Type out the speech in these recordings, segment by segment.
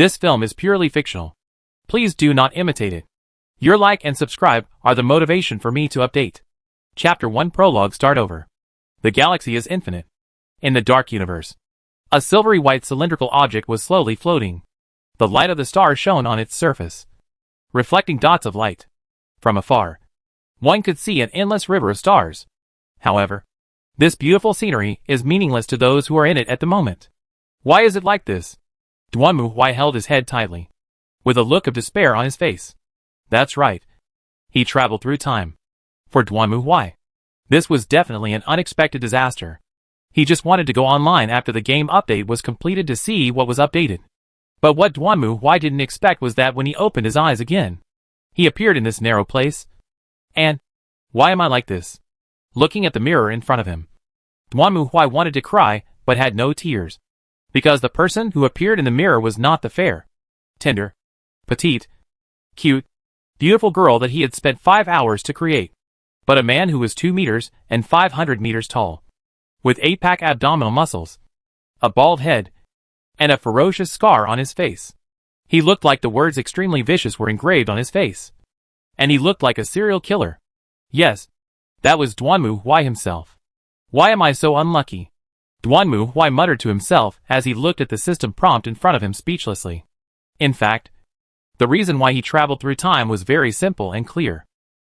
This film is purely fictional. Please do not imitate it. Your like and subscribe are the motivation for me to update. Chapter 1 Prologue. Start over. The galaxy is infinite. In the dark universe, a silvery white cylindrical object was slowly floating. The light of the stars shone on its surface, reflecting dots of light. From afar, one could see an endless river of stars. However, this beautiful scenery is meaningless to those who are in it at the moment. Why is it like this? Duanmu held his head tightly, with a look of despair on his face. That's right. He traveled through time. For Duanmu, this was definitely an unexpected disaster. He just wanted to go online after the game update was completed to see what was updated. But what Duanmu didn't expect was that when he opened his eyes again, he appeared in this narrow place. And, why am I like this? Looking at the mirror in front of him, Duanmu wanted to cry, but had no tears. Because the person who appeared in the mirror was not the fair, tender, petite, cute, beautiful girl that he had spent 5 hours to create, but a man who was 2 meters and 500 meters tall, with 8-pack abdominal muscles, a bald head, and a ferocious scar on his face. He looked like the words extremely vicious were engraved on his face. And he looked like a serial killer. Yes, that was Duanmu himself. Why am I so unlucky? Duanmu muttered to himself as he looked at the system prompt in front of him speechlessly. In fact, the reason why he traveled through time was very simple and clear.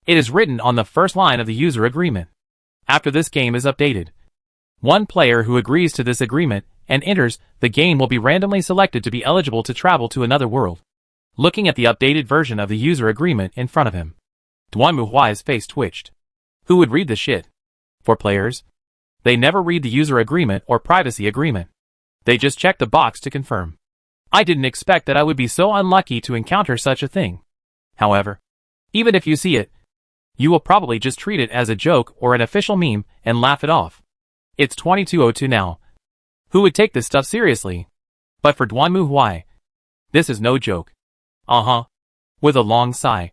It is written on the first line of the user agreement. After this game is updated, one player who agrees to this agreement and enters the game will be randomly selected to be eligible to travel to another world. Looking at the updated version of the user agreement in front of him, Duanmu's face twitched. Who would read this shit? For players, they never read the user agreement or privacy agreement. They just check the box to confirm. I didn't expect that I would be so unlucky to encounter such a thing. However, even if you see it, you will probably just treat it as a joke or an official meme and laugh it off. It's 2202 now. Who would take this stuff seriously? But for Duanmu, this is no joke. With a long sigh,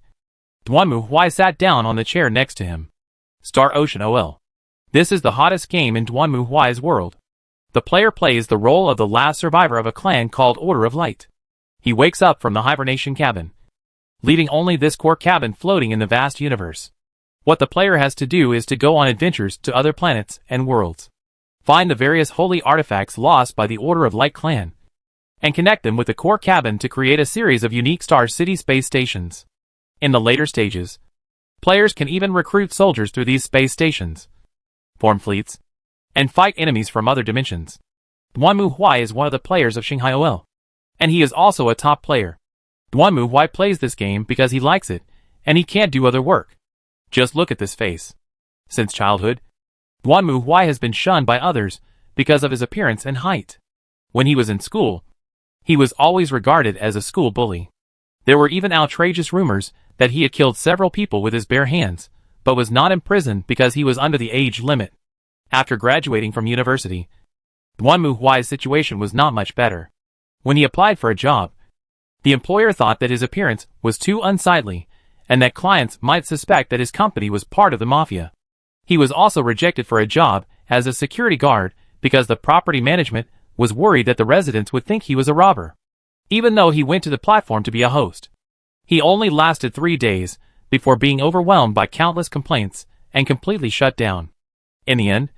Duanmu sat down on the chair next to him. Star Ocean OL. This is the hottest game in Duanmu's world. The player plays the role of the last survivor of a clan called Order of Light. He wakes up from the hibernation cabin, leaving only this core cabin floating in the vast universe. What the player has to do is to go on adventures to other planets and worlds, find the various holy artifacts lost by the Order of Light clan, and connect them with the core cabin to create a series of unique Star City space stations. In the later stages, players can even recruit soldiers through these space stations, form fleets, and fight enemies from other dimensions. Duanmu is one of the players of Shanghai OL, and he is also a top player. Duanmu plays this game because he likes it, and he can't do other work. Just look at this face. Since childhood, Duanmu has been shunned by others because of his appearance and height. When he was in school, he was always regarded as a school bully. There were even outrageous rumors that he had killed several people with his bare hands, but was not imprisoned because he was under the age limit. After graduating from university, Duanmu's situation was not much better. When he applied for a job, the employer thought that his appearance was too unsightly, and that clients might suspect that his company was part of the mafia. He was also rejected for a job as a security guard because the property management was worried that the residents would think he was a robber. Even though he went to the platform to be a host, he only lasted 3 days before being overwhelmed by countless complaints and completely shut down. In the end,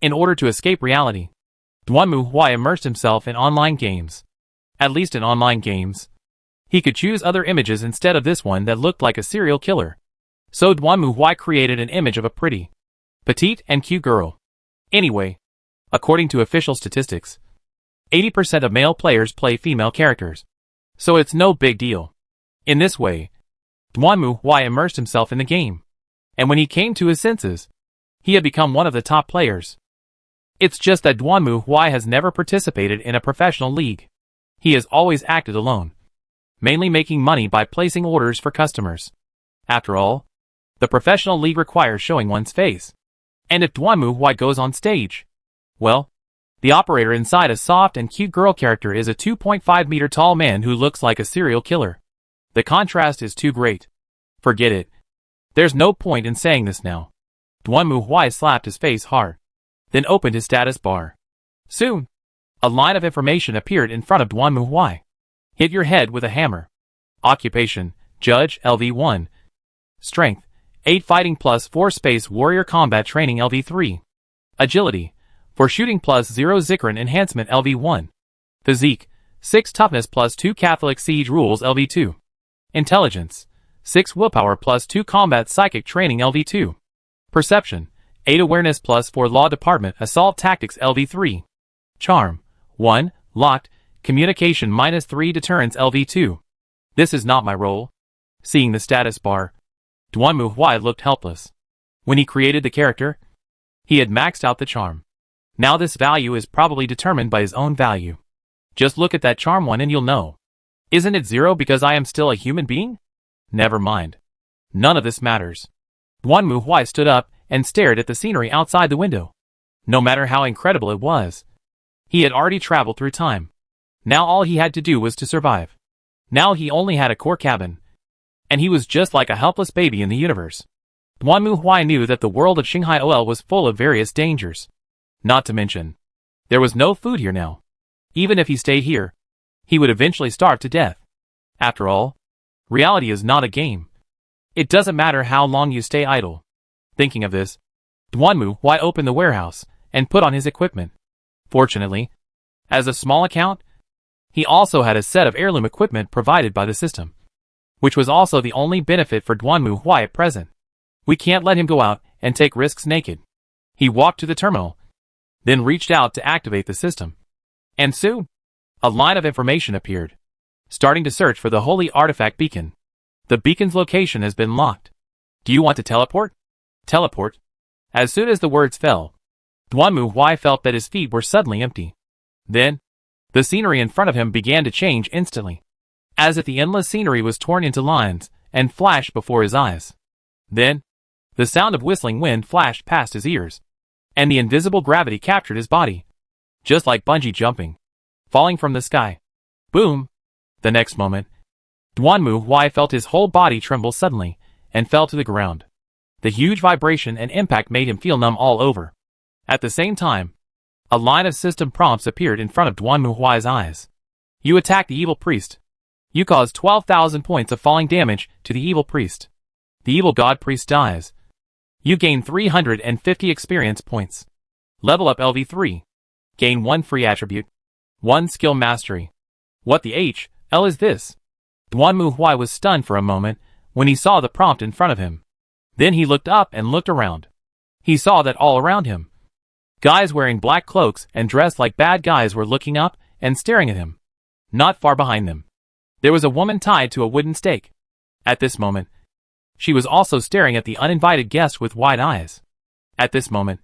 in order to escape reality, Duanmu immersed himself in online games. At least in online games, he could choose other images instead of this one that looked like a serial killer. So Duanmu created an image of a pretty, petite and cute girl. Anyway, according to official statistics, 80% of male players play female characters. So it's no big deal. In this way, Duanmu immersed himself in the game. And when he came to his senses, he had become one of the top players. It's just that Duanmu has never participated in a professional league. He has always acted alone, mainly making money by placing orders for customers. After all, the professional league requires showing one's face. And if Duanmu goes on stage, well, the operator inside a soft and cute girl character is a 2.5 meter tall man who looks like a serial killer. The contrast is too great. Forget it. There's no point in saying this now. Duanmu slapped his face hard, then opened his status bar. Soon, a line of information appeared in front of Duanmu. Hit your head with a hammer. Occupation, Judge, LV1. Strength, 8 Fighting plus 4 Space Warrior Combat Training LV3. Agility, for Shooting plus 0 Zikran Enhancement LV1. Physique, 6 Toughness plus 2 Catholic Siege Rules LV2. Intelligence, 6 Willpower plus 2 Combat Psychic Training LV2. Perception, 8 Awareness plus 4 Law Department Assault Tactics LV3. Charm, 1, Locked, Communication minus 3 Deterrence LV2. This is not my role. Seeing the status bar, Duanmu Huai looked helpless. When he created the character, he had maxed out the charm. Now this value is probably determined by his own value. Just look at that charm one and you'll know. Isn't it 0 because I am still a human being? Never mind. None of this matters. Duanmu Huai stood up and stared at the scenery outside the window. No matter how incredible it was, he had already traveled through time. Now all he had to do was to survive. Now he only had a core cabin, and he was just like a helpless baby in the universe. Duanmu Huai knew that the world of Xinghai OL was full of various dangers. Not to mention, there was no food here now. Even if he stayed here, he would eventually starve to death. After all, reality is not a game. It doesn't matter how long you stay idle. Thinking of this, Duanmu Huai opened the warehouse and put on his equipment. Fortunately, as a small account, he also had a set of heirloom equipment provided by the system, which was also the only benefit for Duanmu Huai at present. We can't let him go out and take risks naked. He walked to the terminal, then reached out to activate the system. And soon, a line of information appeared, starting to search for the holy artifact beacon. The beacon's location has been locked. Do you want to teleport? Teleport. As soon as the words fell, Duanmu Huai felt that his feet were suddenly empty. Then, the scenery in front of him began to change instantly, as if the endless scenery was torn into lines and flashed before his eyes. Then, the sound of whistling wind flashed past his ears, and the invisible gravity captured his body, just like bungee jumping, falling from the sky. Boom! The next moment, Duanmu Huai felt his whole body tremble suddenly and fell to the ground. The huge vibration and impact made him feel numb all over. At the same time, a line of system prompts appeared in front of Duanmu Huai's eyes. You attack the evil priest. You cause 12,000 points of falling damage to the evil priest. The evil god priest dies. You gain 350 experience points. Level up LV3. Gain 1 free attribute. 1 skill mastery. What the HL is this? Duanmu Huai was stunned for a moment when he saw the prompt in front of him. Then he looked up and looked around. He saw that all around him, guys wearing black cloaks and dressed like bad guys were looking up and staring at him. Not far behind them, there was a woman tied to a wooden stake. At this moment, she was also staring at the uninvited guest with wide eyes. At this moment,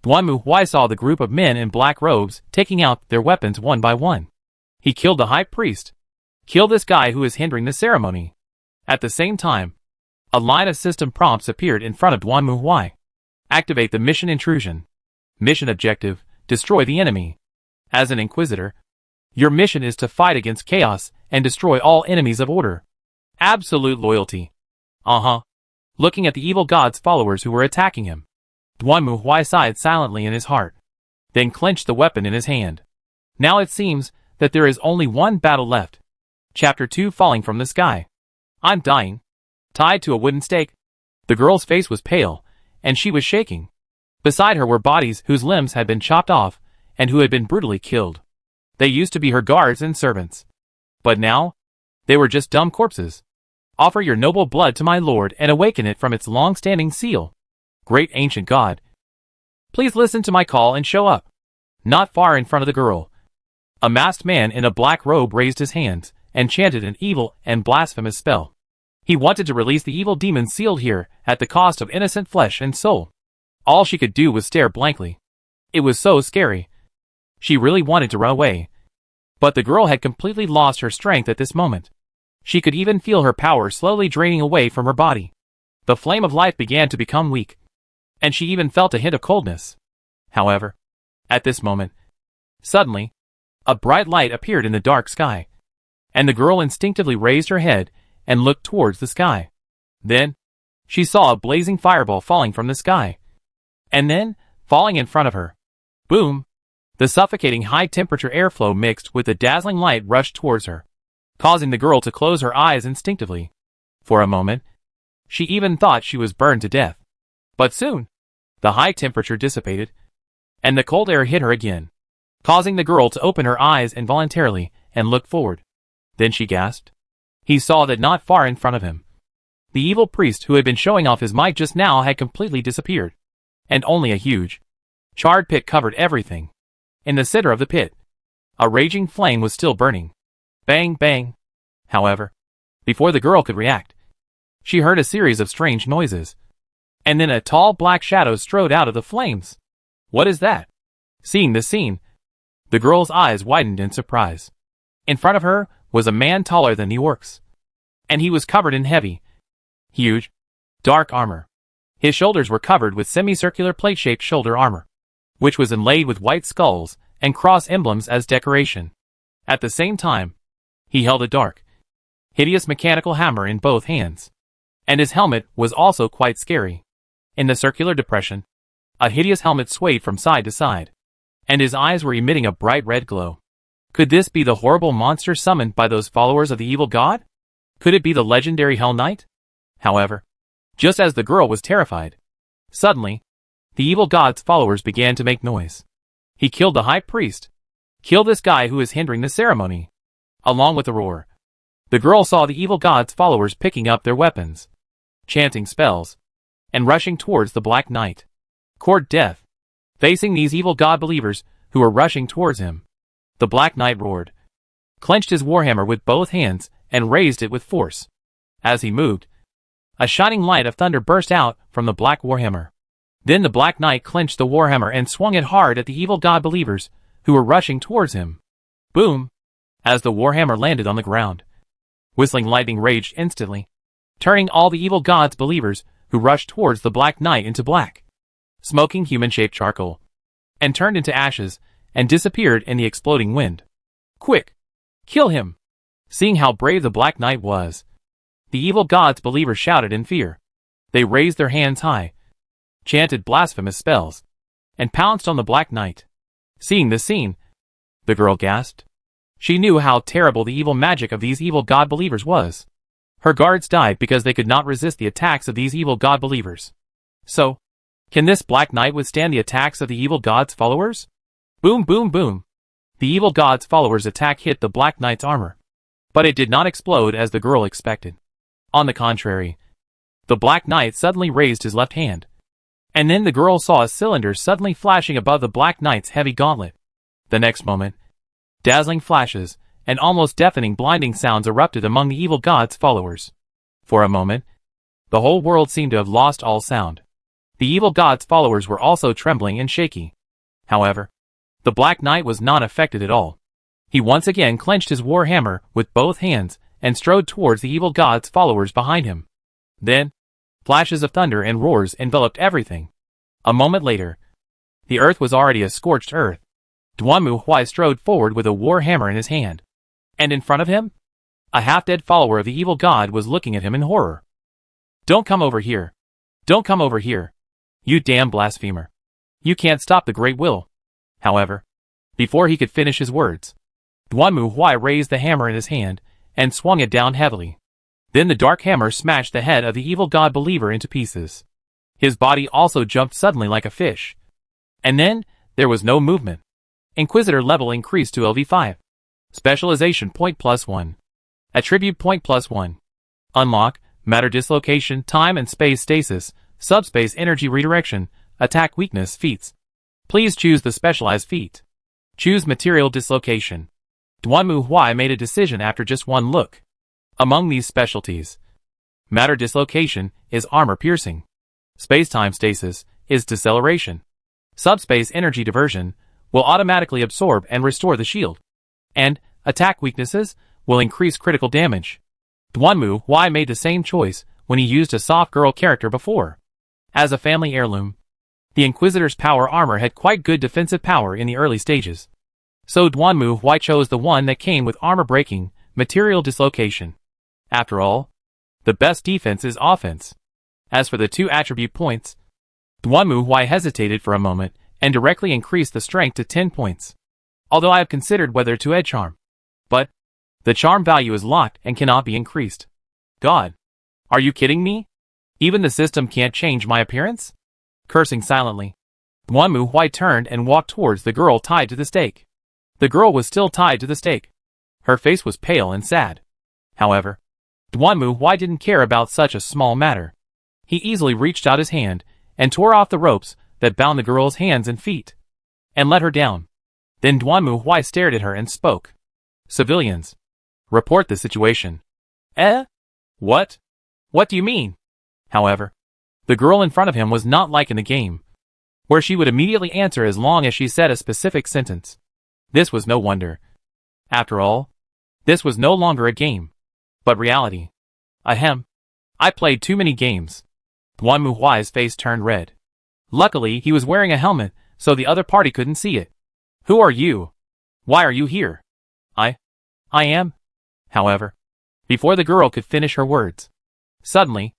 Duanmu Huai saw the group of men in black robes taking out their weapons one by one. He killed the high priest. Kill this guy who is hindering the ceremony. At the same time, a line of system prompts appeared in front of Duanmu Huai. Activate the mission intrusion. Mission objective, destroy the enemy. As an inquisitor, your mission is to fight against chaos and destroy all enemies of order. Absolute loyalty. Looking at the evil god's followers who were attacking him, Duanmu Huai sighed silently in his heart, then clenched the weapon in his hand. Now it seems that there is only one battle left. Chapter 2 Falling from the Sky. I'm dying. Tied to a wooden stake. The girl's face was pale, and she was shaking. Beside her were bodies whose limbs had been chopped off, and who had been brutally killed. They used to be her guards and servants. But now, they were just dumb corpses. Offer your noble blood to my lord and awaken it from its long-standing seal. Great ancient god, please listen to my call and show up. Not far in front of the girl, a masked man in a black robe raised his hands and chanted an evil and blasphemous spell. He wanted to release the evil demon sealed here at the cost of innocent flesh and soul. All she could do was stare blankly. It was so scary. She really wanted to run away. But the girl had completely lost her strength at this moment. She could even feel her power slowly draining away from her body. The flame of life began to become weak, and she even felt a hint of coldness. However, at this moment, suddenly, a bright light appeared in the dark sky, and the girl instinctively raised her head and looked towards the sky. Then, she saw a blazing fireball falling from the sky, and then, falling in front of her. Boom! The suffocating high-temperature airflow mixed with the dazzling light rushed towards her. causing the girl to close her eyes instinctively. For a moment, she even thought she was burned to death. But soon, the high temperature dissipated, and the cold air hit her again, causing the girl to open her eyes involuntarily and look forward. Then she gasped. He saw that not far in front of him, the evil priest who had been showing off his might just now had completely disappeared, and only a huge, charred pit covered everything. In the center of the pit, a raging flame was still burning. Bang, bang. However, before the girl could react, she heard a series of strange noises, and then a tall black shadow strode out of the flames. What is that? Seeing this scene, the girl's eyes widened in surprise. In front of her was a man taller than the orcs, and he was covered in heavy, huge, dark armor. His shoulders were covered with semicircular plate-shaped shoulder armor, which was inlaid with white skulls and cross emblems as decoration. At the same time, he held a dark, hideous mechanical hammer in both hands, and his helmet was also quite scary. In the circular depression, a hideous helmet swayed from side to side, and his eyes were emitting a bright red glow. Could this be the horrible monster summoned by those followers of the evil god? Could it be the legendary Hell Knight? However, just as the girl was terrified, suddenly, the evil god's followers began to make noise. He killed the high priest. Kill this guy who is hindering the ceremony. Along with a roar, the girl saw the evil god's followers picking up their weapons, chanting spells, and rushing towards the Black Knight. Court death. Facing these evil god believers who were rushing towards him, the Black Knight roared, clenched his warhammer with both hands, and raised it with force. As he moved, a shining light of thunder burst out from the black warhammer. Then the Black Knight clenched the warhammer and swung it hard at the evil god believers who were rushing towards him. Boom! As the warhammer landed on the ground, whistling lightning raged instantly, turning all the evil god's believers who rushed towards the Black Knight into black, smoking human-shaped charcoal, and turned into ashes and disappeared in the exploding wind. Quick! Kill him! Seeing how brave the Black Knight was, the evil god's believers shouted in fear. They raised their hands high, chanted blasphemous spells, and pounced on the Black Knight. Seeing this scene, the girl gasped. She knew how terrible the evil magic of these evil god believers was. Her guards died because they could not resist the attacks of these evil god believers. So, can this Black Knight withstand the attacks of the evil god's followers? Boom, boom, boom. The evil god's followers' attack hit the Black Knight's armor, but it did not explode as the girl expected. On the contrary, the Black Knight suddenly raised his left hand, and then the girl saw a cylinder suddenly flashing above the Black Knight's heavy gauntlet. The next moment, dazzling flashes and almost deafening blinding sounds erupted among the evil god's followers. For a moment, the whole world seemed to have lost all sound. The evil god's followers were also trembling and shaky. However, the Black Knight was not affected at all. He once again clenched his war hammer with both hands and strode towards the evil god's followers behind him. Then, flashes of thunder and roars enveloped everything. A moment later, the earth was already a scorched earth. Duanmu Huai strode forward with a war hammer in his hand, and in front of him, a half-dead follower of the evil god was looking at him in horror. Don't come over here. Don't come over here. You damn blasphemer. You can't stop the great will. However, before he could finish his words, Duanmu Huai raised the hammer in his hand and swung it down heavily. Then the dark hammer smashed the head of the evil god believer into pieces. His body also jumped suddenly like a fish. And then, there was no movement. Inquisitor level increased to LV5. Specialization point +1. Attribute point +1. Unlock, matter dislocation, time and space stasis, subspace energy redirection, attack weakness feats. Please choose the specialized feat. Choose material dislocation. Duanmu Huai made a decision after just one look. Among these specialties, matter dislocation is armor piercing. Space-time stasis is deceleration. Subspace energy diversion will automatically absorb and restore the shield. And attack weaknesses will increase critical damage. Duanmu Huai made the same choice when he used a soft girl character before. As a family heirloom, the Inquisitor's power armor had quite good defensive power in the early stages. So Duanmu Huai chose the one that came with armor breaking, material dislocation. After all, the best defense is offense. As for the 2 attribute points, Duanmu Huai hesitated for a moment and directly increased the strength to 10 points. Although I have considered whether to add charm. But The charm value is locked and cannot be increased. God. Are you kidding me? Even the system can't change my appearance? Cursing silently, Duanmu Huai turned and walked towards the girl tied to the stake. The girl was still tied to the stake. Her face was pale and sad. However, Duanmu Huai didn't care about such a small matter. He easily reached out his hand and tore off the ropes that bound the girl's hands and feet, and let her down. Then Duanmu Huai stared at her and spoke. Civilians. Report the situation. What? What do you mean? However, the girl in front of him was not like in the game, where she would immediately answer as long as she said a specific sentence. This was no wonder. After all, this was no longer a game, but reality. Ahem. I played too many games. Duanmu Huai's face turned red. Luckily, he was wearing a helmet, so the other party couldn't see it. Who are you? Why are you here? I am. However, before the girl could finish her words, suddenly,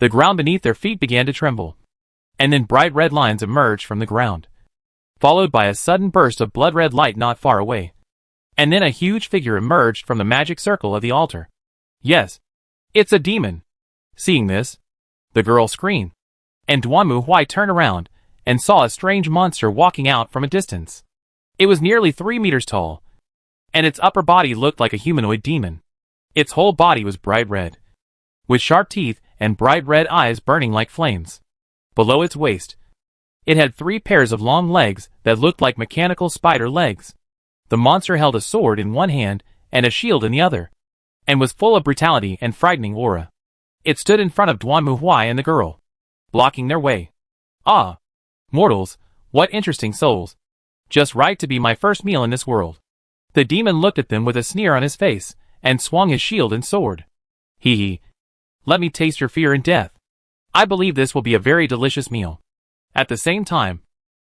the ground beneath their feet began to tremble, and then bright red lines emerged from the ground, followed by a sudden burst of blood-red light not far away. And then a huge figure emerged from the magic circle of the altar. Yes, it's a demon. Seeing this, the girl screamed, and Duanmu Huai turned around and saw a strange monster walking out from a distance. It was nearly 3 meters tall, and its upper body looked like a humanoid demon. Its whole body was bright red, with sharp teeth and bright red eyes burning like flames. Below its waist, it had 3 pairs of long legs that looked like mechanical spider legs. The monster held a sword in one hand and a shield in the other, and was full of brutality and frightening aura. It stood in front of Duanmu Huai and the girl, blocking their way. Ah! Mortals, what interesting souls. Just right to be my first meal in this world. The demon looked at them with a sneer on his face, and swung his shield and sword. Hee hee. Let me taste your fear and death. I believe this will be a very delicious meal. At the same time,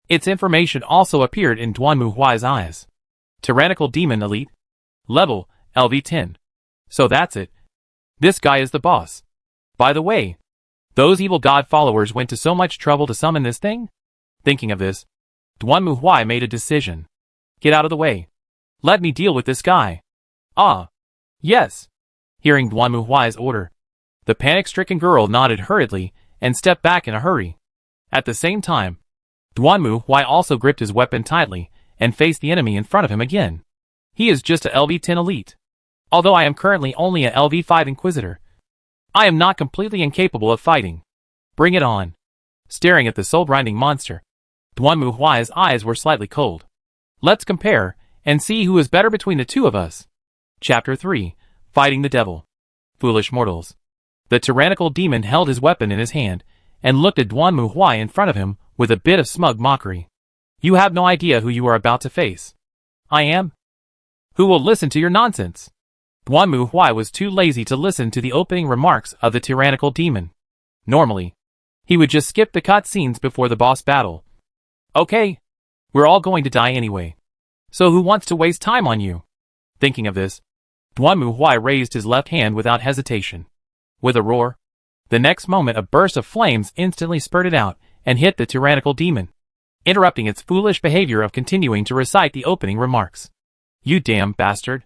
its information also appeared in Duanmu Huai's eyes. Tyrannical Demon Elite. Level, LV10. So that's it. This guy is the boss. By the way, those evil god followers went to so much trouble to summon this thing? Thinking of this, Duanmu Huai made a decision. Get out of the way. Let me deal with this guy. Ah. Yes. Hearing Duanmu Huai's order, the panic-stricken girl nodded hurriedly and stepped back in a hurry. At the same time, Duanmu Huai also gripped his weapon tightly and faced the enemy in front of him again. He is just a LV10 elite. Although I am currently only a LV5 Inquisitor, I am not completely incapable of fighting. Bring it on. Staring at the soul-grinding monster, Duanmu Huai's eyes were slightly cold. Let's compare and see who is better between the two of us. Chapter 3. Fighting the Devil. Foolish mortals. The tyrannical demon held his weapon in his hand and looked at Duanmu Huai in front of him with a bit of smug mockery. You have no idea who you are about to face. I am? Who will listen to your nonsense? Duanmu Huai was too lazy to listen to the opening remarks of the tyrannical demon. Normally, he would just skip the cutscenes before the boss battle. Okay. We're all going to die anyway. So who wants to waste time on you? Thinking of this, Duanmu Huai raised his left hand without hesitation. With a roar, the next moment a burst of flames instantly spurted out and hit the tyrannical demon, interrupting its foolish behavior of continuing to recite the opening remarks. You damn bastard.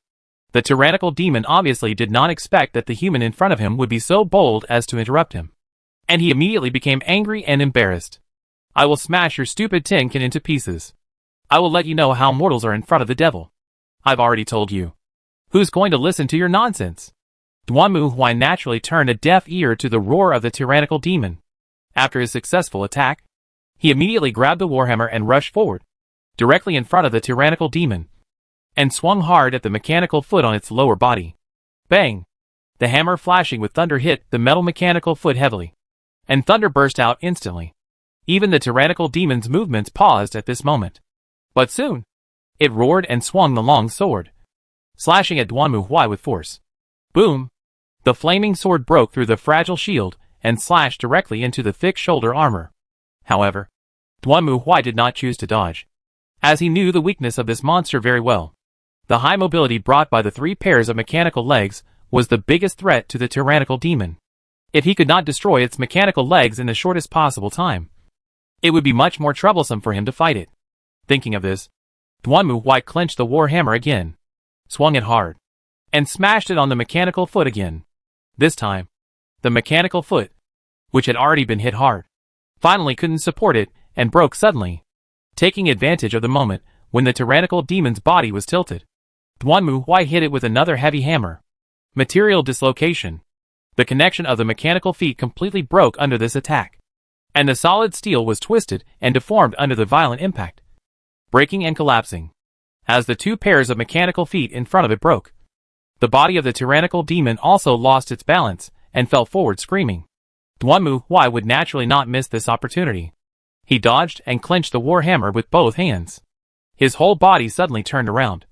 The tyrannical demon obviously did not expect that the human in front of him would be so bold as to interrupt him, and he immediately became angry and embarrassed. I will smash your stupid tin can into pieces. I will let you know how mortals are in front of the devil. I've already told you. Who's going to listen to your nonsense? Duanmu Huai naturally turned a deaf ear to the roar of the tyrannical demon. After his successful attack, he immediately grabbed the warhammer and rushed forward, directly in front of the tyrannical demon, and swung hard at the mechanical foot on its lower body. Bang! The hammer flashing with thunder hit the metal mechanical foot heavily, and thunder burst out instantly. Even the tyrannical demon's movements paused at this moment. But soon, it roared and swung the long sword, slashing at Duanmu Huai with force. Boom! The flaming sword broke through the fragile shield and slashed directly into the thick shoulder armor. However, Duanmu Huai did not choose to dodge, as he knew the weakness of this monster very well. The high mobility brought by the 3 pairs of mechanical legs was the biggest threat to the tyrannical demon. If he could not destroy its mechanical legs in the shortest possible time, it would be much more troublesome for him to fight it. Thinking of this, Duanmu Huai clenched the war hammer again, swung it hard, and smashed it on the mechanical foot again. This time, the mechanical foot, which had already been hit hard, finally couldn't support it and broke suddenly. Taking advantage of the moment when the tyrannical demon's body was tilted, Duanmu Huai hit it with another heavy hammer. Material dislocation. The connection of the mechanical feet completely broke under this attack, and the solid steel was twisted and deformed under the violent impact, breaking and collapsing. As the two pairs of mechanical feet in front of it broke, the body of the tyrannical demon also lost its balance and fell forward screaming. Duanmu Huai would naturally not miss this opportunity. He dodged and clenched the war hammer with both hands. His whole body suddenly turned around,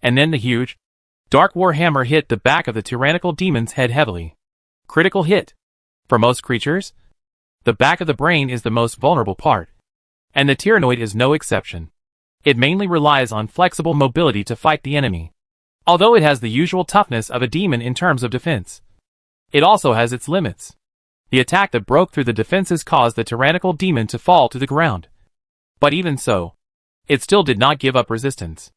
and then the huge, dark war hammer hit the back of the tyrannical demon's head heavily. Critical hit. For most creatures, the back of the brain is the most vulnerable part, and the tyrannoid is no exception. It mainly relies on flexible mobility to fight the enemy. Although it has the usual toughness of a demon in terms of defense, it also has its limits. The attack that broke through the defenses caused the tyrannical demon to fall to the ground. But even so, it still did not give up resistance.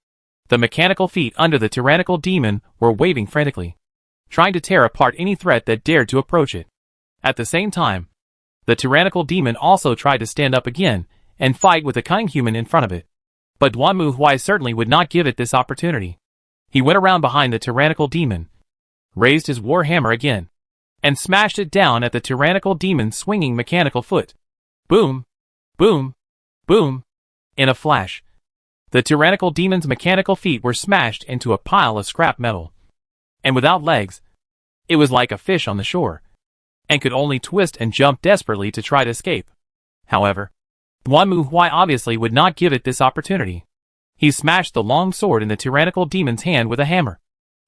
The mechanical feet under the tyrannical demon were waving frantically, trying to tear apart any threat that dared to approach it. At the same time, the tyrannical demon also tried to stand up again and fight with the cunning human in front of it. But Duanmu Huai certainly would not give it this opportunity. He went around behind the tyrannical demon, raised his war hammer again, and smashed it down at the tyrannical demon's swinging mechanical foot. Boom! Boom! Boom! In a flash, the tyrannical demon's mechanical feet were smashed into a pile of scrap metal. And without legs, it was like a fish on the shore, and could only twist and jump desperately to try to escape. However, Duanmu Huai obviously would not give it this opportunity. He smashed the long sword in the tyrannical demon's hand with a hammer,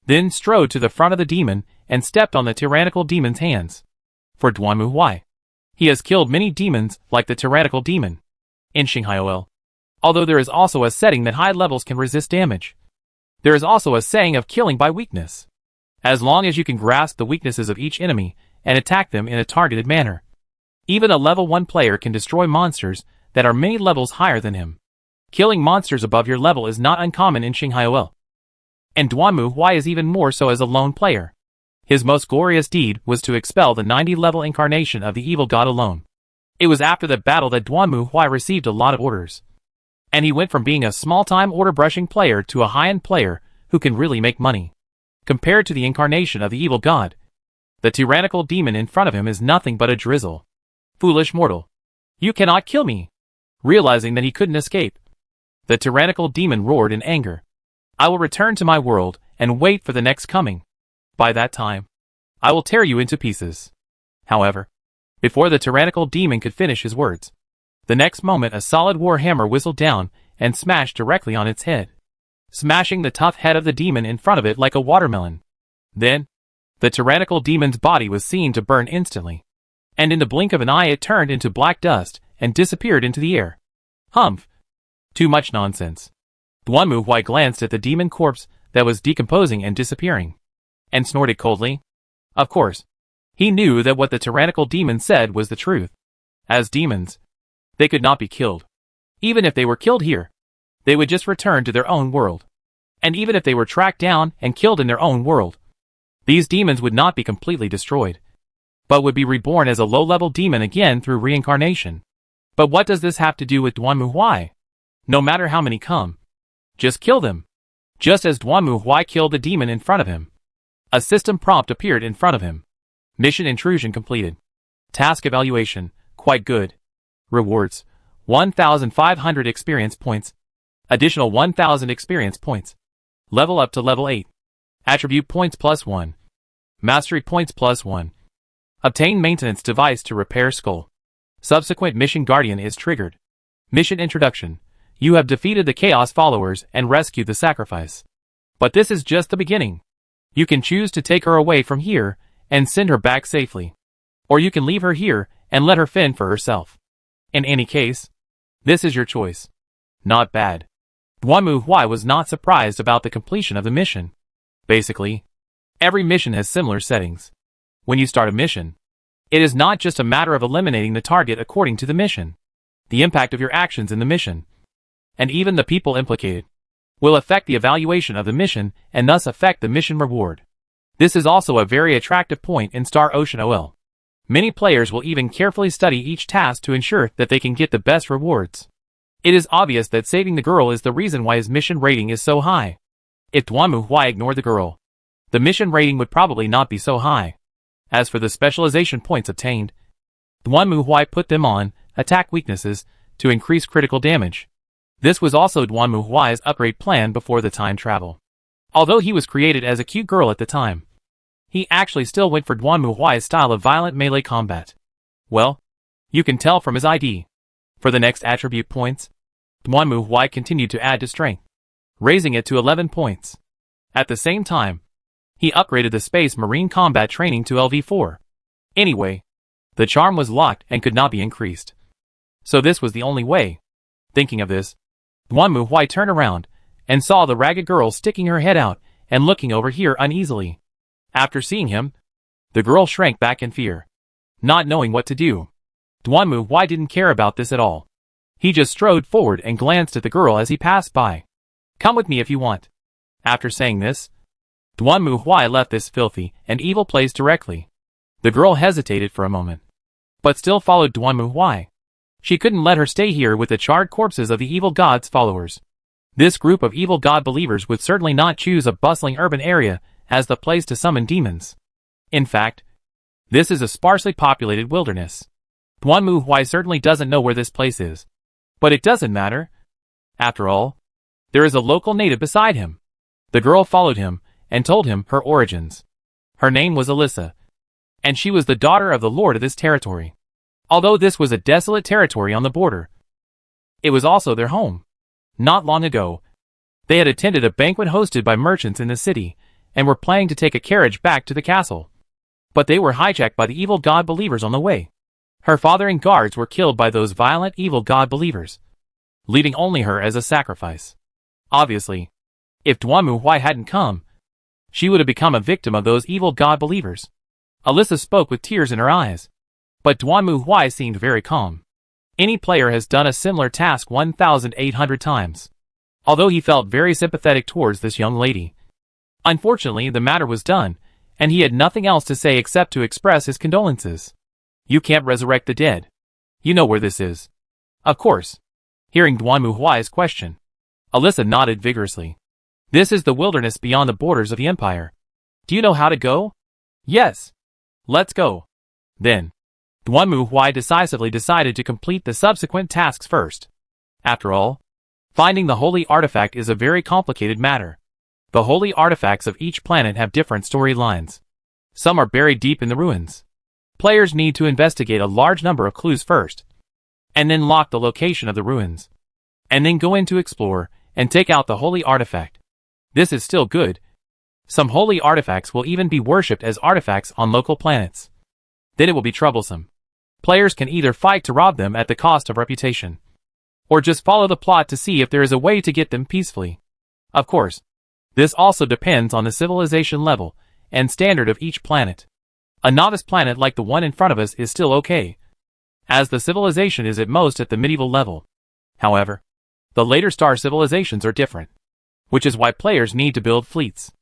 then strode to the front of the demon and stepped on the tyrannical demon's hands. For Duanmu Huai, he has killed many demons like the tyrannical demon in Xinghaiyuel. Although there is also a setting that high levels can resist damage, there is also a saying of killing by weakness. As long as you can grasp the weaknesses of each enemy and attack them in a targeted manner, even a level 1 player can destroy monsters that are many levels higher than him. Killing monsters above your level is not uncommon in Xinghaiyuel, and Duanmu Huai is even more so as a lone player. His most glorious deed was to expel the 90-level incarnation of the evil god alone. It was after that battle that Duanmu Huai received a lot of orders, and he went from being a small-time order-brushing player to a high-end player who can really make money. Compared to the incarnation of the evil god, the tyrannical demon in front of him is nothing but a drizzle. Foolish mortal, you cannot kill me! Realizing that he couldn't escape, the tyrannical demon roared in anger. I will return to my world and wait for the next coming. By that time, I will tear you into pieces. However, before the tyrannical demon could finish his words, the next moment a solid war hammer whistled down and smashed directly on its head, smashing the tough head of the demon in front of it like a watermelon. Then, the tyrannical demon's body was seen to burn instantly, and in the blink of an eye it turned into black dust and disappeared into the air. Humph! Too much nonsense. Duanmu Huai glanced at the demon corpse that was decomposing and disappearing, and snorted coldly. Of course, he knew that what the tyrannical demon said was the truth. As demons, they could not be killed. Even if they were killed here, they would just return to their own world. And even if they were tracked down and killed in their own world, these demons would not be completely destroyed, but would be reborn as a low-level demon again through reincarnation. But what does this have to do with Duanmu Huai? No matter how many come, just kill them. Just as Duanmu Huai killed the demon in front of him, a system prompt appeared in front of him. Mission intrusion completed. Task evaluation, quite good. Rewards, 1,500 experience points. Additional 1,000 experience points. Level up to level 8. Attribute points +1. Mastery points +1. Obtain maintenance device to repair skull. Subsequent mission guardian is triggered. Mission introduction. You have defeated the Chaos followers and rescued the sacrifice. But this is just the beginning. You can choose to take her away from here and send her back safely. Or you can leave her here and let her fend for herself. In any case, this is your choice. Not bad. Duanmu Huai was not surprised about the completion of the mission. Basically, every mission has similar settings. When you start a mission, it is not just a matter of eliminating the target according to the mission, the impact of your actions in the mission, and even the people implicated. will affect the evaluation of the mission and thus affect the mission reward. This is also a very attractive point in Star Ocean OL. Many players will even carefully study each task to ensure that they can get the best rewards. It is obvious that saving the girl is the reason why his mission rating is so high. If Duanmu ignored the girl, the mission rating would probably not be so high. As for the specialization points obtained, Duanmu put them on attack weaknesses to increase critical damage. This was also Duanmu's upgrade plan before the time travel. Although he was created as a cute girl at the time, he actually still went for Duanmu's style of violent melee combat. Well, you can tell from his ID. For the next attribute points, Duanmu continued to add to strength, raising it to 11 points. At the same time, he upgraded the Space Marine combat training to LV4. Anyway, the charm was locked and could not be increased. So this was the only way. Thinking of this, Duanmu turned around and saw the ragged girl sticking her head out and looking over here uneasily. After seeing him, the girl shrank back in fear, not knowing what to do. Duanmu didn't care about this at all. He just strode forward and glanced at the girl as he passed by. Come with me if you want. After saying this, Duanmu left this filthy and evil place directly. The girl hesitated for a moment, but still followed Duanmu. She couldn't let her stay here with the charred corpses of the evil god's followers. This group of evil god believers would certainly not choose a bustling urban area as the place to summon demons. In fact, this is a sparsely populated wilderness. Duanmu certainly doesn't know where this place is. But it doesn't matter. After all, there is a local native beside him. The girl followed him and told him her origins. Her name was Alyssa, and she was the daughter of the lord of this territory. Although this was a desolate territory on the border, it was also their home. Not long ago, they had attended a banquet hosted by merchants in the city and were planning to take a carriage back to the castle. But they were hijacked by the evil god believers on the way. Her father and guards were killed by those violent evil god believers, leaving only her as a sacrifice. Obviously, if Duanmu hadn't come, she would have become a victim of those evil god believers. Alyssa spoke with tears in her eyes, but Duanmu seemed very calm. Any player has done a similar task 1,800 times. Although he felt very sympathetic towards this young lady. Unfortunately, the matter was done, and he had nothing else to say except to express his condolences. You can't resurrect the dead. You know where this is. Of course. Hearing Duanmu's question, Alyssa nodded vigorously. This is the wilderness beyond the borders of the Empire. Do you know how to go? Yes. Let's go. Then, Duanmu decisively decided to complete the subsequent tasks first. After all, finding the holy artifact is a very complicated matter. The holy artifacts of each planet have different storylines. Some are buried deep in the ruins. Players need to investigate a large number of clues first, and then lock the location of the ruins, and then go in to explore and take out the holy artifact. This is still good. Some holy artifacts will even be worshipped as artifacts on local planets. Then it will be troublesome. Players can either fight to rob them at the cost of reputation, or just follow the plot to see if there is a way to get them peacefully. Of course, this also depends on the civilization level and standard of each planet. A novice planet like the one in front of us is still okay, as the civilization is at most at the medieval level. However, the later star civilizations are different, which is why players need to build fleets.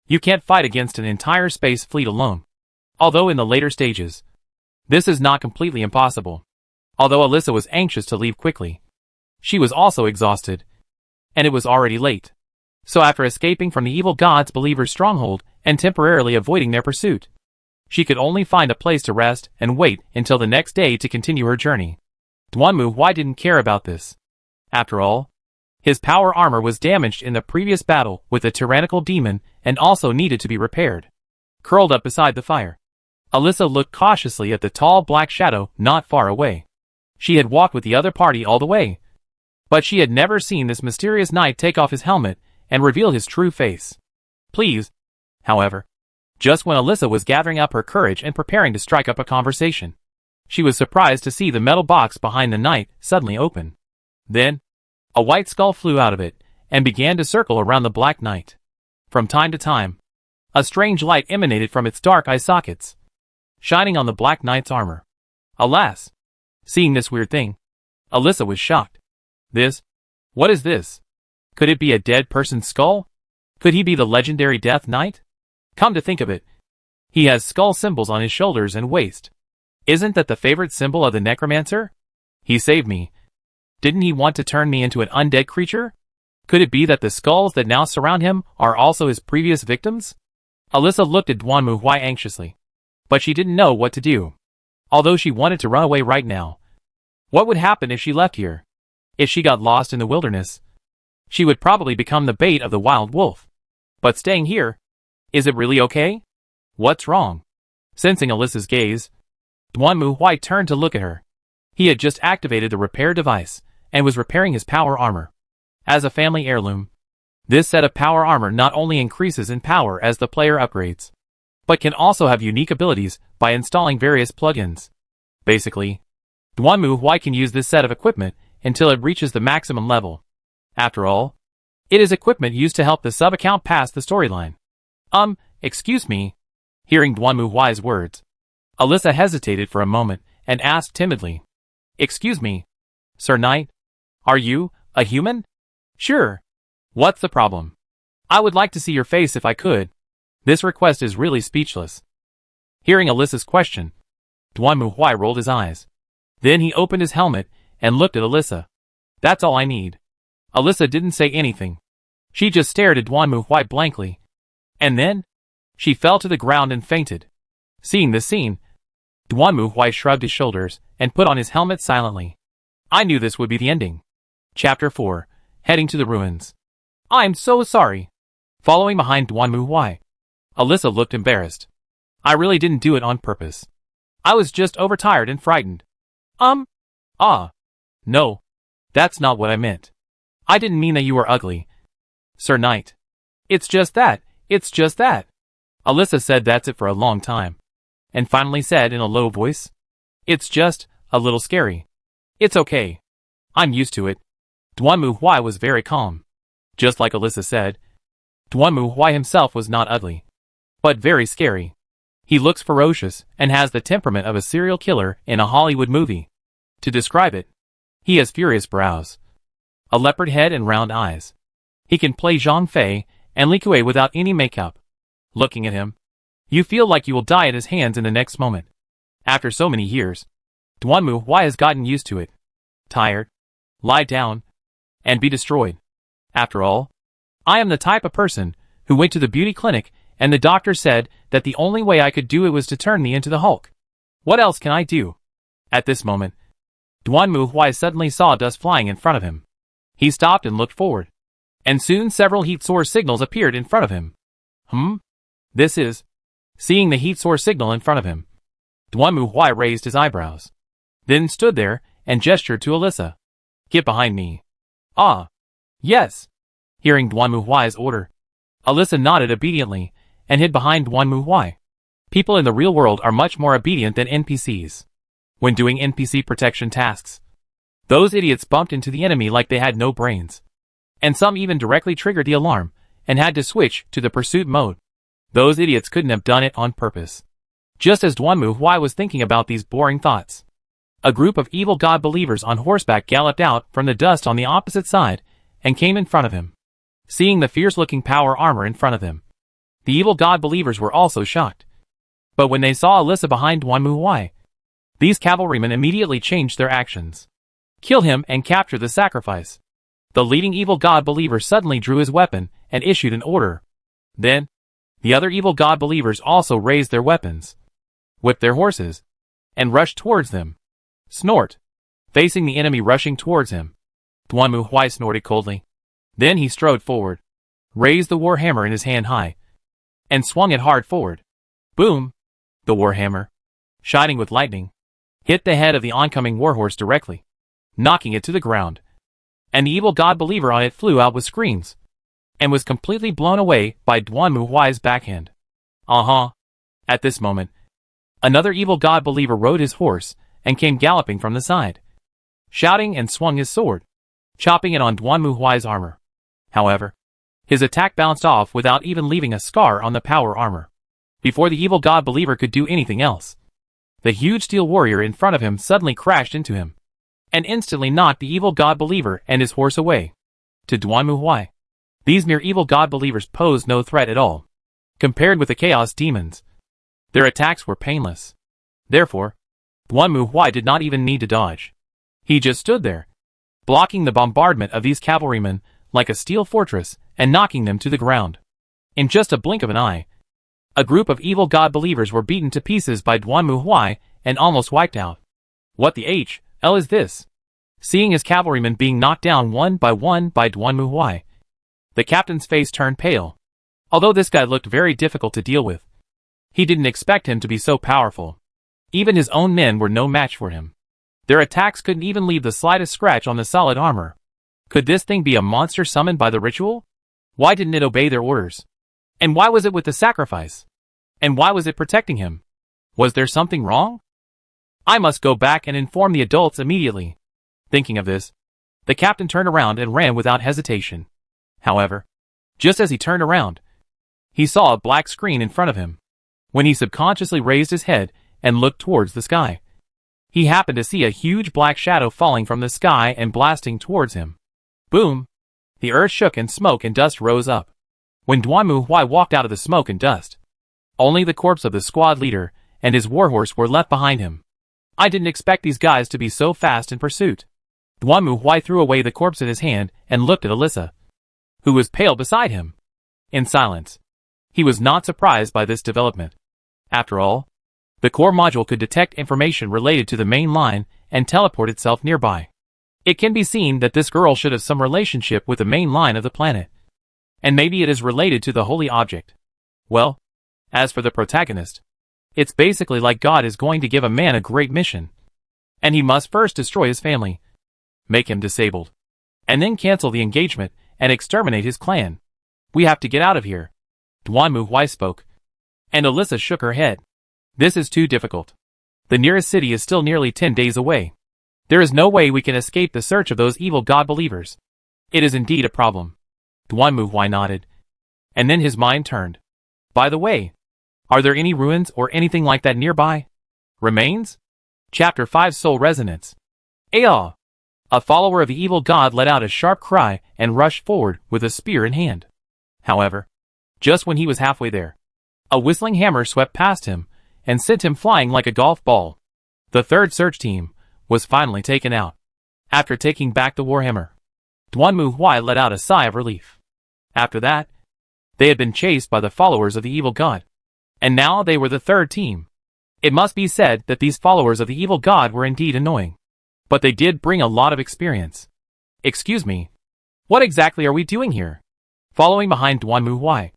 You can't fight against an entire space fleet alone. Although in the later stages, this is not completely impossible. Although Alyssa was anxious to leave quickly, she was also exhausted, and it was already late. So after escaping from the evil god's believers' stronghold and temporarily avoiding their pursuit, she could only find a place to rest and wait until the next day to continue her journey. Duanmu didn't care about this. After all, his power armor was damaged in the previous battle with a tyrannical demon and also needed to be repaired. Curled up beside the fire, Alyssa looked cautiously at the tall black shadow not far away. She had walked with the other party all the way, but she had never seen this mysterious knight take off his helmet and reveal his true face. Please, however, just when Alyssa was gathering up her courage and preparing to strike up a conversation, she was surprised to see the metal box behind the knight suddenly open. Then, a white skull flew out of it and began to circle around the black knight. From time to time, a strange light emanated from its dark eye sockets, shining on the black knight's armor. Alas! Seeing this weird thing, Alyssa was shocked. What is this? Could it be a dead person's skull? Could he be the legendary Death Knight? Come to think of it, he has skull symbols on his shoulders and waist. Isn't that the favorite symbol of the necromancer? He saved me. Didn't he want to turn me into an undead creature? Could it be that the skulls that now surround him are also his previous victims? Alyssa looked at Duanmu Huai anxiously, but she didn't know what to do. Although she wanted to run away right now. What would happen if she left here? If she got lost in the wilderness? She would probably become the bait of the wild wolf. But staying here? Is it really okay? What's wrong? Sensing Alyssa's gaze, Duanmu Huai turned to look at her. He had just activated the repair device, and was repairing his power armor. As a family heirloom, this set of power armor not only increases in power as the player upgrades, but can also have unique abilities by installing various plugins. Basically, Duanmu Huai can use this set of equipment until it reaches the maximum level. After all, it is equipment used to help the sub-account pass the storyline. Excuse me. Hearing Duanmu Huai's words, Alyssa hesitated for a moment and asked timidly, "Excuse me, Sir Knight, are you a human?" "Sure. What's the problem? I would like to see your face if I could." This request is really speechless. Hearing Alyssa's question, Duanmu Huai rolled his eyes. Then he opened his helmet and looked at Alyssa. "That's all I need." Alyssa didn't say anything. She just stared at Duanmu Huai blankly. And then, she fell to the ground and fainted. Seeing this scene, Duanmu Huai shrugged his shoulders and put on his helmet silently. I knew this would be the ending. Chapter 4. Heading to the ruins. "I'm so sorry." Following behind Duanmu Huai, Alyssa looked embarrassed. "I really didn't do it on purpose. I was just overtired and frightened." No. That's not what I meant. I didn't mean that you were ugly, Sir Knight. It's just that. Alyssa said that's it for a long time, and finally said in a low voice, "It's just a little scary." "It's okay. I'm used to it." Duanmu Huai was very calm. Just like Alyssa said, Duanmu Huai himself was not ugly, but very scary. He looks ferocious and has the temperament of a serial killer in a Hollywood movie. To describe it, he has furious brows, a leopard head and round eyes. He can play Zhang Fei and Li Kuei without any makeup. Looking at him, you feel like you will die at his hands in the next moment. After so many years, Duanmu Huai has gotten used to it. Tired, lie down, and be destroyed. After all, I am the type of person who went to the beauty clinic and the doctor said that the only way I could do it was to turn me into the Hulk. What else can I do? At this moment, Duanmu Huai suddenly saw dust flying in front of him. He stopped and looked forward, and soon several heat source signals appeared in front of him. This is... Seeing the heat source signal in front of him, Duanmu Huai raised his eyebrows, then stood there and gestured to Alyssa. "Get behind me." Yes. Hearing Duanmu Huai's order, Alyssa nodded obediently and hid behind Duanmu Huai. People in the real world are much more obedient than NPCs. When doing NPC protection tasks, those idiots bumped into the enemy like they had no brains. And some even directly triggered the alarm and had to switch to the pursuit mode. Those idiots couldn't have done it on purpose. Just as Duanmu Huai was thinking about these boring thoughts, a group of evil god believers on horseback galloped out from the dust on the opposite side and came in front of him. Seeing the fierce-looking power armor in front of him, the evil god believers were also shocked. But when they saw Alyssa behind Duanmu Huai, these cavalrymen immediately changed their actions. Kill him and capture the sacrifice. The leading evil god believer suddenly drew his weapon and issued an order. Then, the other evil god believers also raised their weapons, whipped their horses, and rushed towards them. Snort. Facing the enemy rushing towards him, Duanmu Huai snorted coldly. Then he strode forward, raised the warhammer in his hand high, and swung it hard forward. Boom! The warhammer, shining with lightning, hit the head of the oncoming warhorse directly, knocking it to the ground. And the evil god believer on it flew out with screams, and was completely blown away by Duanmu Huai's backhand. At this moment, another evil god believer rode his horse and came galloping from the side, shouting and swung his sword, chopping it on Duanmu Huai's armor. However, his attack bounced off without even leaving a scar on the power armor. Before the evil god believer could do anything else, the huge steel warrior in front of him suddenly crashed into him, and instantly knocked the evil god believer and his horse away. To Duanmuhui, these mere evil god believers posed no threat at all. Compared with the chaos demons, their attacks were painless. Therefore, Duanmuhui did not even need to dodge. He just stood there, blocking the bombardment of these cavalrymen like a steel fortress and knocking them to the ground. In just a blink of an eye, a group of evil god believers were beaten to pieces by Duanmuhui and almost wiped out. What the hell is this? Seeing his cavalrymen being knocked down one by Duanmuhui, the captain's face turned pale. Although this guy looked very difficult to deal with, he didn't expect him to be so powerful. Even his own men were no match for him. Their attacks couldn't even leave the slightest scratch on the solid armor. Could this thing be a monster summoned by the ritual? Why didn't it obey their orders? And why was it with the sacrifice? And why was it protecting him? Was there something wrong? I must go back and inform the adults immediately. Thinking of this, the captain turned around and ran without hesitation. However, just as he turned around, he saw a black screen in front of him. When he subconsciously raised his head and looked towards the sky, he happened to see a huge black shadow falling from the sky and blasting towards him. Boom! The earth shook and smoke and dust rose up. When Duanmuhui walked out of the smoke and dust, only the corpse of the squad leader and his warhorse were left behind him. I didn't expect these guys to be so fast in pursuit. Duanmuhui threw away the corpse in his hand and looked at Alyssa, who was pale beside him. In silence, he was not surprised by this development. After all, the core module could detect information related to the main line and teleport itself nearby. It can be seen that this girl should have some relationship with the main line of the planet. And maybe it is related to the holy object. Well, as for the protagonist, it's basically like God is going to give a man a great mission. And he must first destroy his family, make him disabled, and then cancel the engagement and exterminate his clan. We have to get out of here. Duanmuhui spoke. And Alyssa shook her head. This is too difficult. The nearest city is still nearly 10 days away. There is no way we can escape the search of those evil god believers. It is indeed a problem. Duanmuhui nodded. And then his mind turned. By the way, are there any ruins or anything like that nearby? Remains? Chapter 5 Soul Resonance. Ayah! A follower of the evil god let out a sharp cry and rushed forward with a spear in hand. However, just when he was halfway there, a whistling hammer swept past him and sent him flying like a golf ball. The third search team was finally taken out. After taking back the warhammer, Duanmuhui let out a sigh of relief. After that, they had been chased by the followers of the evil god, and now they were the third team. It must be said that these followers of the evil god were indeed annoying, but they did bring a lot of experience. Excuse me, what exactly are we doing here? Following behind Duanmuhui,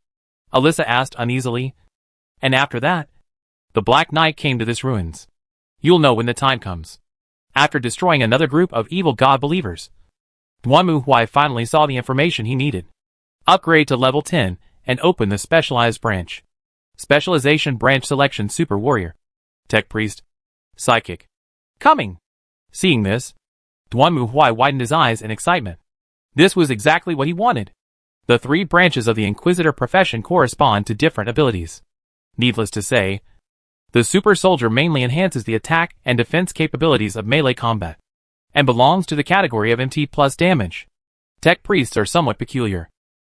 Alyssa asked uneasily. And after that, the Black Knight came to this ruins. You'll know when the time comes. After destroying another group of evil god believers, Duanmuhui finally saw the information he needed. Upgrade to level 10 and open the specialized branch. Specialization branch selection Super Warrior, Tech Priest, Psychic. Coming! Seeing this, Duanmuhui widened his eyes in excitement. This was exactly what he wanted. The 3 branches of the Inquisitor profession correspond to different abilities. Needless to say, the Super Soldier mainly enhances the attack and defense capabilities of melee combat, and belongs to the category of MT plus damage. Tech Priests are somewhat peculiar.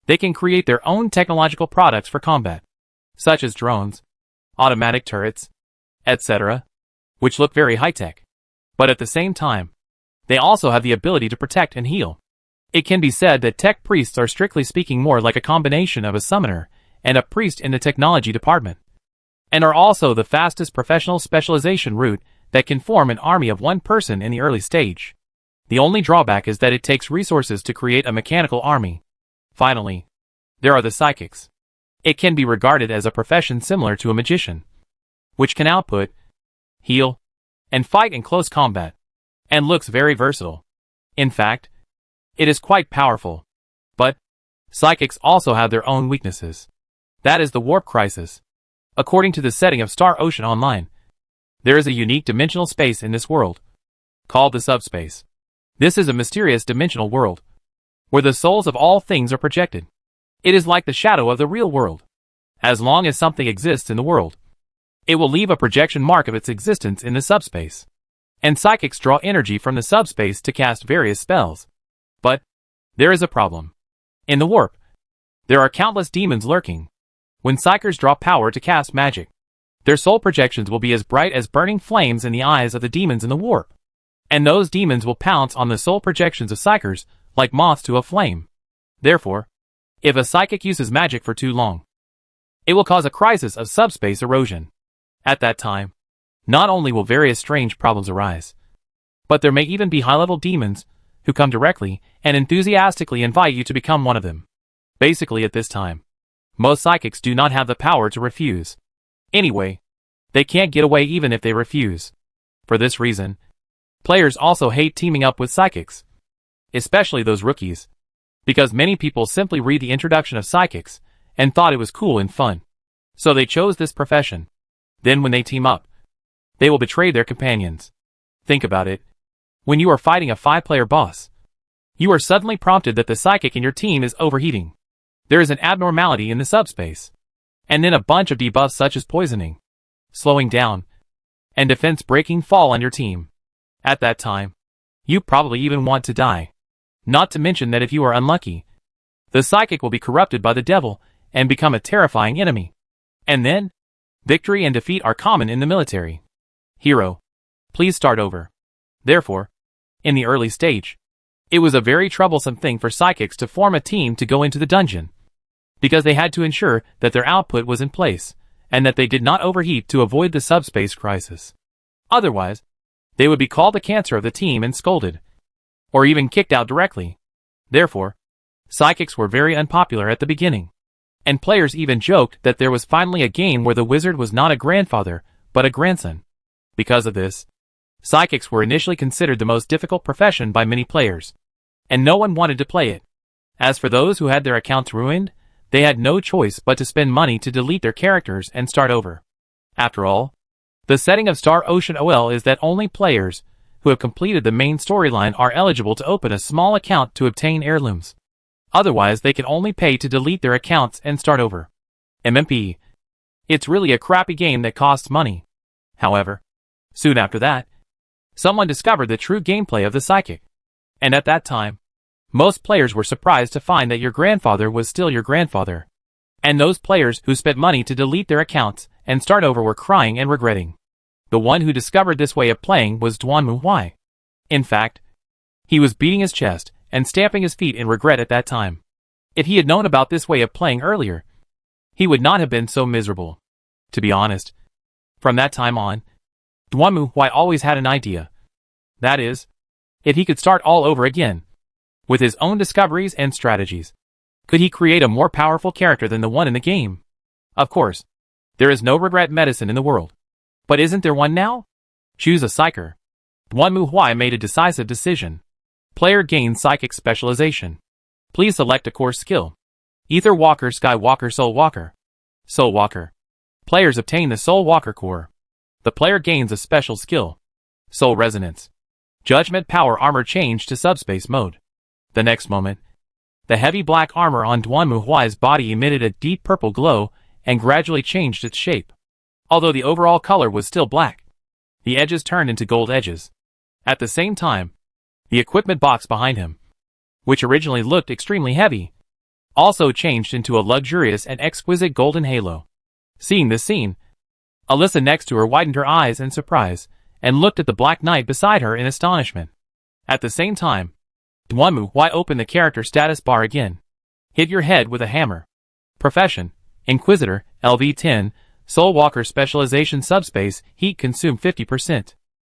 They can create their own technological products for combat, such as drones, automatic turrets, etc., which look very high-tech. But at the same time, they also have the ability to protect and heal. It can be said that Tech Priests are strictly speaking more like a combination of a summoner and a priest in the technology department, and are also the fastest professional specialization route that can form an army of one person in the early stage. The only drawback is that it takes resources to create a mechanical army. Finally, there are the psychics. It can be regarded as a profession similar to a magician, which can output, heal, and fight in close combat, and looks very versatile. In fact, it is quite powerful. But psychics also have their own weaknesses. That is the warp crisis. According to the setting of Star Ocean Online, there is a unique dimensional space in this world, called the subspace. This is a mysterious dimensional world, where the souls of all things are projected. It is like the shadow of the real world. As long as something exists in the world, it will leave a projection mark of its existence in the subspace. And psychics draw energy from the subspace to cast various spells. But There is a problem. In the warp, there are countless demons lurking. When Psykers draw power to cast magic, their soul projections will be as bright as burning flames in the eyes of the demons in the warp. And those demons will pounce on the soul projections of Psykers like moths to a flame. Therefore, if a psychic uses magic for too long, it will cause a crisis of subspace erosion. At that time, not only will various strange problems arise, but there may even be high-level demons who come directly and enthusiastically invite you to become one of them. Basically, at this time, most psychics do not have the power to refuse. Anyway, they can't get away even if they refuse. For this reason, players also hate teaming up with psychics, especially those rookies, because many people simply read the introduction of psychics and thought it was cool and fun. So they chose this profession. Then when they team up, they will betray their companions. Think about it. When you are fighting a 5-player boss, you are suddenly prompted that the psychic in your team is overheating. There is an abnormality in the subspace. And then a bunch of debuffs such as poisoning, slowing down, and defense breaking fall on your team. At that time, you probably even want to die. Not to mention that if you are unlucky, the psychic will be corrupted by the devil and become a terrifying enemy. And then, victory and defeat are common in the military. Hero, please start over. Therefore, in the early stage, it was a very troublesome thing for psychics to form a team to go into the dungeon, because they had to ensure that their output was in place, and that they did not overheat to avoid the subspace crisis. Otherwise, they would be called the cancer of the team and scolded, or even kicked out directly. Therefore, psychics were very unpopular at the beginning, and players even joked that there was finally a game where the wizard was not a grandfather, but a grandson. Because of this, psychics were initially considered the most difficult profession by many players, and no one wanted to play it. As for those who had their accounts ruined, they had no choice but to spend money to delete their characters and start over. After all, the setting of Star Ocean OL is that only players who have completed the main storyline are eligible to open a small account to obtain heirlooms. Otherwise, they can only pay to delete their accounts and start over. MMP. It's really a crappy game that costs money. However, soon after that, someone discovered the true gameplay of the psychic. And at that time, most players were surprised to find that your grandfather was still your grandfather. And those players who spent money to delete their accounts and start over were crying and regretting. The one who discovered this way of playing was Duanmu Huai. In fact, he was beating his chest and stamping his feet in regret at that time. If he had known about this way of playing earlier, he would not have been so miserable. To be honest, from that time on, Duanmu Huai always had an idea. That is, if he could start all over again, with his own discoveries and strategies, could he create a more powerful character than the one in the game? Of course, there is no regret medicine in the world. But isn't there one now? Choose a psyker. Duanmu Huai made a decisive decision. Player gains psychic specialization. Please select a course skill. Ether Walker, Sky Walker, Soul Walker. Soul Walker. Players obtain the Soul Walker core. The player gains a special skill. Soul Resonance. Judgment Power Armor changed to subspace mode. The next moment, the heavy black armor on Duanmu Huai's body emitted a deep purple glow and gradually changed its shape. Although the overall color was still black, the edges turned into gold edges. At the same time, the equipment box behind him, which originally looked extremely heavy, also changed into a luxurious and exquisite golden halo. Seeing this scene, Alyssa next to her widened her eyes in surprise and looked at the Black Knight beside her in astonishment. At the same time, Duanmu Huai opened the character status bar again. Hit your head with a hammer. Profession: Inquisitor, LV10, Soul Walker Specialization Subspace, Heat Consume 50%.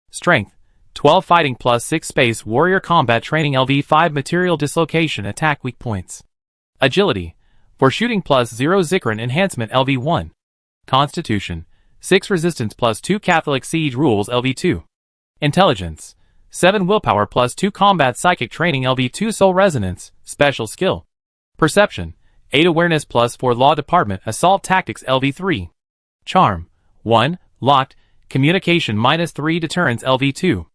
Strength: 12 Fighting plus 6 Space Warrior Combat Training LV5 Material Dislocation Attack Weak Points. Agility: for shooting plus 0 Zikran Enhancement LV1. Constitution: 6 Resistance plus 2 Catholic Siege Rules LV2. Intelligence: 7 Willpower plus 2 Combat Psychic Training LV2 Soul Resonance, Special Skill. Perception: 8 Awareness plus 4 Law Department Assault Tactics LV3. Charm: 1, Locked, Communication -3 Deterrence LV2.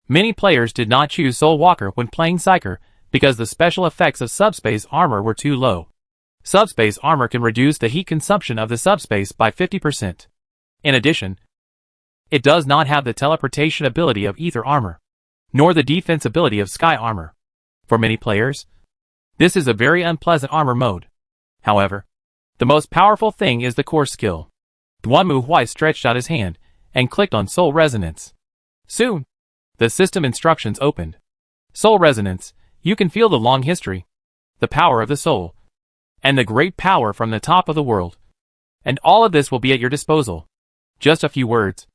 Many players did not choose Soul Walker when playing Psyker because the special effects of Subspace Armor were too low. Subspace Armor can reduce the heat consumption of the subspace by 50%. In addition, it does not have the teleportation ability of Ether Armor, nor the defense ability of Sky Armor. For many players, This is a very unpleasant armor mode. However, the most powerful thing is the core skill. Duanmu Huai stretched out his hand and clicked on Soul Resonance. Soon, the system instructions opened. Soul Resonance, you can feel the long history, the power of the soul, and the great power from the top of the world. And all of this will be at your disposal. Just a few words.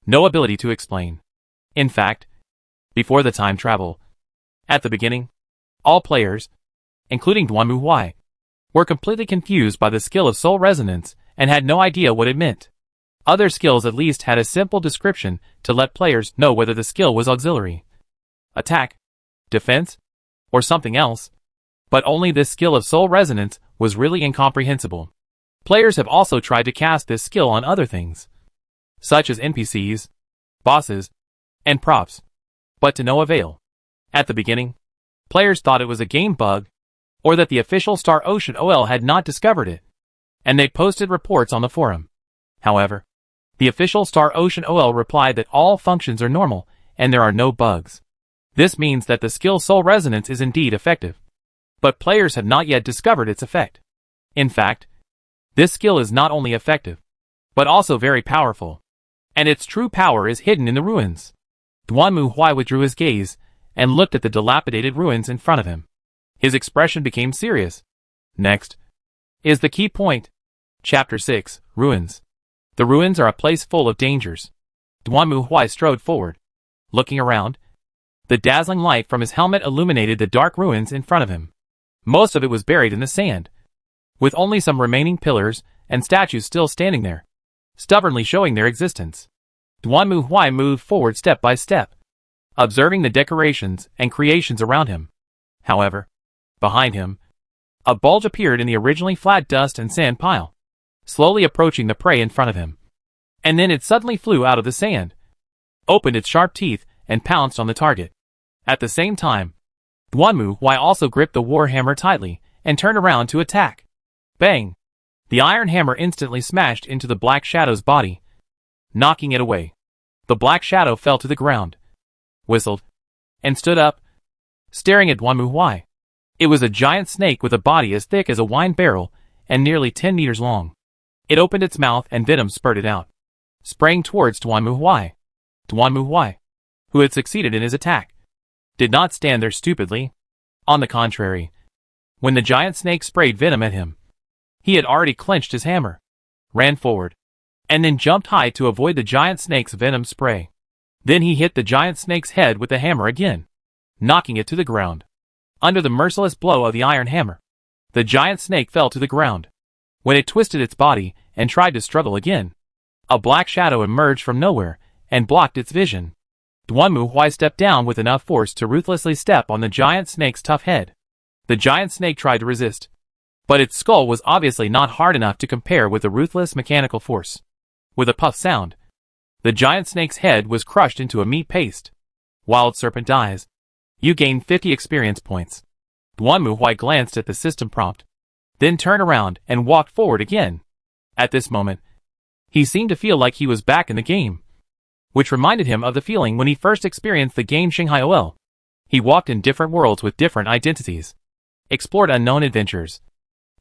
No ability to explain. In fact, before the time travel, at the beginning, all players, including Duanmu Huai, were completely confused by the skill of Soul Resonance and had no idea what it meant. Other skills at least had a simple description to let players know whether the skill was auxiliary, attack, defense, or something else. But only this skill of Soul Resonance was really incomprehensible. Players have also tried to cast this skill on other things, such as NPCs, bosses, and props, but to no avail. At the beginning, players thought it was a game bug, or that the official Star Ocean OL had not discovered it, and they posted reports on the forum. However, the official Star Ocean OL replied that all functions are normal and there are no bugs. This means that the skill Soul Resonance is indeed effective. But players have not yet discovered its effect. In fact, this skill is not only effective, but also very powerful. And its true power is hidden in the ruins. Duanmu Huai withdrew his gaze and looked at the dilapidated ruins in front of him. His expression became serious. Next is the key point. Chapter 6, Ruins. The ruins are a place full of dangers. Duanmu Huai strode forward. Looking around, the dazzling light from his helmet illuminated the dark ruins in front of him. Most of it was buried in the sand, with only some remaining pillars and statues still standing there, stubbornly showing their existence. Duanmu Huai moved forward step by step, observing the decorations and creations around him. However, behind him, a bulge appeared in the originally flat dust and sand pile, slowly approaching the prey in front of him. And then it suddenly flew out of the sand, opened its sharp teeth, and pounced on the target. At the same time, Duanmu Huai also gripped the war hammer tightly and turned around to attack. Bang! The iron hammer instantly smashed into the Black Shadow's body, knocking it away. The Black Shadow fell to the ground, whistled, and stood up, staring at Duanmu Huai. It was a giant snake with a body as thick as a wine barrel and nearly 10 meters long. It opened its mouth and venom spurted out, spraying towards Duanmu Huai. Duanmu Huai, who had succeeded in his attack, did not stand there stupidly. On the contrary, when the giant snake sprayed venom at him, he had already clenched his hammer, ran forward, and then jumped high to avoid the giant snake's venom spray. Then he hit the giant snake's head with the hammer again, knocking it to the ground. Under the merciless blow of the iron hammer, the giant snake fell to the ground. When it twisted its body and tried to struggle again, a black shadow emerged from nowhere and blocked its vision. Duanmu Huai stepped down with enough force to ruthlessly step on the giant snake's tough head. The giant snake tried to resist, but its skull was obviously not hard enough to compare with the ruthless mechanical force. With a puff sound, the giant snake's head was crushed into a meat paste. Wild Serpent dies. You gain 50 experience points. Duanmu Huai glanced at the system prompt, then turned around and walked forward again. At this moment, he seemed to feel like he was back in the game, which reminded him of the feeling when he first experienced the game Shanghai OL. He walked in different worlds with different identities, explored unknown adventures,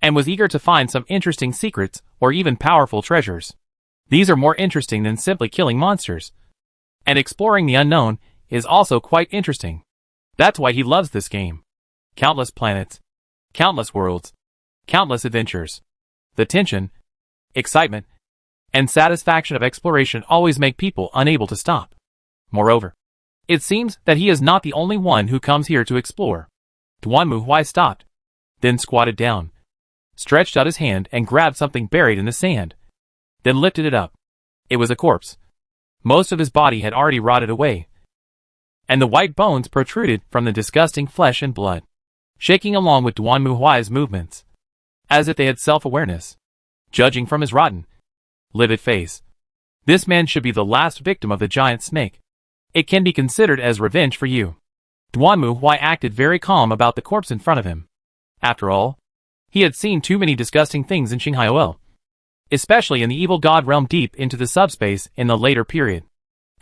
and was eager to find some interesting secrets or even powerful treasures. These are more interesting than simply killing monsters. And exploring the unknown is also quite interesting. That's why he loves this game. Countless planets, countless worlds, countless adventures. The tension, excitement, and satisfaction of exploration always make people unable to stop. Moreover, it seems that he is not the only one who comes here to explore. Duanmu Huai stopped, then squatted down, stretched out his hand and grabbed something buried in the sand, then lifted it up. It was a corpse. Most of his body had already rotted away, and the white bones protruded from the disgusting flesh and blood, shaking along with Duanmu Huai's movements, as if they had self-awareness. Judging from his rotten, livid face, this man should be the last victim of the giant snake. It can be considered as revenge for you. Duanmu Huai acted very calm about the corpse in front of him. After all, he had seen too many disgusting things in Shanghai OL, especially in the evil god realm deep into the subspace in the later period.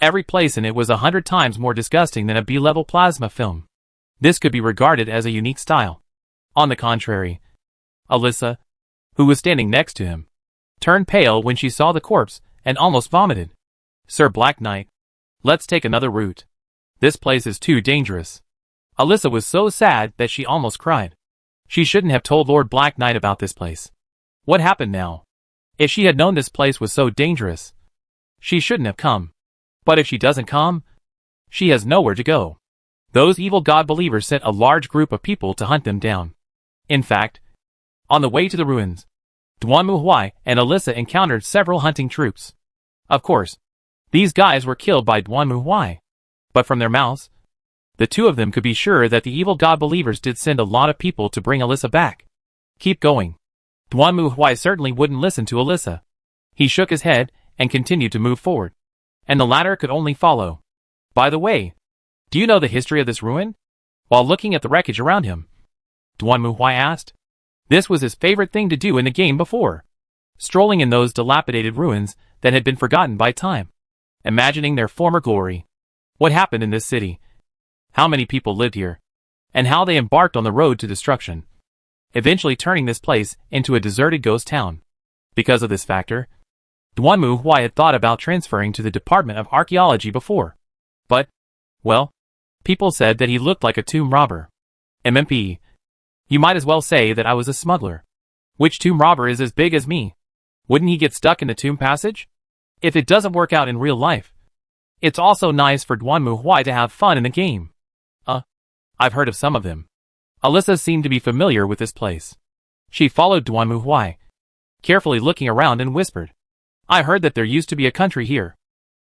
Every place in it was 100 times more disgusting than a B-level plasma film. This could be regarded as a unique style. On the contrary, Alyssa, who was standing next to him, turned pale when she saw the corpse and almost vomited. Sir Black Knight, let's take another route. This place is too dangerous. Alyssa was so sad that she almost cried. She shouldn't have told Lord Black Knight about this place. What happened now? If she had known this place was so dangerous, she shouldn't have come. But if she doesn't come, she has nowhere to go. Those evil god believers sent a large group of people to hunt them down. In fact, on the way to the ruins, Duan Muhuai and Alyssa encountered several hunting troops. Of course, these guys were killed by Duan Muhuai. But from their mouths, the two of them could be sure that the evil god believers did send a lot of people to bring Alyssa back. Keep going. Duan Muhuai certainly wouldn't listen to Alyssa. He shook his head and continued to move forward, and the latter could only follow. By the way, do you know the history of this ruin? While looking at the wreckage around him, Duan Muhuai asked. This was his favorite thing to do in the game before, strolling in those dilapidated ruins that had been forgotten by time, imagining their former glory. What happened in this city? How many people lived here? And how they embarked on the road to destruction, eventually turning this place into a deserted ghost town. Because of this factor, Duan Muhuai had thought about transferring to the Department of Archaeology before. But, well, people said that he looked like a tomb robber. MMP. You might as well say that I was a smuggler. Which tomb robber is as big as me? Wouldn't he get stuck in the tomb passage? If it doesn't work out in real life, it's also nice for Duan Muhuai to have fun in the game. I've heard of some of them. Alyssa seemed to be familiar with this place. She followed Duan Muhuai, carefully looking around, and whispered, I heard that there used to be a country here.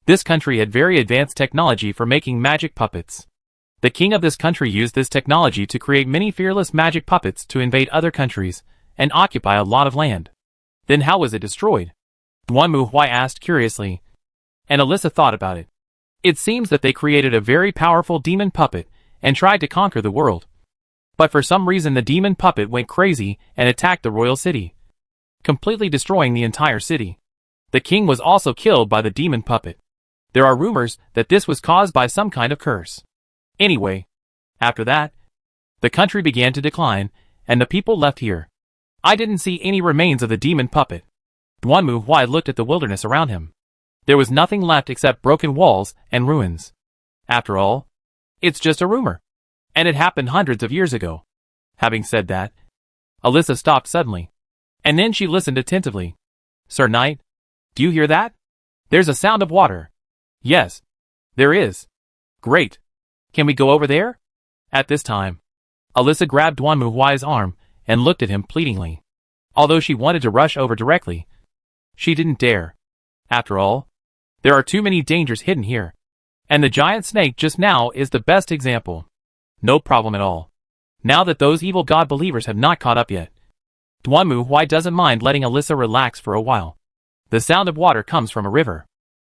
This country had very advanced technology for making magic puppets. The king of this country used this technology to create many fearless magic puppets to invade other countries and occupy a lot of land. Then how was it destroyed? Duan Muhuai asked curiously, and Alyssa thought about it. It seems that they created a very powerful demon puppet and tried to conquer the world. But for some reason the demon puppet went crazy and attacked the royal city, completely destroying the entire city. The king was also killed by the demon puppet. There are rumors that this was caused by some kind of curse. Anyway, after that, the country began to decline, and the people left here. I didn't see any remains of the demon puppet. Duan Muhuai looked at the wilderness around him. There was nothing left except broken walls and ruins. After all, it's just a rumor, and it happened hundreds of years ago. Having said that, Alyssa stopped suddenly, and then she listened attentively. Sir Knight, do you hear that? There's a sound of water. Yes, there is. Great. Can we go over there? At this time, Alyssa grabbed Duan Muhuai's arm and looked at him pleadingly. Although she wanted to rush over directly, she didn't dare. After all, there are too many dangers hidden here, and the giant snake just now is the best example. No problem at all. Now that those evil god believers have not caught up yet, Duan Muhuai doesn't mind letting Alyssa relax for a while. The sound of water comes from a river.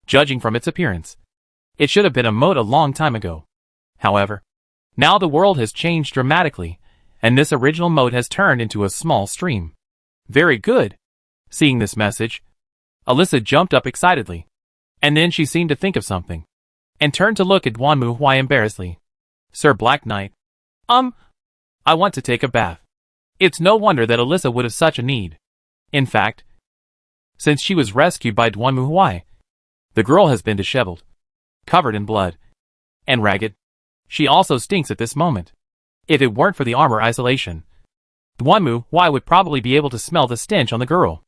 Judging from its appearance, it should have been a moat a long time ago. However, now the world has changed dramatically, and this original moat has turned into a small stream. Very good. Seeing this message, Alyssa jumped up excitedly, and then she seemed to think of something, and turned to look at Duan Muhuai embarrassedly. Sir Black Knight, I want to take a bath. It's no wonder that Alyssa would have such a need. In fact, since she was rescued by Duan Muhuai, the girl has been disheveled, covered in blood, and ragged. She also stinks at this moment. If it weren't for the armor isolation, Duan Muhuai would probably be able to smell the stench on the girl.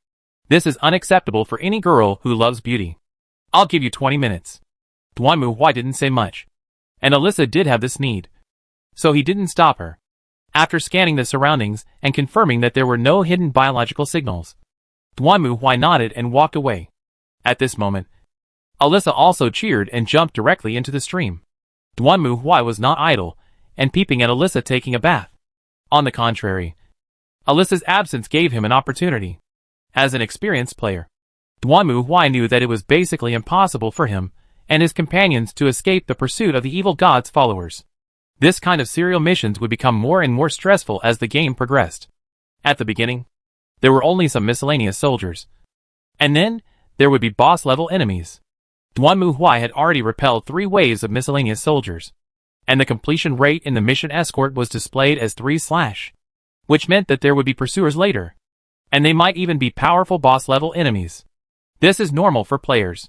This is unacceptable for any girl who loves beauty. I'll give you 20 minutes. Duan Muhuai didn't say much, and Alyssa did have this need, so he didn't stop her. After scanning the surroundings and confirming that there were no hidden biological signals, Duan Muhuai nodded and walked away. At this moment, Alyssa also cheered and jumped directly into the stream. Duan Muhuai was not idle and peeping at Alyssa taking a bath. On the contrary, Alyssa's absence gave him an opportunity. As an experienced player, Duan Muhuai knew that it was basically impossible for him and his companions to escape the pursuit of the evil god's followers. This kind of serial missions would become more and more stressful as the game progressed. At the beginning, there were only some miscellaneous soldiers, and then there would be boss-level enemies. Duan Muhuai had already repelled 3 waves of miscellaneous soldiers, and the completion rate in the mission escort was displayed as 3/. which meant that there would be pursuers later. And they might even be powerful boss-level enemies. This is normal for players.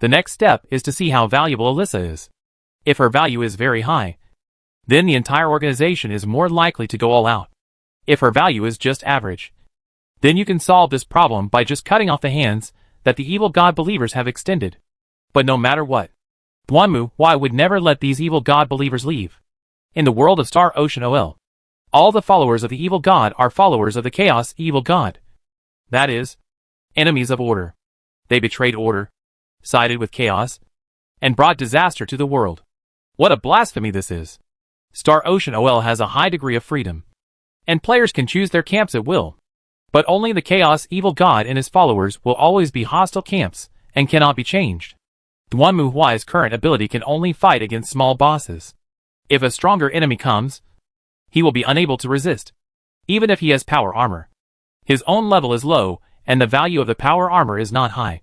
The next step is to see how valuable Alyssa is. If her value is very high, then the entire organization is more likely to go all out. If her value is just average, then you can solve this problem by just cutting off the hands that the evil god believers have extended. But no matter what, Duanmu Huai would never let these evil god believers leave. In the world of Star Ocean OL, all the followers of the evil god are followers of the chaos evil god. That is, enemies of order. They betrayed order, sided with chaos, and brought disaster to the world. What a blasphemy this is. Star Ocean OL has a high degree of freedom, and players can choose their camps at will. But only the chaos evil god and his followers will always be hostile camps, and cannot be changed. Duanmu Huai's current ability can only fight against small bosses. If a stronger enemy comes, he will be unable to resist, even if he has power armor. His own level is low, and the value of the power armor is not high.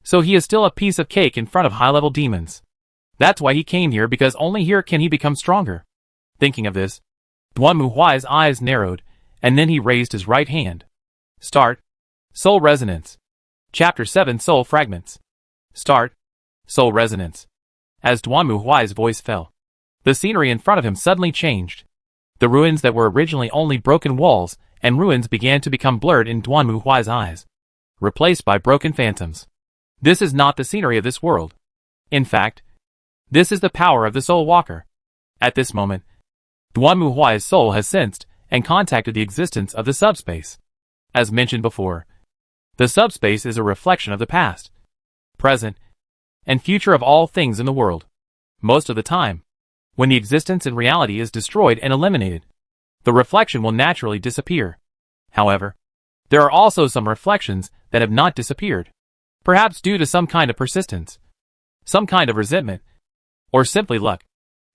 So he is still a piece of cake in front of high-level demons. That's why he came here, because only here can he become stronger. Thinking of this, Duanmu Huai's eyes narrowed, and then he raised his right hand. Start. Soul Resonance. Chapter 7 Soul Fragments. Start. Soul Resonance. As Duanmu Huai's voice fell, the scenery in front of him suddenly changed. The ruins that were originally only broken walls and ruins began to become blurred in Duanmu Huai's eyes, replaced by broken phantoms. This is not the scenery of this world. In fact, this is the power of the Soul Walker. At this moment, Duanmu Huai's soul has sensed and contacted the existence of the subspace. As mentioned before, the subspace is a reflection of the past, present, and future of all things in the world. Most of the time, when the existence in reality is destroyed and eliminated, the reflection will naturally disappear. However, there are also some reflections that have not disappeared, perhaps due to some kind of persistence, some kind of resentment, or simply luck.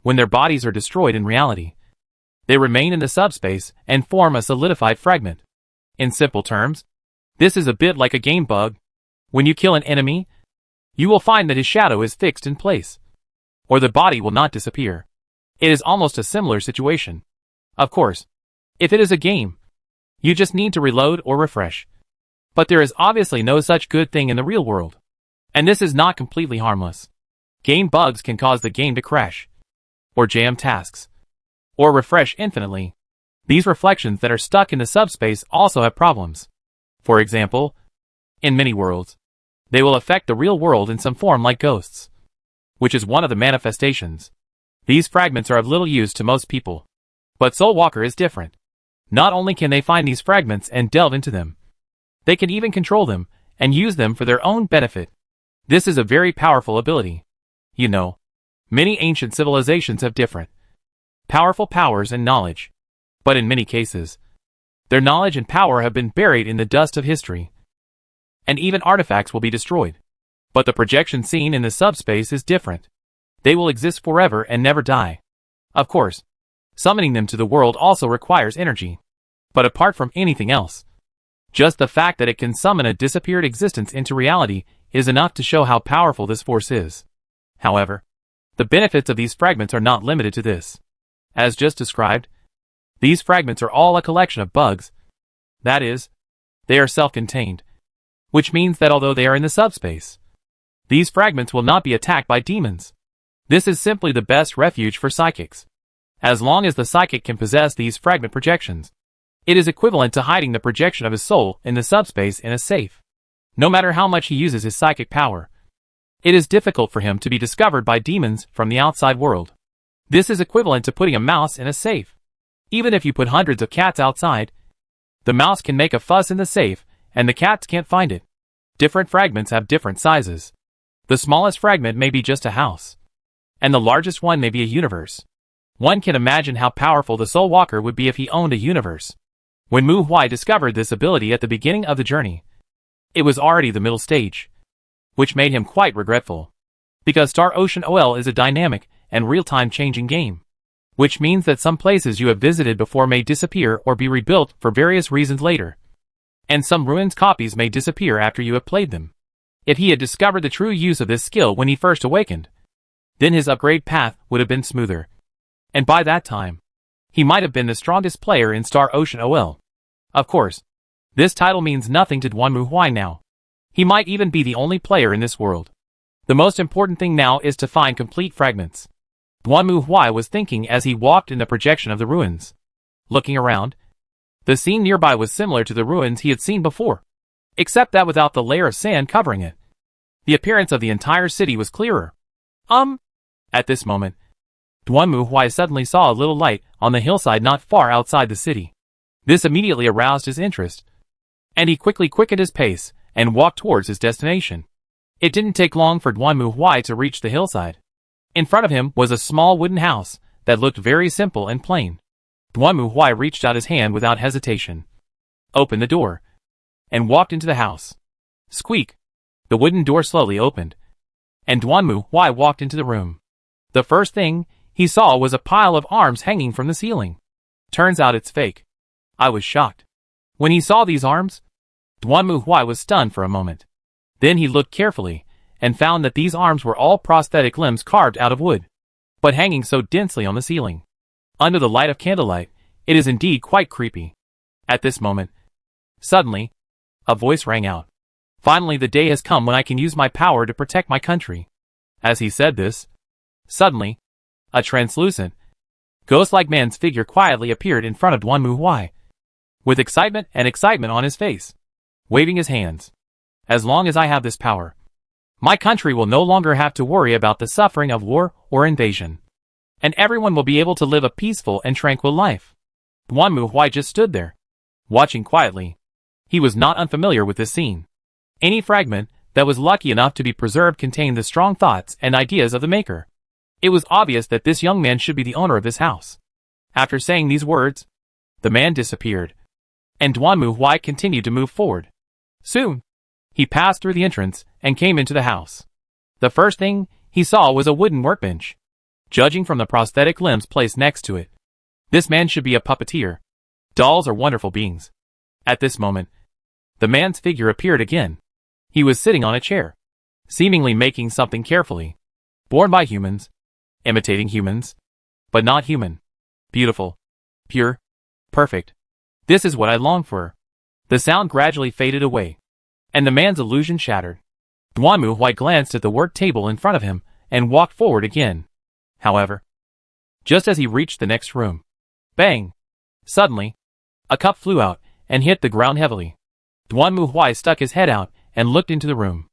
When their bodies are destroyed in reality, they remain in the subspace and form a solidified fragment. In simple terms, this is a bit like a game bug. When you kill an enemy, you will find that his shadow is fixed in place, or the body will not disappear. It is almost a similar situation. Of course, if it is a game, you just need to reload or refresh. But there is obviously no such good thing in the real world, and this is not completely harmless. Game bugs can cause the game to crash, or jam tasks, or refresh infinitely. These reflections that are stuck in the subspace also have problems. For example, in many worlds, they will affect the real world in some form like ghosts, which is one of the manifestations. These fragments are of little use to most people. But Soul Walker is different. Not only can they find these fragments and delve into them, they can even control them and use them for their own benefit. This is a very powerful ability. You know, many ancient civilizations have different, powerful powers and knowledge. But in many cases, their knowledge and power have been buried in the dust of history, and even artifacts will be destroyed. But the projection seen in the subspace is different. They will exist forever and never die. Of course, summoning them to the world also requires energy. But apart from anything else, just the fact that it can summon a disappeared existence into reality is enough to show how powerful this force is. However, the benefits of these fragments are not limited to this. As just described, these fragments are all a collection of bugs. That is, they are self-contained, which means that although they are in the subspace, these fragments will not be attacked by demons. This is simply the best refuge for psychics. As long as the psychic can possess these fragment projections, it is equivalent to hiding the projection of his soul in the subspace in a safe. No matter how much he uses his psychic power, it is difficult for him to be discovered by demons from the outside world. This is equivalent to putting a mouse in a safe. Even if you put hundreds of cats outside, the mouse can make a fuss in the safe, and the cats can't find it. Different fragments have different sizes. The smallest fragment may be just a house, and the largest one may be a universe. One can imagine how powerful the Soul Walker would be if he owned a universe. When Mu Huai discovered this ability at the beginning of the journey, it was already the middle stage, which made him quite regretful. Because Star Ocean OL is a dynamic and real-time changing game, which means that some places you have visited before may disappear or be rebuilt for various reasons later, and some ruins copies may disappear after you have played them. If he had discovered the true use of this skill when he first awakened, then his upgrade path would have been smoother. And by that time, He might have been the strongest player in Star Ocean OL. Of course, this title means nothing to Duanmu Huai now. He might even be the only player in this world. The most important thing now is to find complete fragments. Duanmu Huai was thinking as he walked in the projection of the ruins. Looking around, the scene nearby was similar to the ruins he had seen before, except that without the layer of sand covering it. The appearance of the entire city was clearer. At this moment, Duanmu Huai suddenly saw a little light on the hillside not far outside the city. This immediately aroused his interest, and he quickly quickened his pace and walked towards his destination. It didn't take long for Duanmu Huai to reach the hillside. In front of him was a small wooden house that looked very simple and plain. Duanmu Huai reached out his hand without hesitation, opened the door, and walked into the house. Squeak! The wooden door slowly opened, and Duanmu Huai walked into the room. The first thing he saw was a pile of arms hanging from the ceiling. Turns out it's fake. I was shocked. When he saw these arms, Duanmu Huai was stunned for a moment. Then he looked carefully, and found that these arms were all prosthetic limbs carved out of wood, but hanging so densely on the ceiling. Under the light of candlelight, it is indeed quite creepy. At this moment, suddenly, a voice rang out. Finally the day has come when I can use my power to protect my country. As he said this, suddenly, a translucent, ghost-like man's figure quietly appeared in front of Duanmu Huai, with excitement on his face, waving his hands. As long as I have this power, my country will no longer have to worry about the suffering of war or invasion, and everyone will be able to live a peaceful and tranquil life. Duanmu Huai just stood there, watching quietly. He was not unfamiliar with this scene. Any fragment that was lucky enough to be preserved contained the strong thoughts and ideas of the maker. It was obvious that this young man should be the owner of this house. After saying these words, the man disappeared, and Duanmu Huai continued to move forward. Soon, he passed through the entrance and came into the house. The first thing he saw was a wooden workbench. Judging from the prosthetic limbs placed next to it, this man should be a puppeteer. Dolls are wonderful beings. At this moment, the man's figure appeared again. He was sitting on a chair, seemingly making something carefully. Born by humans, imitating humans, but not human. Beautiful, pure, perfect. This is what I long for. The sound gradually faded away, and the man's illusion shattered. Duanmu Huai glanced at the work table in front of him and walked forward again. However, just as he reached the next room, bang! Suddenly, a cup flew out and hit the ground heavily. Duanmu Huai stuck his head out and looked into the room.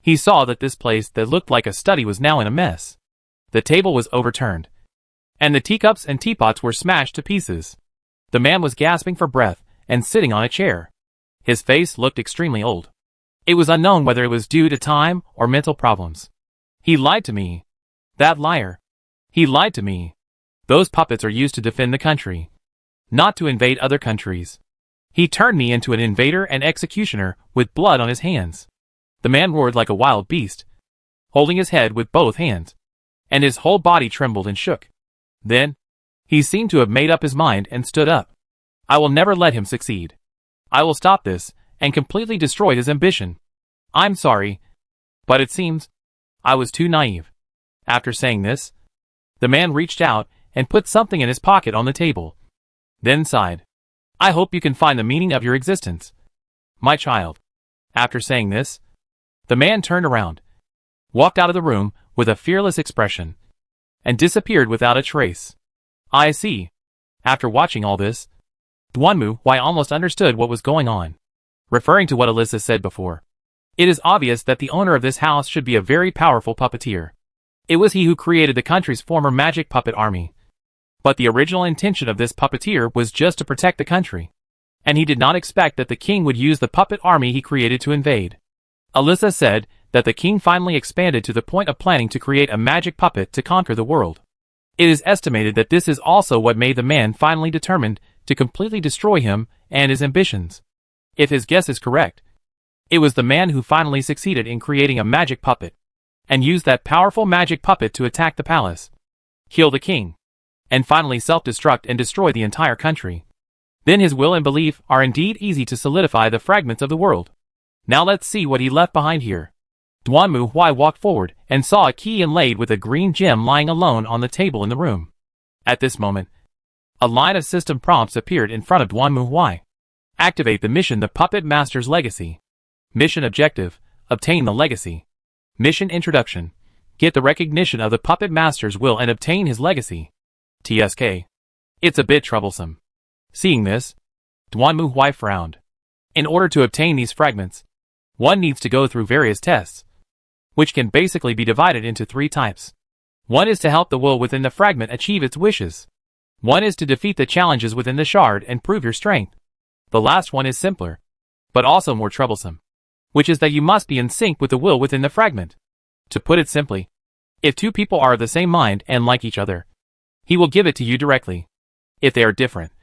He saw that this place that looked like a study was now in a mess. The table was overturned, and the teacups and teapots were smashed to pieces. The man was gasping for breath and sitting on a chair. His face looked extremely old. It was unknown whether it was due to time or mental problems. He lied to me. That liar. He lied to me. Those puppets are used to defend the country, not to invade other countries. He turned me into an invader and executioner with blood on his hands. The man roared like a wild beast, holding his head with both hands, and his whole body trembled and shook. Then, he seemed to have made up his mind and stood up. I will never let him succeed. I will stop this and completely destroy his ambition. I'm sorry, but it seems I was too naive. After saying this, the man reached out and put something in his pocket on the table, then sighed. I hope you can find the meaning of your existence, my child. After saying this, the man turned around, walked out of the room with a fearless expression, and disappeared without a trace. I see. After watching all this, Duanmu Huai almost understood what was going on. Referring to what Alyssa said before, it is obvious that the owner of this house should be a very powerful puppeteer. It was he who created the country's former magic puppet army. But the original intention of this puppeteer was just to protect the country, and he did not expect that the king would use the puppet army he created to invade. Alyssa said that the king finally expanded to the point of planning to create a magic puppet to conquer the world. It is estimated that this is also what made the man finally determined to completely destroy him and his ambitions. If his guess is correct, it was the man who finally succeeded in creating a magic puppet, and used that powerful magic puppet to attack the palace, kill the king, and finally self-destruct and destroy the entire country. Then his will and belief are indeed easy to solidify the fragments of the world. Now let's see what he left behind here. Duanmu Huai walked forward and saw a key inlaid with a green gem lying alone on the table in the room. At this moment, A line of system prompts appeared in front of Duanmu. Activate the mission The Puppet Master's Legacy. Mission objective, obtain the legacy. Mission introduction, get the recognition of the Puppet Master's will and obtain his legacy. TSK. It's a bit troublesome. Seeing this, Duanmu frowned. In order to obtain these fragments, one needs to go through various tests, which can basically be divided into 3 types. One is to help the will within the fragment achieve its wishes. One is to defeat the challenges within the shard and prove your strength. The last one is simpler, but also more troublesome, which is that you must be in sync with the will within the fragment. To put it simply, if 2 people are of the same mind and like each other, he will give it to you directly. If they are different,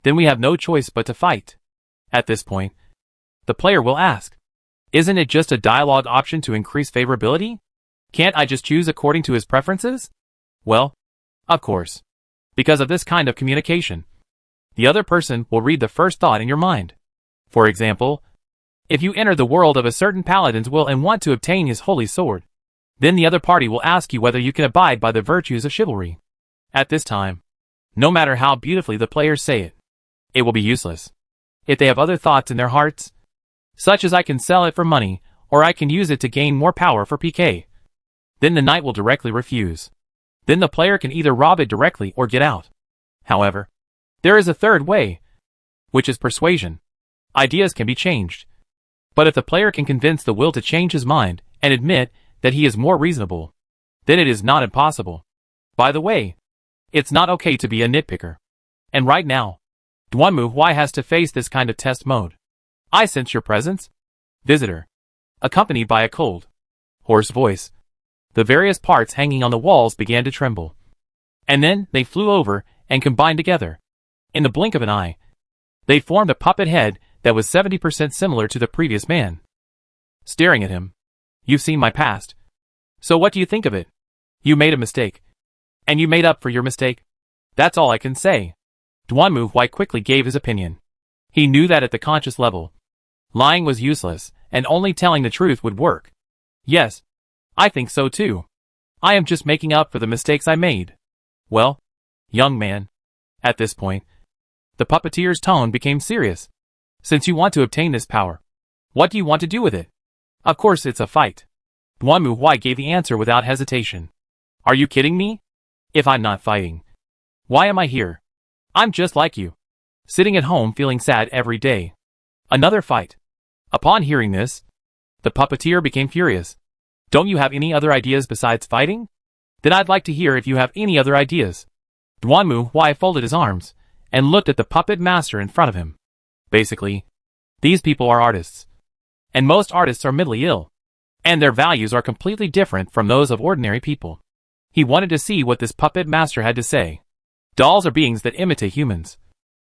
then we have no choice but to fight. At this point, the player will ask, isn't it just a dialogue option to increase favorability? Can't I just choose according to his preferences? Well, of course. Because of this kind of communication, the other person will read the first thought in your mind. For example, if you enter the world of a certain paladin's will and want to obtain his holy sword, then the other party will ask you whether you can abide by the virtues of chivalry. At this time, no matter how beautifully the players say it, it will be useless. If they have other thoughts in their hearts, such as I can sell it for money, or I can use it to gain more power for PK, then the knight will directly refuse. Then the player can either rob it directly or get out. However, there is a third way, which is persuasion. Ideas can be changed. But if the player can convince the will to change his mind and admit that he is more reasonable, then it is not impossible. By the way, it's not okay to be a nitpicker. And right now, Duanmu has to face this kind of test mode. I sense your presence, visitor. Accompanied by a cold, hoarse voice, the various parts hanging on the walls began to tremble. And then they flew over and combined together. In the blink of an eye, they formed a puppet head that was 70% similar to the previous man. Staring at him, you've seen my past. So what do you think of it? You made a mistake. And you made up for your mistake. That's all I can say. Duanmu quickly gave his opinion. He knew that at the conscious level, lying was useless, and only telling the truth would work. Yes, I think so too. I am just making up for the mistakes I made. Well, young man. At this point, the puppeteer's tone became serious. Since you want to obtain this power, what do you want to do with it? Of course it's a fight. Duanmu gave the answer without hesitation. Are you kidding me? If I'm not fighting, why am I here? I'm just like you, sitting at home feeling sad every day. Another fight. Upon hearing this, the puppeteer became furious. Don't you have any other ideas besides fighting? Then I'd like to hear if you have any other ideas. Duanmu folded his arms and looked at the puppet master in front of him. Basically, these people are artists. And most artists are mentally ill. And their values are completely different from those of ordinary people. He wanted to see what this puppet master had to say. Dolls are beings that imitate humans.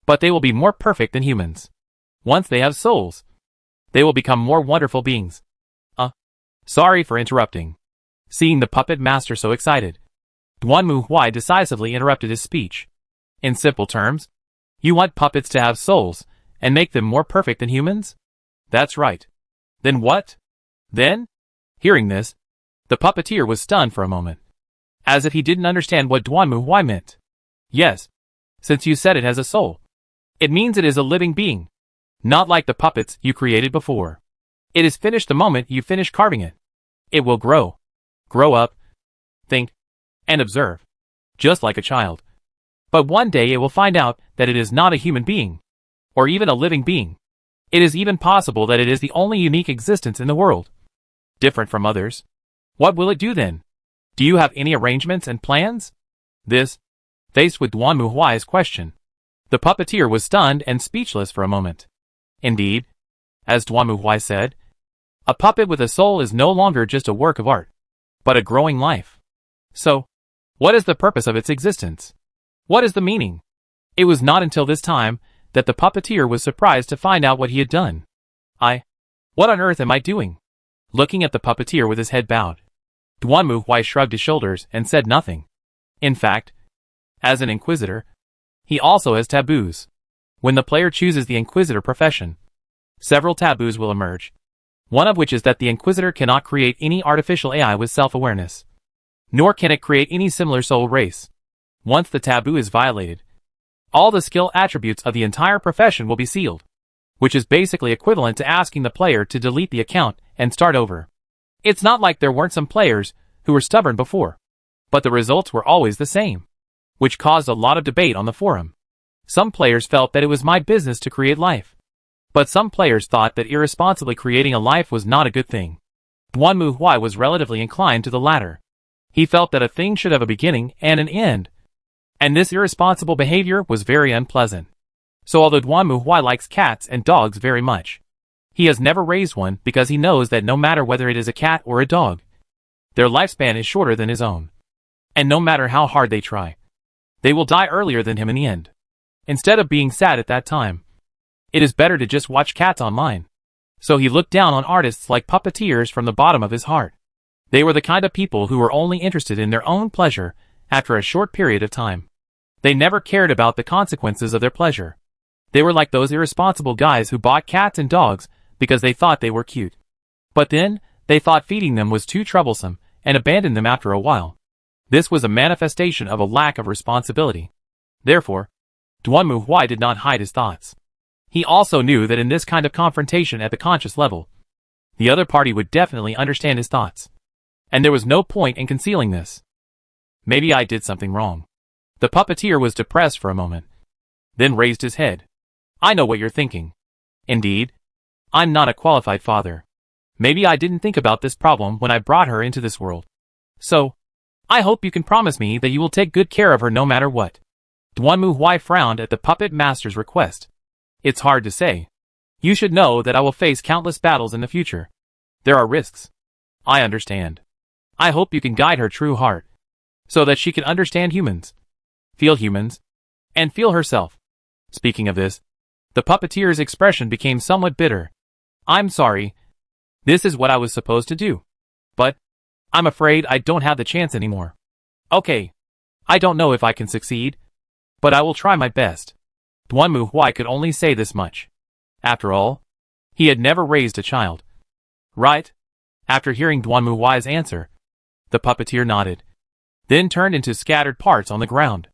But they will be more perfect than humans. Once they have souls, they will become more wonderful beings. Sorry for interrupting. Seeing the puppet master so excited, Duanmu decisively interrupted his speech. In simple terms, you want puppets to have souls and make them more perfect than humans? That's right. Then what? Then? Hearing this, the puppeteer was stunned for a moment, as if he didn't understand what Duanmu meant. Yes, since you said it has a soul, it means it is a living being, not like the puppets you created before. It is finished the moment you finish carving it. It will grow up, think, and observe, just like a child. But one day it will find out that it is not a human being, or even a living being. It is even possible that it is the only unique existence in the world, different from others. What will it do then? Do you have any arrangements and plans? This, faced with Duanmu's question, the puppeteer was stunned and speechless for a moment. Indeed, as Duanmu said, a puppet with a soul is no longer just a work of art, but a growing life. So, what is the purpose of its existence? What is the meaning? It was not until this time that the puppeteer was surprised to find out what he had done. What on earth am I doing? Looking at the puppeteer with his head bowed, Duanmu shrugged his shoulders and said nothing. In fact, as an inquisitor, he also has taboos. When the player chooses the inquisitor profession, several taboos will emerge. One of which is that the inquisitor cannot create any artificial AI with self-awareness, nor can it create any similar soul race. Once the taboo is violated, All the skill attributes of the entire profession will be sealed, which is basically equivalent to asking the player to delete the account and start over. It's not like there weren't some players who were stubborn before, but the results were always the same, which caused a lot of debate on the forum. Some players felt that it was my business to create life, but some players thought that irresponsibly creating a life was not a good thing. Duanmu Huai was relatively inclined to the latter. He felt that a thing should have a beginning and an end, and this irresponsible behavior was very unpleasant. So although Duanmu Huai likes cats and dogs very much, he has never raised one because he knows that no matter whether it is a cat or a dog, their lifespan is shorter than his own. And no matter how hard they try, they will die earlier than him in the end. Instead of being sad at that time, it is better to just watch cats online. So he looked down on artists like puppeteers from the bottom of his heart. They were the kind of people who were only interested in their own pleasure after a short period of time. They never cared about the consequences of their pleasure. They were like those irresponsible guys who bought cats and dogs because they thought they were cute. But then, they thought feeding them was too troublesome and abandoned them after a while. This was a manifestation of a lack of responsibility. Therefore, Duanmu Huai did not hide his thoughts. He also knew that in this kind of confrontation at the conscious level, the other party would definitely understand his thoughts. And there was no point in concealing this. Maybe I did something wrong. The puppeteer was depressed for a moment, then raised his head. I know what you're thinking. Indeed, I'm not a qualified father. Maybe I didn't think about this problem when I brought her into this world. So, I hope you can promise me that you will take good care of her no matter what. Duanmu Huai frowned at the puppet master's request. It's hard to say. You should know that I will face countless battles in the future. There are risks. I understand. I hope you can guide her true heart, so that she can understand humans, feel humans, and feel herself. Speaking of this, the puppeteer's expression became somewhat bitter. I'm sorry. This is what I was supposed to do. But, I'm afraid I don't have the chance anymore. Okay. I don't know if I can succeed, but I will try my best. Duanmu Huai could only say this much. After all, he had never raised a child. Right? After hearing Duanmu Huai's answer, the puppeteer nodded, then turned into scattered parts on the ground.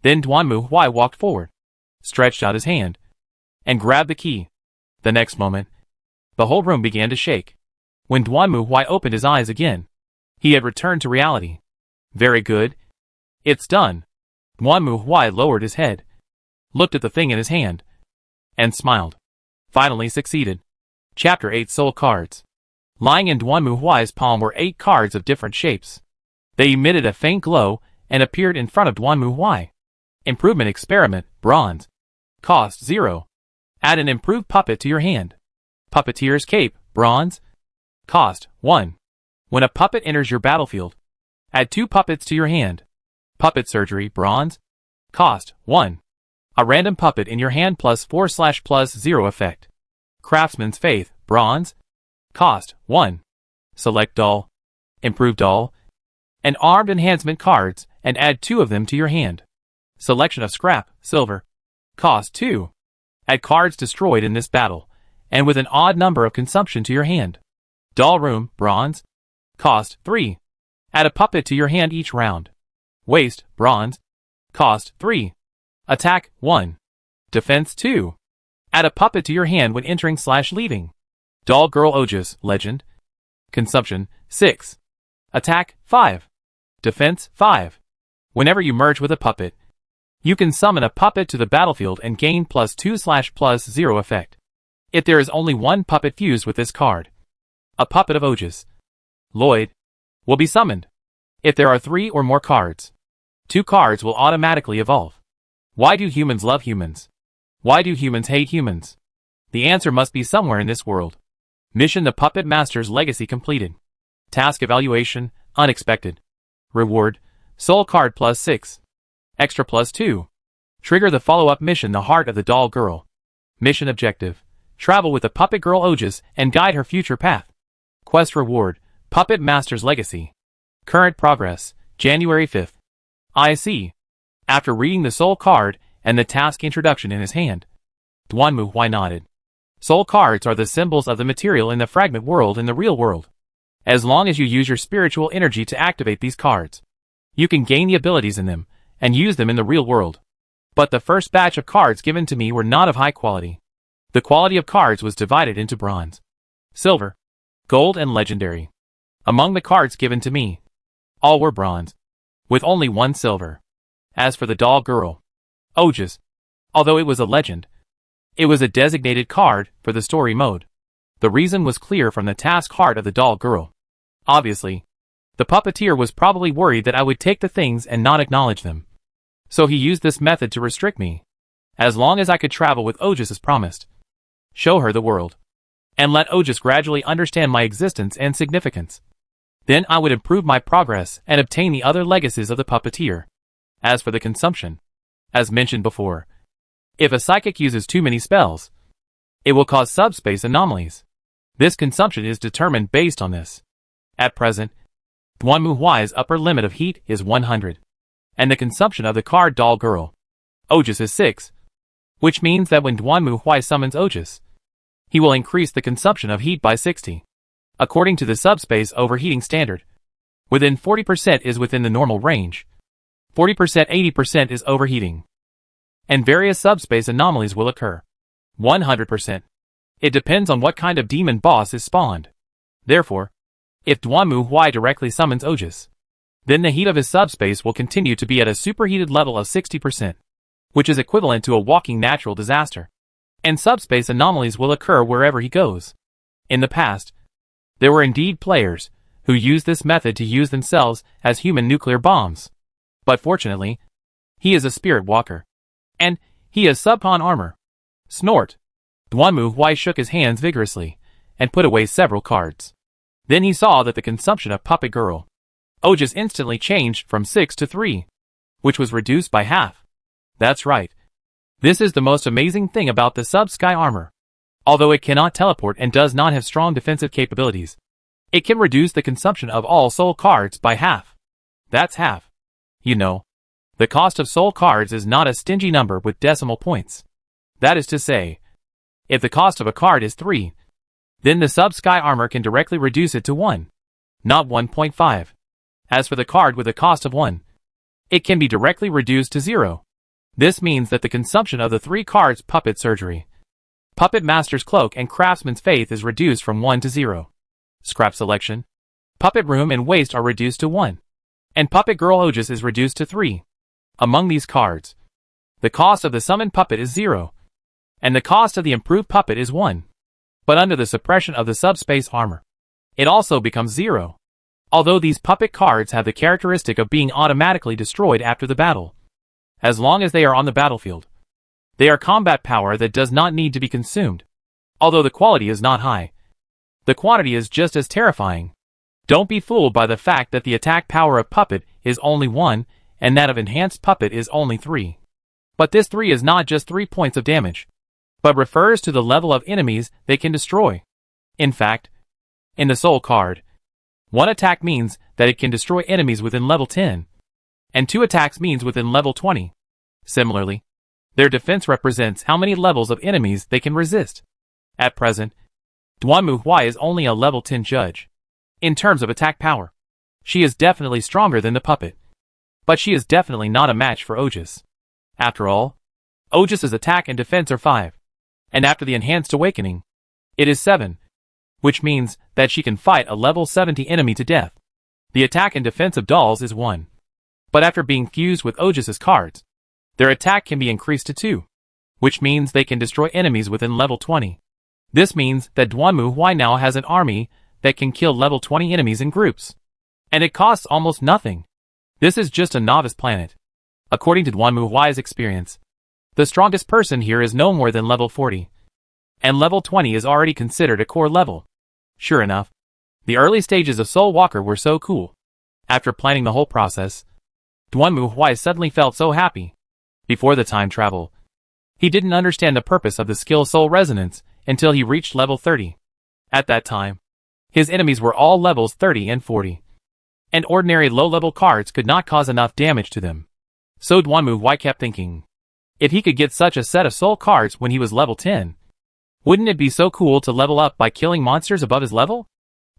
Then Duanmu Huai walked forward, stretched out his hand, and grabbed the key. The next moment, the whole room began to shake. When Duanmu Huai opened his eyes again, he had returned to reality. Very good. It's done. Duanmu Huai lowered his head, looked at the thing in his hand, and smiled. Finally succeeded. Chapter 8 Soul Cards. Lying in Duanmu Huai's palm were 8 cards of different shapes. They emitted a faint glow and appeared in front of Duanmu Huai. Improvement Experiment, Bronze. Cost 0. Add an improved puppet to your hand. Puppeteer's Cape, Bronze. Cost 1. When a puppet enters your battlefield, add 2 puppets to your hand. Puppet Surgery, Bronze. Cost 1. A random puppet in your hand +4/+0 effect. Craftsman's Faith, Bronze. Cost 1. Select Doll, Improved Doll, and Armed Enhancement cards and add 2 of them to your hand. Selection of Scrap, Silver. Cost 2. Add cards destroyed in this battle, and with an odd number of consumption to your hand. Doll Room, Bronze. Cost 3. Add a puppet to your hand each round. Waste, Bronze. Cost 3. Attack 1. Defense 2. Add a puppet to your hand when entering/leaving. Doll Girl Ojas, Legend. Consumption 6. Attack 5. Defense 5. Whenever you merge with a puppet, you can summon a puppet to the battlefield and gain +2/+0 effect. If there is only one puppet fused with this card, a puppet of Ojas, Lloyd, will be summoned. If there are 3 or more cards, 2 cards will automatically evolve. Why do humans love humans? Why do humans hate humans? The answer must be somewhere in this world. Mission: The Puppet Master's Legacy completed. Task Evaluation, Unexpected. Reward, Soul Card +6. Extra +2. Trigger the follow-up mission The Heart of the Doll Girl. Mission Objective: Travel with the Puppet Girl Ojas and guide her future path. Quest Reward, Puppet Master's Legacy. Current Progress, January 5th. I see. After reading the soul card and the task introduction in his hand, Duanmu Huai nodded. Soul cards are the symbols of the material in the fragment world in the real world. As long as you use your spiritual energy to activate these cards, you can gain the abilities in them and use them in the real world. But the first batch of cards given to me were not of high quality. The quality of cards was divided into bronze, silver, gold and legendary. Among the cards given to me, all were bronze, with only one silver. As for the doll girl, Ojas, although it was a legend, it was a designated card for the story mode. The reason was clear from the task card of the doll girl. Obviously, the puppeteer was probably worried that I would take the things and not acknowledge them. So he used this method to restrict me, as long as I could travel with Ojas as promised, show her the world, and let Ojas gradually understand my existence and significance. Then I would improve my progress and obtain the other legacies of the puppeteer. As for the consumption, as mentioned before, if a psychic uses too many spells, it will cause subspace anomalies. This consumption is determined based on this. At present, Duanmu Huai's upper limit of heat is 100, and the consumption of the card doll girl, Ojas, is 6, which means that when Duanmu Huai summons Ojas, he will increase the consumption of heat by 60. According to the subspace overheating standard, within 40% is within the normal range, 40% 80% is overheating, and various subspace anomalies will occur. 100%. It depends on what kind of demon boss is spawned. Therefore, if Duanmu Huai directly summons Ojas, then the heat of his subspace will continue to be at a superheated level of 60%, which is equivalent to a walking natural disaster, and subspace anomalies will occur wherever he goes. In the past, there were indeed players who used this method to use themselves as human nuclear bombs. But fortunately, he is a spirit walker, and he has subcon armor. Snort. Duanmu Huai shook his hands vigorously and put away several cards. Then he saw that the consumption of Puppet Girl, Ojas, instantly changed from 6 to 3, which was reduced by half. That's right. This is the most amazing thing about the sub-sky armor. Although it cannot teleport and does not have strong defensive capabilities, it can reduce the consumption of all soul cards by half. That's half. You know, the cost of soul cards is not a stingy number with decimal points. That is to say, if the cost of a card is 3, then the sub-sky armor can directly reduce it to 1, not 1.5. As for the card with a cost of 1, it can be directly reduced to 0. This means that the consumption of the 3 cards Puppet Surgery, Puppet Master's Cloak and Craftsman's Faith is reduced from 1 to 0. Scrap Selection, Puppet Room and Waste are reduced to 1, and Puppet Girl Ojas is reduced to 3. Among these cards, the cost of the Summoned Puppet is 0, and the cost of the Improved Puppet is 1. But under the suppression of the subspace armor, it also becomes 0. Although these puppet cards have the characteristic of being automatically destroyed after the battle, as long as they are on the battlefield, they are combat power that does not need to be consumed. Although the quality is not high, the quantity is just as terrifying. Don't be fooled by the fact that the attack power of Puppet is only 1 and that of Enhanced Puppet is only 3. But this 3 is not just 3 points of damage, but refers to the level of enemies they can destroy. In fact, in the Soul card, 1 attack means that it can destroy enemies within level 10, and 2 attacks means within level 20. Similarly, their defense represents how many levels of enemies they can resist. At present, Duanmu Huai is only a level 10 judge. In terms of attack power, she is definitely stronger than the puppet, but she is definitely not a match for Ojas. After all, Ojas's attack and defense are 5. And after the Enhanced Awakening, it is 7, which means that she can fight a level 70 enemy to death. The attack and defense of dolls is 1. But after being fused with Ojas's cards, their attack can be increased to 2, which means they can destroy enemies within level 20. This means that Duanmu Huai now has an army that can kill level 20 enemies in groups. And it costs almost nothing. This is just a novice planet. According to Duanmu Huai's experience, the strongest person here is no more than level 40. And level 20 is already considered a core level. Sure enough, the early stages of Soul Walker were so cool. After planning the whole process, Duanmu Huai suddenly felt so happy. Before the time travel, he didn't understand the purpose of the skill Soul Resonance until he reached level 30. At that time, his enemies were all levels 30 and 40. And ordinary low-level cards could not cause enough damage to them. So Duanmu Huai kept thinking, if he could get such a set of soul cards when he was level 10, wouldn't it be so cool to level up by killing monsters above his level?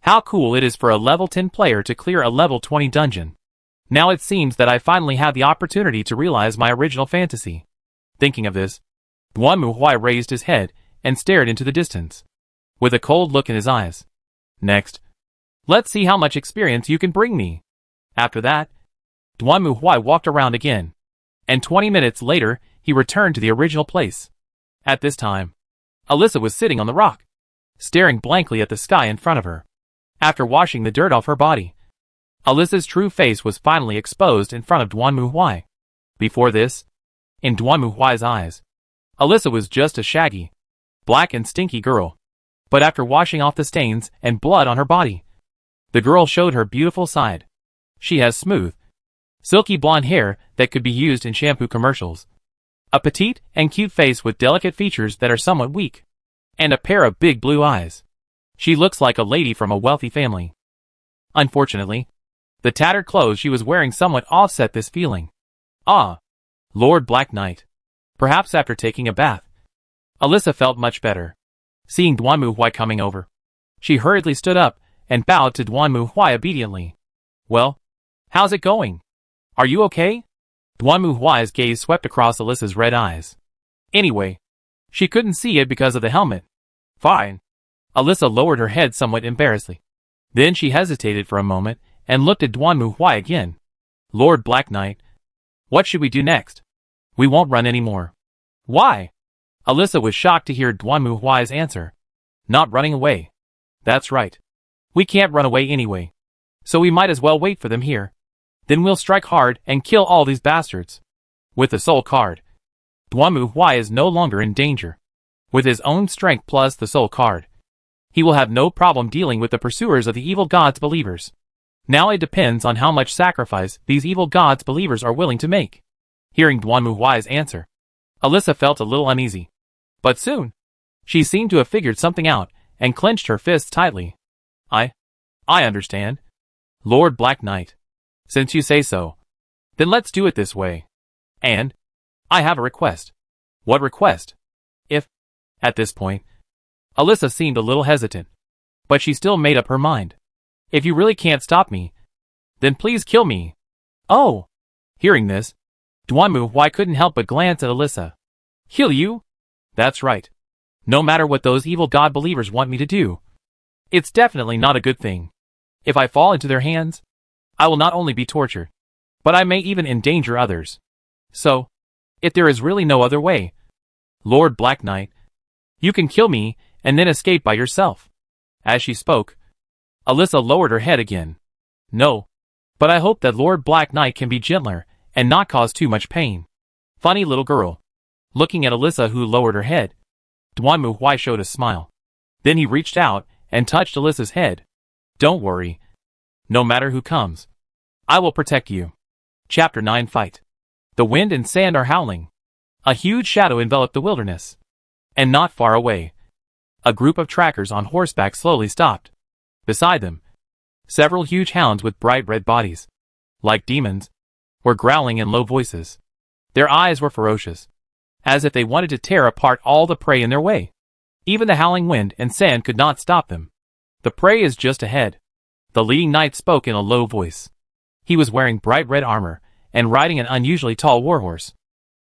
How cool it is for a level 10 player to clear a level 20 dungeon. Now it seems that I finally have the opportunity to realize my original fantasy. Thinking of this, Duan Muhui raised his head and stared into the distance, with a cold look in his eyes. Next, let's see how much experience you can bring me. After that, Duan Muhui walked around again, and 20 minutes later he returned to the original place. At this time, Alyssa was sitting on the rock, staring blankly at the sky in front of her. After washing the dirt off her body, Alyssa's true face was finally exposed in front of Duan Muhui. Before this, in Duan Muhui's eyes, Alyssa was just a shaggy, black and stinky girl. But after washing off the stains and blood on her body, the girl showed her beautiful side. She has smooth, silky blonde hair that could be used in shampoo commercials, a petite and cute face with delicate features that are somewhat weak, and a pair of big blue eyes. She looks like a lady from a wealthy family. Unfortunately, the tattered clothes she was wearing somewhat offset this feeling. Ah, Lord Black Knight. Perhaps after taking a bath, Alyssa felt much better. Seeing Duan Muhui coming over, she hurriedly stood up and bowed to Duan Muhui obediently. Well, how's it going? Are you okay? Duan Muhui's gaze swept across Alyssa's red eyes. Anyway, she couldn't see it because of the helmet. Fine. Alyssa lowered her head somewhat embarrassedly. Then she hesitated for a moment and looked at Duan Muhui again. Lord Black Knight, what should we do next? We won't run anymore. Why? Alyssa was shocked to hear Duan Muhui's answer. Not running away. That's right. We can't run away anyway. So we might as well wait for them here. Then we'll strike hard and kill all these bastards. With the soul card, Duan Muhui is no longer in danger. With his own strength plus the soul card, he will have no problem dealing with the pursuers of the evil god's believers. Now it depends on how much sacrifice these evil god's believers are willing to make. Hearing Duan Muhui's answer, Alyssa felt a little uneasy. But soon, she seemed to have figured something out and clenched her fists tightly. I understand. Lord Black Knight. Since you say so, then let's do it this way. And I have a request. What request? At this point, Alyssa seemed a little hesitant, but she still made up her mind. If you really can't stop me, then please kill me. Oh! Hearing this, Duan Muhui couldn't help but glance at Alyssa. Kill you? That's right. No matter what those evil god believers want me to do, it's definitely not a good thing. If I fall into their hands, I will not only be tortured, but I may even endanger others. So, if there is really no other way, Lord Black Knight, you can kill me and then escape by yourself. As she spoke, Alyssa lowered her head again. No, but I hope that Lord Black Knight can be gentler and not cause too much pain. Funny little girl. Looking at Alyssa, who lowered her head, Duan Muhui showed a smile. Then he reached out and touched Alyssa's head. Don't worry. No matter who comes, I will protect you. Chapter 9 Fight. The wind and sand are howling. A huge shadow enveloped the wilderness. And not far away, a group of trackers on horseback slowly stopped. Beside them, several huge hounds with bright red bodies, like demons, were growling in low voices. Their eyes were ferocious, as if they wanted to tear apart all the prey in their way. Even the howling wind and sand could not stop them. The prey is just ahead. The leading knight spoke in a low voice. He was wearing bright red armor and riding an unusually tall warhorse.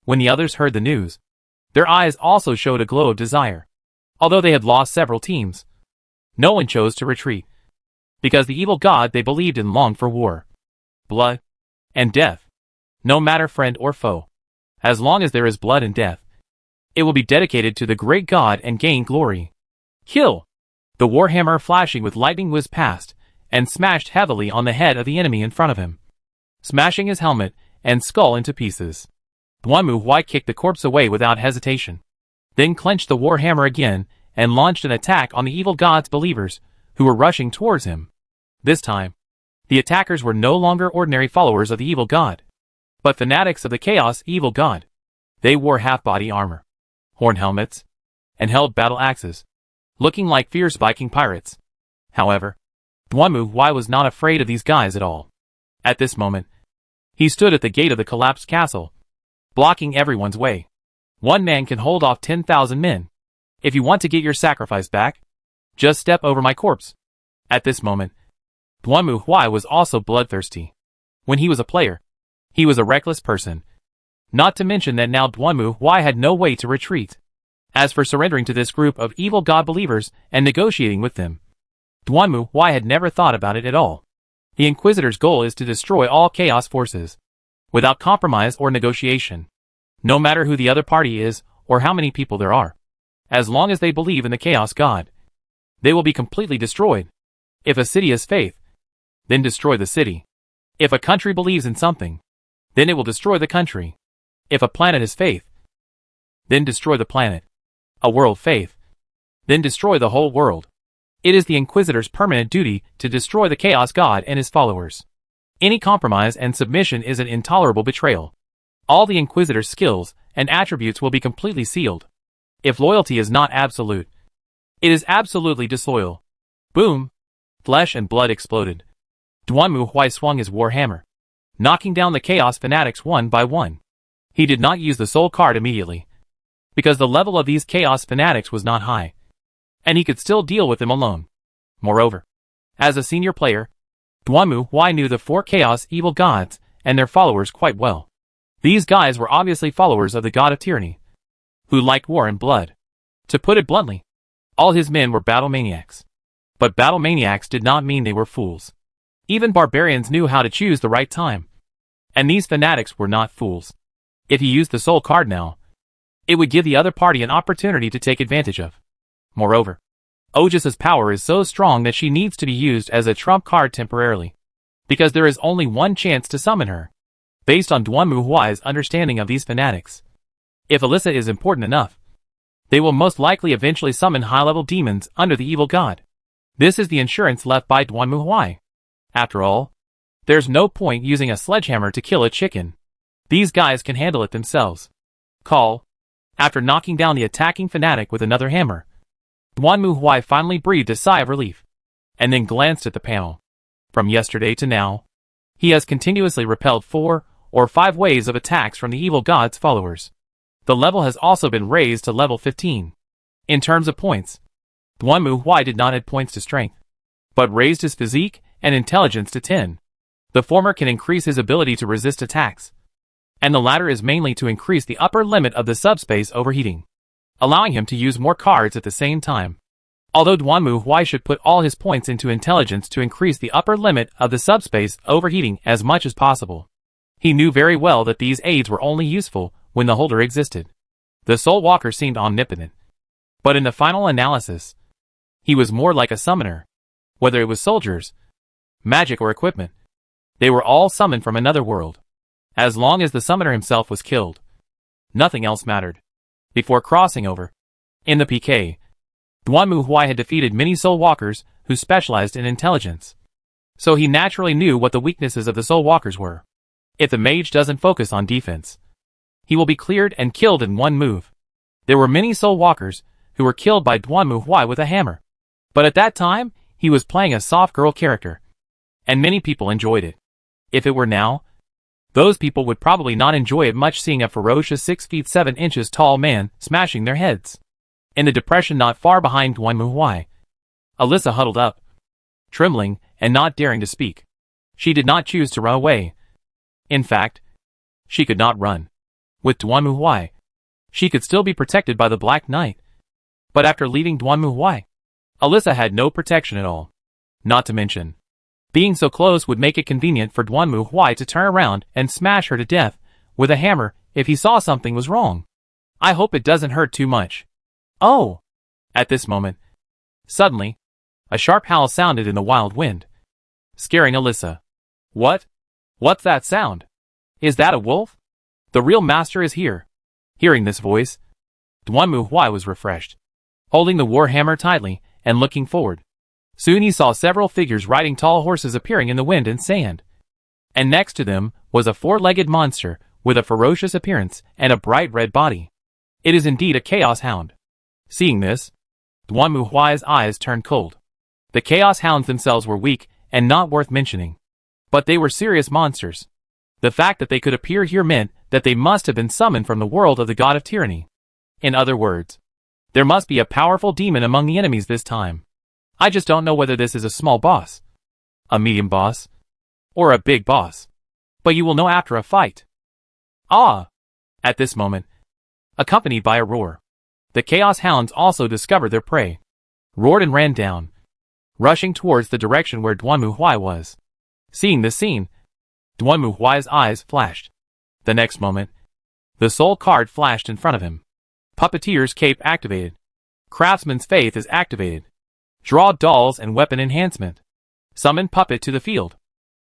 When the others heard the news, their eyes also showed a glow of desire. Although they had lost several teams, no one chose to retreat, because the evil god they believed in longed for war, blood, and death. No matter friend or foe, as long as there is blood and death, it will be dedicated to the great god and gain glory. Kill! The warhammer flashing with lightning whizzed past and smashed heavily on the head of the enemy in front of him, smashing his helmet and skull into pieces. Duan Muhui kicked the corpse away without hesitation, then clenched the warhammer again and launched an attack on the evil god's believers who were rushing towards him. This time, the attackers were no longer ordinary followers of the evil god, but fanatics of the chaos evil god. They wore half-body armor, horn helmets, and held battle axes, looking like fierce Viking pirates. However, Duan Muhui was not afraid of these guys at all. At this moment, he stood at the gate of the collapsed castle, blocking everyone's way. One man can hold off 10,000 men. If you want to get your sacrifice back, just step over my corpse. At this moment, Duan Muhui was also bloodthirsty. When he was a player, he was a reckless person. Not to mention that now Duanmu Huai had no way to retreat. As for surrendering to this group of evil god believers and negotiating with them, Duanmu Huai had never thought about it at all. The Inquisitor's goal is to destroy all chaos forces, without compromise or negotiation. No matter who the other party is, or how many people there are. As long as they believe in the chaos god, they will be completely destroyed. If a city has faith, then destroy the city. If a country believes in something, then it will destroy the country. If a planet has faith, then destroy the planet. A world faith, then destroy the whole world. It is the Inquisitor's permanent duty to destroy the Chaos God and his followers. Any compromise and submission is an intolerable betrayal. All the Inquisitor's skills and attributes will be completely sealed. If loyalty is not absolute, it is absolutely disloyal. Boom! Flesh and blood exploded. Duanmu Huai swung his war hammer, knocking down the Chaos Fanatics one by one. He did not use the soul card immediately, because the level of these Chaos Fanatics was not high, and he could still deal with them alone. Moreover, as a senior player, Duanmu Huai knew the 4 Chaos Evil Gods and their followers quite well. These guys were obviously followers of the God of Tyranny, who liked war and blood. To put it bluntly, all his men were battle maniacs. But battle maniacs did not mean they were fools. Even barbarians knew how to choose the right time. And these fanatics were not fools. If he used the soul card now, it would give the other party an opportunity to take advantage of. Moreover, Ojus's power is so strong that she needs to be used as a trump card temporarily, because there is only one chance to summon her, based on Duanmu Huai's understanding of these fanatics. If Alyssa is important enough, they will most likely eventually summon high-level demons under the evil god. This is the insurance left by Duanmu Huai. After all, there's no point using a sledgehammer to kill a chicken. These guys can handle it themselves. Call. After knocking down the attacking fanatic with another hammer, Duanmu Huai finally breathed a sigh of relief, and then glanced at the panel. From yesterday to now, he has continuously repelled 4 or 5 waves of attacks from the evil god's followers. The level has also been raised to level 15. In terms of points, Duanmu Huai did not add points to strength, but raised his physique and intelligence to 10. The former can increase his ability to resist attacks, and the latter is mainly to increase the upper limit of the subspace overheating, allowing him to use more cards at the same time. Although Duanmu Huai should put all his points into intelligence to increase the upper limit of the subspace overheating as much as possible, he knew very well that these aids were only useful when the holder existed. The Soul Walker seemed omnipotent, but in the final analysis, he was more like a summoner. Whether it was soldiers, magic or equipment, they were all summoned from another world. As long as the summoner himself was killed, nothing else mattered. Before crossing over, in the PK, Duanmu Huai had defeated many Soul Walkers who specialized in intelligence. So he naturally knew what the weaknesses of the Soul Walkers were. If the mage doesn't focus on defense, he will be cleared and killed in one move. There were many Soul Walkers who were killed by Duanmu Huai with a hammer. But at that time, he was playing a soft girl character, and many people enjoyed it. If it were now, those people would probably not enjoy it much, seeing a ferocious 6 feet 7 inches tall man smashing their heads. In the depression not far behind Duanmu Huai, Alyssa huddled up, trembling and not daring to speak. She did not choose to run away. In fact, she could not run. With Duanmu Huai, she could still be protected by the Black Knight. But after leaving Duanmu Huai, Alyssa had no protection at all. Not to mention, being so close would make it convenient for Duanmu Huai to turn around and smash her to death with a hammer if he saw something was wrong. I hope it doesn't hurt too much. Oh! At this moment, suddenly, a sharp howl sounded in the wild wind, scaring Alyssa. What? What's that sound? Is that a wolf? The real master is here. Hearing this voice, Duanmu Huai was refreshed, holding the war hammer tightly and looking forward. Soon he saw several figures riding tall horses appearing in the wind and sand. And next to them was a 4-legged monster with a ferocious appearance and a bright red body. It is indeed a Chaos Hound. Seeing this, Duanmu Huai's eyes turned cold. The Chaos Hounds themselves were weak and not worth mentioning, but they were serious monsters. The fact that they could appear here meant that they must have been summoned from the world of the God of Tyranny. In other words, there must be a powerful demon among the enemies this time. I just don't know whether this is a small boss, a medium boss, or a big boss. But you will know after a fight. Ah! At this moment, accompanied by a roar, the Chaos Hounds also discovered their prey, roared and ran down, rushing towards the direction where Duanmu Huai was. Seeing this scene, Duanmu Huai's eyes flashed. The next moment, the soul card flashed in front of him. Puppeteer's Cape activated. Craftsman's Faith is activated. Draw dolls and weapon enhancement. Summon puppet to the field.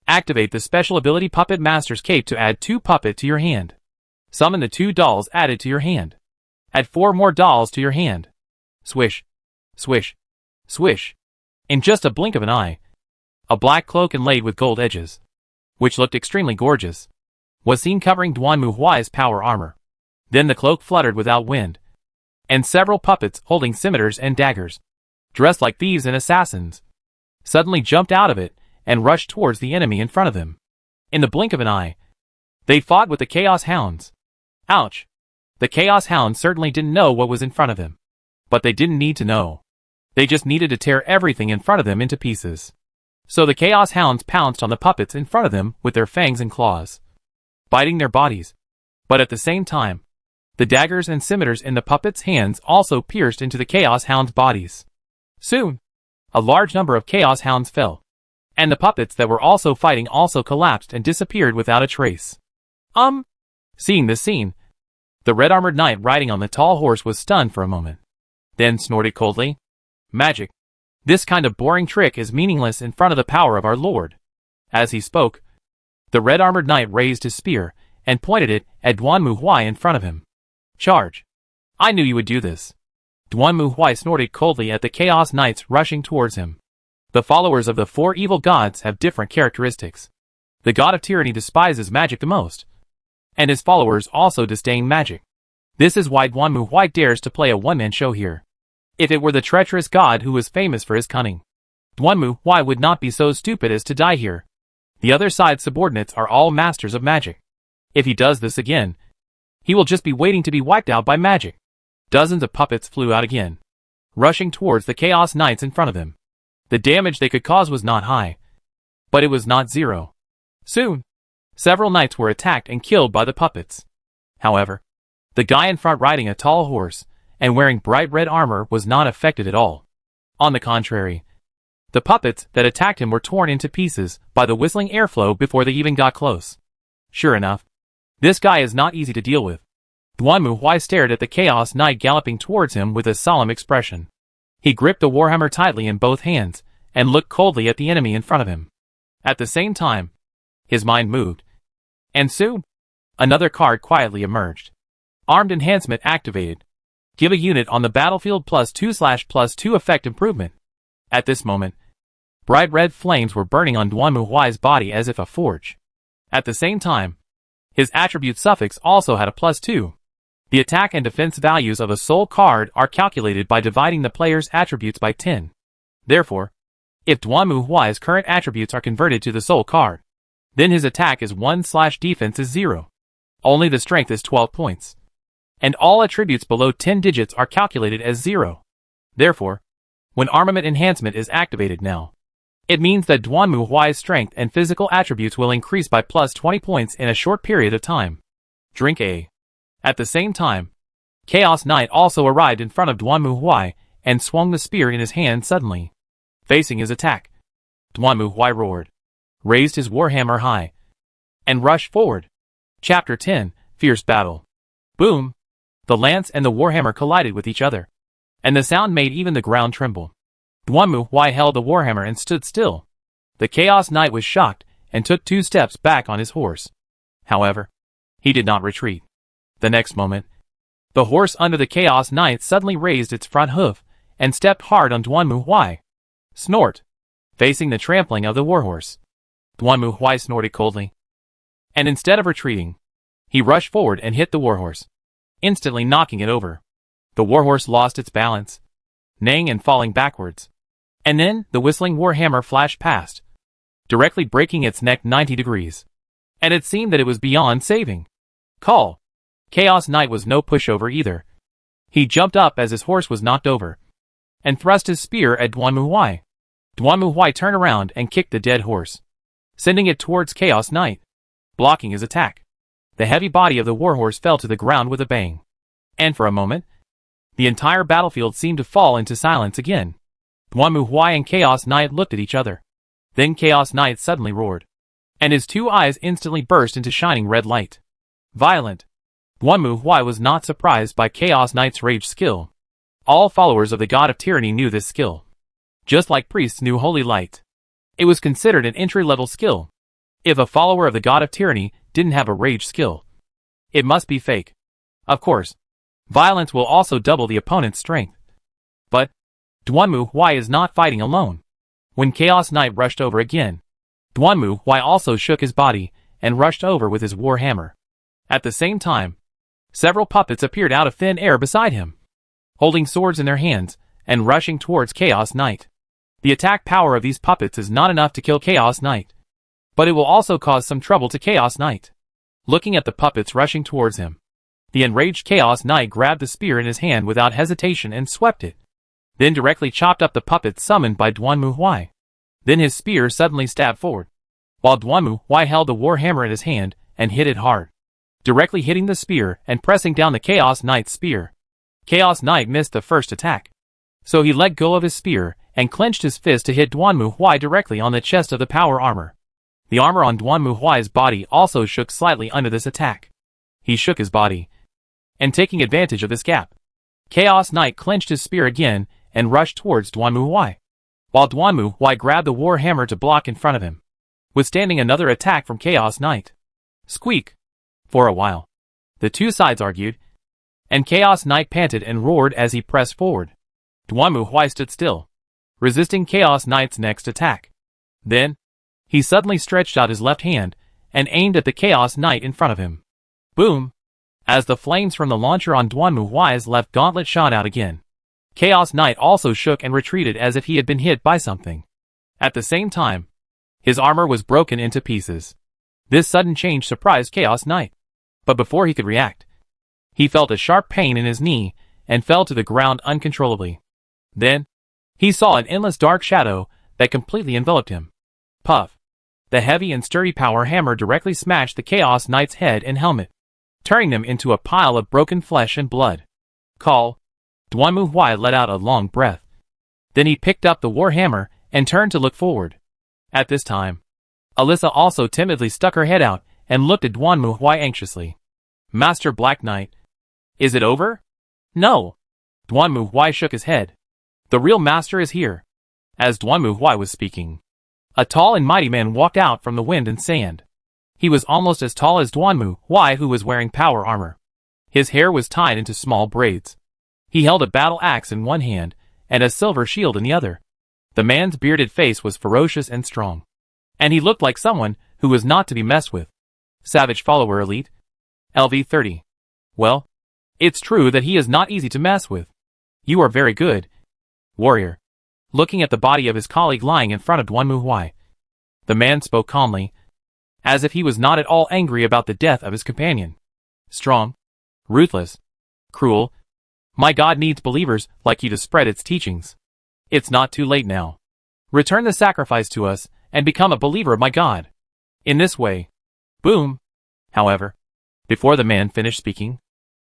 Activate the special ability Puppet Master's Cape to add 2 puppet to your hand. Summon the 2 dolls added to your hand. Add 4 more dolls to your hand. Swish, swish, swish. In just a blink of an eye, a black cloak inlaid with gold edges, which looked extremely gorgeous, was seen covering Duanmu Huai's power armor. Then the cloak fluttered without wind, and several puppets holding scimitars and daggers, dressed like thieves and assassins, suddenly jumped out of it and rushed towards the enemy in front of them. In the blink of an eye, they fought with the Chaos Hounds. Ouch! The Chaos Hounds certainly didn't know what was in front of them. But they didn't need to know. They just needed to tear everything in front of them into pieces. So the Chaos Hounds pounced on the puppets in front of them with their fangs and claws, biting their bodies. But at the same time, the daggers and scimitars in the puppets' hands also pierced into the Chaos Hounds' bodies. Soon, a large number of Chaos Hounds fell, and the puppets that were also fighting also collapsed and disappeared without a trace. Seeing this scene, the red-armored knight riding on the tall horse was stunned for a moment, then snorted coldly, "Magic. This kind of boring trick is meaningless in front of the power of our Lord." As he spoke, the red-armored knight raised his spear and pointed it at Duanmu Huai in front of him. "Charge! I knew you would do this." Duanmu Huai snorted coldly at the Chaos Knights rushing towards him. The followers of the 4 evil gods have different characteristics. The god of tyranny despises magic the most, and his followers also disdain magic. This is why Duanmu Huai dares to play a one-man show here. If it were the treacherous god who was famous for his cunning, Duanmu Huai would not be so stupid as to die here. The other side's subordinates are all masters of magic. If he does this again, he will just be waiting to be wiped out by magic. Dozens of puppets flew out again, rushing towards the Chaos Knights in front of him. The damage they could cause was not high, but it was not zero. Soon, several knights were attacked and killed by the puppets. However, the guy in front riding a tall horse and wearing bright red armor was not affected at all. On the contrary, the puppets that attacked him were torn into pieces by the whistling airflow before they even got close. Sure enough, this guy is not easy to deal with. Duanmu Huai stared at the Chaos Knight galloping towards him with a solemn expression. He gripped the warhammer tightly in both hands and looked coldly at the enemy in front of him. At the same time, his mind moved, and soon, another card quietly emerged. Armed enhancement activated. Give a unit on the battlefield +2/+2 effect improvement. At this moment, bright red flames were burning on Duanmu Huai's body as if a forge. At the same time, his attribute suffix also had a +2. The attack and defense values of a soul card are calculated by dividing the player's attributes by 10. Therefore, if Duanmu Huai's current attributes are converted to the soul card, then his attack is 1/defense is 0. Only the strength is 12 points. And all attributes below 10 digits are calculated as 0. Therefore, when armament enhancement is activated now, it means that Duanmu Huai's strength and physical attributes will increase by +20 points in a short period of time. Drink A. At the same time, Chaos Knight also arrived in front of Duanmu Huai and swung the spear in his hand suddenly. Facing his attack, Duanmu Huai roared, raised his warhammer high, and rushed forward. Chapter 10, Fierce Battle. Boom! The lance and the warhammer collided with each other, and the sound made even the ground tremble. Duanmu Huai held the warhammer and stood still. The Chaos Knight was shocked and took 2 steps back on his horse. However, he did not retreat. The next moment, the horse under the Chaos Knight suddenly raised its front hoof and stepped hard on Duanmu Huai. Snort! Facing the trampling of the warhorse, Duanmu Huai snorted coldly, and instead of retreating, he rushed forward and hit the warhorse, instantly knocking it over. The warhorse lost its balance, neighing and falling backwards. And then the whistling warhammer flashed past, directly breaking its neck 90 degrees. And it seemed that it was beyond saving. Call! Chaos Knight was no pushover either. He jumped up as his horse was knocked over, and thrust his spear at Duanmu Huai. Duanmu Huai turned around and kicked the dead horse, sending it towards Chaos Knight, blocking his attack. The heavy body of the warhorse fell to the ground with a bang. And for a moment, the entire battlefield seemed to fall into silence again. Duanmu Huai and Chaos Knight looked at each other. Then Chaos Knight suddenly roared, and his two eyes instantly burst into shining red light. Violent. Duanmu Huai was not surprised by Chaos Knight's rage skill. All followers of the God of Tyranny knew this skill. Just like priests knew Holy Light. It was considered an entry-level skill. If a follower of the God of Tyranny didn't have a rage skill, it must be fake. Of course, violence will also double the opponent's strength. But Duanmu Huai is not fighting alone. When Chaos Knight rushed over again, Duanmu Huai also shook his body and rushed over with his war hammer. At the same time, several puppets appeared out of thin air beside him, holding swords in their hands and rushing towards Chaos Knight. The attack power of these puppets is not enough to kill Chaos Knight, but it will also cause some trouble to Chaos Knight. Looking at the puppets rushing towards him, the enraged Chaos Knight grabbed the spear in his hand without hesitation and swept it, then directly chopped up the puppets summoned by Duanmu Huai. Then his spear suddenly stabbed forward, while Duanmu Huai held the war hammer in his hand and hit it hard, directly hitting the spear and pressing down the Chaos Knight's spear. Chaos Knight missed the first attack, so he let go of his spear and clenched his fist to hit Duanmu Huai directly on the chest of the power armor. The armor on Duanmu Huai's body also shook slightly under this attack. He shook his body, and taking advantage of this gap, Chaos Knight clenched his spear again and rushed towards Duanmu Huai, while Duanmu Huai grabbed the war hammer to block in front of him, withstanding another attack from Chaos Knight. Squeak! For a while, the two sides argued, and Chaos Knight panted and roared as he pressed forward. Duanmu Huai stood still, resisting Chaos Knight's next attack. Then, he suddenly stretched out his left hand and aimed at the Chaos Knight in front of him. Boom! As the flames from the launcher on Duanmu Huai's left gauntlet shot out again, Chaos Knight also shook and retreated as if he had been hit by something. At the same time, his armor was broken into pieces. This sudden change surprised Chaos Knight, but before he could react, he felt a sharp pain in his knee and fell to the ground uncontrollably. Then, he saw an endless dark shadow that completely enveloped him. Puff! The heavy and sturdy power hammer directly smashed the Chaos Knight's head and helmet, turning them into a pile of broken flesh and blood. Call! Duanmu Huai let out a long breath. Then he picked up the war hammer and turned to look forward. At this time, Alyssa also timidly stuck her head out and looked at Duanmu Huai anxiously. Master Black Knight, is it over? No. Duanmu Huai shook his head. The real master is here. As Duanmu Huai was speaking, a tall and mighty man walked out from the wind and sand. He was almost as tall as Duanmu Huai, who was wearing power armor. His hair was tied into small braids. He held a battle axe in one hand and a silver shield in the other. The man's bearded face was ferocious and strong, and he looked like someone who was not to be messed with. Savage follower elite. LV30. Well, it's true that he is not easy to mess with. You are very good, warrior. Looking at the body of his colleague lying in front of Duanmu Huai, the man spoke calmly, as if he was not at all angry about the death of his companion. Strong, ruthless, cruel. My God needs believers like you to spread its teachings. It's not too late now. Return the sacrifice to us and become a believer of my God. In this way. Boom! However, before the man finished speaking,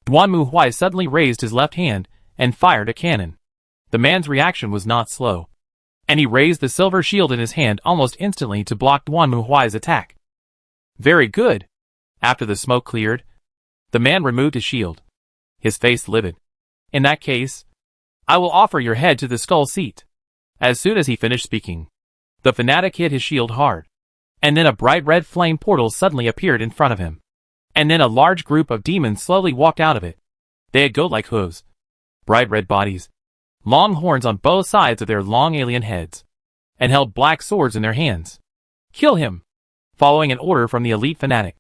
Duanmu Huai suddenly raised his left hand and fired a cannon. The man's reaction was not slow, and he raised the silver shield in his hand almost instantly to block Duanmu Huai's attack. Very good. After the smoke cleared, the man removed his shield, his face livid. In that case, I will offer your head to the skull seat. As soon as he finished speaking, the fanatic hit his shield hard, and then a bright red flame portal suddenly appeared in front of him. And then a large group of demons slowly walked out of it. They had goat-like hooves, bright red bodies, long horns on both sides of their long alien heads, and held black swords in their hands. Kill him! Following an order from the elite fanatic,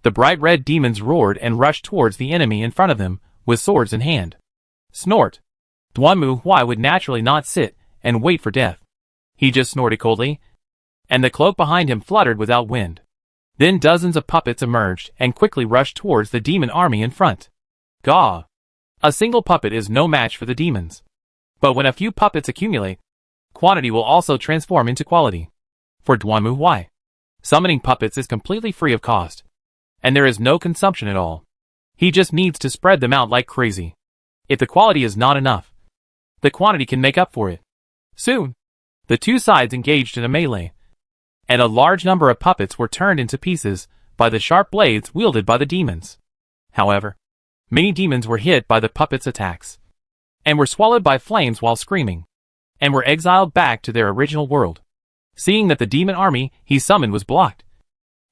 the bright red demons roared and rushed towards the enemy in front of them with swords in hand. Snort! Duanmu Huai would naturally not sit and wait for death. He just snorted coldly, and the cloak behind him fluttered without wind. Then dozens of puppets emerged and quickly rushed towards the demon army in front. Gah! A single puppet is no match for the demons. But when a few puppets accumulate, quantity will also transform into quality. For Duanmu Huai, summoning puppets is completely free of cost. and there is no consumption at all. He just needs to spread them out like crazy. If the quality is not enough, the quantity can make up for it. Soon, the two sides engaged in a melee, and a large number of puppets were turned into pieces by the sharp blades wielded by the demons. However, many demons were hit by the puppets' attacks, and were swallowed by flames while screaming, and were exiled back to their original world. Seeing that the demon army he summoned was blocked,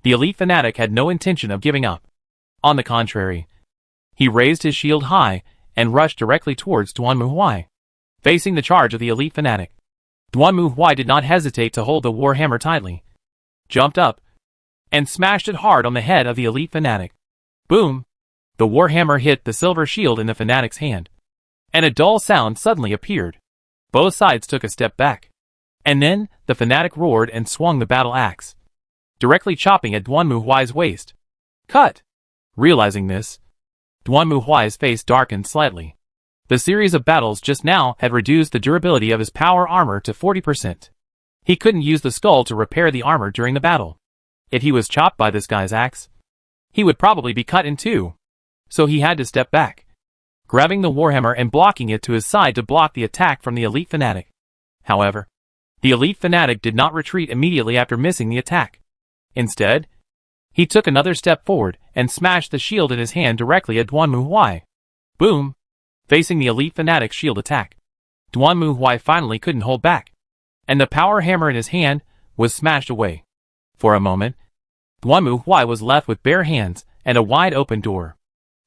the elite fanatic had no intention of giving up. On the contrary, he raised his shield high and rushed directly towards Duan Muhuai. Facing the charge of the elite fanatic, Duan Muhuai did not hesitate to hold the warhammer tightly, jumped up, and smashed it hard on the head of the elite fanatic. Boom! The warhammer hit the silver shield in the fanatic's hand, and a dull sound suddenly appeared. Both sides took a step back, and then the fanatic roared and swung the battle axe, directly chopping at Duan Muhuai's waist. Cut! Realizing this, Duan Muhuai's face darkened slightly. The series of battles just now had reduced the durability of his power armor to 40%. He couldn't use the skull to repair the armor during the battle. If he was chopped by this guy's axe, he would probably be cut in two. So he had to step back, grabbing the warhammer and blocking it to his side to block the attack from the elite fanatic. However, the elite fanatic did not retreat immediately after missing the attack. Instead, he took another step forward and smashed the shield in his hand directly at Duan Muhuai. Boom! Facing the elite fanatic's shield attack, Duan Muhuai finally couldn't hold back, and the power hammer in his hand was smashed away. For a moment, Duan Muhuai was left with bare hands and a wide open door.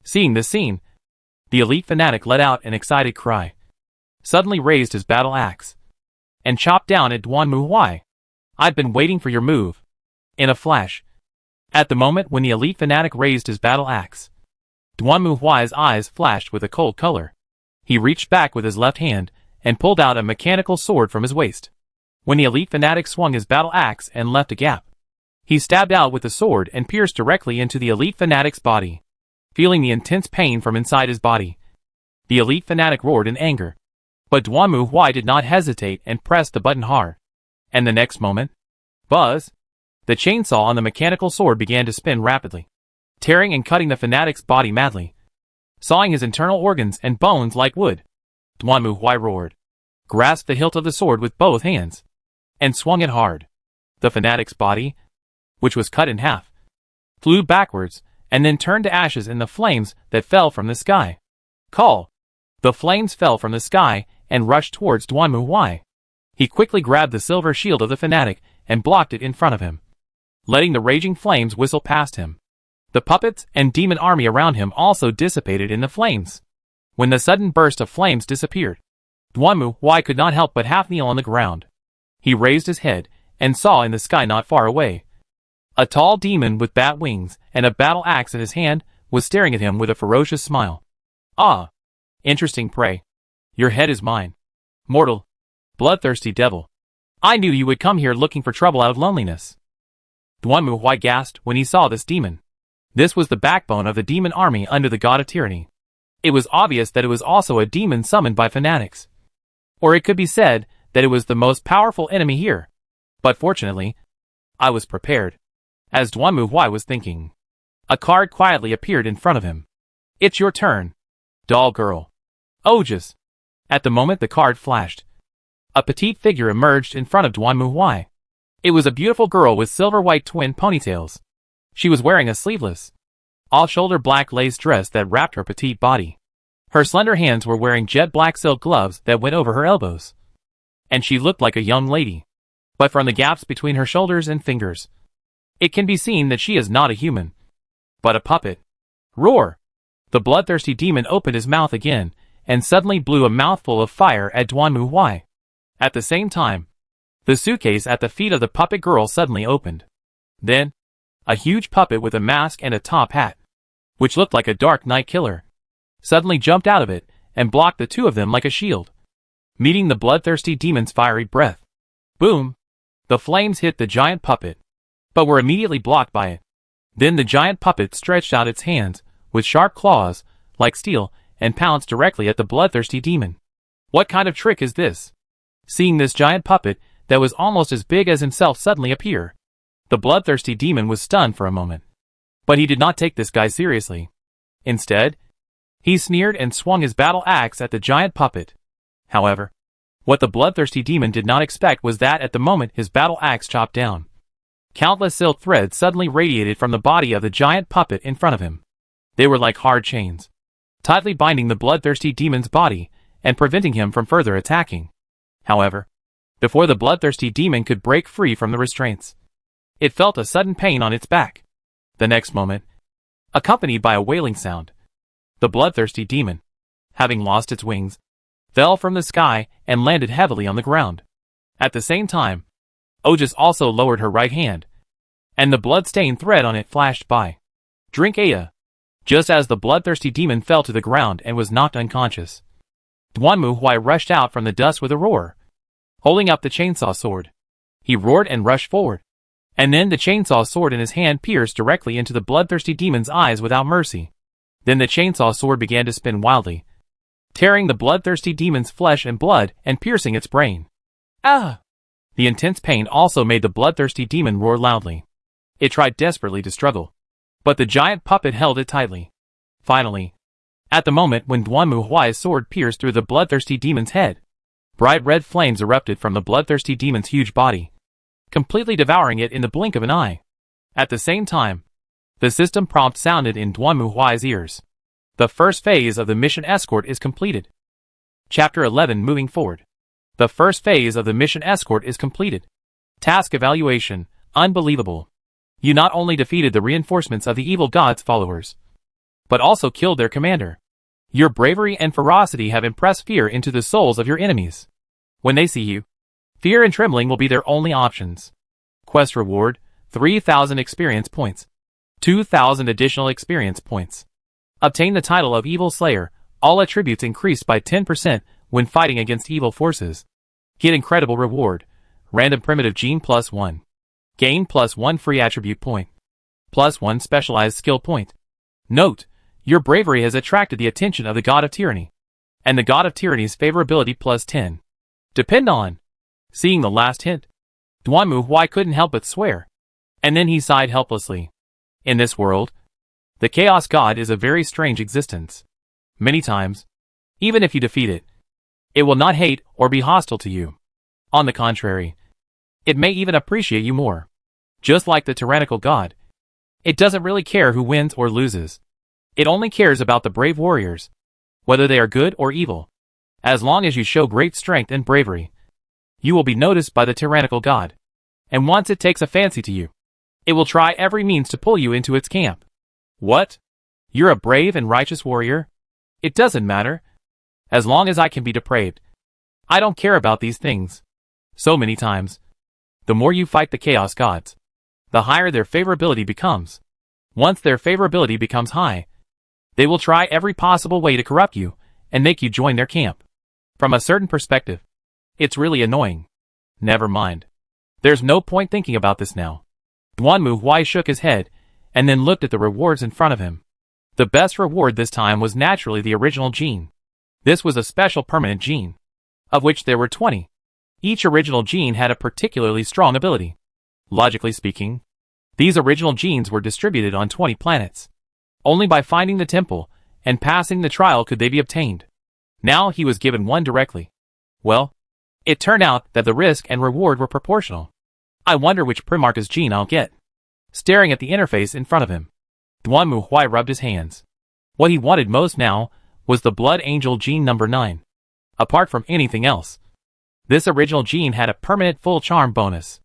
Seeing this scene, the elite fanatic let out an excited cry, suddenly raised his battle axe, and chopped down at Duan Muhuai. "I've been waiting for your move." In a flash, at the moment when the elite fanatic raised his battle axe, Duan Muhuai's eyes flashed with a cold color. He reached back with his left hand and pulled out a mechanical sword from his waist. When the elite fanatic swung his battle axe and left a gap, he stabbed out with the sword and pierced directly into the elite fanatic's body. Feeling the intense pain from inside his body, the elite fanatic roared in anger. But Duan Muhuai did not hesitate and pressed the button hard. And the next moment, buzz! The chainsaw on the mechanical sword began to spin rapidly, tearing and cutting the fanatic's body madly, sawing his internal organs and bones like wood. Duan Muhuai roared, grasped the hilt of the sword with both hands, and swung it hard. The fanatic's body, which was cut in half, flew backwards and then turned to ashes in the flames that fell from the sky. Call! The flames fell from the sky and rushed towards Duan Muhuai. He quickly grabbed the silver shield of the fanatic and blocked it in front of him, letting the raging flames whistle past him. The puppets and demon army around him also dissipated in the flames. When the sudden burst of flames disappeared, Duan Muhuai could not help but half kneel on the ground. He raised his head and saw in the sky not far away, a tall demon with bat wings and a battle axe in his hand was staring at him with a ferocious smile. "Ah, interesting prey. Your head is mine. Mortal, bloodthirsty devil. I knew you would come here looking for trouble out of loneliness." Duan Muhuai gasped when he saw this demon. This was the backbone of the demon army under the god of tyranny. It was obvious that it was also a demon summoned by fanatics. Or it could be said that it was the most powerful enemy here. But fortunately, I was prepared. As Duan Muhuai was thinking, a card quietly appeared in front of him. "It's your turn, doll girl." Ojas! At the moment the card flashed, a petite figure emerged in front of Duan Muhuai. It was a beautiful girl with silver-white twin ponytails. She was wearing a sleeveless, off-shoulder black lace dress that wrapped her petite body. Her slender hands were wearing jet-black silk gloves that went over her elbows, and she looked like a young lady. But from the gaps between her shoulders and fingers, it can be seen that she is not a human, but a puppet. Roar! The bloodthirsty demon opened his mouth again, and suddenly blew a mouthful of fire at Duan Muhuai. At the same time, the suitcase at the feet of the puppet girl suddenly opened. Then, a huge puppet with a mask and a top hat, which looked like a dark night killer, suddenly jumped out of it and blocked the two of them like a shield, meeting the bloodthirsty demon's fiery breath. Boom! The flames hit the giant puppet, but were immediately blocked by it. Then the giant puppet stretched out its hands, with sharp claws, like steel, and pounced directly at the bloodthirsty demon. What kind of trick is this? Seeing this giant puppet that was almost as big as himself suddenly appear, the bloodthirsty demon was stunned for a moment. But he did not take this guy seriously. Instead, he sneered and swung his battle axe at the giant puppet. However, what the bloodthirsty demon did not expect was that at the moment his battle axe chopped down, countless silk threads suddenly radiated from the body of the giant puppet in front of him. They were like hard chains, tightly binding the bloodthirsty demon's body and preventing him from further attacking. However, before the bloodthirsty demon could break free from the restraints, it felt a sudden pain on its back. The next moment, accompanied by a wailing sound, the bloodthirsty demon, having lost its wings, fell from the sky and landed heavily on the ground. At the same time, Otis also lowered her right hand, and the blood-stained thread on it flashed by. Drink Ada. Just as the bloodthirsty demon fell to the ground and was knocked unconscious, Duanmu Huai rushed out from the dust with a roar, holding up the chainsaw sword. He roared and rushed forward, and then the chainsaw sword in his hand pierced directly into the bloodthirsty demon's eyes without mercy. Then the chainsaw sword began to spin wildly, tearing the bloodthirsty demon's flesh and blood and piercing its brain. Ah! The intense pain also made the bloodthirsty demon roar loudly. It tried desperately to struggle, but the giant puppet held it tightly. Finally, at the moment when Duanmu Huai's sword pierced through the bloodthirsty demon's head, bright red flames erupted from the bloodthirsty demon's huge body, completely devouring it in the blink of an eye. At the same time, the system prompt sounded in Duanmu Huai's ears. The first phase of the mission escort is completed. Chapter 11. Moving forward. The first phase of the mission escort is completed. Task evaluation. Unbelievable. You not only defeated the reinforcements of the evil god's followers, but also killed their commander. Your bravery and ferocity have impressed fear into the souls of your enemies. When they see you, fear and trembling will be their only options. Quest reward, 3,000 experience points. 2,000 additional experience points. Obtain the title of Evil Slayer, all attributes increased by 10% when fighting against evil forces. Get incredible reward, random primitive gene +1. Gain +1 free attribute point. +1 specialized skill point. Note, your bravery has attracted the attention of the God of Tyranny, and the God of Tyranny's favorability +10. Depend on. Seeing the last hint, Duanmu Huai couldn't help but swear, and then he sighed helplessly. In this world, the Chaos God is a very strange existence. Many times, even if you defeat it, it will not hate or be hostile to you. On the contrary, it may even appreciate you more. Just like the tyrannical God, it doesn't really care who wins or loses. It only cares about the brave warriors, whether they are good or evil. As long as you show great strength and bravery, you will be noticed by the tyrannical God. And once it takes a fancy to you, it will try every means to pull you into its camp. What? You're a brave and righteous warrior? It doesn't matter. As long as I can be depraved, I don't care about these things. So many times, the more you fight the Chaos Gods, the higher their favorability becomes. Once their favorability becomes high, they will try every possible way to corrupt you and make you join their camp. From a certain perspective, it's really annoying. Never mind. There's no point thinking about this now. Duanmu Huai shook his head and then looked at the rewards in front of him. The best reward this time was naturally the original gene. This was a special permanent gene, of which there were 20. Each original gene had a particularly strong ability. Logically speaking, these original genes were distributed on 20 planets. Only by finding the temple and passing the trial could they be obtained. Now he was given one directly. Well, it turned out that the risk and reward were proportional. I wonder which Primarch's gene I'll get. Staring at the interface in front of him, Duanmu Huai rubbed his hands. What he wanted most now was the Blood Angel gene number 9. Apart from anything else, this original gene had a permanent full charm bonus.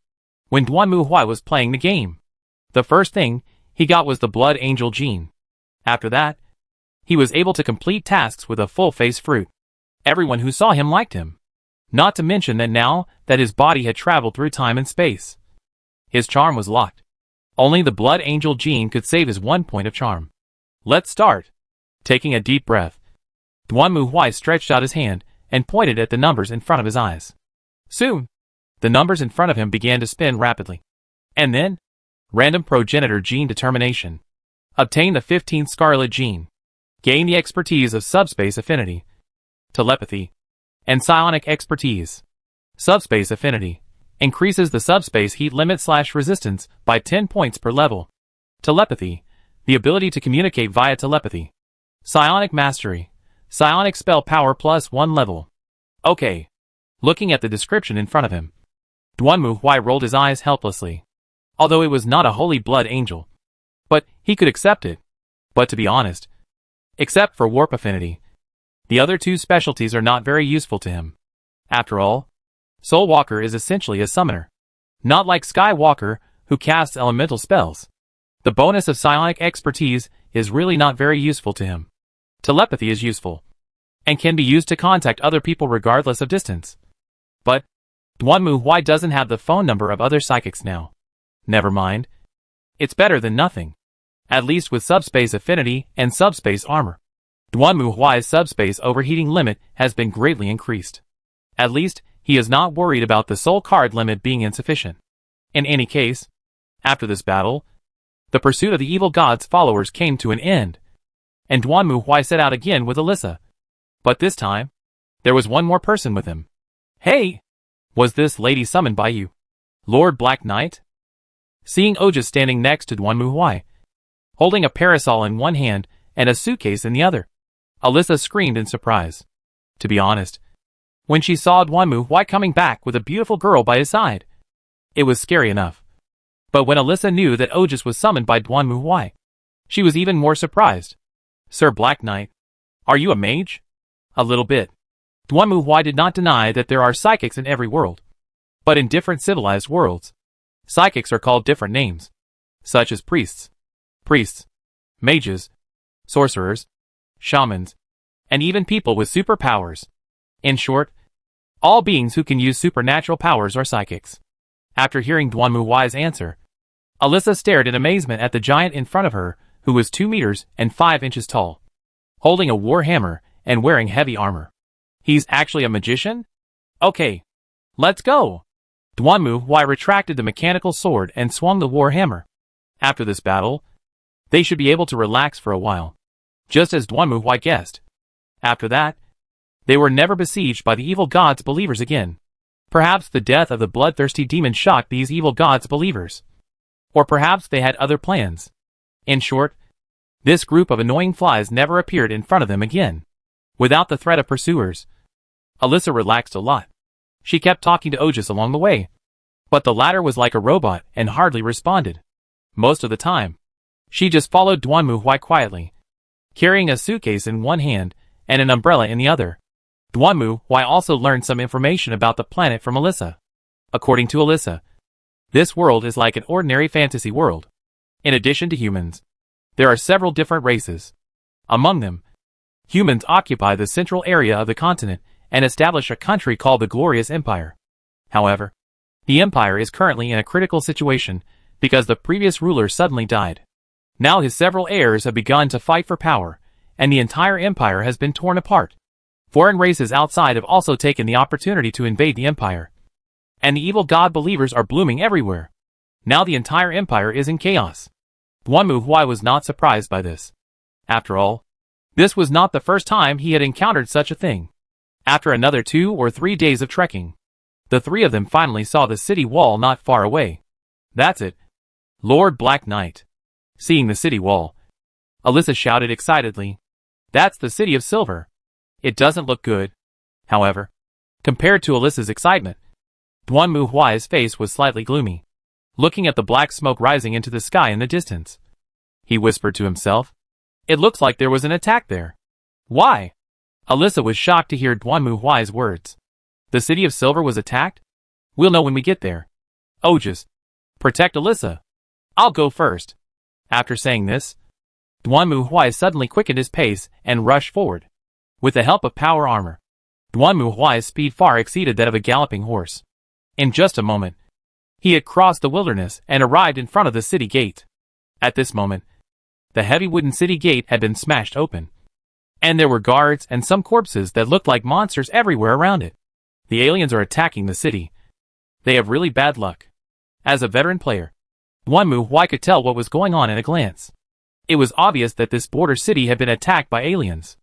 When Duanmu Huai was playing the game, the first thing he got was the Blood Angel gene. After that, he was able to complete tasks with a full-face fruit. Everyone who saw him liked him. Not to mention that now that his body had traveled through time and space, his charm was locked. Only the Blood Angel gene could save his 1 point of charm. Let's start. Taking a deep breath, Duanmu Huai stretched out his hand and pointed at the numbers in front of his eyes. Soon, the numbers in front of him began to spin rapidly. And then, random progenitor gene determination. Obtain the 15th Scarlet gene. Gain the expertise of subspace affinity, telepathy, and psionic expertise. Subspace affinity increases the subspace heat limit/resistance by 10 points per level. Telepathy The ability to communicate via telepathy. Psionic mastery. Psionic spell power plus 1 level. Okay. Looking at the description in front of him, Duanmu Huai rolled his eyes helplessly. Although it was not a holy blood angel. But he could accept it. But to be honest, except for warp affinity, the other two specialties are not very useful to him. After all, Soulwalker is essentially a summoner. Not like Skywalker, who casts elemental spells. The bonus of psionic expertise is really not very useful to him. Telepathy is useful, and can be used to contact other people regardless of distance. But Duanmu Huai doesn't have the phone number of other psychics now. Never mind. It's better than nothing. At least with subspace affinity and subspace armor. Duanmu Huai's subspace overheating limit has been greatly increased. At least, he is not worried about the soul card limit being insufficient. In any case, after this battle, the pursuit of the evil god's followers came to an end, and Duanmu Huai set out again with Alyssa. But this time, there was one more person with him. Hey! Was this lady summoned by you, Lord Black Knight? Seeing Oja standing next to Duanmu Huai, holding a parasol in one hand and a suitcase in the other, Alyssa screamed in surprise. To be honest, when she saw Duanmu Huai coming back with a beautiful girl by his side, it was scary enough. But when Alyssa knew that Ojas was summoned by Duanmu Huai, she was even more surprised. Sir Black Knight, are you a mage? A little bit. Duanmu Huai did not deny that there are psychics in every world. But in different civilized worlds, psychics are called different names, such as priests, mages, sorcerers, shamans, and even people with superpowers. In short, all beings who can use supernatural powers are psychics. After hearing Duanmu Huai's answer, Alyssa stared in amazement at the giant in front of her, who was 2 meters and 5 inches tall, holding a war hammer and wearing heavy armor. He's actually a magician? Okay, let's go! Duanmu Huai retracted the mechanical sword and swung the war hammer. After this battle, they should be able to relax for a while, just as Duanmu Huai guessed. After that, they were never besieged by the evil god's believers again. Perhaps the death of the bloodthirsty demon shocked these evil god's believers. Or perhaps they had other plans. In short, this group of annoying flies never appeared in front of them again. Without the threat of pursuers, Alyssa relaxed a lot. She kept talking to Ojas along the way, but the latter was like a robot and hardly responded. Most of the time, she just followed Duanmu Huai quietly, carrying a suitcase in one hand and an umbrella in the other. Duanmu Huai also learned some information about the planet from Alyssa. According to Alyssa, this world is like an ordinary fantasy world. In addition to humans, there are several different races. Among them, humans occupy the central area of the continent and establish a country called the Glorious Empire. However, the empire is currently in a critical situation because the previous ruler suddenly died. Now his several heirs have begun to fight for power, and the entire empire has been torn apart. Foreign races outside have also taken the opportunity to invade the empire. And the evil god believers are blooming everywhere. Now the entire empire is in chaos. Duanmu Huai was not surprised by this. After all, this was not the first time he had encountered such a thing. After another 2 or 3 days of trekking, the three of them finally saw the city wall not far away. That's it. Lord Black Knight. Seeing the city wall, Alyssa shouted excitedly. That's the city of silver. It doesn't look good. However, compared to Alyssa's excitement, Duanmu Huai's face was slightly gloomy, looking at the black smoke rising into the sky in the distance. He whispered to himself, "It looks like there was an attack there." Why? Alyssa was shocked to hear Duanmu Huai's words. The city of silver was attacked? We'll know when we get there. Ojas, protect Alyssa. I'll go first. After saying this, Duanmu Huai suddenly quickened his pace and rushed forward. With the help of power armor, Duanmu Huai's speed far exceeded that of a galloping horse. In just a moment, he had crossed the wilderness and arrived in front of the city gate. At this moment, the heavy wooden city gate had been smashed open, and there were guards and some corpses that looked like monsters everywhere around it. The aliens are attacking the city. They have really bad luck. As a veteran player, Duanmu Huai could tell what was going on at a glance. It was obvious that this border city had been attacked by aliens.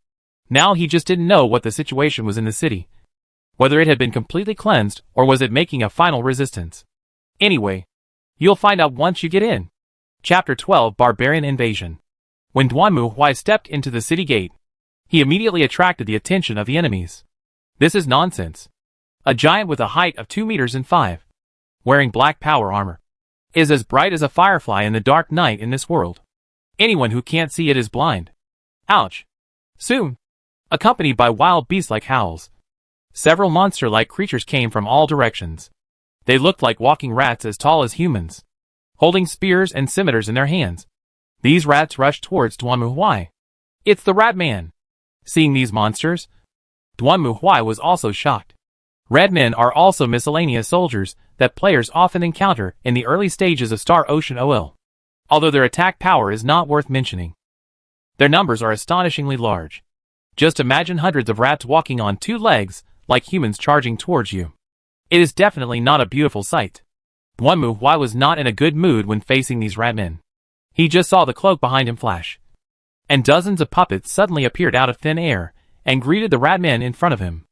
Now he just didn't know what the situation was in the city. Whether it had been completely cleansed or was it making a final resistance. Anyway, you'll find out once you get in. Chapter 12 Barbarian Invasion. When Duanmu Huai stepped into the city gate, he immediately attracted the attention of the enemies. This is nonsense. A giant with a height of 2 meters and 5, wearing black power armor, is as bright as a firefly in the dark night in this world. Anyone who can't see it is blind. Ouch. Soon, accompanied by wild beast-like howls, several monster-like creatures came from all directions. They looked like walking rats as tall as humans, holding spears and scimitars in their hands. These rats rushed towards Duanmu Huai. It's the Rat Man! Seeing these monsters, Duanmu Huai was also shocked. Red men are also miscellaneous soldiers that players often encounter in the early stages of Star Ocean OL, although their attack power is not worth mentioning. Their numbers are astonishingly large. Just imagine hundreds of rats walking on 2 legs, like humans charging towards you. It is definitely not a beautiful sight. Duanmu Huai was not in a good mood when facing these rat men. He just saw the cloak behind him flash, and dozens of puppets suddenly appeared out of thin air and greeted the rat men in front of him.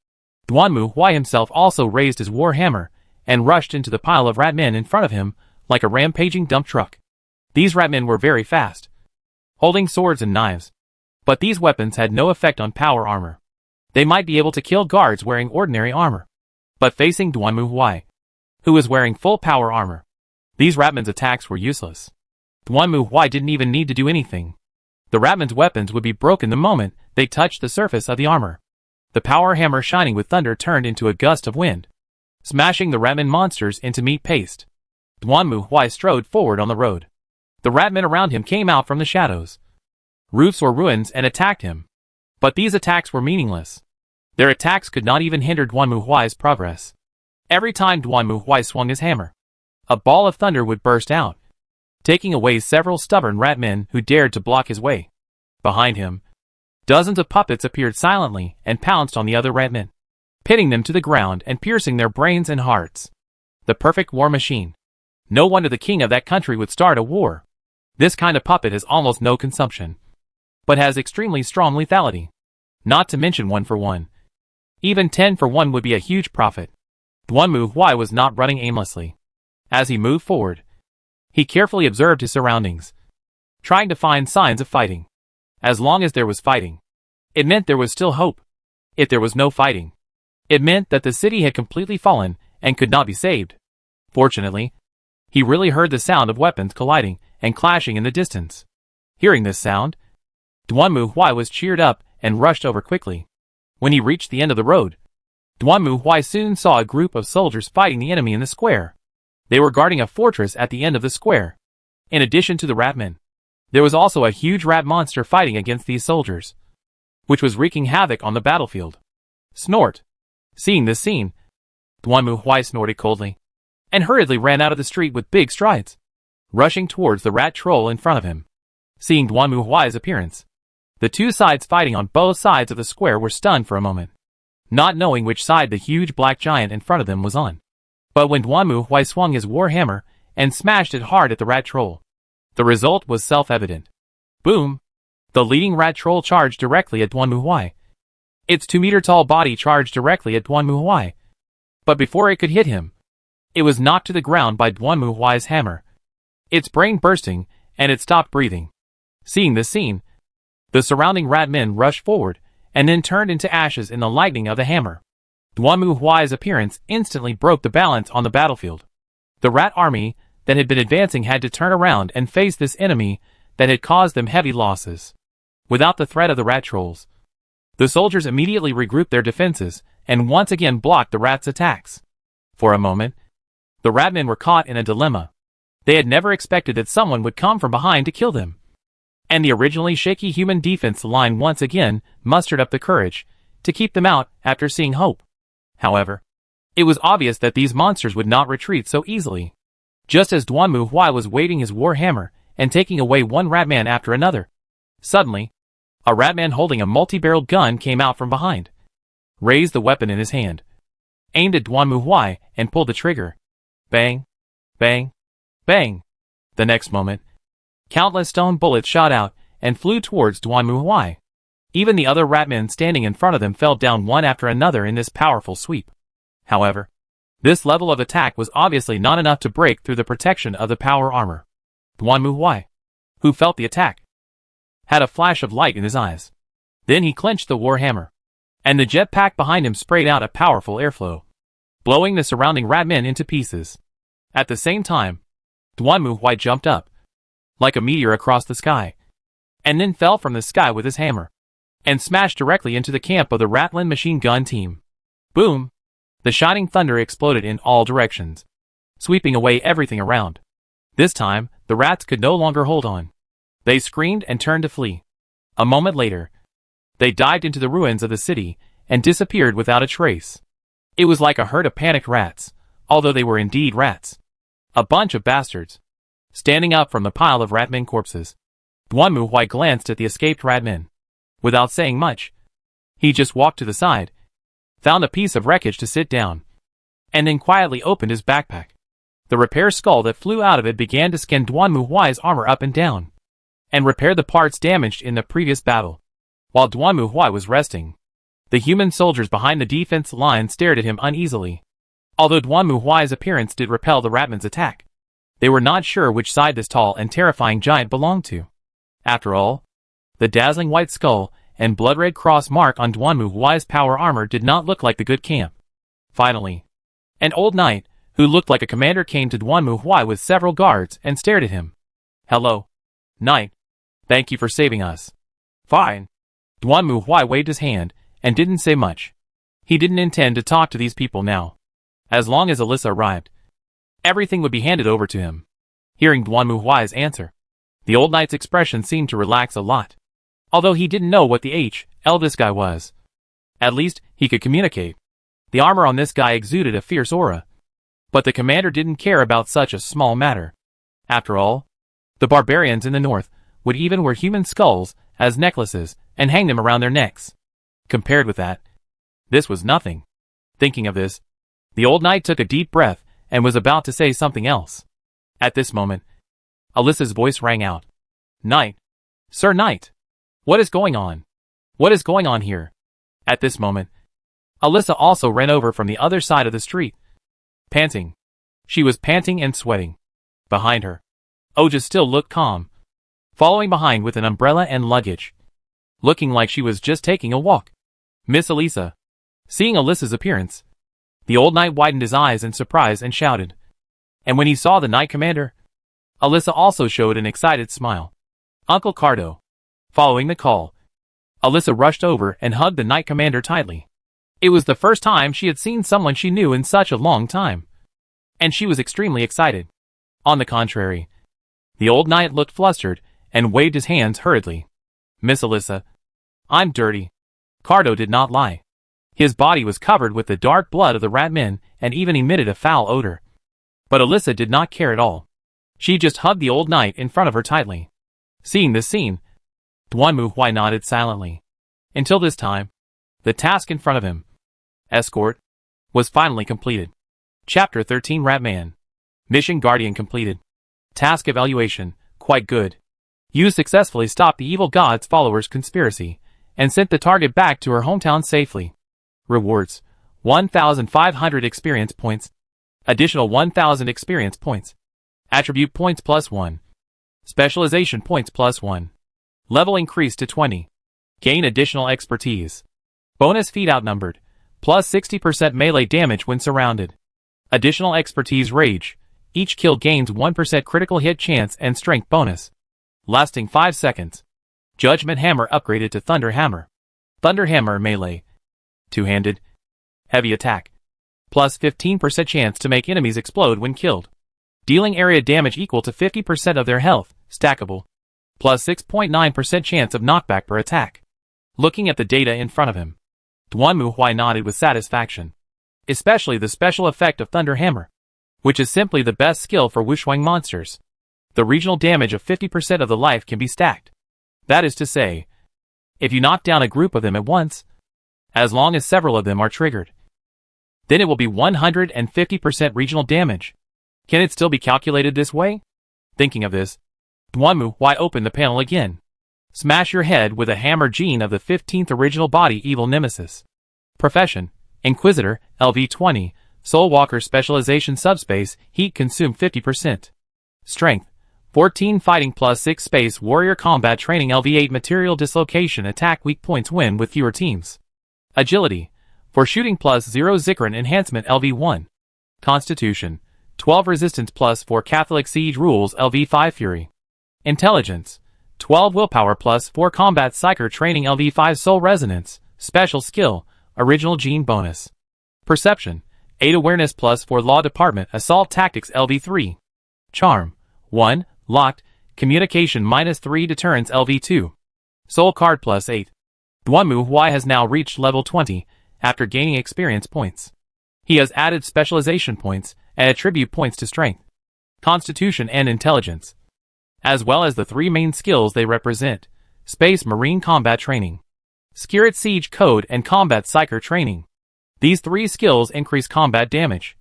Duanmu Huai himself also raised his war hammer and rushed into the pile of rat men in front of him like a rampaging dump truck. These rat men were very fast, holding swords and knives, but these weapons had no effect on power armor. They might be able to kill guards wearing ordinary armor, but facing Duanmu Huai, who was wearing full power armor, these ratmen's attacks were useless. Duanmu Huai didn't even need to do anything. The ratmen's weapons would be broken the moment they touched the surface of the armor. The power hammer shining with thunder turned into a gust of wind, smashing the ratman monsters into meat paste. Duanmu Huai strode forward on the road. The ratmen around him came out from the shadows, roofs or ruins, and attacked him. But these attacks were meaningless. Their attacks could not even hinder Duanmu Huai's progress. Every time Duanmu Huai swung his hammer, a ball of thunder would burst out, taking away several stubborn rat men who dared to block his way. Behind him, dozens of puppets appeared silently and pounced on the other rat men, pinning them to the ground and piercing their brains and hearts. The perfect war machine. No wonder the king of that country would start a war. This kind of puppet has almost no consumption, but has extremely strong lethality. Not to mention 1 for 1. Even 10 for 1 would be a huge profit. Duanmu Huai was not running aimlessly. As he moved forward, he carefully observed his surroundings, trying to find signs of fighting. As long as there was fighting, it meant there was still hope. If there was no fighting, it meant that the city had completely fallen and could not be saved. Fortunately, he really heard the sound of weapons colliding and clashing in the distance. Hearing this sound, Duanmu Huai was cheered up and rushed over quickly. When he reached the end of the road, Duanmu Huai soon saw a group of soldiers fighting the enemy in the square. They were guarding a fortress at the end of the square. In addition to the ratmen, there was also a huge rat monster fighting against these soldiers, which was wreaking havoc on the battlefield. Snort. Seeing this scene, Duanmu Huai snorted coldly and hurriedly ran out of the street with big strides, rushing towards the rat troll in front of him. Seeing Duanmu Huai's appearance, the 2 sides fighting on both sides of the square were stunned for a moment, not knowing which side the huge black giant in front of them was on. But when Duanmu Huai swung his war hammer and smashed it hard at the rat troll, the result was self-evident. Boom! The leading rat troll charged directly at Duanmu Huai. Its 2-meter-tall body charged directly at Duanmu Huai. But before it could hit him, it was knocked to the ground by Duanmu Huai's hammer, its brain bursting, and it stopped breathing. Seeing this scene, the surrounding rat men rushed forward and then turned into ashes in the lightning of the hammer. Duanmu Huai's appearance instantly broke the balance on the battlefield. The rat army that had been advancing had to turn around and face this enemy that had caused them heavy losses. Without the threat of the rat trolls, the soldiers immediately regrouped their defenses and once again blocked the rats' attacks. For a moment, the ratmen were caught in a dilemma. They had never expected that someone would come from behind to kill them, and the originally shaky human defense line once again mustered up the courage to keep them out after seeing hope. However, it was obvious that these monsters would not retreat so easily. Just as Duanmu Huai was waving his war hammer and taking away one ratman after another, suddenly, a ratman holding a multi-barreled gun came out from behind, raised the weapon in his hand, aimed at Duanmu Huai, and pulled the trigger. Bang! Bang! Bang! The next moment, countless stone bullets shot out and flew towards Duanmu Huai. Even the other ratmen standing in front of them fell down one after another in this powerful sweep. However, this level of attack was obviously not enough to break through the protection of the power armor. Duanmu Huai, who felt the attack, had a flash of light in his eyes. Then he clenched the war hammer, and the jetpack behind him sprayed out a powerful airflow, blowing the surrounding ratmen into pieces. At the same time, Duanmu jumped up, like a meteor across the sky, and then fell from the sky with his hammer, and smashed directly into the camp of the Ratland machine gun team. Boom! The shining thunder exploded in all directions, sweeping away everything around. This time, the rats could no longer hold on. They screamed and turned to flee. A moment later, they dived into the ruins of the city and disappeared without a trace. It was like a herd of panicked rats, although they were indeed rats. A bunch of bastards. Standing up from the pile of ratmen corpses, Duanmu glanced at the escaped ratmen. Without saying much, he just walked to the side, found a piece of wreckage to sit down, and then quietly opened his backpack. The repair skull that flew out of it began to scan Duanmu's armor up and down, and repair the parts damaged in the previous battle. While Duanmu was resting, the human soldiers behind the defense line stared at him uneasily. Although Duanmu's appearance did repel the ratmen's attack, they were not sure which side this tall and terrifying giant belonged to. After all, the dazzling white skull and blood-red cross mark on Duanmu's power armor did not look like the good camp. Finally, an old knight, who looked like a commander, came to Duanmu with several guards and stared at him. "Hello, knight. Thank you for saving us." "Fine." Duanmu waved his hand and didn't say much. He didn't intend to talk to these people now. As long as Alyssa arrived, everything would be handed over to him. Hearing Duanmu's answer, the old knight's expression seemed to relax a lot. Although he didn't know what the hell this guy was, at least he could communicate. The armor on this guy exuded a fierce aura. But the commander didn't care about such a small matter. After all, the barbarians in the north would even wear human skulls as necklaces and hang them around their necks. Compared with that, this was nothing. Thinking of this, the old knight took a deep breath and was about to say something else. At this moment, Alyssa's voice rang out. "Knight! Sir Knight! What is going on? What is going on here?" At this moment, Alyssa also ran over from the other side of the street, panting. She was panting and sweating. Behind her, Oja still looked calm, following behind with an umbrella and luggage, looking like she was just taking a walk. "Miss Alyssa." Seeing Alyssa's appearance, the old knight widened his eyes in surprise and shouted. And when he saw the knight commander, Alyssa also showed an excited smile. "Uncle Cardo." Following the call, Alyssa rushed over and hugged the knight commander tightly. It was the first time she had seen someone she knew in such a long time, and she was extremely excited. On the contrary, the old knight looked flustered and waved his hands hurriedly. "Miss Alyssa, I'm dirty." Cardo did not lie. His body was covered with the dark blood of the ratmen and even emitted a foul odor. But Alyssa did not care at all. She just hugged the old knight in front of her tightly. Seeing this scene, Duanmu nodded silently. Until this time, the task in front of him, escort, was finally completed. Chapter 13 Ratman. Mission Guardian completed. Task evaluation, quite good. You successfully stopped the evil god's followers' conspiracy and sent the target back to her hometown safely. Rewards: 1,500 experience points. Additional 1,000 experience points. Attribute points +1. Specialization points +1. Level increased to 20. Gain additional expertise. Bonus feat outnumbered. Plus 60% melee damage when surrounded. Additional expertise rage. Each kill gains 1% critical hit chance and strength bonus. Lasting 5 seconds. Judgment Hammer upgraded to Thunder Hammer. Thunder Hammer melee. Two-handed. Heavy attack. Plus 15% chance to make enemies explode when killed. Dealing area damage equal to 50% of their health, stackable. Plus 6.9% chance of knockback per attack. Looking at the data in front of him, Duanmu nodded with satisfaction. Especially the special effect of Thunder Hammer, which is simply the best skill for Wuxuang monsters. The regional damage of 50% of the life can be stacked. That is to say, if you knock down a group of them at once, as long as several of them are triggered, then it will be 150% regional damage. Can it still be calculated this way? Thinking of this, Duanmu opened the panel again. Smash your head with a hammer gene of the 15th original body evil nemesis. Profession: Inquisitor, LV20, Soul Walker specialization subspace, heat consume 50%. Strength: 14 Fighting plus 6 Space Warrior Combat Training LV8 Material Dislocation Attack Weak Points Win with fewer teams. Agility. For Shooting plus 0 Zikran Enhancement LV1. Constitution. 12 Resistance plus 4 Catholic Siege Rules LV5 Fury. Intelligence. 12 Willpower plus 4 Combat Psyker Training LV5 Soul Resonance. Special Skill. Original Gene Bonus. Perception. 8 Awareness plus 4 Law Department Assault Tactics LV3. Charm. 1. Locked. Communication minus 3 Deterrence LV2. Soul Card plus 8. Dwanmu Huai has now reached level 20, after gaining experience points. He has added specialization points and attribute points to strength, constitution and intelligence, as well as the 3 main skills they represent: Space Marine Combat Training, Spirit Siege Code and Combat Psyker Training. These 3 skills increase combat damage,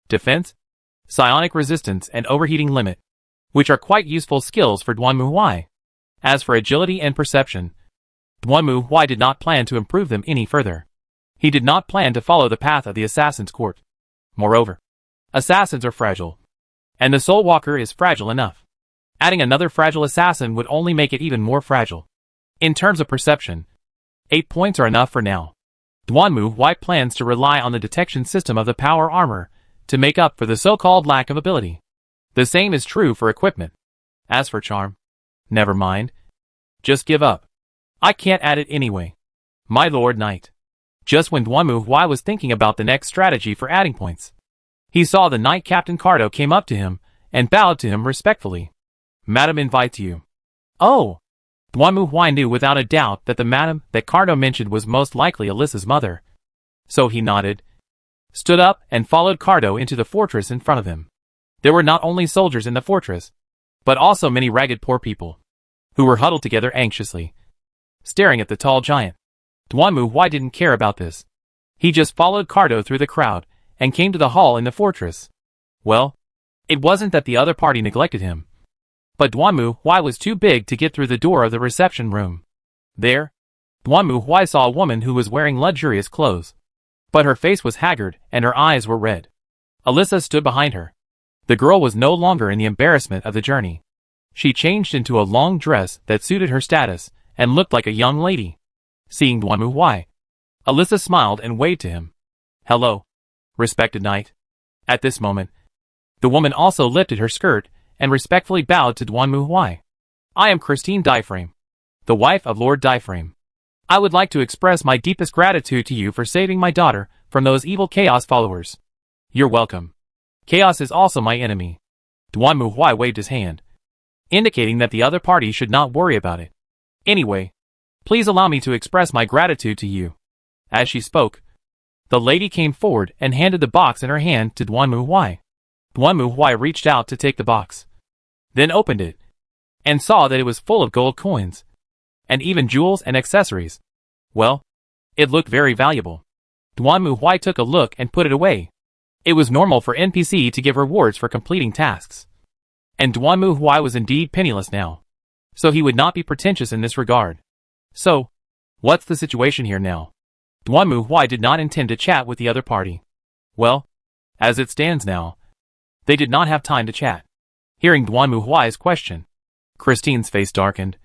defense, psionic resistance and overheating limit, which are quite useful skills for Dwanmu Huai. As for agility and perception, Dwanmu Huai did not plan to improve them any further. He did not plan to follow the path of the Assassin's Court. Moreover, assassins are fragile, and the Soul Walker is fragile enough. Adding another fragile assassin would only make it even more fragile. In terms of perception, 8 points are enough for now. Dwanmu Huai plans to rely on the detection system of the power armor to make up for the so-called lack of ability. The same is true for equipment. As for charm, never mind. Just give up. I can't add it anyway. My Lord Knight. Just when Dwanmu Huai was thinking about the next strategy for adding points, he saw the Knight Captain Cardo came up to him and bowed to him respectfully. Madam invites you. Oh! Dwanmu Huai knew without a doubt that the madam that Cardo mentioned was most likely Alyssa's mother. So he nodded, stood up and followed Cardo into the fortress in front of him. There were not only soldiers in the fortress, but also many ragged poor people, who were huddled together anxiously, staring at the tall giant. Dwanmu Huai didn't care about this. He just followed Cardo through the crowd and came to the hall in the fortress. Well, it wasn't that the other party neglected him, but Dwanmu Huai was too big to get through the door of the reception room. There, Dwanmu Huai saw a woman who was wearing luxurious clothes, but her face was haggard and her eyes were red. Alyssa stood behind her. The girl was no longer in the embarrassment of the journey. She changed into a long dress that suited her status and looked like a young lady. Seeing Dwanmu Huai, Alyssa smiled and waved to him. Hello, respected knight. At this moment, the woman also lifted her skirt and respectfully bowed to Dwanmu Huai. I am Christine Dieframe, the wife of Lord Dieframe. I would like to express my deepest gratitude to you for saving my daughter from those evil Chaos followers. You're welcome. Chaos is also my enemy. Dwanmu Huai waved his hand, indicating that the other party should not worry about it. Anyway, please allow me to express my gratitude to you. As she spoke, the lady came forward and handed the box in her hand to Dwanmu Huai. Dwanmu Huai reached out to take the box, then opened it, and saw that it was full of gold coins, and even jewels and accessories. Well, it looked very valuable. Dwanmu Huai took a look and put it away. It was normal for NPC to give rewards for completing tasks, and Dwanmu Huai was indeed penniless now, so he would not be pretentious in this regard. So, what's the situation here now? Dwanmu Huai did not intend to chat with the other party. Well, as it stands now, they did not have time to chat. Hearing Dwanmu Huai's question, Christine's face darkened,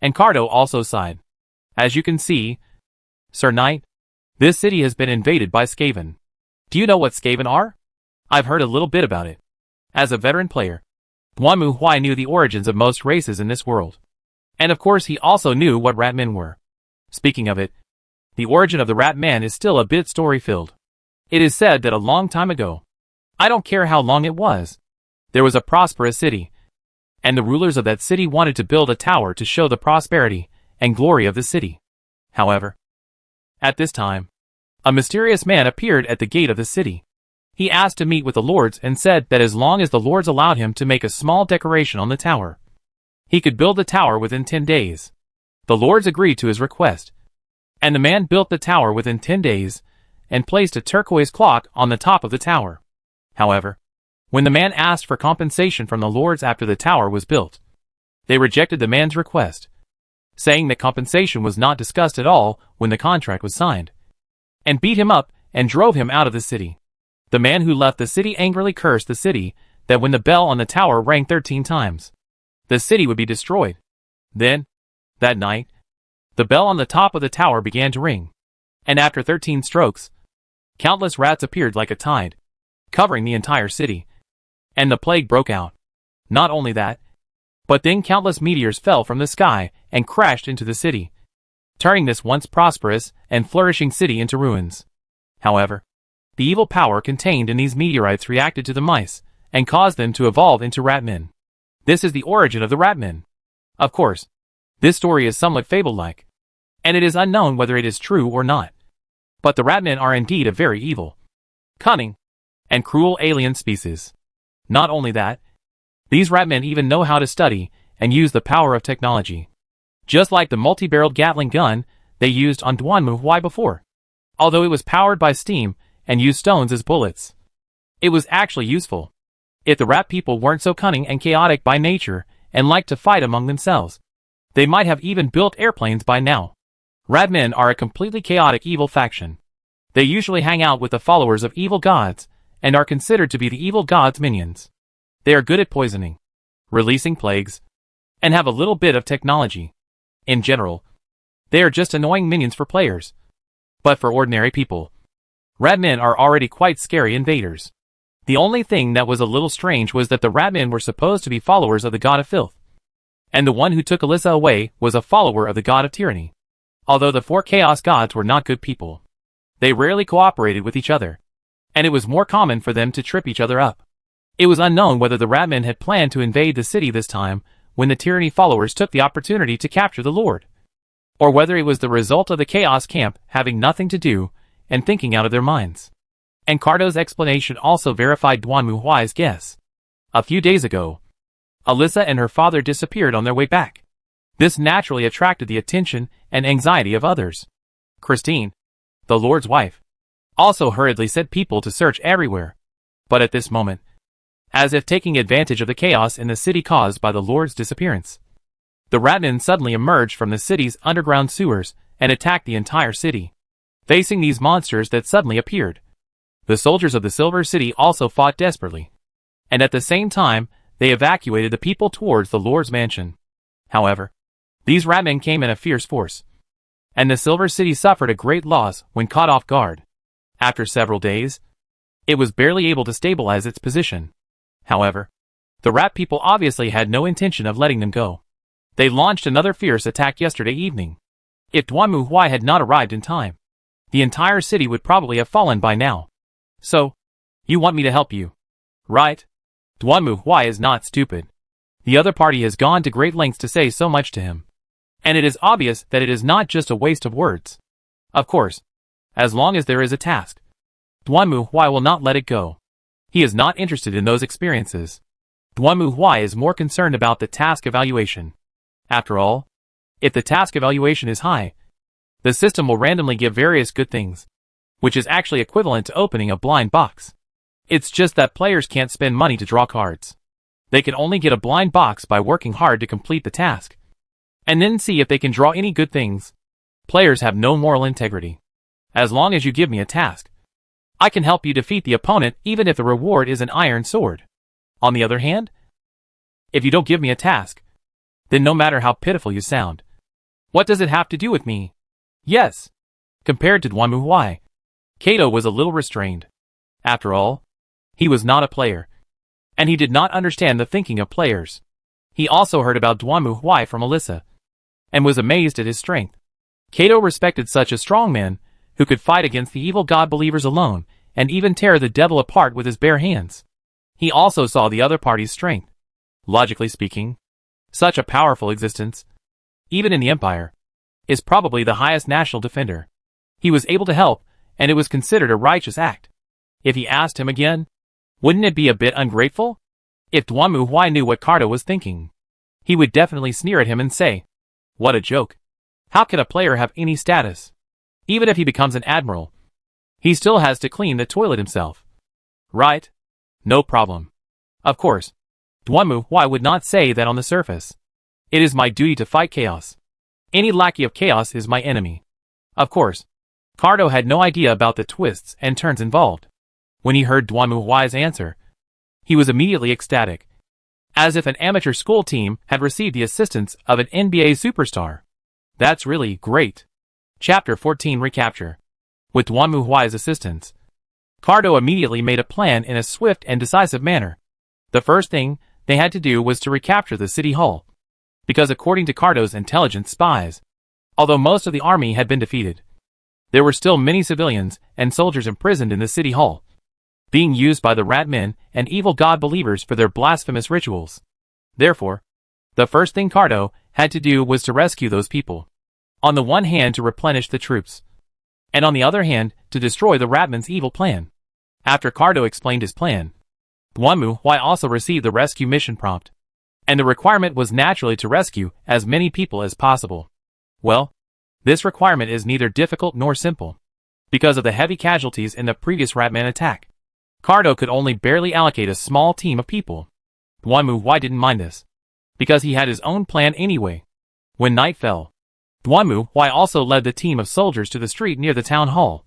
and Cardo also sighed. As you can see, Sir Knight, this city has been invaded by Skaven. Do you know what Skaven are? I've heard a little bit about it. As a veteran player, Dwanmu Huai knew the origins of most races in this world. And of course he also knew what Ratmen were. Speaking of it, the origin of the Ratman is still a bit story-filled. It is said that a long time ago, I don't care how long it was, there was a prosperous city, and the rulers of that city wanted to build a tower to show the prosperity and glory of the city. However, at this time, a mysterious man appeared at the gate of the city. He asked to meet with the lords and said that as long as the lords allowed him to make a small decoration on the tower, he could build the tower within 10 days. The lords agreed to his request, and the man built the tower within 10 days and placed a turquoise clock on the top of the tower. However, when the man asked for compensation from the lords after the tower was built, they rejected the man's request, saying that compensation was not discussed at all when the contract was signed, and beat him up and drove him out of the city. The man who left the city angrily cursed the city that when the bell on the tower rang 13 times, the city would be destroyed. Then, that night, the bell on the top of the tower began to ring, and after 13 strokes, countless rats appeared like a tide, covering the entire city, and the plague broke out. Not only that, but then countless meteors fell from the sky and crashed into the city, turning this once prosperous and flourishing city into ruins. However, the evil power contained in these meteorites reacted to the mice and caused them to evolve into ratmen. This is the origin of the ratmen. Of course, this story is somewhat fable-like, and it is unknown whether it is true or not. But the ratmen are indeed a very evil, cunning, and cruel alien species. Not only that, these ratmen even know how to study and use the power of technology. Just like the multi-barreled Gatling gun they used on Duanmu before. Although it was powered by steam and used stones as bullets, it was actually useful. If the rat people weren't so cunning and chaotic by nature and liked to fight among themselves, they might have even built airplanes by now. Ratmen are a completely chaotic evil faction. They usually hang out with the followers of evil gods and are considered to be the evil gods' minions. They are good at poisoning, releasing plagues, and have a little bit of technology. In general, they are just annoying minions for players. But for ordinary people, ratmen are already quite scary invaders. The only thing that was a little strange was that the ratmen were supposed to be followers of the god of filth, and the one who took Alyssa away was a follower of the god of tyranny. Although the 4 chaos gods were not good people, they rarely cooperated with each other, and it was more common for them to trip each other up. It was unknown whether the ratmen had planned to invade the city this time when the tyranny followers took the opportunity to capture the lord, or whether it was the result of the chaos camp having nothing to do and thinking out of their minds. And Cardo's explanation also verified Duanmu's guess. A few days ago, Alyssa and her father disappeared on their way back. This naturally attracted the attention and anxiety of others. Christine, the Lord's wife, also hurriedly sent people to search everywhere. But at this moment, as if taking advantage of the chaos in the city caused by the Lord's disappearance, the ratmen suddenly emerged from the city's underground sewers and attacked the entire city. Facing these monsters that suddenly appeared, the soldiers of the Silver City also fought desperately, and at the same time, they evacuated the people towards the Lord's mansion. However, these ratmen came in a fierce force, and the Silver City suffered a great loss when caught off guard. After several days, it was barely able to stabilize its position. However, the rat people obviously had no intention of letting them go. They launched another fierce attack yesterday evening. If Duanmu had not arrived in time, the entire city would probably have fallen by now. So, you want me to help you, right? Duanmu is not stupid. The other party has gone to great lengths to say so much to him, and it is obvious that it is not just a waste of words. Of course, as long as there is a task, Duanmu will not let it go. He is not interested in those experiences. Duanmu is more concerned about the task evaluation. After all, if the task evaluation is high, the system will randomly give various good things, which is actually equivalent to opening a blind box. It's just that players can't spend money to draw cards. They can only get a blind box by working hard to complete the task, and then see if they can draw any good things. Players have no moral integrity. As long as you give me a task, I can help you defeat the opponent even if the reward is an iron sword. On the other hand, if you don't give me a task, then no matter how pitiful you sound, what does it have to do with me? Yes. Compared to Duanmu, Kato was a little restrained. After all, he was not a player, and he did not understand the thinking of players. He also heard about Duanmu from Alyssa, and was amazed at his strength. Kato respected such a strong man, who could fight against the evil god believers alone, and even tear the devil apart with his bare hands. He also saw the other party's strength. Logically speaking, such a powerful existence, even in the Empire, is probably the highest national defender. He was able to help, and it was considered a righteous act. If he asked him again, wouldn't it be a bit ungrateful? If Duanmu knew what Cardo was thinking, he would definitely sneer at him and say, "What a joke. How can a player have any status? Even if he becomes an admiral, he still has to clean the toilet himself. Right? No problem." Of course, Duanmu would not say that on the surface. It is my duty to fight chaos. Any lackey of chaos is my enemy. Of course, Cardo had no idea about the twists and turns involved. When he heard Duanmu's answer, he was immediately ecstatic. as if an amateur school team had received the assistance of an NBA superstar. That's really great. Chapter 14 Recapture. With Duanmu Huai's assistance, Cardo immediately made a plan in a swift and decisive manner. The first thing they had to do was to recapture the city hall. Because according to Cardo's intelligence spies, although most of the army had been defeated, there were still many civilians and soldiers imprisoned in the city hall, being used by the rat men and evil god believers for their blasphemous rituals. Therefore, the first thing Cardo had to do was to rescue those people. On the one hand to replenish the troops, and on the other hand to destroy the ratmen's evil plan. After Cardo explained his plan, Duanmu Huai also received the rescue mission prompt, and the requirement was naturally to rescue as many people as possible. Well, this requirement is neither difficult nor simple. Because of the heavy casualties in the previous ratman attack, Cardo could only barely allocate a small team of people. Duanmu Huai didn't mind this, because he had his own plan anyway. When night fell, Duanmu Huai also led the team of soldiers to the street near the town hall,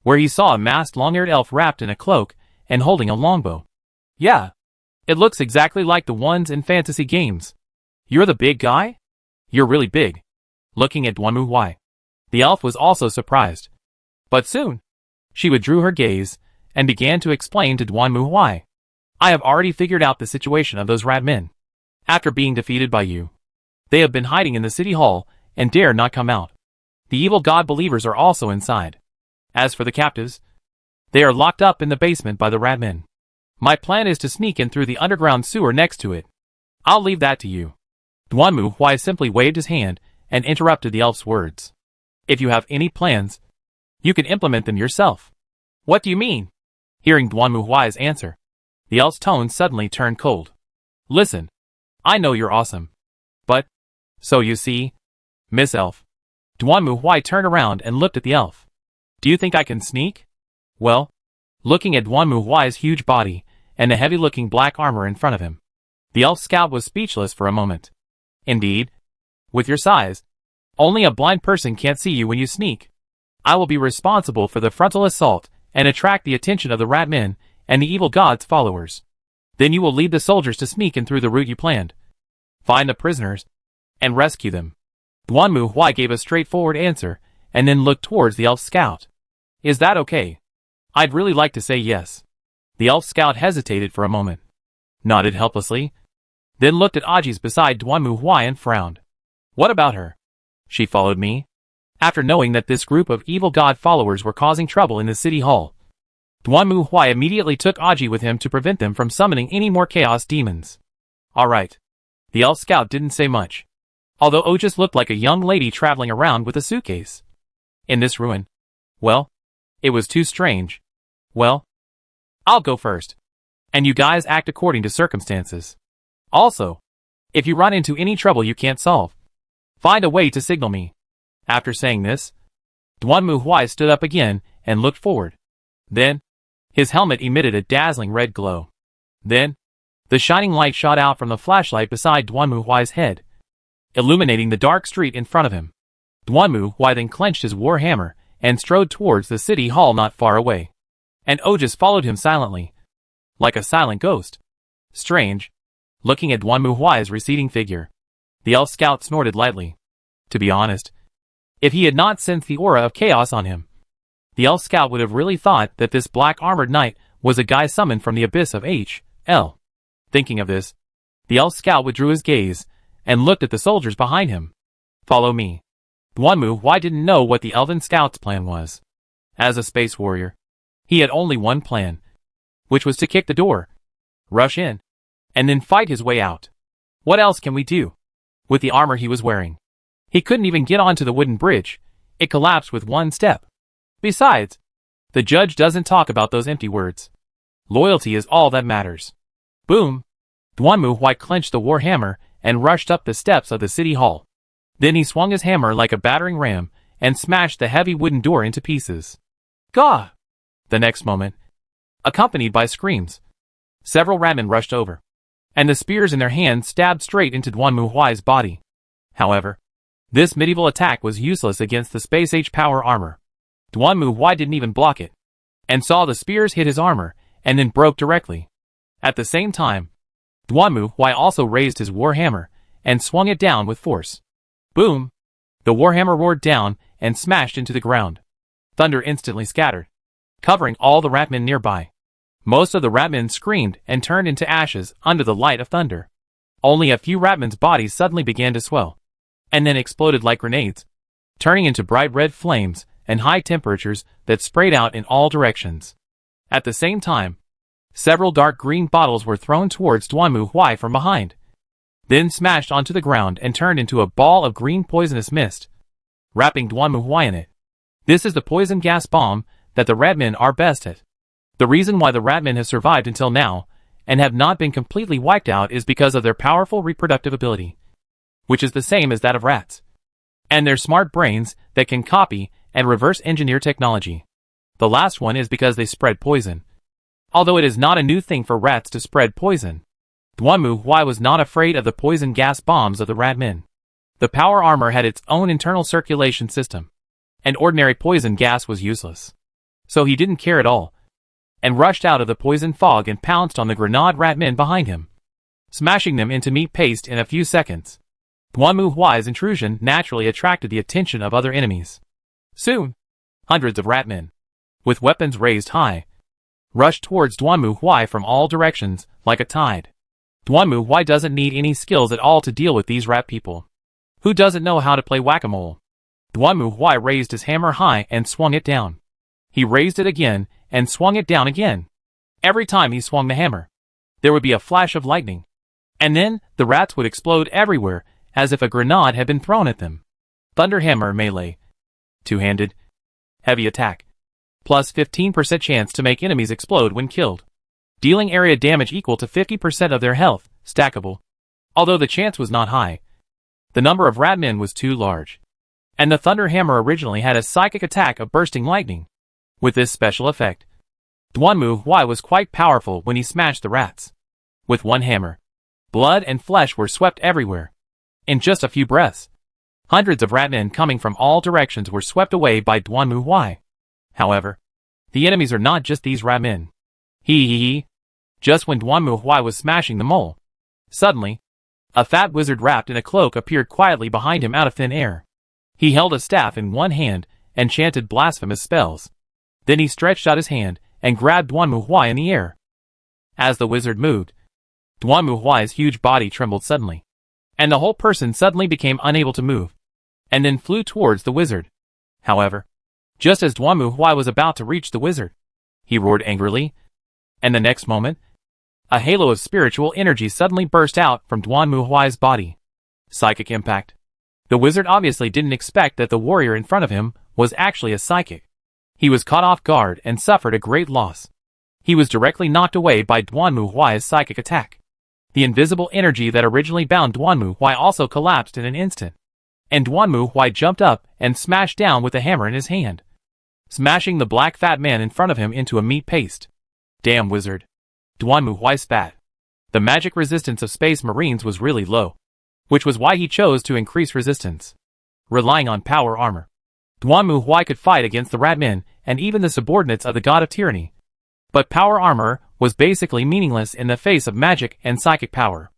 where he saw a masked long-eared elf wrapped in a cloak and holding a longbow. Yeah, it looks exactly like the ones in fantasy games. You're the big guy? You're really big. Looking at Duanmu Huai, the elf was also surprised. But soon, she withdrew her gaze and began to explain to Duanmu Huai. I have already figured out the situation of those rat men. After being defeated by you, they have been hiding in the city hall and dare not come out. The evil god believers are also inside. As for the captives, they are locked up in the basement by the rat men. My plan is to sneak in through the underground sewer next to it. I'll leave that to you. Duanmu Huai simply waved his hand and interrupted the elf's words. If you have any plans, you can implement them yourself. What do you mean? Hearing Duanmu Huai's answer, the elf's tone suddenly turned cold. Listen, I know you're awesome. But, so you see, Miss Elf. Duanmu Huai turned around and looked at the elf. Do you think I can sneak? Well, looking at Duanmu Huai's huge body and the heavy-looking black armor in front of him, the elf scout was speechless for a moment. Indeed, with your size, only a blind person can't see you when you sneak. I will be responsible for the frontal assault and attract the attention of the rat men and the evil god's followers. Then you will lead the soldiers to sneak in through the route you planned, find the prisoners, and rescue them. Duanmu Huai gave a straightforward answer and then looked towards the elf scout. Is that okay? I'd really like to say yes. The elf scout hesitated for a moment, nodded helplessly, then looked at Ajis beside Duanmu Huai and frowned. What about her? She followed me. After knowing that this group of evil god followers were causing trouble in the city hall, Duanmu Huai immediately took Aji with him to prevent them from summoning any more chaos demons. Alright. The elf scout didn't say much, although Ojis looked like a young lady traveling around with a suitcase. In this ruin, well, it was too strange. Well, I'll go first, and you guys act according to circumstances. Also, if you run into any trouble you can't solve, find a way to signal me. After saying this, Duanmu Huai stood up again and looked forward. Then, his helmet emitted a dazzling red glow. Then, the shining light shot out from the flashlight beside Duanmu Huai's head, illuminating the dark street in front of him. Duanmu Huai then clenched his war hammer and strode towards the city hall not far away. And Ojis followed him silently, like a silent ghost. Strange. Looking at Duanmu Huai's receding figure, the elf scout snorted lightly. To be honest, if he had not sensed the aura of chaos on him, the elf scout would have really thought that this black armored knight was a guy summoned from the abyss of H.L. Thinking of this, the elf scout withdrew his gaze and looked at the soldiers behind him. Follow me. Duanmu Huai didn't know what the elven scout's plan was. As a space warrior, he had only one plan, which was to kick the door, rush in, and then fight his way out. What else can we do? With the armor he was wearing, he couldn't even get onto the wooden bridge. It collapsed with one step. Besides, the judge doesn't talk about those empty words. Loyalty is all that matters. Boom! Duanmu Huai clenched the war hammer and rushed up the steps of the city hall. Then he swung his hammer like a battering ram and smashed the heavy wooden door into pieces. Gah! The next moment, accompanied by screams, several ratmen rushed over, and the spears in their hands stabbed straight into Duanmu Huai's body. However, this medieval attack was useless against the space age power armor. Duanmu Huai didn't even block it, and saw the spears hit his armor and then broke directly. At the same time, Duanmu Huai also raised his warhammer and swung it down with force. Boom! The warhammer roared down and smashed into the ground. Thunder instantly scattered, covering all the ratmen nearby. Most of the ratmen screamed and turned into ashes under the light of thunder. Only a few ratmen's bodies suddenly began to swell, and then exploded like grenades, turning into bright red flames and high temperatures that sprayed out in all directions. At the same time, several dark green bottles were thrown towards Duanmu Huai from behind, then smashed onto the ground and turned into a ball of green poisonous mist, wrapping Duanmu Huai in it. This is the poison gas bomb that the ratmen are best at. The reason why the ratmen have survived until now and have not been completely wiped out is because of their powerful reproductive ability, which is the same as that of rats, and their smart brains that can copy and reverse engineer technology. The last one is because they spread poison. Although it is not a new thing for rats to spread poison, Duanmu Huai was not afraid of the poison gas bombs of the ratmen. The power armor had its own internal circulation system, and ordinary poison gas was useless. So he didn't care at all, and rushed out of the poison fog and pounced on the grenade ratmen behind him, smashing them into meat paste in a few seconds. Duanmu Huai's intrusion naturally attracted the attention of other enemies. Soon, hundreds of ratmen, with weapons raised high, rushed towards Duanmu Huai from all directions like a tide. Duanmu Huai doesn't need any skills at all to deal with these rat people. Who doesn't know how to play whack-a-mole? Duanmu Huai raised his hammer high and swung it down. He raised it again and swung it down again. Every time he swung the hammer, there would be a flash of lightning, and then the rats would explode everywhere as if a grenade had been thrown at them. Thunder Hammer Melee. Two-handed. Heavy attack. Plus 15% chance to make enemies explode when killed. Dealing area damage equal to 50% of their health, stackable. Although the chance was not high, the number of ratmen was too large, and the Thunder Hammer originally had a psychic attack of bursting lightning. With this special effect, Duanmu Huai was quite powerful when he smashed the rats. With one hammer, blood and flesh were swept everywhere. In just a few breaths, hundreds of ratmen coming from all directions were swept away by Duanmu Huai. However, the enemies are not just these ratmen. Just when Duanmu Huai was smashing them all, suddenly, a fat wizard wrapped in a cloak appeared quietly behind him out of thin air. He held a staff in one hand and chanted blasphemous spells. Then he stretched out his hand and grabbed Duanmu Huai in the air. As the wizard moved, Duanmu Huai's huge body trembled suddenly, and the whole person suddenly became unable to move, and then flew towards the wizard. However, just as Duanmu Huai was about to reach the wizard, he roared angrily, and the next moment, a halo of spiritual energy suddenly burst out from Duanmu Huai's body. Psychic impact. The wizard obviously didn't expect that the warrior in front of him was actually a psychic. He was caught off guard and suffered a great loss. He was directly knocked away by Duanmu Huai's psychic attack. The invisible energy that originally bound Duanmu Huai also collapsed in an instant, and Duanmu Huai jumped up and smashed down with the hammer in his hand, smashing the black fat man in front of him into a meat paste. Damn wizard. Duanmu Huai spat. The magic resistance of space marines was really low, which was why he chose to increase resistance, relying on power armor. Duanmu Huai could fight against the ratmen and even the subordinates of the god of tyranny, but power armor was basically meaningless in the face of magic and psychic power.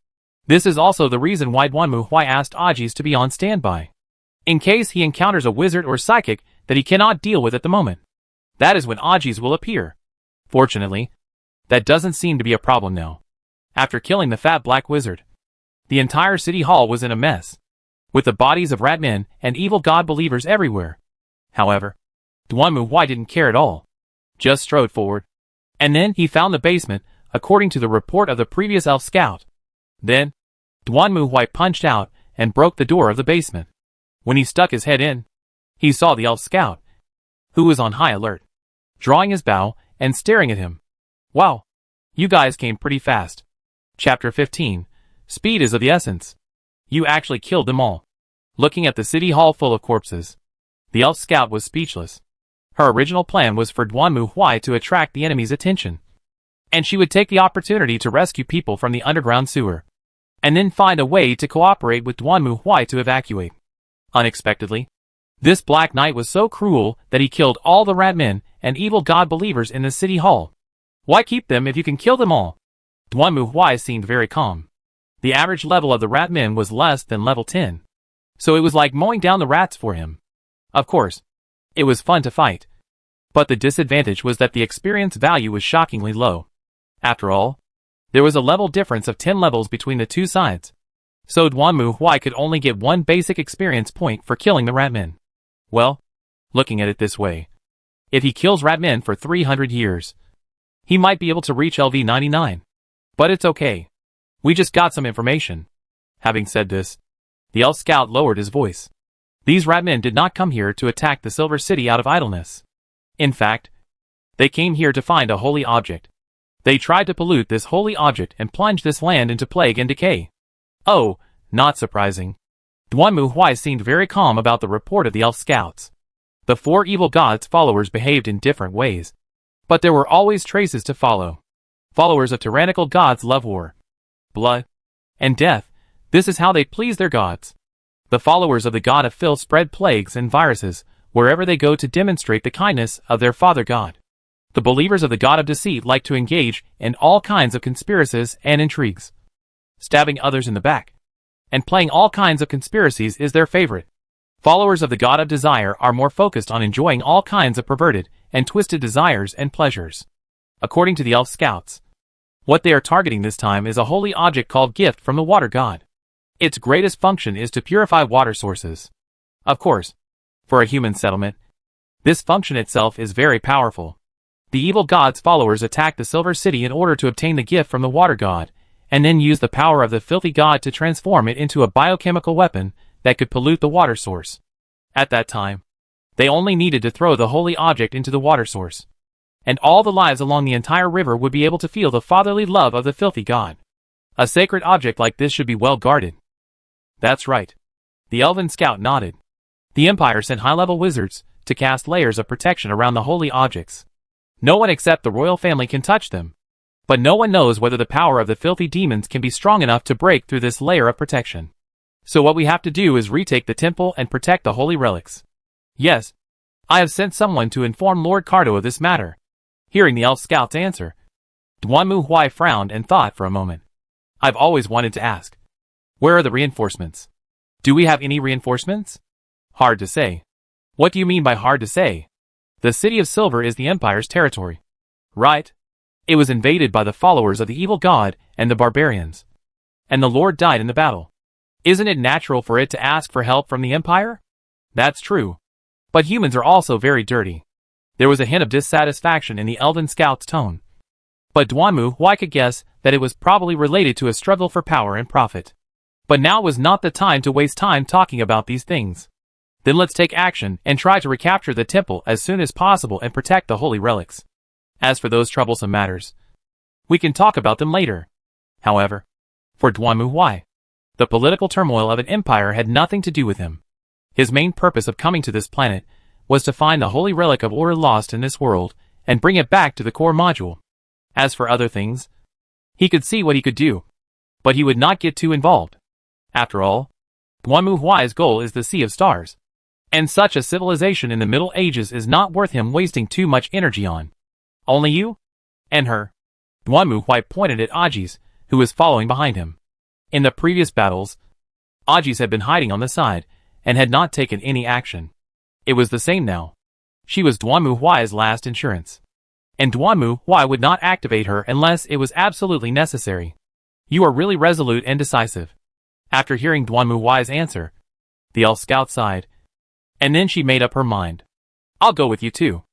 This is also the reason why Duanmu Huai asked Ajis to be on standby, in case he encounters a wizard or psychic that he cannot deal with at the moment. That is when Ajis will appear. Fortunately, that doesn't seem to be a problem now. After killing the fat black wizard, the entire city hall was in a mess, with the bodies of ratmen and evil god believers everywhere. However, Duanmu Huai didn't care at all, just strode forward, and then he found the basement, according to the report of the previous elf scout. Then, Duanmu Huai punched out and broke the door of the basement. When he stuck his head in, he saw the elf scout, who was on high alert, drawing his bow and staring at him. Wow, you guys came pretty fast. Chapter 15. Speed is of the essence. You actually killed them all. Looking at the city hall full of corpses, the elf scout was speechless. Her original plan was for Duanmu Huai to attract the enemy's attention, and she would take the opportunity to rescue people from the underground sewer, and then find a way to cooperate with Duanmu Huai to evacuate. Unexpectedly, this Black Knight was so cruel that he killed all the ratmen and evil god believers in the city hall. Why keep them if you can kill them all? Duanmu Huai seemed very calm. The average level of the rat men was less than level 10. So it was like mowing down the rats for him. Of course, it was fun to fight. But the disadvantage was that the experience value was shockingly low. After all, there was a level difference of 10 levels between the two sides. So Duanmu Huai could only get one basic experience point for killing the ratmen. Well, looking at it this way, if he kills ratmen for 300 years, he might be able to reach LV 99. But it's okay. We just got some information. Having said this, the elf scout lowered his voice. These ratmen did not come here to attack the Silver City out of idleness. In fact, they came here to find a holy object. They tried to pollute this holy object and plunge this land into plague and decay. Oh, not surprising. Duanmu Huai seemed very calm about the report of the elf scouts. The four evil gods' followers behaved in different ways. But there were always traces to follow. Followers of tyrannical gods love war, blood, and death. This is how they please their gods. The followers of the god of filth spread plagues and viruses wherever they go to demonstrate the kindness of their father god. The believers of the god of deceit like to engage in all kinds of conspiracies and intrigues. Stabbing others in the back and playing all kinds of conspiracies is their favorite. Followers of the god of desire are more focused on enjoying all kinds of perverted and twisted desires and pleasures. According to the elf scouts, what they are targeting this time is a holy object called Gift from the Water God. Its greatest function is to purify water sources. Of course, for a human settlement, this function itself is very powerful. The evil god's followers attack the Silver City in order to obtain the gift from the Water God, and then use the power of the filthy god to transform it into a biochemical weapon that could pollute the water source. At that time, they only needed to throw the holy object into the water source, and all the lives along the entire river would be able to feel the fatherly love of the filthy god. A sacred object like this should be well guarded. That's right. The elven scout nodded. The Empire sent high-level wizards to cast layers of protection around the holy objects. No one except the royal family can touch them. But no one knows whether the power of the filthy demons can be strong enough to break through this layer of protection. So what we have to do is retake the temple and protect the holy relics. Yes, I have sent someone to inform Lord Cardo of this matter. Hearing the elf scout's answer, Duanmu Huai frowned and thought for a moment. I've always wanted to ask. Where are the reinforcements? Do we have any reinforcements? Hard to say. What do you mean by hard to say? The City of Silver is the Empire's territory. Right? It was invaded by the followers of the evil god and the barbarians. And the Lord died in the battle. Isn't it natural for it to ask for help from the Empire? That's true. But humans are also very dirty. There was a hint of dissatisfaction in the Elven Scout's tone. But Duanmu Huai could guess that it was probably related to a struggle for power and profit. But now was not the time to waste time talking about these things. Then let's take action and try to recapture the temple as soon as possible and protect the holy relics. As for those troublesome matters, we can talk about them later. However, for Duanmu Huai, the political turmoil of an empire had nothing to do with him. His main purpose of coming to this planet was to find the holy relic of order lost in this world and bring it back to the core module. As for other things, he could see what he could do, but he would not get too involved. After all, Duanmu Huai's goal is the Sea of Stars, and such a civilization in the Middle Ages is not worth him wasting too much energy on. Only you? And her. Duanmu Huai pointed at Ajis, who was following behind him. In the previous battles, Ajis had been hiding on the side, and had not taken any action. It was the same now. She was Duanmu Huai's last insurance. And Duanmu Huai would not activate her unless it was absolutely necessary. You are really resolute and decisive. After hearing Duanmu Huai's answer, the elf scout sighed. And then she made up her mind. I'll go with you too.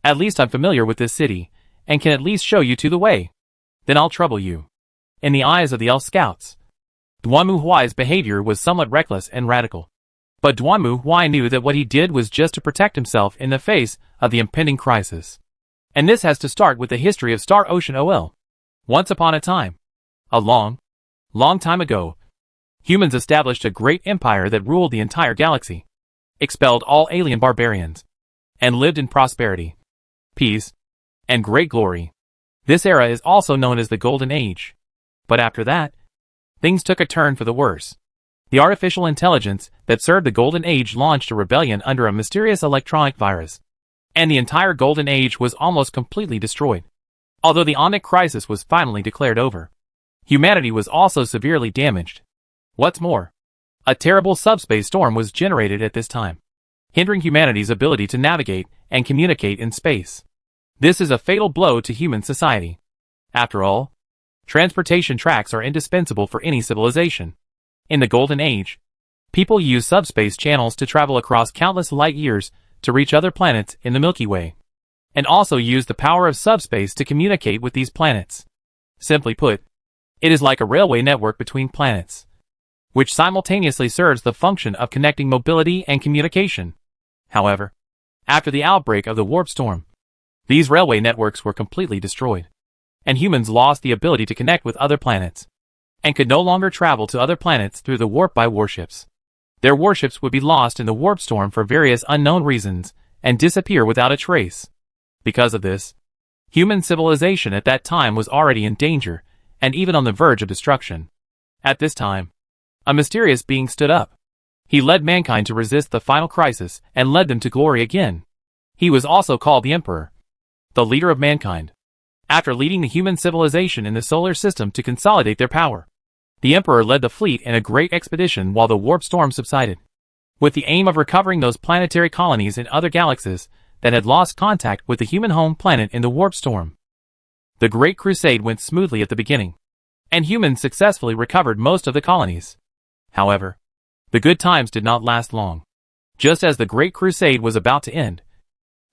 At least I'm familiar with this city, and can at least show you to the way. Then I'll trouble you. In the eyes of the elf scouts, Duanmu Huai's behavior was somewhat reckless and radical. But Duanmu Huai knew that what he did was just to protect himself in the face of the impending crisis. And this has to start with the history of Star Ocean OL. Once upon a time, a long, long time ago, humans established a great empire that ruled the entire galaxy, expelled all alien barbarians, and lived in prosperity, peace, and great glory. This era is also known as the Golden Age. But after that, things took a turn for the worse. The artificial intelligence that served the Golden Age launched a rebellion under a mysterious electronic virus, and the entire Golden Age was almost completely destroyed. Although the Omnic crisis was finally declared over, Humanity was also severely damaged. What's more, a terrible subspace storm was generated at this time, hindering humanity's ability to navigate and communicate in space. This is a fatal blow to human society. After all, transportation tracks are indispensable for any civilization. In the Golden Age, people used subspace channels to travel across countless light years to reach other planets in the Milky Way, and also used the power of subspace to communicate with these planets. Simply put, it is like a railway network between planets, which simultaneously serves the function of connecting mobility and communication. However, after the outbreak of the warp storm, these railway networks were completely destroyed, and humans lost the ability to connect with other planets, and could no longer travel to other planets through the warp by warships. Their warships would be lost in the warp storm for various unknown reasons, and disappear without a trace. Because of this, human civilization at that time was already in danger, and even on the verge of destruction. At this time, a mysterious being stood up. He led mankind to resist the final crisis and led them to glory again. He was also called the Emperor, the leader of mankind. After leading the human civilization in the solar system to consolidate their power, the Emperor led the fleet in a great expedition while the warp storm subsided, with the aim of recovering those planetary colonies in other galaxies that had lost contact with the human home planet in the warp storm. The Great Crusade went smoothly at the beginning, and humans successfully recovered most of the colonies. However, the good times did not last long. Just as the Great Crusade was about to end,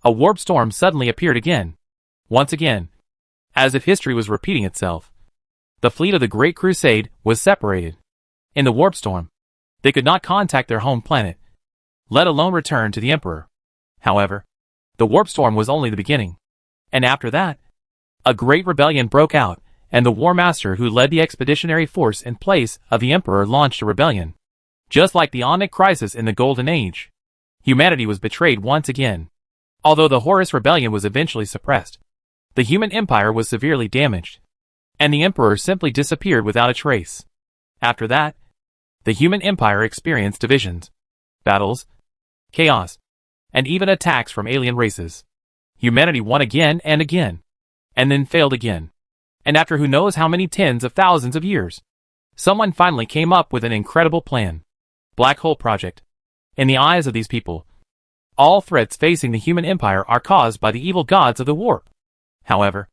a warp storm suddenly appeared again. Once again, as if history was repeating itself, the fleet of the Great Crusade was separated. In the warp storm, they could not contact their home planet, let alone return to the Emperor. However, the warp storm was only the beginning, and after that, a great rebellion broke out, and the War Master who led the expeditionary force in place of the Emperor launched a rebellion. Just like the Onic crisis in the Golden Age, humanity was betrayed once again. Although the Horus Rebellion was eventually suppressed, the human empire was severely damaged, and the Emperor simply disappeared without a trace. After that, the human empire experienced divisions, battles, chaos, and even attacks from alien races. Humanity won again, and then failed again. And after who knows how many tens of thousands of years, someone finally came up with an incredible plan. Black Hole Project. In the eyes of these people, all threats facing the human empire are caused by the evil gods of the warp. However,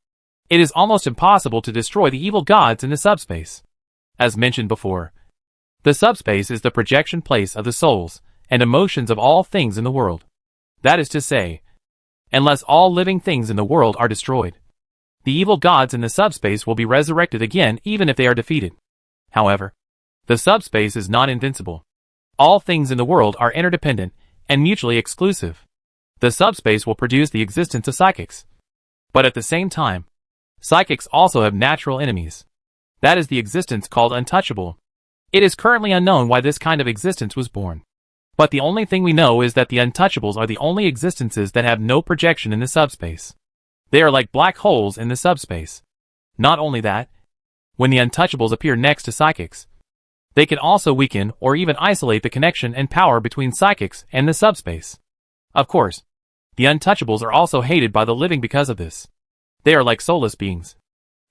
it is almost impossible to destroy the evil gods in the subspace. As mentioned before, the subspace is the projection place of the souls and emotions of all things in the world. That is to say, unless all living things in the world are destroyed, the evil gods in the subspace will be resurrected again even if they are defeated. However, the subspace is not invincible. All things in the world are interdependent and mutually exclusive. The subspace will produce the existence of psychics. But at the same time, psychics also have natural enemies. That is the existence called untouchable. It is currently unknown why this kind of existence was born. But the only thing we know is that the untouchables are the only existences that have no projection in the subspace. They are like black holes in the subspace. Not only that, when the untouchables appear next to psychics, they can also weaken or even isolate the connection and power between psychics and the subspace. Of course, the untouchables are also hated by the living because of this. They are like soulless beings,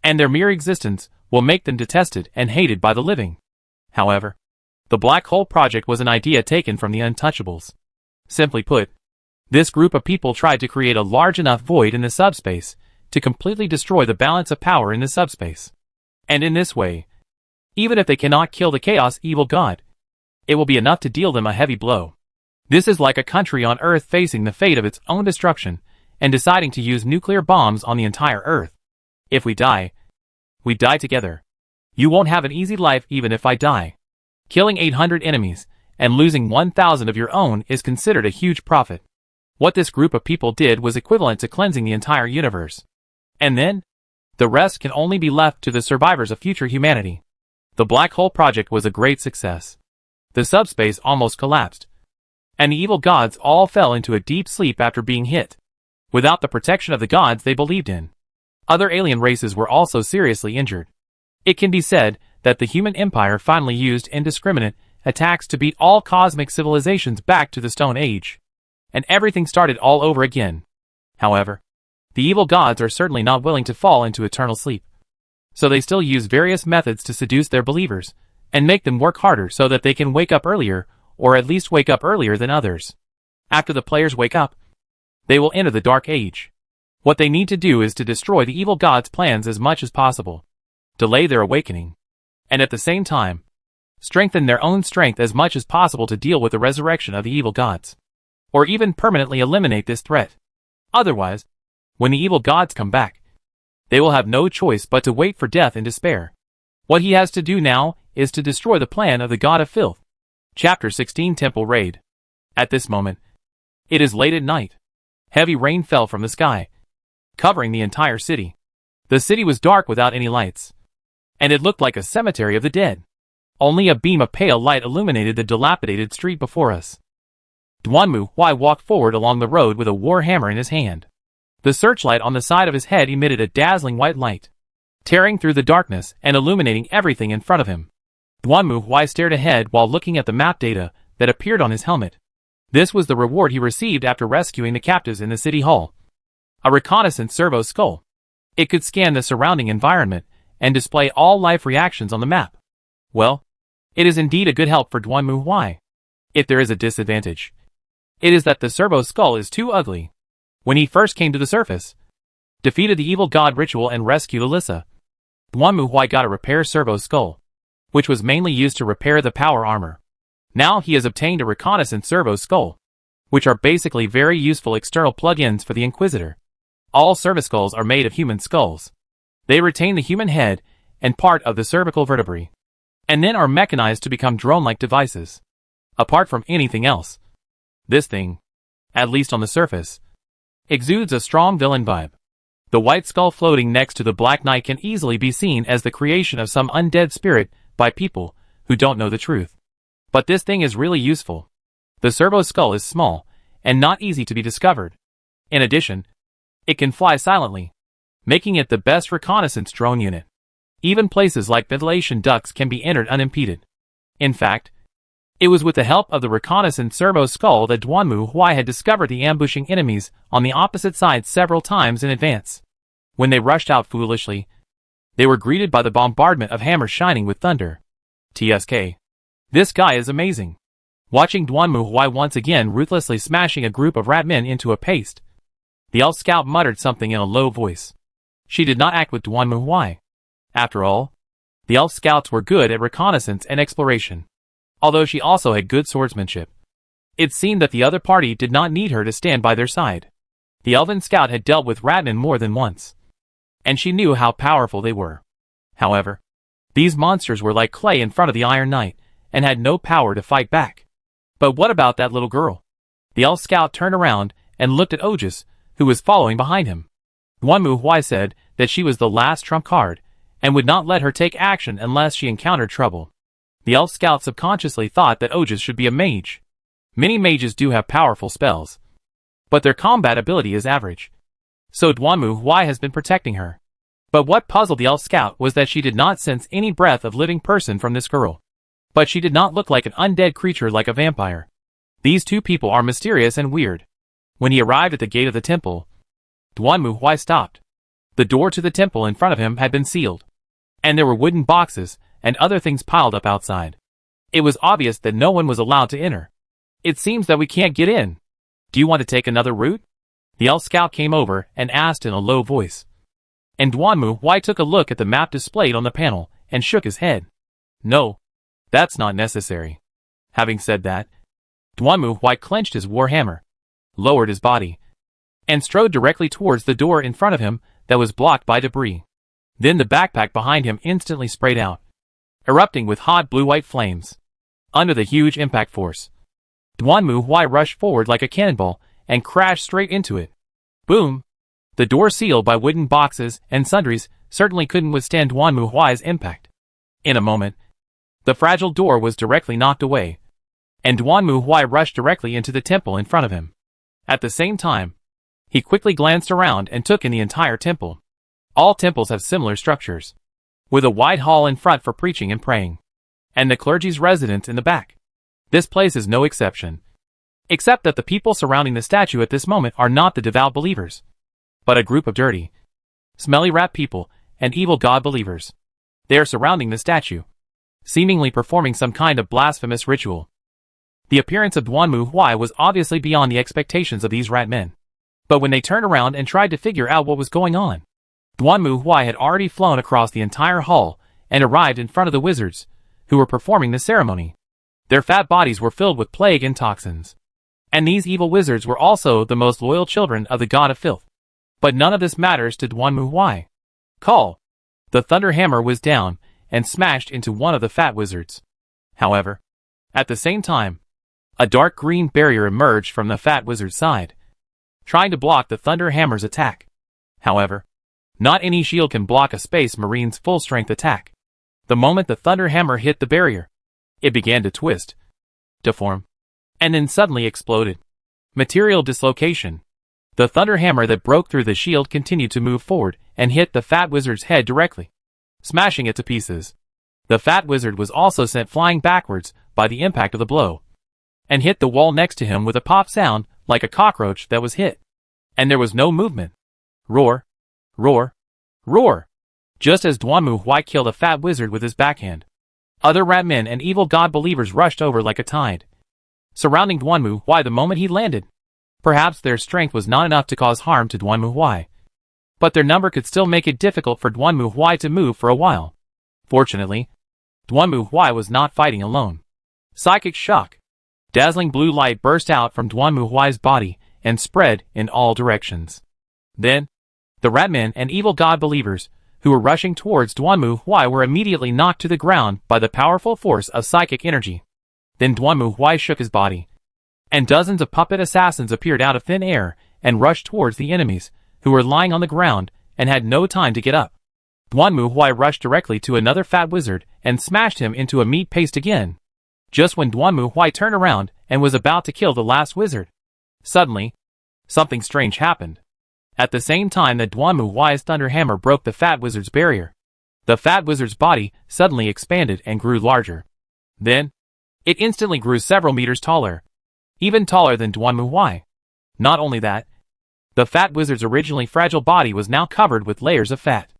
and their mere existence will make them detested and hated by the living. However, the Black Hole Project was an idea taken from the untouchables. Simply put, this group of people tried to create a large enough void in the subspace to completely destroy the balance of power in the subspace. And in this way, even if they cannot kill the Chaos Evil God, it will be enough to deal them a heavy blow. This is like a country on Earth facing the fate of its own destruction and deciding to use nuclear bombs on the entire Earth. If we die together. You won't have an easy life even if I die. Killing 800 enemies and losing 1,000 of your own is considered a huge profit. What this group of people did was equivalent to cleansing the entire universe. And then, the rest can only be left to the survivors of future humanity. The Black Hole Project was a great success. The subspace almost collapsed, and the evil gods all fell into a deep sleep after being hit. Without the protection of the gods they believed in, other alien races were also seriously injured. It can be said that the human empire finally used indiscriminate attacks to beat all cosmic civilizations back to the Stone Age, and everything started all over again. However, the evil gods are certainly not willing to fall into eternal sleep. So they still use various methods to seduce their believers, and make them work harder so that they can wake up earlier, or at least wake up earlier than others. After the players wake up, they will enter the Dark Age. What they need to do is to destroy the evil gods' plans as much as possible, delay their awakening, and at the same time, strengthen their own strength as much as possible to deal with the resurrection of the evil gods, or even permanently eliminate this threat. Otherwise, when the evil gods come back, they will have no choice but to wait for death in despair. What he has to do now is to destroy the plan of the god of filth. Chapter 16 Temple Raid. At this moment, it is late at night. Heavy rain fell from the sky, covering the entire city. The city was dark without any lights, and it looked like a cemetery of the dead. Only a beam of pale light illuminated the dilapidated street before us. Duanmu Huai walked forward along the road with a war hammer in his hand. The searchlight on the side of his head emitted a dazzling white light, tearing through the darkness and illuminating everything in front of him. Duanmu Huai stared ahead while looking at the map data that appeared on his helmet. This was the reward he received after rescuing the captives in the city hall. A reconnaissance servo skull. It could scan the surrounding environment and display all life reactions on the map. Well, it is indeed a good help for Duanmu Huai. If there is a disadvantage, it is that the servo skull is too ugly. When he first came to the surface, defeated the evil god ritual and rescued Alyssa, Duanmu Huai got a repair servo skull, which was mainly used to repair the power armor. Now he has obtained a reconnaissance servo skull, which are basically very useful external plug-ins for the Inquisitor. All servo-skulls are made of human skulls. They retain the human head and part of the cervical vertebrae, and then are mechanized to become drone-like devices. Apart from anything else, this thing, at least on the surface, exudes a strong villain vibe. The white skull floating next to the Black Knight can easily be seen as the creation of some undead spirit by people who don't know the truth. But this thing is really useful. The servo skull is small and not easy to be discovered. In addition, it can fly silently, making it the best reconnaissance drone unit. Even places like ventilation ducts can be entered unimpeded. In fact, it was with the help of the reconnaissance servo skull that Duanmu Huai had discovered the ambushing enemies on the opposite side several times in advance. When they rushed out foolishly, they were greeted by the bombardment of hammers shining with thunder. TSK. This guy is amazing. Watching Duanmu Huai once again ruthlessly smashing a group of ratmen into a paste, the elf scout muttered something in a low voice. She did not act with Duanmu Huai. After all, the elf scouts were good at reconnaissance and exploration, although she also had good swordsmanship. It seemed that the other party did not need her to stand by their side. The elven scout had dealt with ratmen more than once, and she knew how powerful they were. However, these monsters were like clay in front of the Iron Knight, and had no power to fight back. But what about that little girl? The elf scout turned around and looked at Ogus, who was following behind him. Duanmu Huai said that she was the last trump card, and would not let her take action unless she encountered trouble. The elf scout subconsciously thought that Ogus should be a mage. Many mages do have powerful spells, but their combat ability is average. So Duanmu Huai has been protecting her. But what puzzled the elf scout was that she did not sense any breath of living person from this girl. But she did not look like an undead creature like a vampire. These two people are mysterious and weird. When he arrived at the gate of the temple, Duanmu Huai stopped. The door to the temple in front of him had been sealed, and there were wooden boxes and other things piled up outside. It was obvious that no one was allowed to enter. It seems that we can't get in. Do you want to take another route? The elf scout came over and asked in a low voice. And Duanmu Huai took a look at the map displayed on the panel and shook his head. No, that's not necessary. Having said that, Duanmu Huai clenched his war hammer, lowered his body, and strode directly towards the door in front of him that was blocked by debris. Then the backpack behind him instantly sprayed out, erupting with hot blue-white flames. Under the huge impact force, Duanmu Huai rushed forward like a cannonball and crashed straight into it. Boom! The door sealed by wooden boxes and sundries certainly couldn't withstand Duanmu Huai's impact. In a moment, the fragile door was directly knocked away, and Duanmu Huai rushed directly into the temple in front of him. At the same time, he quickly glanced around and took in the entire temple. All temples have similar structures, with a wide hall in front for preaching and praying, and the clergy's residence in the back. This place is no exception, except that the people surrounding the statue at this moment are not the devout believers, but a group of dirty, smelly rat people, and evil god believers. They are surrounding the statue, seemingly performing some kind of blasphemous ritual. The appearance of Duanmu Huai was obviously beyond the expectations of these rat men. But when they turned around and tried to figure out what was going on, Duanmu Huai had already flown across the entire hall and arrived in front of the wizards, who were performing the ceremony. Their fat bodies were filled with plague and toxins. And these evil wizards were also the most loyal children of the god of filth. But none of this matters to Duanmu Huai. Call! The thunder hammer was down and smashed into one of the fat wizards. However, at the same time, a dark green barrier emerged from the fat wizard's side, trying to block the thunder hammer's attack. However, not any shield can block a space marine's full-strength attack. The moment the thunder hammer hit the barrier, it began to twist, deform, and then suddenly exploded. Material dislocation. The thunder hammer that broke through the shield continued to move forward and hit the fat wizard's head directly, smashing it to pieces. The fat wizard was also sent flying backwards by the impact of the blow, and hit the wall next to him with a pop sound like a cockroach that was hit. And there was no movement. Roar, roar, roar. Just as Duanmu Huai killed a fat wizard with his backhand, other rat men and evil god believers rushed over like a tide, surrounding Duanmu Huai the moment he landed. Perhaps their strength was not enough to cause harm to Duanmu Huai, but their number could still make it difficult for Duanmu Huai to move for a while. Fortunately, Duanmu Huai was not fighting alone. Psychic shock. Dazzling blue light burst out from Duanmu Huai's body and spread in all directions. Then, the ratmen and evil god believers who were rushing towards Duanmu Huai were immediately knocked to the ground by the powerful force of psychic energy. Then Duanmu Huai shook his body, and dozens of puppet assassins appeared out of thin air and rushed towards the enemies, who were lying on the ground and had no time to get up. Duanmu Huai rushed directly to another fat wizard and smashed him into a meat paste again. Just when Duanmu Huai turned around and was about to kill the last wizard, suddenly, something strange happened. At the same time that Duanmu Huai's thunder hammer broke the fat wizard's barrier, the fat wizard's body suddenly expanded and grew larger. Then, it instantly grew several meters taller, even taller than Duanmu Huai. Not only that, the fat wizard's originally fragile body was now covered with layers of fat,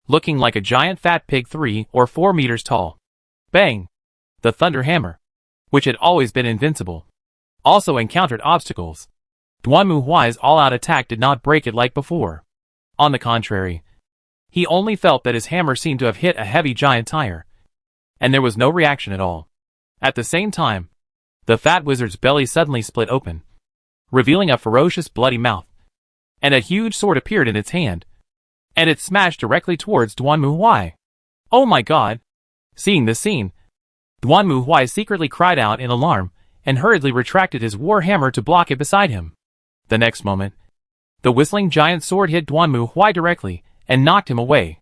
looking like a giant fat pig 3 or 4 meters tall. Bang! The thunder hammer, which had always been invincible, also encountered obstacles. Duanmu Huai's all-out attack did not break it like before. On the contrary, he only felt that his hammer seemed to have hit a heavy giant tire, and there was no reaction at all. At the same time, the fat wizard's belly suddenly split open, revealing a ferocious bloody mouth, and a huge sword appeared in its hand, and it smashed directly towards Duanmu Huai. Oh my god! Seeing this scene, Duanmu Huai secretly cried out in alarm and hurriedly retracted his war hammer to block it beside him. The next moment, the whistling giant sword hit Duanmu Huai directly and knocked him away.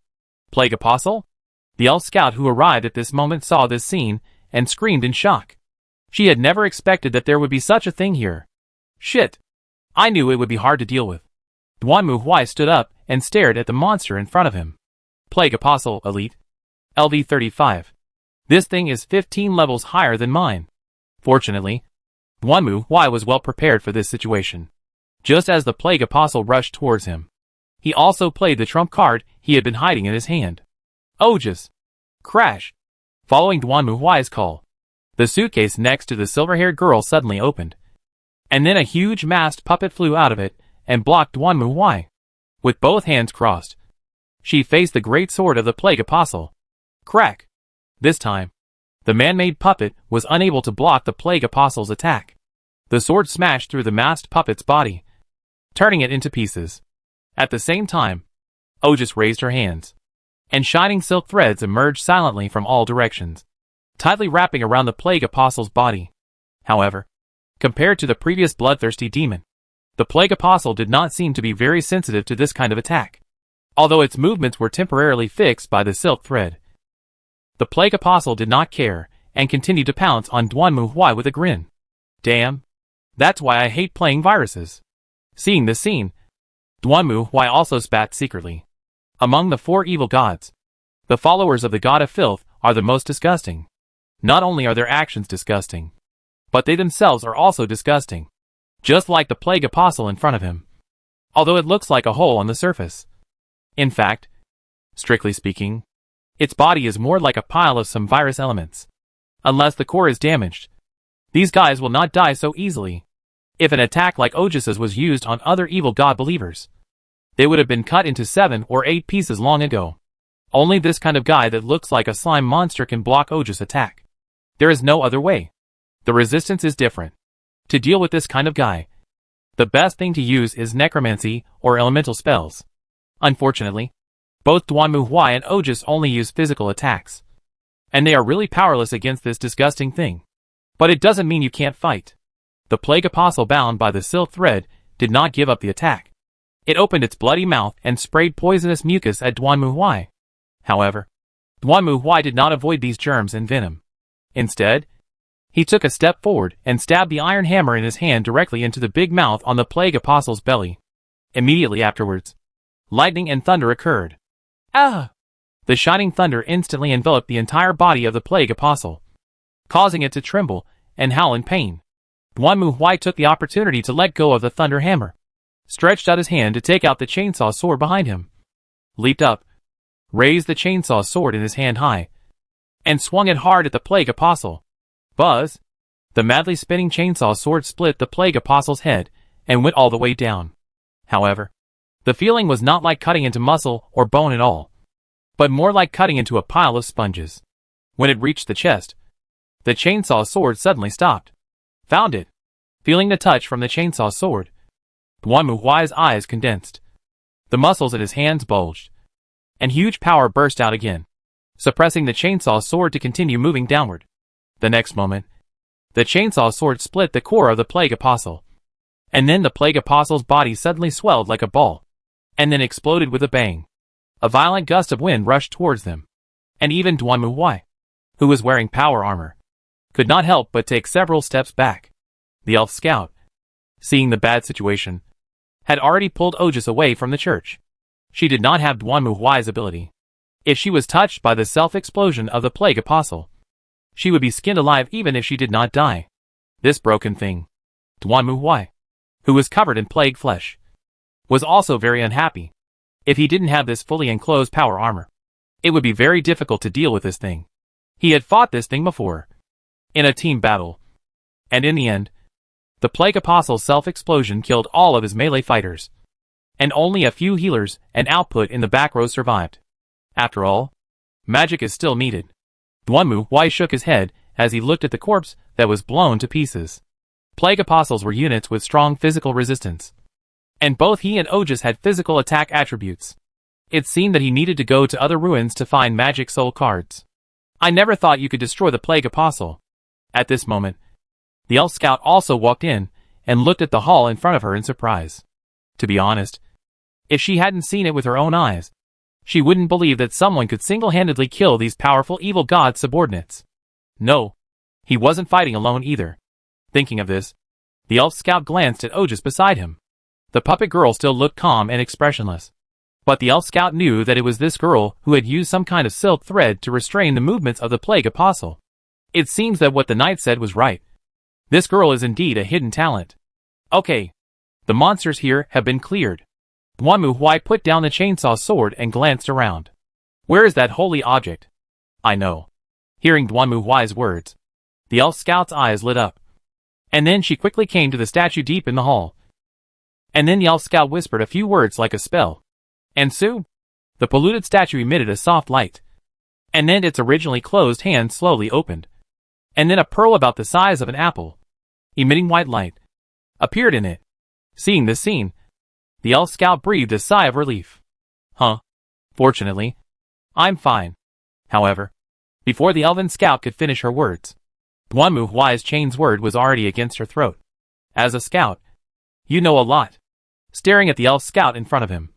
Plague Apostle? The elf scout who arrived at this moment saw this scene and screamed in shock. She had never expected that there would be such a thing here. Shit! I knew it would be hard to deal with. Duanmu Huai stood up and stared at the monster in front of him. Plague Apostle Elite. LV35. This thing is 15 levels higher than mine. Fortunately, Duanmu Huai was well prepared for this situation. Just as the Plague Apostle rushed towards him, he also played the trump card he had been hiding in his hand. Ojas! Crash! Following Duanmu Huai's call, the suitcase next to the silver-haired girl suddenly opened, and then a huge masked puppet flew out of it and blocked Duanmu Huai. With both hands crossed, she faced the great sword of the Plague Apostle. Crack! This time, the man-made puppet was unable to block the Plague Apostle's attack. The sword smashed through the masked puppet's body, turning it into pieces. At the same time, Ojas raised her hands, and shining silk threads emerged silently from all directions, tightly wrapping around the Plague Apostle's body. However, compared to the previous bloodthirsty demon, the Plague Apostle did not seem to be very sensitive to this kind of attack, although its movements were temporarily fixed by the silk thread. The Plague Apostle did not care, and continued to pounce on Duanmu Huai with a grin. Damn! That's why I hate playing viruses. Seeing this scene, Duanmu Huai also spat secretly. Among the 4 evil gods, the followers of the god of filth are the most disgusting. Not only are their actions disgusting, but they themselves are also disgusting. Just like the Plague Apostle in front of him. Although it looks like a hole on the surface. In fact, Strictly speaking, its body is more like a pile of some virus elements. Unless the core is damaged, these guys will not die so easily. If an attack like Ogus's was used on other evil god believers, they would have been cut into 7 or 8 pieces long ago. Only this kind of guy that looks like a slime monster can block Ogus's attack. There is no other way. The resistance is different. To deal with this kind of guy, the best thing to use is necromancy or elemental spells. Unfortunately, both Duanmu Huai and Ogus only use physical attacks, and they are really powerless against this disgusting thing. But it doesn't mean you can't fight. The plague apostle bound by the silk thread did not give up the attack. It opened its bloody mouth and sprayed poisonous mucus at Duanmu Huai. However, Duanmu Huai did not avoid these germs and venom. Instead, he took a step forward and stabbed the iron hammer in his hand directly into the big mouth on the plague apostle's belly. Immediately afterwards, lightning and thunder occurred. Ah! The shining thunder instantly enveloped the entire body of the plague apostle, causing it to tremble and howl in pain. Duanmu Huai took the opportunity to let go of the thunder hammer, stretched out his hand to take out the chainsaw sword behind him, leaped up, raised the chainsaw sword in his hand high, and swung it hard at the plague apostle. Buzz! The madly spinning chainsaw sword split the plague apostle's head and went all the way down. However, the feeling was not like cutting into muscle or bone at all, but more like cutting into a pile of sponges. When it reached the chest, the chainsaw sword suddenly stopped. Found it! Feeling the touch from the chainsaw sword, Duanmu Huai's eyes condensed. The muscles in his hands bulged, and huge power burst out again, suppressing the chainsaw sword to continue moving downward. The next moment, the chainsaw sword split the core of the plague apostle, and then the plague apostle's body suddenly swelled like a ball, and then exploded with a bang. A violent gust of wind rushed towards them, and even Duanmu Huai, who was wearing power armor, could not help but take several steps back. The elf scout, seeing the bad situation, had already pulled Ogus away from the church. She did not have Duanmu Huai's ability. If she was touched by the self-explosion of the plague apostle, she would be skinned alive even if she did not die. This broken thing, Duanmu Huai, who was covered in plague flesh, was also very unhappy. If he didn't have this fully enclosed power armor, it would be very difficult to deal with this thing. He had fought this thing before, in a team battle, and in the end, the plague apostle's self-explosion killed all of his melee fighters, and only a few healers and output in the back row survived. After all, magic is still needed. Duanmu Huai shook his head as he looked at the corpse that was blown to pieces. Plague apostles were units with strong physical resistance, and both he and Ogus had physical attack attributes. It seemed that he needed to go to other ruins to find magic soul cards. I never thought you could destroy the plague apostle. At this moment, the elf scout also walked in and looked at the hall in front of her in surprise. To be honest, if she hadn't seen it with her own eyes, she wouldn't believe that someone could single-handedly kill these powerful evil god subordinates. No, he wasn't fighting alone either. Thinking of this, the elf scout glanced at Ogus beside him. The puppet girl still looked calm and expressionless, but the elf scout knew that it was this girl who had used some kind of silk thread to restrain the movements of the plague apostle. It seems that what the knight said was right. This girl is indeed a hidden talent. Okay, the monsters here have been cleared. Duanmu Huai put down the chainsaw sword and glanced around. Where is that holy object? I know. Hearing Duanmu Huai's words, the elf scout's eyes lit up. And then she quickly came to the statue deep in the hall. And then the elf scout whispered a few words like a spell. And soon, the polluted statue emitted a soft light. And then its originally closed hand slowly opened. And then a pearl about the size of an apple, emitting white light, appeared in it. Seeing this scene, the elf scout breathed a sigh of relief. Fortunately, I'm fine. However, before the elven scout could finish her words, Duanmu Huai's chain's word was already against her throat. As a scout, you know a lot. Staring at the elf scout in front of him,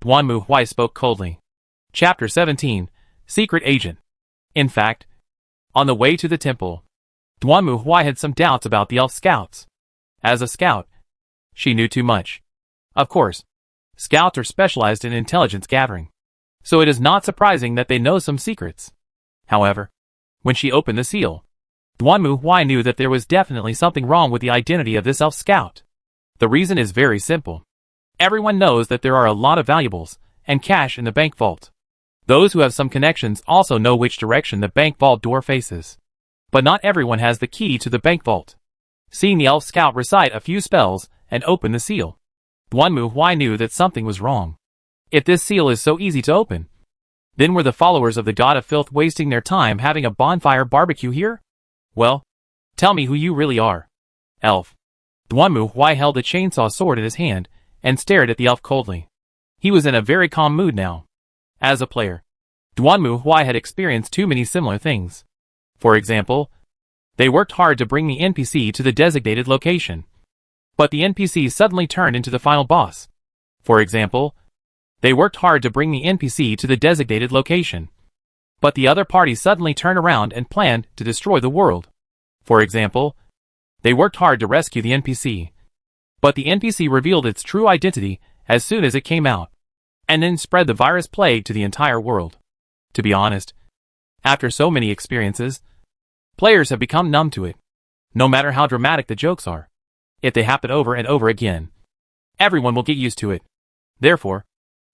Duanmu Huai spoke coldly. Chapter 17, Secret Agent. In fact, on the way to the temple, Duanmu Huai had some doubts about the elf scouts. As a scout, she knew too much. Of course, scouts are specialized in intelligence gathering, so it is not surprising that they know some secrets. However, when she opened the seal, Duanmu Huai knew that there was definitely something wrong with the identity of this elf scout. The reason is very simple. Everyone knows that there are a lot of valuables and cash in the bank vault. Those who have some connections also know which direction the bank vault door faces. But not everyone has the key to the bank vault. Seeing the elf scout recite a few spells and open the seal, Duanmu Huai knew that something was wrong. If this seal is so easy to open, then were the followers of the god of filth wasting their time having a bonfire barbecue here? Well, tell me who you really are. Elf. Duanmu Huai held a chainsaw sword in his hand and stared at the elf coldly. He was in a very calm mood now. As a player, Duanmu Huai had experienced too many similar things. For example, they worked hard to bring the NPC to the designated location, but the NPC suddenly turned into the final boss. For example, they worked hard to bring the NPC to the designated location, but the other party suddenly turned around and planned to destroy the world. For example, they worked hard to rescue the NPC, but the NPC revealed its true identity as soon as it came out, and then spread the virus plague to the entire world. To be honest, after so many experiences, players have become numb to it. No matter how dramatic the jokes are, if they happen over and over again, everyone will get used to it. Therefore,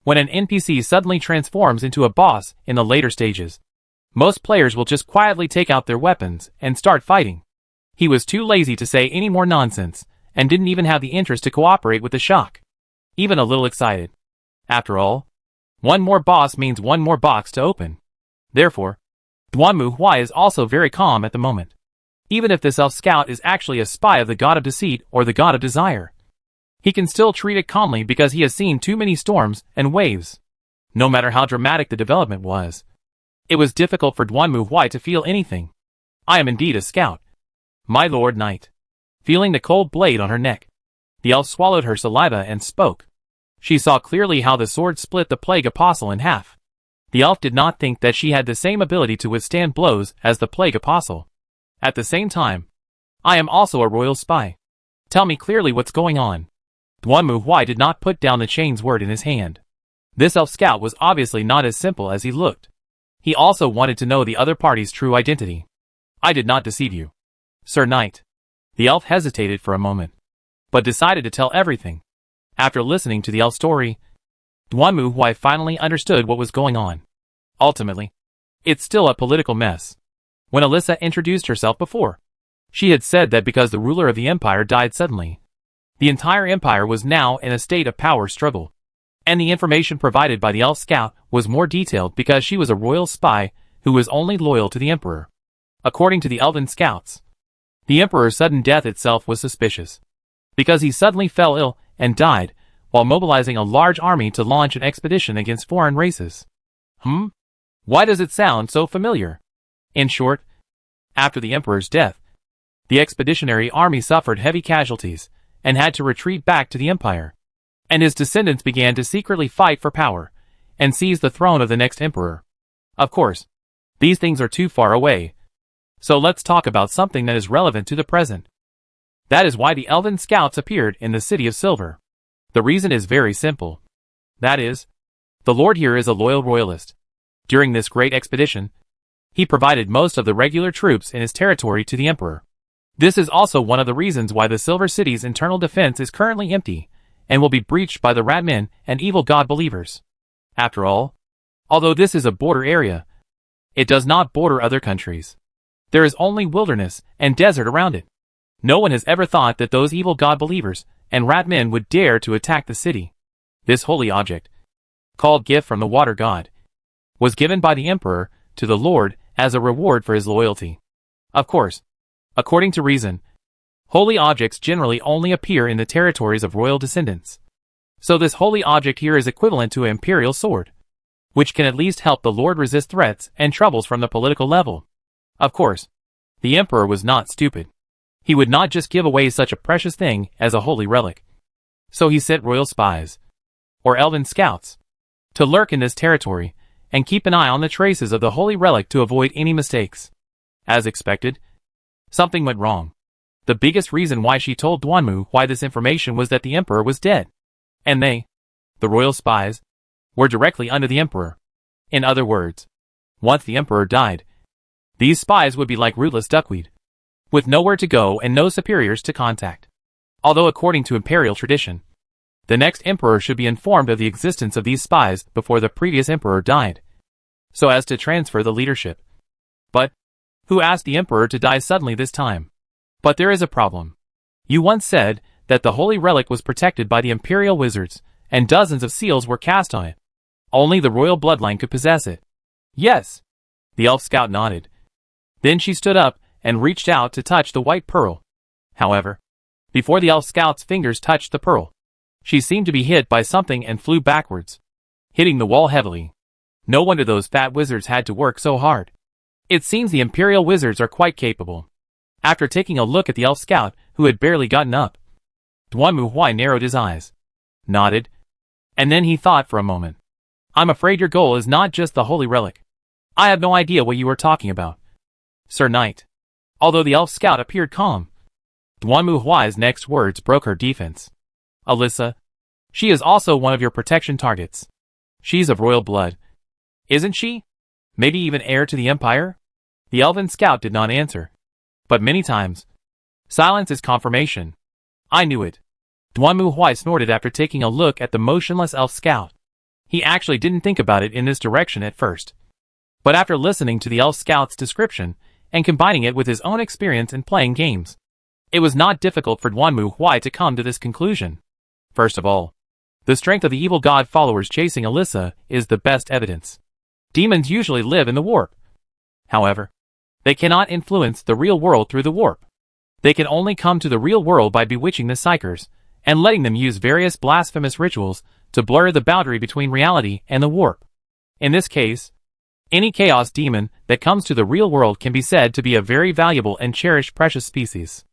when an NPC suddenly transforms into a boss in the later stages, most players will just quietly take out their weapons and start fighting. He was too lazy to say any more nonsense, and didn't even have the interest to cooperate with the shock. Even a little excited. After all, one more boss means one more box to open. Therefore, Duanmu Huai is also very calm at the moment. Even if this elf scout is actually a spy of the god of deceit or the god of desire, he can still treat it calmly because he has seen too many storms and waves. No matter how dramatic the development was, it was difficult for Duanmu Huai to feel anything. I am indeed a scout. My lord knight. Feeling the cold blade on her neck, the elf swallowed her saliva and spoke. She saw clearly how the sword split the plague apostle in half. The elf did not think that she had the same ability to withstand blows as the plague apostle. At the same time, I am also a royal spy. Tell me clearly what's going on. Duanmu Huai did not put down the chain's word in his hand. This elf scout was obviously not as simple as he looked. He also wanted to know the other party's true identity. I did not deceive you, Sir Knight. The elf hesitated for a moment, but decided to tell everything. After listening to the elf story, Duanmu Huai finally understood what was going on. Ultimately, it's still a political mess. When Alyssa introduced herself before, she had said that because the ruler of the empire died suddenly, the entire empire was now in a state of power struggle. And the information provided by the elf scout was more detailed because she was a royal spy who was only loyal to the emperor. According to the elven scouts, the emperor's sudden death itself was suspicious, because he suddenly fell ill and died while mobilizing a large army to launch an expedition against foreign races. Why does it sound so familiar? In short, after the emperor's death, the expeditionary army suffered heavy casualties and had to retreat back to the empire, and his descendants began to secretly fight for power and seize the throne of the next emperor. Of course, these things are too far away, so let's talk about something that is relevant to the present. That is why the elven scouts appeared in the City of Silver. The reason is very simple. That is, the lord here is a loyal royalist. During this great expedition, he provided most of the regular troops in his territory to the emperor. This is also one of the reasons why the Silver City's internal defense is currently empty and will be breached by the ratmen and evil god believers. After all, although this is a border area, it does not border other countries. There is only wilderness and desert around it. No one has ever thought that those evil god believers and ratmen would dare to attack the city. This holy object, called gift from the water god, was given by the emperor to the lord as a reward for his loyalty. Of course, according to reason, holy objects generally only appear in the territories of royal descendants. So this holy object here is equivalent to an imperial sword, which can at least help the lord resist threats and troubles from the political level. Of course, the emperor was not stupid. He would not just give away such a precious thing as a holy relic. So he sent royal spies, or elven scouts, to lurk in this territory and keep an eye on the traces of the holy relic to avoid any mistakes. As expected, something went wrong. The biggest reason why she told Duanmu Huai this information was that the emperor was dead, and they, the royal spies, were directly under the emperor. In other words, once the emperor died, these spies would be like rootless duckweed, with nowhere to go and no superiors to contact. Although according to imperial tradition, the next emperor should be informed of the existence of these spies before the previous emperor died. so as to transfer the leadership. But who asked the emperor to die suddenly this time? But there is a problem. You once said that the holy relic was protected by the imperial wizards, and dozens of seals were cast on it. Only the royal bloodline could possess it. Yes. The elf scout nodded. Then she stood up and reached out to touch the white pearl. However, before the elf scout's fingers touched the pearl, she seemed to be hit by something and flew backwards, hitting the wall heavily. No wonder those fat wizards had to work so hard. It seems the imperial wizards are quite capable. After taking a look at the elf scout, who had barely gotten up, Duanmu Huai narrowed his eyes, nodded, and then he thought for a moment. I'm afraid your goal is not just the holy relic. I have no idea what you are talking about, Sir Knight. Although the elf scout appeared calm, Duanmu Huai's next words broke her defense. Alyssa, she is also one of your protection targets. She's of royal blood, isn't she? Maybe even heir to the empire? The elven scout did not answer. But many times, silence is confirmation. I knew it. Duanmu Huai snorted after taking a look at the motionless elf scout. He actually didn't think about it in this direction at first. But after listening to the elf scout's description, and combining it with his own experience in playing games, it was not difficult for Duanmu Huai to come to this conclusion. First of all, the strength of the evil god followers chasing Alyssa is the best evidence. Demons usually live in the warp. However, they cannot influence the real world through the warp. They can only come to the real world by bewitching the psychers, and letting them use various blasphemous rituals to blur the boundary between reality and the warp. In this case, any chaos demon that comes to the real world can be said to be a very valuable and cherished precious species.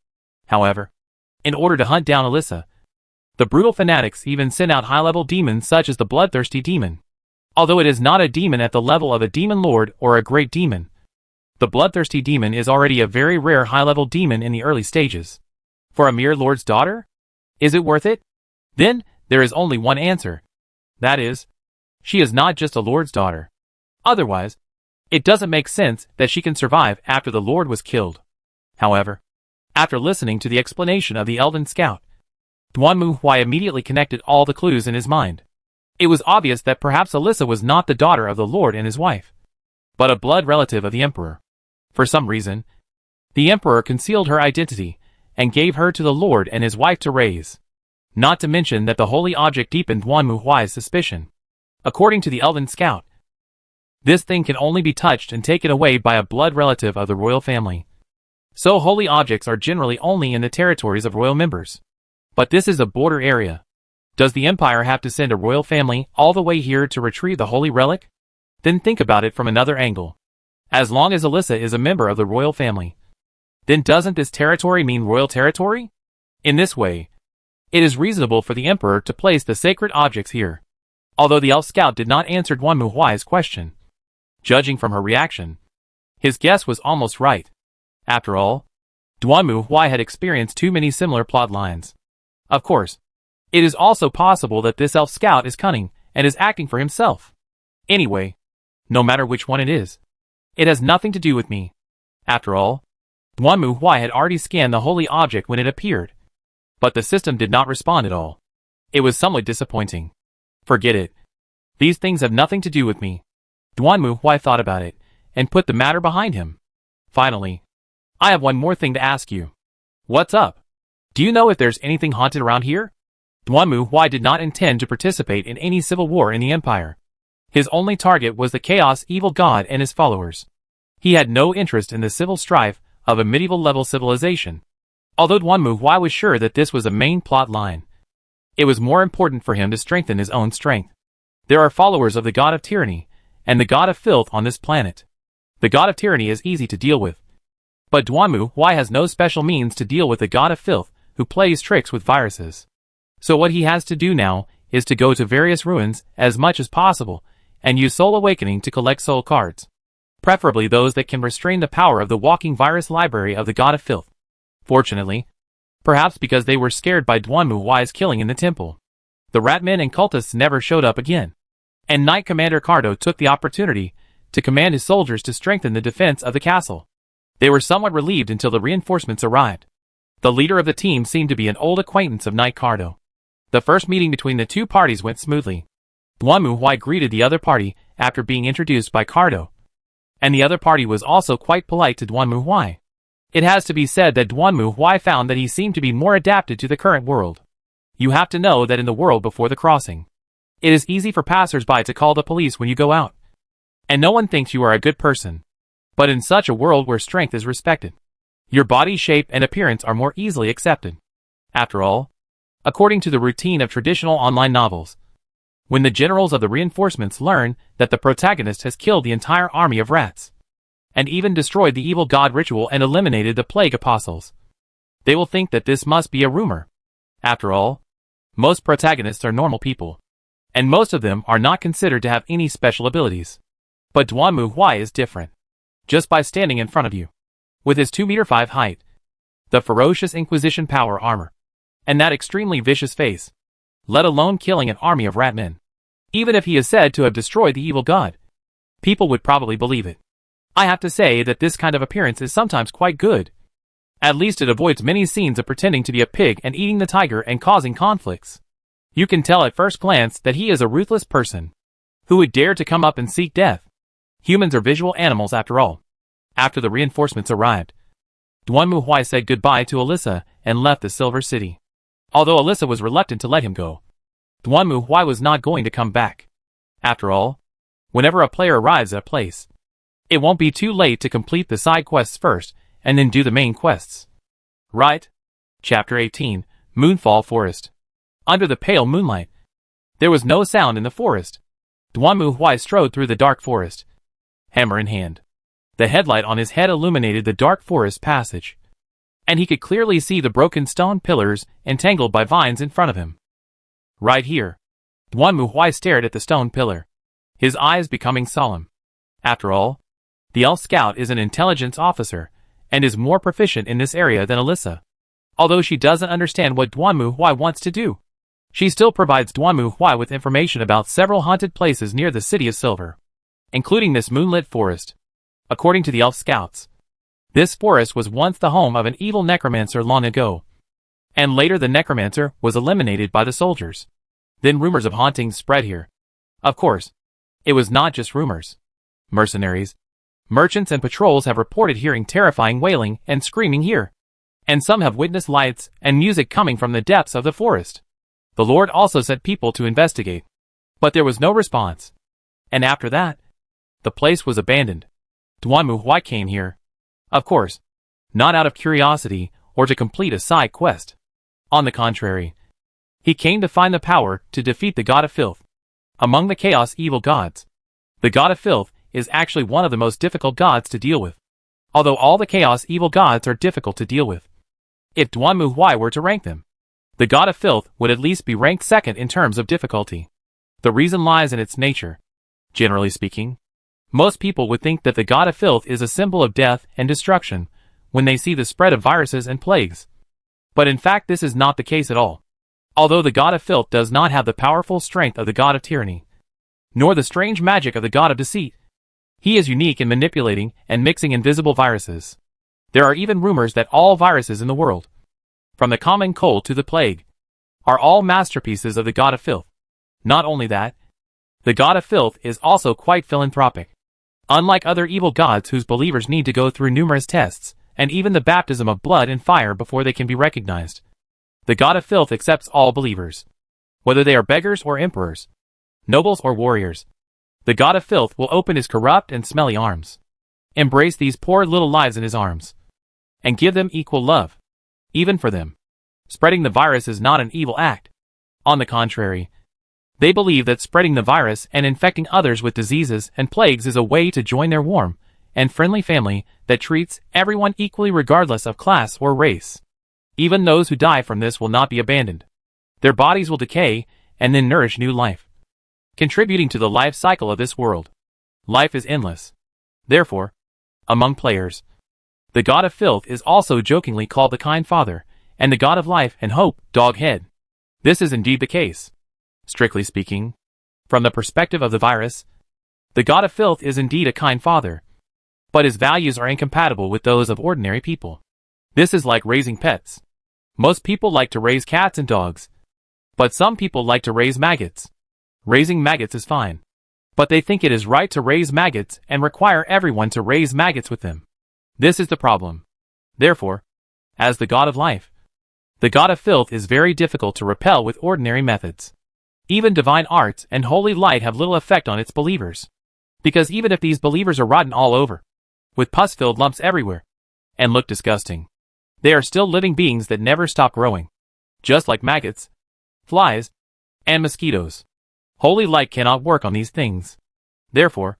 However, in order to hunt down Alyssa, the brutal fanatics even send out high-level demons such as the bloodthirsty demon. Although it is not a demon at the level of a demon lord or a great demon, the bloodthirsty demon is already a very rare high-level demon in the early stages. For a mere lord's daughter? Is it worth it? Then, there is only one answer. That is, she is not just a lord's daughter. Otherwise, it doesn't make sense that she can survive after the lord was killed. However, after listening to the explanation of the elven scout, Duanmu Huai immediately connected all the clues in his mind. It was obvious that perhaps Alyssa was not the daughter of the lord and his wife, but a blood relative of the emperor. For some reason, the emperor concealed her identity and gave her to the lord and his wife to raise. Not to mention that the holy object deepened Duanmu Huai's suspicion. According to the elven scout, this thing can only be touched and taken away by a blood relative of the royal family. So holy objects are generally only in the territories of royal members. But this is a border area. Does the empire have to send a royal family all the way here to retrieve the holy relic? Then think about it from another angle. As long as Alyssa is a member of the royal family, then doesn't this territory mean royal territory? In this way, it is reasonable for the emperor to place the sacred objects here. Although the elf scout did not answer Duanmu Huai's question, judging from her reaction, his guess was almost right. After all, Duanmu Huai had experienced too many similar plot lines. Of course, it is also possible that this elf scout is cunning and is acting for himself. Anyway, no matter which one it is, it has nothing to do with me. After all, Duanmu Huai had already scanned the holy object when it appeared, but the system did not respond at all. It was somewhat disappointing. Forget it. These things have nothing to do with me. Duanmu Huai thought about it and put the matter behind him. Finally, I have one more thing to ask you. What's up? Do you know if there's anything haunted around here? Duanmu Huai did not intend to participate in any civil war in the empire. His only target was the chaos evil god and his followers. He had no interest in the civil strife of a medieval-level civilization. Although Duanmu Huai was sure that this was a main plot line, it was more important for him to strengthen his own strength. There are followers of the god of tyranny and the god of filth on this planet. The god of tyranny is easy to deal with, but Duanmu Huai has no special means to deal with the god of filth who plays tricks with viruses. So what he has to do now is to go to various ruins as much as possible and use Soul Awakening to collect soul cards, preferably those that can restrain the power of the walking virus library of the god of filth. Fortunately, perhaps because they were scared by Duanmu Huai's killing in the temple, the ratmen and cultists never showed up again, and Knight Commander Cardo took the opportunity to command his soldiers to strengthen the defense of the castle. They were somewhat relieved until the reinforcements arrived. The leader of the team seemed to be an old acquaintance of Knight Cardo. The first meeting between the two parties went smoothly. Duanmu Huai greeted the other party after being introduced by Cardo. And the other party was also quite polite to Duanmu Huai. It has to be said that Duanmu Huai found that he seemed to be more adapted to the current world. You have to know that in the world before the crossing, it is easy for passers-by to call the police when you go out. And no one thinks you are a good person. But in such a world where strength is respected, your body shape and appearance are more easily accepted. After all, according to the routine of traditional online novels, when the generals of the reinforcements learn that the protagonist has killed the entire army of rats, and even destroyed the evil god ritual and eliminated the plague apostles, they will think that this must be a rumor. After all, most protagonists are normal people, and most of them are not considered to have any special abilities. But Duanmu Huai is different. Just by standing in front of you, with his 2.5 height, the ferocious Inquisition power armor, and that extremely vicious face, let alone killing an army of rat men. Even if he is said to have destroyed the evil god, people would probably believe it. I have to say that this kind of appearance is sometimes quite good. At least it avoids many scenes of pretending to be a pig and eating the tiger and causing conflicts. You can tell at first glance that he is a ruthless person, who would dare to come up and seek death. Humans are visual animals after all. After the reinforcements arrived, Duanmu Huai said goodbye to Alyssa and left the Silver City. Although Alyssa was reluctant to let him go, Duanmu Huai was not going to come back. After all, whenever a player arrives at a place, it won't be too late to complete the side quests first and then do the main quests. Right? Chapter 18, Moonfall Forest. Under the pale moonlight, there was no sound in the forest. Duanmu Huai strode through the dark forest, hammer in hand. The headlight on his head illuminated the dark forest passage, and he could clearly see the broken stone pillars entangled by vines in front of him. Right here, Duanmu Huai stared at the stone pillar, his eyes becoming solemn. After all, the elf scout is an intelligence officer, and is more proficient in this area than Alyssa. Although she doesn't understand what Duanmu Huai wants to do, she still provides Duanmu Huai with information about several haunted places near the City of Silver, including this moonlit forest. According to the elf scouts, this forest was once the home of an evil necromancer long ago, and later the necromancer was eliminated by the soldiers. Then rumors of hauntings spread here. Of course, it was not just rumors. Mercenaries, merchants and patrols have reported hearing terrifying wailing and screaming here, and some have witnessed lights and music coming from the depths of the forest. The Lord also sent people to investigate, but there was no response. And after that, the place was abandoned. Duanmu Huai came here, of course, not out of curiosity or to complete a side quest. On the contrary, he came to find the power to defeat the God of Filth. Among the Chaos evil gods, the God of Filth is actually one of the most difficult gods to deal with. Although all the Chaos evil gods are difficult to deal with, if Duanmu Huai were to rank them, the God of Filth would at least be ranked second in terms of difficulty. The reason lies in its nature. Generally speaking, most people would think that the God of Filth is a symbol of death and destruction when they see the spread of viruses and plagues. But in fact this is not the case at all. Although the God of Filth does not have the powerful strength of the God of Tyranny, nor the strange magic of the God of Deceit, he is unique in manipulating and mixing invisible viruses. There are even rumors that all viruses in the world, from the common cold to the plague, are all masterpieces of the God of Filth. Not only that, the God of Filth is also quite philanthropic. Unlike other evil gods whose believers need to go through numerous tests, and even the baptism of blood and fire before they can be recognized, the God of Filth accepts all believers. Whether they are beggars or emperors, nobles or warriors, the God of Filth will open his corrupt and smelly arms, embrace these poor little lives in his arms, and give them equal love. Even for them, spreading the virus is not an evil act. On the contrary, they believe that spreading the virus and infecting others with diseases and plagues is a way to join their warm and friendly family that treats everyone equally regardless of class or race. Even those who die from this will not be abandoned. Their bodies will decay and then nourish new life, contributing to the life cycle of this world. Life is endless. Therefore, among players, the God of Filth is also jokingly called the Kind Father, and the God of Life and Hope, Doghead. This is indeed the case. Strictly speaking, from the perspective of the virus, the God of Filth is indeed a kind father, but his values are incompatible with those of ordinary people. This is like raising pets. Most people like to raise cats and dogs, but some people like to raise maggots. Raising maggots is fine. But they think it is right to raise maggots and require everyone to raise maggots with them. This is the problem. Therefore, as the god of life, the god of filth is very difficult to repel with ordinary methods. Even divine arts and holy light have little effect on its believers. Because even if these believers are rotten all over, with pus-filled lumps everywhere, and look disgusting, they are still living beings that never stop growing. Just like maggots, flies, and mosquitoes. Holy light cannot work on these things. Therefore,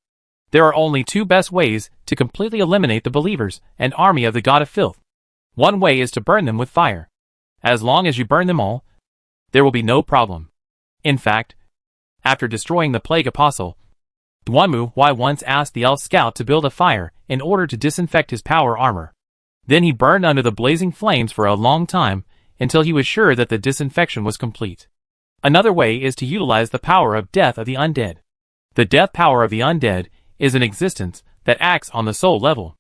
there are only two best ways to completely eliminate the believers and army of the god of filth. One way is to burn them with fire. As long as you burn them all, there will be no problem. In fact, after destroying the plague apostle, Duanmu once asked the elf scout to build a fire in order to disinfect his power armor. Then he burned under the blazing flames for a long time until he was sure that the disinfection was complete. Another way is to utilize the power of death of the undead. The death power of the undead is an existence that acts on the soul level.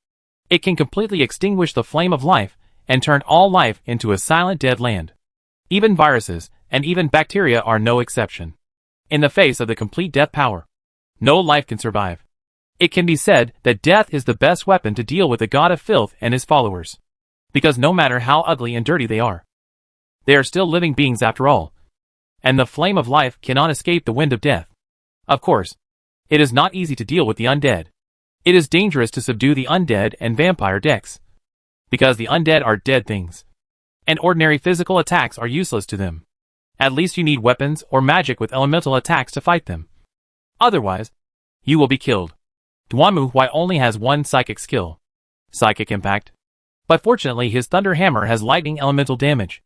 It can completely extinguish the flame of life and turn all life into a silent dead land. Even viruses and even bacteria are no exception. In the face of the complete death power, no life can survive. It can be said that death is the best weapon to deal with the god of filth and his followers. Because no matter how ugly and dirty they are still living beings after all. And the flame of life cannot escape the wind of death. Of course, it is not easy to deal with the undead. It is dangerous to subdue the undead and vampire decks. Because the undead are dead things. And ordinary physical attacks are useless to them. At least you need weapons or magic with elemental attacks to fight them. Otherwise, you will be killed. Duanmu only has one psychic skill. Psychic impact. But fortunately his thunder hammer has lightning elemental damage.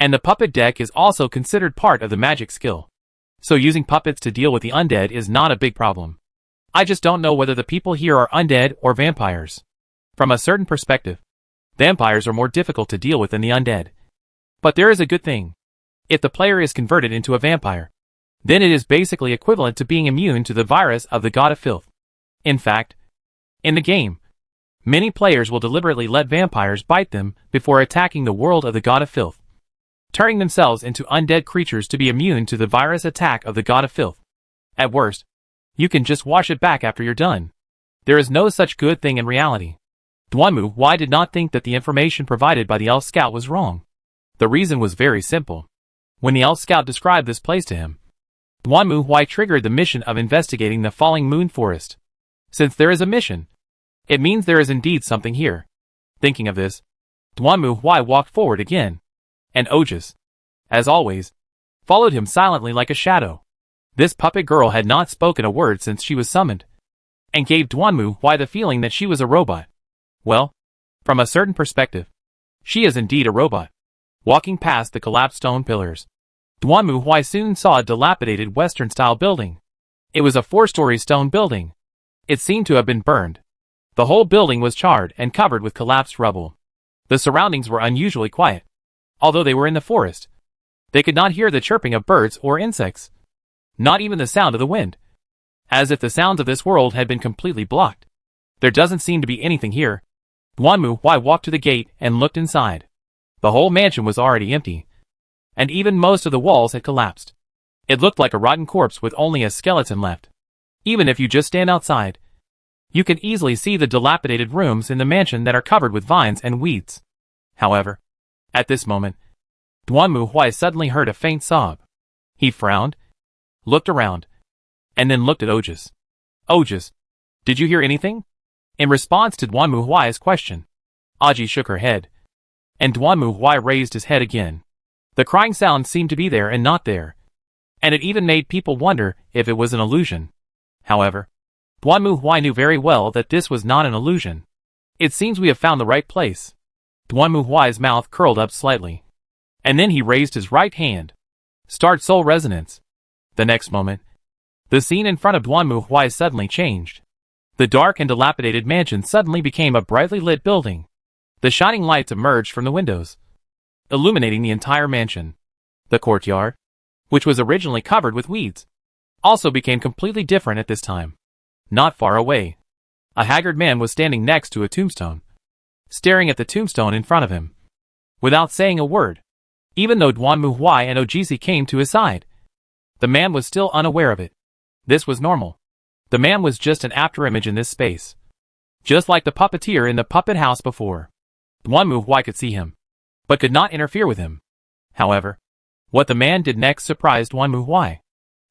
And the puppet deck is also considered part of the magic skill. So using puppets to deal with the undead is not a big problem. I just don't know whether the people here are undead or vampires. From a certain perspective, vampires are more difficult to deal with than the undead. But there is a good thing. If the player is converted into a vampire, then it is basically equivalent to being immune to the virus of the god of filth. In fact, in the game, many players will deliberately let vampires bite them before attacking the world of the god of filth, turning themselves into undead creatures to be immune to the virus attack of the god of filth. At worst, you can just wash it back after you're done. There is no such good thing in reality. Duanmu did not think that the information provided by the elf scout was wrong. The reason was very simple. When the elf scout described this place to him, Duanmu triggered the mission of investigating the falling moon forest. Since there is a mission, it means there is indeed something here. Thinking of this, Duanmu walked forward again. And Ojas, as always, followed him silently like a shadow. This puppet girl had not spoken a word since she was summoned, and gave Duanmu the feeling that she was a robot. Well, from a certain perspective, she is indeed a robot. Walking past the collapsed stone pillars, Duanmu soon saw a dilapidated Western-style building. It was a 4-story stone building. It seemed to have been burned. The whole building was charred and covered with collapsed rubble. The surroundings were unusually quiet. Although they were in the forest, they could not hear the chirping of birds or insects. Not even the sound of the wind. As if the sounds of this world had been completely blocked. There doesn't seem to be anything here. Duanmu walked to the gate and looked inside. The whole mansion was already empty. And even most of the walls had collapsed. It looked like a rotten corpse with only a skeleton left. Even if you just stand outside, you can easily see the dilapidated rooms in the mansion that are covered with vines and weeds. However, at this moment, Duanmu suddenly heard a faint sob. He frowned, looked around, and then looked at Ojas. Ojas, did you hear anything? In response to Duanmu's question, Aji shook her head, and Duanmu raised his head again. The crying sound seemed to be there and not there, and it even made people wonder if it was an illusion. However, Duanmu knew very well that this was not an illusion. It seems we have found the right place. Duanmu's mouth curled up slightly. And then he raised his right hand. Start soul resonance. The next moment, the scene in front of Duanmu suddenly changed. The dark and dilapidated mansion suddenly became a brightly lit building. The shining lights emerged from the windows, illuminating the entire mansion. The courtyard, which was originally covered with weeds, also became completely different at this time. Not far away, a haggard man was standing next to a tombstone, staring at the tombstone in front of him, without saying a word. Even though Duanmu and Ojisi came to his side, The man was still unaware of it. This was normal. The man was just an afterimage in this space. Just like the puppeteer in the puppet house before. Duanmu could see him, but could not interfere with him. However, what the man did next surprised Duanmu.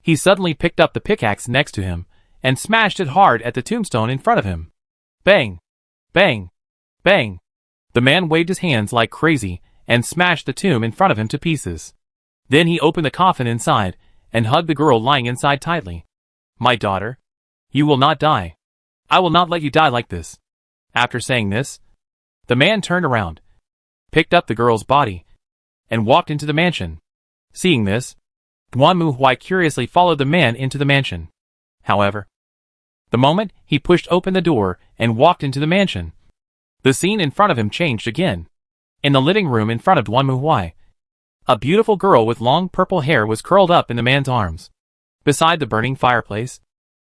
He suddenly picked up the pickaxe next to him, and smashed it hard at the tombstone in front of him. Bang! Bang! Bang! The man waved his hands like crazy, and smashed the tomb in front of him to pieces. Then he opened the coffin inside, and hugged the girl lying inside tightly. My daughter, you will not die. I will not let you die like this. After saying this, the man turned around, picked up the girl's body, and walked into the mansion. Seeing this, Duanmu curiously followed the man into the mansion. However, the moment he pushed open the door and walked into the mansion, the scene in front of him changed again. In the living room in front of Duanmu, a beautiful girl with long purple hair was curled up in the man's arms, beside the burning fireplace,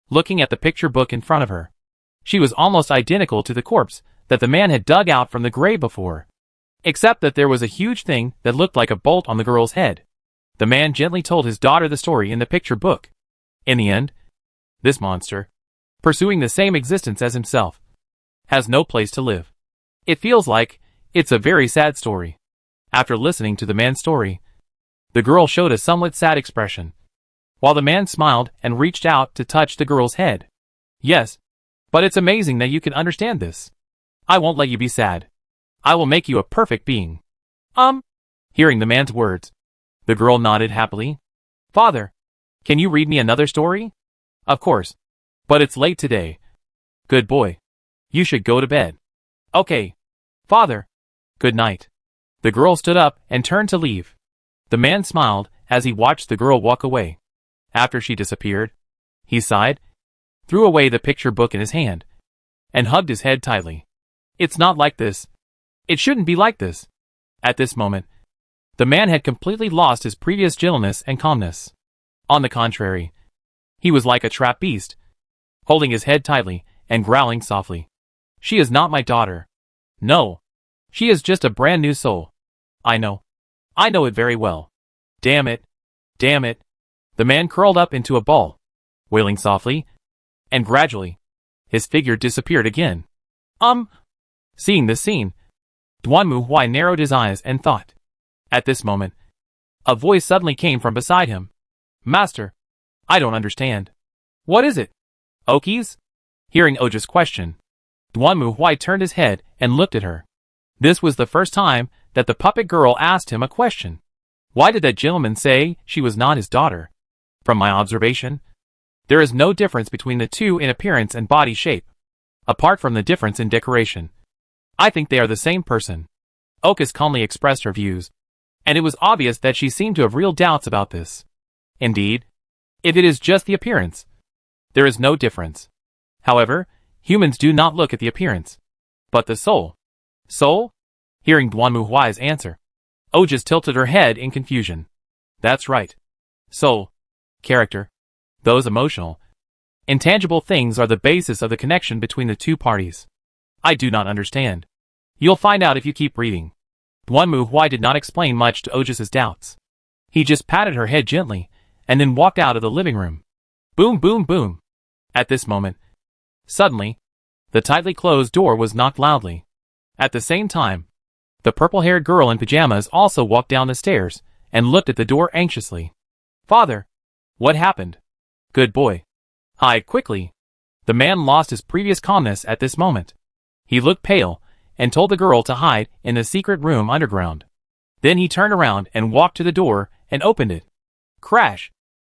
looking at the picture book in front of her. She was almost identical to the corpse that the man had dug out from the grave before, except that there was a huge thing that looked like a bolt on the girl's head. The man gently told his daughter the story in the picture book. In the end, this monster, pursuing the same existence as himself, has no place to live. It feels like it's a very sad story. After listening to the man's story, the girl showed a somewhat sad expression, while the man smiled and reached out to touch the girl's head. Yes, but it's amazing that you can understand this. I won't let you be sad. I will make you a perfect being. Hearing the man's words, the girl nodded happily. Father, can you read me another story? Of course, but it's late today. Good boy. You should go to bed. Okay. Father. Good night. The girl stood up and turned to leave. The man smiled as he watched the girl walk away. After she disappeared, he sighed, threw away the picture book in his hand, and hugged his head tightly. It's not like this. It shouldn't be like this. At this moment, the man had completely lost his previous gentleness and calmness. On the contrary, he was like a trapped beast, holding his head tightly and growling softly. She is not my daughter. No. She is just a brand new soul. I know. I know it very well. Damn it. Damn it. The man curled up into a ball, wailing softly, and gradually, his figure disappeared again. Seeing this scene, Duanmu narrowed his eyes and thought. At this moment, a voice suddenly came from beside him. Master, I don't understand. What is it? Okies? Hearing Oja's question, Duanmu turned his head and looked at her. This was the first time that the puppet girl asked him a question. Why did that gentleman say she was not his daughter? From my observation, there is no difference between the two in appearance and body shape, apart from the difference in decoration. I think they are the same person. Okas calmly expressed her views, and it was obvious that she seemed to have real doubts about this. Indeed, if it is just the appearance, there is no difference. However, humans do not look at the appearance, but the soul. Soul? Hearing Duanmu's answer, Ojas tilted her head in confusion. That's right. Soul. Character. Those emotional, intangible things are the basis of the connection between the two parties. I do not understand. You'll find out if you keep reading. Duanmu did not explain much to Ojas's doubts. He just patted her head gently, and then walked out of the living room. Boom, boom, boom. At this moment, suddenly, the tightly closed door was knocked loudly. At the same time, the purple-haired girl in pajamas also walked down the stairs and looked at the door anxiously. Father, what happened? Good boy. Hide quickly. The man lost his previous calmness at this moment. He looked pale and told the girl to hide in the secret room underground. Then he turned around and walked to the door and opened it. Crash!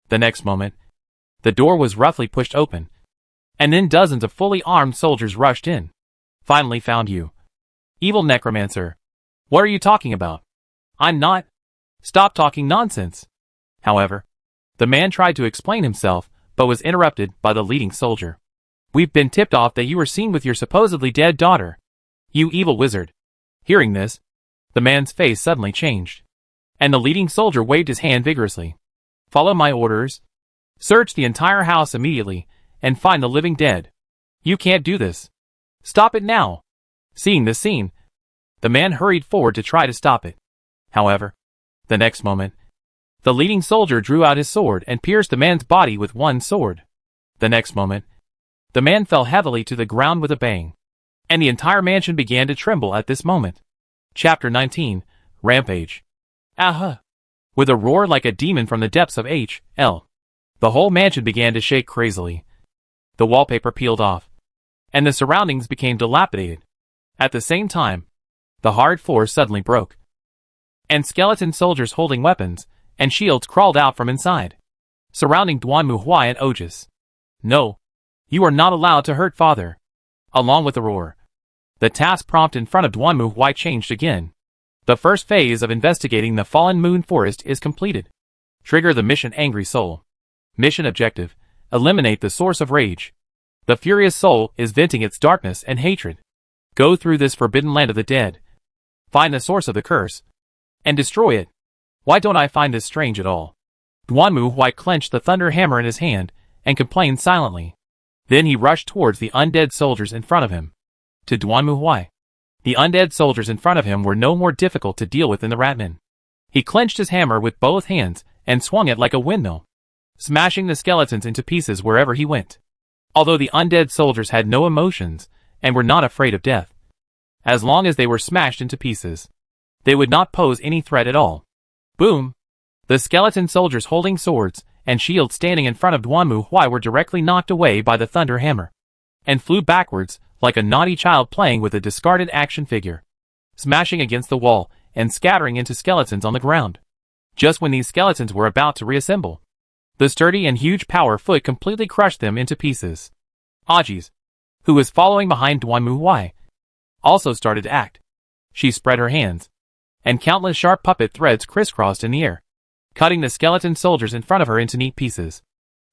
The next moment, the door was roughly pushed open, and then dozens of fully armed soldiers rushed in. Finally found you. Evil necromancer. What are you talking about? I'm not. Stop talking nonsense. However, the man tried to explain himself, but was interrupted by the leading soldier. We've been tipped off that you were seen with your supposedly dead daughter. You evil wizard. Hearing this, the man's face suddenly changed, and the leading soldier waved his hand vigorously. Follow my orders. Search the entire house immediately, and find the living dead. You can't do this. Stop it now. Seeing this scene, the man hurried forward to try to stop it. However, the next moment, The leading soldier drew out his sword and pierced the man's body with one sword. The next moment, the man fell heavily to the ground with a bang, and the entire mansion began to tremble at this moment. Chapter 19, Rampage. Aha! With a roar like a demon from the depths of H.L., the whole mansion began to shake crazily. The wallpaper peeled off, and the surroundings became dilapidated. At the same time, the hard floor suddenly broke, and skeleton soldiers holding weapons and shields crawled out from inside, surrounding Duan Muhui and Otis. No, you are not allowed to hurt father. Along with the roar, the task prompt in front of Duan Muhui changed again. The first phase of investigating the fallen moon forest is completed. Trigger the mission Angry Soul. Mission objective: eliminate the source of rage. The furious soul is venting its darkness and hatred. Go through this forbidden land of the dead. Find the source of the curse and destroy it. Why don't I find this strange at all? Duan Muhui clenched the thunder hammer in his hand and complained silently. Then he rushed towards the undead soldiers in front of him. To Duan Muhui, the undead soldiers in front of him were no more difficult to deal with than the ratmen. He clenched his hammer with both hands and swung it like a windmill, smashing the skeletons into pieces wherever he went. Although the undead soldiers had no emotions and were not afraid of death, as long as they were smashed into pieces, they would not pose any threat at all. Boom! The skeleton soldiers holding swords and shields standing in front of Duan Muhui were directly knocked away by the thunder hammer, and flew backwards like a naughty child playing with a discarded action figure, smashing against the wall and scattering into skeletons on the ground. Just when these skeletons were about to reassemble, the sturdy and huge power foot completely crushed them into pieces. Ajis, who was following behind Duan Muhui, also started to act. She spread her hands, and countless sharp puppet threads crisscrossed in the air, cutting the skeleton soldiers in front of her into neat pieces,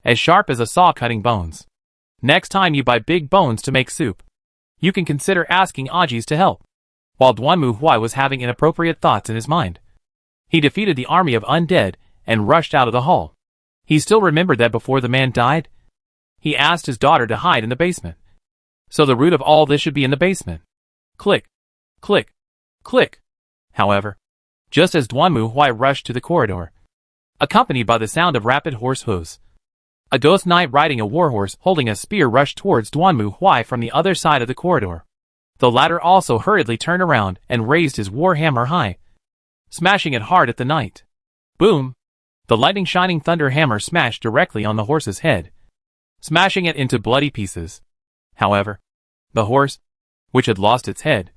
as sharp as a saw cutting bones. Next time you buy big bones to make soup, you can consider asking Ajis to help. While Duan Muhui was having inappropriate thoughts in his mind, he defeated the army of undead and rushed out of the hall. He still remembered that before the man died, he asked his daughter to hide in the basement. So the root of all this should be in the basement. Click, click, click. However, just as Duan Muhui rushed to the corridor, accompanied by the sound of rapid horse hooves, a ghost knight riding a warhorse holding a spear rushed towards Duan Muhui from the other side of the corridor. The latter also hurriedly turned around and raised his war hammer high, smashing it hard at the knight. Boom! The lightning shining thunder hammer smashed directly on the horse's head, smashing it into bloody pieces. However, the horse, which had lost its head,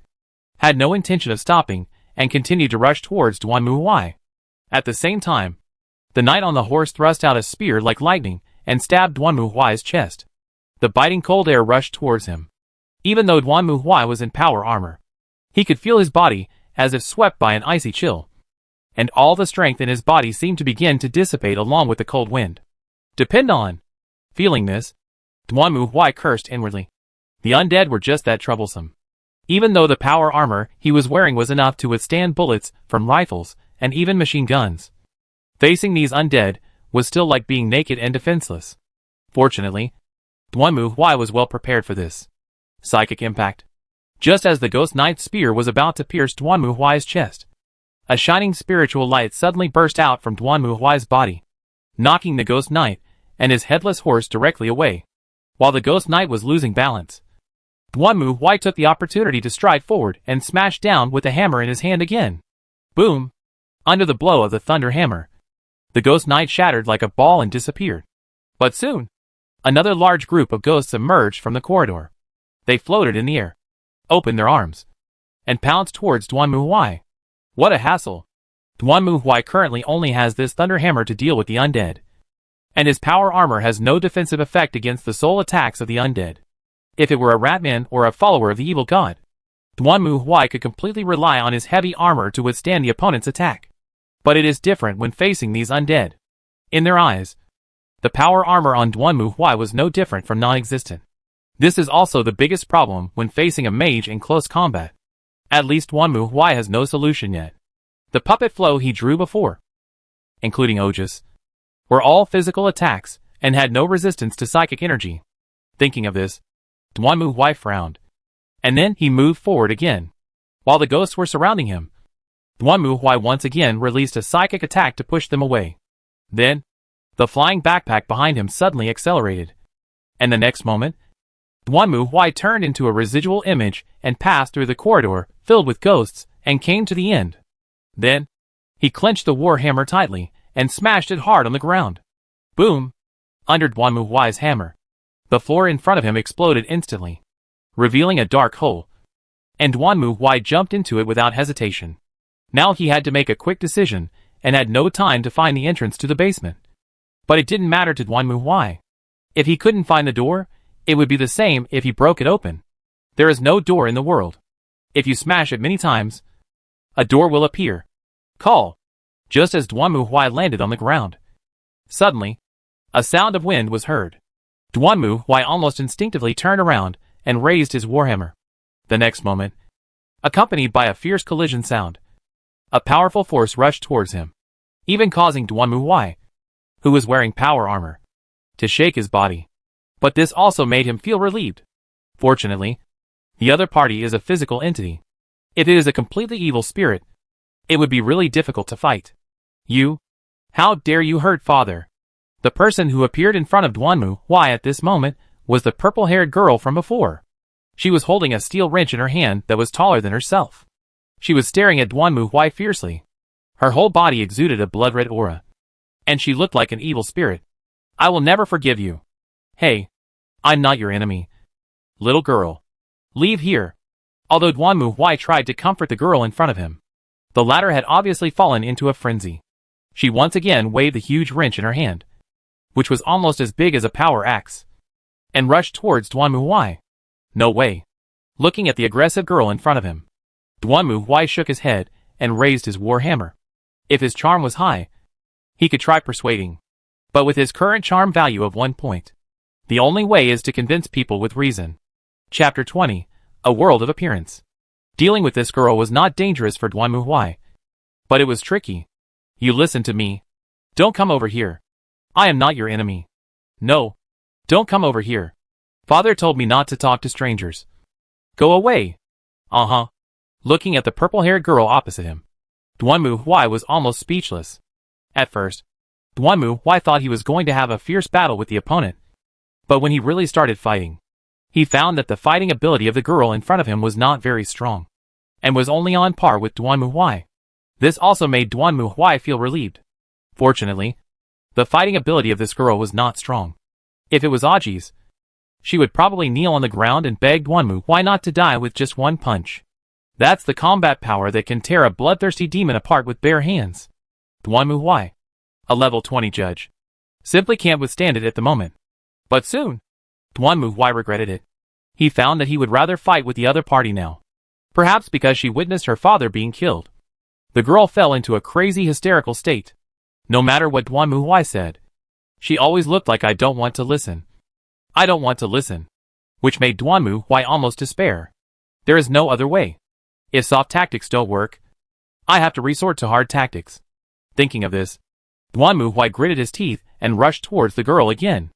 had no intention of stopping and continued to rush towards Duan Muhui. At the same time, the knight on the horse thrust out a spear like lightning and stabbed Duan Muhui's chest. The biting cold air rushed towards him. Even though Duan Muhui was in power armor, he could feel his body as if swept by an icy chill, and all the strength in his body seemed to begin to dissipate along with the cold wind. Depend on. Feeling this, Duan Muhui cursed inwardly. The undead were just that troublesome. Even though the power armor he was wearing was enough to withstand bullets from rifles and even machine guns, facing these undead was still like being naked and defenseless. Fortunately, Duan Muhui was well prepared for this. Psychic impact. Just as the ghost knight's spear was about to pierce Duan Muhui's chest, a shining spiritual light suddenly burst out from Duan Muhui's body, knocking the ghost knight and his headless horse directly away. While the ghost knight was losing balance, Duan Muhui took the opportunity to stride forward and smash down with the hammer in his hand again. Boom! Under the blow of the thunder hammer, the ghost knight shattered like a ball and disappeared. But soon, another large group of ghosts emerged from the corridor. They floated in the air, opened their arms, and pounced towards Duan Muhui. What a hassle! Duan Muhui currently only has this thunder hammer to deal with the undead, and his power armor has no defensive effect against the soul attacks of the undead. If it were a ratman or a follower of the evil god, Duan Muhui could completely rely on his heavy armor to withstand the opponent's attack. But it is different when facing these undead. In their eyes, the power armor on Duan Muhui was no different from non-existent. This is also the biggest problem when facing a mage in close combat. At least Duan Muhui has no solution yet. The puppet flow he drew before, including Otis, were all physical attacks and had no resistance to psychic energy. Thinking of this, Duan Muhui frowned, and then he moved forward again. While the ghosts were surrounding him, Duan Muhui once again released a psychic attack to push them away. Then, the flying backpack behind him suddenly accelerated. And the next moment, Duanmu Huai turned into a residual image and passed through the corridor filled with ghosts and came to the end. Then, he clenched the war hammer tightly and smashed it hard on the ground. Boom! Under Duanmu Huai's hammer, the floor in front of him exploded instantly, revealing a dark hole. And Duanmu Huai jumped into it without hesitation. Now he had to make a quick decision and had no time to find the entrance to the basement. But it didn't matter to Duanmu Huai. If he couldn't find the door, it would be the same if he broke it open. There is no door in the world. If you smash it many times, a door will appear. Call! Just as Duanmu Huai landed on the ground. Suddenly, a sound of wind was heard. Duanmu Huai almost instinctively turned around and raised his warhammer. The next moment, accompanied by a fierce collision sound, a powerful force rushed towards him, even causing Duanmu Huai, who was wearing power armor, to shake his body. But this also made him feel relieved. Fortunately, the other party is a physical entity. If it is a completely evil spirit, it would be really difficult to fight. You? How dare you hurt father? The person who appeared in front of Duanmu Huai at this moment was the purple-haired girl from before. She was holding a steel wrench in her hand that was taller than herself. She was staring at Duanmu Huai fiercely. Her whole body exuded a blood-red aura. And she looked like an evil spirit. I will never forgive you. Hey, I'm not your enemy. Little girl, leave here. Although Duanmu Huai tried to comfort the girl in front of him, the latter had obviously fallen into a frenzy. She once again waved the huge wrench in her hand, which was almost as big as a power axe, and rushed towards Duanmu Huai. No way. Looking at the aggressive girl in front of him, Duanmu Huai shook his head and raised his war hammer. If his charm was high, he could try persuading. But with his current charm value of 1 point, the only way is to convince people with reason. Chapter 20, A World of Appearance. Dealing with this girl was not dangerous for Duanmu Huai, but it was tricky. You listen to me. Don't come over here. I am not your enemy. No. Don't come over here. Father told me not to talk to strangers. Go away. Uh-huh. Looking at the purple-haired girl opposite him, Duanmu Huai was almost speechless. At first, Duanmu Huai thought he was going to have a fierce battle with the opponent. But when he really started fighting, he found that the fighting ability of the girl in front of him was not very strong, and was only on par with Duanmu Huai. This also made Duanmu Huai feel relieved. Fortunately, the fighting ability of this girl was not strong. If it was Aji's, she would probably kneel on the ground and beg Duanmu Huai not to die with just one punch. That's the combat power that can tear a bloodthirsty demon apart with bare hands. Duanmu Huai, a level 20 judge, simply can't withstand it at the moment. But soon, Duanmu Huai regretted it. He found that he would rather fight with the other party now. Perhaps because she witnessed her father being killed. The girl fell into a crazy hysterical state. No matter what Duanmu Huai said, she always looked like I don't want to listen. I don't want to listen. Which made Duanmu Huai almost despair. There is no other way. If soft tactics don't work, I have to resort to hard tactics. Thinking of this, Duanmu Huai gritted his teeth and rushed towards the girl again.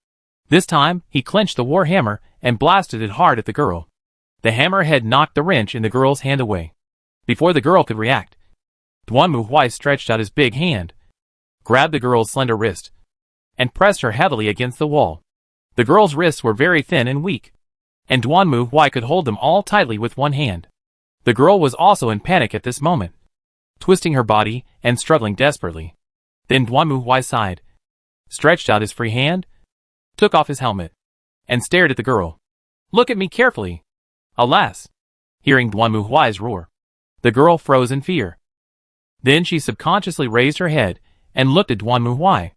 This time, he clenched the war hammer and blasted it hard at the girl. The hammer had knocked the wrench in the girl's hand away. Before the girl could react, Duanmu Huai stretched out his big hand, grabbed the girl's slender wrist, and pressed her heavily against the wall. The girl's wrists were very thin and weak, and Duanmu Huai could hold them all tightly with one hand. The girl was also in panic at this moment, twisting her body and struggling desperately. Then Duanmu Huai sighed, stretched out his free hand, took off his helmet, and stared at the girl. Look at me carefully. Alas! Hearing Duanmu Huai's roar, the girl froze in fear. Then she subconsciously raised her head and looked at Duanmu Huai.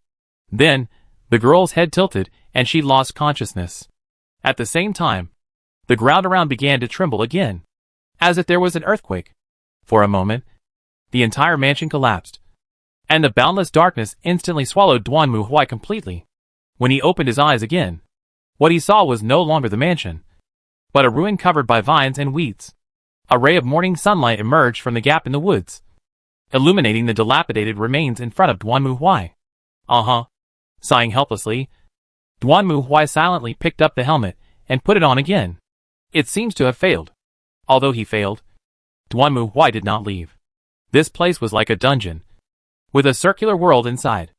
Then, the girl's head tilted and she lost consciousness. At the same time, the ground around began to tremble again, as if there was an earthquake. For a moment, the entire mansion collapsed, and the boundless darkness instantly swallowed Duanmu Huai completely. When he opened his eyes again, what he saw was no longer the mansion, but a ruin covered by vines and weeds. A ray of morning sunlight emerged from the gap in the woods, illuminating the dilapidated remains in front of Duanmu Huai. Uh-huh. Sighing helplessly, Duanmu Huai silently picked up the helmet and put it on again. It seems to have failed. Although he failed, Duanmu Huai did not leave. This place was like a dungeon, with a circular world inside.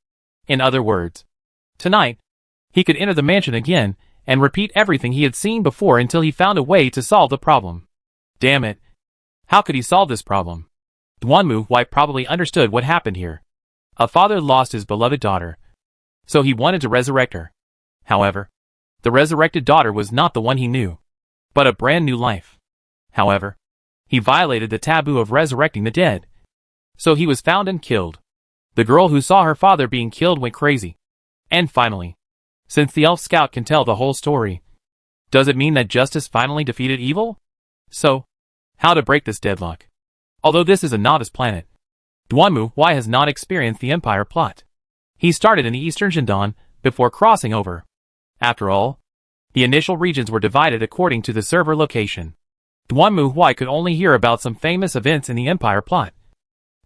In other words, tonight, he could enter the mansion again and repeat everything he had seen before until he found a way to solve the problem. Damn it. How could he solve this problem? Duanmu White probably understood what happened here. A father lost his beloved daughter, so he wanted to resurrect her. However, the resurrected daughter was not the one he knew, but a brand new life. However, he violated the taboo of resurrecting the dead, so he was found and killed. The girl who saw her father being killed went crazy. And finally, since the elf scout can tell the whole story, does it mean that justice finally defeated evil? So, how to break this deadlock? Although this is a novice planet, Duanmu Huai has not experienced the Empire plot. He started in the Eastern Shandong before crossing over. After all, the initial regions were divided according to the server location. Duanmu Huai could only hear about some famous events in the Empire plot,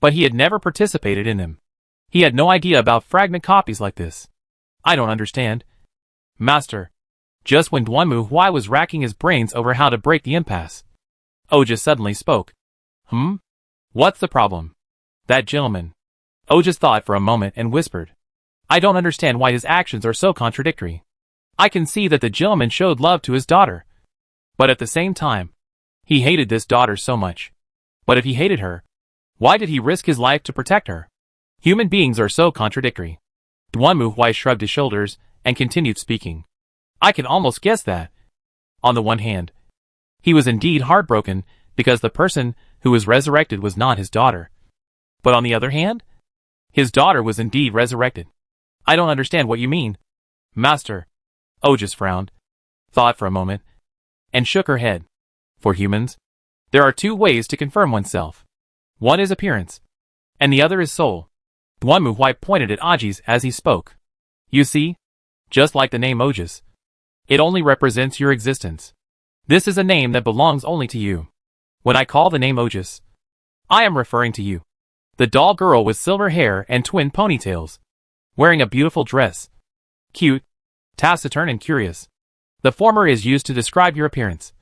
but he had never participated in them. He had no idea about fragment copies like this. I don't understand. Master. Just when Duanmu Huai was racking his brains over how to break the impasse, Oja suddenly spoke. What's the problem? That gentleman. Oja thought for a moment and whispered. I don't understand why his actions are so contradictory. I can see that the gentleman showed love to his daughter, but at the same time, he hated this daughter so much. But if he hated her, why did he risk his life to protect her? Human beings are so contradictory. Duanmu Huai shrugged his shoulders and continued speaking. I can almost guess that. On the one hand, he was indeed heartbroken because the person who was resurrected was not his daughter. But on the other hand, his daughter was indeed resurrected. I don't understand what you mean. Master. Ojas frowned, thought for a moment, and shook her head. For humans, there are two ways to confirm oneself. One is appearance, and the other is soul. Duanmu Huai pointed at Ajis as he spoke. You see, just like the name Ojas, it only represents your existence. This is a name that belongs only to you. When I call the name Ojas, I am referring to you. The doll girl with silver hair and twin ponytails, wearing a beautiful dress. Cute, taciturn and curious. The former is used to describe your appearance,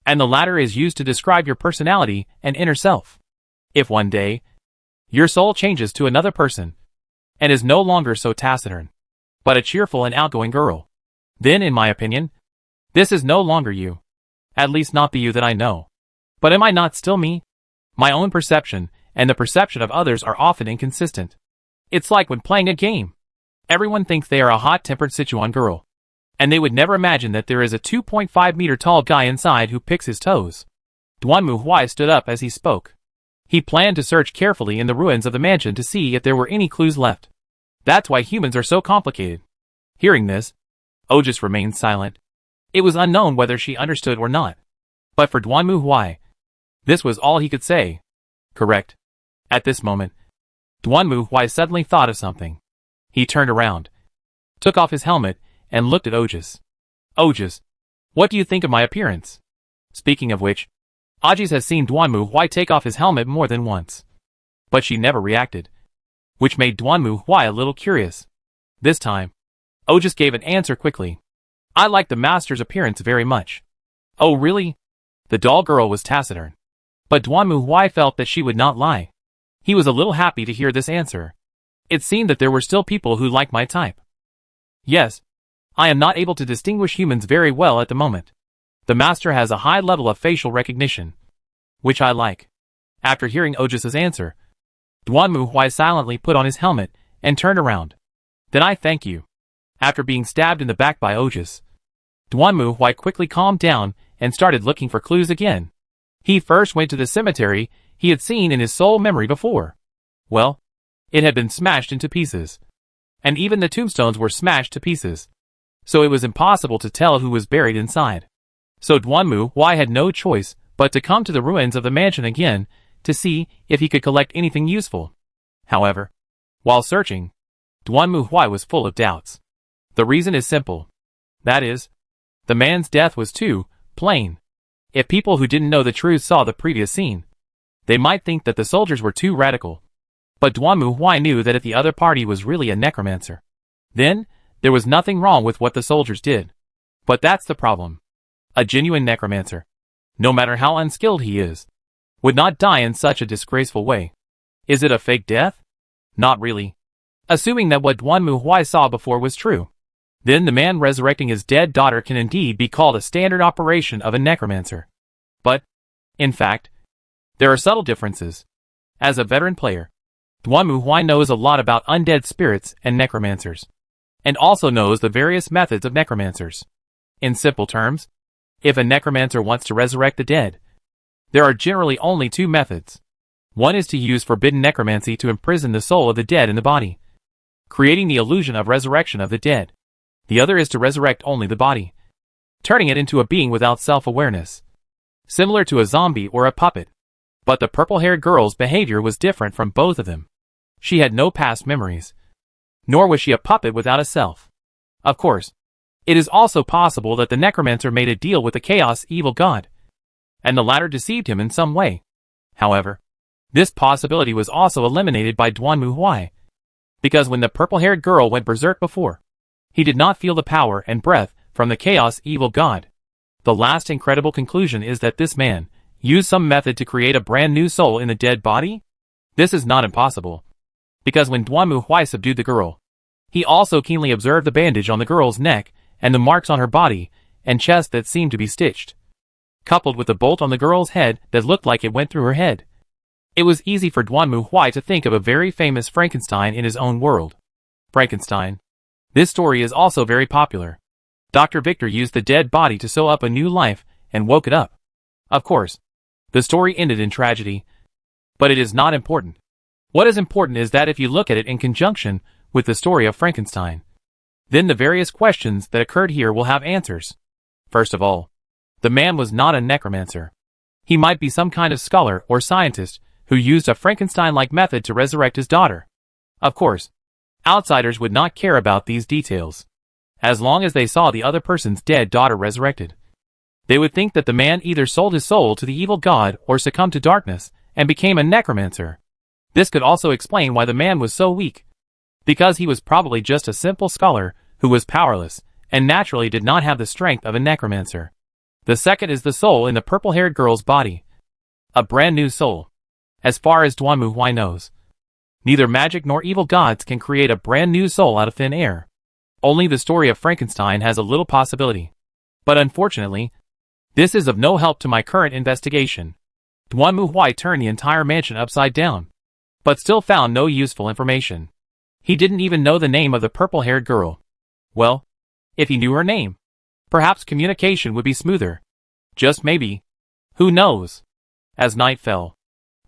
and the latter is used to describe your personality and inner self. If one day, your soul changes to another person, and is no longer so taciturn, but a cheerful and outgoing girl, then in my opinion, this is no longer you. At least not the you that I know. But am I not still me? My own perception and the perception of others are often inconsistent. It's like when playing a game. Everyone thinks they are a hot-tempered Sichuan girl, and they would never imagine that there is a 2.5-meter tall guy inside who picks his toes. Duanmu Huai stood up as he spoke. He planned to search carefully in the ruins of the mansion to see if there were any clues left. That's why humans are so complicated. Hearing this, Ojas remained silent. It was unknown whether she understood or not. But for Duanmu Huai, this was all he could say. Correct. At this moment, Duanmu Huai suddenly thought of something. He turned around, took off his helmet, and looked at Ojas. Ojas, what do you think of my appearance? Speaking of which, Ajis has seen Duanmu Huai take off his helmet more than once. But she never reacted, which made Duanmu Huai a little curious. This time, Ojas gave an answer quickly. I like the master's appearance very much. Oh really? The doll girl was taciturn. But Duanmu Huai felt that she would not lie. He was a little happy to hear this answer. It seemed that there were still people who liked my type. Yes, I am not able to distinguish humans very well at the moment. The master has a high level of facial recognition, which I like. After hearing Ojas's answer, Duanmu Huai silently put on his helmet and turned around. Then I thank you. After being stabbed in the back by Ojas, Duanmu Huai quickly calmed down and started looking for clues again. He first went to the cemetery he had seen in his soul memory before. Well, it had been smashed into pieces. And even the tombstones were smashed to pieces. So it was impossible to tell who was buried inside. So Duanmu Huai had no choice but to come to the ruins of the mansion again to see if he could collect anything useful. However, while searching, Duanmu Huai was full of doubts. The reason is simple. That is, the man's death was too plain. If people who didn't know the truth saw the previous scene, they might think that the soldiers were too radical. But Duanmu Huai knew that if the other party was really a necromancer, then there was nothing wrong with what the soldiers did. But that's the problem. A genuine necromancer, no matter how unskilled he is, would not die in such a disgraceful way. Is it a fake death? Not really. assuming that what Duanmu Huai saw before was true. Then the man resurrecting his dead daughter can indeed be called a standard operation of a necromancer. But, in fact, there are subtle differences. As a veteran player, Duanmu Huai knows a lot about undead spirits and necromancers, and also knows the various methods of necromancers. In simple terms, if a necromancer wants to resurrect the dead, there are generally only two methods. One is to use forbidden necromancy to imprison the soul of the dead in the body, creating the illusion of resurrection of the dead. The other is to resurrect only the body, turning it into a being without self-awareness, similar to a zombie or a puppet. But the purple-haired girl's behavior was different from both of them. She had no past memories, nor was she a puppet without a self. Of course, it is also possible that the necromancer made a deal with the chaos evil god, and the latter deceived him in some way. However, this possibility was also eliminated by Duanmu Huai, because when the purple-haired girl went berserk before, he did not feel the power and breath from the chaos evil god. The last incredible conclusion is that this man used some method to create a brand new soul in the dead body? This is not impossible, because when Duanmu Huai subdued the girl, he also keenly observed the bandage on the girl's neck and the marks on her body and chest that seemed to be stitched, coupled with the bolt on the girl's head that looked like it went through her head. It was easy for Duanmu Huai to think of a very famous Frankenstein in his own world. Frankenstein. This story is also very popular. Dr. Victor used the dead body to sew up a new life and woke it up. Of course, the story ended in tragedy, but it is not important. What is important is that if you look at it in conjunction with the story of Frankenstein, then the various questions that occurred here will have answers. First of all, the man was not a necromancer. He might be some kind of scholar or scientist who used a Frankenstein-like method to resurrect his daughter. Of course, outsiders would not care about these details, as long as they saw the other person's dead daughter resurrected. They would think that the man either sold his soul to the evil god or succumbed to darkness and became a necromancer. This could also explain why the man was so weak, because he was probably just a simple scholar who was powerless and naturally did not have the strength of a necromancer. The second is the soul in the purple-haired girl's body. A brand new soul. As far as Duanmu Huai knows, neither magic nor evil gods can create a brand new soul out of thin air. Only the story of Frankenstein has a little possibility. But unfortunately, this is of no help to my current investigation. Duanmu Huai turned the entire mansion upside down, but still found no useful information. He didn't even know the name of the purple-haired girl. Well, if he knew her name, perhaps communication would be smoother. Just maybe. Who knows? As night fell,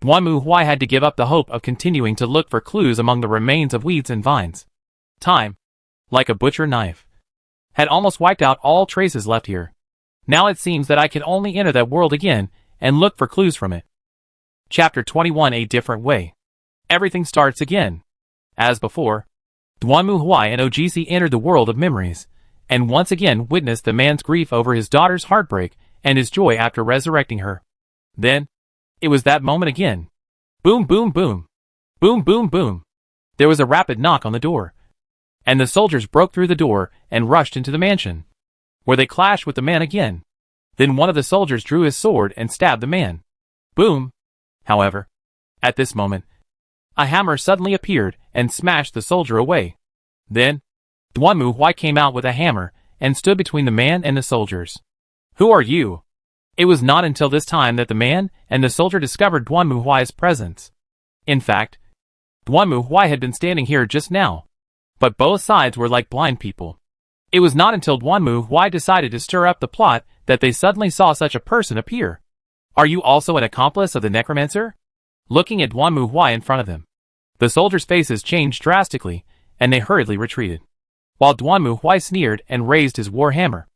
Duanmu Huai had to give up the hope of continuing to look for clues among the remains of weeds and vines. Time, like a butcher knife, had almost wiped out all traces left here. Now it seems that I can only enter that world again and look for clues from it. Chapter 21: A Different Way. Everything starts again. As before, Duanmu Huai and OGC entered the world of memories, and once again witnessed the man's grief over his daughter's heartbreak and his joy after resurrecting her. Then, it was that moment again. Boom, boom, boom. Boom, boom, boom. There was a rapid knock on the door, and the soldiers broke through the door and rushed into the mansion, where they clashed with the man again. Then one of the soldiers drew his sword and stabbed the man. Boom. However, at this moment, a hammer suddenly appeared and smashed the soldier away. Then, Duanmu Huai came out with a hammer and stood between the man and the soldiers. Who are you? It was not until this time that the man and the soldier discovered Duanmu Huai's presence. In fact, Duanmu Huai had been standing here just now, but both sides were like blind people. It was not until Duanmu Huai decided to stir up the plot that they suddenly saw such a person appear. Are you also an accomplice of the necromancer? Looking at Duanmu Huai in front of them, the soldiers' faces changed drastically, and they hurriedly retreated, while Duanmu Huai sneered and raised his war hammer.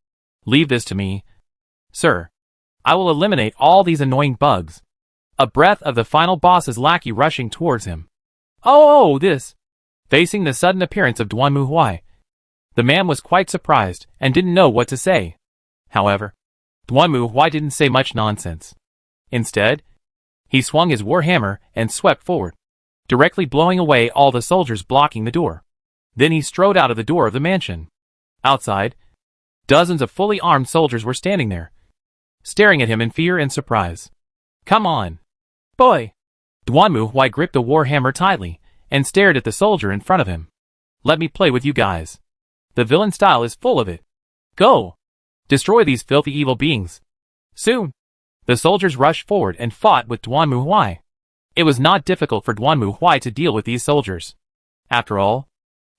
Leave this to me, sir. I will eliminate all these annoying bugs. A breath of the final boss's lackey rushing towards him. Oh, this! Facing the sudden appearance of Duanmu Huai, the man was quite surprised and didn't know what to say. However, Duanmu Huai didn't say much nonsense. Instead, he swung his war hammer and swept forward, directly blowing away all the soldiers blocking the door. Then he strode out of the door of the mansion. Outside, dozens of fully armed soldiers were standing there, staring at him in fear and surprise. Come on, boy! Duanmu Huai gripped the war hammer tightly and stared at the soldier in front of him. Let me play with you guys. The villain style is full of it. Go! Destroy these filthy evil beings. Soon, the soldiers rushed forward and fought with Duanmu Huai. It was not difficult for Duanmu Huai to deal with these soldiers. After all,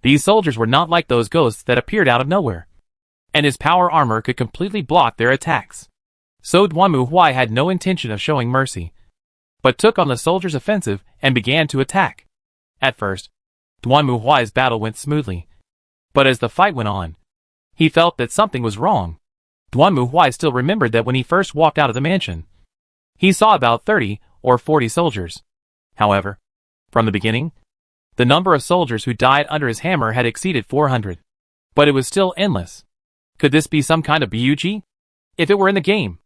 these soldiers were not like those ghosts that appeared out of nowhere, and his power armor could completely block their attacks. So Duanmu Huai had no intention of showing mercy, but took on the soldiers' offensive and began to attack. At first, Duanmu Huai's battle went smoothly, but as the fight went on, he felt that something was wrong. Duanmu Huai still remembered that when he first walked out of the mansion, he saw about 30 or 40 soldiers. However, from the beginning, the number of soldiers who died under his hammer had exceeded 400. But it was still endless. Could this be some kind of bug? If it were in the game,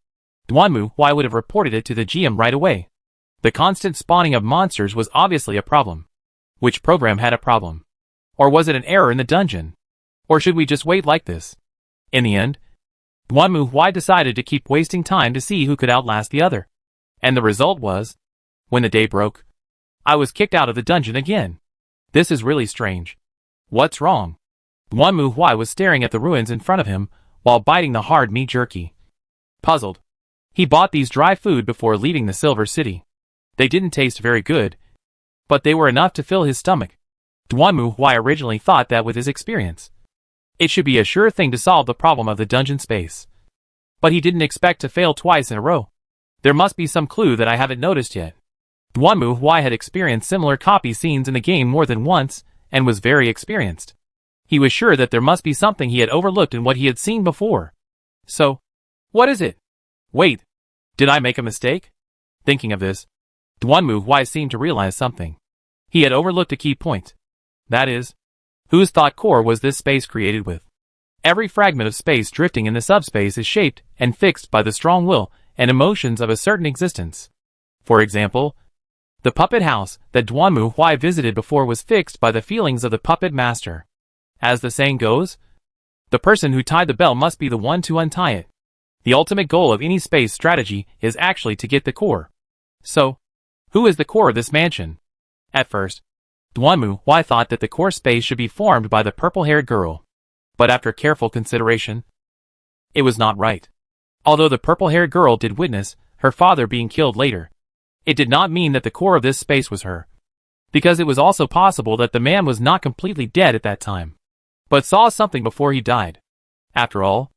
Duanmu Huai would have reported it to the GM right away. The constant spawning of monsters was obviously a problem. Which program had a problem? Or was it an error in the dungeon? Or should we just wait like this? In the end, Duanmu Huai decided to keep wasting time to see who could outlast the other. And the result was, when the day broke, I was kicked out of the dungeon again. This is really strange. What's wrong? Duanmu Huai was staring at the ruins in front of him while biting the hard meat jerky. Puzzled, he bought these dry food before leaving the Silver City. They didn't taste very good, but they were enough to fill his stomach. Duanmu Huai originally thought that with his experience, it should be a sure thing to solve the problem of the dungeon space. But he didn't expect to fail twice in a row. There must be some clue that I haven't noticed yet. Duanmu Huai had experienced similar copy scenes in the game more than once, and was very experienced. He was sure that there must be something he had overlooked in what he had seen before. So, what is it? Wait, did I make a mistake? Thinking of this, Duanmu Huai seemed to realize something. He had overlooked a key point. That is, whose thought core was this space created with? Every fragment of space drifting in the subspace is shaped and fixed by the strong will and emotions of a certain existence. For example, the puppet house that Duanmu Huai visited before was fixed by the feelings of the puppet master. As the saying goes, the person who tied the bell must be the one to untie it. The ultimate goal of any space strategy is actually to get the core. So, who is the core of this mansion? At first, Duanmu Huai thought that the core space should be formed by the purple-haired girl. But after careful consideration, it was not right. Although the purple-haired girl did witness her father being killed later, it did not mean that the core of this space was her. Because it was also possible that the man was not completely dead at that time, but saw something before he died. After all,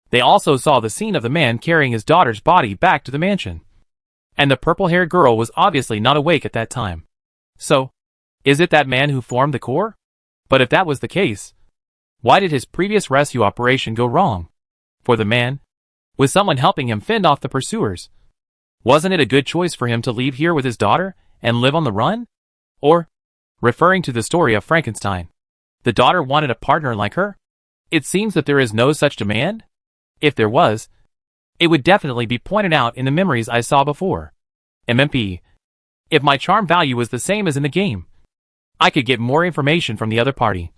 they also saw the scene of the man carrying his daughter's body back to the mansion. And the purple-haired girl was obviously not awake at that time. So, is it that man who formed the core? But if that was the case, why did his previous rescue operation go wrong? For the man, with someone helping him fend off the pursuers, wasn't it a good choice for him to leave here with his daughter and live on the run? Or, referring to the story of Frankenstein, the daughter wanted a partner like her? It seems that there is no such demand. If there was, it would definitely be pointed out in the memories I saw before. MMP. If my charm value was the same as in the game, I could get more information from the other party.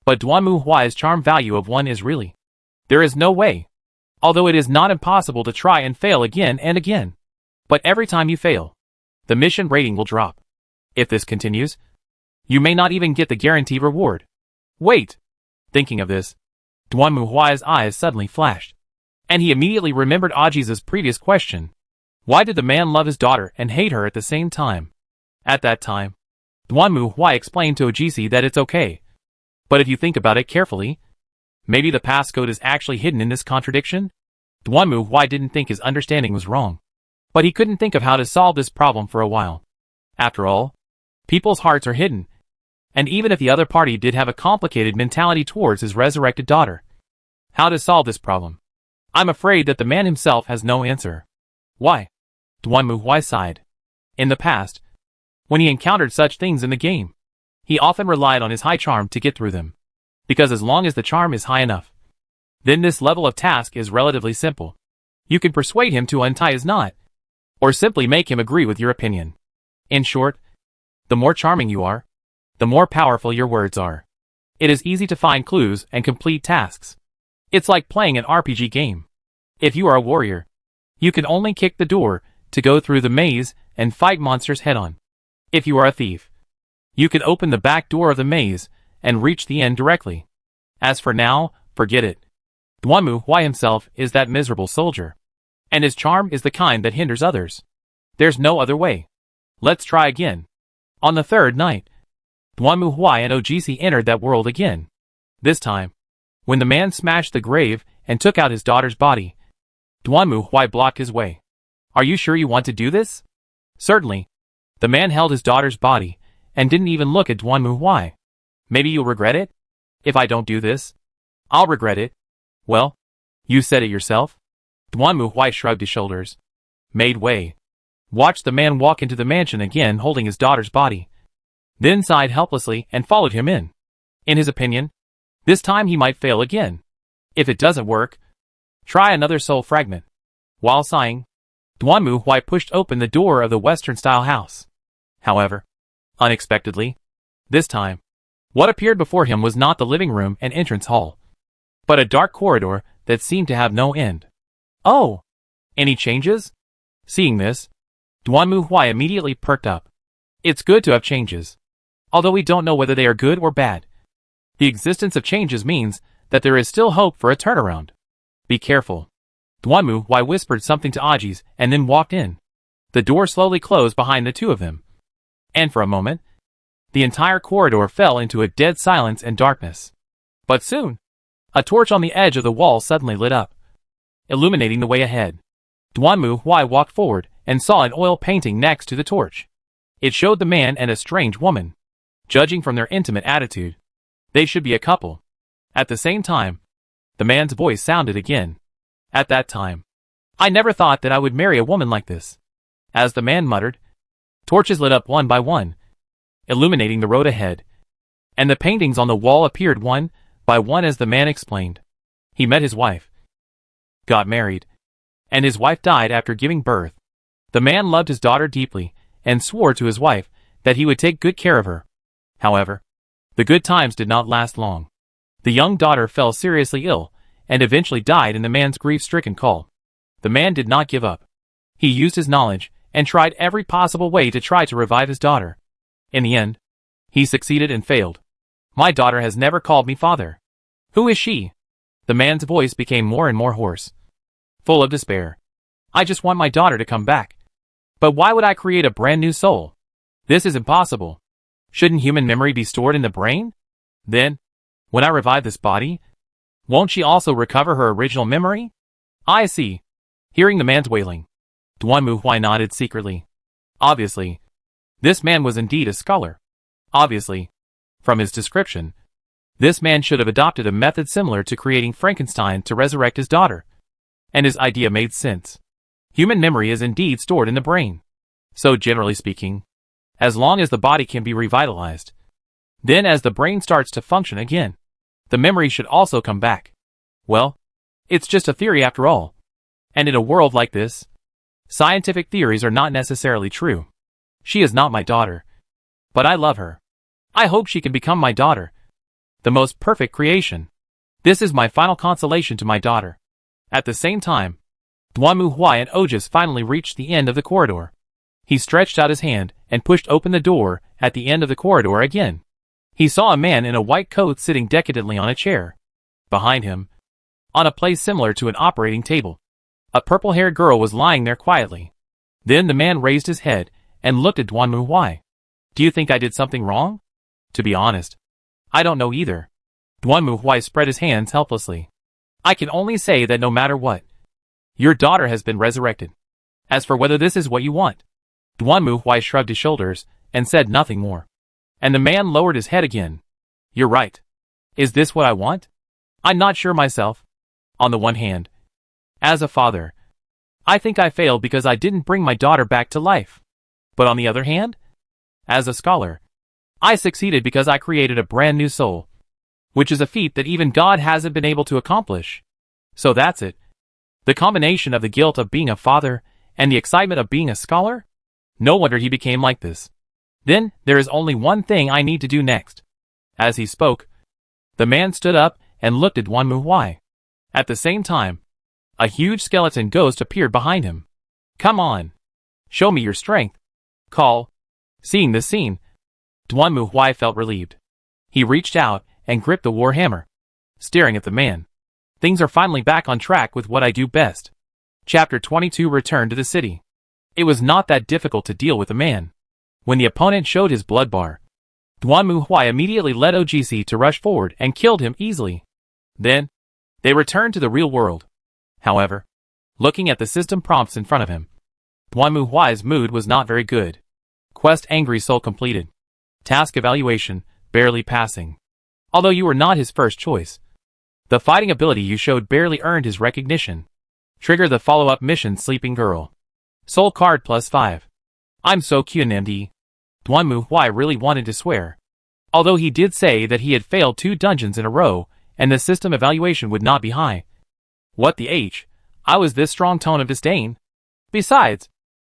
But Duanmu Huai's charm value of 1 is really. There is no way. Although it is not impossible to try and fail again and again. But every time you fail, the mission rating will drop. If this continues, you may not even get the guaranteed reward. Wait! Thinking of this, Duanmu Huai's eyes suddenly flashed. And he immediately remembered Aji's previous question. Why did the man love his daughter and hate her at the same time? At that time, Duanmu Huai explained to Ajisi that it's okay. But if you think about it carefully, maybe the passcode is actually hidden in this contradiction? Duanmu Huai didn't think his understanding was wrong. But he couldn't think of how to solve this problem for a while. After all, people's hearts are hidden. And even if the other party did have a complicated mentality towards his resurrected daughter, how to solve this problem? I'm afraid that the man himself has no answer. Why? Duanmu Huai sighed. In the past, when he encountered such things in the game, he often relied on his high charm to get through them. Because as long as the charm is high enough, then this level of task is relatively simple. You can persuade him to untie his knot, or simply make him agree with your opinion. In short, the more charming you are, the more powerful your words are. It is easy to find clues and complete tasks. It's like playing an RPG game. If you are a warrior, you can only kick the door to go through the maze and fight monsters head-on. If you are a thief, you can open the back door of the maze and reach the end directly. As for now, forget it. Duanmu Huai himself is that miserable soldier. And his charm is the kind that hinders others. There's no other way. Let's try again. On the third night, Duanmu Huai and OGC entered that world again. This time, when the man smashed the grave and took out his daughter's body, Duanmu Huai blocked his way. Are you sure you want to do this? Certainly. The man held his daughter's body and didn't even look at Duanmu Huai. Maybe you'll regret it? If I don't do this, I'll regret it. Well, you said it yourself. Duanmu Huai shrugged his shoulders. Made way. Watched the man walk into the mansion again holding his daughter's body. Then sighed helplessly and followed him in. In his opinion, this time he might fail again. If it doesn't work, try another soul fragment. While sighing, Duanmu Huai pushed open the door of the Western-style house. However, unexpectedly, this time, what appeared before him was not the living room and entrance hall, but a dark corridor that seemed to have no end. Oh! Any changes? Seeing this, Duanmu Huai immediately perked up. It's good to have changes. Although we don't know whether they are good or bad. The existence of changes means that there is still hope for a turnaround. Be careful. Duanmu Huai whispered something to Ajis and then walked in. The door slowly closed behind the two of them. And for a moment, the entire corridor fell into a dead silence and darkness. But soon, a torch on the edge of the wall suddenly lit up, illuminating the way ahead. Duanmu Huai walked forward and saw an oil painting next to the torch. It showed the man and a strange woman. Judging from their intimate attitude, they should be a couple. At the same time, the man's voice sounded again. At that time, I never thought that I would marry a woman like this. As the man muttered, torches lit up one by one, illuminating the road ahead, and the paintings on the wall appeared one by one as the man explained. He met his wife, got married, and his wife died after giving birth. The man loved his daughter deeply and swore to his wife that he would take good care of her. However, the good times did not last long. The young daughter fell seriously ill and eventually died in the man's grief-stricken call. The man did not give up. He used his knowledge and tried every possible way to try to revive his daughter. In the end, he succeeded and failed. My daughter has never called me father. Who is she? The man's voice became more and more hoarse, full of despair. I just want my daughter to come back. But why would I create a brand new soul? This is impossible. Shouldn't human memory be stored in the brain? Then, when I revive this body, won't she also recover her original memory? I see. Hearing the man's wailing, Duanmu Huai nodded secretly. Obviously, this man was indeed a scholar. Obviously, from his description, this man should have adopted a method similar to creating Frankenstein to resurrect his daughter. And his idea made sense. Human memory is indeed stored in the brain. So generally speaking, as long as the body can be revitalized, then as the brain starts to function again, the memory should also come back. Well, it's just a theory after all. And in a world like this, scientific theories are not necessarily true. She is not my daughter, but I love her. I hope she can become my daughter. The most perfect creation. This is my final consolation to my daughter. At the same time, Duanmu Huai and Ojis finally reached the end of the corridor. He stretched out his hand and pushed open the door at the end of the corridor again. He saw a man in a white coat sitting decadently on a chair. Behind him, on a place similar to an operating table, a purple-haired girl was lying there quietly. Then the man raised his head and looked at Duanmu Huai. Do you think I did something wrong? To be honest, I don't know either. Duanmu Huai spread his hands helplessly. I can only say that no matter what, your daughter has been resurrected. As for whether this is what you want, Duanmu Huai shrugged his shoulders and said nothing more. And the man lowered his head again. You're right. Is this what I want? I'm not sure myself. On the one hand, as a father, I think I failed because I didn't bring my daughter back to life. But on the other hand, as a scholar, I succeeded because I created a brand new soul, which is a feat that even God hasn't been able to accomplish. So that's it. The combination of the guilt of being a father and the excitement of being a scholar? No wonder he became like this. Then, there is only one thing I need to do next. As he spoke, the man stood up and looked at Duanmu Huai. At the same time, a huge skeleton ghost appeared behind him. Come on. Show me your strength. Call. Seeing this scene, Duanmu Huai felt relieved. He reached out and gripped the warhammer, staring at the man. Things are finally back on track with what I do best. Chapter 22 Return to the City. It was not that difficult to deal with the man. When the opponent showed his blood bar, Duanmu Huai immediately led OGC to rush forward and killed him easily. Then, they returned to the real world. However, looking at the system prompts in front of him, Duanmu Huai's mood was not very good. Quest Angry Soul completed. Task evaluation, barely passing. Although you were not his first choice, the fighting ability you showed barely earned his recognition. Trigger the follow-up mission Sleeping Girl. Soul card +5. I'm so QNMD. Duanmu Huai really wanted to swear. Although he did say that he had failed 2 dungeons in a row, and the system evaluation would not be high. What the H? I was this strong tone of disdain? Besides,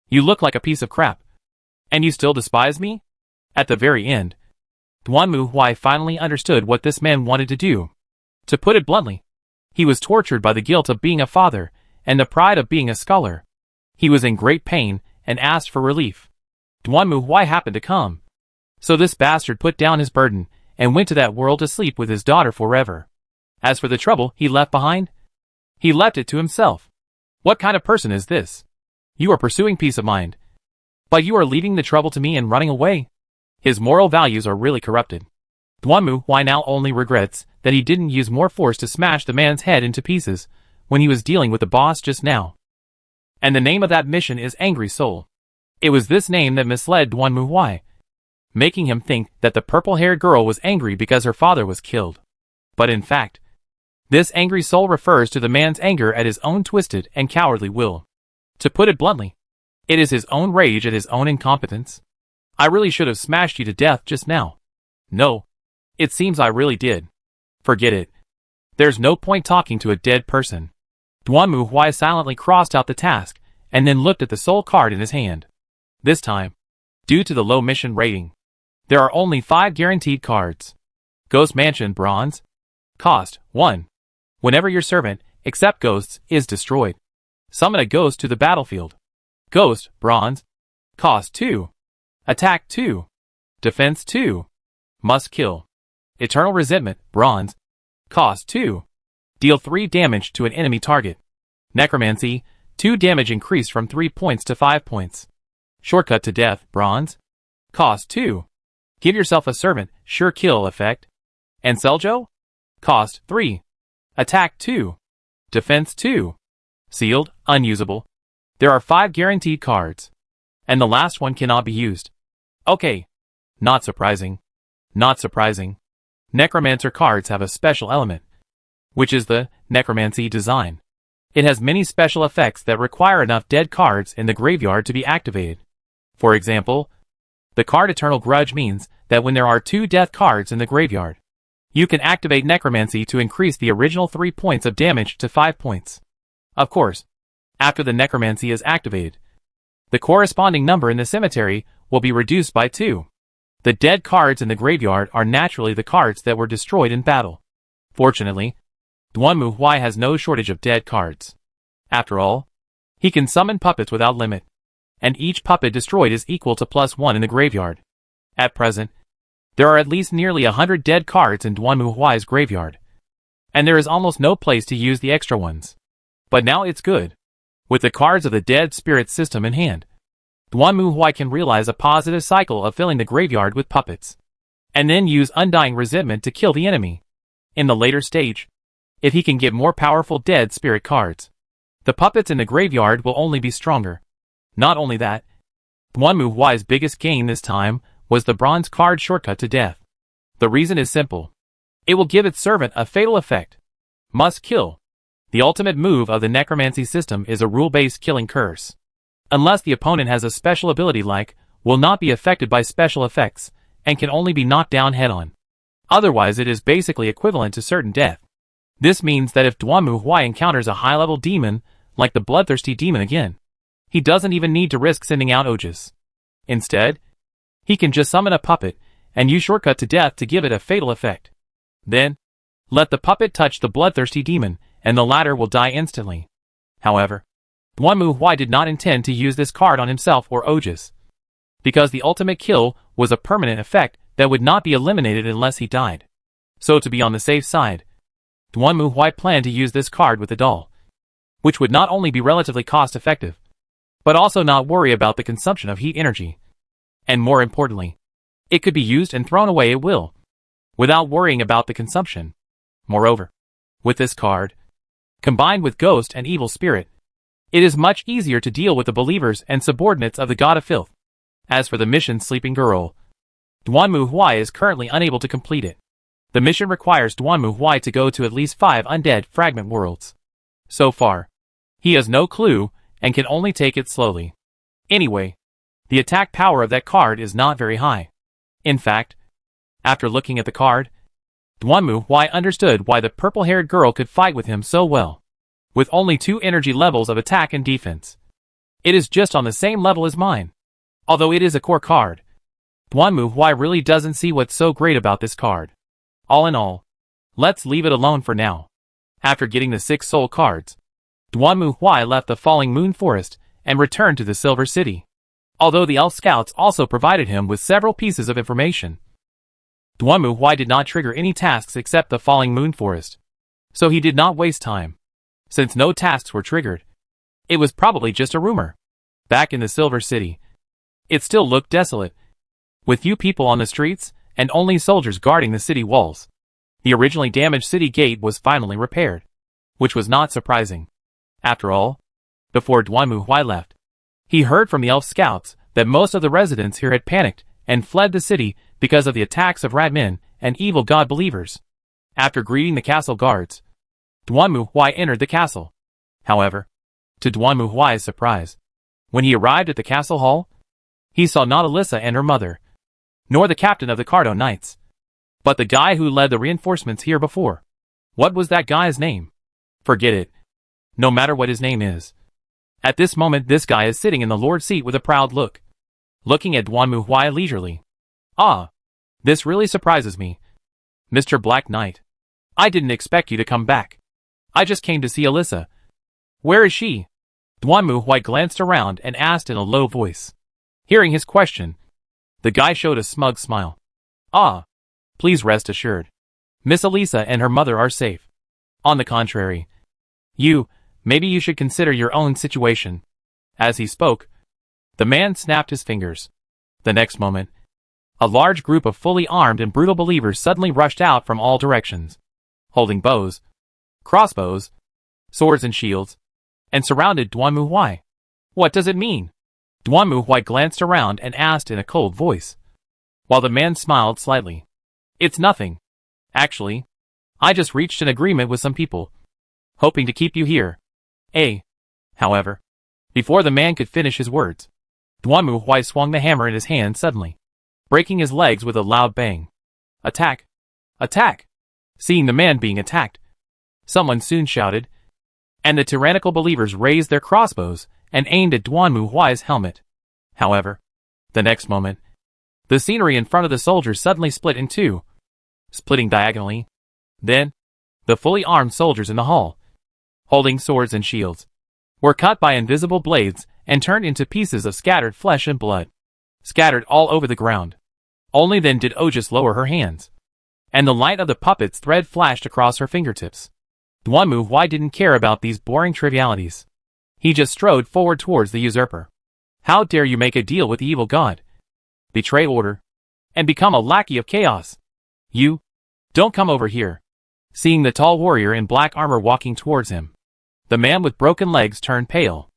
you look like a piece of crap. And you still despise me? At the very end, Duanmu Huai finally understood what this man wanted to do. To put it bluntly, he was tortured by the guilt of being a father, and the pride of being a scholar. He was in great pain, and asked for relief. Duanmu Huai happened to come. So this bastard put down his burden, and went to that world to sleep with his daughter forever. As for the trouble he left behind, he left it to himself. What kind of person is this? You are pursuing peace of mind, but you are leaving the trouble to me and running away? His moral values are really corrupted. Duanmu Huai now only regrets that he didn't use more force to smash the man's head into pieces when he was dealing with the boss just now. And the name of that mission is Angry Soul. It was this name that misled Duanmu Huai, making him think that the purple-haired girl was angry because her father was killed. But in fact, this angry soul refers to the man's anger at his own twisted and cowardly will. To put it bluntly, it is his own rage at his own incompetence. I really should have smashed you to death just now. No, it seems I really did. Forget it. There's no point talking to a dead person. Duanmu Huai silently crossed out the task, and then looked at the soul card in his hand. This time, due to the low mission rating, there are only 5 guaranteed cards. Ghost Mansion Bronze. Cost 1. Whenever your servant, except ghosts, is destroyed, summon a ghost to the battlefield. Ghost Bronze. Cost 2. Attack 2. Defense 2. Must kill. Eternal Resentment Bronze. Cost 2. Deal 3 damage to an enemy target. Necromancy, 2 damage increased from 3 points to 5 points. Shortcut to Death Bronze. Cost 2. Give yourself a servant, sure kill effect. And Seljo? Cost 3. Attack 2. Defense 2. Sealed, unusable. There are 5 guaranteed cards. And the last one cannot be used. Okay. Not surprising. Not surprising. Necromancer cards have a special element, which is the Necromancy design. It has many special effects that require enough dead cards in the graveyard to be activated. For example, the card Eternal Grudge means that when there are 2 death cards in the graveyard, you can activate Necromancy to increase the original 3 points of damage to 5 points. Of course, after the Necromancy is activated, the corresponding number in the cemetery will be reduced by 2. The dead cards in the graveyard are naturally the cards that were destroyed in battle. Fortunately, Duanmu Huai has no shortage of dead cards. After all, he can summon puppets without limit, and each puppet destroyed is equal to +1 in the graveyard. At present, there are at least nearly 100 dead cards in Duanmu Huai's graveyard, and there is almost no place to use the extra ones. But now it's good. With the cards of the Dead Spirit system in hand, Duanmu Huai can realize a positive cycle of filling the graveyard with puppets, and then use Undying Resentment to kill the enemy. In the later stage, if he can get more powerful Dead Spirit cards, the puppets in the graveyard will only be stronger. Not only that, Duanmu Huai's biggest gain this time was the bronze card Shortcut to Death. The reason is simple. It will give its servant a fatal effect. Must kill. The ultimate move of the Necromancy system is a rule-based killing curse. Unless the opponent has a special ability like, will not be affected by special effects, and can only be knocked down head-on. Otherwise it is basically equivalent to certain death. This means that if Duanmu Huai encounters a high-level demon, like the Bloodthirsty Demon again, he doesn't even need to risk sending out Ojas. Instead, he can just summon a puppet, and use Shortcut to Death to give it a fatal effect. Then, let the puppet touch the Bloodthirsty Demon, and the latter will die instantly. However, Duanmu Huai did not intend to use this card on himself or Ojas, because the ultimate kill was a permanent effect that would not be eliminated unless he died. So to be on the safe side, Duanmu Huai planned to use this card with the doll, which would not only be relatively cost-effective, but also not worry about the consumption of heat energy. And more importantly, it could be used and thrown away at will, without worrying about the consumption. Moreover, with this card, combined with Ghost and Evil Spirit, it is much easier to deal with the believers and subordinates of the God of Filth. As for the mission Sleeping Girl, Duanmu Huai is currently unable to complete it. The mission requires Duanmu Huai to go to at least 5 undead fragment worlds. So far, he has no clue and can only take it slowly. Anyway, the attack power of that card is not very high. In fact, after looking at the card, Duanmu Huai understood why the purple-haired girl could fight with him so well. With only 2 energy levels of attack and defense, it is just on the same level as mine. Although it is a core card, Duanmu Huai really doesn't see what's so great about this card. All in all, let's leave it alone for now. After getting the 6 soul cards, Duanmu Huai left the Falling Moon Forest and returned to the Silver City. Although the elf scouts also provided him with several pieces of information, Duanmu Huai did not trigger any tasks except the Falling Moon Forest, so he did not waste time. Since no tasks were triggered, it was probably just a rumor. Back in the Silver City, it still looked desolate, with few people on the streets and only soldiers guarding the city walls. The originally damaged city gate was finally repaired, which was not surprising. After all, before Duanmu Huai left, he heard from the elf scouts that most of the residents here had panicked and fled the city because of the attacks of Ratmen and evil god believers. After greeting the castle guards, Duanmu Huai entered the castle. However, to Duanmu Huai's surprise, when he arrived at the castle hall, he saw not Alyssa and her mother, nor the captain of the Cardo Knights, but the guy who led the reinforcements here before. What was that guy's name? Forget it. No matter what his name is. At this moment this guy is sitting in the Lord's seat with a proud look, looking at Duanmu Huai leisurely. Ah, this really surprises me. Mr. Black Knight, I didn't expect you to come back. I just came to see Alyssa. Where is she? Duanmu Huai glanced around and asked in a low voice. Hearing his question, the guy showed a smug smile. Ah, please rest assured. Miss Alyssa and her mother are safe. On the contrary, maybe you should consider your own situation. As he spoke, the man snapped his fingers. The next moment, a large group of fully armed and brutal believers suddenly rushed out from all directions, holding bows, crossbows, swords and shields, and surrounded Duanmu Huai. What does it mean? Duanmu Huai glanced around and asked in a cold voice, while the man smiled slightly. It's nothing. Actually, I just reached an agreement with some people, hoping to keep you here. However, before the man could finish his words, Duanmu Huai swung the hammer in his hand suddenly, breaking his legs with a loud bang. Attack! Attack! Seeing the man being attacked, someone soon shouted, and the tyrannical believers raised their crossbows and aimed at Duanmu Huai's helmet. However, the next moment, the scenery in front of the soldiers suddenly split in two, splitting diagonally. Then, the fully armed soldiers in the hall, holding swords and shields, were cut by invisible blades and turned into pieces of scattered flesh and blood, scattered all over the ground. Only then did Ojas lower her hands, and the light of the puppet's thread flashed across her fingertips. Duanmu Huai didn't care about these boring trivialities. He just strode forward towards the usurper. How dare you make a deal with the evil god, betray order, and become a lackey of chaos? You, don't come over here. Seeing the tall warrior in black armor walking towards him, the man with broken legs turned pale.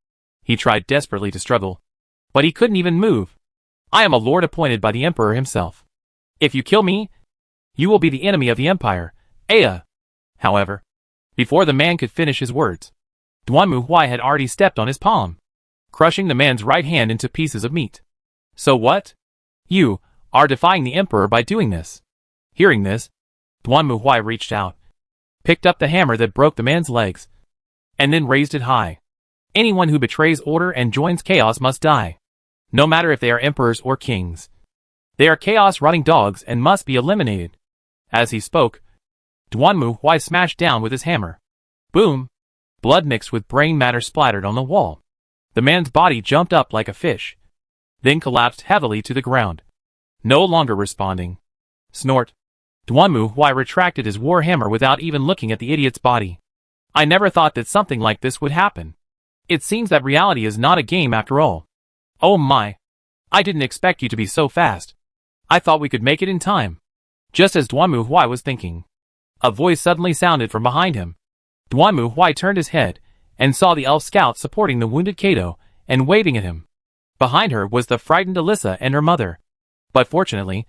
He tried desperately to struggle, but he couldn't even move. I am a lord appointed by the emperor himself. If you kill me, you will be the enemy of the empire. However, before the man could finish his words, Duanmu Huai had already stepped on his palm, crushing the man's right hand into pieces of meat. So what? You are defying the emperor by doing this. Hearing this, Duanmu Huai reached out, picked up the hammer that broke the man's legs, and then raised it high. Anyone who betrays order and joins chaos must die, no matter if they are emperors or kings. They are chaos-running dogs and must be eliminated. As he spoke, Duanmu Huai smashed down with his hammer. Boom! Blood mixed with brain matter splattered on the wall. The man's body jumped up like a fish, then collapsed heavily to the ground, no longer responding. Snort. Duanmu Huai retracted his war hammer without even looking at the idiot's body. I never thought that something like this would happen. It seems that reality is not a game after all. Oh my. I didn't expect you to be so fast. I thought we could make it in time. Just as Duanmu Huai was thinking, a voice suddenly sounded from behind him. Duanmu Huai turned his head and saw the elf scout supporting the wounded Kato and waving at him. Behind her was the frightened Alyssa and her mother. But fortunately,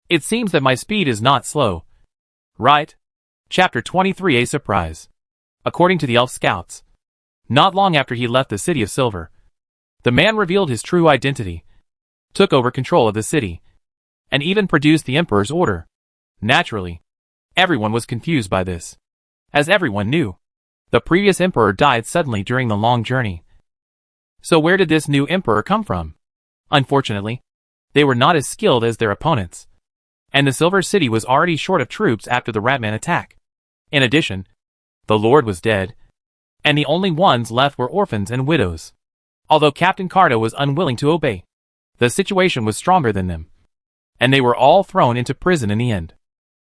it seems that my speed is not slow. Right? Chapter 23: A Surprise. According to the elf scouts, not long after he left the City of Silver, the man revealed his true identity, took over control of the city, and even produced the Emperor's order. Naturally, everyone was confused by this. As everyone knew, the previous Emperor died suddenly during the long journey. So where did this new Emperor come from? Unfortunately, they were not as skilled as their opponents, and the Silver City was already short of troops after the Ratman attack. In addition, the Lord was dead, and the only ones left were orphans and widows. Although Captain Cardo was unwilling to obey, the situation was stronger than them, and they were all thrown into prison in the end.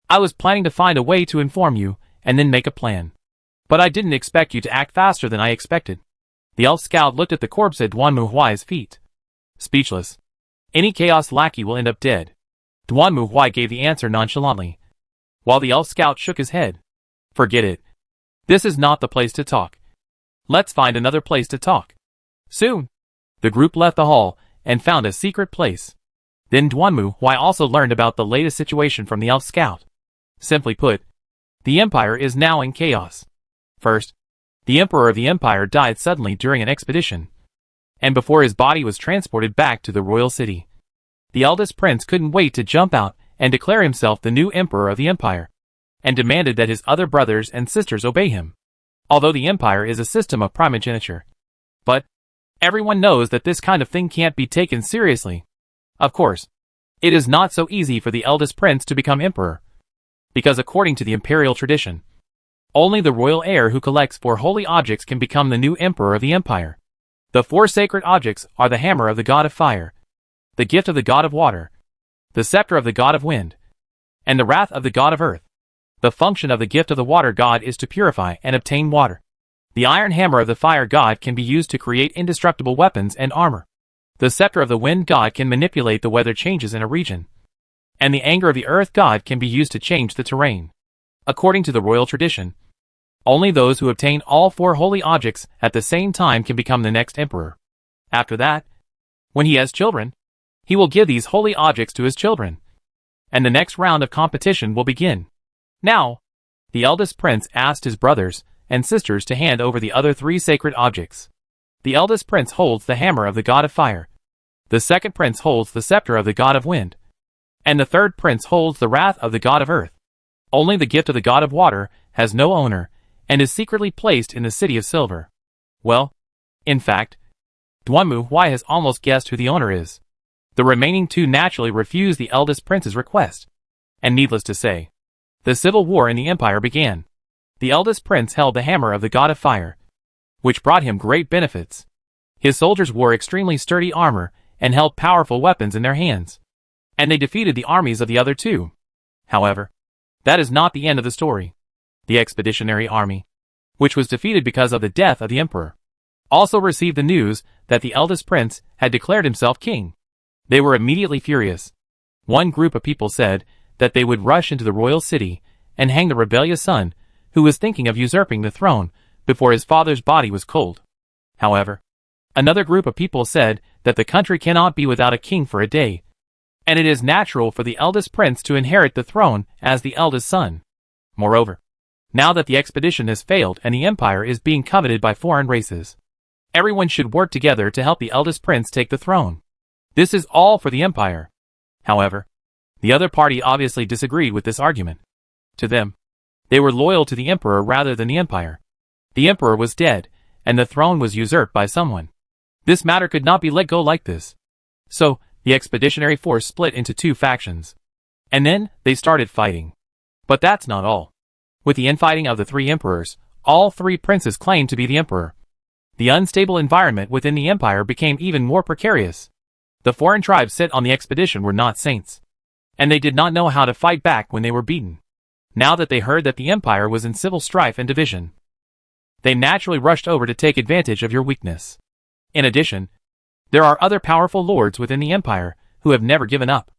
I was planning to find a way to inform you, and then make a plan. But I didn't expect you to act faster than I expected. The elf scout looked at the corpse at Duanmu Huai's feet. Speechless. Any chaos lackey will end up dead. Duanmu Huai gave the answer nonchalantly, while the elf scout shook his head. Forget it. This is not the place to talk. Let's find another place to talk. Soon, the group left the hall and found a secret place. Then Duanmu Huai also learned about the latest situation from the elf scout. Simply put, the Empire is now in chaos. First, the Emperor of the Empire died suddenly during an expedition, and before his body was transported back to the royal city, the eldest prince couldn't wait to jump out and declare himself the new Emperor of the Empire, and demanded that his other brothers and sisters obey him. Although the Empire is a system of primogeniture, but everyone knows that this kind of thing can't be taken seriously. Of course, it is not so easy for the eldest prince to become emperor, because according to the imperial tradition, only the royal heir who collects 4 holy objects can become the new emperor of the empire. The 4 sacred objects are the hammer of the god of fire, the gift of the god of water, the scepter of the god of wind, and the wrath of the god of earth. The function of the gift of the water god is to purify and obtain water. The iron hammer of the fire god can be used to create indestructible weapons and armor. The scepter of the wind god can manipulate the weather changes in a region, and the anger of the earth god can be used to change the terrain. According to the royal tradition, only those who obtain all 4 holy objects at the same time can become the next emperor. After that, when he has children, he will give these holy objects to his children, and the next round of competition will begin. Now, the eldest prince asked his brothers and sisters to hand over the other 3 sacred objects. The eldest prince holds the hammer of the god of fire, the second prince holds the scepter of the god of wind, and the third prince holds the wrath of the god of earth. Only the gift of the god of water has no owner, and is secretly placed in the City of Silver. Well, in fact, Duanmu Huai has almost guessed who the owner is. The remaining 2 naturally refuse the eldest prince's request, and needless to say, the civil war in the empire began. The eldest prince held the hammer of the god of fire, which brought him great benefits. His soldiers wore extremely sturdy armor and held powerful weapons in their hands, and they defeated the armies of the other 2. However, that is not the end of the story. The expeditionary army, which was defeated because of the death of the emperor, also received the news that the eldest prince had declared himself king. They were immediately furious. One group of people said that they would rush into the royal city and hang the rebellious son who was thinking of usurping the throne before his father's body was cold. However, another group of people said that the country cannot be without a king for a day, and it is natural for the eldest prince to inherit the throne as the eldest son. Moreover, now that the expedition has failed and the empire is being coveted by foreign races, everyone should work together to help the eldest prince take the throne. This is all for the empire. However, the other party obviously disagreed with this argument. To them, they were loyal to the emperor rather than the empire. The emperor was dead, and the throne was usurped by someone. This matter could not be let go like this. So, the expeditionary force split into 2 factions. And then, they started fighting. But that's not all. With the infighting of the 3 emperors, all 3 princes claimed to be the emperor. The unstable environment within the empire became even more precarious. The foreign tribes sent on the expedition were not saints. and they did not know how to fight back when they were beaten. Now that they heard that the Empire was in civil strife and division, they naturally rushed over to take advantage of your weakness. In addition, there are other powerful lords within the Empire who have never given up.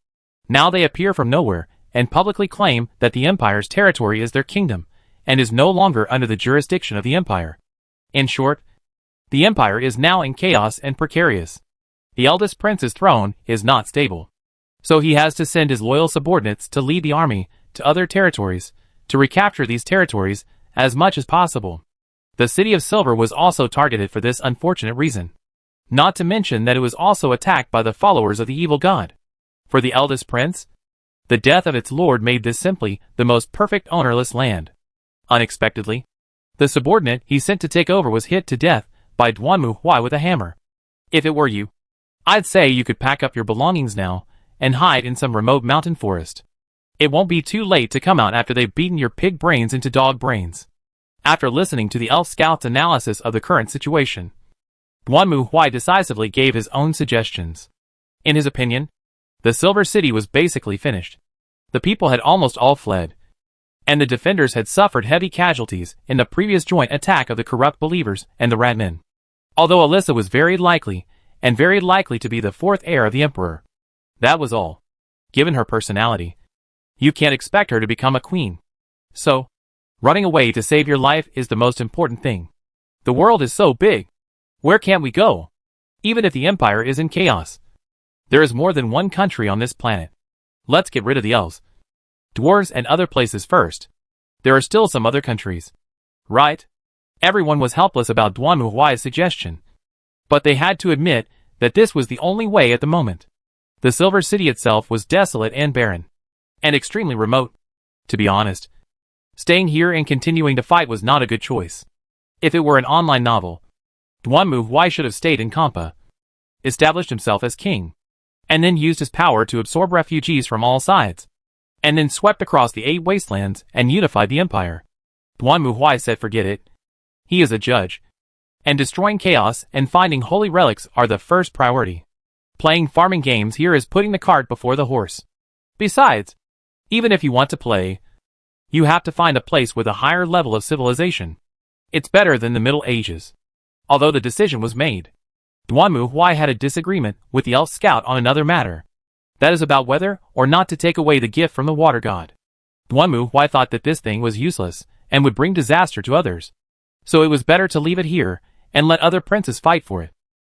Now they appear from nowhere and publicly claim that the Empire's territory is their kingdom and is no longer under the jurisdiction of the Empire. In short, the Empire is now in chaos and precarious. The eldest prince's throne is not stable, so he has to send his loyal subordinates to lead the army to other territories to recapture these territories as much as possible. The City of Silver was also targeted for this unfortunate reason. Not to mention that it was also attacked by the followers of the evil god. For the eldest prince, the death of its lord made this simply the most perfect ownerless land. Unexpectedly, the subordinate he sent to take over was hit to death by Duanmu Huai with a hammer. If it were you, I'd say you could pack up your belongings now and hide in some remote mountain forest. It won't be too late to come out after they've beaten your pig brains into dog brains. After listening to the elf scout's analysis of the current situation, Duanmu Huai decisively gave his own suggestions. In his opinion, the Silver City was basically finished. The people had almost all fled, and the defenders had suffered heavy casualties in the previous joint attack of the corrupt believers and the Ratmen. Although Alyssa was very likely to be the fourth heir of the Emperor. That was all. Given her personality, you can't expect her to become a queen. So, running away to save your life is the most important thing. The world is so big. Where can't we go? Even if the Empire is in chaos, there is more than one country on this planet. Let's get rid of the elves, dwarves and other places first. There are still some other countries. Right? Everyone was helpless about Duanmu Huai's suggestion. But they had to admit that this was the only way at the moment. The Silver City itself was desolate and barren, and extremely remote. To be honest, staying here and continuing to fight was not a good choice. If it were an online novel, Duanmu Huai should have stayed in Kampa, established himself as king, and then used his power to absorb refugees from all sides, and then swept across the 8 wastelands and unified the empire. Duanmu Huai said forget it. He is a judge, and destroying chaos and finding holy relics are the first priority. Playing farming games here is putting the cart before the horse. Besides, even if you want to play, you have to find a place with a higher level of civilization. It's better than the Middle Ages. Although the decision was made, Duanmu Huai had a disagreement with the elf scout on another matter. That is about whether or not to take away the gift from the water god. Duanmu Huai thought that this thing was useless and would bring disaster to others. So it was better to leave it here and let other princes fight for it.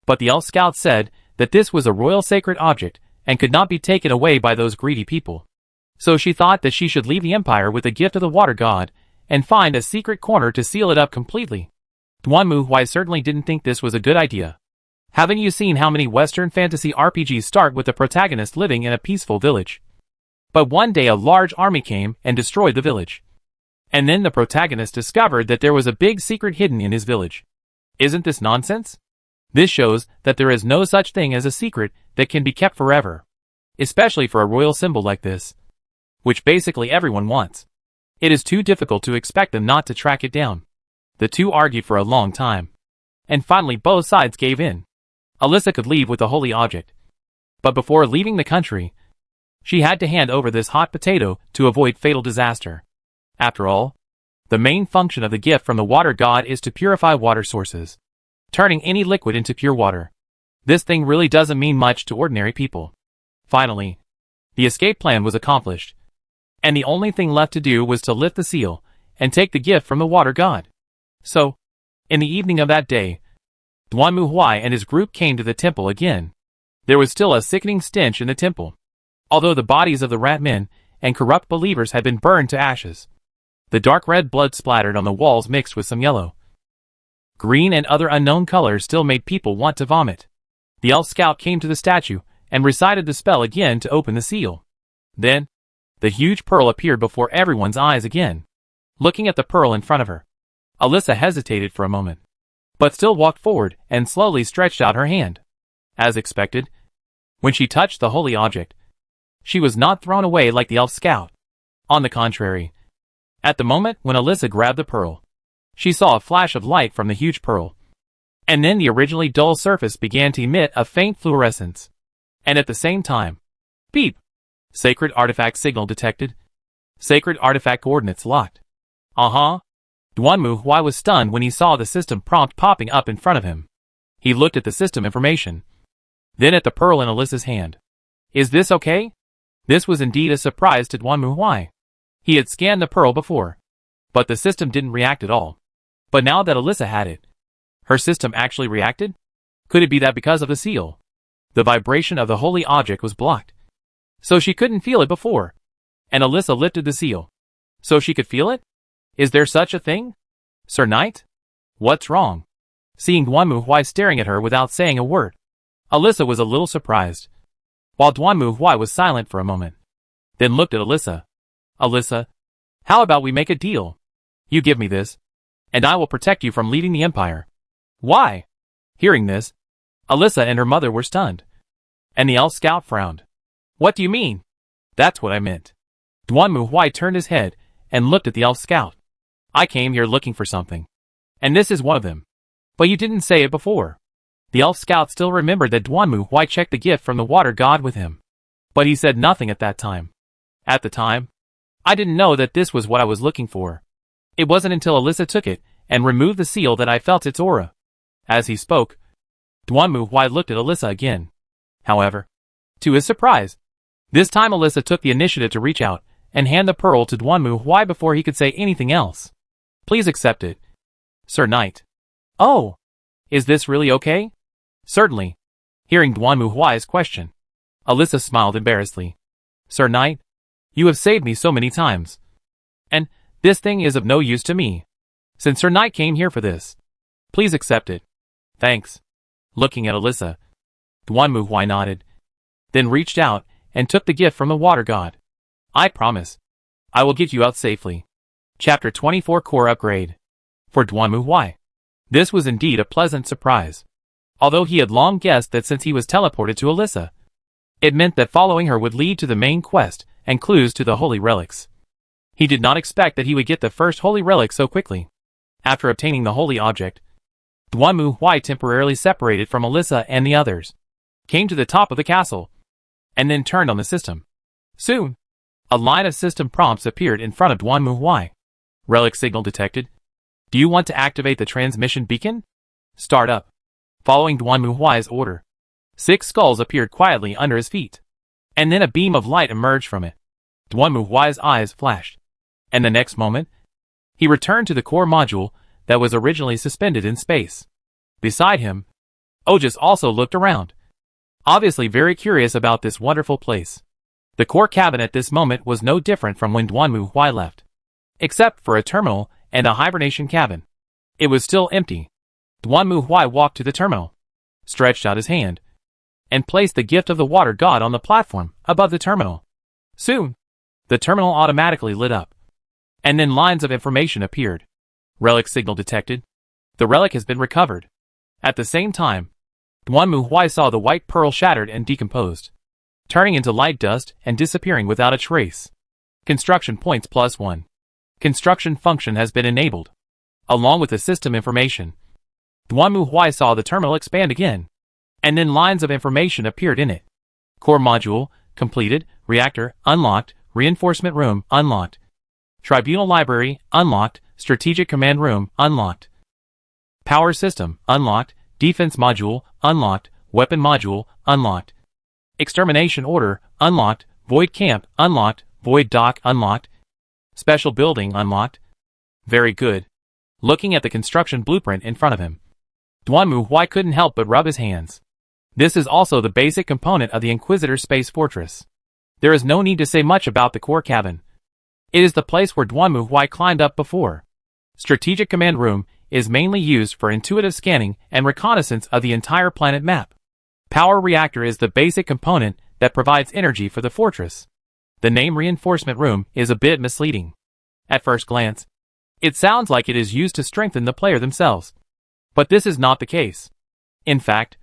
But the elf scout said that this was a royal sacred object and could not be taken away by those greedy people. So she thought that she should leave the empire with the gift of the water god and find a secret corner to seal it up completely. Duanmu Huai certainly didn't think this was a good idea. Haven't you seen how many Western fantasy RPGs start with the protagonist living in a peaceful village? But one day a large army came and destroyed the village. And then the protagonist discovered that there was a big secret hidden in his village. Isn't this nonsense? This shows that there is no such thing as a secret that can be kept forever. Especially for a royal symbol like this, which basically everyone wants. It is too difficult to expect them not to track it down. The two argued for a long time, and finally both sides gave in. Alyssa could leave with the holy object, but before leaving the country, she had to hand over this hot potato to avoid fatal disaster. After all, the main function of the gift from the water god is to purify water sources, turning any liquid into pure water. This thing really doesn't mean much to ordinary people. Finally, the escape plan was accomplished, and the only thing left to do was to lift the seal and take the gift from the water god. So, in the evening of that day, Duanmu Huai and his group came to the temple again. There was still a sickening stench in the temple, although the bodies of the rat men and corrupt believers had been burned to ashes. The dark red blood splattered on the walls mixed with some yellow, green and other unknown colors still made people want to vomit. The elf scout came to the statue and recited the spell again to open the seal. Then, the huge pearl appeared before everyone's eyes again. Looking at the pearl in front of her, Alyssa hesitated for a moment, but still walked forward and slowly stretched out her hand. As expected, when she touched the holy object, she was not thrown away like the elf scout. On the contrary, at the moment when Alyssa grabbed the pearl, she saw a flash of light from the huge pearl, and then the originally dull surface began to emit a faint fluorescence. And at the same time, beep! Sacred artifact signal detected. Sacred artifact coordinates locked. Duanmu Huai was stunned when he saw the system prompt popping up in front of him. He looked at the system information, then at the pearl in Alyssa's hand. Is this okay? This was indeed a surprise to Duanmu Huai. He had scanned the pearl before, but the system didn't react at all. But now that Alyssa had it, her system actually reacted? Could it be that because of the seal, the vibration of the holy object was blocked, so she couldn't feel it before? And Alyssa lifted the seal, so she could feel it? Is there such a thing? Sir Knight? What's wrong? Seeing Duanmu Huai staring at her without saying a word, Alyssa was a little surprised, while Duanmu Huai was silent for a moment, then looked at Alyssa. Alyssa, how about we make a deal? You give me this, and I will protect you from leading the Empire. Why? Hearing this, Alyssa and her mother were stunned, and the elf scout frowned. What do you mean? That's what I meant. Duanmu Huai turned his head and looked at the elf scout. I came here looking for something, and this is one of them. But you didn't say it before. The elf scout still remembered that Duanmu Huai checked the gift from the water god with him, but he said nothing at that time. At the time, I didn't know that this was what I was looking for. It wasn't until Alyssa took it and removed the seal that I felt its aura. As he spoke, Duanmu Huai looked at Alyssa again. However, to his surprise, this time Alyssa took the initiative to reach out and hand the pearl to Duanmu Huai before he could say anything else. Please accept it, Sir Knight. Oh, is this really okay? Certainly. Hearing Duanmu Huai's question, Alyssa smiled embarrassedly. Sir Knight, you have saved me so many times. And this thing is of no use to me, since Sir Knight came here for this. Please accept it. Thanks. Looking at Alyssa, Duanmu Huai nodded, then reached out and took the gift from the water god. I promise, I will get you out safely. Chapter 24 Core Upgrade. For Duanmu Huai, this was indeed a pleasant surprise. Although he had long guessed that since he was teleported to Alyssa, it meant that following her would lead to the main quest and clues to the holy relics. He did not expect that he would get the first holy relic so quickly. After obtaining the holy object, Duanmu Huai temporarily separated from Alyssa and the others, came to the top of the castle, and then turned on the system. Soon, a line of system prompts appeared in front of Duanmu Huai. Relic signal detected. Do you want to activate the transmission beacon? Start up. Following Duanmu Huai's order, 6 skulls appeared quietly under his feet, and then a beam of light emerged from it. Duanmu Huai's eyes flashed, and the next moment, he returned to the core module that was originally suspended in space. Beside him, Ojas also looked around, obviously very curious about this wonderful place. The core cabin at this moment was no different from when Duanmu Huai left, except for a terminal and a hibernation cabin. It was still empty. Duanmu Huai walked to the terminal, stretched out his hand, and placed the gift of the water god on the platform above the terminal. Soon, the terminal automatically lit up, and then lines of information appeared. Relic signal detected. The relic has been recovered. At the same time, Duanmu Huai saw the white pearl shattered and decomposed, turning into light dust and disappearing without a trace. Construction points +1. Construction function has been enabled. Along with the system information, Duanmu Huai saw the terminal expand again, and then lines of information appeared in it. Core module, completed, reactor, unlocked, reinforcement room, unlocked, tribunal library, unlocked, strategic command room, unlocked, power system, unlocked, defense module, unlocked, weapon module, unlocked, extermination order, unlocked, void camp, unlocked, void dock, unlocked, special building, unlocked. Very good. Looking at the construction blueprint in front of him, Duanmu Huai couldn't help but rub his hands. This is also the basic component of the Inquisitor Space Fortress. There is no need to say much about the core cabin. It is the place where Duanmu Huai climbed up before. Strategic Command Room is mainly used for intuitive scanning and reconnaissance of the entire planet map. Power Reactor is the basic component that provides energy for the fortress. The name Reinforcement Room is a bit misleading. At first glance, it sounds like it is used to strengthen the player themselves. But this is not the case. In fact,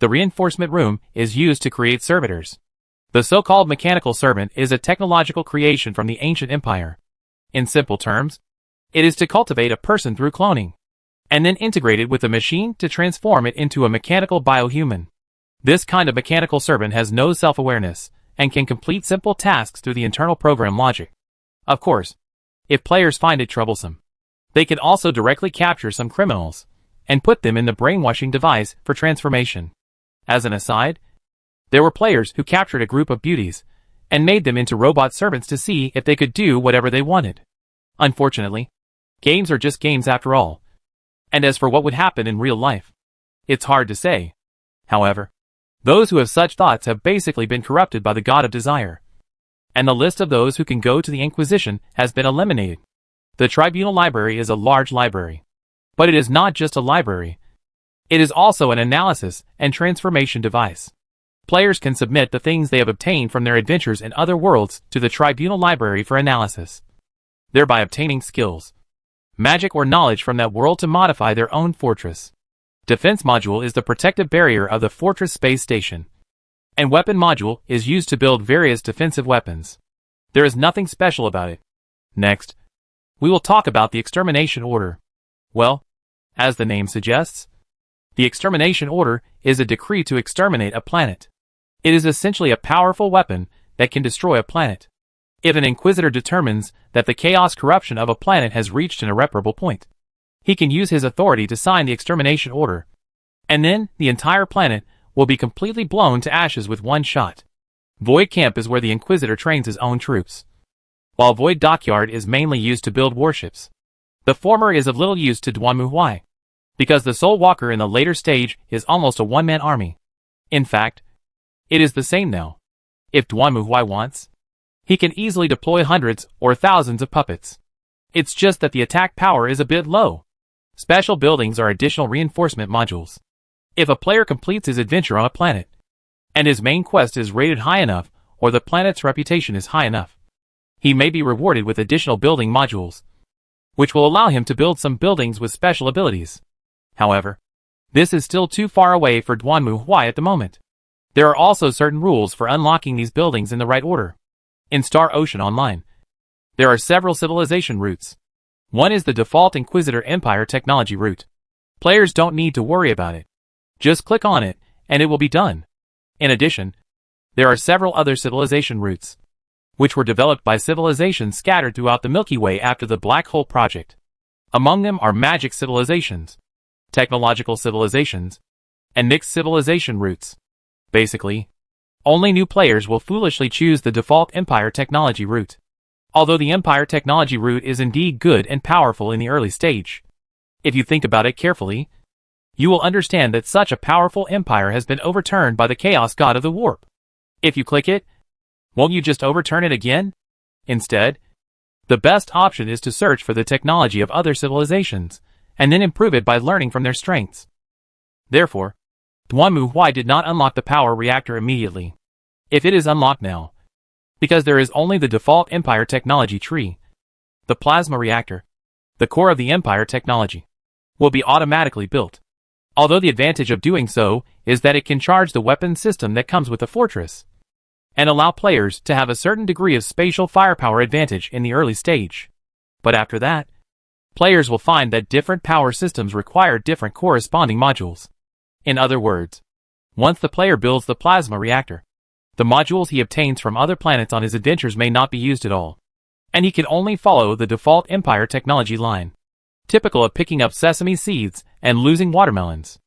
the Reinforcement Room is used to create servitors. The so-called mechanical servant is a technological creation from the ancient empire. In simple terms, it is to cultivate a person through cloning, and then integrate it with a machine to transform it into a mechanical biohuman. This kind of mechanical servant has no self-awareness, and can complete simple tasks through the internal program logic. Of course, if players find it troublesome, they can also directly capture some criminals and put them in the brainwashing device for transformation. As an aside, there were players who captured a group of beauties and made them into robot servants to see if they could do whatever they wanted. Unfortunately, games are just games after all. And as for what would happen in real life, it's hard to say. However, those who have such thoughts have basically been corrupted by the god of desire. And the list of those who can go to the Inquisition has been eliminated. The Tribunal Library is a large library. But it is not just a library. It is also an analysis and transformation device. Players can submit the things they have obtained from their adventures in other worlds to the Tribunal Library for analysis, thereby obtaining skills, magic or knowledge from that world to modify their own fortress. Defense module is the protective barrier of the Fortress Space Station. And weapon module is used to build various defensive weapons. There is nothing special about it. Next, we will talk about the Extermination Order. Well, as the name suggests, the Extermination Order is a decree to exterminate a planet. It is essentially a powerful weapon that can destroy a planet. If an Inquisitor determines that the chaos corruption of a planet has reached an irreparable point, he can use his authority to sign the Extermination Order, and then the entire planet will be completely blown to ashes with one shot. Void Camp is where the Inquisitor trains his own troops, while Void Dockyard is mainly used to build warships. The former is of little use to Duanmu Huai, because the Soul Walker in the later stage is almost a one-man army. In fact, it is the same now. If Duanmu Huai wants, he can easily deploy hundreds or thousands of puppets. It's just that the attack power is a bit low. Special buildings are additional reinforcement modules. If a player completes his adventure on a planet, and his main quest is rated high enough or the planet's reputation is high enough, he may be rewarded with additional building modules, which will allow him to build some buildings with special abilities. However, this is still too far away for Duanmu Huai at the moment. There are also certain rules for unlocking these buildings in the right order. In Star Ocean Online, there are several civilization routes. One is the default Inquisitor Empire technology route. Players don't need to worry about it. Just click on it, and it will be done. In addition, there are several other civilization routes, which were developed by civilizations scattered throughout the Milky Way after the Black Hole Project. Among them are magic civilizations, technological civilizations, and mixed civilization routes. Basically, only new players will foolishly choose the default Empire technology route. Although the Empire technology route is indeed good and powerful in the early stage, if you think about it carefully, you will understand that such a powerful empire has been overturned by the Chaos God of the Warp. If you click it, won't you just overturn it again? Instead, the best option is to search for the technology of other civilizations, and then improve it by learning from their strengths. Therefore, Duanmu Huai did not unlock the power reactor immediately. If it is unlocked now, because there is only the default Empire technology tree, the plasma reactor, the core of the Empire technology, will be automatically built. Although the advantage of doing so is that it can charge the weapon system that comes with the fortress, and allow players to have a certain degree of spatial firepower advantage in the early stage. But after that, players will find that different power systems require different corresponding modules. In other words, once the player builds the plasma reactor, the modules he obtains from other planets on his adventures may not be used at all, and he can only follow the default Empire technology line, typical of picking up sesame seeds and losing watermelons.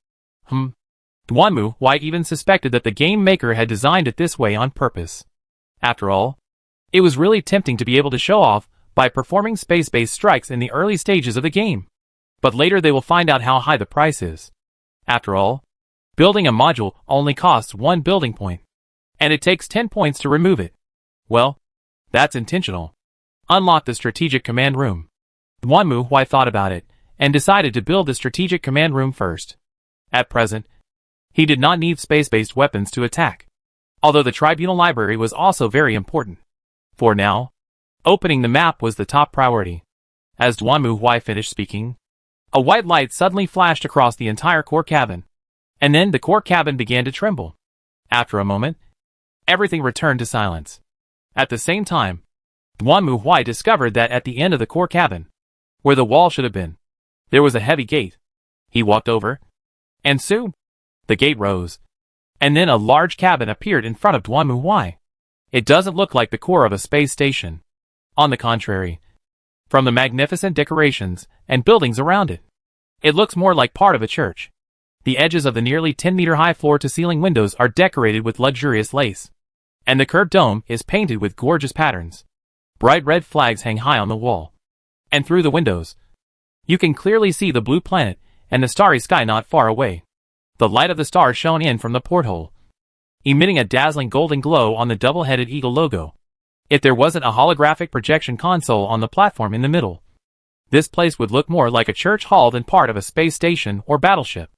Duanmu Huai even suspected that the game maker had designed it this way on purpose. After all, it was really tempting to be able to show off by performing space-based strikes in the early stages of the game. But later they will find out how high the price is. After all, building a module only costs 1 building point, and it takes 10 points to remove it. Well, that's intentional. Unlock the strategic command room. Duanmu Huai thought about it, and decided to build the strategic command room first. At present, he did not need space-based weapons to attack, although the Tribunal Library was also very important. For now, opening the map was the top priority. As Duanmu Huai finished speaking, a white light suddenly flashed across the entire core cabin, and then the core cabin began to tremble. After a moment, everything returned to silence. At the same time, Duanmu Huai discovered that at the end of the core cabin, where the wall should have been, there was a heavy gate. He walked over, and soon, the gate rose, and then a large cabin appeared in front of Duanmu Huai. It doesn't look like the core of a space station. On the contrary, from the magnificent decorations and buildings around it, it looks more like part of a church. The edges of the nearly 10-meter-high floor-to-ceiling windows are decorated with luxurious lace, and the curved dome is painted with gorgeous patterns. Bright red flags hang high on the wall, and through the windows, you can clearly see the blue planet and the starry sky not far away. The light of the stars shone in from the porthole, emitting a dazzling golden glow on the double-headed eagle logo. If there wasn't a holographic projection console on the platform in the middle, this place would look more like a church hall than part of a space station or battleship.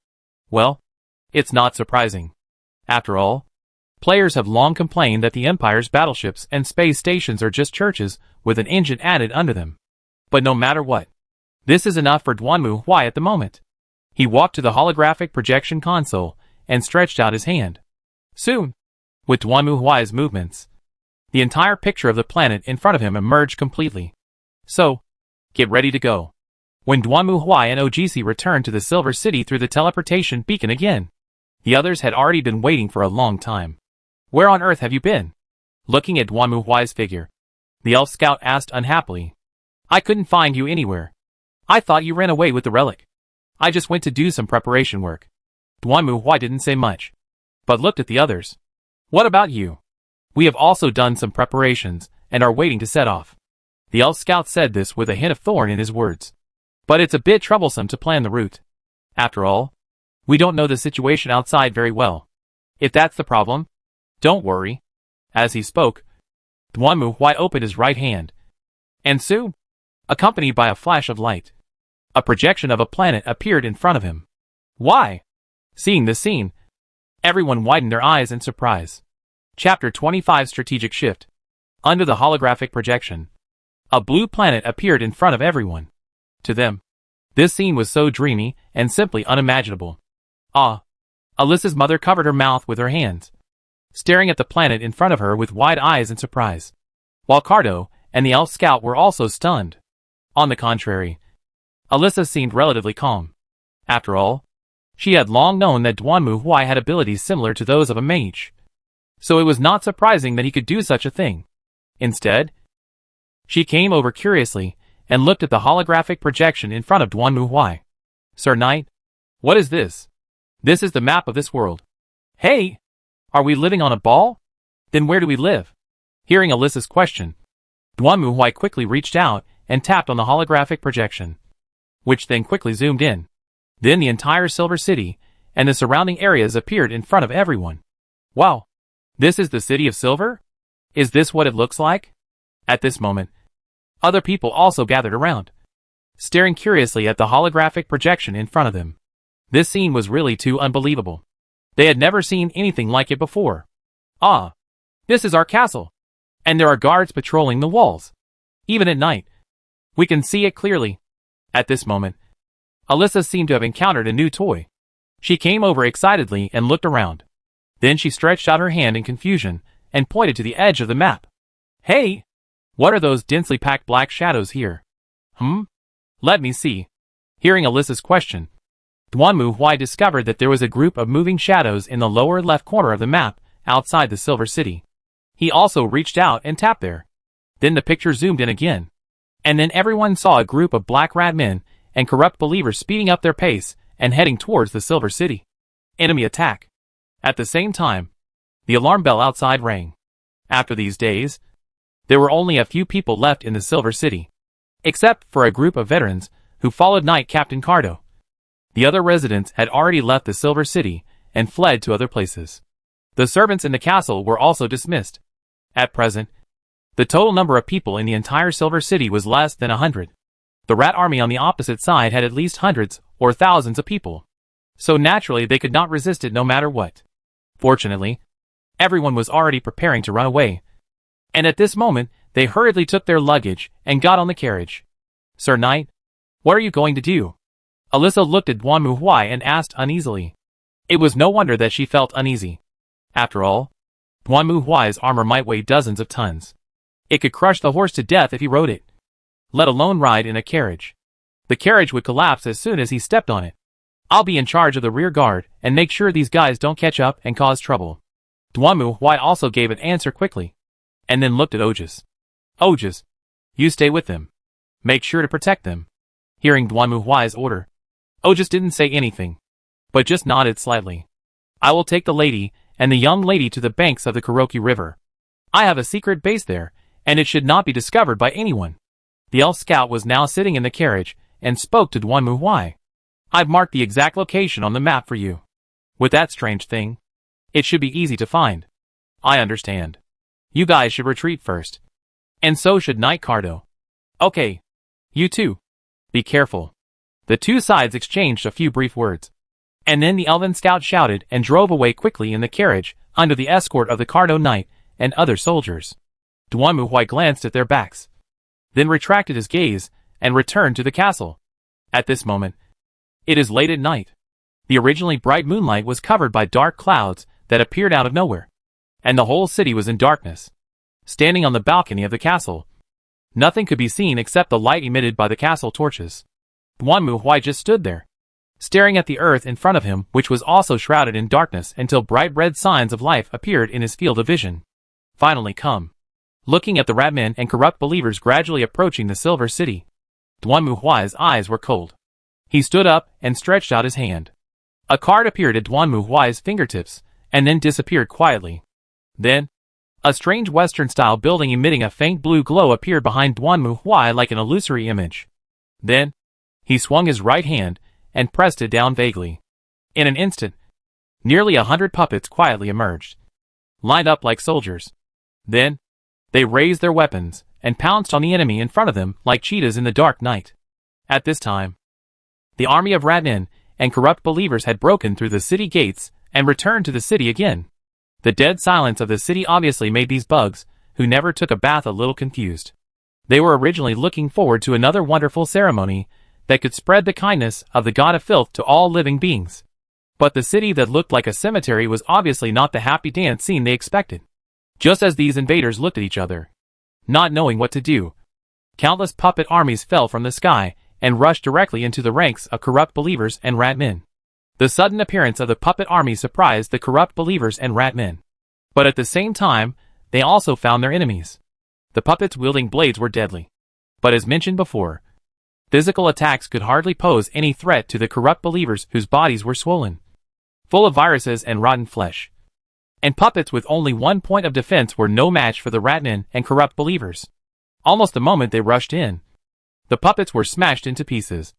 Well, it's not surprising. After all, players have long complained that the Empire's battleships and space stations are just churches with an engine added under them. But no matter what, this is enough for Duanmu Huai at the moment. He walked to the holographic projection console and stretched out his hand. Soon, with Duanmu Huai's movements, the entire picture of the planet in front of him emerged completely. So, get ready to go. When Duanmu Huai and OGC returned to the Silver City through the teleportation beacon again, the others had already been waiting for a long time. Where on earth have you been? Looking at Duanmu Huai's figure, the elf scout asked unhappily. I couldn't find you anywhere. I thought you ran away with the relic. I just went to do some preparation work. Duanmu Huai didn't say much, but looked at the others. What about you? We have also done some preparations and are waiting to set off. The elf scout said this with a hint of thorn in his words. But it's a bit troublesome to plan the route. After all, we don't know the situation outside very well. If that's the problem, don't worry. As he spoke, Duanmu Huai opened his right hand, and soon, accompanied by a flash of light, a projection of a planet appeared in front of him. Why? Seeing this scene, everyone widened their eyes in surprise. Chapter 25 Strategic Shift. Under the holographic projection, a blue planet appeared in front of everyone. To them, this scene was so dreamy and simply unimaginable. Ah! Alyssa's mother covered her mouth with her hands, staring at the planet in front of her with wide eyes in surprise, while Cardo and the elf scout were also stunned. On the contrary, Alyssa seemed relatively calm. After all, she had long known that Duanmu Huai had abilities similar to those of a mage, so it was not surprising that he could do such a thing. Instead, she came over curiously and looked at the holographic projection in front of Duanmu Huai. Sir Knight, what is this? This is the map of this world. Hey! Are we living on a ball? Then where do we live? Hearing Alyssa's question, Duanmu Huai quickly reached out and tapped on the holographic projection, which then quickly zoomed in. Then the entire Silver City and the surrounding areas appeared in front of everyone. Wow! This is the City of Silver? Is this what it looks like? At this moment, other people also gathered around, staring curiously at the holographic projection in front of them. This scene was really too unbelievable. They had never seen anything like it before. Ah! This is our castle! And there are guards patrolling the walls. Even at night, we can see it clearly. At this moment, Alyssa seemed to have encountered a new toy. She came over excitedly and looked around. Then she stretched out her hand in confusion and pointed to the edge of the map. Hey! What are those densely packed black shadows here? Let me see. Hearing Alyssa's question, Duanmu Huai discovered that there was a group of moving shadows in the lower left corner of the map outside the Silver City. He also reached out and tapped there. Then the picture zoomed in again. And then everyone saw a group of black rat men and corrupt believers speeding up their pace and heading towards the Silver City. Enemy attack. At the same time, the alarm bell outside rang. After these days, there were only a few people left in the Silver City, except for a group of veterans who followed Knight Captain Cardo. The other residents had already left the Silver City and fled to other places. The servants in the castle were also dismissed. At present, the total number of people in the entire Silver City was less than 100. The rat army on the opposite side had at least hundreds or thousands of people, so naturally they could not resist it no matter what. Fortunately, everyone was already preparing to run away, and at this moment they hurriedly took their luggage and got on the carriage. Sir Knight, what are you going to do? Alyssa looked at Duanmu Huai and asked uneasily. It was no wonder that she felt uneasy. After all, Duanmu Huai's armor might weigh dozens of tons. It could crush the horse to death if he rode it, let alone ride in a carriage. The carriage would collapse as soon as he stepped on it. I'll be in charge of the rear guard and make sure these guys don't catch up and cause trouble. Duanmu Huai also gave an answer quickly. and then looked at Ojas. Ojas, you stay with them. Make sure to protect them. Hearing Duanmu Huai's order, Ojas didn't say anything, but just nodded slightly. I will take the lady and the young lady to the banks of the Kuroki River. I have a secret base there, and it should not be discovered by anyone. The elf scout was now sitting in the carriage and spoke to Duanmu Huai. I've marked the exact location on the map for you. With that strange thing, it should be easy to find. I understand. You guys should retreat first. And so should Knight Cardo. Okay. You too. Be careful. The two sides exchanged a few brief words. And then the elven scout shouted and drove away quickly in the carriage under the escort of the Cardo Knight and other soldiers. Duanmu Huai glanced at their backs, then retracted his gaze and returned to the castle. At this moment, it is late at night. The originally bright moonlight was covered by dark clouds that appeared out of nowhere, and the whole city was in darkness. Standing on the balcony of the castle, nothing could be seen except the light emitted by the castle torches. Duanmu Huai just stood there, staring at the earth in front of him, which was also shrouded in darkness until bright red signs of life appeared in his field of vision. Finally come. Looking at the ratmen and corrupt believers gradually approaching the Silver City, Duanmu Huai's eyes were cold. He stood up and stretched out his hand. A card appeared at Duanmu Huai's fingertips, and then disappeared quietly. Then, a strange Western-style building emitting a faint blue glow appeared behind Duanmu Huai like an illusory image. Then, he swung his right hand and pressed it down vaguely. In an instant, nearly 100 puppets quietly emerged, lined up like soldiers. Then, they raised their weapons and pounced on the enemy in front of them like cheetahs in the dark night. At this time, the army of ratmen and corrupt believers had broken through the city gates and returned to the city again. The dead silence of the city obviously made these bugs, who never took a bath, a little confused. They were originally looking forward to another wonderful ceremony that could spread the kindness of the god of filth to all living beings. But the city that looked like a cemetery was obviously not the happy dance scene they expected. Just as these invaders looked at each other, not knowing what to do, countless puppet armies fell from the sky and rushed directly into the ranks of corrupt believers and ratmen. The sudden appearance of the puppet army surprised the corrupt believers and ratmen. But at the same time, they also found their enemies. The puppets wielding blades were deadly. But as mentioned before, physical attacks could hardly pose any threat to the corrupt believers whose bodies were swollen, full of viruses and rotten flesh. And puppets with only one point of defense were no match for the ratmen and corrupt believers. Almost the moment they rushed in, the puppets were smashed into pieces,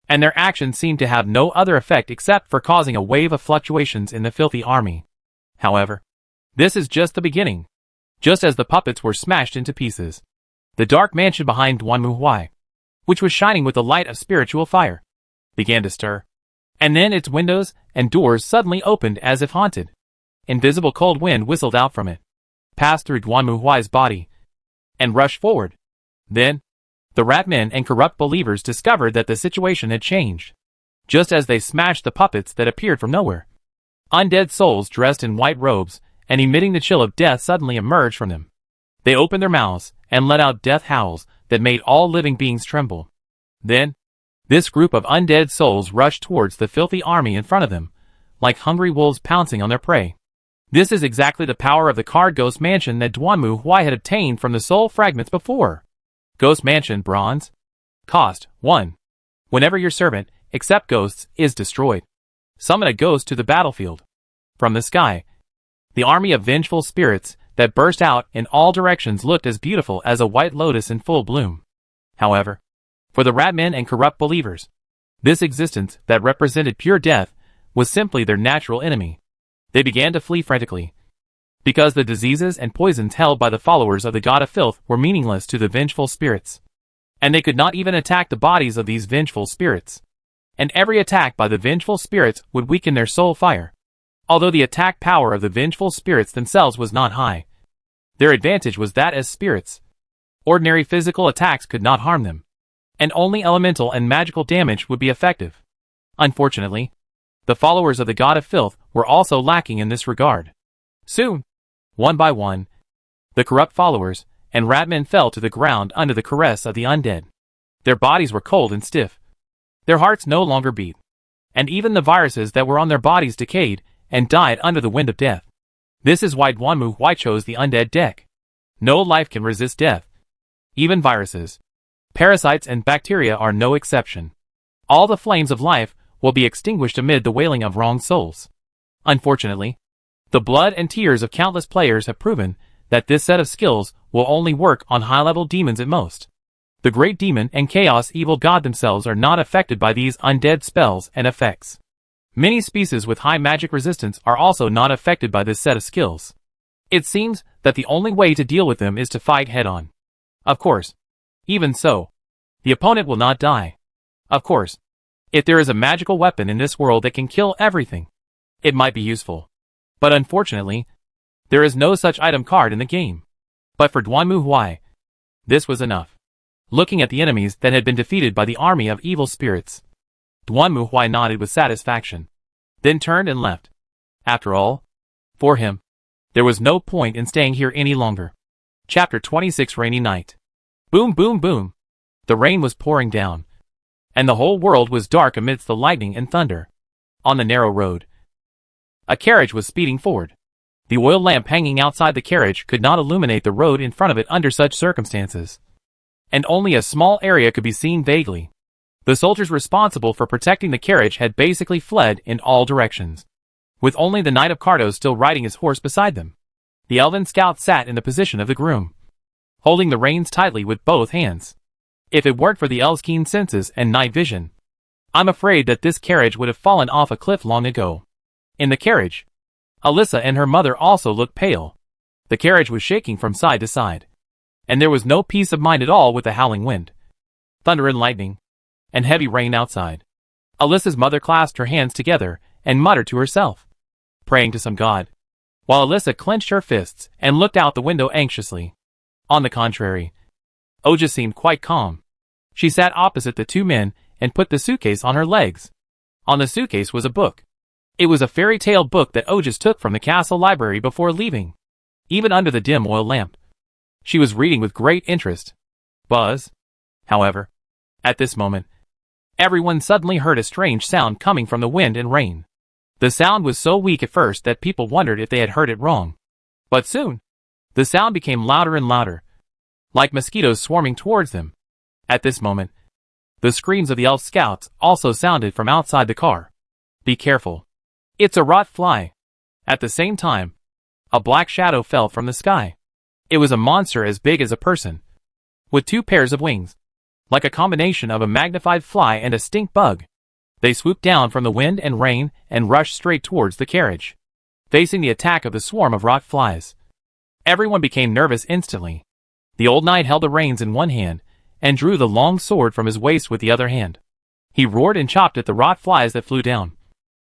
and their actions seemed to have no other effect except for causing a wave of fluctuations in the filthy army. However, this is just the beginning. Just as the puppets were smashed into pieces, the dark mansion behind Duanmu Huai, which was shining with the light of spiritual fire, began to stir. And then its windows and doors suddenly opened as if haunted. Invisible cold wind whistled out from it, passed through Duanmu Huai's body, and rushed forward. Then, the ratmen and corrupt believers discovered that the situation had changed. Just as they smashed the puppets that appeared from nowhere, undead souls dressed in white robes and emitting the chill of death suddenly emerged from them. They opened their mouths and let out death howls that made all living beings tremble. Then, this group of undead souls rushed towards the filthy army in front of them, like hungry wolves pouncing on their prey. This is exactly the power of the card Ghost Mansion that Duanmu Huai had obtained from the soul fragments before. Ghost Mansion Bronze. Cost 1. Whenever your servant, except ghosts, is destroyed, summon a ghost to the battlefield. From the sky, the army of vengeful spirits that burst out in all directions looked as beautiful as a white lotus in full bloom. However, for the ratmen and corrupt believers, this existence that represented pure death was simply their natural enemy. They began to flee frantically, because the diseases and poisons held by the followers of the god of filth were meaningless to the vengeful spirits, and they could not even attack the bodies of these vengeful spirits. And every attack by the vengeful spirits would weaken their soul fire. Although the attack power of the vengeful spirits themselves was not high, their advantage was that as spirits, ordinary physical attacks could not harm them, and only elemental and magical damage would be effective. Unfortunately, the followers of the god of filth were also lacking in this regard. Soon, one by one, the corrupt followers and ratmen fell to the ground under the caress of the undead. Their bodies were cold and stiff. Their hearts no longer beat, and even the viruses that were on their bodies decayed and died under the wind of death. This is why Duanmu Huai chose the undead deck. No life can resist death. Even viruses, parasites and bacteria are no exception. All the flames of life will be extinguished amid the wailing of wronged souls. Unfortunately, the blood and tears of countless players have proven that this set of skills will only work on high-level demons at most. The Great Demon and Chaos Evil God themselves are not affected by these undead spells and effects. Many species with high magic resistance are also not affected by this set of skills. It seems that the only way to deal with them is to fight head-on. Of course, even so, the opponent will not die. Of course, if there is a magical weapon in this world that can kill everything, it might be useful. But unfortunately, there is no such item card in the game. But for Duanmu Huai, this was enough. Looking at the enemies that had been defeated by the army of evil spirits, Duanmu Huai nodded with satisfaction, then turned and left. After all, for him, there was no point in staying here any longer. Chapter 26 Rainy Night. Boom boom boom. The rain was pouring down, and the whole world was dark amidst the lightning and thunder. On the narrow road, a carriage was speeding forward. The oil lamp hanging outside the carriage could not illuminate the road in front of it under such circumstances, and only a small area could be seen vaguely. The soldiers responsible for protecting the carriage had basically fled in all directions, with only the Knight of Cardo still riding his horse beside them. The elven scout sat in the position of the groom, holding the reins tightly with both hands. If it weren't for the elves' keen senses and night vision, I'm afraid that this carriage would have fallen off a cliff long ago. In the carriage, Alyssa and her mother also looked pale. The carriage was shaking from side to side, and there was no peace of mind at all with the howling wind, thunder and lightning, and heavy rain outside. Alyssa's mother clasped her hands together and muttered to herself, praying to some god, while Alyssa clenched her fists and looked out the window anxiously. On the contrary, Oja seemed quite calm. She sat opposite the two men and put the suitcase on her legs. On the suitcase was a book. It was a fairy tale book that Ojas took from the castle library before leaving. Even under the dim oil lamp, she was reading with great interest. Buzz. However, at this moment, everyone suddenly heard a strange sound coming from the wind and rain. The sound was so weak at first that people wondered if they had heard it wrong. But soon, the sound became louder and louder, like mosquitoes swarming towards them. At this moment, the screams of the elf scouts also sounded from outside the car. Be careful. It's a rot fly. At the same time, a black shadow fell from the sky. It was a monster as big as a person, with two pairs of wings, like a combination of a magnified fly and a stink bug. They swooped down from the wind and rain and rushed straight towards the carriage, facing the attack of the swarm of rot flies. Everyone became nervous instantly. The old knight held the reins in one hand and drew the long sword from his waist with the other hand. He roared and chopped at the rot flies that flew down,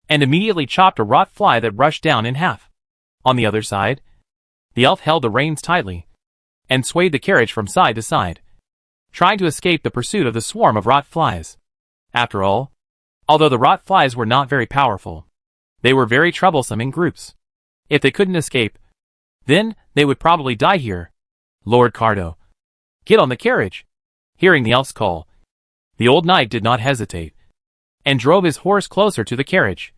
and immediately chopped a rot fly that rushed down in half. On the other side, the elf held the reins tightly and swayed the carriage from side to side, trying to escape the pursuit of the swarm of rot flies. After all, although the rot flies were not very powerful, they were very troublesome in groups. If they couldn't escape, then they would probably die here. Lord Cardo, get on the carriage. Hearing the elf's call, the old knight did not hesitate, and drove his horse closer to the carriage,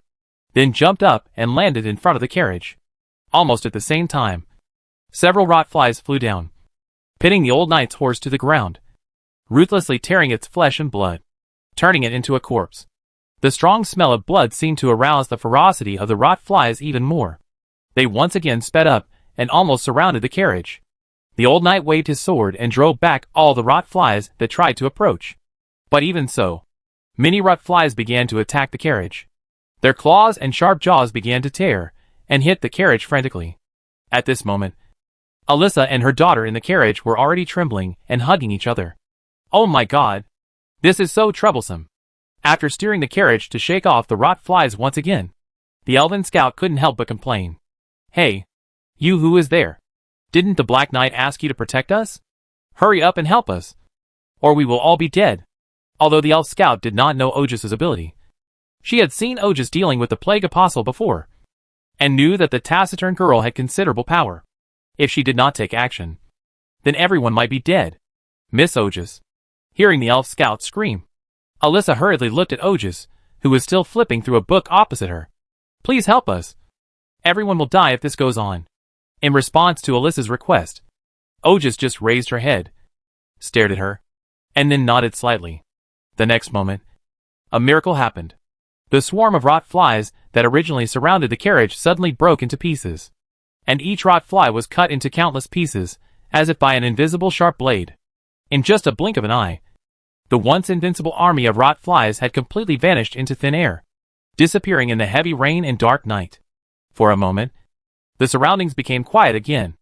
then jumped up and landed in front of the carriage. Almost at the same time, several rot flies flew down, pitting the old knight's horse to the ground, ruthlessly tearing its flesh and blood, turning it into a corpse. The strong smell of blood seemed to arouse the ferocity of the rot flies even more. They once again sped up and almost surrounded the carriage. The old knight waved his sword and drove back all the rot flies that tried to approach. But even so, many rot flies began to attack the carriage. Their claws and sharp jaws began to tear and hit the carriage frantically. At this moment, Alyssa and her daughter in the carriage were already trembling and hugging each other. Oh my god! This is so troublesome! After steering the carriage to shake off the rot flies once again, the elven scout couldn't help but complain. Hey, you who is there? Didn't the Black Knight ask you to protect us? Hurry up and help us, or we will all be dead. Although the elf scout did not know Ojas's ability, she had seen Ojas dealing with the Plague Apostle before, and knew that the taciturn girl had considerable power. If she did not take action, then everyone might be dead. Miss Ojas. Hearing the elf scout scream, Alyssa hurriedly looked at Ojas, who was still flipping through a book opposite her. Please help us. Everyone will die if this goes on. In response to Alyssa's request, Ojas just raised her head, stared at her, and then nodded slightly. The next moment, a miracle happened. The swarm of rot flies that originally surrounded the carriage suddenly broke into pieces, and each rot fly was cut into countless pieces, as if by an invisible sharp blade. In just a blink of an eye, the once invincible army of rot flies had completely vanished into thin air, disappearing in the heavy rain and dark night. For a moment, the surroundings became quiet again,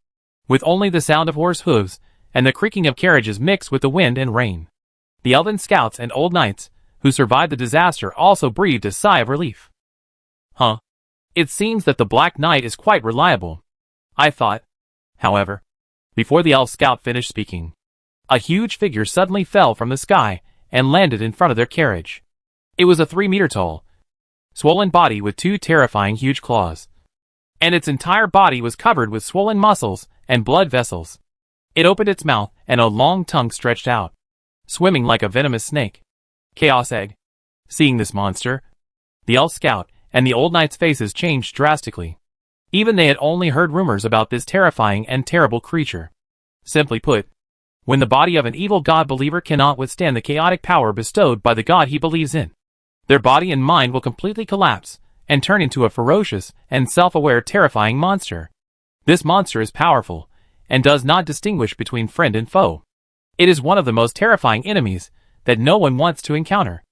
with only the sound of horse hooves and the creaking of carriages mixed with the wind and rain. The elven scouts and old knights, who survived the disaster, also breathed a sigh of relief. Huh. It seems that the Black Knight is quite reliable, I thought. However, before the elf scout finished speaking, a huge figure suddenly fell from the sky and landed in front of their carriage. It was a 3-meter tall, swollen body with 2 terrifying huge claws, and its entire body was covered with swollen muscles and blood vessels. It opened its mouth and a long tongue stretched out, swimming like a venomous snake. Chaos Egg. Seeing this monster, the elf scout and the old knight's faces changed drastically. Even they had only heard rumors about this terrifying and terrible creature. Simply put, when the body of an evil god believer cannot withstand the chaotic power bestowed by the god he believes in, their body and mind will completely collapse and turn into a ferocious and self-aware terrifying monster. This monster is powerful and does not distinguish between friend and foe. It is one of the most terrifying enemies that no one wants to encounter.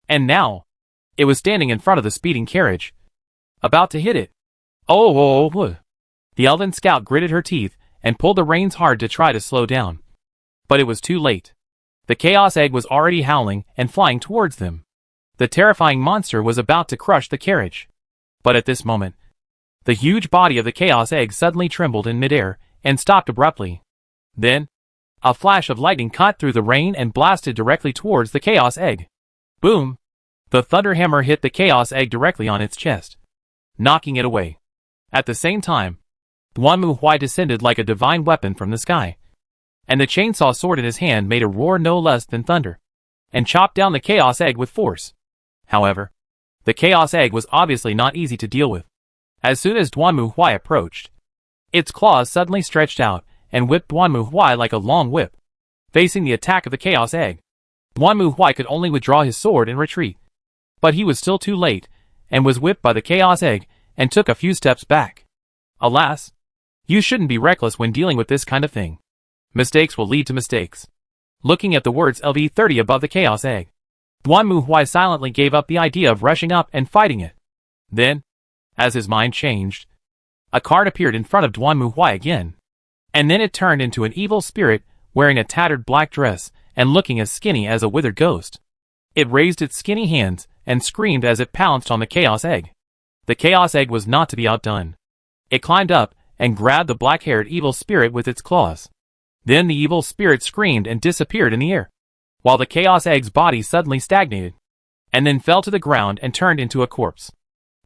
And now, it was standing in front of the speeding carriage, about to hit it. Oh. The elven scout gritted her teeth and pulled the reins hard to try to slow down. But it was too late. The Chaos Egg was already howling and flying towards them. The terrifying monster was about to crush the carriage. But at this moment, the huge body of the Chaos Egg suddenly trembled in midair and stopped abruptly. Then, a flash of lightning cut through the rain and blasted directly towards the Chaos Egg. Boom! The thunder hammer hit the Chaos Egg directly on its chest, knocking it away. At the same time, Duanmu Huai descended like a divine weapon from the sky, and the chainsaw sword in his hand made a roar no less than thunder, and chopped down the Chaos Egg with force. However, the Chaos Egg was obviously not easy to deal with. As soon as Duanmu Huai approached, its claws suddenly stretched out and whipped Duanmu Huai like a long whip. Facing the attack of the Chaos Egg, Duanmu Huai could only withdraw his sword and retreat. But he was still too late, and was whipped by the Chaos Egg and took a few steps back. Alas, you shouldn't be reckless when dealing with this kind of thing. Mistakes will lead to mistakes. Looking at the words LV30 above the Chaos Egg, Duanmu Huai silently gave up the idea of rushing up and fighting it. Then, as his mind changed, a card appeared in front of Duanmu Huai again. And then it turned into an evil spirit wearing a tattered black dress and looking as skinny as a withered ghost. It raised its skinny hands and screamed as it pounced on the Chaos Egg. The Chaos Egg was not to be outdone. It climbed up and grabbed the black-haired evil spirit with its claws. Then the evil spirit screamed and disappeared in the air, while the Chaos Egg's body suddenly stagnated, and then fell to the ground and turned into a corpse.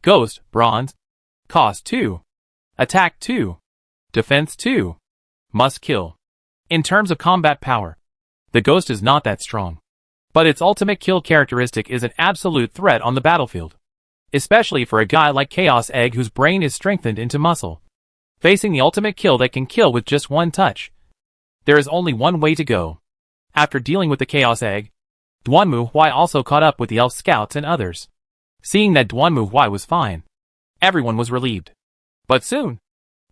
Ghost, Bronze. Cost 2. Attack 2. Defense 2. Must kill. In terms of combat power, the Ghost is not that strong, but its ultimate kill characteristic is an absolute threat on the battlefield, especially for a guy like Chaos Egg whose brain is strengthened into muscle. Facing the ultimate kill that can kill with just one touch, there is only one way to go. After dealing with the Chaos Egg, Duanmu Huai also caught up with the elf scouts and others. Seeing that Duanmu Huai was fine, everyone was relieved. But soon,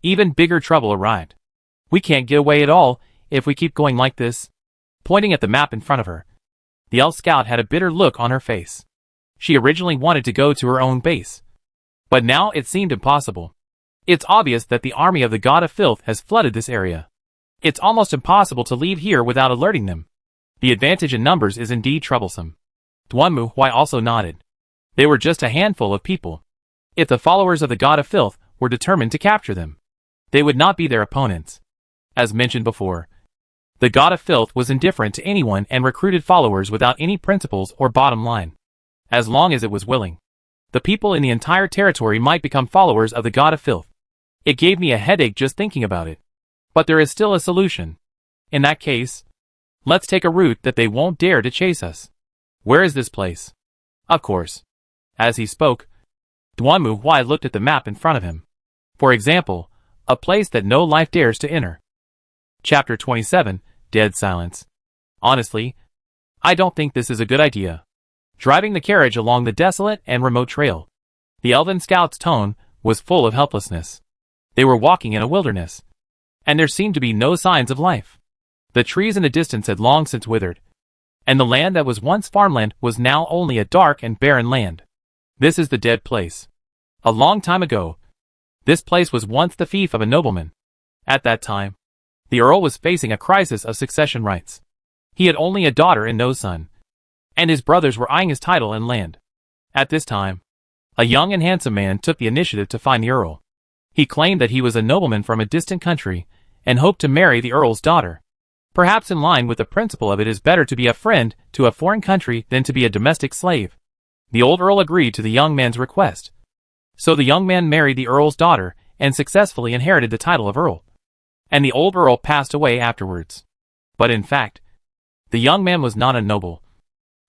even bigger trouble arrived. We can't get away at all if we keep going like this. Pointing at the map in front of her, the elf scout had a bitter look on her face. She originally wanted to go to her own base, but now it seemed impossible. It's obvious that the army of the God of Filth has flooded this area. It's almost impossible to leave here without alerting them. The advantage in numbers is indeed troublesome. Duanmu Huai also nodded. They were just a handful of people. If the followers of the God of Filth were determined to capture them, they would not be their opponents. As mentioned before, the God of Filth was indifferent to anyone and recruited followers without any principles or bottom line. As long as it was willing, the people in the entire territory might become followers of the God of Filth. It gave me a headache just thinking about it. But there is still a solution. In that case, let's take a route that they won't dare to chase us. Where is this place? Of course. As he spoke, Duanmu Huai looked at the map in front of him. For example, a place that no life dares to enter. Chapter 27, Dead Silence. Honestly, I don't think this is a good idea. Driving the carriage along the desolate and remote trail. The elven scout's tone was full of helplessness. They were walking in a wilderness, and there seemed to be no signs of life. The trees in the distance had long since withered, and the land that was once farmland was now only a dark and barren land. This is the dead place. A long time ago, this place was once the fief of a nobleman. At that time, the earl was facing a crisis of succession rights. He had only a daughter and no son, and his brothers were eyeing his title and land. At this time, a young and handsome man took the initiative to find the earl. He claimed that he was a nobleman from a distant country, and hoped to marry the earl's daughter. Perhaps in line with the principle of it is better to be a friend to a foreign country than to be a domestic slave. The old earl agreed to the young man's request. So the young man married the earl's daughter and successfully inherited the title of earl. And the old earl passed away afterwards. But in fact, the young man was not a noble,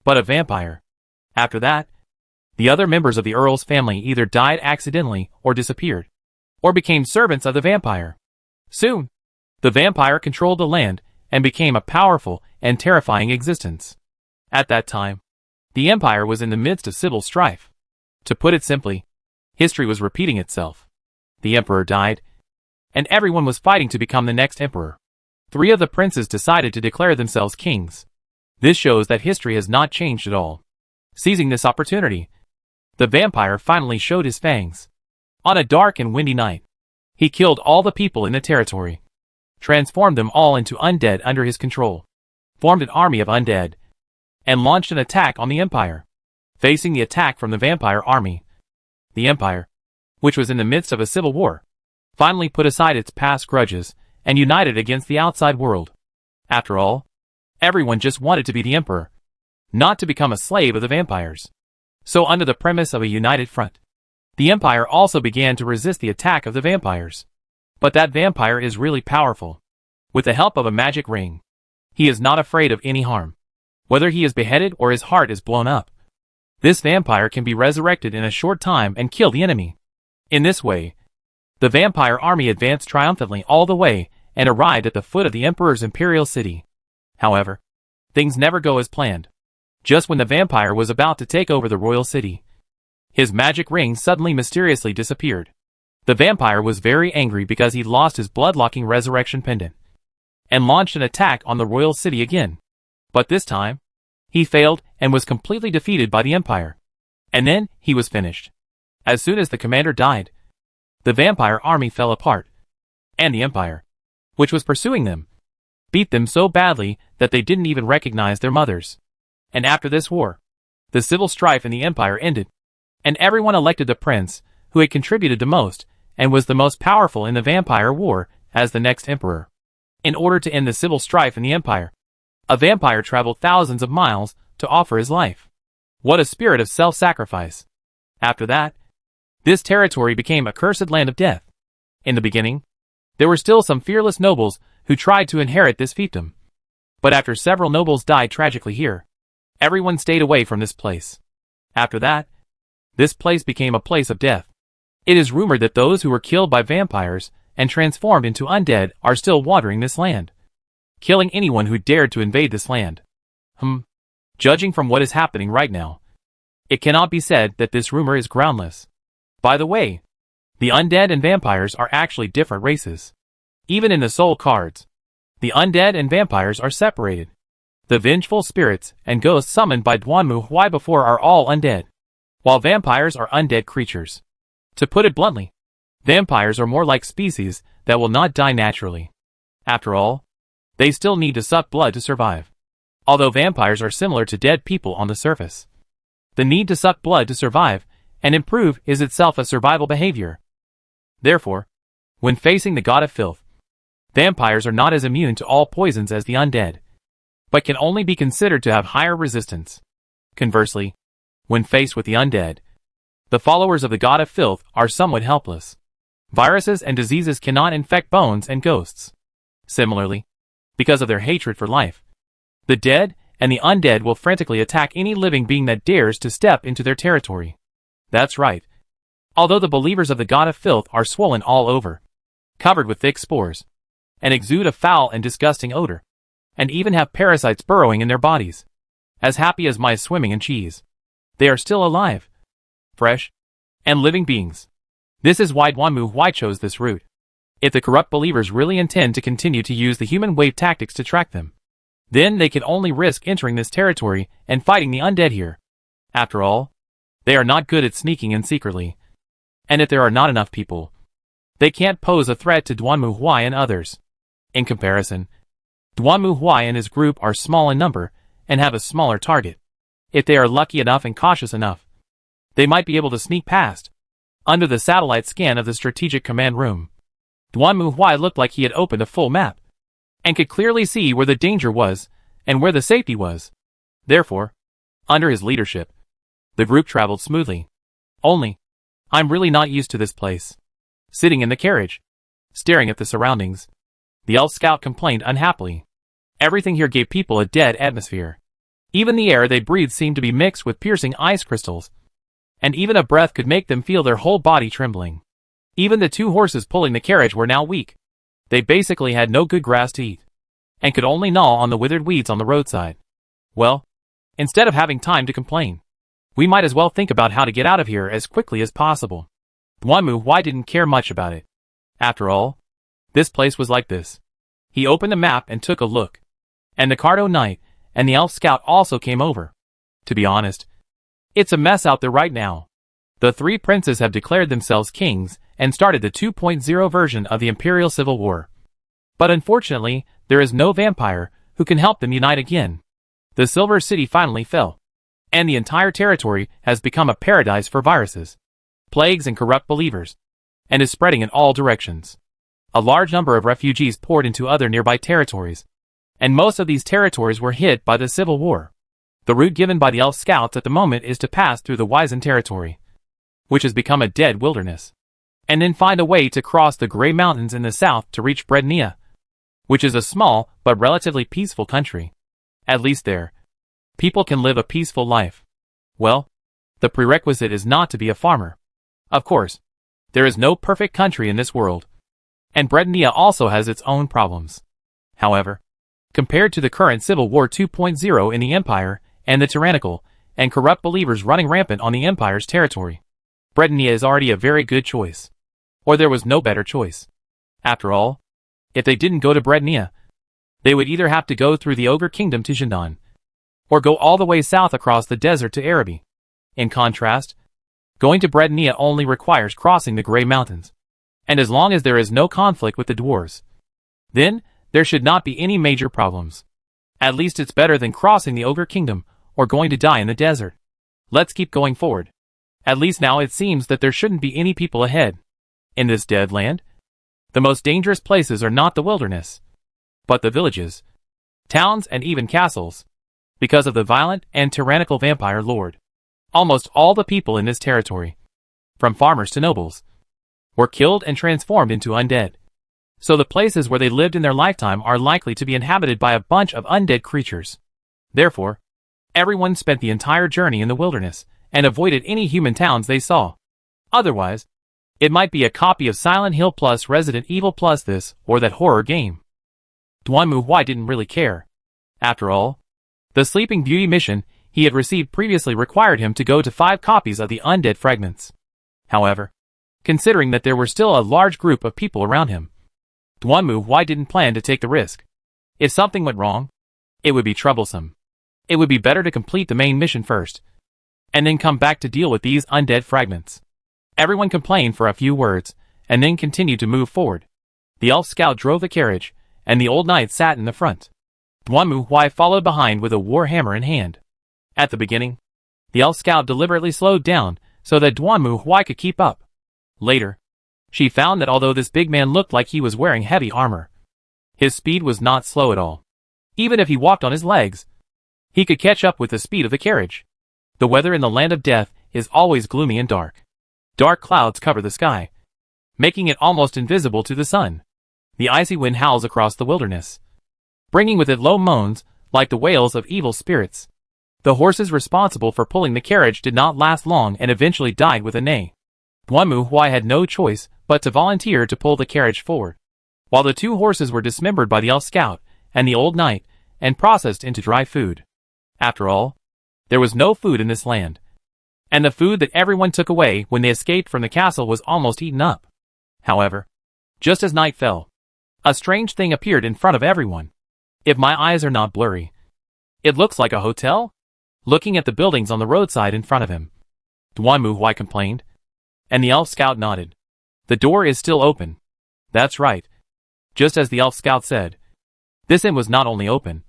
but a vampire. After that, the other members of the earl's family either died accidentally or disappeared, or became servants of the vampire. Soon, the vampire controlled the land and became a powerful and terrifying existence. At that time, the empire was in the midst of civil strife. To put it simply, history was repeating itself. The emperor died, and everyone was fighting to become the next emperor. 3 of the princes decided to declare themselves kings. This shows that history has not changed at all. Seizing this opportunity, the vampire finally showed his fangs. On a dark and windy night, he killed all the people in the territory, transformed them all into undead under his control, formed an army of undead, and launched an attack on the empire. Facing the attack from the vampire army, the empire, which was in the midst of a civil war, finally put aside its past grudges and united against the outside world. After all, everyone just wanted to be the emperor, not to become a slave of the vampires. So under the premise of a united front, the empire also began to resist the attack of the vampires. But that vampire is really powerful. With the help of a magic ring, he is not afraid of any harm, whether he is beheaded or his heart is blown up. This vampire can be resurrected in a short time and kill the enemy. In this way, the vampire army advanced triumphantly all the way and arrived at the foot of the emperor's imperial city. However, things never go as planned. Just when the vampire was about to take over the royal city, his magic ring suddenly mysteriously disappeared. The vampire was very angry because he lost his blood-locking resurrection pendant, and launched an attack on the royal city again. But this time, he failed and was completely defeated by the empire. And then, he was finished. As soon as the commander died, the vampire army fell apart, and the empire, which was pursuing them, beat them so badly that they didn't even recognize their mothers. And after this war, the civil strife in the empire ended, and everyone elected the prince who had contributed the most and was the most powerful in the vampire war as the next emperor. In order to end the civil strife in the empire, a vampire traveled thousands of miles to offer his life. What a spirit of self-sacrifice! After that, this territory became a cursed land of death. In the beginning, there were still some fearless nobles who tried to inherit this fiefdom. But after several nobles died tragically here, everyone stayed away from this place. After that, this place became a place of death. It is rumored that those who were killed by vampires and transformed into undead are still wandering this land, killing anyone who dared to invade this land. Judging from what is happening right now, it cannot be said that this rumor is groundless. By the way, the undead and vampires are actually different races. Even in the soul cards, the undead and vampires are separated. The vengeful spirits and ghosts summoned by Duanmu Huai before are all undead, while vampires are undead creatures. To put it bluntly, vampires are more like species that will not die naturally. After all, they still need to suck blood to survive. Although vampires are similar to dead people on the surface, the need to suck blood to survive and improve is itself a survival behavior. Therefore, when facing the god of filth, vampires are not as immune to all poisons as the undead, but can only be considered to have higher resistance. Conversely, when faced with the undead, the followers of the god of filth are somewhat helpless. Viruses and diseases cannot infect bones and ghosts. Similarly, because of their hatred for life, the dead and the undead will frantically attack any living being that dares to step into their territory. That's right. Although the believers of the god of filth are swollen all over, covered with thick spores, and exude a foul and disgusting odor, and even have parasites burrowing in their bodies. As happy as mice swimming in cheese. They are still alive, fresh, and living beings. This is why Duanmu Huai chose this route. If the corrupt believers really intend to continue to use the human wave tactics to track them, then they can only risk entering this territory and fighting the undead here. After all, they are not good at sneaking in secretly. And if there are not enough people, they can't pose a threat to Duanmu Huai and others. In comparison, Duanmu Huai and his group are small in number and have a smaller target. If they are lucky enough and cautious enough, they might be able to sneak past, under the satellite scan of the strategic command room. Duanmu Huai looked like he had opened a full map, and could clearly see where the danger was, and where the safety was. Therefore, under his leadership, the group traveled smoothly. Only, I'm really not used to this place. Sitting in the carriage, staring at the surroundings, the elf scout complained unhappily. Everything here gave people a dead atmosphere. Even the air they breathed seemed to be mixed with piercing ice crystals, and even a breath could make them feel their whole body trembling. Even the 2 horses pulling the carriage were now weak. They basically had no good grass to eat, and could only gnaw on the withered weeds on the roadside. Well, instead of having time to complain, we might as well think about how to get out of here as quickly as possible. Duanmu Huai didn't care much about it. After all, this place was like this. He opened the map and took a look. And the Cardo Knight and the elf scout also came over. To be honest, it's a mess out there right now. The 3 princes have declared themselves kings and started the 2.0 version of the Imperial Civil War. But unfortunately, there is no vampire who can help them unite again. The Silver City finally fell, and the entire territory has become a paradise for viruses, plagues and corrupt believers, and is spreading in all directions. A large number of refugees poured into other nearby territories, and most of these territories were hit by the Civil War. The route given by the elf scouts at the moment is to pass through the Wizen territory, which has become a dead wilderness, and then find a way to cross the Grey Mountains in the south to reach Brednia, which is a small but relatively peaceful country. At least there, people can live a peaceful life. Well, the prerequisite is not to be a farmer. Of course, there is no perfect country in this world, and Brednia also has its own problems. However, compared to the current Civil War 2.0 in the Empire and the tyrannical and corrupt believers running rampant on the Empire's territory, Brednia is already a very good choice. Or there was no better choice. After all, if they didn't go to Brednia, they would either have to go through the Ogre Kingdom to Jindan, or go all the way south across the desert to Araby. In contrast, going to Brednia only requires crossing the Grey Mountains, and as long as there is no conflict with the dwarves, then there should not be any major problems. At least it's better than crossing the Ogre Kingdom or going to die in the desert. Let's keep going forward. At least now it seems that there shouldn't be any people ahead. In this dead land, the most dangerous places are not the wilderness, but the villages, towns and even castles, because of the violent and tyrannical vampire lord. Almost all the people in this territory, from farmers to nobles, were killed and transformed into undead. So the places where they lived in their lifetime are likely to be inhabited by a bunch of undead creatures. Therefore, everyone spent the entire journey in the wilderness and avoided any human towns they saw. Otherwise, it might be a copy of Silent Hill plus Resident Evil plus this or that horror game. Duanmu Huai didn't really care. After all, the Sleeping Beauty mission he had received previously required him to go to 5 copies of the undead fragments. However, considering that there were still a large group of people around him, Duanmu Huai didn't plan to take the risk. If something went wrong, it would be troublesome. It would be better to complete the main mission first, and then come back to deal with these undead fragments. Everyone complained for a few words, and then continued to move forward. The elf scout drove the carriage, and the old knight sat in the front. Duanmu Huai followed behind with a war hammer in hand. At the beginning, the elf scout deliberately slowed down so that Duanmu Huai could keep up. Later, she found that although this big man looked like he was wearing heavy armor, his speed was not slow at all. Even if he walked on his legs, he could catch up with the speed of the carriage. The weather in the land of death is always gloomy and dark. Dark clouds cover the sky, making it almost invisible to the sun. The icy wind howls across the wilderness, bringing with it low moans like the wails of evil spirits. The horses responsible for pulling the carriage did not last long and eventually died with a neigh. Duanmu Huai had no choice but to volunteer to pull the carriage forward. while the 2 horses were dismembered by the elf scout and the old knight and processed into dry food. After all, there was no food in this land, and the food that everyone took away when they escaped from the castle was almost eaten up. However, just as night fell, a strange thing appeared in front of everyone. If my eyes are not blurry, it looks like a hotel? Looking at the buildings on the roadside in front of him, Duanmu complained, and the elf scout nodded. The door is still open. That's right. Just as the elf scout said, this inn was not only open,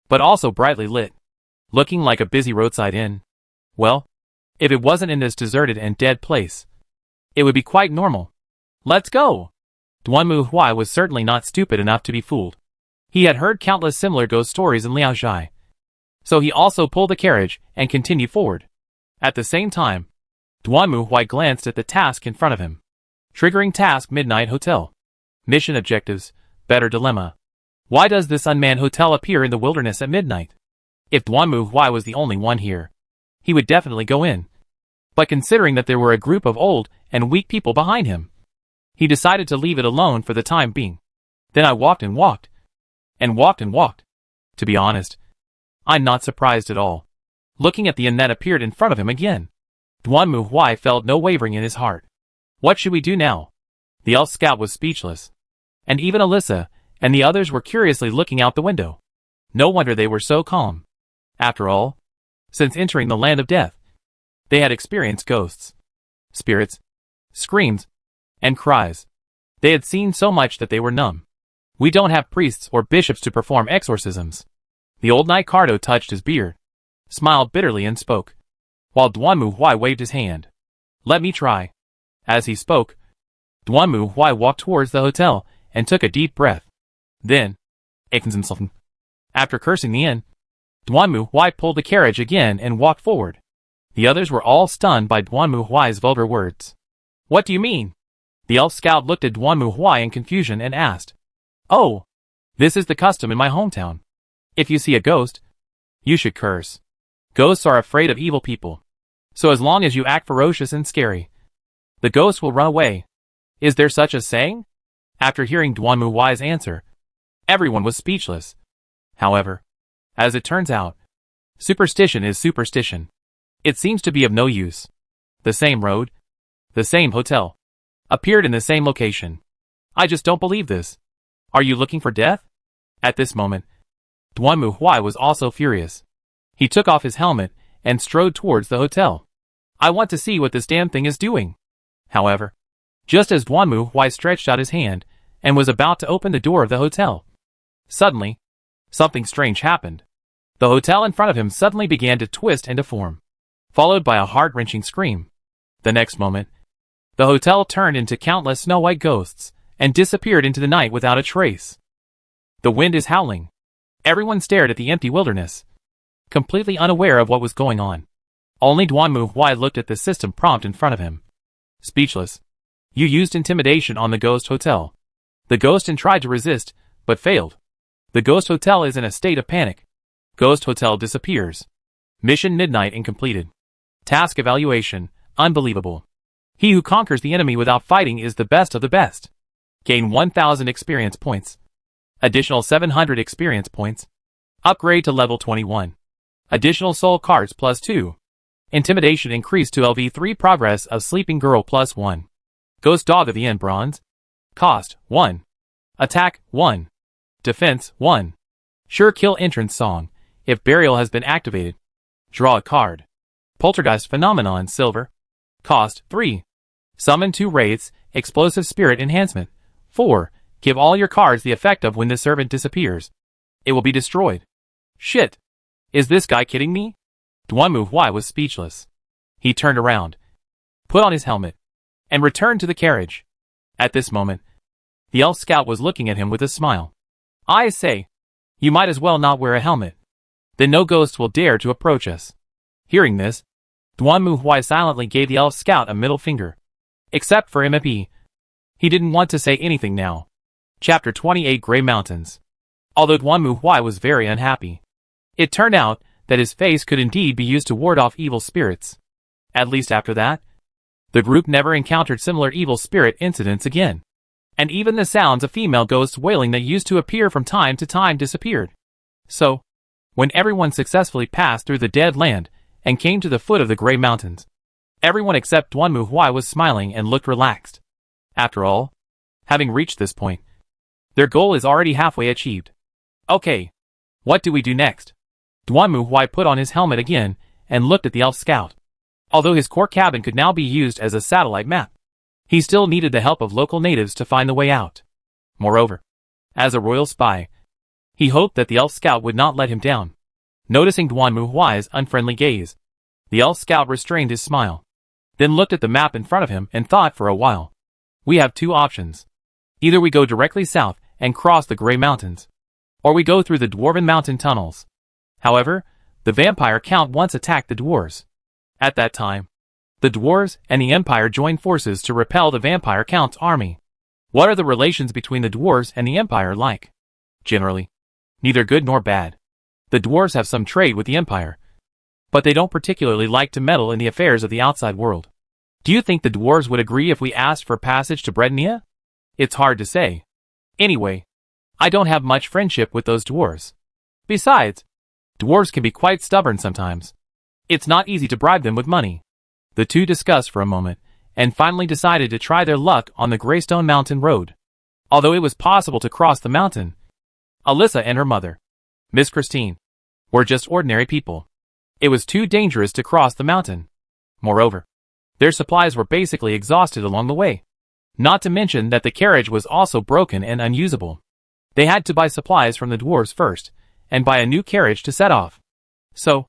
but also brightly lit, looking like a busy roadside inn. Well, if it wasn't in this deserted and dead place, it would be quite normal. Let's go! Duanmu was certainly not stupid enough to be fooled. He had heard countless similar ghost stories in Liaozhai, so he also pulled the carriage and continued forward. At the same time, Duanmu glanced at the task in front of him. Triggering task: Midnight Hotel. Mission objectives: Better dilemma. Why does this unmanned hotel appear in the wilderness at midnight? If Duanmu was the only one here, he would definitely go in. But considering that there were a group of old and weak people behind him, he decided to leave it alone for the time being. Then I walked and walked, and walked and walked. To be honest, I'm not surprised at all. Looking at the inn that appeared in front of him again, Duanmu felt no wavering in his heart. What should we do now? The elf scout was speechless, and even Alyssa and the others were curiously looking out the window. No wonder they were so calm. After all, since entering the land of death, they had experienced ghosts, spirits, screams, and cries. They had seen so much that they were numb. We don't have priests or bishops to perform exorcisms. The old knight Cardo touched his beard, smiled bitterly and spoke, while Duanmu waved his hand. Let me try. As he spoke, Duanmu walked towards the hotel and took a deep breath. Then, after cursing the inn, Duanmu pulled the carriage again and walked forward. The others were all stunned by Duanmu's vulgar words. What do you mean? The elf scout looked at Duanmu in confusion and asked. Oh, this is the custom in my hometown. If you see a ghost, you should curse. Ghosts are afraid of evil people, so as long as you act ferocious and scary, the ghost will run away. Is there such a saying? After hearing Duanmu's answer, everyone was speechless. However, as it turns out, superstition is superstition. It seems to be of no use. The same road, the same hotel, appeared in the same location. I just don't believe this. Are you looking for death? At this moment, Duanmu was also furious. He took off his helmet and strode towards the hotel. I want to see what this damn thing is doing. However, just as Duanmu stretched out his hand and was about to open the door of the hotel, suddenly, something strange happened. The hotel in front of him suddenly began to twist and deform, followed by a heart-wrenching scream. The next moment, the hotel turned into countless snow-white ghosts and disappeared into the night without a trace. The wind is howling. Everyone stared at the empty wilderness, completely unaware of what was going on. Only Duanmu looked at the system prompt in front of him. Speechless. You used intimidation on the ghost hotel. The ghost tried to resist, but failed. The ghost hotel is in a state of panic. Ghost hotel disappears. Mission Midnight incompleted. Task evaluation, unbelievable. He who conquers the enemy without fighting is the best of the best. Gain 1000 experience points. Additional 700 experience points. Upgrade to level 21. Additional soul cards +2. Intimidation increased to LV3. Progress of Sleeping Girl +1. Ghost Dog of the Inn Bronze. Cost 1. Attack 1. Defense 1. Sure Kill Entrance Song. If Burial has been activated, draw a card. Poltergeist Phenomenon Silver. Cost 3. Summon 2 Wraiths. Explosive Spirit Enhancement 4. Give all your cards the effect of when the servant disappears. It will be destroyed. Shit. Is this guy kidding me? Duanmu was speechless. He turned around, put on his helmet, and returned to the carriage. At this moment, the elf scout was looking at him with a smile. I say, you might as well not wear a helmet. Then no ghosts will dare to approach us. Hearing this, Duanmu silently gave the elf scout a middle finger. Except for MP. He didn't want to say anything now. Chapter 28 Grey Mountains. Although Duanmu was very unhappy, it turned out that his face could indeed be used to ward off evil spirits. At least after that, the group never encountered similar evil spirit incidents again. and even the sounds of female ghosts wailing that used to appear from time to time disappeared. So, when everyone successfully passed through the dead land and came to the foot of the Grey Mountains, everyone except Duan Muhui was smiling and looked relaxed. After all, having reached this point, their goal is already halfway achieved. Okay, what do we do next? Duan Muhui put on his helmet again and looked at the elf scout. Although his core cabin could now be used as a satellite map, he still needed the help of local natives to find the way out. Moreover, as a royal spy, he hoped that the elf scout would not let him down. Noticing Duan Muhui's unfriendly gaze, the elf scout restrained his smile, then looked at the map in front of him and thought for a while. We have two options. Either we go directly south and cross the Grey Mountains, or we go through the Dwarven Mountain tunnels. However, the vampire count once attacked the dwarves. At that time, the dwarves and the Empire joined forces to repel the vampire count's army. What are the relations between the dwarves and the Empire like? Generally, neither good nor bad. The dwarves have some trade with the Empire, but they don't particularly like to meddle in the affairs of the outside world. Do you think the dwarves would agree if we asked for passage to Brednia? It's hard to say. Anyway, I don't have much friendship with those dwarves. Besides, dwarves can be quite stubborn sometimes. It's not easy to bribe them with money. The two discussed for a moment, and finally decided to try their luck on the Greystone Mountain Road. Although it was possible to cross the mountain, Alyssa and her mother, Miss Christine, were just ordinary people. It was too dangerous to cross the mountain. Moreover, their supplies were basically exhausted along the way. Not to mention that the carriage was also broken and unusable. They had to buy supplies from the dwarves first, and buy a new carriage to set off. So,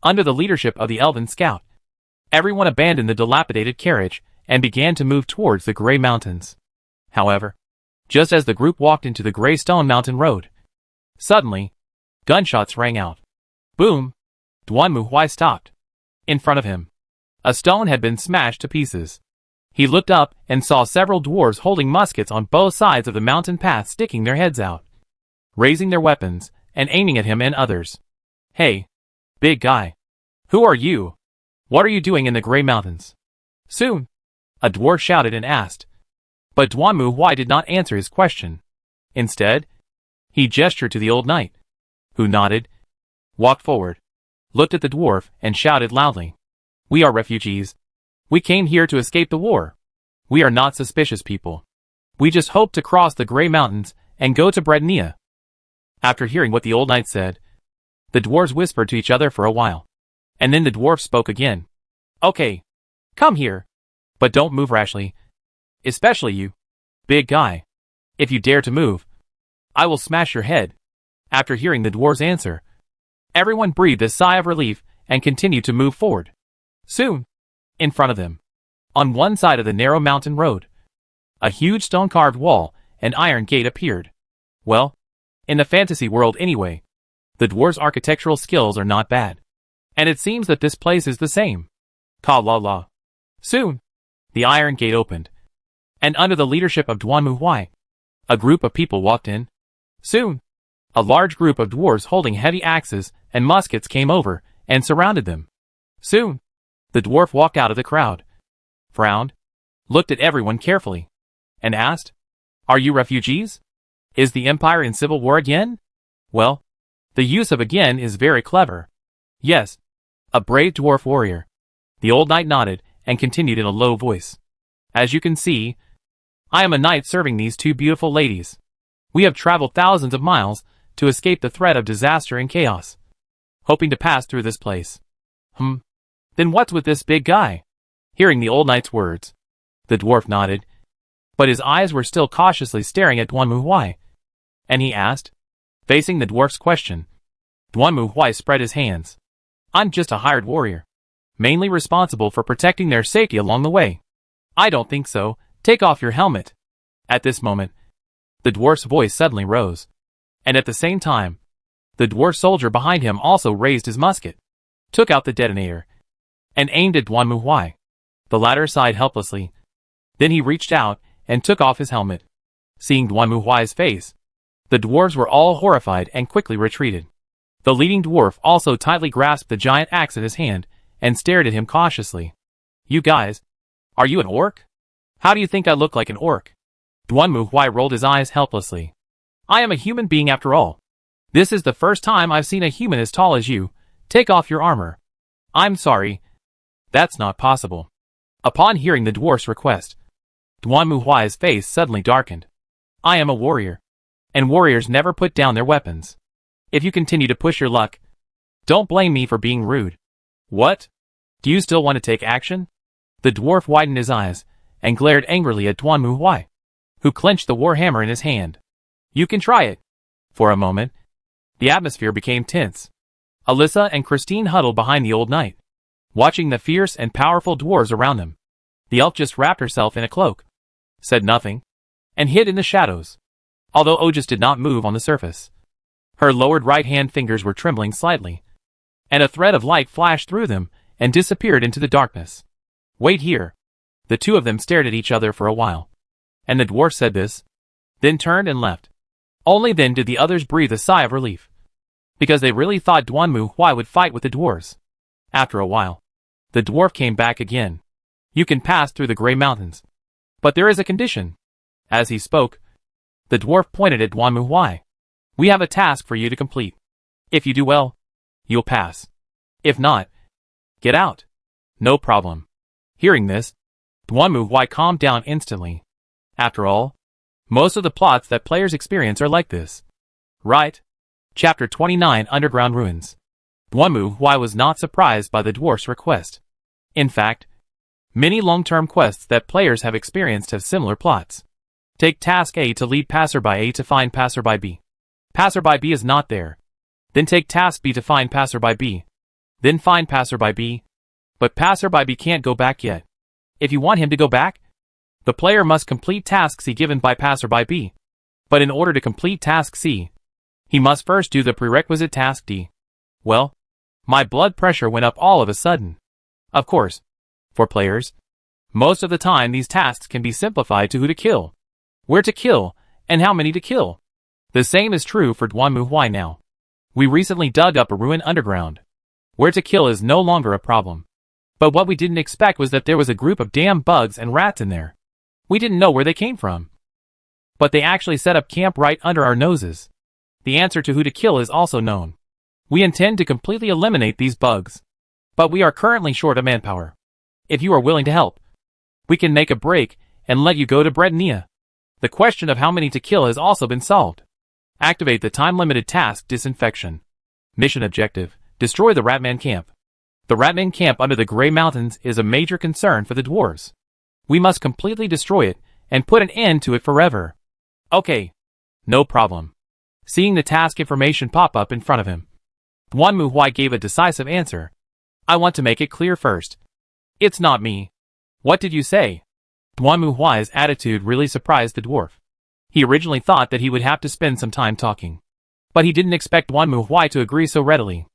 under the leadership of the Elven Scout, everyone abandoned the dilapidated carriage and began to move towards the Grey Mountains. However, just as the group walked into the Greystone Mountain Road, suddenly, gunshots rang out. Boom! Duan Muhui stopped. In front of him, a stone had been smashed to pieces. He looked up and saw several dwarves holding muskets on both sides of the mountain path, sticking their heads out, raising their weapons, and aiming at him and others. Hey, big guy. Who are you? What are you doing in the Grey Mountains? Soon, a dwarf shouted and asked. But Duan Muhui did not answer his question. Instead, he gestured to the old knight, who nodded, walked forward, looked at the dwarf, and shouted loudly. We are refugees. We came here to escape the war. We are not suspicious people. We just hope to cross the Grey Mountains and go to Brednia. After hearing what the old knight said, the dwarves whispered to each other for a while, and then the dwarf spoke again. Okay, come here, but don't move rashly. Especially you, big guy. If you dare to move, I will smash your head. After hearing the dwarf's answer, everyone breathed a sigh of relief and continued to move forward. Soon, in front of them, on one side of the narrow mountain road, a huge stone-carved wall and iron gate appeared. Well, in the fantasy world anyway, the dwarves' architectural skills are not bad. And it seems that this place is the same. Ka-la-la. Soon, the iron gate opened, and under the leadership of Duan Muhui, a group of people walked in. Soon, a large group of dwarves holding heavy axes and muskets came over and surrounded them. Soon, the dwarf walked out of the crowd, frowned, looked at everyone carefully, and asked, Are you refugees? Is the Empire in civil war again? Well, the use of again is very clever. Yes, a brave dwarf warrior. The old knight nodded and continued in a low voice. As you can see, I am a knight serving these two beautiful ladies. We have traveled thousands of miles to escape the threat of disaster and chaos, hoping to pass through this place. Then what's with this big guy? Hearing the old knight's words, the dwarf nodded, but his eyes were still cautiously staring at Duan Muhui, and he asked, facing the dwarf's question. Duan Muhui spread his hands. I'm just a hired warrior, mainly responsible for protecting their safety along the way. I don't think so. Take off your helmet. At this moment, the dwarf's voice suddenly rose, and at the same time, the dwarf soldier behind him also raised his musket, took out the detonator, and aimed at Duan Muhui. The latter sighed helplessly. Then he reached out and took off his helmet. Seeing Duan Muhui's face, the dwarves were all horrified and quickly retreated. The leading dwarf also tightly grasped the giant axe in his hand and stared at him cautiously. You guys, are you an orc? How do you think I look like an orc? Duanmu Huai rolled his eyes helplessly. I am a human being after all. This is the first time I've seen a human as tall as you. Take off your armor. I'm sorry. That's not possible. Upon hearing the dwarf's request, Duanmu Huai's face suddenly darkened. I am a warrior, and warriors never put down their weapons. If you continue to push your luck, don't blame me for being rude. What? Do you still want to take action? The dwarf widened his eyes and glared angrily at Duanmu Huai, who clenched the warhammer in his hand. You can try it. For a moment, the atmosphere became tense. Alyssa and Christine huddled behind the old knight, watching the fierce and powerful dwarves around them. The elf just wrapped herself in a cloak, said nothing, and hid in the shadows. Although Ojas did not move on the surface, her lowered right-hand fingers were trembling slightly, and a thread of light flashed through them and disappeared into the darkness. Wait here. The two of them stared at each other for a while, and the dwarf said this, then turned and left. Only then did the others breathe a sigh of relief, because they really thought Duanmu Huai would fight with the dwarves. After a while, the dwarf came back again. You can pass through the Grey Mountains, but there is a condition. As he spoke, the dwarf pointed at Duanmu Huai. We have a task for you to complete. If you do well, you'll pass. If not, get out. No problem. Hearing this, Duanmu Huai calmed down instantly. After all, most of the plots that players experience are like this. Right? Chapter 29 Underground Ruins. Duanmu Huai was not surprised by the dwarf's request. In fact, many long-term quests that players have experienced have similar plots. Take Task A to lead Passerby A to find Passerby B. Passerby B is not there. Then take Task B to find Passerby B. Then find Passerby B. But Passerby B can't go back yet. If you want him to go back, the player must complete Task C given by Passerby B. But in order to complete Task C, he must first do the prerequisite Task D. Well, my blood pressure went up all of a sudden. Of course, for players, most of the time these tasks can be simplified to who to kill, where to kill, and how many to kill. The same is true for Duanmu Huai now. We recently dug up a ruin underground. Where to kill is no longer a problem. But what we didn't expect was that there was a group of damn bugs and rats in there. We didn't know where they came from. But they actually set up camp right under our noses. The answer to who to kill is also known. We intend to completely eliminate these bugs. But we are currently short of manpower. If you are willing to help, we can make a break and let you go to Brednia. The question of how many to kill has also been solved. Activate the time-limited task Disinfection. Mission objective: destroy the Ratman camp. The Ratman camp under the Grey Mountains is a major concern for the dwarves. We must completely destroy it and put an end to it forever. Okay. No problem. Seeing the task information pop up in front of him, Duanmu Huai gave a decisive answer. I want to make it clear first. It's not me. What did you say? Duanmu Huai's attitude really surprised the dwarf. He originally thought that he would have to spend some time talking, but he didn't expect Duanmu Huai to agree so readily.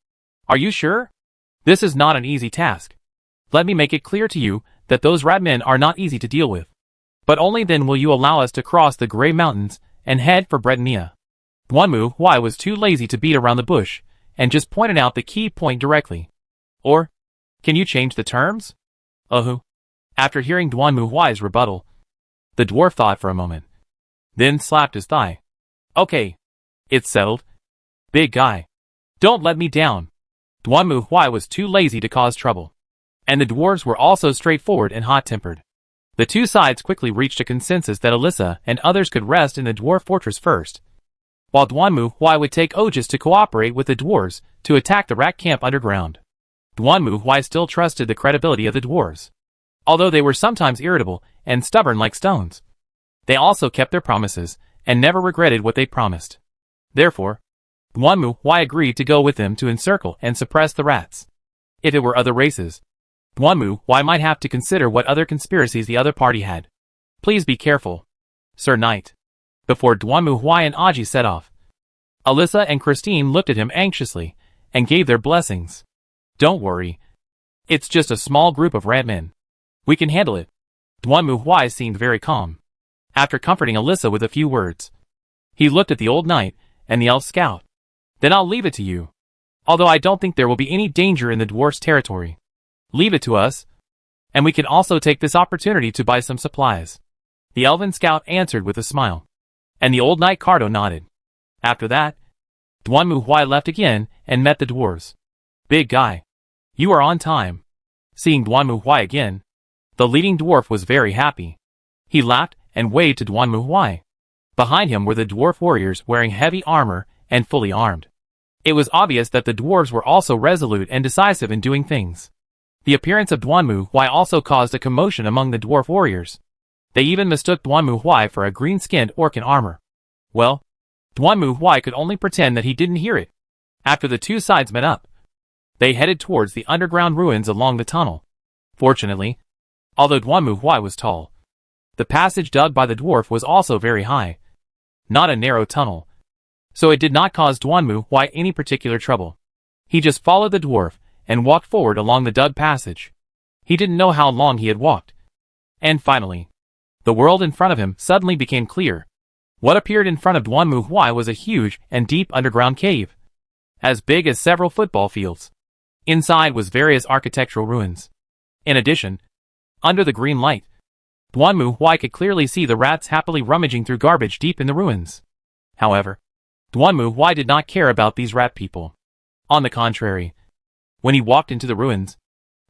Are you sure? This is not an easy task. Let me make it clear to you that those ratmen are not easy to deal with. But only then will you allow us to cross the Grey Mountains and head for Brednia. Duanmu Huai was too lazy to beat around the bush and just pointed out the key point directly. Or, can you change the terms? After hearing Duanmu Huai's rebuttal, the dwarf thought for a moment, then slapped his thigh. Okay. It's settled. Big guy. Don't let me down. Duanmu Huai was too lazy to cause trouble. And the dwarves were also straightforward and hot-tempered. The two sides quickly reached a consensus that Alyssa and others could rest in the dwarf fortress first, while Duanmu Huai would take Ojas to cooperate with the dwarves to attack the rat camp underground. Duanmu Huai still trusted the credibility of the dwarves. Although they were sometimes irritable and stubborn like stones, they also kept their promises and never regretted what they promised. Therefore, Duanmu Huai agreed to go with them to encircle and suppress the rats. If it were other races, Duanmu Huai might have to consider what other conspiracies the other party had. Please be careful, Sir Knight. Before Duanmu Huai and Aji set off, Alyssa and Christine looked at him anxiously and gave their blessings. Don't worry. It's just a small group of ratmen. We can handle it. Duanmu Huai seemed very calm. After comforting Alyssa with a few words, he looked at the old knight and the elf scout. Then I'll leave it to you. Although I don't think there will be any danger in the dwarf's territory. Leave it to us, and we can also take this opportunity to buy some supplies. The elven scout answered with a smile. And the old knight Cardo nodded. After that, Duanmu Huai left again and met the dwarves. Big guy. You are on time. Seeing Duanmu Huai again, the leading dwarf was very happy. He laughed and waved to Duanmu Huai. Behind him were the dwarf warriors wearing heavy armor and fully armed. It was obvious that the dwarves were also resolute and decisive in doing things. The appearance of Duanmu Huai also caused a commotion among the dwarf warriors. They even mistook Duanmu Huai for a green-skinned orc in armor. Well, Duanmu Huai could only pretend that he didn't hear it. After the two sides met up, they headed towards the underground ruins along the tunnel. Fortunately, although Duanmu Huai was tall, the passage dug by the dwarf was also very high. Not a narrow tunnel, so it did not cause Duanmu Huai any particular trouble. He just followed the dwarf and walked forward along the dug passage. He didn't know how long he had walked. And finally, the world in front of him suddenly became clear. What appeared in front of Duanmu Huai was a huge and deep underground cave, as big as several football fields. Inside was various architectural ruins. In addition, under the green light, Duanmu Huai could clearly see the rats happily rummaging through garbage deep in the ruins. However, Duanmu Huai did not care about these rat people. On the contrary, when he walked into the ruins,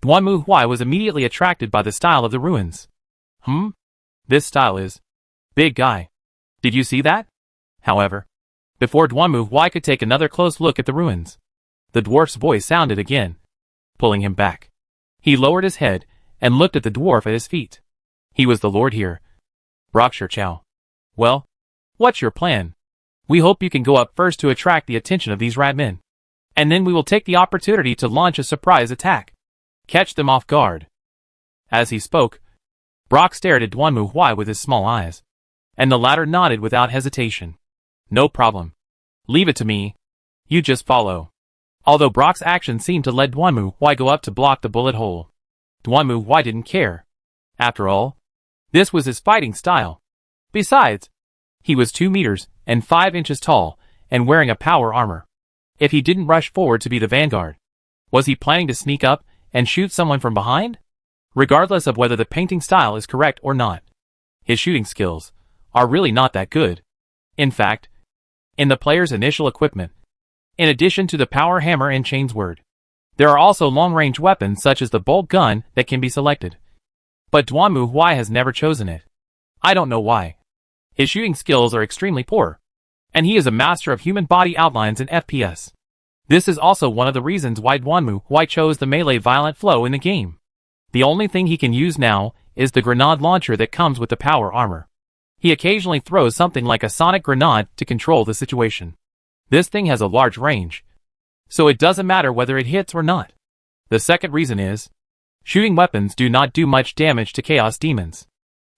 Duanmu Huai was immediately attracted by the style of the ruins. This style is big guy. Did you see that? However, before Duanmu Huai could take another close look at the ruins, the dwarf's voice sounded again, pulling him back. He lowered his head and looked at the dwarf at his feet. He was the lord here, Brockshire Chow. Well, what's your plan? We hope you can go up first to attract the attention of these rat men. And then we will take the opportunity to launch a surprise attack. Catch them off guard. As he spoke, Brock stared at Duanmu Huai with his small eyes, and the latter nodded without hesitation. No problem. Leave it to me. You just follow. Although Brock's action seemed to let Duanmu Huai go up to block the bullet hole, Duanmu Huai didn't care. After all, this was his fighting style. Besides, he was 2 meters and 5 inches tall and wearing a power armor. If he didn't rush forward to be the vanguard, was he planning to sneak up and shoot someone from behind? Regardless of whether the painting style is correct or not, his shooting skills are really not that good. In fact, in the player's initial equipment, in addition to the power hammer and chains word, there are also long-range weapons such as the bolt gun that can be selected. But Duanmu Huai has never chosen it. I don't know why. His shooting skills are extremely poor, and he is a master of human body outlines in FPS. This is also one of the reasons why Duanmu Huai chose the melee violent flow in the game. The only thing he can use now is the grenade launcher that comes with the power armor. He occasionally throws something like a sonic grenade to control the situation. This thing has a large range, so it doesn't matter whether it hits or not. The second reason is, shooting weapons do not do much damage to chaos demons.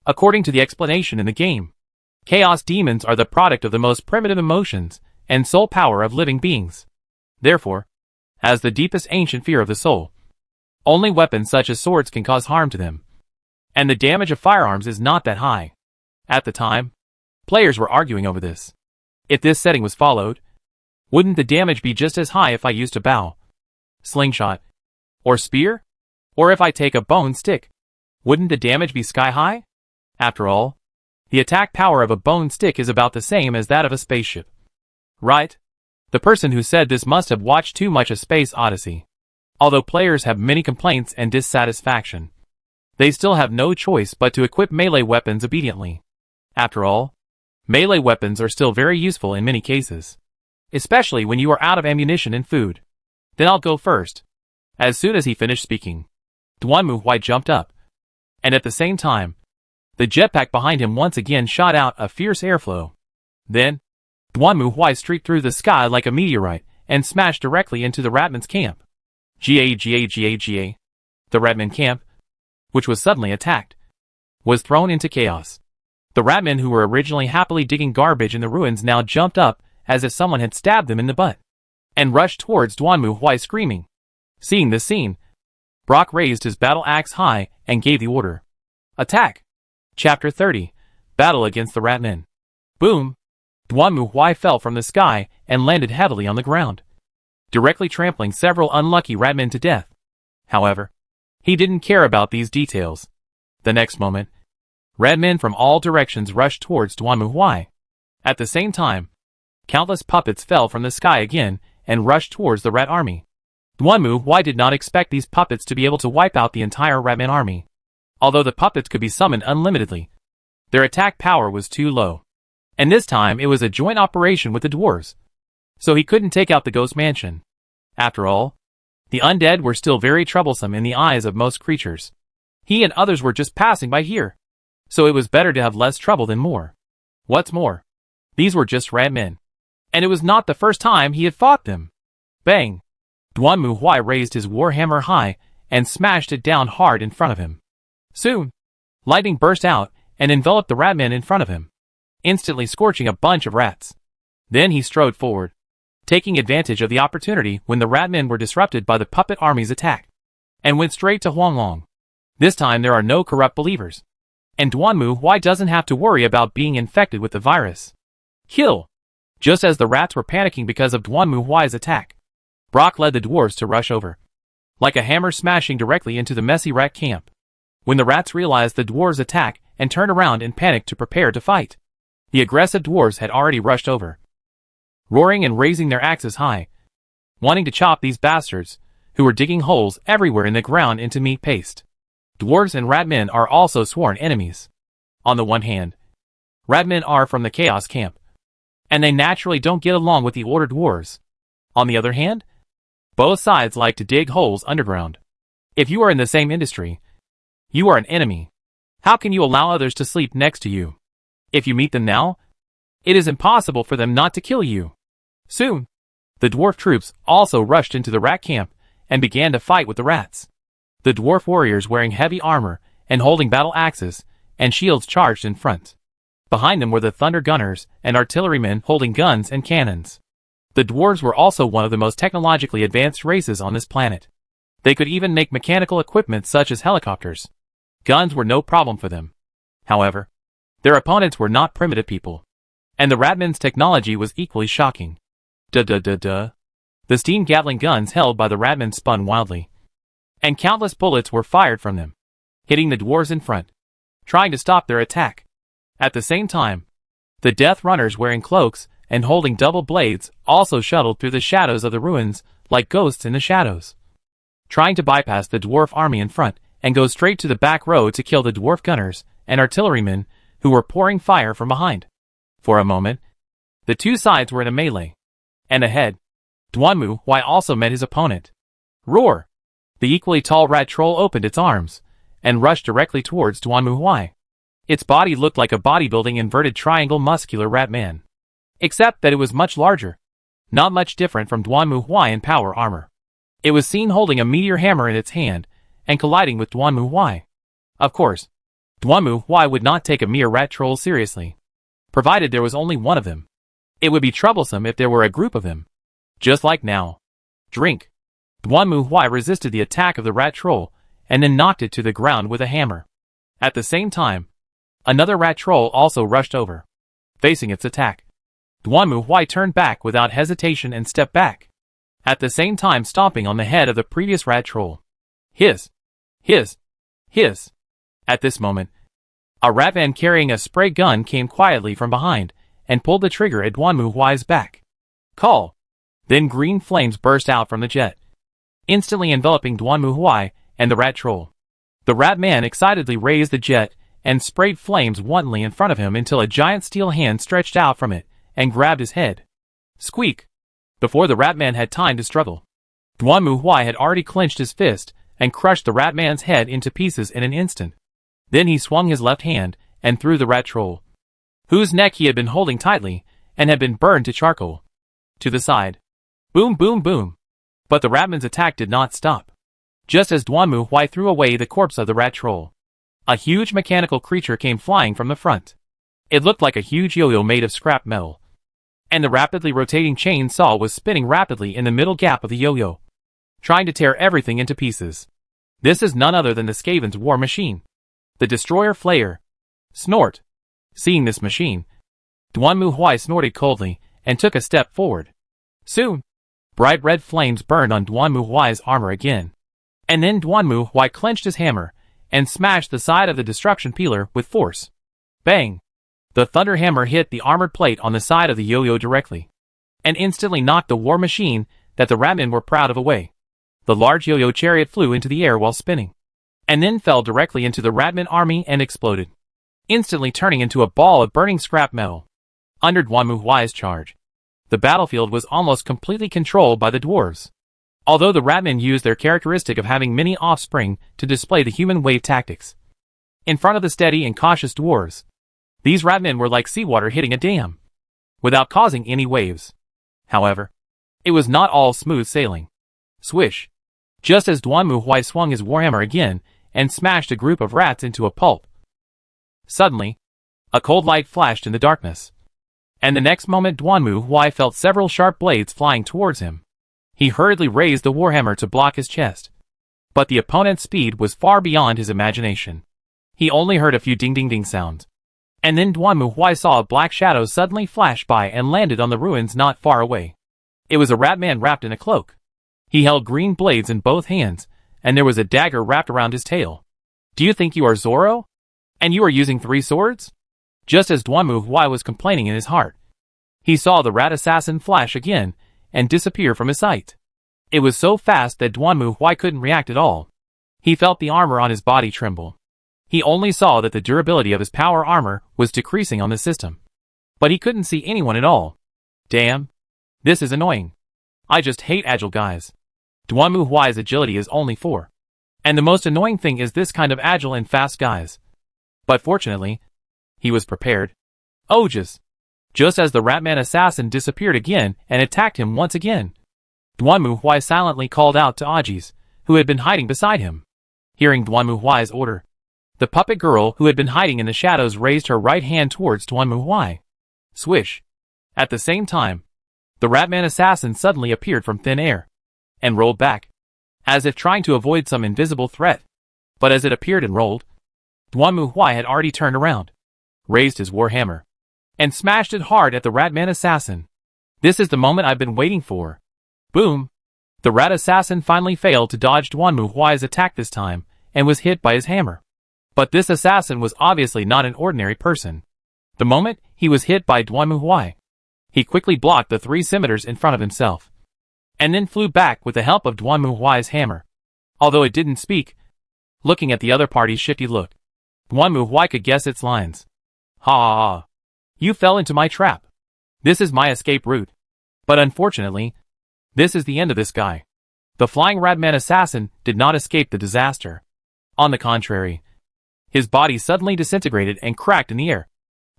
According to the explanation in the game, chaos demons are the product of the most primitive emotions and soul power of living beings. Therefore, as the deepest ancient fear of the soul, only weapons such as swords can cause harm to them. And the damage of firearms is not that high. At the time, players were arguing over this. If this setting was followed, wouldn't the damage be just as high if I used a bow, slingshot, or spear? Or if I take a bone stick, wouldn't the damage be sky high? After all, the attack power of a bone stick is about the same as that of a spaceship. Right? The person who said this must have watched too much of Space Odyssey. Although players have many complaints and dissatisfaction, they still have no choice but to equip melee weapons obediently. After all, melee weapons are still very useful in many cases, especially when you are out of ammunition and food. Then I'll go first. As soon as he finished speaking, Duanmu Huai jumped up, and at the same time, the jetpack behind him once again shot out a fierce airflow. Then, Duanmu Huai streaked through the sky like a meteorite and smashed directly into the Ratman's camp. Ga. The Ratman camp, which was suddenly attacked, was thrown into chaos. The Ratmen who were originally happily digging garbage in the ruins now jumped up as if someone had stabbed them in the butt, and rushed towards Duanmu Huai screaming. Seeing this scene, Brock raised his battle axe high and gave the order. Attack! Chapter 30. Battle against the Ratmen. Boom! Duanmu Huai fell from the sky and landed heavily on the ground, directly trampling several unlucky Ratmen to death. However, he didn't care about these details. The next moment, Red men from all directions rushed towards Duanmu Huai. At the same time, countless puppets fell from the sky again and rushed towards the rat army. Duanmu Huai did not expect these puppets to be able to wipe out the entire ratman army. Although the puppets could be summoned unlimitedly, their attack power was too low. And this time it was a joint operation with the dwarves, so he couldn't take out the ghost mansion. After all, the undead were still very troublesome in the eyes of most creatures. He and others were just passing by here, so it was better to have less trouble than more. What's more, these were just rat men, and it was not the first time he had fought them. Bang! Duanmu Huai raised his warhammer high and smashed it down hard in front of him. Soon, lightning burst out and enveloped the rat men in front of him, instantly scorching a bunch of rats. Then he strode forward, taking advantage of the opportunity when the rat men were disrupted by the puppet army's attack, and went straight to Huanglong. This time there are no corrupt believers, and Duanmu Huai doesn't have to worry about being infected with the virus. Kill! Just as the rats were panicking because of Duanmu Huai's attack, Brock led the dwarves to rush over, like a hammer smashing directly into the messy rat camp. When the rats realized the dwarves' attack and turned around in panic to prepare to fight, the aggressive dwarves had already rushed over, roaring and raising their axes high, wanting to chop these bastards, who were digging holes everywhere in the ground into meat paste. Dwarves and ratmen are also sworn enemies. On the one hand, ratmen are from the Chaos Camp, and they naturally don't get along with the Order dwarves. On the other hand, both sides like to dig holes underground. If you are in the same industry, you are an enemy. How can you allow others to sleep next to you? If you meet them now, it is impossible for them not to kill you. Soon, the dwarf troops also rushed into the rat camp and began to fight with the rats. The dwarf warriors wearing heavy armor and holding battle axes and shields charged in front. Behind them were the thunder gunners and artillerymen holding guns and cannons. The dwarves were also one of the most technologically advanced races on this planet. They could even make mechanical equipment such as helicopters. Guns were no problem for them. However, their opponents were not primitive people, and the ratmen's technology was equally shocking. The steam Gatling guns held by the ratmen spun wildly, and countless bullets were fired from them, hitting the dwarves in front, trying to stop their attack. At the same time, the death runners wearing cloaks and holding double blades also shuttled through the shadows of the ruins like ghosts in the shadows, trying to bypass the dwarf army in front and go straight to the back row to kill the dwarf gunners and artillerymen who were pouring fire from behind. For a moment, the two sides were in a melee, and ahead, Duanmu Huai also met his opponent. Roar! The equally tall rat troll opened its arms and rushed directly towards Duanmu Huai. Its body looked like a bodybuilding inverted triangle muscular rat man, except that it was much larger, not much different from Duanmu Huai in power armor. It was seen holding a meteor hammer in its hand and colliding with Duanmu Huai. Of course, Duanmu Huai would not take a mere rat troll seriously, provided there was only one of them. It would be troublesome if there were a group of them. Just like now. Drink. Duanmu Huai resisted the attack of the rat troll and then knocked it to the ground with a hammer. At the same time, another rat troll also rushed over, facing its attack. Duanmu Huai turned back without hesitation and stepped back, at the same time stomping on the head of the previous rat troll. Hiss! At this moment, a ratman carrying a spray gun came quietly from behind and pulled the trigger at Duanmu Huai's back. Call! Then green flames burst out from the jet, instantly enveloping Duanmu Huai and the rat troll. The rat man excitedly raised the jet and sprayed flames wantonly in front of him until a giant steel hand stretched out from it and grabbed his head. Squeak! Before the rat man had time to struggle, Duanmu Huai had already clenched his fist and crushed the rat man's head into pieces in an instant. Then he swung his left hand and threw the rat troll, whose neck he had been holding tightly and had been burned to charcoal, to the side. Boom, boom, boom. But the ratman's attack did not stop. Just as Duanmu Huai threw away the corpse of the rat troll, a huge mechanical creature came flying from the front. It looked like a huge yo-yo made of scrap metal, and the rapidly rotating chainsaw was spinning rapidly in the middle gap of the yo-yo, trying to tear everything into pieces. This is none other than the Skaven's war machine, the Destroyer Flayer. Snort! Seeing this machine, Duanmu Huai snorted coldly and took a step forward. Soon, bright red flames burned on Duanmu Huai's armor again, and then Duanmu Huai clenched his hammer and smashed the side of the destruction peeler with force. Bang! The thunder hammer hit the armored plate on the side of the yo-yo directly, and instantly knocked the war machine that the Ratmen were proud of away. The large yo-yo chariot flew into the air while spinning, and then fell directly into the Ratman army and exploded, instantly turning into a ball of burning scrap metal. Under Duanmu Huai's charge, the battlefield was almost completely controlled by the dwarves. Although the Ratmen used their characteristic of having many offspring to display the human wave tactics in front of the steady and cautious dwarves, these Ratmen were like seawater hitting a dam, without causing any waves. However, it was not all smooth sailing. Swish! Just as Duanmu Huai swung his warhammer again and smashed a group of rats into a pulp, suddenly, a cold light flashed in the darkness, and the next moment Duanmu Huai felt several sharp blades flying towards him. He hurriedly raised the warhammer to block his chest, but the opponent's speed was far beyond his imagination. He only heard a few ding-ding-ding sounds, and then Duanmu Huai saw a black shadow suddenly flash by and landed on the ruins not far away. It was a Ratman wrapped in a cloak. He held green blades in both hands, and there was a dagger wrapped around his tail. "Do you think you are Zoro? And you are using 3 swords?" Just as Duanmu Huai was complaining in his heart, he saw the rat assassin flash again and disappear from his sight. It was so fast that Duanmu Huai couldn't react at all. He felt the armor on his body tremble. He only saw that the durability of his power armor was decreasing on the system, but he couldn't see anyone at all. Damn! This is annoying. I just hate agile guys. Duanmu Huai's agility is only 4. And the most annoying thing is this kind of agile and fast guys. But fortunately, he was prepared. Ojas! Just as the Ratman assassin disappeared again and attacked him once again, Duanmu Huai silently called out to Ajis, who had been hiding beside him. Hearing Duanmu Huai's order, the puppet girl who had been hiding in the shadows raised her right hand towards Duanmu Huai. Swish! At the same time, the Ratman assassin suddenly appeared from thin air, and rolled back, as if trying to avoid some invisible threat. But as it appeared and rolled, Duanmu Huai had already turned around, raised his warhammer, and smashed it hard at the Ratman assassin. "This is the moment I've been waiting for." Boom! The rat assassin finally failed to dodge Duanmu Huai's attack this time, and was hit by his hammer. But this assassin was obviously not an ordinary person. The moment he was hit by Duanmu Huai, he quickly blocked the 3 scimitars in front of himself, and then flew back with the help of Duanmu Huai's hammer. Although it didn't speak, looking at the other party's shifty look, Duanmu Huai could guess its lines. "Ha ha ha! You fell into my trap. This is my escape route. But unfortunately, this is the end of this guy." The flying Ratman assassin did not escape the disaster. On the contrary, his body suddenly disintegrated and cracked in the air,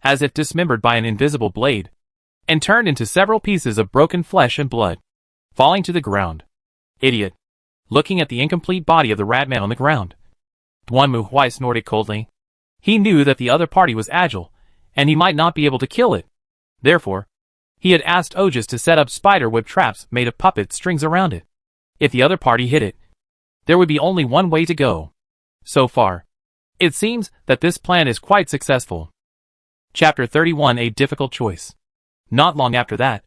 as if dismembered by an invisible blade, and turned into several pieces of broken flesh and blood, falling to the ground. Idiot! Looking at the incomplete body of the Ratman on the ground, Duanmu Huai snorted coldly. He knew that the other party was agile, and he might not be able to kill it. Therefore, he had asked Ojas to set up spiderweb traps made of puppet strings around it. If the other party hit it, there would be only one way to go. So far, it seems that this plan is quite successful. Chapter 31: A Difficult Choice. Not long after that,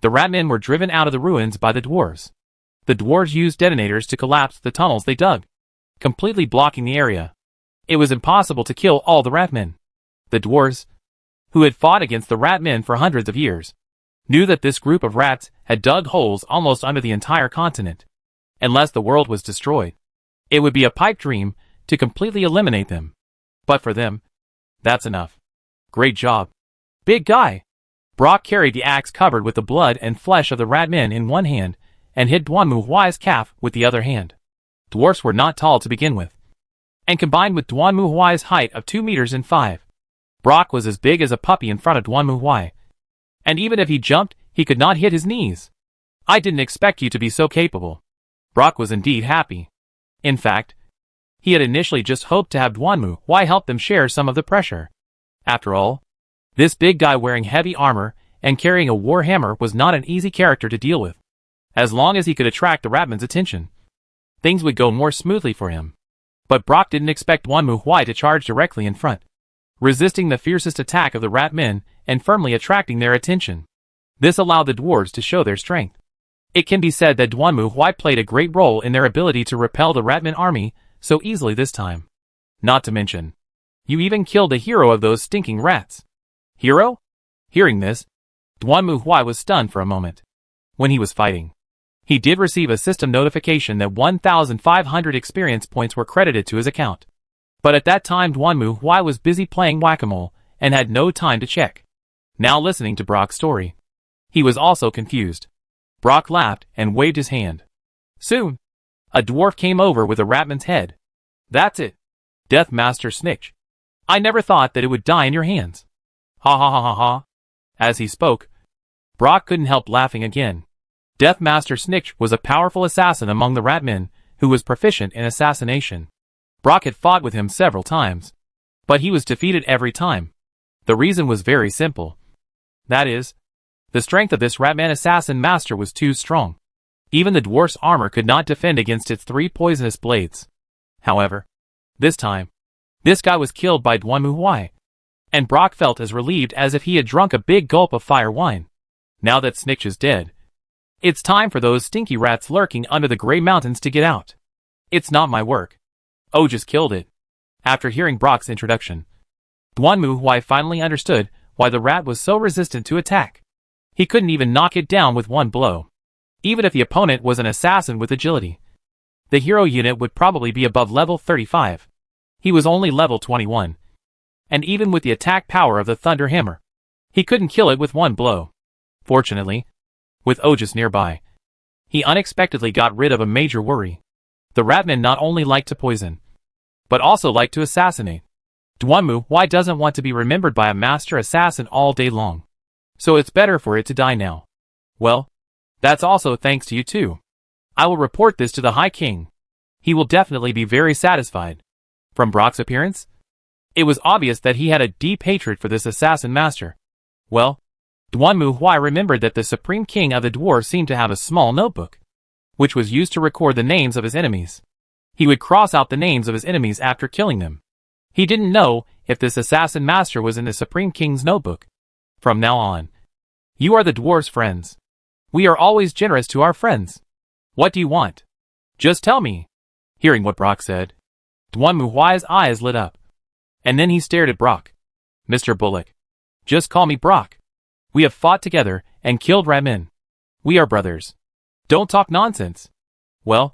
the Ratmen were driven out of the ruins by the dwarves. The dwarves used detonators to collapse the tunnels they dug, completely blocking the area. It was impossible to kill all the Ratmen. The dwarves, who had fought against the Ratmen for hundreds of years, knew that this group of rats had dug holes almost under the entire continent. Unless the world was destroyed, it would be a pipe dream to completely eliminate them. But for them, that's enough. Great job, big guy! Brock carried the axe covered with the blood and flesh of the Ratmen in one hand, and hit Duanmu Huai's calf with the other hand. Dwarfs were not tall to begin with, and combined with Duanmu Huai's height of 2 meters and 5, Brock was as big as a puppy in front of Duanmu Huai. And even if he jumped, he could not hit his knees. "I didn't expect you to be so capable." Brock was indeed happy. In fact, he had initially just hoped to have Duanmu Huai help them share some of the pressure. After all, this big guy wearing heavy armor and carrying a war hammer was not an easy character to deal with. As long as he could attract the Ratman's attention, things would go more smoothly for him. But Brock didn't expect Duanmu Huai to charge directly in front, resisting the fiercest attack of the Ratmen and firmly attracting their attention. This allowed the dwarves to show their strength. It can be said that Duanmu Huai played a great role in their ability to repel the Ratman army so easily this time. Not to mention, you even killed the hero of those stinking rats. Hero? Hearing this, Duanmu Huai was stunned for a moment. When he was fighting, he did receive a system notification that 1,500 experience points were credited to his account. But at that time Duanmu Huai was busy playing whack-a-mole and had no time to check. Now listening to Brock's story, he was also confused. Brock laughed and waved his hand. Soon, a dwarf came over with a ratman's head. That's it. Death Master Snitch. I never thought that it would die in your hands. Ha ha ha ha ha. As he spoke, Brock couldn't help laughing again. Death Master Snitch was a powerful assassin among the ratmen who was proficient in assassination. Brock had fought with him several times, but he was defeated every time. The reason was very simple. That is, the strength of this ratman assassin master was too strong. Even the dwarf's armor could not defend against its 3 poisonous blades. However, this time, this guy was killed by Duanmu Huai, and Brock felt as relieved as if he had drunk a big gulp of fire wine. Now that Snitch is dead, it's time for those stinky rats lurking under the gray mountains to get out. It's not my work. Oh, just killed it. After hearing Brock's introduction, Duanmu Huai finally understood why the rat was so resistant to attack. He couldn't even knock it down with one blow. Even if the opponent was an assassin with agility, the hero unit would probably be above level 35. He was only level 21. And even with the attack power of the Thunder Hammer, he couldn't kill it with one blow. Fortunately, with Ojas nearby, he unexpectedly got rid of a major worry. The ratmen not only like to poison, but also like to assassinate. Duanmu Huai doesn't want to be remembered by a master assassin all day long. So it's better for it to die now. Well, that's also thanks to you too. I will report this to the High King. He will definitely be very satisfied. From Brock's appearance, it was obvious that he had a deep hatred for this assassin master. Well, Duanmu Huai remembered that the Supreme King of the Dwarves seemed to have a small notebook, which was used to record the names of his enemies. He would cross out the names of his enemies after killing them. He didn't know if this assassin master was in the Supreme King's notebook. From now on, you are the dwarves' friends. We are always generous to our friends. What do you want? Just tell me. Hearing what Brock said, Duanmu Huai's eyes lit up. And then he stared at Brock. Mr. Bullock. Just call me Brock. We have fought together and killed ratmen. We are brothers. Don't talk nonsense. Well,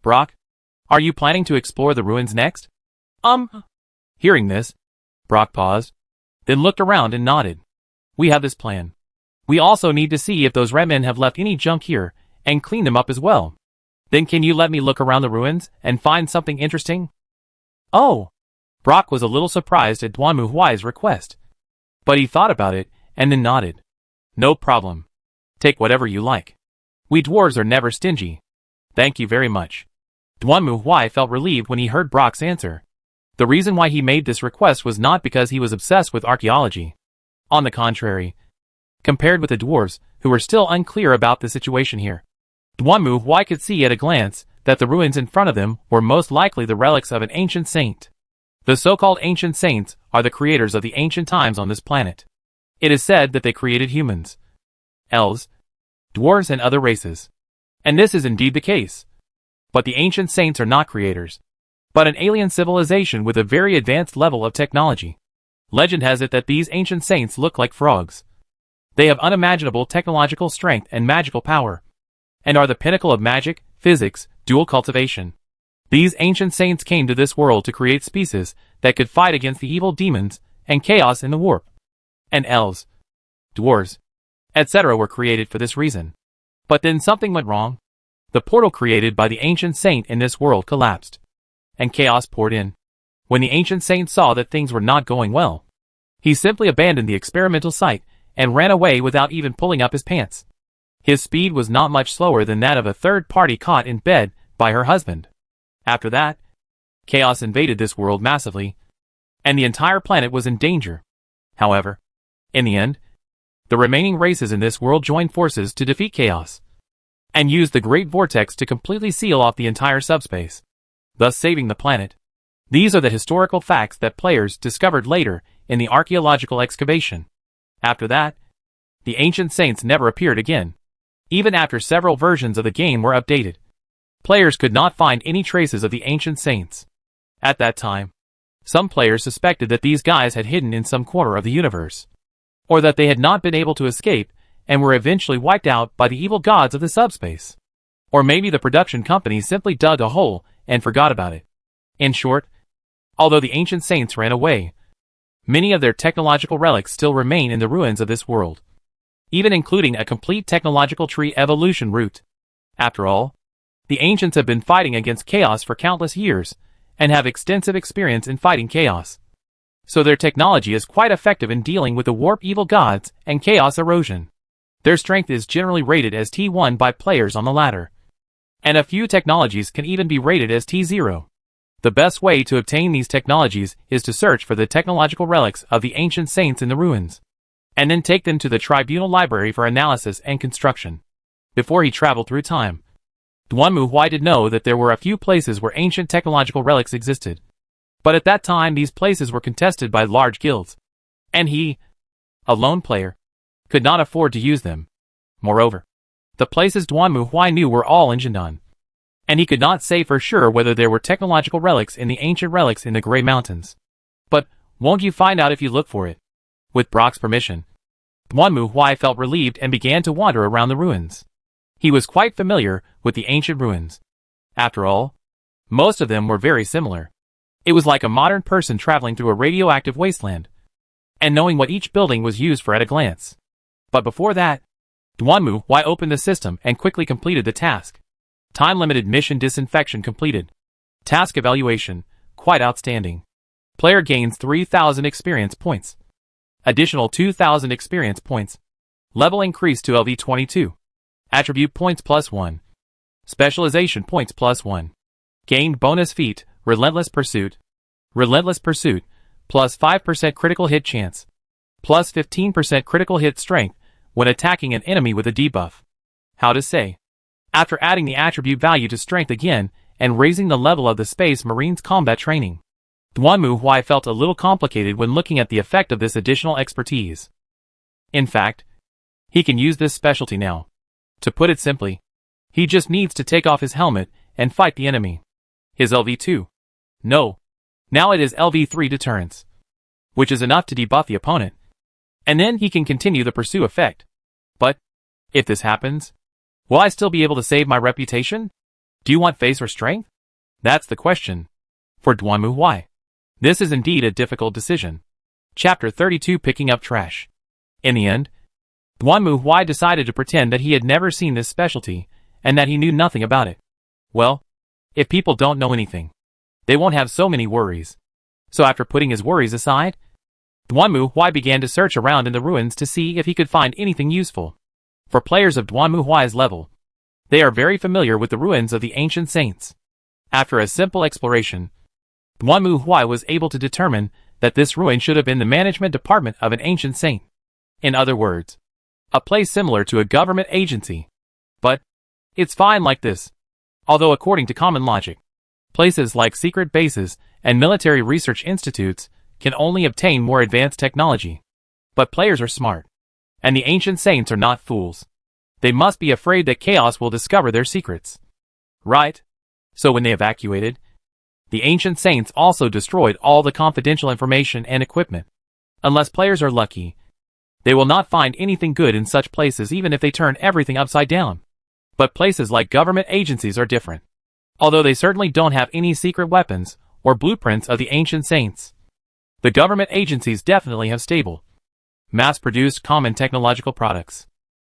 Brock, are you planning to explore the ruins next? Hearing this, Brock paused, then looked around and nodded. We have this plan. We also need to see if those ratmen have left any junk here and clean them up as well. Then can you let me look around the ruins and find something interesting? Oh! Brock was a little surprised at Duanmu Huai's request, but he thought about it and then nodded. No problem. Take whatever you like. We dwarves are never stingy. Thank you very much. Duanmu Huai felt relieved when he heard Brock's answer. The reason why he made this request was not because he was obsessed with archaeology. On the contrary, compared with the dwarves, who were still unclear about the situation here, Duanmu Huai could see at a glance that the ruins in front of them were most likely the relics of an ancient saint. The so-called ancient saints are the creators of the ancient times on this planet. It is said that they created humans, elves, dwarves and other races. And this is indeed the case. But the ancient saints are not creators, but an alien civilization with a very advanced level of technology. Legend has it that these ancient saints look like frogs. They have unimaginable technological strength and magical power, and are the pinnacle of magic, physics, dual cultivation. These ancient saints came to this world to create species that could fight against the evil demons and chaos in the warp. And elves, dwarves, etc. were created for this reason. But then something went wrong. The portal created by the ancient saint in this world collapsed, and chaos poured in. When the ancient saint saw that things were not going well, he simply abandoned the experimental site and ran away without even pulling up his pants. His speed was not much slower than that of a third party caught in bed by her husband. After that, chaos invaded this world massively, and the entire planet was in danger. However, in the end, the remaining races in this world joined forces to defeat chaos, and used the Great Vortex to completely seal off the entire subspace, thus saving the planet. These are the historical facts that players discovered later in the archaeological excavation. After that, the ancient saints never appeared again. Even after several versions of the game were updated, players could not find any traces of the ancient saints. At that time, Some players suspected that these guys had hidden in some corner of the universe, or that they had not been able to escape and were eventually wiped out by the evil gods of the subspace. Or maybe the production company simply dug a hole and forgot about it. In short, although the ancient saints ran away, many of their technological relics still remain in the ruins of this world, even including a complete technological tree evolution route. After all, the ancients have been fighting against chaos for countless years, and have extensive experience in fighting chaos. So their technology is quite effective in dealing with the warp evil gods and chaos erosion. Their strength is generally rated as T1 by players on the ladder, and a few technologies can even be rated as T0. The best way to obtain these technologies is to search for the technological relics of the ancient saints in the ruins, and then take them to the Tribunal Library for analysis and construction. Before he traveled through time, Duanmu did know that there were a few places where ancient technological relics existed. But at that time these places were contested by large guilds, and he, a lone player, could not afford to use them. Moreover, the places Duanmu knew were all in Jindan, and he could not say for sure whether there were technological relics in the ancient relics in the Grey Mountains. But won't you find out if you look for it? With Brock's permission, Duanmu felt relieved and began to wander around the ruins. He was quite familiar with the ancient ruins. After all, most of them were very similar. It was like a modern person traveling through a radioactive wasteland, and knowing what each building was used for at a glance. But before that, Duanmu opened the system and quickly completed the task. Time-limited mission disinfection completed. Task evaluation, quite outstanding. Player gains 3,000 experience points. Additional 2,000 experience points. Level increased to LV22. Attribute points +1. Specialization points +1. Gained bonus feat, Relentless Pursuit. Relentless Pursuit, plus 5% critical hit chance. Plus 15% critical hit strength when attacking an enemy with a debuff. How to say? After adding the attribute value to strength again, and raising the level of the Space Marines combat training, Duanmu felt a little complicated when looking at the effect of this additional expertise. In fact, he can use this specialty now. To put it simply, he just needs to take off his helmet and fight the enemy. His LV2. No. Now it is LV3 deterrence, which is enough to debuff the opponent. And then he can continue the pursue effect. But, if this happens, will I still be able to save my reputation? Do you want face or strength? That's the question. For Duanmu, this is indeed a difficult decision. Chapter 32 Picking Up Trash. In the end, Duanmu decided to pretend that he had never seen this specialty, and that he knew nothing about it. Well, if people don't know anything, they won't have so many worries. So after putting his worries aside, Duanmu began to search around in the ruins to see if he could find anything useful. For players of Duanmu's level, they are very familiar with the ruins of the ancient saints. After a simple exploration, Duanmu was able to determine that this ruin should have been the management department of an ancient saint. In other words, a place similar to a government agency. But it's fine like this. Although according to common logic, places like secret bases and military research institutes can only obtain more advanced technology. But players are smart, and the ancient saints are not fools. They must be afraid that chaos will discover their secrets. Right? So when they evacuated, the ancient saints also destroyed all the confidential information and equipment. Unless players are lucky, they will not find anything good in such places even if they turn everything upside down. But places like government agencies are different. Although they certainly don't have any secret weapons or blueprints of the ancient saints, the government agencies definitely have stable, mass-produced common technological products.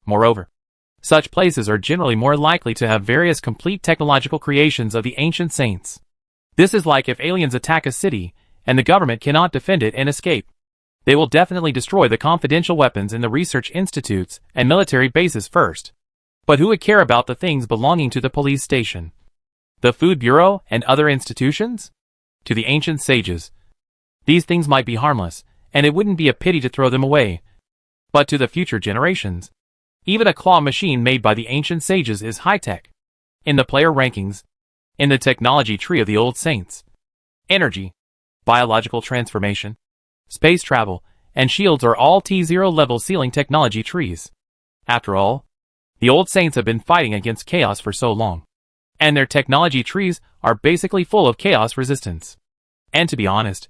Moreover, such places are generally more likely to have various complete technological creations of the ancient saints. This is like if aliens attack a city and the government cannot defend it and escape. They will definitely destroy the confidential weapons in the research institutes and military bases first. But who would care about the things belonging to the police station, the food bureau, and other institutions? To the ancient sages, these things might be harmless, and it wouldn't be a pity to throw them away. But to the future generations, even a claw machine made by the ancient sages is high-tech. In the player rankings, in the technology tree of the old saints, energy, biological transformation, space travel, and shields are all T0 level ceiling technology trees. After all, the old saints have been fighting against chaos for so long, and their technology trees are basically full of chaos resistance. And to be honest,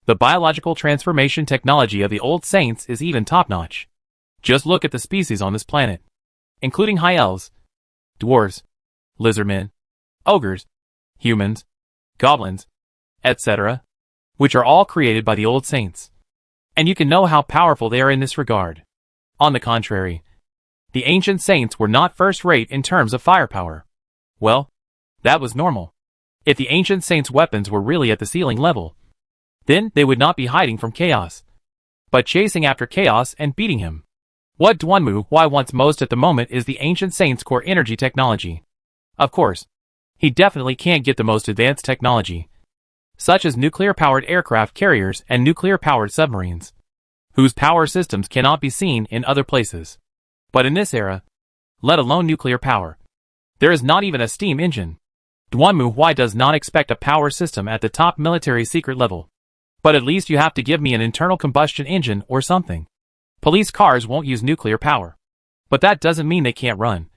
The biological transformation technology of the old saints is even top-notch. Just look at the species on this planet, including high elves, dwarves, lizardmen, ogres, humans, goblins, etc., which are all created by the old saints. And you can know how powerful they are in this regard. On the contrary, the ancient saints were not first-rate in terms of firepower. Well, that was normal. If the ancient saints' weapons were really at the ceiling level, then they would not be hiding from chaos, but chasing after chaos and beating him. What Duanmu Huai wants most at the moment is the ancient saints' core energy technology. Of course, he definitely can't get the most advanced technology, such as nuclear-powered aircraft carriers and nuclear-powered submarines, whose power systems cannot be seen in other places. But in this era, let alone nuclear power, there is not even a steam engine. Duanmu Huai does not expect a power system at the top military secret level. But at least you have to give me an internal combustion engine or something. Police cars won't use nuclear power. But that doesn't mean they can't run.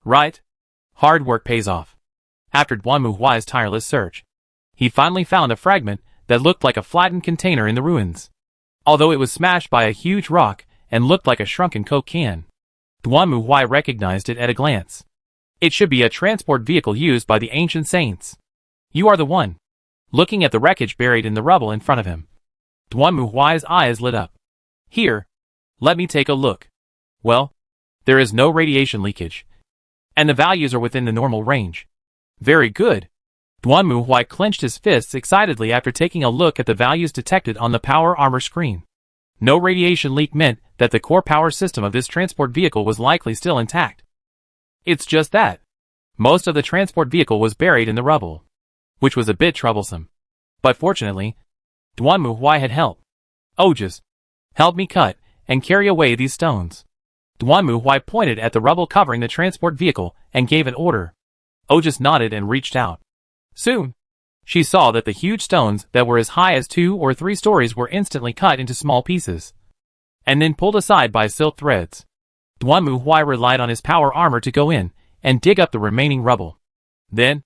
Right? Hard work pays off. After Duanmu Huai's tireless search, he finally found a fragment that looked like a flattened container in the ruins. Although it was smashed by a huge rock and looked like a shrunken Coke can, Duanmu Huai recognized it at a glance. It should be a transport vehicle used by the ancient saints. You are the one. Looking at the wreckage buried in the rubble in front of him, Duanmu Huai's eyes lit up. Here, let me take a look. Well, there is no radiation leakage, and the values are within the normal range. Very good. Duanmu Huai clenched his fists excitedly after taking a look at the values detected on the power armor screen. No radiation leak meant that the core power system of this transport vehicle was likely still intact. It's just that most of the transport vehicle was buried in the rubble, which was a bit troublesome. But fortunately, Duanmu Huai had help. Just help me cut and carry away these stones. Duanmu Huai pointed at the rubble covering the transport vehicle and gave an order. Just nodded and reached out. Soon, she saw that the huge stones that were as high as 2 or 3 stories were instantly cut into small pieces, and then pulled aside by silk threads. Duanmu Huai relied on his power armor to go in and dig up the remaining rubble. Then,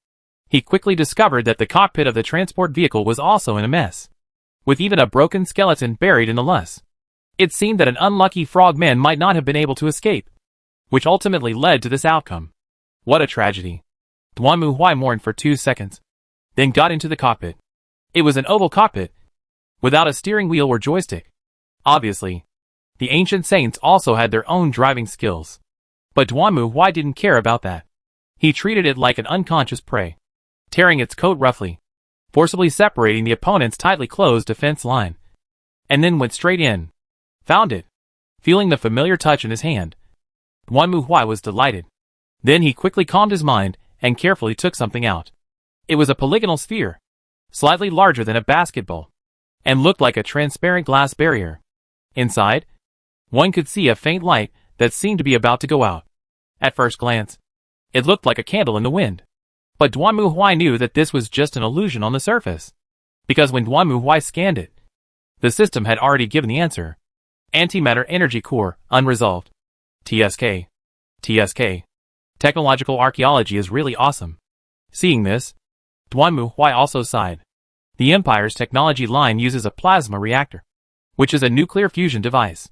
he quickly discovered that the cockpit of the transport vehicle was also in a mess, with even a broken skeleton buried in the loess. It seemed that an unlucky frogman might not have been able to escape, which ultimately led to this outcome. What a tragedy. Duanmu Huai mourned for 2 seconds, then got into the cockpit. It was an oval cockpit, without a steering wheel or joystick. Obviously, the ancient saints also had their own driving skills. But Duanmu Huai didn't care about that. He treated it like an unconscious prey, tearing its coat roughly, forcibly separating the opponent's tightly closed defense line, and then went straight in. Found it. Feeling the familiar touch in his hand, Duanmu Huai was delighted. Then he quickly calmed his mind and carefully took something out. It was a polygonal sphere, slightly larger than a basketball, and looked like a transparent glass barrier. Inside, one could see a faint light that seemed to be about to go out. At first glance, it looked like a candle in the wind. But Duanmu Huai knew that this was just an illusion on the surface, because when Duanmu Huai scanned it, the system had already given the answer. Antimatter Energy Core, unresolved. TSK. TSK. Technological archaeology is really awesome. Seeing this, Duanmu Huai also sighed. The Empire's technology line uses a plasma reactor, which is a nuclear fusion device.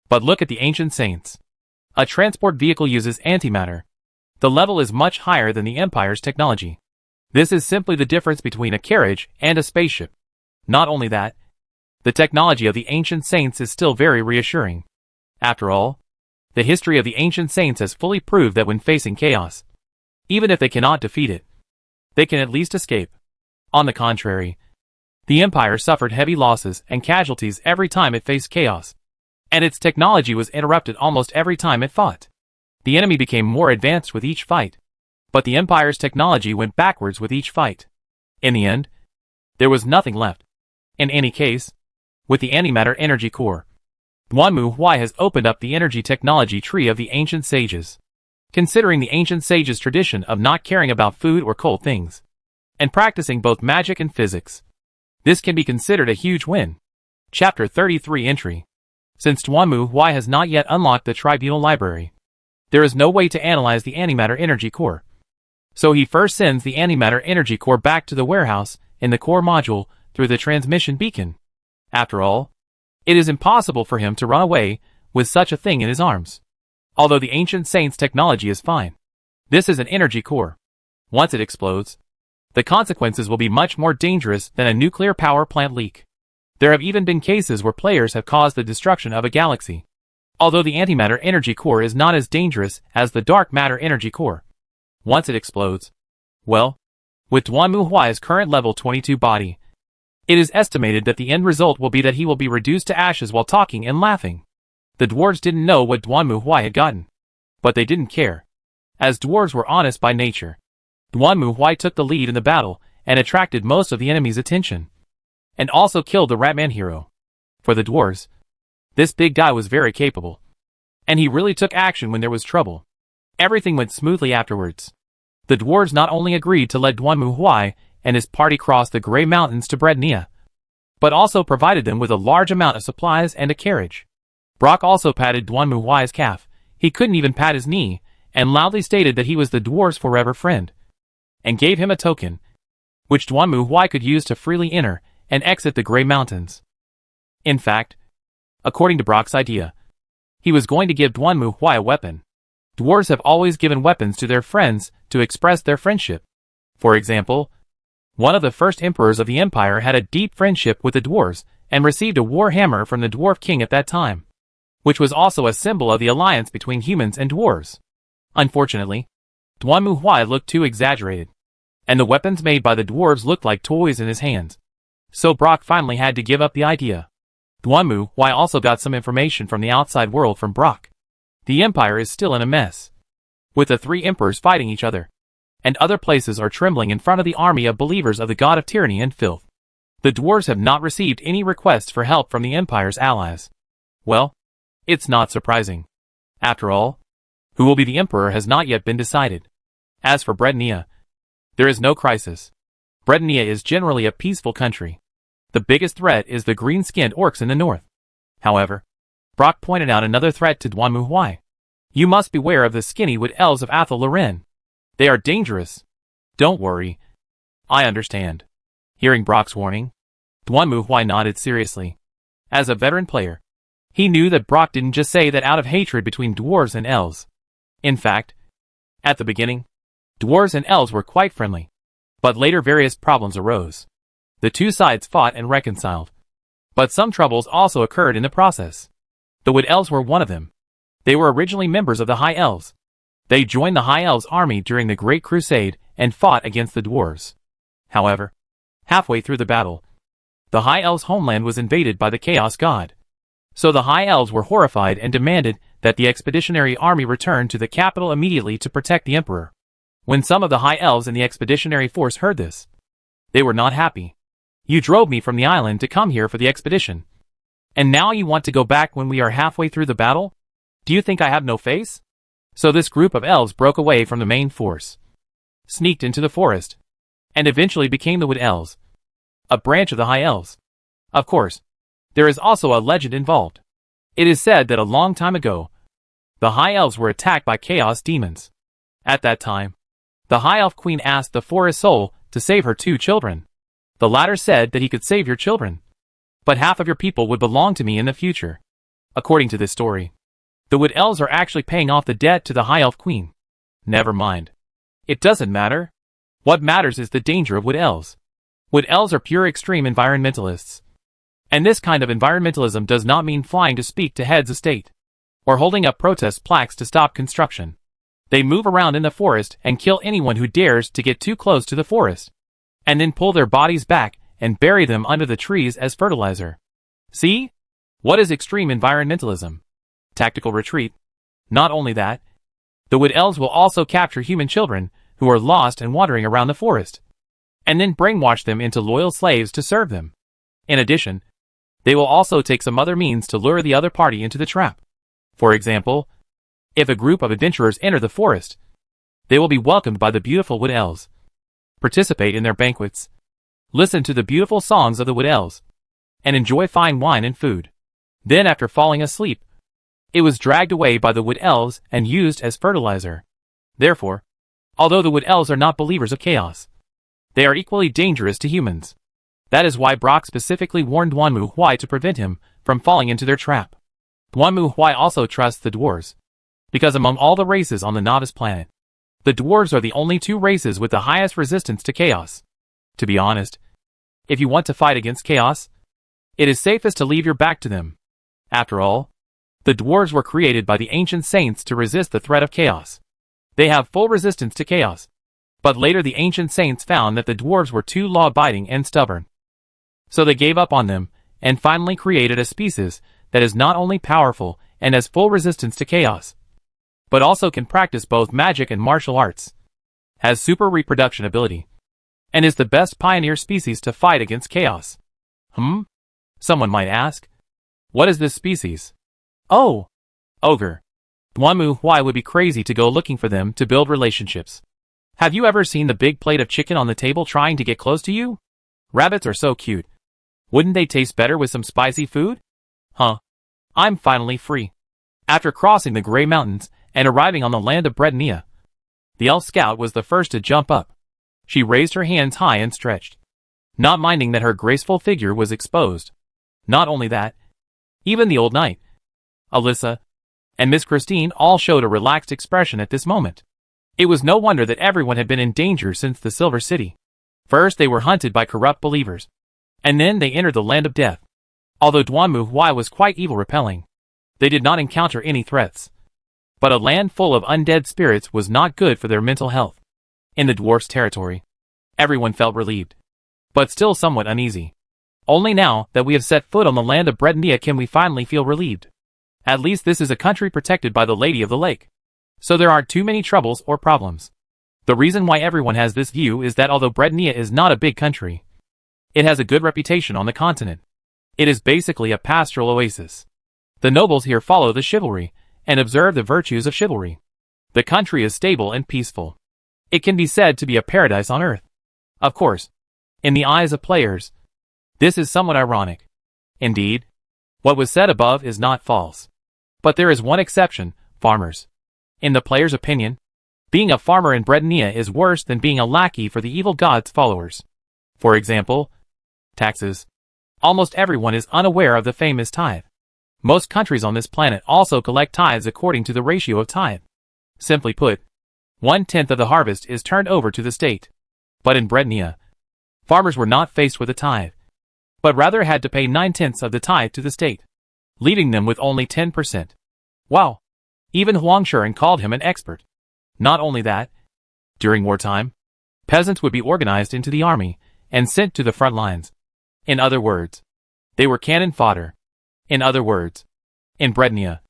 But look at the ancient saints. A transport vehicle uses antimatter. The level is much higher than the Empire's technology. This is simply the difference between a carriage and a spaceship. Not only that, the technology of the ancient saints is still very reassuring. After all, the history of the ancient saints has fully proved that when facing chaos, even if they cannot defeat it, they can at least escape. On the contrary, the Empire suffered heavy losses and casualties every time it faced chaos, and its technology was interrupted almost every time it fought. The enemy became more advanced with each fight, but the Empire's technology went backwards with each fight. In the end, there was nothing left. In any case, with the antimatter energy core, Duanmu Huai has opened up the energy technology tree of the ancient sages. Considering the ancient sages' tradition of not caring about food or cold things, and practicing both magic and physics, this can be considered a huge win. Chapter 33 Entry. Since Duanmu Huai has not yet unlocked the Tribunal Library, there is no way to analyze the antimatter energy core. So he first sends the antimatter energy core back to the warehouse in the core module through the transmission beacon. After all, it is impossible for him to run away with such a thing in his arms. Although the ancient saint's technology is fine. This is an energy core. Once it explodes, the consequences will be much more dangerous than a nuclear power plant leak. There have even been cases where players have caused the destruction of a galaxy. Although the antimatter energy core is not as dangerous as the dark matter energy core. Once it explodes, well, with Duanmu Huai's current level 22 body, it is estimated that the end result will be that he will be reduced to ashes while talking and laughing. The dwarves didn't know what Duanmu Huai had gotten, but they didn't care. As dwarves were honest by nature, Duanmu Huai took the lead in the battle and attracted most of the enemy's attention. And also killed the Ratman hero. For the dwarves, this big guy was very capable. And he really took action when there was trouble. Everything went smoothly afterwards. The dwarves not only agreed to let Duanmu Huai and his party cross the Grey Mountains to Brednia, but also provided them with a large amount of supplies and a carriage. Brock also patted Duanmu Huai's calf. He couldn't even pat his knee, and loudly stated that he was the dwarf's forever friend, and gave him a token, which Duanmu Huai could use to freely enter and exit the Grey Mountains. In fact, according to Brock's idea, he was going to give Duanmu Huai a weapon. Dwarves have always given weapons to their friends to express their friendship. For example, one of the first emperors of the empire had a deep friendship with the dwarves and received a war hammer from the dwarf king at that time, which was also a symbol of the alliance between humans and dwarves. Unfortunately, Duanmu Huai looked too exaggerated, and the weapons made by the dwarves looked like toys in his hands. So Brock finally had to give up the idea. Duanmu Huai also got some information from the outside world from Brock. The empire is still in a mess, with the three emperors fighting each other, and other places are trembling in front of the army of believers of the god of tyranny and filth. The dwarves have not received any requests for help from the empire's allies. Well, it's not surprising. After all, who will be the emperor has not yet been decided. As for Brednia, there is no crisis. Brednia is generally a peaceful country. The biggest threat is the green-skinned orcs in the north. However, Brock pointed out another threat to Duanmu Huai. You must beware of the skinny wood elves of Athel Loren. They are dangerous. Don't worry. I understand. Hearing Brock's warning, Duanmu Huai nodded seriously. As a veteran player, he knew that Brock didn't just say that out of hatred between dwarves and elves. In fact, at the beginning, dwarves and elves were quite friendly. But later various problems arose. The two sides fought and reconciled. But some troubles also occurred in the process. The Wood Elves were one of them. They were originally members of the High Elves. They joined the High Elves' army during the Great Crusade and fought against the dwarves. However, halfway through the battle, the High Elves' homeland was invaded by the Chaos God. So the High Elves were horrified and demanded that the expeditionary army return to the capital immediately to protect the Emperor. When some of the High Elves in the expeditionary force heard this, they were not happy. You drove me from the island to come here for the expedition. And now you want to go back when we are halfway through the battle? Do you think I have no face? So this group of elves broke away from the main force, sneaked into the forest, and eventually became the Wood Elves, a branch of the High Elves. Of course, there is also a legend involved. It is said that a long time ago, the High Elves were attacked by chaos demons. At that time, the High Elf Queen asked the forest soul to save her 2 children. The latter said that he could save your children, but half of your people would belong to me in the future. According to this story, the Wood Elves are actually paying off the debt to the High Elf Queen. Never mind. It doesn't matter. What matters is the danger of Wood Elves. Wood Elves are pure extreme environmentalists. And this kind of environmentalism does not mean flying to speak to heads of state, or holding up protest plaques to stop construction. They move around in the forest and kill anyone who dares to get too close to the forest, and then pull their bodies back and bury them under the trees as fertilizer. See? What is extreme environmentalism? Tactical retreat. Not only that, the Wood Elves will also capture human children who are lost and wandering around the forest, and then brainwash them into loyal slaves to serve them. In addition, they will also take some other means to lure the other party into the trap. For example, if a group of adventurers enter the forest, they will be welcomed by the beautiful Wood Elves, participate in their banquets, listen to the beautiful songs of the Wood Elves, and enjoy fine wine and food. Then after falling asleep, it was dragged away by the Wood Elves and used as fertilizer. Therefore, although the Wood Elves are not believers of chaos, they are equally dangerous to humans. That is why Brock specifically warned Duanmu Huai to prevent him from falling into their trap. Duanmu Huai also trusts the dwarves, because among all the races on the novice planet, the dwarves are the only two races with the highest resistance to chaos. To be honest, if you want to fight against chaos, it is safest to leave your back to them. After all, the dwarves were created by the ancient saints to resist the threat of chaos. They have full resistance to chaos. But later the ancient saints found that the dwarves were too law-abiding and stubborn. So they gave up on them, and finally created a species that is not only powerful and has full resistance to chaos, but also can practice both magic and martial arts, has super reproduction ability, and is the best pioneer species to fight against chaos. Someone might ask. What is this species? Oh! Ogre. Duanmu Huai would be crazy to go looking for them to build relationships. Have you ever seen the big plate of chicken on the table trying to get close to you? Rabbits are so cute. Wouldn't they taste better with some spicy food? I'm finally free. After crossing the Grey Mountains and arriving on the land of Bretania, the elf scout was the first to jump up. She raised her hands high and stretched, not minding that her graceful figure was exposed. Not only that, even the old knight, Alyssa, and Miss Christine all showed a relaxed expression at this moment. It was no wonder that everyone had been in danger since the Silver City. First they were hunted by corrupt believers, and then they entered the land of death. Although Duanmu Huai was quite evil-repelling, they did not encounter any threats. But a land full of undead spirits was not good for their mental health. In the dwarfs' territory, everyone felt relieved, but still somewhat uneasy. Only now that we have set foot on the land of Bretania can we finally feel relieved. At least this is a country protected by the Lady of the Lake, so there aren't too many troubles or problems. The reason why everyone has this view is that although Bretania is not a big country, it has a good reputation on the continent. It is basically a pastoral oasis. The nobles here follow the chivalry and observe the virtues of chivalry. The country is stable and peaceful. It can be said to be a paradise on earth. Of course, in the eyes of players, this is somewhat ironic. Indeed, what was said above is not false. But there is one exception: farmers. In the player's opinion, being a farmer in Bretania is worse than being a lackey for the evil god's followers. For example, taxes. Almost everyone is unaware of the famous tithe. Most countries on this planet also collect tithes according to the ratio of tithe. Simply put, 1/10 of the harvest is turned over to the state. But in Bretania, farmers were not faced with a tithe, but rather had to pay 9/10 of the tithe to the state, leaving them with only 10%. Wow! Even Huang Shuren called him an expert. Not only that, during wartime, peasants would be organized into the army and sent to the front lines. In other words, they were cannon fodder. In other words, in Bretania,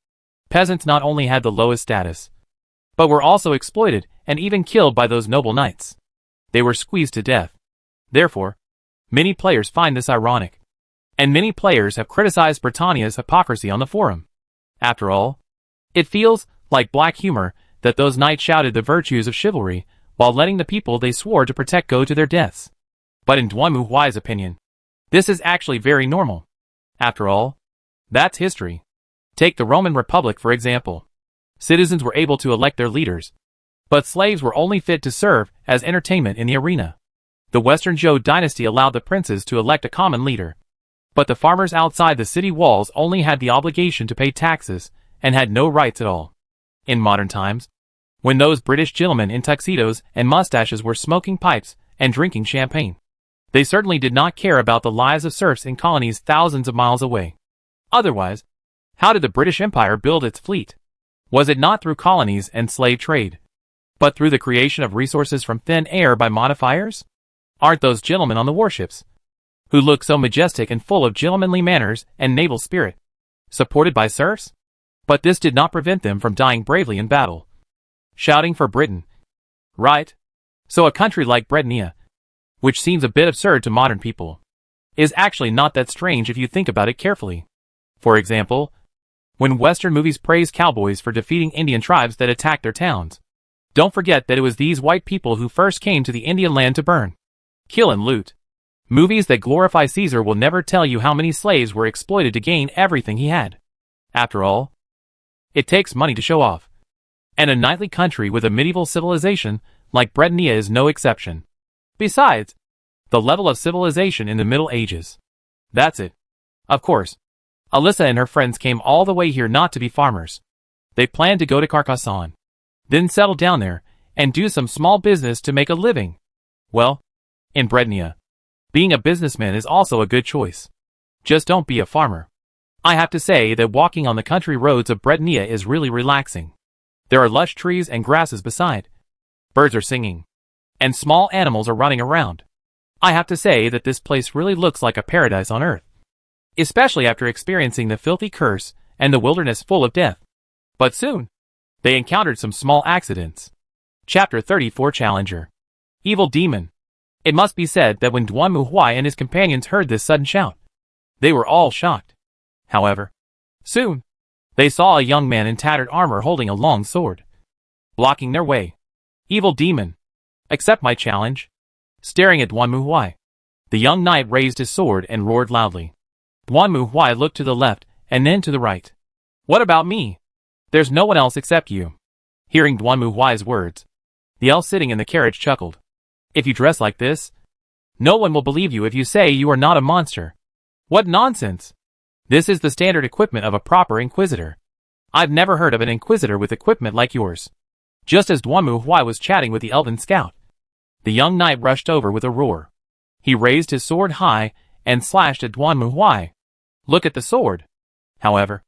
peasants not only had the lowest status, but were also exploited and even killed by those noble knights. They were squeezed to death. Therefore, many players find this ironic, and many players have criticized Britannia's hypocrisy on the forum. After all, it feels like black humor that those knights shouted the virtues of chivalry while letting the people they swore to protect go to their deaths. But in Duanmu Huai's opinion, this is actually very normal. After all, that's history. Take the Roman Republic for example. Citizens were able to elect their leaders, but slaves were only fit to serve as entertainment in the arena. The Western Zhou dynasty allowed the princes to elect a common leader, but the farmers outside the city walls only had the obligation to pay taxes and had no rights at all. In modern times, when those British gentlemen in tuxedos and mustaches were smoking pipes and drinking champagne, they certainly did not care about the lives of serfs in colonies thousands of miles away. Otherwise, how did the British Empire build its fleet? Was it not through colonies and slave trade, but through the creation of resources from thin air by modifiers? Aren't those gentlemen on the warships, who look so majestic and full of gentlemanly manners and naval spirit, supported by serfs? But this did not prevent them from dying bravely in battle, shouting for Britain. Right? So a country like Bretania, which seems a bit absurd to modern people, is actually not that strange if you think about it carefully. For example, when Western movies praise cowboys for defeating Indian tribes that attacked their towns, don't forget that it was these white people who first came to the Indian land to burn, kill and loot. Movies that glorify Caesar will never tell you how many slaves were exploited to gain everything he had. After all, it takes money to show off. And a knightly country with a medieval civilization like Bretania is no exception. Besides, The level of civilization in the Middle Ages. That's it. Of course. Alyssa and her friends came all the way here not to be farmers. They planned to go to Carcassonne, then settle down there, and do some small business to make a living. Well, in Brednia, being a businessman is also a good choice. Just don't be a farmer. I have to say that walking on the country roads of Brednia is really relaxing. There are lush trees and grasses beside. Birds are singing. And small animals are running around. I have to say that this place really looks like a paradise on earth. Especially after experiencing the filthy curse and the wilderness full of death. But soon, they encountered some small accidents. Chapter 34 Challenger. Evil Demon. It must be said that when Duan Muhuai and his companions heard this sudden shout, they were all shocked. However, soon, they saw a young man in tattered armor holding a long sword, blocking their way. Evil Demon. Accept my challenge. Staring at Duan Muhuai, the young knight raised his sword and roared loudly. Duan Muhuai looked to the left and then to the right. What about me? There's no one else except you. Hearing Duan Muhuai's words, the elf sitting in the carriage chuckled. If you dress like this, no one will believe you if you say you are not a monster. What nonsense! This is the standard equipment of a proper inquisitor. I've never heard of an inquisitor with equipment like yours. Just as Duan Muhuai was chatting with the elven scout, the young knight rushed over with a roar. He raised his sword high and slashed at Duan Muhuai. Look at the sword. However,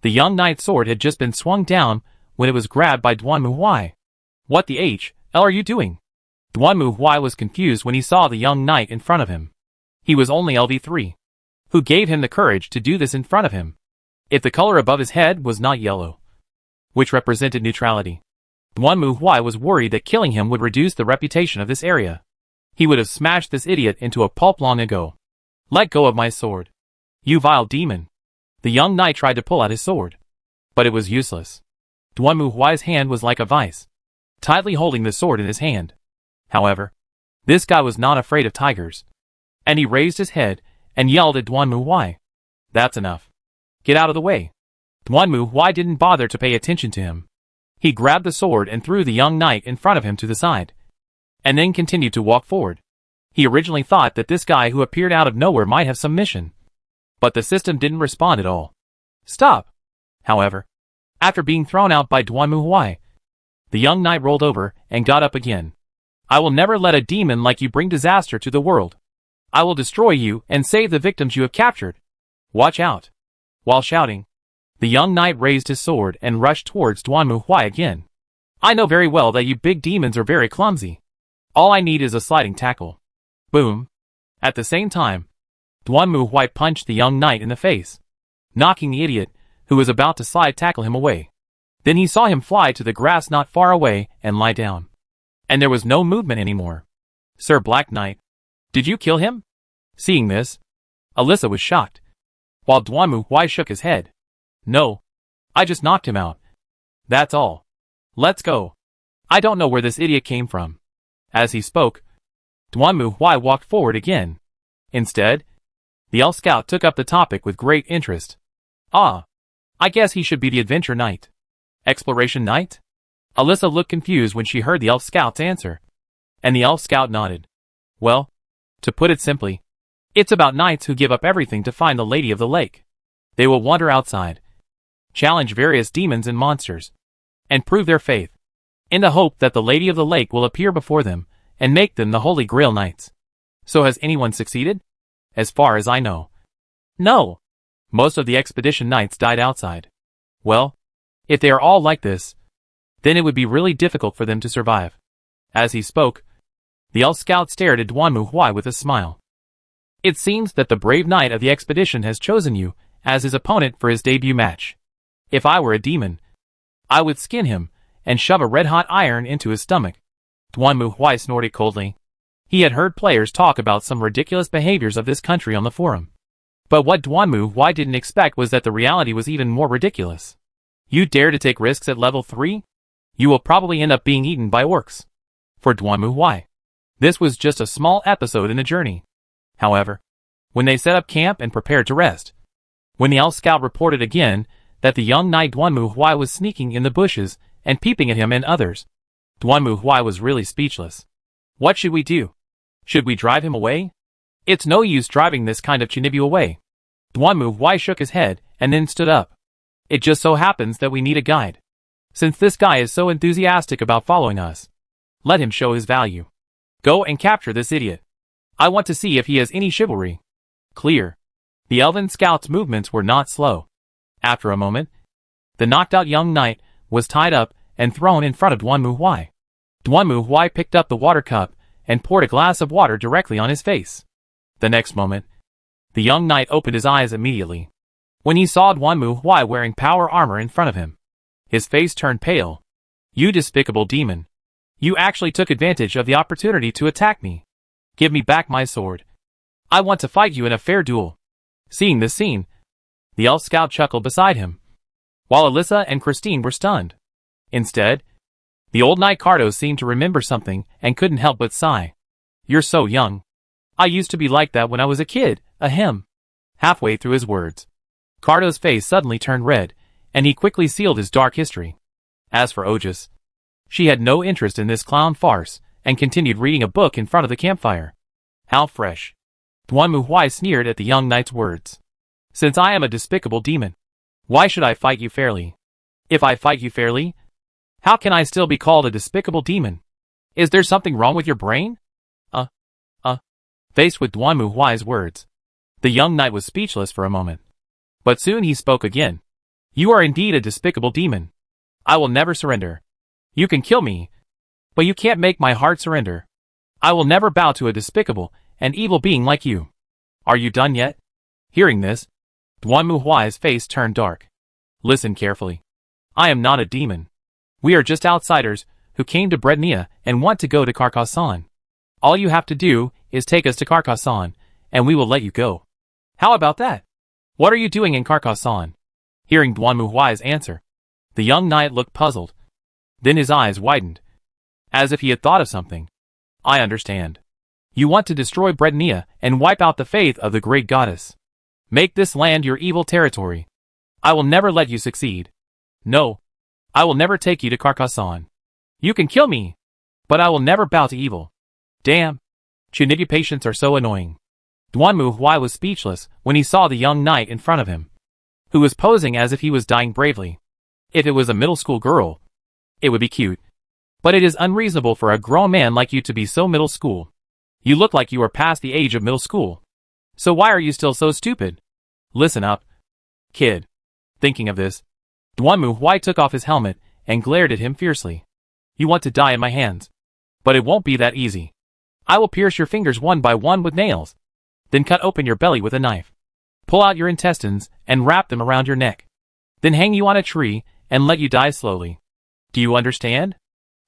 the young knight's sword had just been swung down when it was grabbed by Duan Muhuai. What the hell are you doing? Duan Muhuai was confused when he saw the young knight in front of him. He was only LV3. Who gave him the courage to do this in front of him? If the color above his head was not yellow, which represented neutrality, Duan Muhuai was worried that killing him would reduce the reputation of this area. He would have smashed this idiot into a pulp long ago. Let go of my sword. You vile demon. The young knight tried to pull out his sword, but it was useless. Duan Muhuai's hand was like a vice, tightly holding the sword in his hand. However, this guy was not afraid of tigers, and he raised his head and yelled at Duan Muhuai. That's enough. Get out of the way. Duan Muhuai didn't bother to pay attention to him. He grabbed the sword and threw the young knight in front of him to the side, and then continued to walk forward. He originally thought that this guy who appeared out of nowhere might have some mission, but the system didn't respond at all. Stop! However, after being thrown out by Duan Muhuai, the young knight rolled over and got up again. I will never let a demon like you bring disaster to the world. I will destroy you and save the victims you have captured. Watch out! While shouting, the young knight raised his sword and rushed towards Duan Muhuai again. I know very well that you big demons are very clumsy. All I need is a sliding tackle. Boom! At the same time, Duan Muhuai punched the young knight in the face, knocking the idiot, who was about to slide tackle him away. Then he saw him fly to the grass not far away and lie down. And there was no movement anymore. Sir Black Knight, did you kill him? Seeing this, Alyssa was shocked, while Duan Muhuai shook his head. No, I just knocked him out. That's all. Let's go. I don't know where this idiot came from. As he spoke, Duan Muhuai walked forward again. Instead, the elf scout took up the topic with great interest. Ah, I guess he should be the adventure knight. Exploration knight? Alyssa looked confused when she heard the elf scout's answer, and the elf scout nodded. Well, to put it simply, it's about knights who give up everything to find the Lady of the Lake. They will wander outside, challenge various demons and monsters, and prove their faith, in the hope that the Lady of the Lake will appear before them and make them the Holy Grail Knights. So has anyone succeeded? As far as I know. No. Most of the expedition knights died outside. Well, if they are all like this, then it would be really difficult for them to survive. As he spoke, the elf scout stared at Duan Muhuai with a smile. It seems that the brave knight of the expedition has chosen you as his opponent for his debut match. If I were a demon, I would skin him and shove a red-hot iron into his stomach. Duan Muhuai snorted coldly. He had heard players talk about some ridiculous behaviors of this country on the forum. But what Duan Muhuai didn't expect was that the reality was even more ridiculous. You dare to take risks at level 3? You will probably end up being eaten by orcs. For Duan Muhuai, this was just a small episode in the journey. However, when they set up camp and prepared to rest, when the elf scout reported again that the young knight Duan Muhuai was sneaking in the bushes and peeping at him and others, Duan Muhuai was really speechless. What should we do? Should we drive him away? It's no use driving this kind of Chinibu away. Duanmu shook his head and then stood up. It just so happens that we need a guide. Since this guy is so enthusiastic about following us, let him show his value. Go and capture this idiot. I want to see if he has any chivalry. Clear. The elven scout's movements were not slow. After a moment, the knocked-out young knight was tied up and thrown in front of Duanmu. Duanmu picked up the water cup and poured a glass of water directly on his face. The next moment, the young knight opened his eyes immediately when he saw Duanmu wearing power armor in front of him. His face turned pale. You despicable demon. You actually took advantage of the opportunity to attack me. Give me back my sword. I want to fight you in a fair duel. Seeing this scene, the elf scout chuckled beside him, while Alyssa and Christine were stunned. Instead, the old knight Cardo seemed to remember something and couldn't help but sigh. You're so young. I used to be like that when I was a kid, ahem. Halfway through his words, Cardo's face suddenly turned red, and he quickly sealed his dark history. As for Otis, she had no interest in this clown farce and continued reading a book in front of the campfire. How fresh. Duanmu sneered at the young knight's words. Since I am a despicable demon, why should I fight you fairly? If I fight you fairly, how can I still be called a despicable demon? Is there something wrong with your brain? Faced with Duanmu's words, the young knight was speechless for a moment. But soon he spoke again. You are indeed a despicable demon. I will never surrender. You can kill me, but you can't make my heart surrender. I will never bow to a despicable and evil being like you. Are you done yet? Hearing this, Duanmu's face turned dark. Listen carefully. I am not a demon. We are just outsiders who came to Brednia and want to go to Carcassonne. All you have to do is take us to Carcassonne, and we will let you go. How about that? What are you doing in Carcassonne? Hearing Duanmu's answer, the young knight looked puzzled. Then his eyes widened, as if he had thought of something. I understand. You want to destroy Brednia and wipe out the faith of the great goddess. Make this land your evil territory. I will never let you succeed. No, I will never take you to Carcassonne. You can kill me, but I will never bow to evil. Damn. Chinibu patients are so annoying. Duanmu was speechless when he saw the young knight in front of him, who was posing as if he was dying bravely. If it was a middle school girl, it would be cute. But it is unreasonable for a grown man like you to be so middle school. You look like you are past the age of middle school. So why are you still so stupid? Listen up, kid. Thinking of this, Duanmu took off his helmet and glared at him fiercely. You want to die in my hands. But it won't be that easy. I will pierce your fingers one by one with nails, then cut open your belly with a knife. Pull out your intestines and wrap them around your neck. Then hang you on a tree and let you die slowly. Do you understand?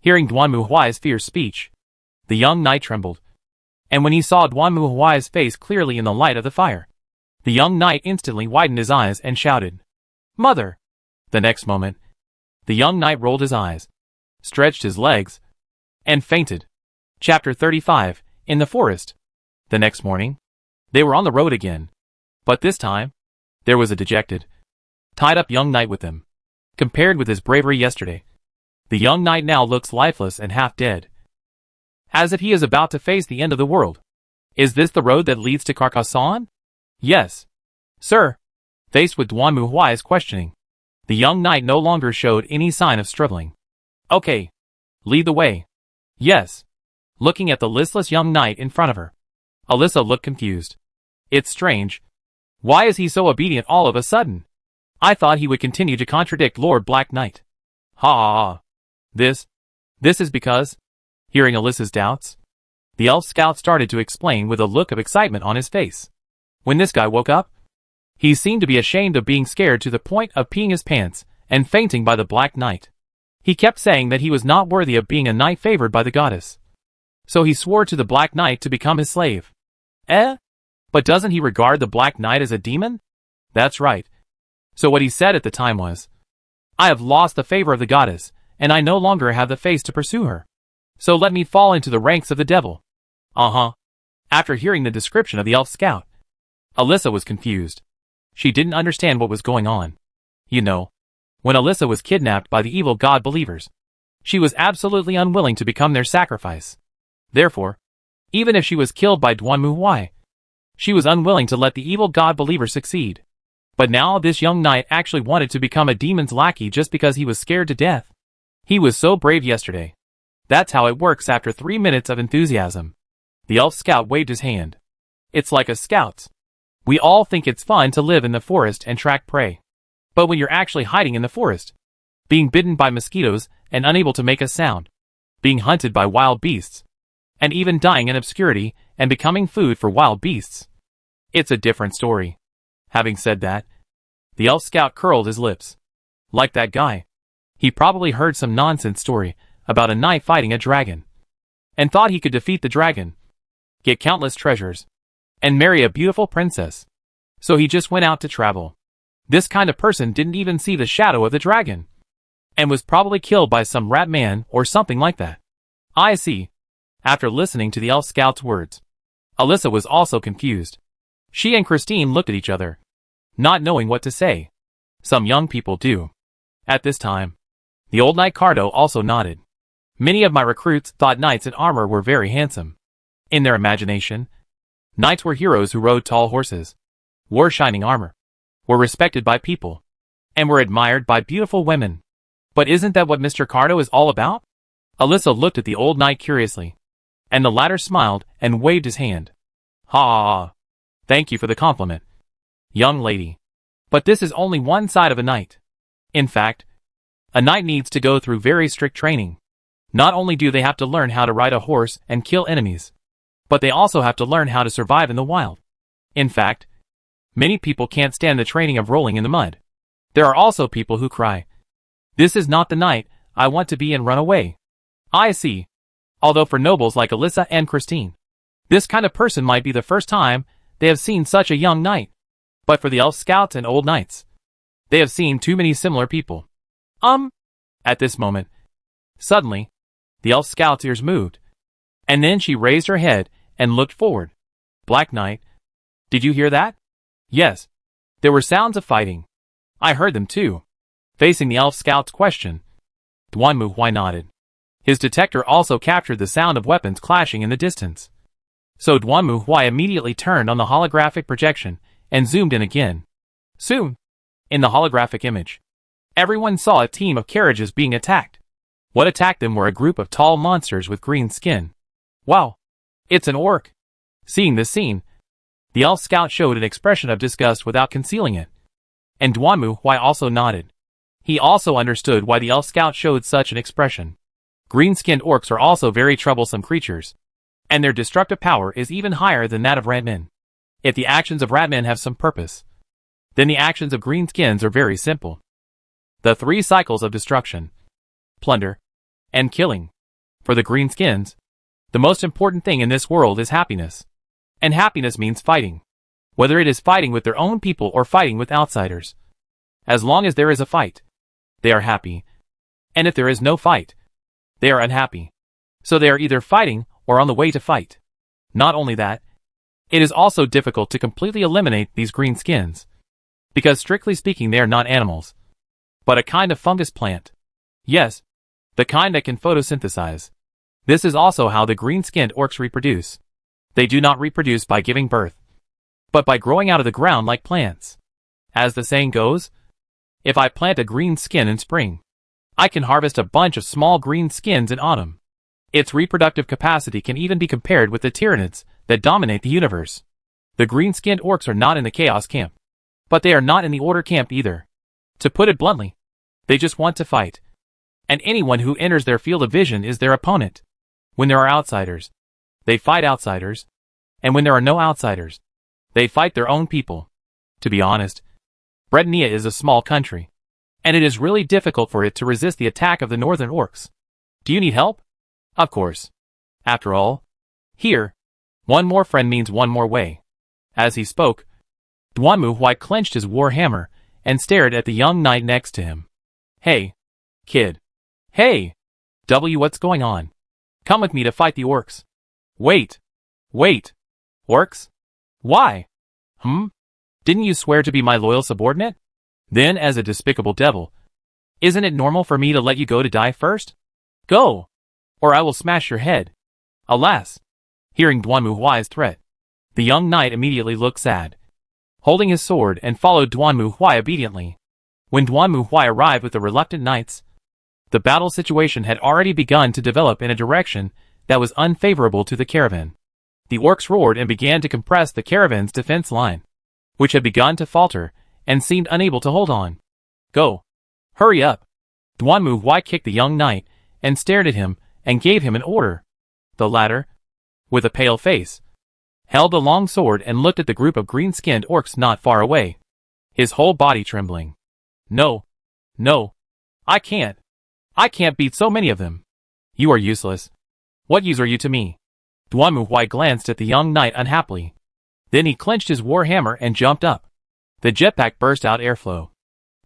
Hearing Duanmu's fierce speech, the young knight trembled. And when he saw Duanmu's face clearly in the light of the fire, the young knight instantly widened his eyes and shouted, Mother! The next moment, the young knight rolled his eyes, stretched his legs, and fainted. Chapter 35, In the Forest. The next morning, they were on the road again. But this time, there was a dejected, tied-up young knight with them. Compared with his bravery yesterday, the young knight now looks lifeless and half-dead, as if he is about to face the end of the world. Is this the road that leads to Carcassonne? Yes. Sir. Faced with Duanmu's questioning, the young knight no longer showed any sign of struggling. Okay. Lead the way. Yes. Looking at the listless young knight in front of her, Alyssa looked confused. It's strange. Why is he so obedient all of a sudden? I thought he would continue to contradict Lord Black Knight. Ha ha ha. This is because... Hearing Alyssa's doubts, the elf scout started to explain with a look of excitement on his face. When this guy woke up, he seemed to be ashamed of being scared to the point of peeing his pants and fainting by the Black Knight. He kept saying that he was not worthy of being a knight favored by the goddess. So he swore to the Black Knight to become his slave. But doesn't he regard the Black Knight as a demon? That's right. So what he said at the time was, I have lost the favor of the goddess, and I no longer have the face to pursue her. So let me fall into the ranks of the devil. After hearing the description of the elf scout, Alyssa was confused. She didn't understand what was going on. You know, when Alyssa was kidnapped by the evil god believers, she was absolutely unwilling to become their sacrifice. Therefore, Even if she was killed by Duanmu Huai, she was unwilling to let the evil god believer succeed. But now this young knight actually wanted to become a demon's lackey just because he was scared to death. He was so brave yesterday. That's how it works after 3 minutes of enthusiasm. The elf scout waved his hand. It's like us scouts. We all think it's fun to live in the forest and track prey. But when you're actually hiding in the forest, being bitten by mosquitoes and unable to make a sound, being hunted by wild beasts, and even dying in obscurity and becoming food for wild beasts, it's a different story. Having said that, the elf scout curled his lips. Like that guy. He probably heard some nonsense story about a knight fighting a dragon, and thought he could defeat the dragon, get countless treasures, and marry a beautiful princess. So he just went out to travel. This kind of person didn't even see the shadow of the dragon, and was probably killed by some rat man or something like that. I see. After listening to the elf scout's words, Alyssa was also confused. She and Christine looked at each other, not knowing what to say. Some young people do. At this time, the old knight Cardo also nodded. Many of my recruits thought knights in armor were very handsome. In their imagination, knights were heroes who rode tall horses, wore shining armor, were respected by people, and were admired by beautiful women. But isn't that what Mr. Cardo is all about? Alyssa looked at the old knight curiously, and the latter smiled and waved his hand. Ha! Thank you for the compliment, young lady. But this is only one side of a knight. In fact, a knight needs to go through very strict training. Not only do they have to learn how to ride a horse and kill enemies, but they also have to learn how to survive in the wild. In fact, many people can't stand the training of rolling in the mud. There are also people who cry, "This is not the knight I want to be," and run away. I see. Although for nobles like Alyssa and Christine, this kind of person might be the first time they have seen such a young knight. But for the elf scouts and old knights, they have seen too many similar people. At this moment, suddenly, the elf scout's ears moved, and then she raised her head and looked forward. Black Knight, did you hear that? Yes. There were sounds of fighting. I heard them too. Facing the elf scout's question, Duanmu Huai nodded. His detector also captured the sound of weapons clashing in the distance. So Duanmu Huai immediately turned on the holographic projection and zoomed in again. Soon, in the holographic image, everyone saw a team of carriages being attacked. What attacked them were a group of tall monsters with green skin. Wow! It's an orc! Seeing this scene, the elf scout showed an expression of disgust without concealing it. And Duanmu Huai also nodded. He also understood why the elf scout showed such an expression. Green-skinned orcs are also very troublesome creatures, and their destructive power is even higher than that of ratmen. If the actions of ratmen have some purpose, then the actions of greenskins are very simple. The 3 cycles of destruction, plunder, and killing. For the greenskins, the most important thing in this world is happiness. And happiness means fighting. Whether it is fighting with their own people or fighting with outsiders. As long as there is a fight, they are happy. And if there is no fight, they are unhappy. So they are either fighting or on the way to fight. Not only that, it is also difficult to completely eliminate these greenskins, because strictly speaking they are not animals, but a kind of fungus plant. Yes, the kind that can photosynthesize. This is also how the green-skinned orcs reproduce. They do not reproduce by giving birth, but by growing out of the ground like plants. As the saying goes, if I plant a green skin in spring, I can harvest a bunch of small green skins in autumn. Its reproductive capacity can even be compared with the tyranids that dominate the universe. The green-skinned orcs are not in the chaos camp, but they are not in the order camp either. To put it bluntly, they just want to fight. And anyone who enters their field of vision is their opponent. When there are outsiders, they fight outsiders. And when there are no outsiders, they fight their own people. To be honest, Bretania is a small country, and it is really difficult for it to resist the attack of the northern orcs. Do you need help? Of course. After all, here, one more friend means one more way. As he spoke, Duanmu Huai clenched his war hammer and stared at the young knight next to him. Hey, kid. Hey! What's going on? Come with me to fight the orcs. Wait. Orcs? Why? Didn't you swear to be my loyal subordinate? Then, as a despicable devil, isn't it normal for me to let you go to die first? Go! Or I will smash your head. Alas! Hearing Duanmu threat, the young knight immediately looked sad, holding his sword, and followed Duanmu obediently. When Duanmu arrived with the reluctant knights, the battle situation had already begun to develop in a direction that was unfavorable to the caravan. The orcs roared and began to compress the caravan's defense line, which had begun to falter and seemed unable to hold on. Go! Hurry up! Duanmu kicked the young knight and stared at him and gave him an order. The latter, with a pale face, held the long sword and looked at the group of green-skinned orcs not far away, his whole body trembling. No! No! I can't beat so many of them. You are useless. What use are you to me? Duanmu glanced at the young knight unhappily. Then he clenched his war hammer and jumped up. The jetpack burst out airflow,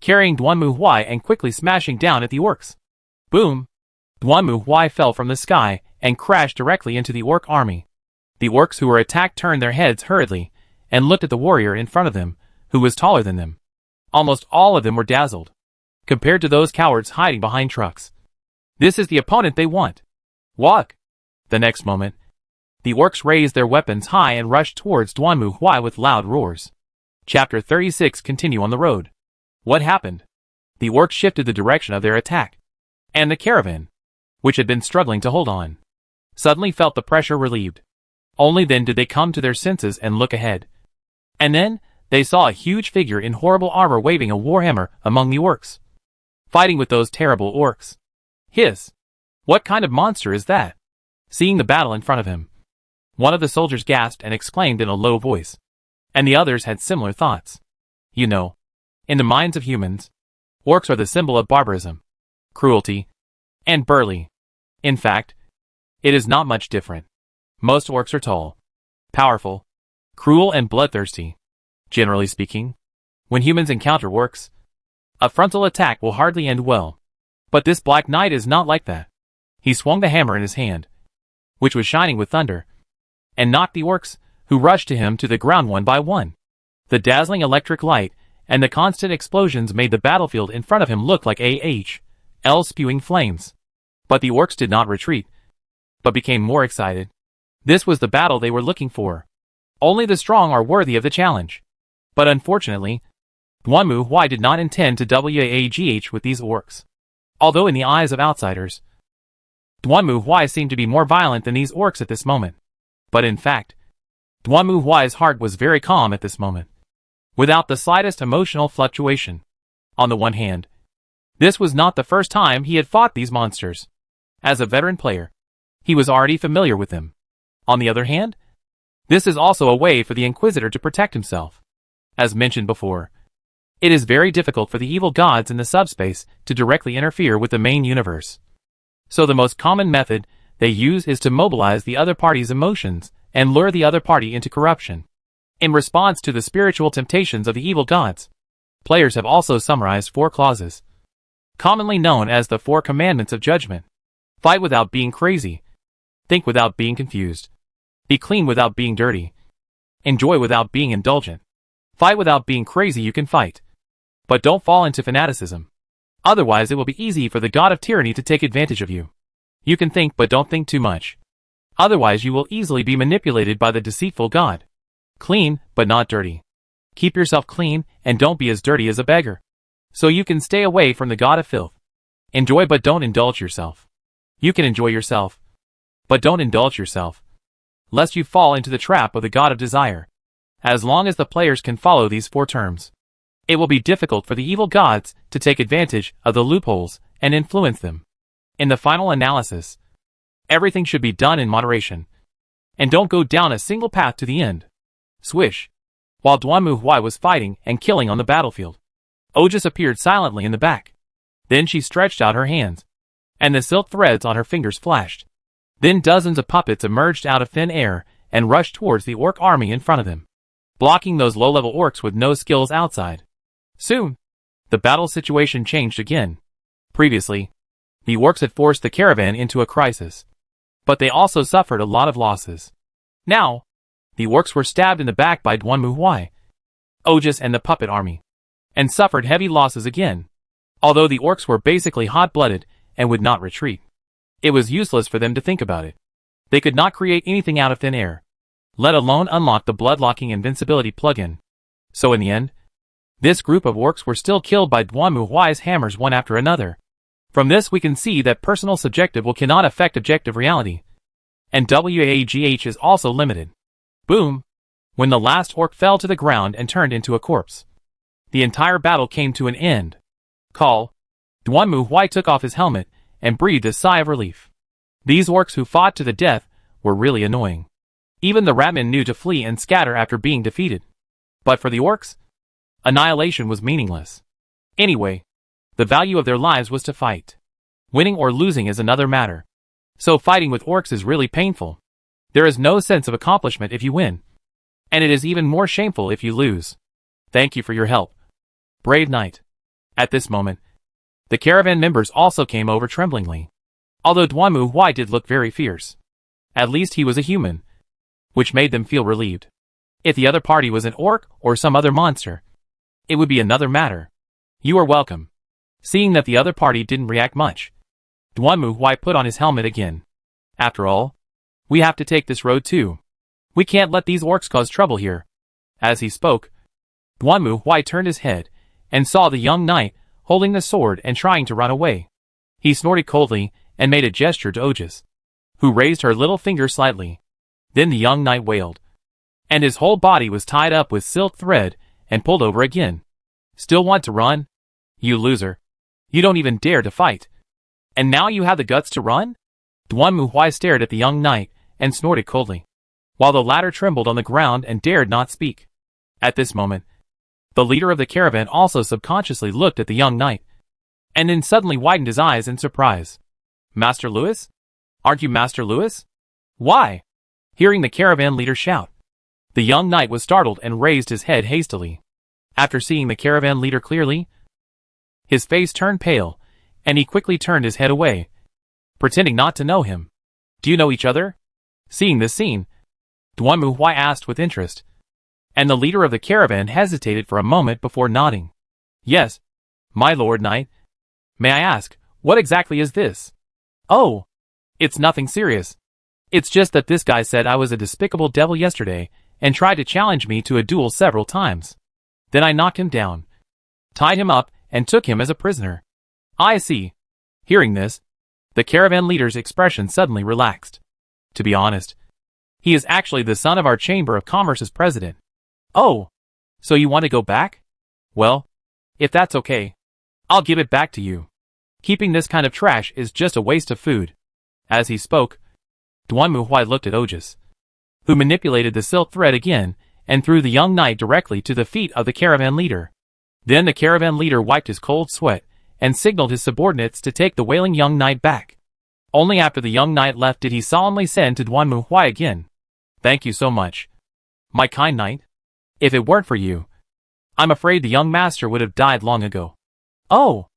carrying Duanmu and quickly smashing down at the orcs. Boom! Duanmu fell from the sky and crashed directly into the orc army. The orcs who were attacked turned their heads hurriedly and looked at the warrior in front of them, who was taller than them. Almost all of them were dazzled, compared to those cowards hiding behind trucks. This is the opponent they want. Walk! The next moment, the orcs raised their weapons high and rushed towards Duanmu with loud roars. Chapter 36 Continue on the road. What happened? The orcs shifted the direction of their attack, and the caravan, which had been struggling to hold on, suddenly felt the pressure relieved. Only then did they come to their senses and look ahead. And then, they saw a huge figure in horrible armor waving a warhammer among the orcs, fighting with those terrible orcs. Hiss! What kind of monster is that? Seeing the battle in front of him, one of the soldiers gasped and exclaimed in a low voice, and the others had similar thoughts. You know, in the minds of humans, orcs are the symbol of barbarism, cruelty, and burly. In fact, it is not much different. Most orcs are tall, powerful, cruel, and bloodthirsty. Generally speaking, when humans encounter orcs, a frontal attack will hardly end well. But this Black Knight is not like that. He swung the hammer in his hand, which was shining with thunder, and knocked the orcs, who rushed to him, to the ground one by one. The dazzling electric light and the constant explosions made the battlefield in front of him look like a spewing flames. But the orcs did not retreat, but became more excited. This was the battle they were looking for. Only the strong are worthy of the challenge. But unfortunately, Duanmu did not intend to wagh with these orcs. Although in the eyes of outsiders, Duanmu seemed to be more violent than these orcs at this moment. But in fact, Duanmu's heart was very calm at this moment, without the slightest emotional fluctuation. On the one hand, this was not the first time he had fought these monsters. As a veteran player, he was already familiar with them. On the other hand, this is also a way for the Inquisitor to protect himself. As mentioned before, it is very difficult for the evil gods in the subspace to directly interfere with the main universe. So the most common method they use is to mobilize the other party's emotions and lure the other party into corruption. In response to the spiritual temptations of the evil gods, players have also summarized 4 clauses, commonly known as the 4 commandments of judgment. Fight without being crazy. Think without being confused. Be clean without being dirty. Enjoy without being indulgent. Fight without being crazy. You can fight, but don't fall into fanaticism. Otherwise it will be easy for the god of tyranny to take advantage of you. You can think, but don't think too much. Otherwise you will easily be manipulated by the deceitful god. Clean, but not dirty. Keep yourself clean, and don't be as dirty as a beggar, so you can stay away from the god of filth. Enjoy, but don't indulge yourself. You can enjoy yourself, but don't indulge yourself, lest you fall into the trap of the god of desire. As long as the players can follow these 4 terms, it will be difficult for the evil gods to take advantage of the loopholes and influence them. In the final analysis, everything should be done in moderation, and don't go down a single path to the end. Swish! While Duanmu was fighting and killing on the battlefield, Ojas appeared silently in the back. Then she stretched out her hands, and the silk threads on her fingers flashed. Then dozens of puppets emerged out of thin air and rushed towards the orc army in front of them, blocking those low-level orcs with no skills outside. Soon, the battle situation changed again. Previously, the orcs had forced the caravan into a crisis, but they also suffered a lot of losses. Now, the orcs were stabbed in the back by Duanmu, Ojas and the puppet army, and suffered heavy losses again. Although the orcs were basically hot-blooded and would not retreat, it was useless for them to think about it. They could not create anything out of thin air, let alone unlock the blood-locking invincibility plugin. So in the end, this group of orcs were still killed by Duanmu Huai's hammers one after another. From this we can see that personal subjective will cannot affect objective reality. And WAGH is also limited. Boom! When the last orc fell to the ground and turned into a corpse, the entire battle came to an end. Call. Duanmu Huai took off his helmet and breathed a sigh of relief. These orcs who fought to the death were really annoying. Even the ratmen knew to flee and scatter after being defeated. But for the orcs, annihilation was meaningless. Anyway, the value of their lives was to fight. Winning or losing is another matter. So fighting with orcs is really painful. There is no sense of accomplishment if you win. And it is even more shameful if you lose. Thank you for your help, brave knight. At this moment, the caravan members also came over tremblingly. Although Duanmu Huai did look very fierce. At least he was a human, which made them feel relieved. If the other party was an orc or some other monster, it would be another matter. You are welcome. Seeing that the other party didn't react much, Duanmu Huai put on his helmet again. After all, we have to take this road too. We can't let these orcs cause trouble here. As he spoke, Duanmu Huai turned his head and saw the young knight holding the sword and trying to run away. He snorted coldly and made a gesture to Ojas, who raised her little finger slightly. Then the young knight wailed, and his whole body was tied up with silk thread and pulled over again. Still want to run? You loser. You don't even dare to fight. And now you have the guts to run? Duanmu Huai stared at the young knight and snorted coldly, while the latter trembled on the ground and dared not speak. At this moment, the leader of the caravan also subconsciously looked at the young knight, and then suddenly widened his eyes in surprise. Master Lewis? Aren't you Master Lewis? Why? Hearing the caravan leader shout, the young knight was startled and raised his head hastily. After seeing the caravan leader clearly, his face turned pale, and he quickly turned his head away, pretending not to know him. Do you know each other? Seeing this scene, Duanmu Huai asked with interest, and the leader of the caravan hesitated for a moment before nodding. Yes, my lord knight. May I ask, what exactly is this? Oh, it's nothing serious. It's just that this guy said I was a despicable devil yesterday and tried to challenge me to a duel several times. Then I knocked him down, tied him up, and took him as a prisoner. I see. Hearing this, the caravan leader's expression suddenly relaxed. To be honest, he is actually the son of our Chamber of Commerce's president. Oh, so you want to go back? Well, if that's okay, I'll give it back to you. Keeping this kind of trash is just a waste of food. As he spoke, Duanmu Huai looked at Ojas, who manipulated the silk thread again and threw the young knight directly to the feet of the caravan leader. Then the caravan leader wiped his cold sweat and signaled his subordinates to take the wailing young knight back. Only after the young knight left did he solemnly send to Duanmu Huai again. Thank you so much, my kind knight. If it weren't for you, I'm afraid the young master would have died long ago. Oh,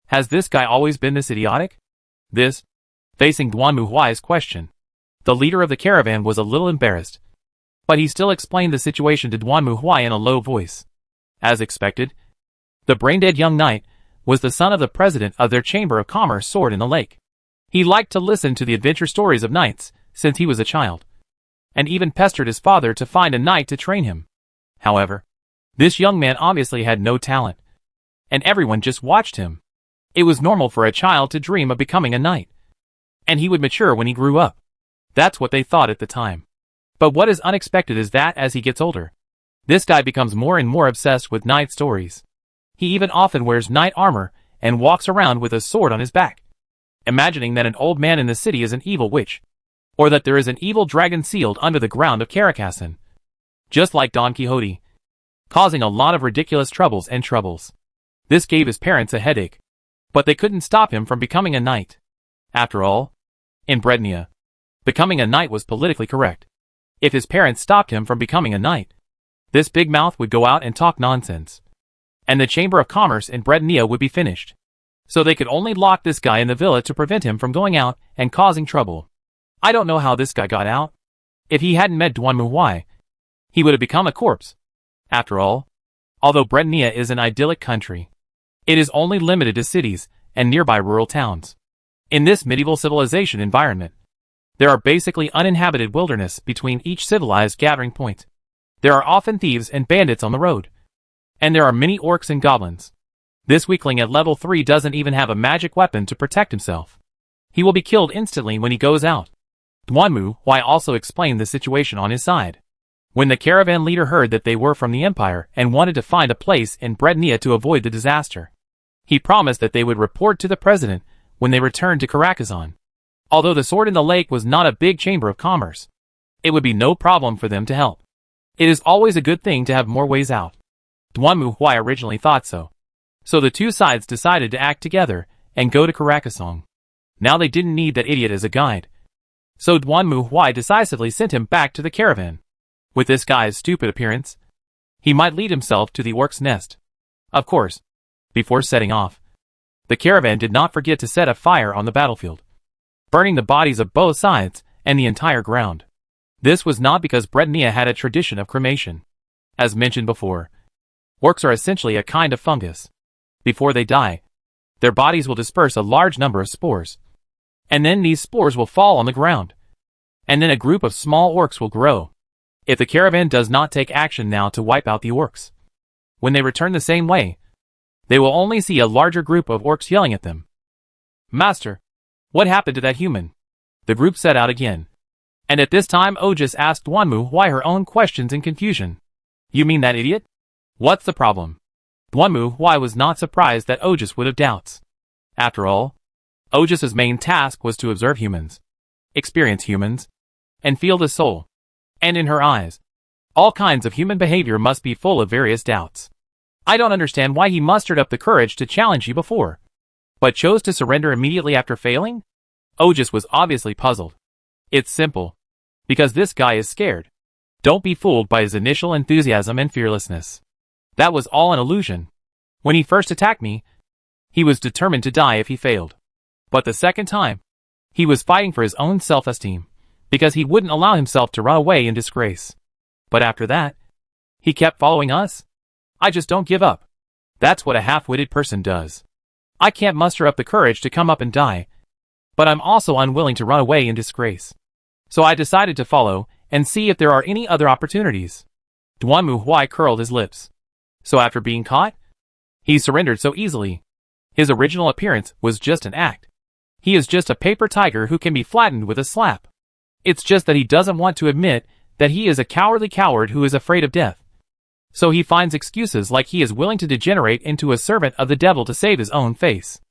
has this guy always been this idiotic? This, facing Duanmu Huai's question, the leader of the caravan was a little embarrassed, but he still explained the situation to Duanmu Huai in a low voice. As expected, the brain-dead young knight was the son of the president of their Chamber of Commerce Sword in the Lake. He liked to listen to the adventure stories of knights since he was a child, and even pestered his father to find a knight to train him. However, this young man obviously had no talent, and everyone just watched him. It was normal for a child to dream of becoming a knight, and he would mature when he grew up. That's what they thought at the time. But what is unexpected is that as he gets older, this guy becomes more and more obsessed with knight stories. He even often wears knight armor and walks around with a sword on his back, imagining that an old man in the city is an evil witch, or that there is an evil dragon sealed under the ground of Caracasson, just like Don Quixote, causing a lot of ridiculous troubles. This gave his parents a headache, but they couldn't stop him from becoming a knight. After all, in Brednia, becoming a knight was politically correct. If his parents stopped him from becoming a knight, this big mouth would go out and talk nonsense, and the Chamber of Commerce in Brednia would be finished. So they could only lock this guy in the villa to prevent him from going out and causing trouble. I don't know how this guy got out. If he hadn't met Duanmu Huai, he would have become a corpse. After all, although Brednia is an idyllic country, it is only limited to cities and nearby rural towns. In this medieval civilization environment, There are basically uninhabited wilderness between each civilized gathering point. There are often thieves and bandits on the road. And there are many orcs and goblins. This weakling at level 3 doesn't even have a magic weapon to protect himself. He will be killed instantly when he goes out. Duanmu Huai also explained the situation on his side. When the caravan leader heard that they were from the Empire and wanted to find a place in Brednia to avoid the disaster, he promised that they would report to the president when they returned to Karakazan. Although the sword in the lake was not a big chamber of commerce, it would be no problem for them to help. It is always a good thing to have more ways out. Duanmu Huai originally thought so. So the two sides decided to act together and go to Karakasong. Now they didn't need that idiot as a guide. So Duanmu Huai decisively sent him back to the caravan. With this guy's stupid appearance, he might lead himself to the orc's nest. Of course, before setting off, the caravan did not forget to set a fire on the battlefield, burning the bodies of both sides and the entire ground. This was not because Brednia had a tradition of cremation. As mentioned before, orcs are essentially a kind of fungus. Before they die, their bodies will disperse a large number of spores. And then these spores will fall on the ground. And then a group of small orcs will grow. If the caravan does not take action now to wipe out the orcs, when they return the same way, they will only see a larger group of orcs yelling at them. "Master, what happened to that human?" The group set out again. And at this time Ojus asked Duanmu Huai her own questions in confusion. "You mean that idiot? What's the problem?" Duanmu Huai was not surprised that Ojus would have doubts. After all, Ojus's main task was to observe humans, experience humans, and feel the soul. And in her eyes, all kinds of human behavior must be full of various doubts. "I don't understand why he mustered up the courage to challenge you before, but chose to surrender immediately after failing?" Ojus was obviously puzzled. "It's simple. Because this guy is scared. Don't be fooled by his initial enthusiasm and fearlessness. That was all an illusion. When he first attacked me, he was determined to die if he failed. But the second time, he was fighting for his own self-esteem, because he wouldn't allow himself to run away in disgrace. But after that, he kept following us. I just don't give up. That's what a half-witted person does. I can't muster up the courage to come up and die, but I'm also unwilling to run away in disgrace. So I decided to follow and see if there are any other opportunities." Duanmu Huai curled his lips. So after being caught, he surrendered so easily. His original appearance was just an act. He is just a paper tiger who can be flattened with a slap. It's just that he doesn't want to admit that he is a cowardly coward who is afraid of death. So he finds excuses like he is willing to degenerate into a servant of the devil to save his own face.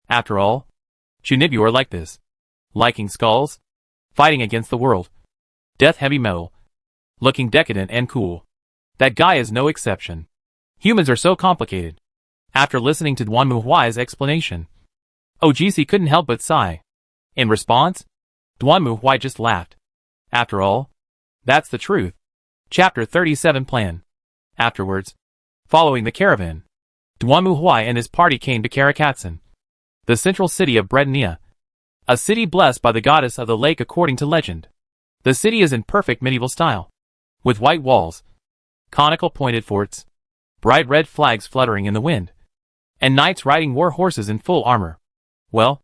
After all, Chunibu are like this. Liking skulls, fighting against the world, death heavy metal, looking decadent and cool. That guy is no exception. Humans are so complicated. After listening to Duanmu Huai's explanation, Ojisi couldn't help but sigh. In response, Duanmu Huai just laughed. After all, that's the truth. Chapter 37 Plan. Afterwards, following the caravan, Duanmu Huai and his party came to Karakatsan, the central city of Brednia, a city blessed by the goddess of the lake according to legend. The city is in perfect medieval style, with white walls, conical pointed forts, bright red flags fluttering in the wind, and knights riding war horses in full armor. Well,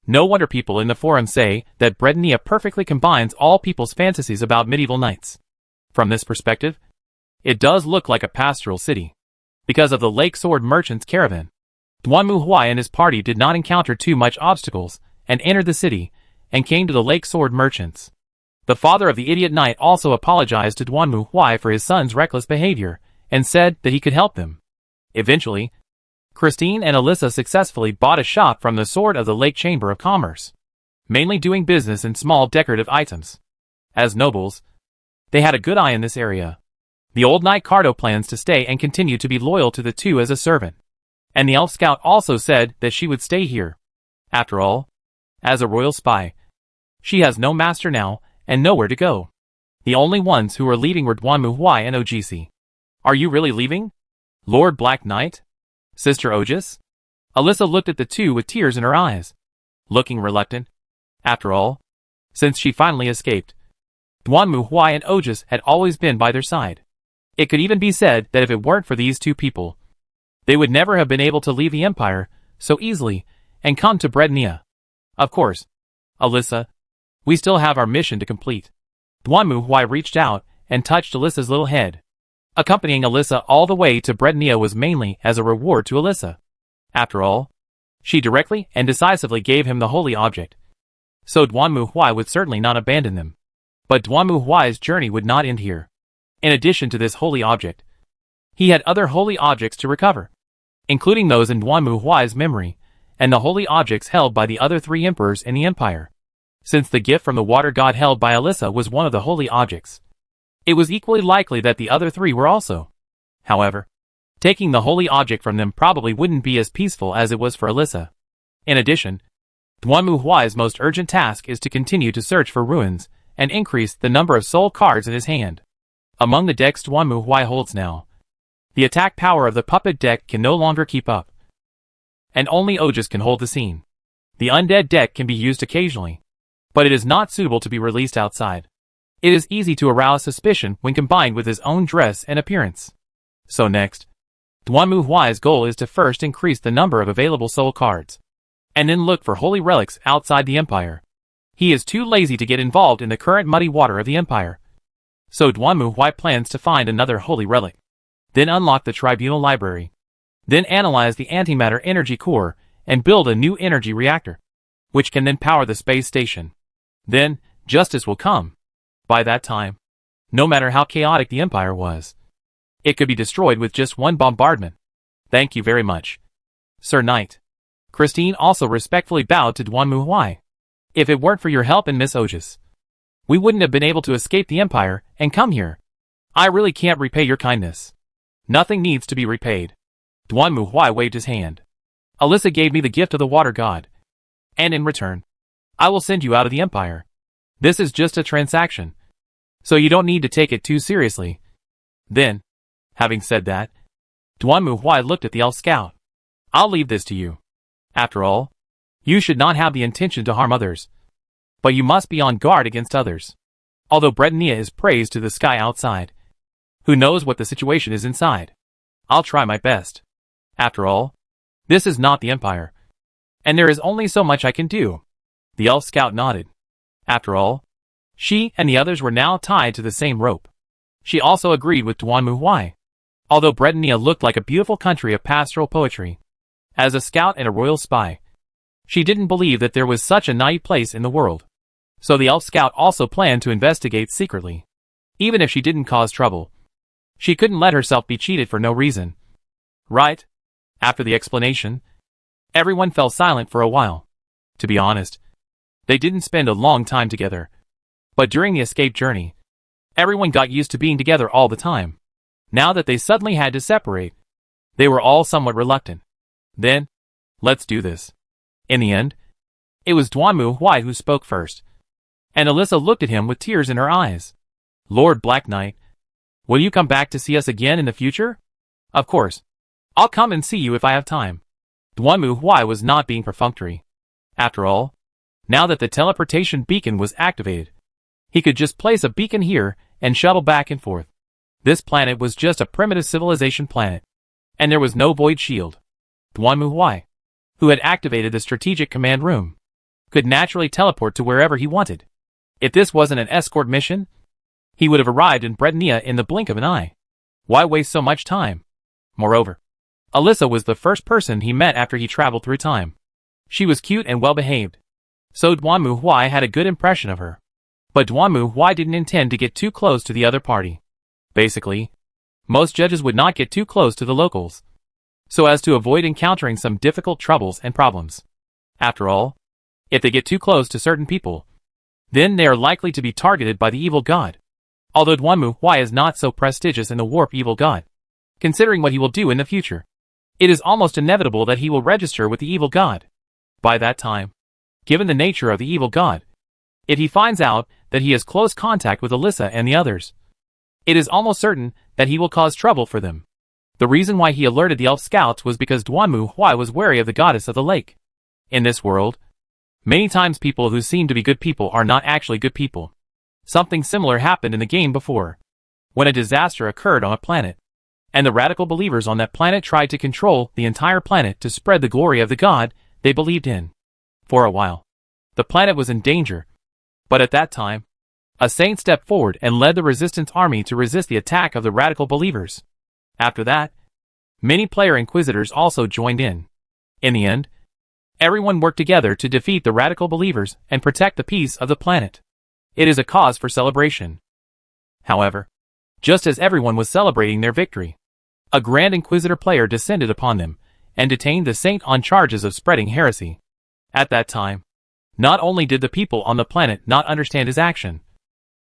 no wonder people in the forum say that Brednia perfectly combines all people's fantasies about medieval knights. From this perspective, it does look like a pastoral city. Because of the Lake Sword Merchant's caravan, Duanmu Huai and his party did not encounter too much obstacles and entered the city and came to the Lake Sword Merchants. The father of the idiot knight also apologized to Duanmu Huai for his son's reckless behavior and said that he could help them. Eventually, Christine and Alyssa successfully bought a shop from the Sword of the Lake Chamber of Commerce, mainly doing business in small decorative items. As nobles, they had a good eye in this area. The old knight Cardo plans to stay and continue to be loyal to the two as a servant. And the elf scout also said that she would stay here. After all, as a royal spy, she has no master now and nowhere to go. The only ones who are leaving were Duanmu Huai and Ojisi. "Are you really leaving, Lord Black Knight? Sister Ojus?" Alyssa looked at the two with tears in her eyes, looking reluctant. After all, since she finally escaped, Duanmu Huai and Ojus had always been by their side. It could even be said that if it weren't for these two people, they would never have been able to leave the Empire so easily and come to Brednia. Of course, Alyssa, We still have our mission to complete. Duanmu Huai reached out and touched Alyssa's little head. Accompanying Alyssa all the way to Bretania was mainly as a reward to Alyssa. After all, she directly and decisively gave him the holy object. So Duanmu Huai would certainly not abandon them. But Duanmu Huai's journey would not end here. In addition to this holy object, he had other holy objects to recover, including those in Duanmu Huai's memory, and the holy objects held by the other 3 emperors in the empire. Since the gift from the water god held by Alyssa was one of the holy objects, it was equally likely that the other 3 were also. However, taking the holy object from them probably wouldn't be as peaceful as it was for Alyssa. In addition, Duanmu Huai's most urgent task is to continue to search for ruins and increase the number of soul cards in his hand. Among the decks Duanmu Huai holds now, the attack power of the puppet deck can no longer keep up, and only Ojas can hold the scene. The undead deck can be used occasionally, but it is not suitable to be released outside. It is easy to arouse suspicion when combined with his own dress and appearance. So next, Duanmu Huai's goal is to first increase the number of available soul cards, and then look for holy relics outside the empire. He is too lazy to get involved in the current muddy water of the empire. So Duanmu Huai plans to find another holy relic, then unlock the tribunal library, then analyze the antimatter energy core and build a new energy reactor, which can then power the space station. Then, justice will come. By that time, no matter how chaotic the empire was, it could be destroyed with just one bombardment. Thank you very much, Sir Knight. Christine also respectfully bowed to Duanmu Huai. If it weren't for your help and Miss Ojas, we wouldn't have been able to escape the empire and come here. I really can't repay your kindness. Nothing needs to be repaid. Duanmu Huai waved his hand. Alyssa gave me the gift of the water god, and in return, I will send you out of the empire. This is just a transaction, so you don't need to take it too seriously. Then, having said that, Duanmu Huai looked at the elf scout. I'll leave this to you. After all, you should not have the intention to harm others, but you must be on guard against others. Although Bretania is praised to the sky outside, who knows what the situation is inside? I'll try my best. After all, this is not the empire, and there is only so much I can do. The elf scout nodded. After all, she and the others were now tied to the same rope. She also agreed with Duanmu Huai. Although Bretania looked like a beautiful country of pastoral poetry, as a scout and a royal spy, she didn't believe that there was such a naive place in the world. So the elf scout also planned to investigate secretly. Even if she didn't cause trouble, she couldn't let herself be cheated for no reason. Right? After the explanation, everyone fell silent for a while. To be honest, they didn't spend a long time together. But during the escape journey, everyone got used to being together all the time. Now that they suddenly had to separate, they were all somewhat reluctant. Then, let's do this. In the end, it was Duanmu Huai who spoke first, and Alyssa looked at him with tears in her eyes. Lord Black Knight, will you come back to see us again in the future? Of course. I'll come and see you if I have time. Duanmu Huai was not being perfunctory. After all, now that the teleportation beacon was activated, he could just place a beacon here and shuttle back and forth. This planet was just a primitive civilization planet, and there was no void shield. Duanmu Huai, who had activated the strategic command room, could naturally teleport to wherever he wanted. If this wasn't an escort mission, he would have arrived in Bretania in the blink of an eye. Why waste so much time? Moreover, Alyssa was the first person he met after he traveled through time. She was cute and well-behaved, so Duanmu Huai had a good impression of her. But Duanmu Huai didn't intend to get too close to the other party. Basically, most judges would not get too close to the locals, so as to avoid encountering some difficult troubles and problems. After all, if they get too close to certain people, then they are likely to be targeted by the evil god. Although Duanmu Huai is not so prestigious in the warp evil god, considering what he will do in the future, it is almost inevitable that he will register with the evil god. By that time, given the nature of the evil god, if he finds out that he has close contact with Alyssa and the others, it is almost certain that he will cause trouble for them. The reason why he alerted the elf scouts was because Duanmu Huai was wary of the goddess of the lake. In this world, many times people who seem to be good people are not actually good people. Something similar happened in the game before, when a disaster occurred on a planet, and the radical believers on that planet tried to control the entire planet to spread the glory of the god they believed in. For a while, the planet was in danger, But at that time, a saint stepped forward and led the resistance army to resist the attack of the radical believers. After that, many player inquisitors also joined in. In the end, everyone worked together to defeat the radical believers and protect the peace of the planet. It is a cause for celebration. However, just as everyone was celebrating their victory, a Grand Inquisitor player descended upon them and detained the saint on charges of spreading heresy. At that time, not only did the people on the planet not understand his action,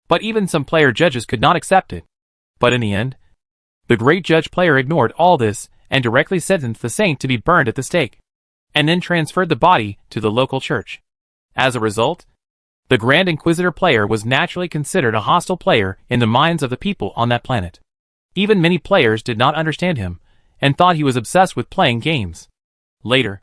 but even some player judges could not accept it. But in the end, the great judge player ignored all this and directly sentenced the saint to be burned at the stake, and then transferred the body to the local church. As a result, the Grand Inquisitor player was naturally considered a hostile player in the minds of the people on that planet. Even many players did not understand him and thought he was obsessed with playing games. Later,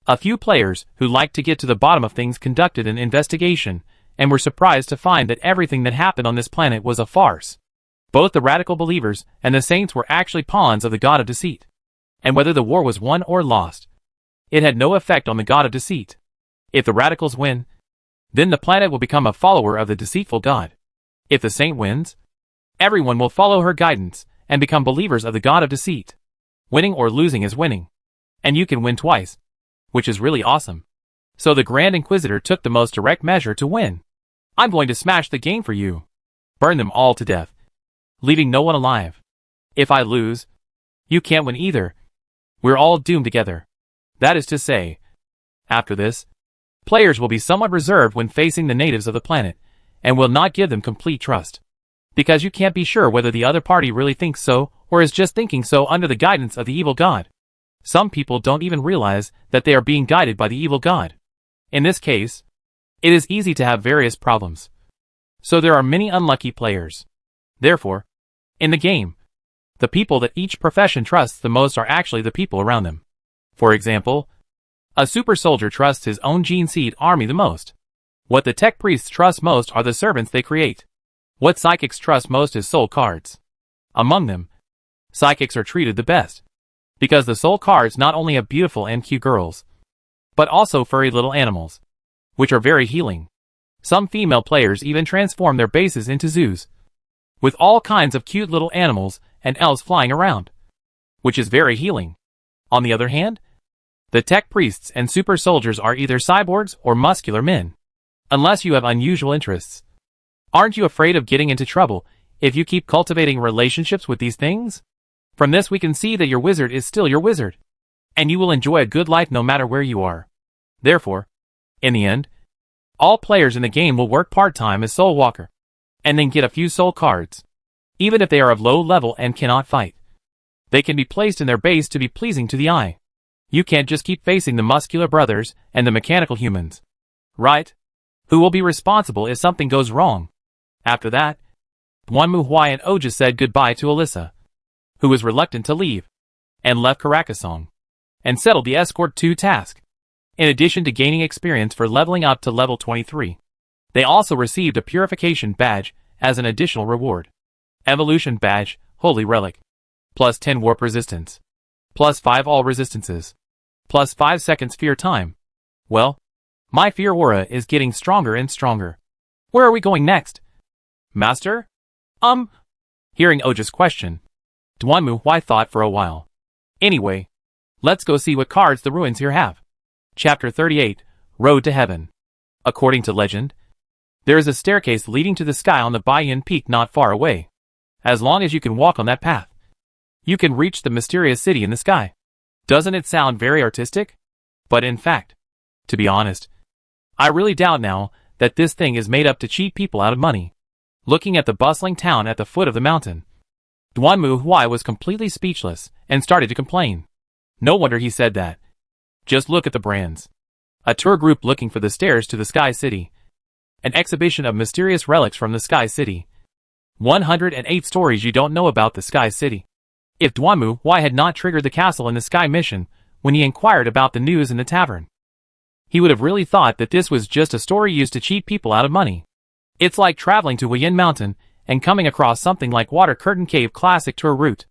a few players who liked to get to the bottom of things conducted an investigation and were surprised to find that everything that happened on this planet was a farce. Both the radical believers and the saints were actually pawns of the god of deceit. And whether the war was won or lost, it had no effect on the god of deceit. If the radicals win, then the planet will become a follower of the deceitful god. If the saint wins, everyone will follow her guidance and become believers of the god of deceit. Winning or losing is winning. And you can win twice, which is really awesome. So the Grand Inquisitor took the most direct measure to win. I'm going to smash the game for you. Burn them all to death, leaving no one alive. If I lose, you can't win either. We're all doomed together. That is to say, after this, players will be somewhat reserved when facing the natives of the planet, and will not give them complete trust. Because you can't be sure whether the other party really thinks so, or is just thinking so under the guidance of the evil god. Some people don't even realize that they are being guided by the evil god. In this case, it is easy to have various problems. So there are many unlucky players. Therefore, in the game, the people that each profession trusts the most are actually the people around them. For example, a super soldier trusts his own gene seed army the most. What the tech priests trust most are the servants they create. What psychics trust most is soul cards. Among them, psychics are treated the best, because the soul cards not only have beautiful and cute girls, but also furry little animals, which are very healing. Some female players even transform their bases into zoos, with all kinds of cute little animals and elves flying around, which is very healing. On the other hand, the tech priests and super soldiers are either cyborgs or muscular men, unless you have unusual interests. Aren't you afraid of getting into trouble if you keep cultivating relationships with these things? From this we can see that your wizard is still your wizard, and you will enjoy a good life no matter where you are. Therefore, in the end, all players in the game will work part-time as Soul Walker, and then get a few soul cards. Even if they are of low level and cannot fight, they can be placed in their base to be pleasing to the eye. You can't just keep facing the muscular brothers and the mechanical humans, right? Who will be responsible if something goes wrong? After that, Duanmu Huai and Oja said goodbye to Alyssa, who was reluctant to leave, and left Carcassonne, and settled the Escort 2 task. In addition to gaining experience for leveling up to level 23, they also received a purification badge as an additional reward. Evolution badge, Holy Relic, plus 10 warp resistance, plus 5 all resistances, plus 5 seconds fear time. Well, my fear aura is getting stronger and stronger. Where are we going next? Master? Hearing Oja's question, Duanmu Huai thought for a while. Anyway, let's go see what cards the ruins here have. Chapter 38, Road to Heaven. According to legend, there is a staircase leading to the sky on the Baiyan Peak not far away. As long as you can walk on that path, you can reach the mysterious city in the sky. Doesn't it sound very artistic? But in fact, to be honest, I really doubt now that this thing is made up to cheat people out of money. Looking at the bustling town at the foot of the mountain, Duanmu Huai was completely speechless and started to complain. No wonder he said that. Just look at the brands. A tour group looking for the stairs to the Sky City. An exhibition of mysterious relics from the Sky City. 108 stories you don't know about the Sky City. If Duanmu Huai had not triggered the castle in the Sky mission when he inquired about the news in the tavern, he would have really thought that this was just a story used to cheat people out of money. It's like traveling to Huayin Mountain and coming across something like Water Curtain Cave Classic Tour Route.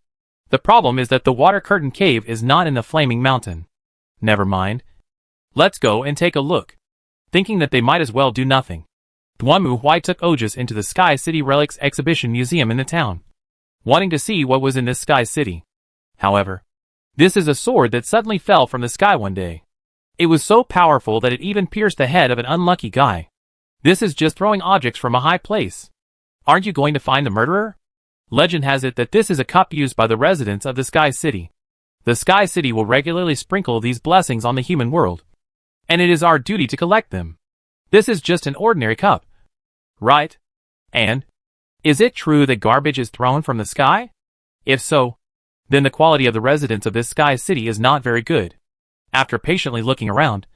The problem is that the Water Curtain Cave is not in the Flaming Mountain. Never mind. Let's go and take a look. Thinking that they might as well do nothing, Duanmu Huai took Ojas into the Sky City Relics Exhibition Museum in the town, wanting to see what was in this Sky City. However, this is a sword that suddenly fell from the sky one day. It was so powerful that it even pierced the head of an unlucky guy. This is just throwing objects from a high place. Aren't you going to find the murderer? Legend has it that this is a cup used by the residents of the Sky City. The Sky City will regularly sprinkle these blessings on the human world, and it is our duty to collect them. This is just an ordinary cup, right? And is it true that garbage is thrown from the sky? If so, then the quality of the residents of this Sky City is not very good. After patiently looking around,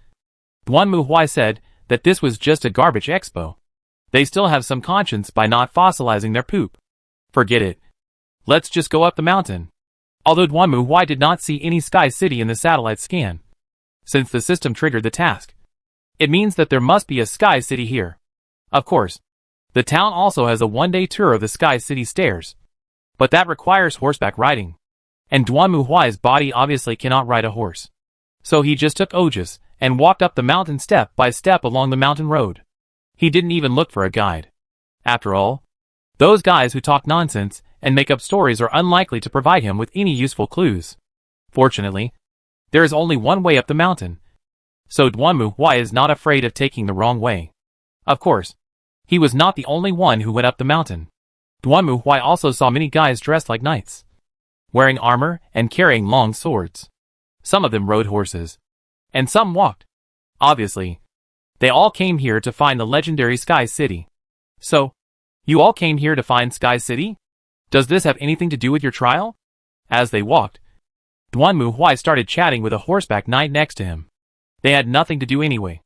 Duanmu Huai said that this was just a garbage expo. They still have some conscience by not fossilizing their poop. Forget it. Let's just go up the mountain. Although Duanmu Huai did not see any Sky City in the satellite scan, since the system triggered the task, it means that there must be a Sky City here. Of course, the town also has a one-day tour of the Sky City stairs, but that requires horseback riding, and Duanmu Huai's body obviously cannot ride a horse. So he just took Ojas and walked up the mountain step by step along the mountain road. He didn't even look for a guide. After all, those guys who talk nonsense and make up stories are unlikely to provide him with any useful clues. Fortunately, there is only one way up the mountain, so Duanmu Huai is not afraid of taking the wrong way. Of course, he was not the only one who went up the mountain. Duanmu Huai also saw many guys dressed like knights, wearing armor and carrying long swords. Some of them rode horses, and some walked. Obviously, they all came here to find the legendary Sky City. So, you all came here to find Sky City? Does this have anything to do with your trial? As they walked, Duanmu Huai started chatting with a horseback knight next to him. They had nothing to do anyway,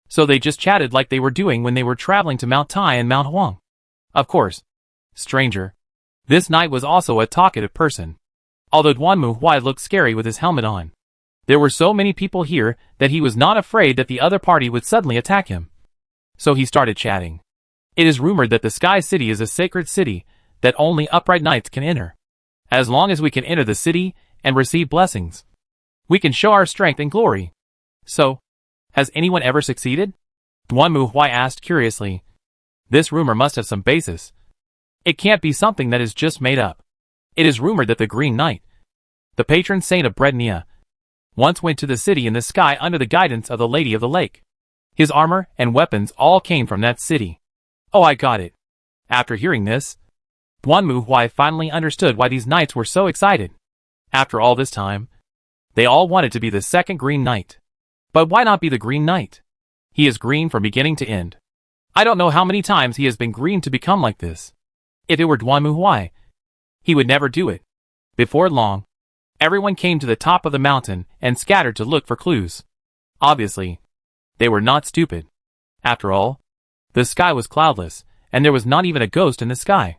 so they just chatted like they were doing when they were traveling to Mount Tai and Mount Huang. Of course, stranger, this knight was also a talkative person. Although Duanmu Huai looked scary with his helmet on, there were so many people here that he was not afraid that the other party would suddenly attack him. So he started chatting. It is rumored that the Sky City is a sacred city that only upright knights can enter. As long as we can enter the city and receive blessings, we can show our strength and glory. So, has anyone ever succeeded? Duanmu Huai asked curiously. This rumor must have some basis. It can't be something that is just made up. It is rumored that the Green Knight, the patron saint of Brednia, once went to the city in the sky under the guidance of the Lady of the Lake. His armor and weapons all came from that city. Oh, I got it. After hearing this, Duanmu Huai finally understood why these knights were so excited. After all this time, they all wanted to be the second Green Knight. But why not be the Green Knight? He is green from beginning to end. I don't know how many times he has been green to become like this. If it were Duanmu Huai, he would never do it. Before long, everyone came to the top of the mountain and scattered to look for clues. Obviously, they were not stupid. After all, the sky was cloudless, and there was not even a ghost in the sky.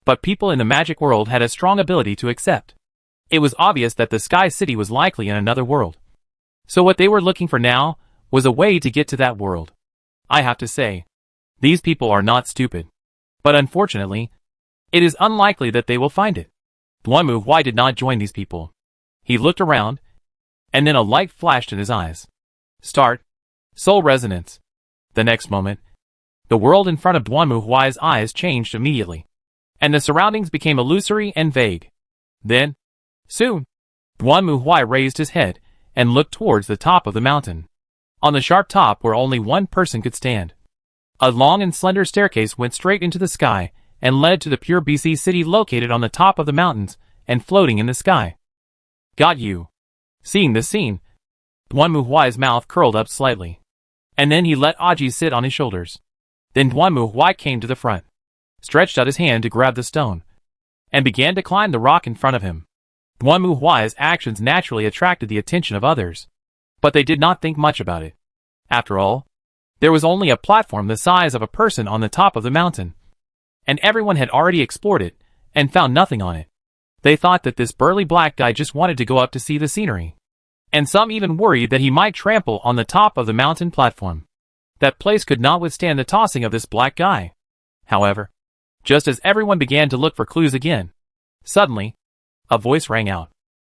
But people in the magic world had a strong ability to accept. It was obvious that the Sky City was likely in another world. So what they were looking for now was a way to get to that world. I have to say, these people are not stupid. But unfortunately, it is unlikely that they will find it. Duanmu Huai did not join these people. He looked around, and then a light flashed in his eyes. Start. Soul resonance. The next moment, the world in front of Duanmu Huai's eyes changed immediately, and the surroundings became illusory and vague. Then, soon, Duanmu Huai raised his head and looked towards the top of the mountain. On the sharp top where only one person could stand, a long and slender staircase went straight into the sky and led to the pure BC city located on the top of the mountains and floating in the sky. Got you. Seeing this scene, Duanmu Huai's mouth curled up slightly, and then he let Aji sit on his shoulders. Then Duanmu Huai came to the front, stretched out his hand to grab the stone, and began to climb the rock in front of him. Duanmu Huai's actions naturally attracted the attention of others, but they did not think much about it. After all, there was only a platform the size of a person on the top of the mountain, and everyone had already explored it and found nothing on it. They thought that this burly black guy just wanted to go up to see the scenery, and some even worried that he might trample on the top of the mountain platform. That place could not withstand the tossing of this black guy. However, just as everyone began to look for clues again, suddenly, a voice rang out.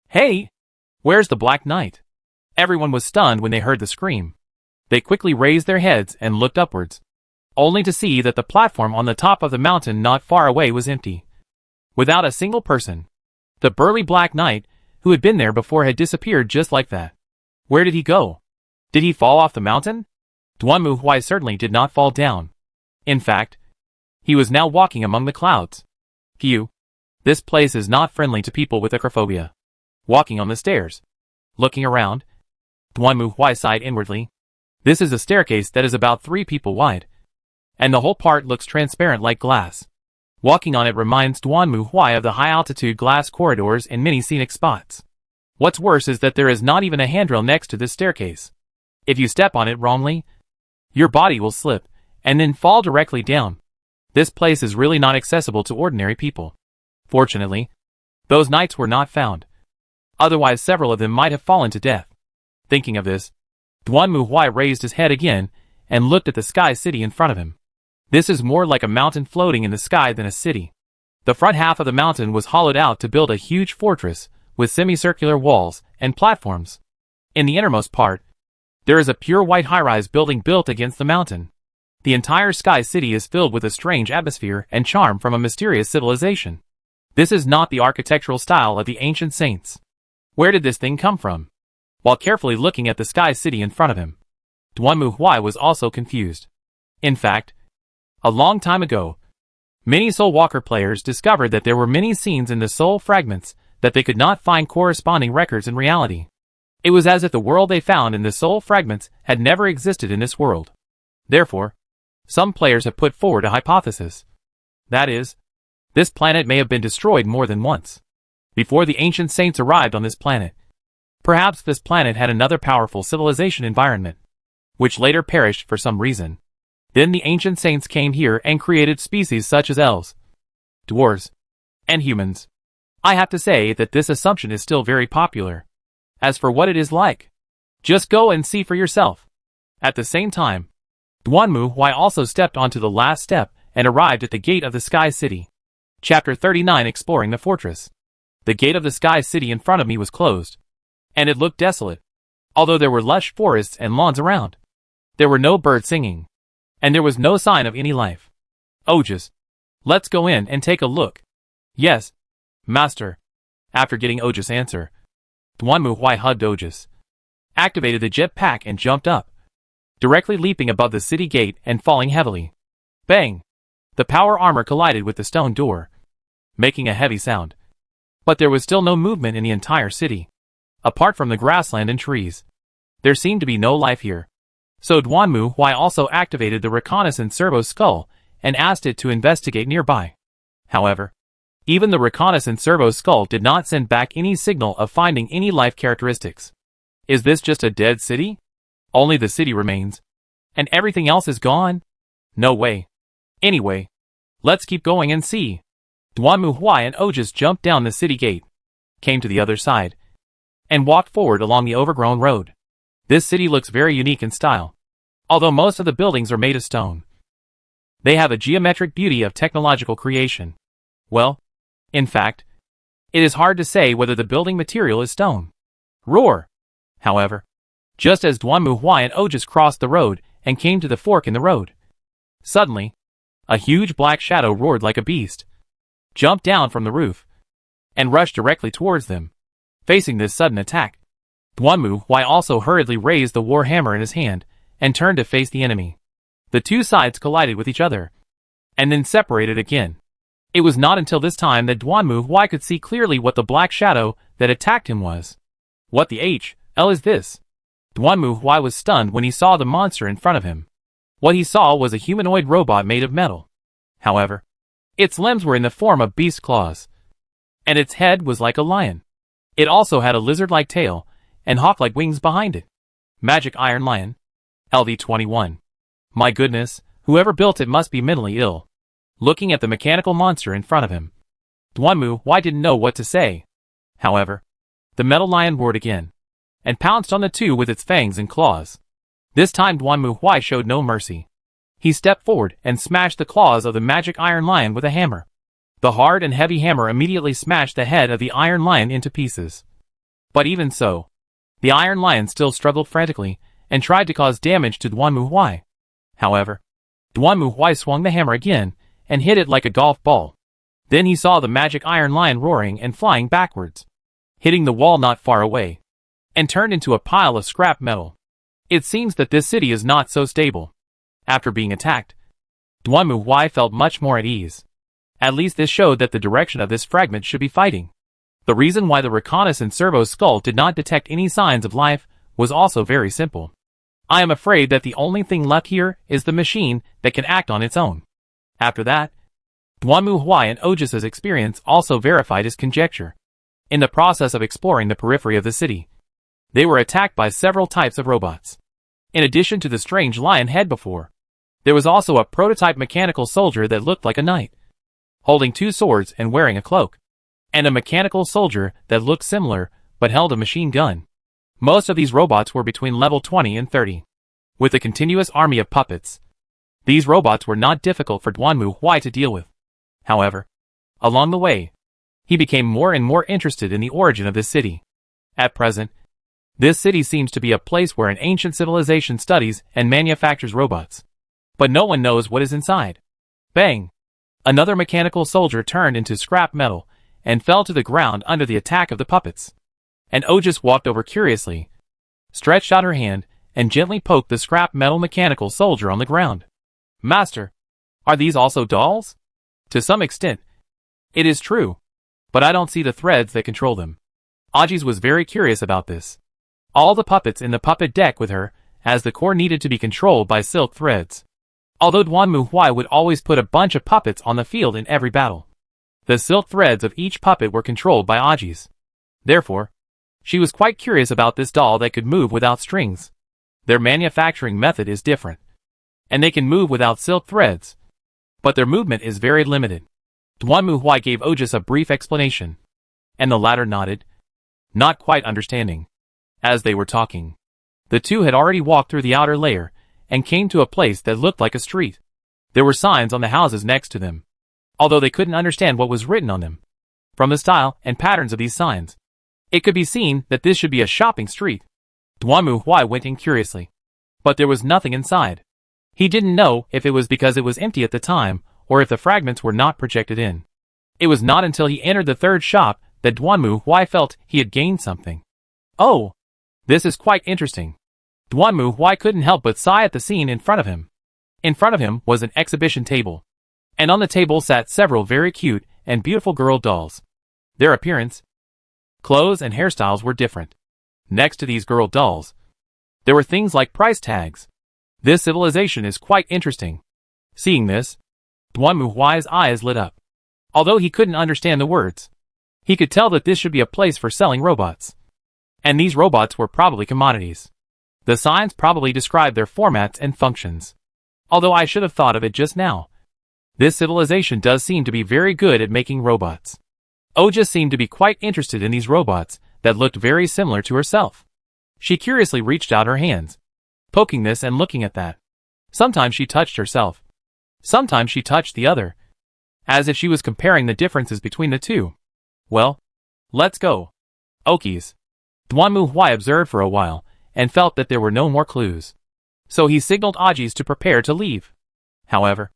Hey! Where's the Black Knight? Everyone was stunned when they heard the scream. They quickly raised their heads and looked upwards. only to see that the platform on the top of the mountain not far away was empty. Without a single person. The burly Black Knight, who had been there before, had disappeared just like that. Where did he go? Did he fall off the mountain? Duanmu Huai certainly did not fall down. In fact, he was now walking among the clouds. Phew. This place is not friendly to people with acrophobia. Walking on the stairs. Looking around, Duanmu Huai sighed inwardly. This is a staircase that is about 3 people wide. And the whole part looks transparent like glass. Walking on it reminds Duanmu Huai of the high-altitude glass corridors in many scenic spots. What's worse is that there is not even a handrail next to this staircase. If you step on it wrongly, your body will slip, and then fall directly down. This place is really not accessible to ordinary people. Fortunately, those knights were not found. Otherwise several of them might have fallen to death. Thinking of this, Duanmu Huai raised his head again, and looked at the sky city in front of him. This is more like a mountain floating in the sky than a city. The front half of the mountain was hollowed out to build a huge fortress, with semicircular walls and platforms. In the innermost part, there is a pure white high-rise building built against the mountain. The entire sky city is filled with a strange atmosphere and charm from a mysterious civilization. This is not the architectural style of the ancient saints. Where did this thing come from? While carefully looking at the sky city in front of him, Duanmu Huai was also confused. In fact, a long time ago, many Soul Walker players discovered that there were many scenes in the soul fragments that they could not find corresponding records in reality. It was as if the world they found in the soul fragments had never existed in this world. Therefore, some players have put forward a hypothesis. That is, this planet may have been destroyed more than once. Before the ancient saints arrived on this planet, perhaps this planet had another powerful civilization environment, which later perished for some reason. Then the ancient saints came here and created species such as elves, dwarves, and humans. I have to say that this assumption is still very popular. As for what it is like, just go and see for yourself. At the same time, Duanmu Huai also stepped onto the last step and arrived at the gate of the Sky City. Chapter 39 Exploring the Fortress. The gate of the Sky City in front of me was closed, and it looked desolate, although there were lush forests and lawns around. There were no birds singing, and there was no sign of any life. Ojas, let's go in and take a look. Yes, Master. After getting Ojas' answer, Duanmu Huai hugged Ojas, activated the jet pack and jumped up, directly leaping above the city gate and falling heavily. Bang! The power armor collided with the stone door, making a heavy sound. But there was still no movement in the entire city. Apart from the grassland and trees, there seemed to be no life here. So Duanmu Huai also activated the reconnaissance servo skull and asked it to investigate nearby. However, even the reconnaissance servo skull did not send back any signal of finding any life characteristics. Is this just a dead city? Only the city remains, and everything else is gone? No way. Anyway, let's keep going and see. Duanmu Huai and Ojas jumped down the city gate, came to the other side, and walked forward along the overgrown road. This city looks very unique in style, although most of the buildings are made of stone. They have a geometric beauty of technological creation. Well, in fact, it is hard to say whether the building material is stone. Roar! However, just as Duanmu Huai and Ojas crossed the road and came to the fork in the road, suddenly, a huge black shadow roared like a beast, jumped down from the roof, and rushed directly towards them. Facing this sudden attack, Duanmu Huai also hurriedly raised the war hammer in his hand and turned to face the enemy. The two sides collided with each other, and then separated again. It was not until this time that Duanmu Huai could see clearly what the black shadow that attacked him was. What the hell is this? Duanmu Huai was stunned when he saw the monster in front of him. What he saw was a humanoid robot made of metal. However, its limbs were in the form of beast claws, and its head was like a lion. It also had a lizard-like tail and hawk-like wings behind it. Magic Iron Lion. LV-21. My goodness, whoever built it must be mentally ill. Looking at the mechanical monster in front of him, Duanmu Huai didn't know what to say. However, the metal lion roared again, and pounced on the two with its fangs and claws. This time Duanmu Huai showed no mercy. He stepped forward and smashed the claws of the magic iron lion with a hammer. The hard and heavy hammer immediately smashed the head of the iron lion into pieces. But even so, the iron lion still struggled frantically and tried to cause damage to Duanmu Huai. However, Duanmu Huai swung the hammer again and hit it like a golf ball. Then he saw the magic iron lion roaring and flying backwards, hitting the wall not far away, and turned into a pile of scrap metal. It seems that this city is not so stable. After being attacked, Duanmu Huai felt much more at ease. At least this showed that the direction of this fragment should be fighting. The reason why the reconnaissance servo's skull did not detect any signs of life was also very simple. I am afraid that the only thing left here is the machine that can act on its own. After that, Duanmu Huai and Ojus's experience also verified his conjecture. In the process of exploring the periphery of the city, they were attacked by several types of robots. In addition to the strange lion head before, there was also a prototype mechanical soldier that looked like a knight, holding two swords and wearing a cloak, and a mechanical soldier that looked similar but held a machine gun. Most of these robots were between level 20 and 30. With a continuous army of puppets, these robots were not difficult for Duanmu Huai to deal with. However, along the way, he became more and more interested in the origin of this city. At present, this city seems to be a place where an ancient civilization studies and manufactures robots. But no one knows what is inside. Bang! Another mechanical soldier turned into scrap metal and fell to the ground under the attack of the puppets. And Ojus walked over curiously, stretched out her hand, and gently poked the scrap metal mechanical soldier on the ground. Master, are these also dolls? To some extent, it is true, but I don't see the threads that control them. Ojus was very curious about this. All the puppets in the puppet deck with her, as the core needed to be controlled by silk threads. Although Duanmu Huai would always put a bunch of puppets on the field in every battle, the silk threads of each puppet were controlled by Ojus. Therefore, she was quite curious about this doll that could move without strings. Their manufacturing method is different, and they can move without silk threads, but their movement is very limited. Duanmu Huai gave Ojus a brief explanation, and the latter nodded, not quite understanding. As they were talking, the two had already walked through the outer layer and came to a place that looked like a street. There were signs on the houses next to them, although they couldn't understand what was written on them. From the style and patterns of these signs, it could be seen that this should be a shopping street. Duanmu Huai went in curiously, but there was nothing inside. He didn't know if it was because it was empty at the time or if the fragments were not projected in. It was not until he entered the third shop that Duanmu Huai felt he had gained something. Oh, this is quite interesting. Duanmu Huai couldn't help but sigh at the scene in front of him. In front of him was an exhibition table, and on the table sat several very cute and beautiful girl dolls. Their appearance, clothes and hairstyles were different. Next to these girl dolls, there were things like price tags. This civilization is quite interesting. Seeing this, Duanmu Huai's eyes lit up. Although he couldn't understand the words, he could tell that this should be a place for selling robots. And these robots were probably commodities. The signs probably described their formats and functions. Although I should have thought of it just now. This civilization does seem to be very good at making robots. Ojus seemed to be quite interested in these robots that looked very similar to herself. She curiously reached out her hands, poking this and looking at that. Sometimes she touched herself. Sometimes she touched the other, as if she was comparing the differences between the two. Well, let's go. Okies. Duanmu Huai observed for a while, and felt that there were no more clues. So he signaled Ojus to prepare to leave. However,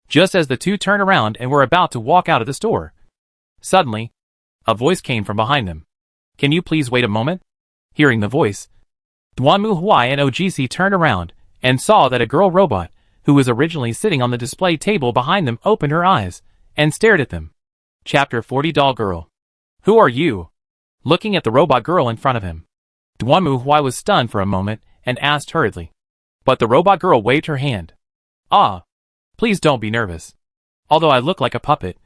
just as the two turned around and were about to walk out of the store, suddenly, a voice came from behind them. Can you please wait a moment? Hearing the voice, Duanmu Huai and Ojus turned around and saw that a girl robot, who was originally sitting on the display table behind them, opened her eyes and stared at them. Chapter 40 Doll Girl. Who are you? Looking at the robot girl in front of him, Duanmu Huai was stunned for a moment and asked hurriedly. But the robot girl waved her hand. Ah, please don't be nervous. Although I look like a puppet,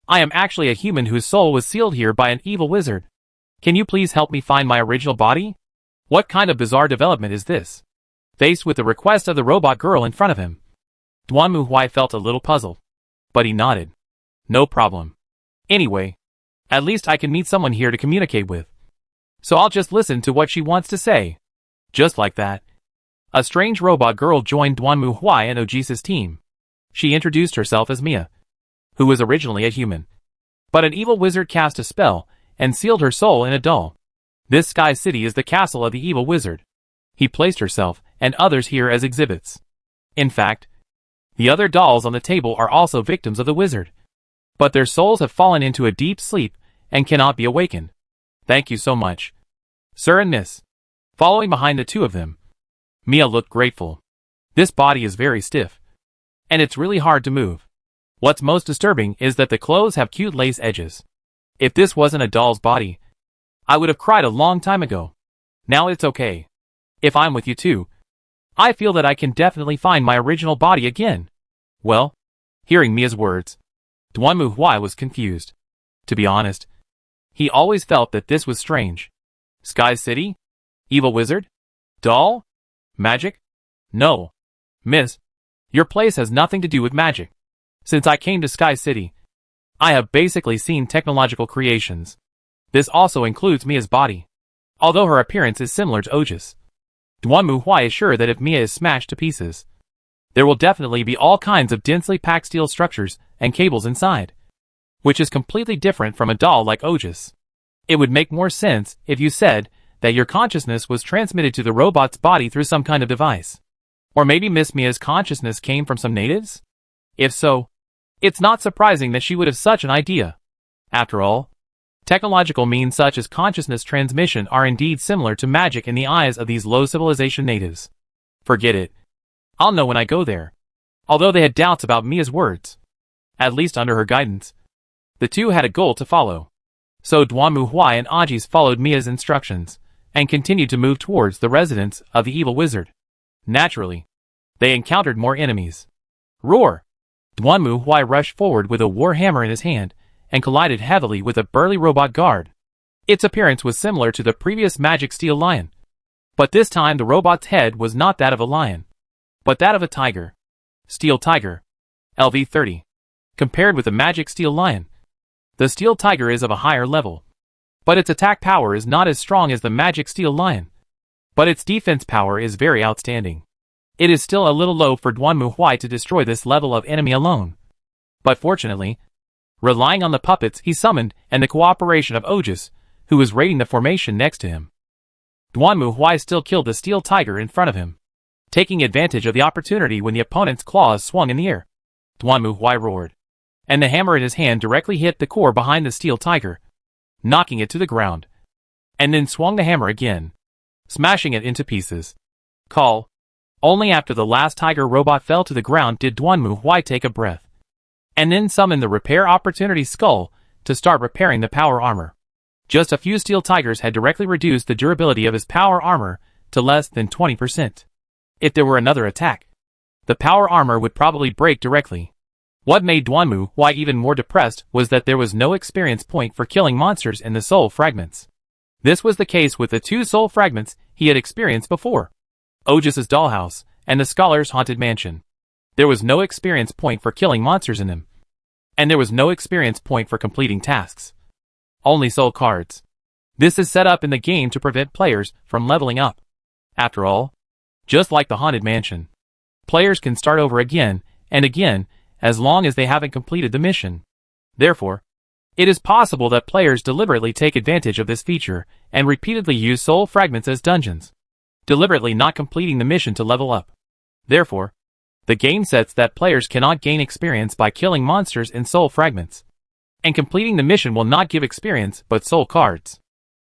I am actually a human whose soul was sealed here by an evil wizard. Can you please help me find my original body? What kind of bizarre development is this? Faced with the request of the robot girl in front of him, Duanmu Huai felt a little puzzled. But he nodded. No problem. Anyway, at least I can meet someone here to communicate with. So I'll just listen to what she wants to say. Just like that, a strange robot girl joined Duanmu Huai and Ojus's team. She introduced herself as Mia, who was originally a human. But an evil wizard cast a spell and sealed her soul in a doll. This sky city is the castle of the evil wizard. He placed herself and others here as exhibits. In fact, The other dolls on the table are also victims of the wizard. But their souls have fallen into a deep sleep and cannot be awakened. Thank you so much, sir and miss. Following behind the two of them, Mia looked grateful. This body is very stiff, and it's really hard to move. What's most disturbing is that the clothes have cute lace edges. If this wasn't a doll's body, I would have cried a long time ago. Now it's okay. If I'm with you too, I feel that I can definitely find my original body again. Well, hearing Mia's words, Duanmu Huai was confused. To be honest, he always felt that this was strange. Sky City? Evil wizard? Doll? Magic? No. Miss, your place has nothing to do with magic. Since I came to Sky City, I have basically seen technological creations. This also includes Mia's body. Although her appearance is similar to Otis, Duanmu Huai is sure that if Mia is smashed to pieces, there will definitely be all kinds of densely packed steel structures and cables inside, which is completely different from a doll like Otis. It would make more sense if you said that your consciousness was transmitted to the robot's body through some kind of device. Or maybe Miss Mia's consciousness came from some natives? If so, it's not surprising that she would have such an idea. After all, technological means such as consciousness transmission are indeed similar to magic in the eyes of these low civilization natives. Forget it. I'll know when I go there. Although they had doubts about Mia's words, at least under her guidance, the two had a goal to follow. So Duanmu Huai and Ajis followed Mia's instructions and continued to move towards the residence of the evil wizard. Naturally, they encountered more enemies. Roar! Duanmu Huai rushed forward with a war hammer in his hand and collided heavily with a burly robot guard. Its appearance was similar to the previous magic steel lion, but this time the robot's head was not that of a lion, but that of a tiger. Steel Tiger. LV-30. Compared with the magic steel lion, the steel tiger is of a higher level, but its attack power is not as strong as the magic steel lion, but its defense power is very outstanding. It is still a little low for Duanmu Huai to destroy this level of enemy alone. But fortunately, relying on the puppets he summoned and the cooperation of Otis, who was raiding the formation next to him, Duanmu Huai still killed the steel tiger in front of him. Taking advantage of the opportunity when the opponent's claws swung in the air, Duanmu Huai roared, and the hammer in his hand directly hit the core behind the steel tiger, knocking it to the ground, and then swung the hammer again, smashing it into pieces. Call. Only after the last tiger robot fell to the ground did Duanmu Huai take a breath, and then summon the repair opportunity skull to start repairing the power armor. Just a few steel tigers had directly reduced the durability of his power armor to less than 20%. If there were another attack, the power armor would probably break directly. What made Duanmu Huai even more depressed was that there was no experience point for killing monsters in the soul fragments. This was the case with the two soul fragments he had experienced before, Ogis's dollhouse and the scholar's haunted mansion. There was no experience point for killing monsters in them, and there was no experience point for completing tasks. Only soul cards. This is set up in the game to prevent players from leveling up. After all, just like the haunted mansion, players can start over again and again as long as they haven't completed the mission. Therefore, it is possible that players deliberately take advantage of this feature and repeatedly use soul fragments as dungeons, deliberately not completing the mission to level up. Therefore, the game sets that players cannot gain experience by killing monsters in soul fragments, and completing the mission will not give experience but soul cards.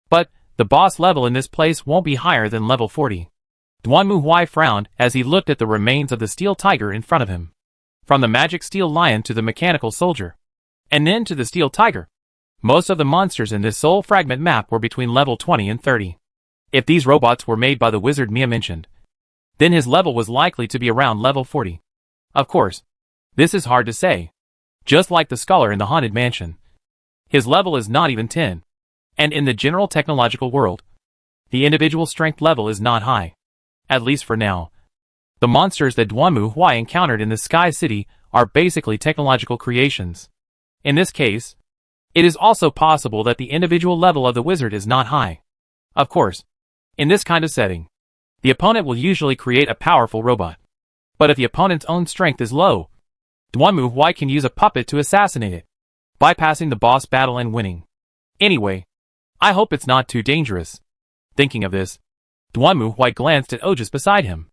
But the boss level in this place won't be higher than level 40. Duanmu Huai frowned as he looked at the remains of the steel tiger in front of him. From the magic steel lion to the mechanical soldier, and then to the steel tiger, most of the monsters in this soul fragment map were between level 20 and 30. If these robots were made by the wizard Mia mentioned, then his level was likely to be around level 40. Of course, this is hard to say. Just like the scholar in the haunted mansion, his level is not even 10. And in the general technological world, the individual strength level is not high. At least for now. The monsters that Duanmu Huai encountered in the Sky City are basically technological creations. In this case, it is also possible that the individual level of the wizard is not high. Of course, in this kind of setting, the opponent will usually create a powerful robot. But if the opponent's own strength is low, Duanmu Huai can use a puppet to assassinate it, bypassing the boss battle and winning. Anyway, I hope it's not too dangerous. Thinking of this, Duanmu Huai glanced at Otis beside him.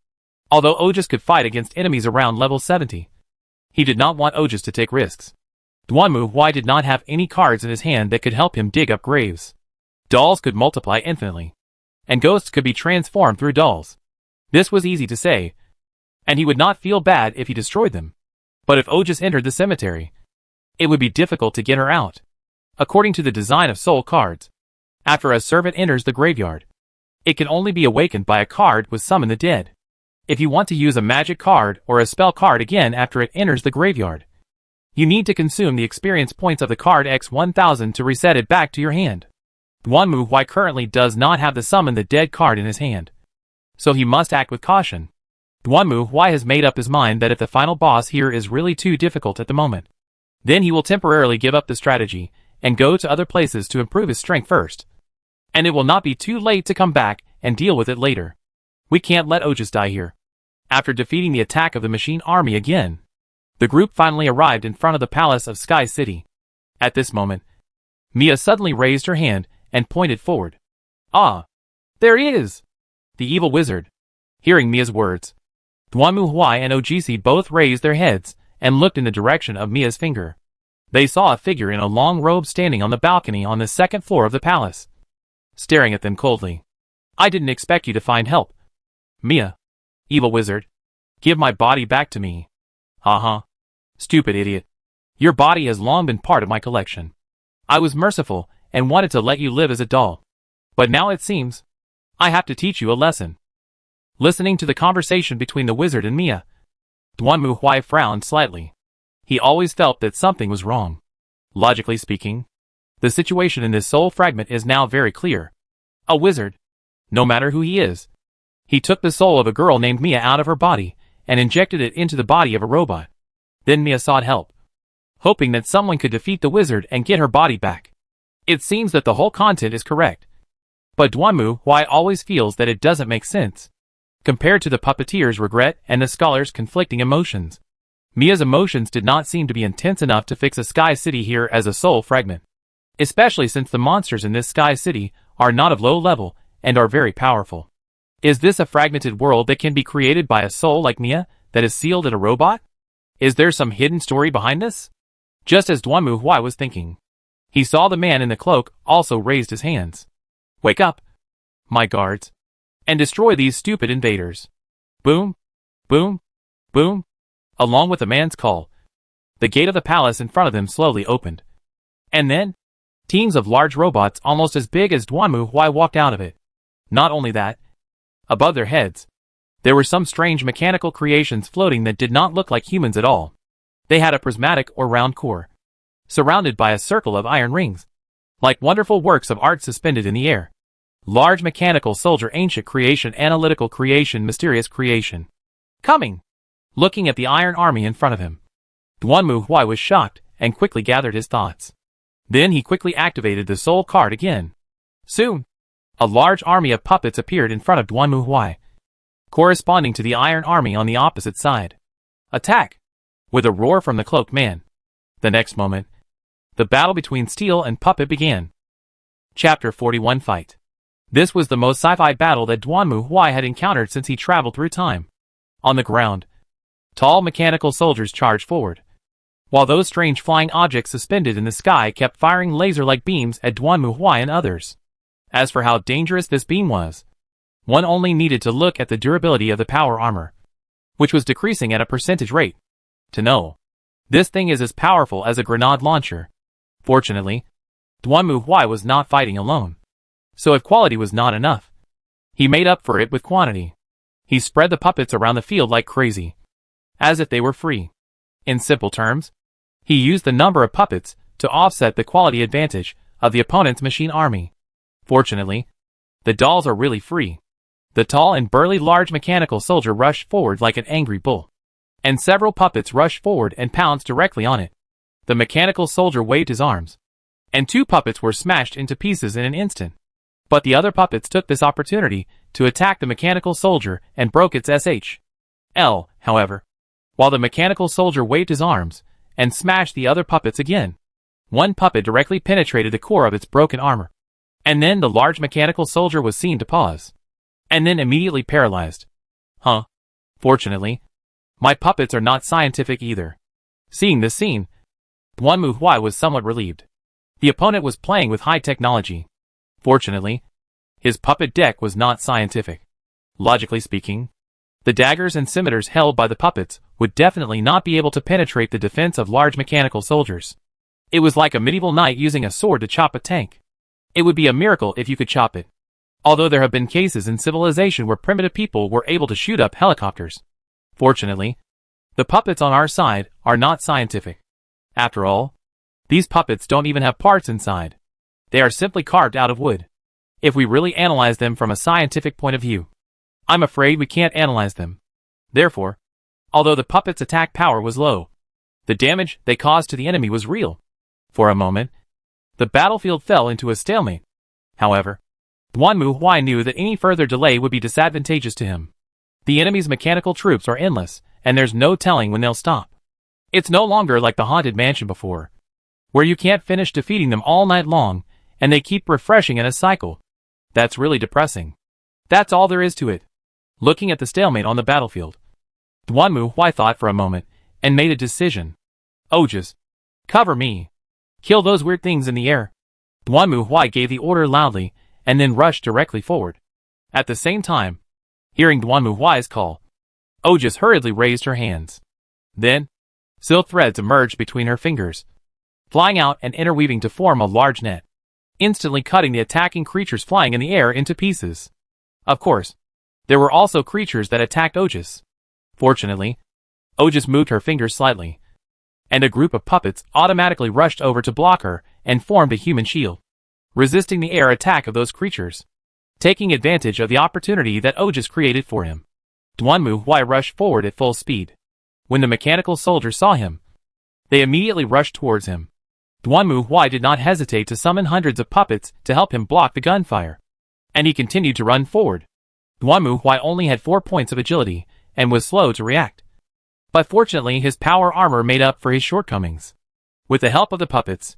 Although Otis could fight against enemies around level 70, He did not want Ojas to take risks. Duanmu did not have any cards in his hand that could help him dig up graves. Dolls could multiply infinitely, and ghosts could be transformed through dolls. This was easy to say, and he would not feel bad if he destroyed them. But if Ojas entered the cemetery, it would be difficult to get her out. According to the design of soul cards, after a servant enters the graveyard, it can only be awakened by a card with summon the dead. If you want to use a magic card or a spell card again after it enters the graveyard, you need to consume the experience points of the card x 1000 to reset it back to your hand. Duanmu currently does not have the summon the dead card in his hand, so he must act with caution. Duanmu has made up his mind that if the final boss here is really too difficult at the moment, then he will temporarily give up the strategy and go to other places to improve his strength first. And it will not be too late to come back and deal with it later. We can't let Ojas die here. After defeating the attack of the machine army again, the group finally arrived in front of the palace of Sky City. At this moment, Mia suddenly raised her hand and pointed forward. Ah! There he is! The evil wizard. Hearing Mia's words, Duanmu and Ojisi both raised their heads and looked in the direction of Mia's finger. They saw a figure in a long robe standing on the balcony on the second floor of the palace, staring at them coldly. I didn't expect you to find help. Mia. Evil wizard. Give my body back to me. Haha. Stupid idiot. Your body has long been part of my collection. I was merciful and wanted to let you live as a doll. But now it seems I have to teach you a lesson. Listening to the conversation between the wizard and Mia, Duanmu frowned slightly. He always felt that something was wrong. Logically speaking, the situation in this soul fragment is now very clear. A wizard, no matter who he is, he took the soul of a girl named Mia out of her body and injected it into the body of a robot. Then Mia sought help, hoping that someone could defeat the wizard and get her body back. It seems that the whole content is correct. But Duanmu always feels that it doesn't make sense, compared to the puppeteer's regret and the scholar's conflicting emotions. Mia's emotions did not seem to be intense enough to fix a Sky City here as a soul fragment, especially since the monsters in this Sky City are not of low level and are very powerful. Is this a fragmented world that can be created by a soul like Mia that is sealed in a robot? Is there some hidden story behind this? Just as Duanmu was thinking, he saw the man in the cloak also raised his hands. Wake up, my guards, and destroy these stupid invaders. Boom, boom, boom. Along with the man's call, the gate of the palace in front of them slowly opened. And then, teams of large robots almost as big as Duanmu walked out of it. Not only that, above their heads, there were some strange mechanical creations floating that did not look like humans at all. They had a prismatic or round core, surrounded by a circle of iron rings, like wonderful works of art suspended in the air. Large mechanical soldier, ancient creation, analytical creation, mysterious creation. Coming! Looking at the iron army in front of him, Duanmu was shocked and quickly gathered his thoughts. Then he quickly activated the soul card again. Soon, a large army of puppets appeared in front of Duanmu, corresponding to the iron army on the opposite side. Attack! With a roar from the cloaked man. The next moment, the battle between steel and puppet began. Chapter 41 Fight. This was the most sci-fi battle that Duanmu had encountered since he traveled through time. On the ground, tall mechanical soldiers charged forward, while those strange flying objects suspended in the sky kept firing laser-like beams at Duanmu and others. As for how dangerous this beam was, one only needed to look at the durability of the power armor, which was decreasing at a percentage rate, to know. This thing is as powerful as a grenade launcher. Fortunately, Duanmu was not fighting alone, so if quality was not enough, he made up for it with quantity. He spread the puppets around the field like crazy, as if they were free. In simple terms, he used the number of puppets to offset the quality advantage of the opponent's machine army. Fortunately, the dolls are really free. The tall and burly large mechanical soldier rushed forward like an angry bull, and several puppets rushed forward and pounced directly on it. The mechanical soldier waved his arms, and 2 puppets were smashed into pieces in an instant. But the other puppets took this opportunity to attack the mechanical soldier and broke its SHL, however. While the mechanical soldier waved his arms and smashed the other puppets again, one puppet directly penetrated the core of its broken armor. And then the large mechanical soldier was seen to pause, and then immediately paralyzed. Fortunately, my puppets are not scientific either. Seeing this scene, Duanmu Huai was somewhat relieved. The opponent was playing with high technology. Fortunately, his puppet deck was not scientific. Logically speaking, the daggers and scimitars held by the puppets would definitely not be able to penetrate the defense of large mechanical soldiers. It was like a medieval knight using a sword to chop a tank. It would be a miracle if you could chop it. Although there have been cases in civilization where primitive people were able to shoot up helicopters. Fortunately, the puppets on our side are not scientific. After all, these puppets don't even have parts inside. They are simply carved out of wood. If we really analyze them from a scientific point of view, I'm afraid we can't analyze them. Therefore, although the puppets' attack power was low, the damage they caused to the enemy was real. For a moment, the battlefield fell into a stalemate. However, Duanmu Huai knew that any further delay would be disadvantageous to him. The enemy's mechanical troops are endless, and there's no telling when they'll stop. It's no longer like the haunted mansion before, where you can't finish defeating them all night long, and they keep refreshing in a cycle. That's really depressing. That's all there is to it. Looking at the stalemate on the battlefield, Duanmu Huai thought for a moment, and made a decision. Oh, just cover me. Kill those weird things in the air. Duanmu Huai gave the order loudly, and then rushed directly forward. At the same time, hearing Duanmu Huai's call, Ojas hurriedly raised her hands. Then, silk threads emerged between her fingers, flying out and interweaving to form a large net, instantly cutting the attacking creatures flying in the air into pieces. Of course, there were also creatures that attacked Ojas. Fortunately, Ojas moved her fingers slightly, and a group of puppets automatically rushed over to block her and formed a human shield, resisting the air attack of those creatures. Taking advantage of the opportunity that Ojas created for him, Duanmu Huai rushed forward at full speed. When the mechanical soldiers saw him, they immediately rushed towards him. Duanmu Huai did not hesitate to summon hundreds of puppets to help him block the gunfire, and he continued to run forward. Duanmu Huai only had 4 points of agility, and was slow to react. But fortunately his power armor made up for his shortcomings. With the help of the puppets,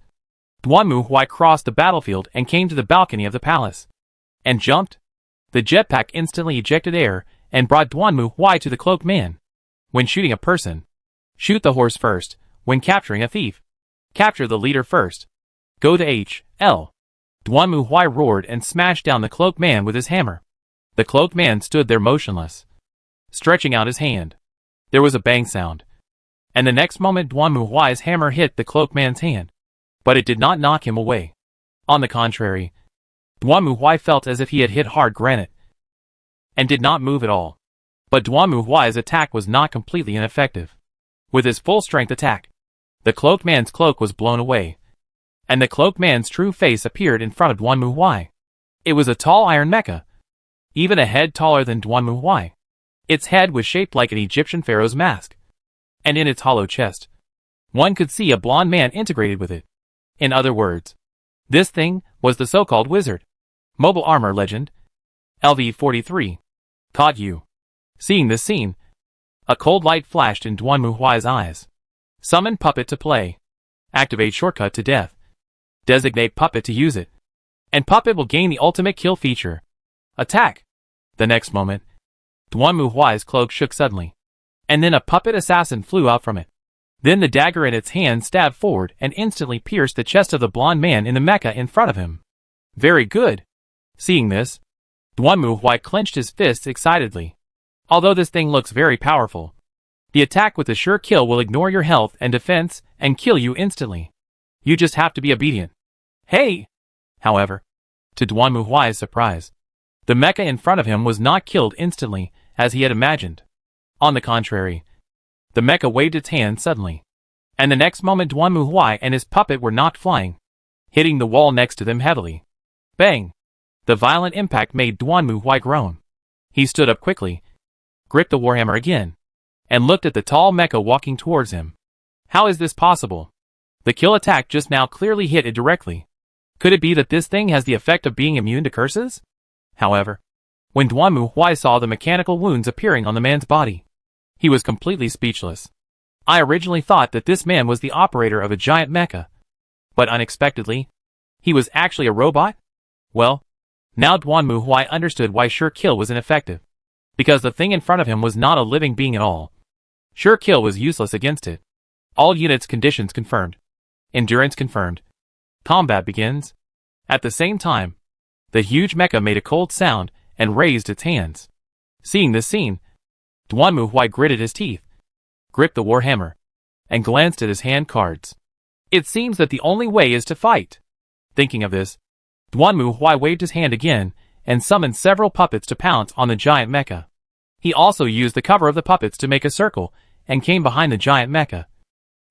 Duanmu Huai crossed the battlefield and came to the balcony of the palace. And jumped. The jetpack instantly ejected air and brought Duanmu Huai to the cloaked man. When shooting a person, shoot the horse first. When capturing a thief, capture the leader first. Go to H.L. Duanmu Huai roared and smashed down the cloaked man with his hammer. The cloaked man stood there motionless, stretching out his hand. There was a bang sound, and the next moment Duanmu Huai's hammer hit the cloaked man's hand. But it did not knock him away. On the contrary, Duanmu Huai felt as if he had hit hard granite, and did not move at all. But Duanmu Huai's attack was not completely ineffective. With his full strength attack, the cloaked man's cloak was blown away, and the cloaked man's true face appeared in front of Duanmu Huai. It was a tall iron mecha, even a head taller than Duanmu Huai. Its head was shaped like an Egyptian pharaoh's mask, and in its hollow chest, one could see a blond man integrated with it. In other words, this thing was the so-called wizard. Mobile armor legend, LV-43. Caught you. Seeing this scene, a cold light flashed in Duanmu Huai's eyes. Summon puppet to play. Activate shortcut to death. Designate puppet to use it, and puppet will gain the ultimate kill feature. Attack. The next moment, Duanmu Huai's cloak shook suddenly, and then a puppet assassin flew out from it. Then the dagger in its hand stabbed forward and instantly pierced the chest of the blond man in the mecha in front of him. Very good. Seeing this, Duanmu Huai clenched his fists excitedly. Although this thing looks very powerful, the attack with a sure kill will ignore your health and defense and kill you instantly. You just have to be obedient. Hey! However, to Duanmu Huai's surprise, the mecha in front of him was not killed instantly, as he had imagined. On the contrary, the mecha waved its hand suddenly, and the next moment Duanmu Huai and his puppet were knocked flying, hitting the wall next to them heavily. Bang! The violent impact made Duanmu Huai groan. He stood up quickly, gripped the warhammer again, and looked at the tall mecha walking towards him. How is this possible? The kill attack just now clearly hit it directly. Could it be that this thing has the effect of being immune to curses? However, when Duanmu Huai saw the mechanical wounds appearing on the man's body, he was completely speechless. I originally thought that this man was the operator of a giant mecha, but unexpectedly, he was actually a robot? Well, now Duanmu Huai understood why sure kill was ineffective. Because the thing in front of him was not a living being at all. Sure kill was useless against it. All units conditions confirmed. Endurance confirmed. Combat begins. At the same time, the huge mecha made a cold sound and raised its hands. Seeing this scene, Dwanmu Huai gritted his teeth, gripped the warhammer, and glanced at his hand cards. It seems that the only way is to fight. Thinking of this, Dwanmu Huai waved his hand again and summoned several puppets to pounce on the giant mecha. He also used the cover of the puppets to make a circle and came behind the giant mecha,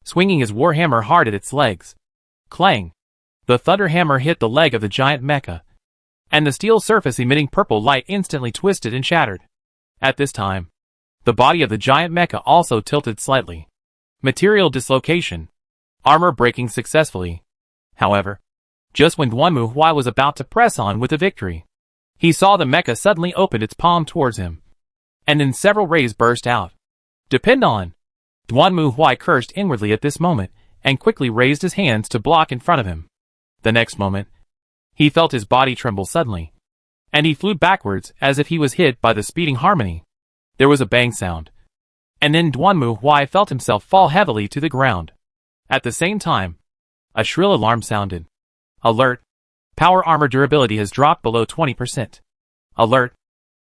swinging his warhammer hard at its legs. Clang! The thunder hammer hit the leg of the giant mecha, and the steel surface emitting purple light instantly twisted and shattered. At this time, the body of the giant mecha also tilted slightly. Material dislocation. Armor breaking successfully. However, just when Dwanmu Huai was about to press on with the victory, he saw the mecha suddenly opened its palm towards him, and then several rays burst out. Depend on! Dwanmu Huai cursed inwardly at this moment and quickly raised his hands to block in front of him. The next moment, he felt his body tremble suddenly, and he flew backwards as if he was hit by the speeding harmony. There was a bang sound, and then Dwanmu Huai felt himself fall heavily to the ground. At the same time, a shrill alarm sounded. Alert! Power armor durability has dropped below 20%. Alert!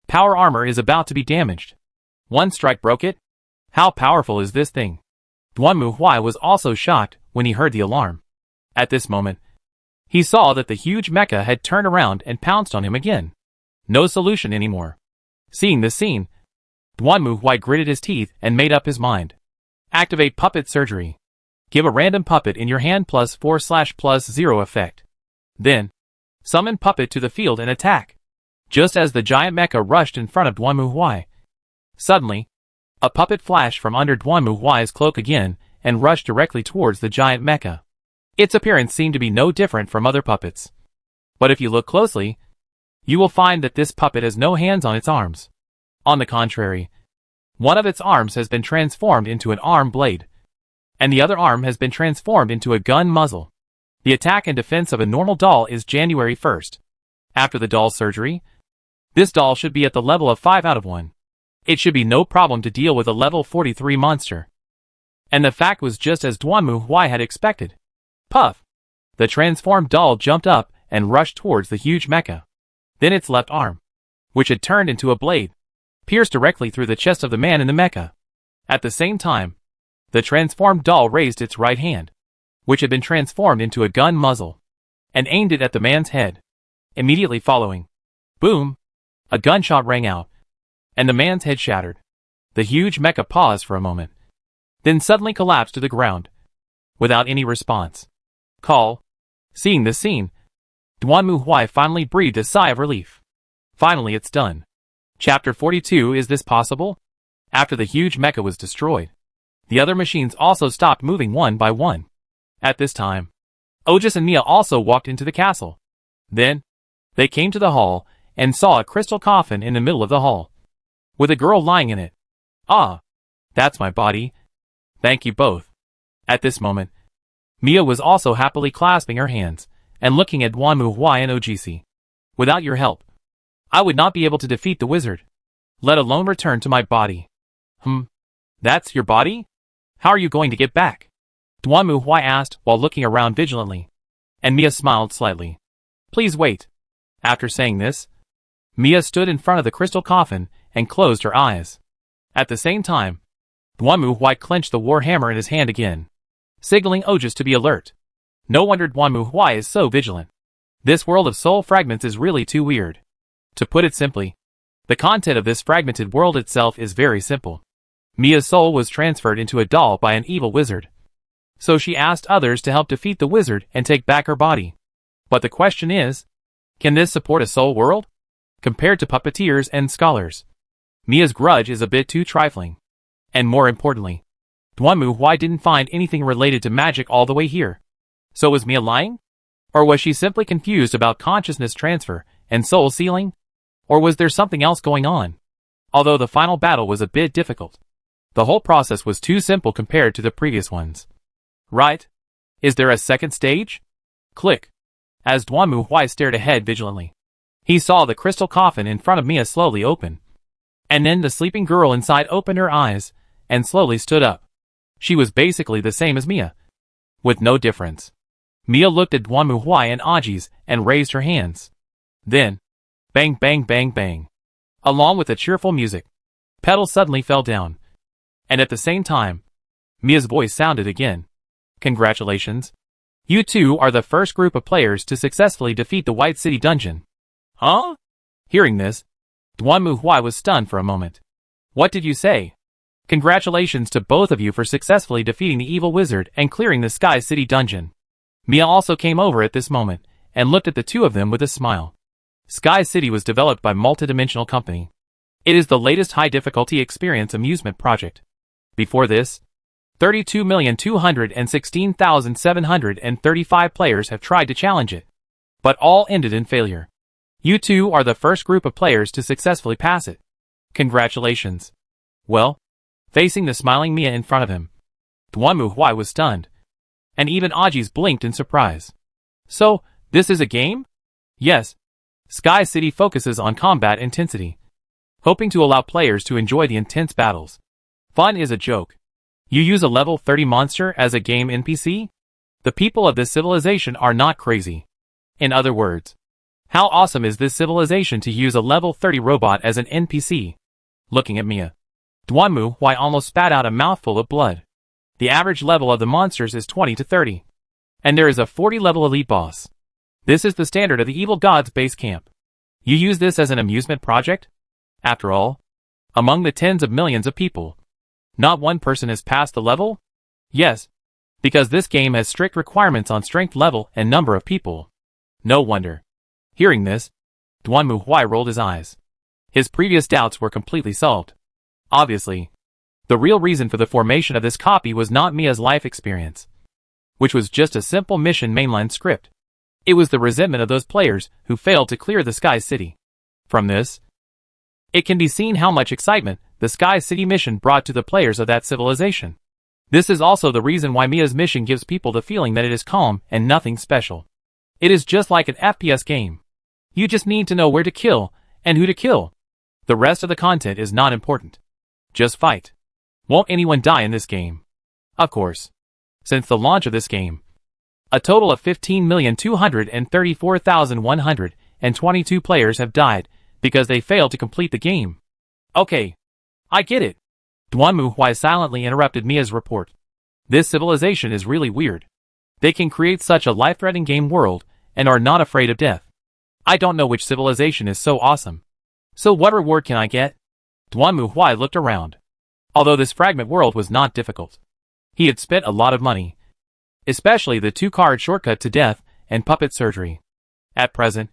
Power armor is about to be damaged. One strike broke it? How powerful is this thing? Dwanmu Huai was also shocked when he heard the alarm. At this moment, he saw that the huge mecha had turned around and pounced on him again. No solution anymore. Seeing this scene, Dwanmu Huai gritted his teeth and made up his mind. Activate puppet surgery. Give a random puppet in your hand +4/+0 effect. Then, summon puppet to the field and attack. Just as the giant mecha rushed in front of Dwanmu Huai, suddenly, a puppet flashed from under Dwanmu Huai's cloak again and rushed directly towards the giant mecha. Its appearance seemed to be no different from other puppets. But if you look closely, you will find that this puppet has no hands on its arms. On the contrary, one of its arms has been transformed into an arm blade, and the other arm has been transformed into a gun muzzle. The attack and defense of a normal doll is January 1st. After the doll surgery, this doll should be at the level of 5 out of 1. It should be no problem to deal with a level 43 monster. And the fact was just as Dwanmu Huai had expected. Puff! The transformed doll jumped up and rushed towards the huge mecha. Then its left arm, which had turned into a blade, pierced directly through the chest of the man in the mecha. At the same time, the transformed doll raised its right hand, which had been transformed into a gun muzzle, and aimed it at the man's head. Immediately following, boom! A gunshot rang out, and the man's head shattered. The huge mecha paused for a moment, then suddenly collapsed to the ground, without any response. Call. Seeing this scene, Dwanmu Huai finally breathed a sigh of relief. Finally it's done. Chapter 42. Is this possible? After the huge mecha was destroyed, the other machines also stopped moving one by one. At this time, Otis and Mia also walked into the castle. Then, they came to the hall and saw a crystal coffin in the middle of the hall, with a girl lying in it. Ah, that's my body. Thank you both. At this moment, Mia was also happily clasping her hands and looking at Dwanmu Huai and Ojisi. Without your help, I would not be able to defeat the wizard, let alone return to my body. That's your body? How are you going to get back? Dwanmu Huai asked while looking around vigilantly, and Mia smiled slightly. Please wait. After saying this, Mia stood in front of the crystal coffin and closed her eyes. At the same time, Dwanmu Huai clenched the war hammer in his hand again, signaling Otis to be alert. No wonder Dwanmu Huai is so vigilant. This world of soul fragments is really too weird. To put it simply, the content of this fragmented world itself is very simple. Mia's soul was transferred into a doll by an evil wizard, so she asked others to help defeat the wizard and take back her body. But the question is, can this support a soul world? Compared to puppeteers and scholars, Mia's grudge is a bit too trifling. And more importantly, Dwanmu Huai didn't find anything related to magic all the way here. So was Mia lying? Or was she simply confused about consciousness transfer and soul sealing? Or was there something else going on? Although the final battle was a bit difficult, the whole process was too simple compared to the previous ones. Right? Is there a second stage? Click. As Dwanmu Huai stared ahead vigilantly, he saw the crystal coffin in front of Mia slowly open. And then the sleeping girl inside opened her eyes and slowly stood up. She was basically the same as Mia, with no difference. Mia looked at Duanmuhui and Aji's and raised her hands. Then, bang bang bang bang. Along with the cheerful music, petals suddenly fell down. And at the same time, Mia's voice sounded again. Congratulations. You two are the first group of players to successfully defeat the White City dungeon. Huh? Hearing this, Duanmuhui was stunned for a moment. What did you say? Congratulations to both of you for successfully defeating the evil wizard and clearing the Sky City dungeon. Mia also came over at this moment and looked at the two of them with a smile. Sky City was developed by Multidimensional Company. It is the latest high-difficulty experience amusement project. Before this, 32,216,735 players have tried to challenge it, but all ended in failure. You two are the first group of players to successfully pass it. Congratulations. Well, facing the smiling Mia in front of him, Duanmuhui was stunned, and even Aji's blinked in surprise. So, this is a game? Yes. Sky City focuses on combat intensity, hoping to allow players to enjoy the intense battles. Fun is a joke. You use a level 30 monster as a game NPC? The people of this civilization are not crazy. In other words, how awesome is this civilization to use a level 30 robot as an NPC? Looking at Mia, Duanmuhui almost spat out a mouthful of blood. The average level of the monsters is 20 to 30. And there is a 40 level elite boss. This is the standard of the evil god's base camp. You use this as an amusement project? After all, among the tens of millions of people, not one person has passed the level? Yes, because this game has strict requirements on strength level and number of people. No wonder. Hearing this, Duanmuhui rolled his eyes. His previous doubts were completely solved. Obviously, the real reason for the formation of this copy was not Mia's life experience, which was just a simple mission mainline script. It was the resentment of those players who failed to clear the Sky City. From this, it can be seen how much excitement the Sky City mission brought to the players of that civilization. This is also the reason why Mia's mission gives people the feeling that it is calm and nothing special. It is just like an FPS game. You just need to know where to kill and who to kill. The rest of the content is not important. Just fight. Won't anyone die in this game? Of course. Since the launch of this game, a total of 15,234,122 players have died because they failed to complete the game. Okay. I get it. Duanmuhui silently interrupted Mia's report. This civilization is really weird. They can create such a life-threatening game world and are not afraid of death. I don't know which civilization is so awesome. So what reward can I get? Duanmuhui looked around. Although this fragment world was not difficult, he had spent a lot of money, especially the 2-card shortcut to death and puppet surgery. At present,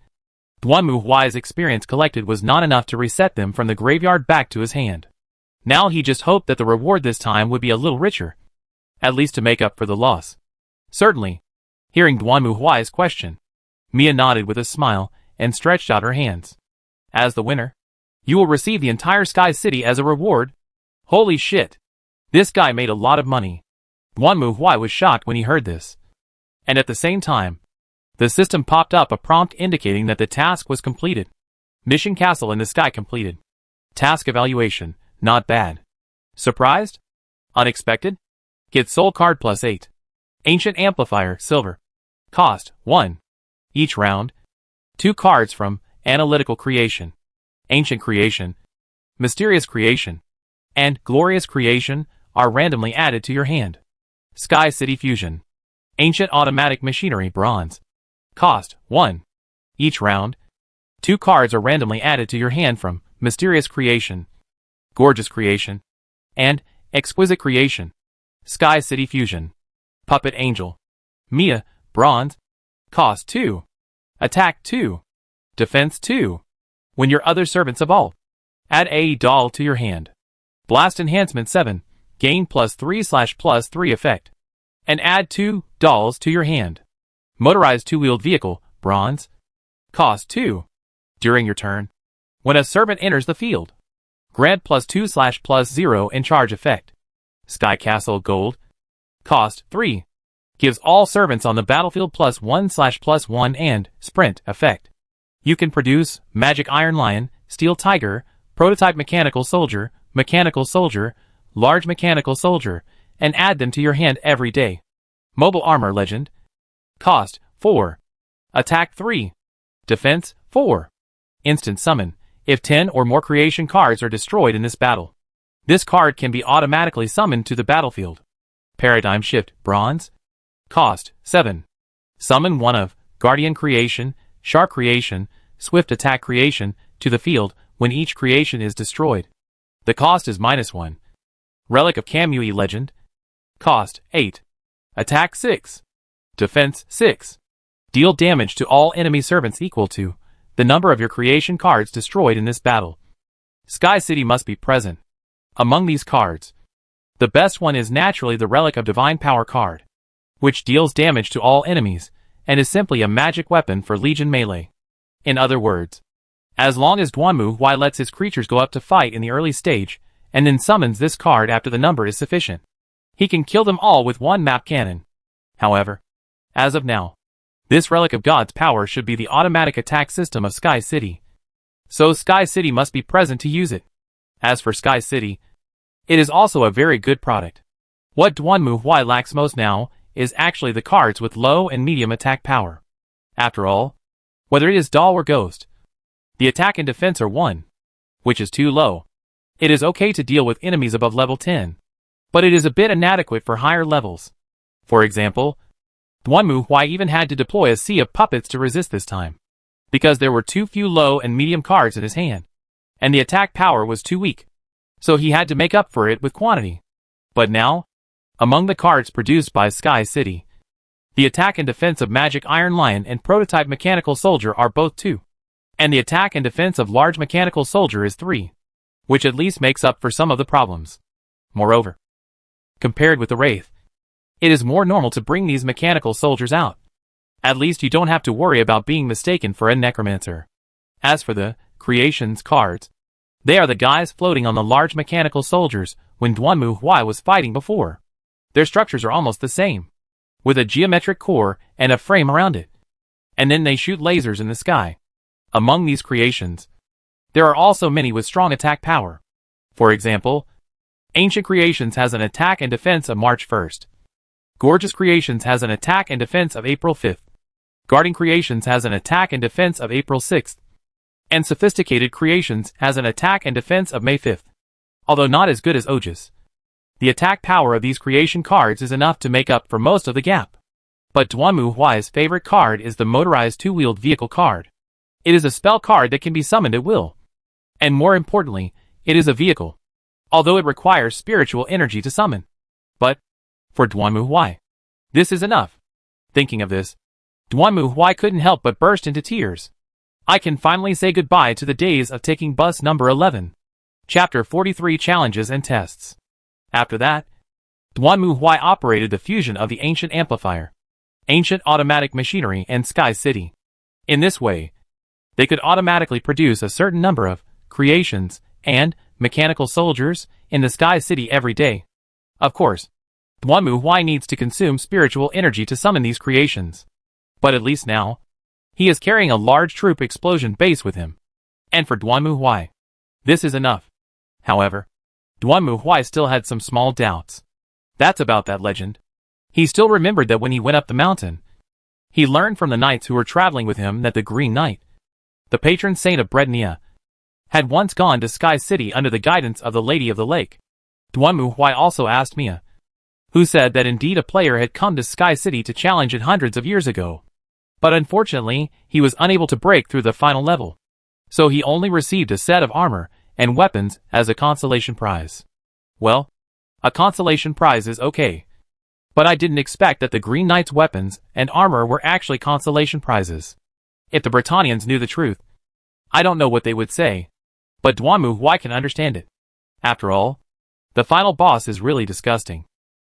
Duanmuhui's experience collected was not enough to reset them from the graveyard back to his hand. Now he just hoped that the reward this time would be a little richer, at least to make up for the loss. Certainly. Hearing Duanmuhui's question, Mia nodded with a smile and stretched out her hands. As the winner, you will receive the entire Sky City as a reward. Holy shit. This guy made a lot of money. Duanmuhui was shocked when he heard this. And at the same time, the system popped up a prompt indicating that the task was completed. Mission Castle in the Sky completed. Task evaluation, not bad. Surprised? Unexpected? Get Soul Card plus 8. Ancient Amplifier, silver. Cost, 1. Each round, 2 cards from Analytical Creation, Ancient Creation, Mysterious Creation, and Glorious Creation are randomly added to your hand. Sky City Fusion. Ancient Automatic Machinery, bronze. Cost, 1. Each round, 2 cards are randomly added to your hand from Mysterious Creation, Gorgeous Creation, and Exquisite Creation. Sky City Fusion. Puppet Angel. Mia, bronze. Cost, 2. Attack, 2. Defense, 2. When your other servants evolve, add a doll to your hand. Blast Enhancement 7. Gain +3/+3 effect. And add 2 dolls to your hand. Motorized 2-wheeled vehicle, bronze. Cost, 2. During your turn, when a servant enters the field, grant +2/+0 in charge effect. Sky Castle, gold. Cost, 3. Gives all servants on the battlefield +1/+1 and sprint effect. You can produce Magic Iron Lion, Steel Tiger, Prototype Mechanical Soldier, Large Mechanical Soldier, and add them to your hand every day. Mobile Armor Legend. Cost 4. Attack 3. Defense 4. Instant Summon. If 10 or more creation cards are destroyed in this battle, this card can be automatically summoned to the battlefield. Paradigm Shift Bronze. Cost 7. Summon one of Guardian Creation, Shark Creation, Swift Attack Creation to the field when each creation is destroyed. The cost is -1. Relic of Kamui Legend. Cost 8. Attack 6. Defense 6. Deal damage to all enemy servants equal to the number of your creation cards destroyed in this battle. Sky City must be present. Among these cards, the best one is naturally the Relic of Divine Power card, which deals damage to all enemies, and is simply a magic weapon for Legion melee. In other words, as long as Dwanmu Hwai lets his creatures go up to fight in the early stage, and then summons this card after the number is sufficient, he can kill them all with one map cannon. However, as of now, this Relic of God's Power should be the automatic attack system of Sky City, so Sky City must be present to use it. As for Sky City, it is also a very good product. What Dwanmu Hwai lacks most now is actually the cards with low and medium attack power. After all, whether it is Doll or Ghost, the attack and defense are 1, which is too low. It is okay to deal with enemies above level 10, but it is a bit inadequate for higher levels. For example, Dwanmu Hwai even had to deploy a sea of puppets to resist this time, because there were too few low and medium cards in his hand, and the attack power was too weak, so he had to make up for it with quantity. But now, among the cards produced by Sky City, the attack and defense of Magic Iron Lion and Prototype Mechanical Soldier are both 2, and the attack and defense of Large Mechanical Soldier is 3, which at least makes up for some of the problems. Moreover, compared with the Wraith, it is more normal to bring these mechanical soldiers out. At least you don't have to worry about being mistaken for a necromancer. As for the creations cards, they are the guys floating on the large mechanical soldiers when Dwanmu Hwai was fighting before. Their structures are almost the same, with a geometric core and a frame around it. And then they shoot lasers in the sky. Among these creations, there are also many with strong attack power. For example, Ancient Creations has an attack and defense of March 1st. Gorgeous Creations has an attack and defense of April 5th. Guarding Creations has an attack and defense of April 6th. And Sophisticated Creations has an attack and defense of May 5th. Although not as good as Ojas, the attack power of these creation cards is enough to make up for most of the gap. But Dwanmu Hwai's favorite card is the Motorized Two-Wheeled Vehicle card. It is a spell card that can be summoned at will. And more importantly, it is a vehicle, although it requires spiritual energy to summon. But for Dwanmu Hwai, this is enough. Thinking of this, Dwanmu Hwai couldn't help but burst into tears. I can finally say goodbye to the days of taking bus number 11. Chapter 43 Challenges and Tests. After that, Dwanmu Hwai operated the fusion of the Ancient Amplifier, Ancient Automatic Machinery and Sky City. In this way, they could automatically produce a certain number of creations and mechanical soldiers in the Sky City every day. Of course, Dwanmu Hwai needs to consume spiritual energy to summon these creations. But at least now, he is carrying a large troop explosion base with him. And for Dwanmu Hwai, this is enough. However, Dwanmu Hwai still had some small doubts. That's about that legend. He still remembered that when he went up the mountain, he learned from the knights who were traveling with him that the Green Knight, the patron saint of Brednia, had once gone to Sky City under the guidance of the Lady of the Lake. Dwanmu Hwai also asked Mia, who said that indeed a player had come to Sky City to challenge it hundreds of years ago. But unfortunately, he was unable to break through the final level. So he only received a set of armor and weapons as a consolation prize. Well, a consolation prize is okay. But I didn't expect that the Green Knight's weapons and armor were actually consolation prizes. If the Britannians knew the truth, I don't know what they would say. But Dwanmu Hwai can understand it. After all, the final boss is really disgusting.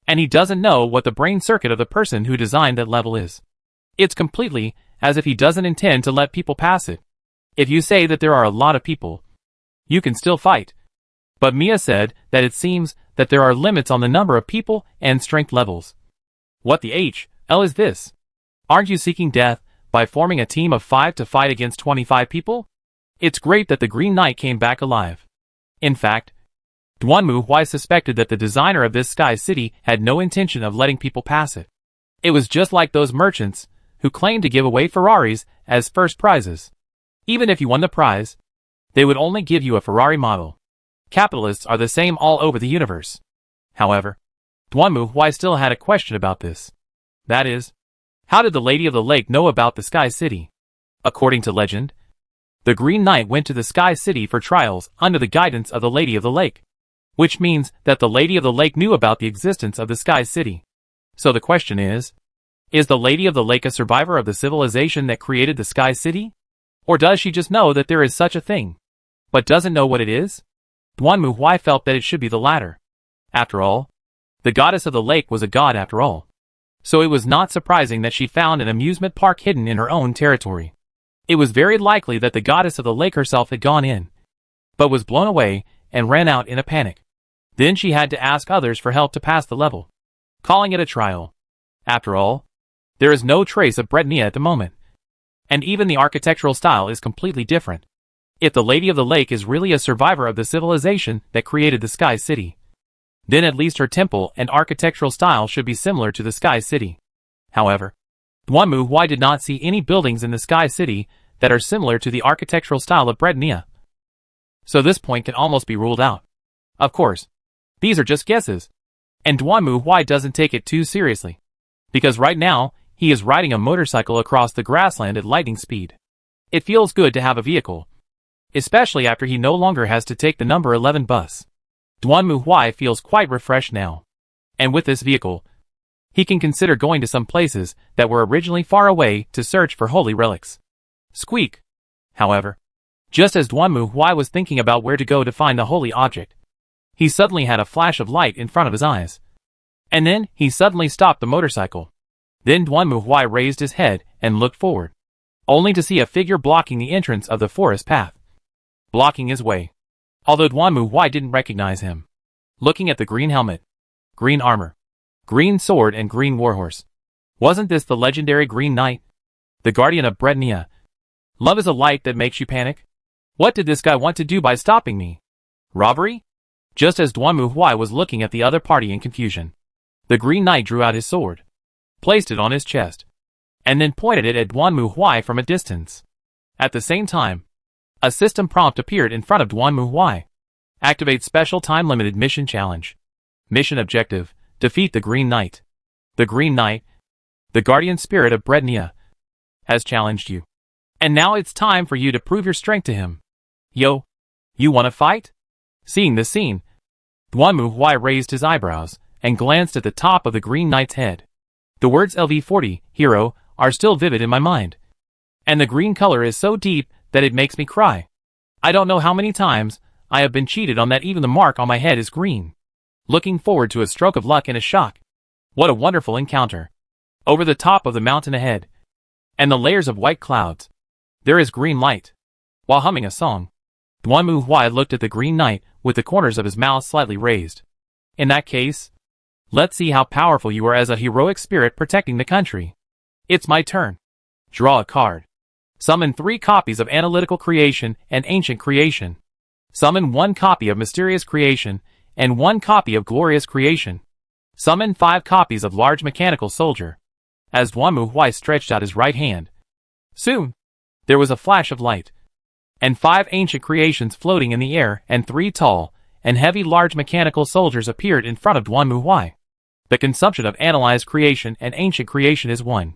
And he doesn't know what the brain circuit of the person who designed that level is. It's completely as if he doesn't intend to let people pass it. If you say that there are a lot of people, you can still fight. But Mia said that it seems that there are limits on the number of people and strength levels. What the hell is this? Aren't you seeking death by forming a team of 5 to fight against 25 people? It's great that the Green Knight came back alive. In fact, Duanmu Huai suspected that the designer of this sky city had no intention of letting people pass it. It was just like those merchants who claimed to give away Ferraris as first prizes. Even if you won the prize, they would only give you a Ferrari model. Capitalists are the same all over the universe. However, Duanmu Huai still had a question about this. That is, how did the Lady of the Lake know about the Sky City? According to legend, the Green Knight went to the Sky City for trials under the guidance of the Lady of the Lake, which means that the Lady of the Lake knew about the existence of the Sky City. So the question is the Lady of the Lake a survivor of the civilization that created the Sky City? Or does she just know that there is such a thing, but doesn't know what it is? Duanmu Huai felt that it should be the latter. After all, the goddess of the lake was a god after all. So it was not surprising that she found an amusement park hidden in her own territory. It was very likely that the goddess of the lake herself had gone in, but was blown away and ran out in a panic. Then she had to ask others for help to pass the level, calling it a trial. After all, there is no trace of Bretnia at the moment, and even the architectural style is completely different. If the Lady of the Lake is really a survivor of the civilization that created the Sky City, then at least her temple and architectural style should be similar to the Sky City. However, Duanmu Huai did not see any buildings in the Sky City that are similar to the architectural style of Bretnia. So this point can almost be ruled out. Of course, these are just guesses, and Duanmu Huai doesn't take it too seriously, because right now, he is riding a motorcycle across the grassland at lightning speed. It feels good to have a vehicle, especially after he no longer has to take the number 11 bus. Duanmu Huai feels quite refreshed now. And with this vehicle, he can consider going to some places that were originally far away to search for holy relics. Squeak! However, just as Duanmu Huai was thinking about where to go to find the holy object, he suddenly had a flash of light in front of his eyes. And then, he suddenly stopped the motorcycle. Then Duanmu Huai raised his head and looked forward, only to see a figure blocking the entrance of the forest path. Blocking his way. Although Duanmu Huai didn't recognize him. Looking at the green helmet, green armor, green sword and green warhorse. Wasn't this the legendary Green Knight? The guardian of Bretnia? Love is a light that makes you panic? What did this guy want to do by stopping me? Robbery? Just as Duanmu Huai was looking at the other party in confusion, the Green Knight drew out his sword, placed it on his chest, and then pointed it at Duanmu Huai from a distance. At the same time, a system prompt appeared in front of Duanmu Huai. Activate special time-limited mission challenge. Mission objective, defeat the Green Knight. The Green Knight, the guardian spirit of Bretnia, has challenged you. And now it's time for you to prove your strength to him. Yo, you wanna fight? Seeing this scene, Duanmu Huai raised his eyebrows and glanced at the top of the Green Knight's head. The words LV40, hero, are still vivid in my mind. And the green color is so deep that it makes me cry. I don't know how many times I have been cheated on that even the mark on my head is green. Looking forward to a stroke of luck and a shock. What a wonderful encounter. Over the top of the mountain ahead, and the layers of white clouds, there is green light. While humming a song, Duanmu Huai looked at the Green Knight with the corners of his mouth slightly raised. In that case, let's see how powerful you are as a heroic spirit protecting the country. It's my turn. Draw a card. Summon 3 copies of Analytical Creation and Ancient Creation. Summon 1 copy of Mysterious Creation and 1 copy of Glorious Creation. Summon 5 copies of Large Mechanical Soldier. As Duanmu Huai stretched out his right hand, soon, there was a flash of light, and 5 ancient creations floating in the air and 3 tall and heavy large mechanical soldiers appeared in front of Duanmu Huai. The consumption of Analyzed Creation and Ancient Creation is 1.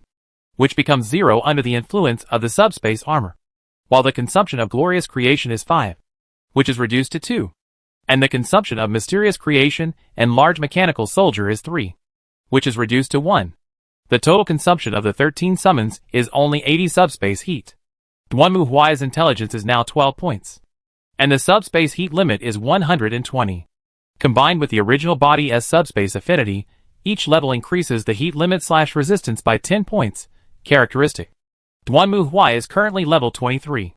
Which becomes 0 under the influence of the subspace armor, while the consumption of Glorious Creation is 5, which is reduced to 2, and the consumption of Mysterious Creation and Large Mechanical Soldier is 3, which is reduced to 1. The total consumption of the 13 summons is only 80 subspace heat. Duanmu Huai's intelligence is now 12 points, and the subspace heat limit is 120. Combined with the original body as subspace affinity, each level increases the heat limit/resistance by 10 points. Characteristic. Duanmu Huai is currently level 23,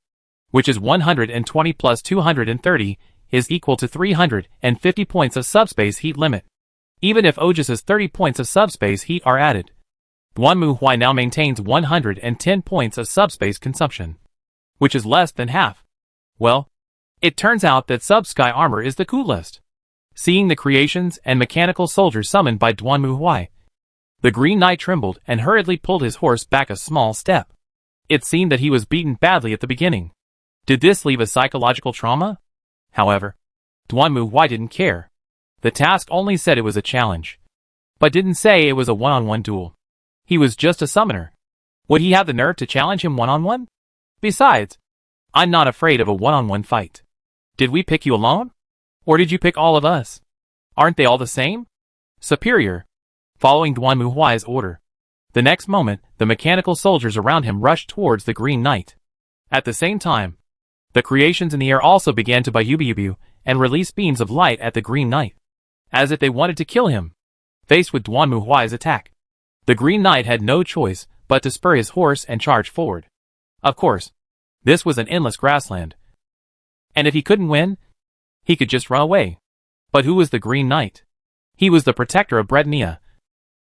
which is 120 plus 230 is equal to 350 points of subspace heat limit. Even if Ojus's 30 points of subspace heat are added, Duanmu Huai now maintains 110 points of subspace consumption, which is less than half. Well, it turns out that sub-sky armor is the coolest. Seeing the creations and mechanical soldiers summoned by Duanmu Huai, the Green Knight trembled and hurriedly pulled his horse back a small step. It seemed that he was beaten badly at the beginning. Did this leave a psychological trauma? However, Duanmu Huai didn't care. The task only said it was a challenge, but didn't say it was a one-on-one duel. He was just a summoner. Would he have the nerve to challenge him one-on-one? Besides, I'm not afraid of a one-on-one fight. Did we pick you alone? Or did you pick all of us? Aren't they all the same? Superior. Following Duanmu Huai's order. The next moment, the mechanical soldiers around him rushed towards the Green Knight. At the same time, the creations in the air also began to bayubu and release beams of light at the Green Knight, as if they wanted to kill him. Faced with Duanmu Huai's attack, the Green Knight had no choice but to spur his horse and charge forward. Of course, this was an endless grassland, and if he couldn't win, he could just run away. But who was the Green Knight? He was the protector of Brednia,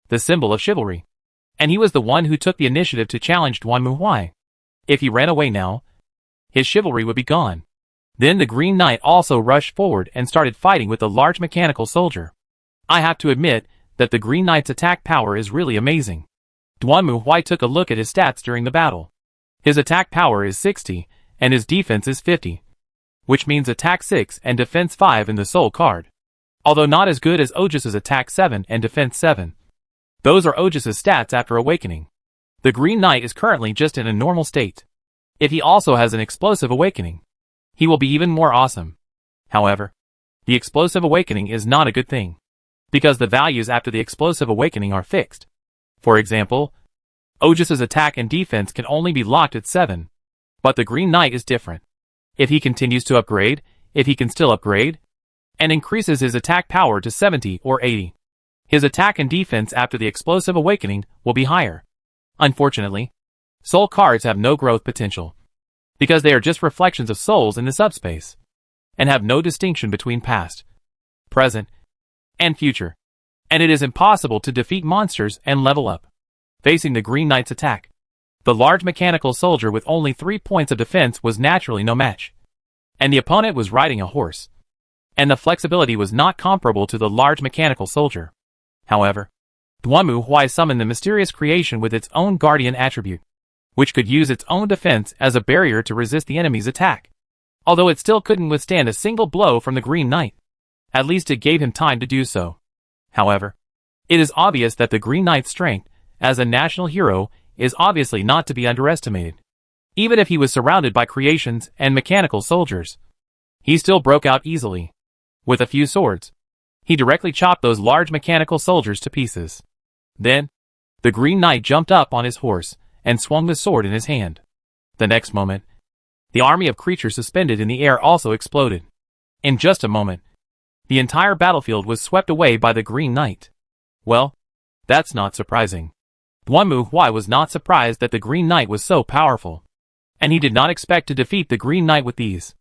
the symbol of chivalry, and he was the one who took the initiative to challenge Duanmu Huai. If he ran away now, his chivalry would be gone. Then the Green Knight also rushed forward and started fighting with the large mechanical soldier. I have to admit that the Green Knight's attack power is really amazing. Duanmu Huai took a look at his stats during the battle. His attack power is 60, and his defense is 50, which means attack 6 and defense 5 in the soul card. Although not as good as Ojus's attack 7 and defense 7. Those are Ojus's stats after awakening. The Green Knight is currently just in a normal state. If he also has an explosive awakening, he will be even more awesome. However, the explosive awakening is not a good thing, because the values after the explosive awakening are fixed. For example, Ojus's attack and defense can only be locked at 7, but the Green Knight is different. If he continues to upgrade, if he can still upgrade, and increases his attack power to 70 or 80, his attack and defense after the explosive awakening will be higher. Unfortunately, soul cards have no growth potential, because they are just reflections of souls in the subspace, and have no distinction between past, present, and future, and it is impossible to defeat monsters and level up. Facing the Green Knight's attack, the large mechanical soldier with only 3 points of defense was naturally no match, and the opponent was riding a horse, and the flexibility was not comparable to the large mechanical soldier. However, Duanmu Huai summoned the mysterious creation with its own guardian attribute, which could use its own defense as a barrier to resist the enemy's attack. Although it still couldn't withstand a single blow from the Green Knight, at least it gave him time to do so. However, it is obvious that the Green Knight's strength, as a national hero, is obviously not to be underestimated. Even if he was surrounded by creations and mechanical soldiers, he still broke out easily. With a few swords, he directly chopped those large mechanical soldiers to pieces. Then, the Green Knight jumped up on his horse and swung the sword in his hand. The next moment, the army of creatures suspended in the air also exploded. In just a moment, the entire battlefield was swept away by the Green Knight. Well, that's not surprising. Duanmu Huai was not surprised that the Green Knight was so powerful, and he did not expect to defeat the Green Knight with these.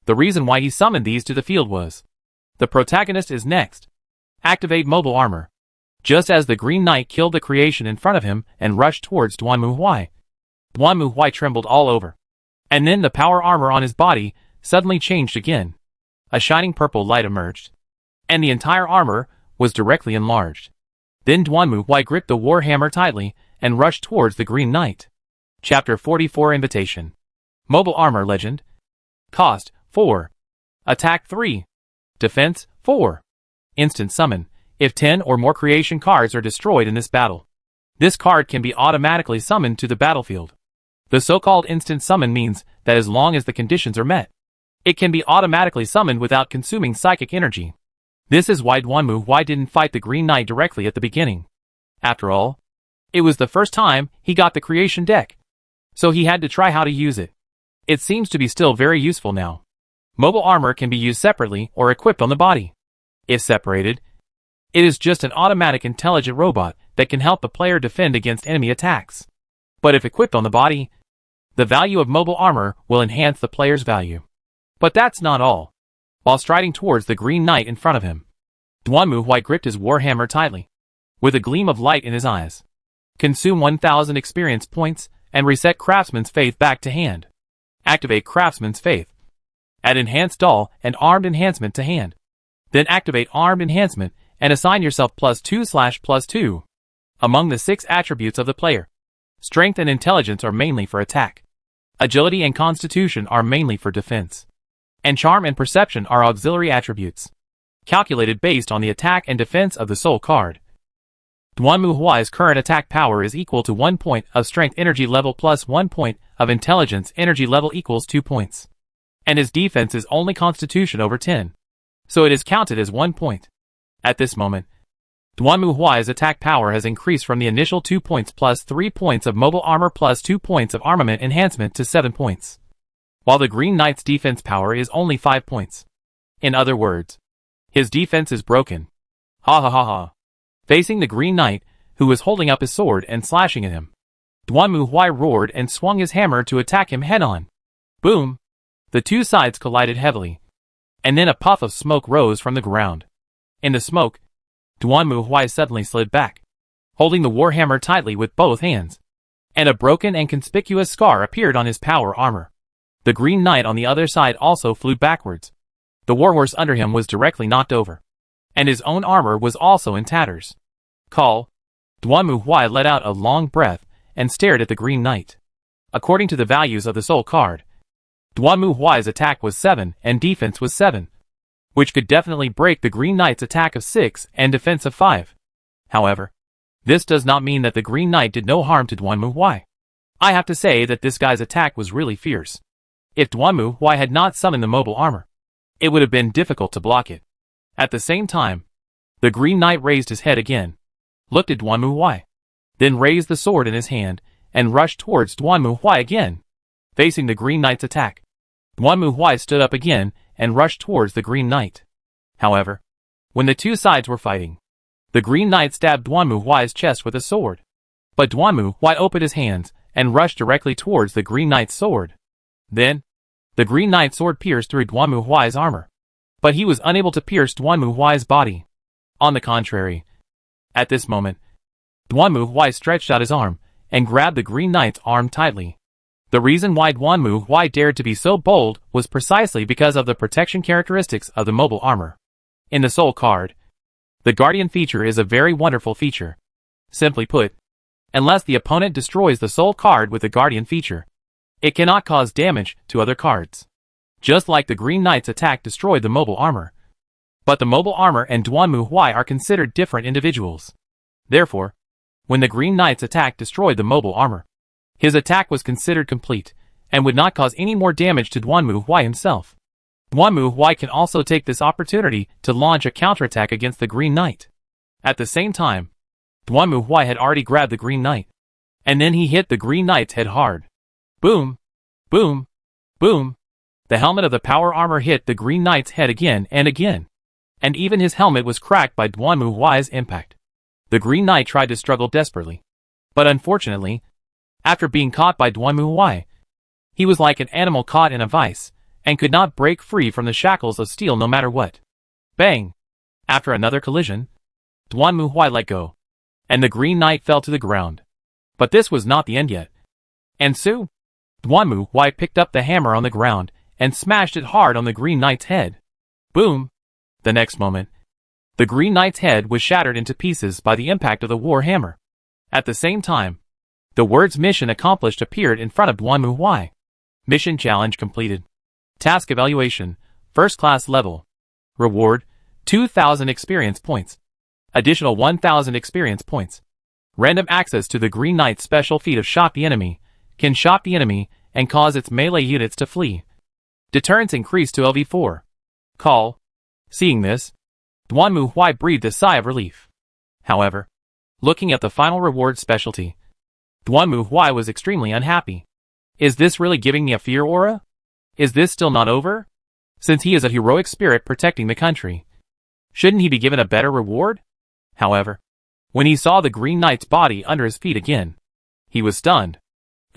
The reason why he summoned these to the field was, the protagonist is next. Activate mobile armor. Just as the Green Knight killed the creation in front of him and rushed towards Duanmu Huai, Duanmu Huai trembled all over. And then the power armor on his body suddenly changed again. A shining purple light emerged, and the entire armor was directly enlarged. Then Duanmu Huai gripped the warhammer tightly and rushed towards the Green Knight. Chapter 44 Invitation. Mobile Armor Legend. Cost 4. Attack 3. Defense 4. Instant Summon. If 10 or more creation cards are destroyed in this battle, this card can be automatically summoned to the battlefield. The so-called instant summon means that as long as the conditions are met, it can be automatically summoned without consuming psychic energy. This is why Duanmu Huai didn't fight the Green Knight directly at the beginning. After all, it was the first time he got the creation deck, so he had to try how to use it. It seems to be still very useful now. Mobile armor can be used separately or equipped on the body. If separated, it is just an automatic intelligent robot that can help the player defend against enemy attacks. But if equipped on the body, the value of mobile armor will enhance the player's value. But that's not all. While striding towards the Green Knight in front of him, Duanmu Huai gripped his warhammer tightly, with a gleam of light in his eyes. Consume 1,000 experience points and reset Craftsman's Faith back to hand. Activate Craftsman's Faith. Add Enhanced Dull and Armed Enhancement to hand. Then activate Armed Enhancement and assign yourself +2/+2. Among the 6 attributes of the player, Strength and Intelligence are mainly for attack. Agility and Constitution are mainly for defense. And Charm and Perception are auxiliary attributes, calculated based on the attack and defense of the soul card. Duanmu Huai's current attack power is equal to 1 point of strength energy level plus 1 point of intelligence energy level equals 2 points. And his defense is only Constitution over 10. So it is counted as 1 point. At this moment, Duanmu Huai's attack power has increased from the initial 2 points plus 3 points of mobile armor plus 2 points of armament enhancement to 7 points. While the Green Knight's defense power is only 5 points. In other words, his defense is broken. Ha ha ha ha. Facing the Green Knight, who was holding up his sword and slashing at him, Duanmu Huai roared and swung his hammer to attack him head-on. Boom! The two sides collided heavily. And then a puff of smoke rose from the ground. In the smoke, Duanmu Huai suddenly slid back, holding the warhammer tightly with both hands. And a broken and conspicuous scar appeared on his power armor. The Green Knight on the other side also flew backwards. The warhorse under him was directly knocked over. And his own armor was also in tatters. Call. Duanmu Huai let out a long breath and stared at the Green Knight. According to the values of the soul card, Duanmu Huai's attack was 7 and defense was 7, which could definitely break the Green Knight's attack of 6 and defense of 5. However, this does not mean that the Green Knight did no harm to Duanmu Huai. I have to say that this guy's attack was really fierce. If Duanmu Huai had not summoned the mobile armor, it would have been difficult to block it. At the same time, the Green Knight raised his head again, looked at Duanmu Huai, then raised the sword in his hand and rushed towards Duanmu Huai again. Facing the Green Knight's attack, Duanmu Huai stood up again and rushed towards the Green Knight. However, when the two sides were fighting, the Green Knight stabbed Duanmu Huai's chest with a sword. But Duanmu Huai opened his hands and rushed directly towards the Green Knight's sword. Then, the Green Knight's sword pierced through Duanmu Huai's armor. But he was unable to pierce Duanmu Huai's body. On the contrary, at this moment, Duanmu Huai stretched out his arm and grabbed the Green Knight's arm tightly. The reason why Duanmu Huai dared to be so bold was precisely because of the protection characteristics of the mobile armor. In the soul card, the Guardian feature is a very wonderful feature. Simply put, unless the opponent destroys the soul card with the Guardian feature, it cannot cause damage to other cards. Just like the Green Knight's attack destroyed the mobile armor. But the mobile armor and Duanmu Huai are considered different individuals. Therefore, when the Green Knight's attack destroyed the mobile armor, his attack was considered complete, and would not cause any more damage to Duanmu Huai himself. Duanmu Huai can also take this opportunity to launch a counterattack against the Green Knight. At the same time, Duanmu Huai had already grabbed the Green Knight, and then he hit the Green Knight's head hard. Boom! Boom! Boom! The helmet of the power armor hit the Green Knight's head again and again, and even his helmet was cracked by Duanmu Huai's impact. The Green Knight tried to struggle desperately, but unfortunately, after being caught by Duanmu Huai, he was like an animal caught in a vice, and could not break free from the shackles of steel no matter what. Bang! After another collision, Duanmu Huai let go, and the Green Knight fell to the ground. But this was not the end yet. And so, Duanmu Huai picked up the hammer on the ground and smashed it hard on the Green Knight's head. Boom! The next moment, the Green Knight's head was shattered into pieces by the impact of the war hammer. At the same time, the words "Mission Accomplished" appeared in front of Duanmu Huai. Mission challenge completed. Task evaluation, first class level. Reward, 2,000 experience points. Additional 1,000 experience points. Random access to the Green Knight's special feat of Shock the Enemy, can shock the enemy and cause its melee units to flee. Deterrence increased to LV4. Call. Seeing this, Duanmu Huai breathed a sigh of relief. However, looking at the final reward specialty, Duanmu Huai was extremely unhappy. Is this really giving me a fear aura? Is this still not over? Since he is a heroic spirit protecting the country, shouldn't he be given a better reward? However, when he saw the Green Knight's body under his feet again, he was stunned.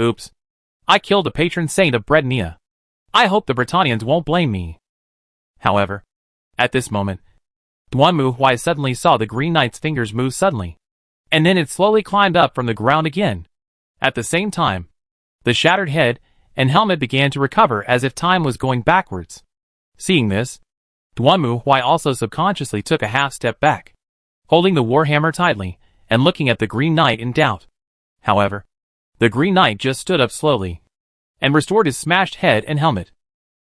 Oops. I killed the patron saint of Bretania. I hope the Bretonnians won't blame me. However, at this moment, Duanmu Huai suddenly saw the Green Knight's fingers move suddenly, and then it slowly climbed up from the ground again. At the same time, the shattered head and helmet began to recover as if time was going backwards. Seeing this, Duanmu Huai also subconsciously took a half step back, holding the warhammer tightly and looking at the Green Knight in doubt. However, the Green Knight just stood up slowly and restored his smashed head and helmet.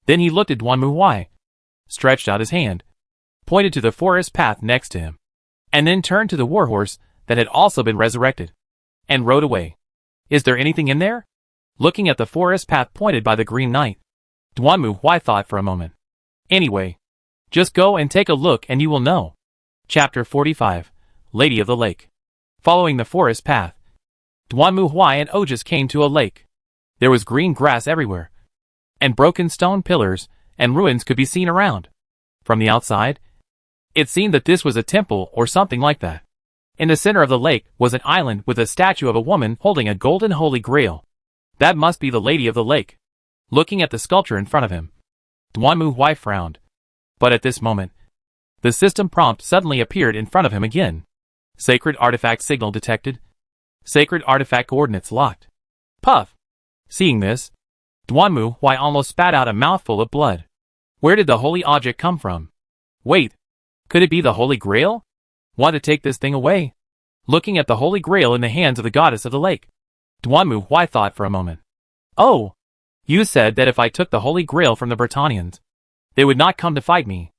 Then he looked at Duanmu Huai, stretched out his hand, pointed to the forest path next to him, and then turned to the warhorse that had also been resurrected, and rode away. Is there anything in there? Looking at the forest path pointed by the Green Knight, Duanmu Huai thought for a moment. Anyway, just go and take a look and you will know. Chapter 45, Lady of the Lake. Following the forest path, Duanmu Huai and Ojas came to a lake. There was green grass everywhere, and broken stone pillars and ruins could be seen around. From the outside, it seemed that this was a temple or something like that. In the center of the lake was an island with a statue of a woman holding a golden holy grail. That must be the Lady of the Lake. Looking at the sculpture in front of him, Duanmu Huai frowned. But at this moment, the system prompt suddenly appeared in front of him again. Sacred artifact signal detected. Sacred artifact coordinates locked. Puff! Seeing this, Duanmu Huai almost spat out a mouthful of blood. Where did the holy object come from? Wait, could it be the Holy Grail? Want to take this thing away? Looking at the Holy Grail in the hands of the goddess of the lake, Duanmu Huai thought for a moment. Oh! You said that if I took the Holy Grail from the Bretonnians, they would not come to fight me.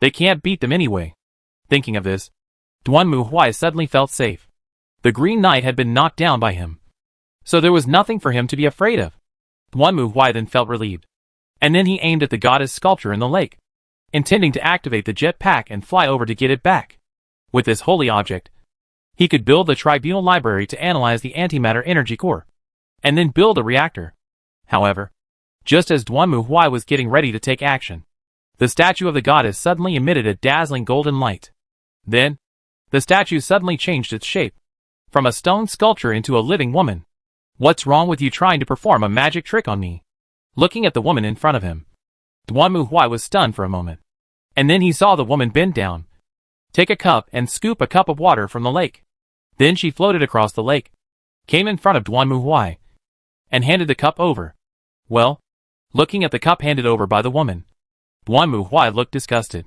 They can't beat them anyway. Thinking of this, Duanmu Huai suddenly felt safe. The Green Knight had been knocked down by him, so there was nothing for him to be afraid of. Duanmu Huai then felt relieved, and then he aimed at the goddess sculpture in the lake, intending to activate the jetpack and fly over to get it back. With this holy object, he could build the tribunal library to analyze the antimatter energy core, and then build a reactor. However, just as Duanmu Huai was getting ready to take action, the statue of the goddess suddenly emitted a dazzling golden light. Then, the statue suddenly changed its shape, from a stone sculpture into a living woman. What's wrong with you trying to perform a magic trick on me? Looking at the woman in front of him, Duanmu Huai was stunned for a moment, and then he saw the woman bend down, take a cup and scoop a cup of water from the lake. Then she floated across the lake, came in front of Duanmu Huai, and handed the cup over. Well, looking at the cup handed over by the woman, Duanmu Huai looked disgusted.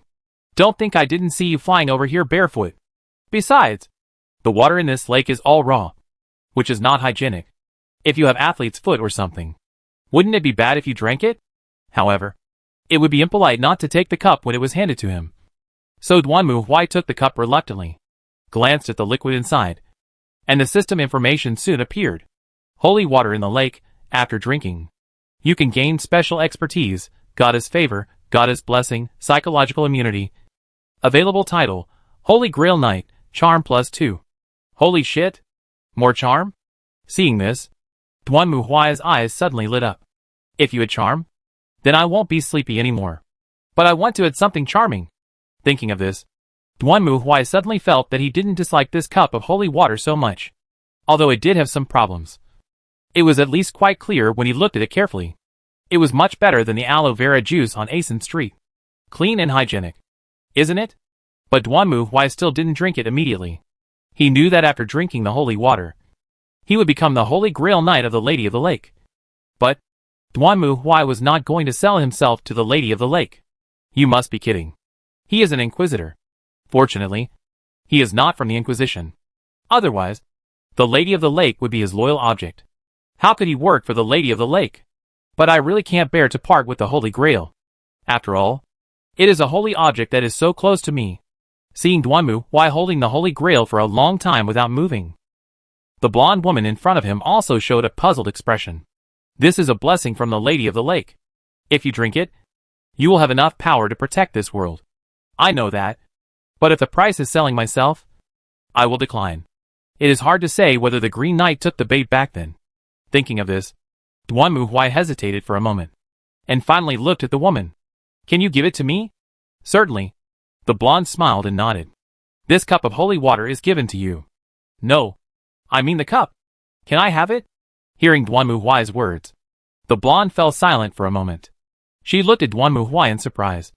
Don't think I didn't see you flying over here barefoot. Besides, the water in this lake is all raw, which is not hygienic. If you have athlete's foot or something, wouldn't it be bad if you drank it? However, it would be impolite not to take the cup when it was handed to him. So Duanmu Huai took the cup reluctantly, glanced at the liquid inside, and the system information soon appeared. Holy water in the lake. After drinking, you can gain special expertise, goddess favor, goddess blessing, psychological immunity. Available title, Holy Grail Knight, charm +2. Holy shit! More charm? Seeing this, Duanmu Huai's eyes suddenly lit up. If you had charm, then I won't be sleepy anymore. But I want to add something charming. Thinking of this, Duanmu Huai suddenly felt that he didn't dislike this cup of holy water so much. Although it did have some problems, it was at least quite clear when he looked at it carefully. It was much better than the aloe vera juice on Asen Street. Clean and hygienic, isn't it? But Duanmu Huai still didn't drink it immediately. He knew that after drinking the holy water, he would become the Holy Grail Knight of the Lady of the Lake. But Duanmu Huai was not going to sell himself to the Lady of the Lake. You must be kidding. He is an Inquisitor. Fortunately, he is not from the Inquisition. Otherwise, the Lady of the Lake would be his loyal object. How could he work for the Lady of the Lake? But I really can't bear to part with the Holy Grail. After all, it is a holy object that is so close to me. Seeing Duanmu Huai holding the Holy Grail for a long time without moving, the blonde woman in front of him also showed a puzzled expression. This is a blessing from the Lady of the Lake. If you drink it, you will have enough power to protect this world. I know that. But if the price is selling myself, I will decline. It is hard to say whether the Green Knight took the bait back then. Thinking of this, Duanmu Huai hesitated for a moment, and finally looked at the woman. Can you give it to me? Certainly. The blonde smiled and nodded. This cup of holy water is given to you. No. I mean the cup. Can I have it? Hearing Duanmu Huai's words, the blonde fell silent for a moment. She looked at Duanmu Huai in surprise,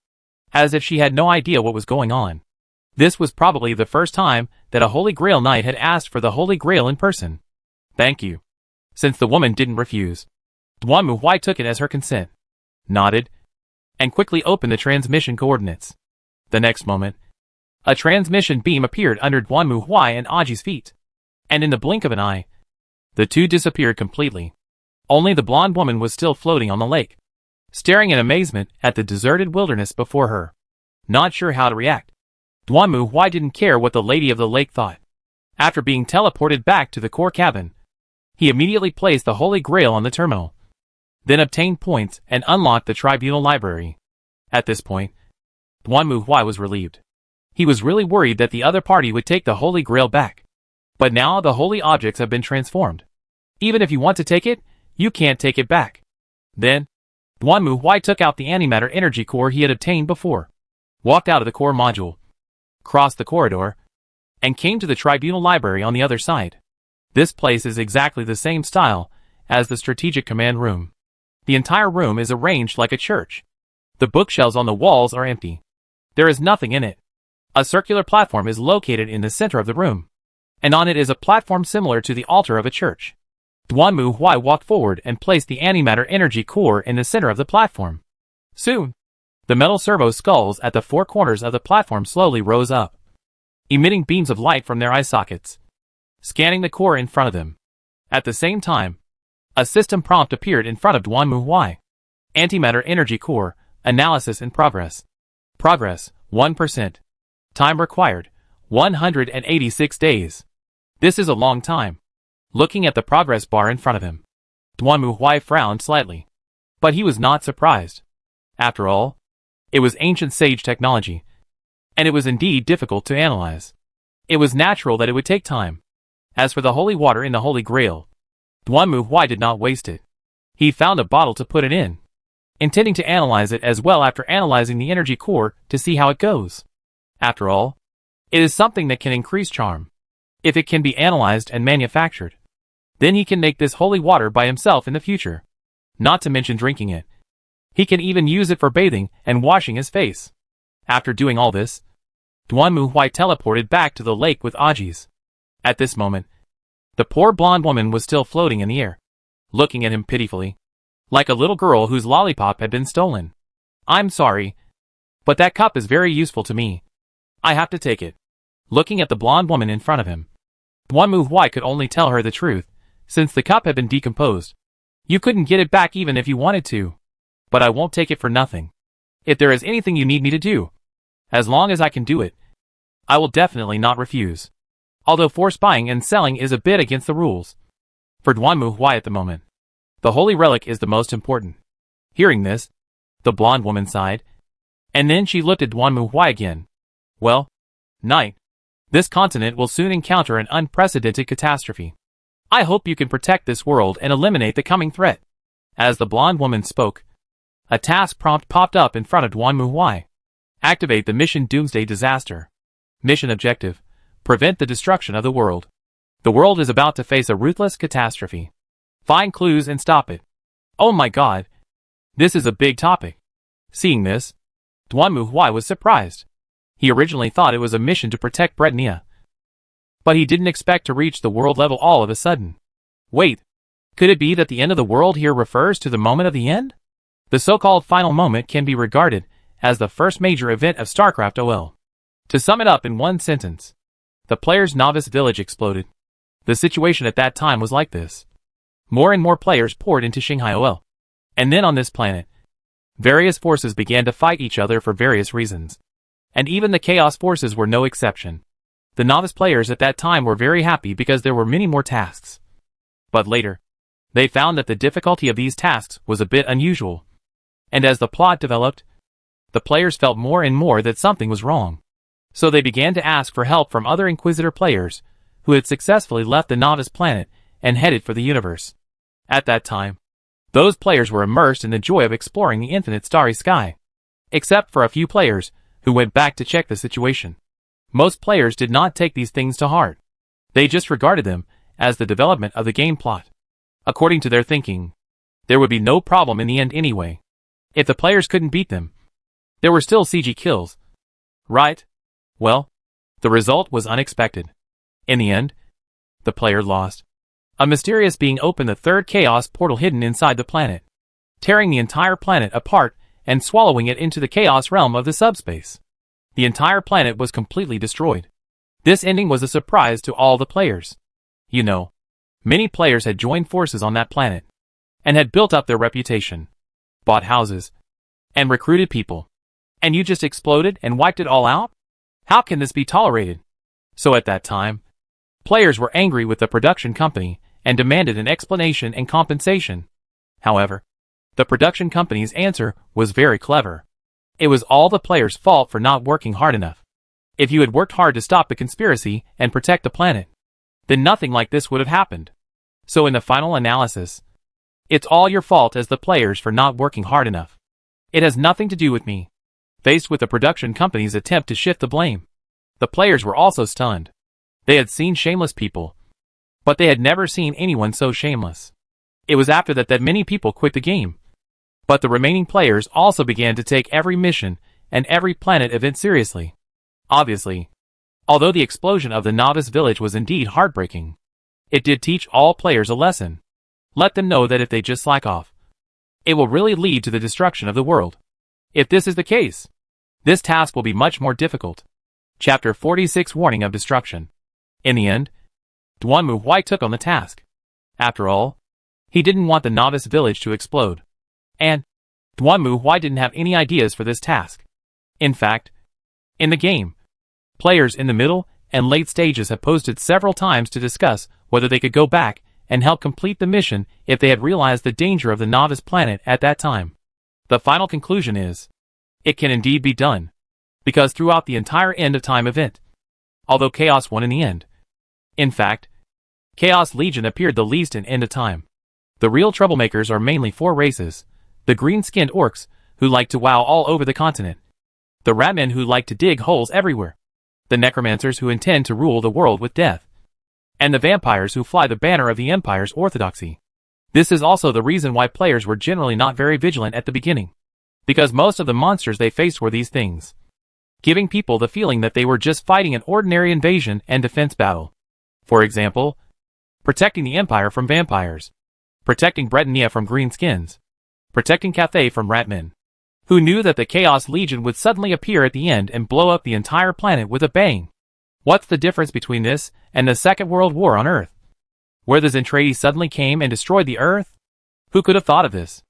as if she had no idea what was going on. This was probably the first time that a Holy Grail Knight had asked for the Holy Grail in person. Thank you. Since the woman didn't refuse, Duanmu Huai took it as her consent, nodded, and quickly opened the transmission coordinates. The next moment, a transmission beam appeared under Duanmu Huai and Aji's feet. And in the blink of an eye, the two disappeared completely. Only the blonde woman was still floating on the lake, staring in amazement at the deserted wilderness before her. Not sure how to react, Duanmu Huai didn't care what the lady of the lake thought. After being teleported back to the core cabin, he immediately placed the Holy Grail on the terminal, then obtained points and unlocked the Tribunal Library. At this point, Duanmu Huai was relieved. He was really worried that the other party would take the Holy Grail back. But now the holy objects have been transformed. Even if you want to take it, you can't take it back. Then, Duanmu Huai took out the antimatter energy core he had obtained before, walked out of the core module, crossed the corridor, and came to the Tribunal Library on the other side. This place is exactly the same style as the Strategic Command Room. The entire room is arranged like a church. The bookshelves on the walls are empty. There is nothing in it. A circular platform is located in the center of the room, and on it is a platform similar to the altar of a church. Duanmu Huai walked forward and placed the antimatter energy core in the center of the platform. Soon, the metal servo skulls at the four corners of the platform slowly rose up, emitting beams of light from their eye sockets, scanning the core in front of them. At the same time, a system prompt appeared in front of Duanmu Huai. Antimatter energy core, analysis in progress. Progress, 1%. Time required, 186 days. This is a long time. Looking at the progress bar in front of him, Duanmu Huai frowned slightly. But he was not surprised. After all, it was ancient sage technology, and it was indeed difficult to analyze. It was natural that it would take time. As for the holy water in the Holy Grail, Duanmu Huai did not waste it. He found a bottle to put it in, intending to analyze it as well after analyzing the energy core to see how it goes. After all, it is something that can increase charm. If it can be analyzed and manufactured, then he can make this holy water by himself in the future. Not to mention drinking it. He can even use it for bathing and washing his face. After doing all this, Duanmu Huai teleported back to the lake with Ajis. At this moment, the poor blonde woman was still floating in the air, looking at him pitifully, like a little girl whose lollipop had been stolen. I'm sorry, but that cup is very useful to me. I have to take it. Looking at the blonde woman in front of him, Duanmu Huai could only tell her the truth, since the cup had been decomposed. You couldn't get it back even if you wanted to. But I won't take it for nothing. If there is anything you need me to do, as long as I can do it, I will definitely not refuse. Although force buying and selling is a bit against the rules. For Duanmu Huai at the moment, the holy relic is the most important. Hearing this, the blonde woman sighed, and then she looked at Duanmu Huai again. Well, Knight, this continent will soon encounter an unprecedented catastrophe. I hope you can protect this world and eliminate the coming threat. As the blonde woman spoke, a task prompt popped up in front of Duanmu Huai. Activate the mission Doomsday Disaster. Mission objective: prevent the destruction of the world. The world is about to face a ruthless catastrophe. Find clues and stop it. Oh my god. This is a big topic. Seeing this, Duanmu Huai was surprised. He originally thought it was a mission to protect Britannia, but he didn't expect to reach the world level all of a sudden. Wait, could it be that the end of the world here refers to the moment of the end? The so-called final moment can be regarded as the first major event of StarCraft OL. To sum it up in one sentence, the player's novice village exploded. The situation at that time was like this. More and more players poured into Shanghai OL. And then on this planet, various forces began to fight each other for various reasons. And even the Chaos forces were no exception. The novice players at that time were very happy because there were many more tasks. But later, they found that the difficulty of these tasks was a bit unusual. And as the plot developed, the players felt more and more that something was wrong. So they began to ask for help from other Inquisitor players who had successfully left the novice planet and headed for the universe. At that time, those players were immersed in the joy of exploring the infinite starry sky. Except for a few players who went back to check the situation. Most players did not take these things to heart. They just regarded them as the development of the game plot. According to their thinking, there would be no problem in the end anyway. If the players couldn't beat them, there were still CG kills. Right? Well, the result was unexpected. In the end, the player lost. A mysterious being opened the third chaos portal hidden inside the planet, tearing the entire planet apart and swallowing it into the chaos realm of the subspace. The entire planet was completely destroyed. This ending was a surprise to all the players. You know, many players had joined forces on that planet, and had built up their reputation, bought houses, and recruited people. And you just exploded and wiped it all out? How can this be tolerated? So at that time, players were angry with the production company and demanded an explanation and compensation. However, the production company's answer was very clever. It was all the players' fault for not working hard enough. If you had worked hard to stop the conspiracy and protect the planet, then nothing like this would have happened. So in the final analysis, it's all your fault as the players for not working hard enough. It has nothing to do with me. Faced with the production company's attempt to shift the blame, the players were also stunned. They had seen shameless people, but they had never seen anyone so shameless. It was after that many people quit the game. But the remaining players also began to take every mission and every planet event seriously. Obviously, although the explosion of the novice village was indeed heartbreaking, it did teach all players a lesson. Let them know that if they just slack off, it will really lead to the destruction of the world. If this is the case, this task will be much more difficult. Chapter 46 Warning of Destruction. In the end, Duanmu Huai took on the task. After all, he didn't want the novice village to explode. And Duanmu Huai didn't have any ideas for this task. In fact, in the game, players in the middle and late stages have posted several times to discuss whether they could go back and help complete the mission if they had realized the danger of the novice planet at that time. The final conclusion is, it can indeed be done, because throughout the entire End of Time event, although Chaos won in the end, in fact, Chaos Legion appeared the least in End of Time. The real troublemakers are mainly 4 races: the green-skinned orcs, who like to wow all over the continent, the ratmen who like to dig holes everywhere, the necromancers who intend to rule the world with death, and the vampires who fly the banner of the Empire's orthodoxy. This is also the reason why players were generally not very vigilant at the beginning, because most of the monsters they faced were these things, giving people the feeling that they were just fighting an ordinary invasion and defense battle. For example, protecting the Empire from vampires, protecting Britannia from greenskins, protecting Cathay from ratmen. Who knew that the Chaos Legion would suddenly appear at the end and blow up the entire planet with a bang? What's the difference between this and the Second World War on Earth, where the Zentradi suddenly came and destroyed the Earth? Who could have thought of this?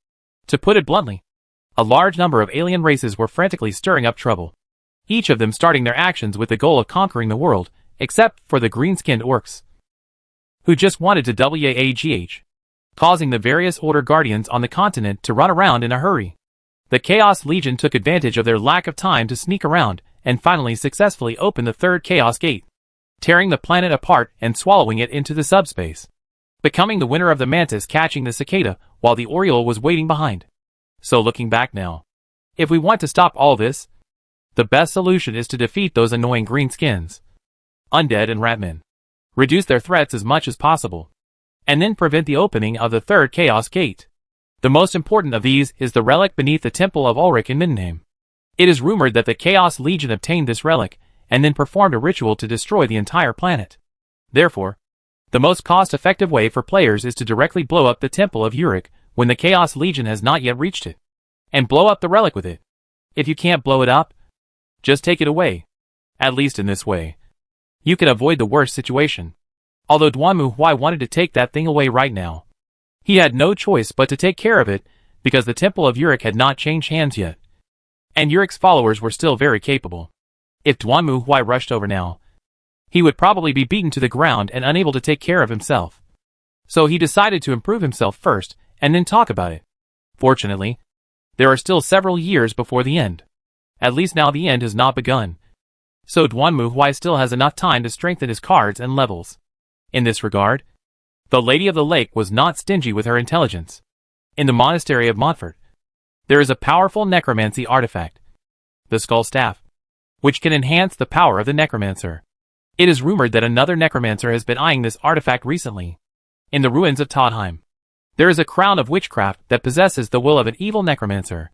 To put it bluntly, a large number of alien races were frantically stirring up trouble, each of them starting their actions with the goal of conquering the world, except for the green-skinned orcs, who just wanted to WAGH, causing the various Order Guardians on the continent to run around in a hurry. The Chaos Legion took advantage of their lack of time to sneak around and finally successfully opened the third Chaos Gate, tearing the planet apart and swallowing it into the subspace, becoming the winner of the Mantis catching the Cicada while the Oriole was waiting behind. So looking back now, if we want to stop all this, the best solution is to defeat those annoying greenskins, undead and ratmen, reduce their threats as much as possible, and then prevent the opening of the third Chaos Gate. The most important of these is the relic beneath the Temple of Ulrich in Mindenheim. It is rumored that the Chaos Legion obtained this relic and then performed a ritual to destroy the entire planet. Therefore, the most cost-effective way for players is to directly blow up the Temple of Ulrich when the Chaos Legion has not yet reached it, and blow up the relic with it. If you can't blow it up, just take it away. At least in this way, you can avoid the worst situation. Although Duanmu Huai wanted to take that thing away right now, he had no choice but to take care of it, because the Temple of Ulrich had not changed hands yet, and Urich's followers were still very capable. If Duanmu Huai rushed over now, he would probably be beaten to the ground and unable to take care of himself. So he decided to improve himself first, and then talk about it. Fortunately, there are still several years before the end. At least now the end has not begun. So Duanmu Huai still has enough time to strengthen his cards and levels. In this regard, the Lady of the Lake was not stingy with her intelligence. In the monastery of Montfort, there is a powerful necromancy artifact, the Skull Staff, which can enhance the power of the necromancer. It is rumored that another necromancer has been eyeing this artifact recently. In the ruins of Todheim, there is a crown of witchcraft that possesses the will of an evil necromancer.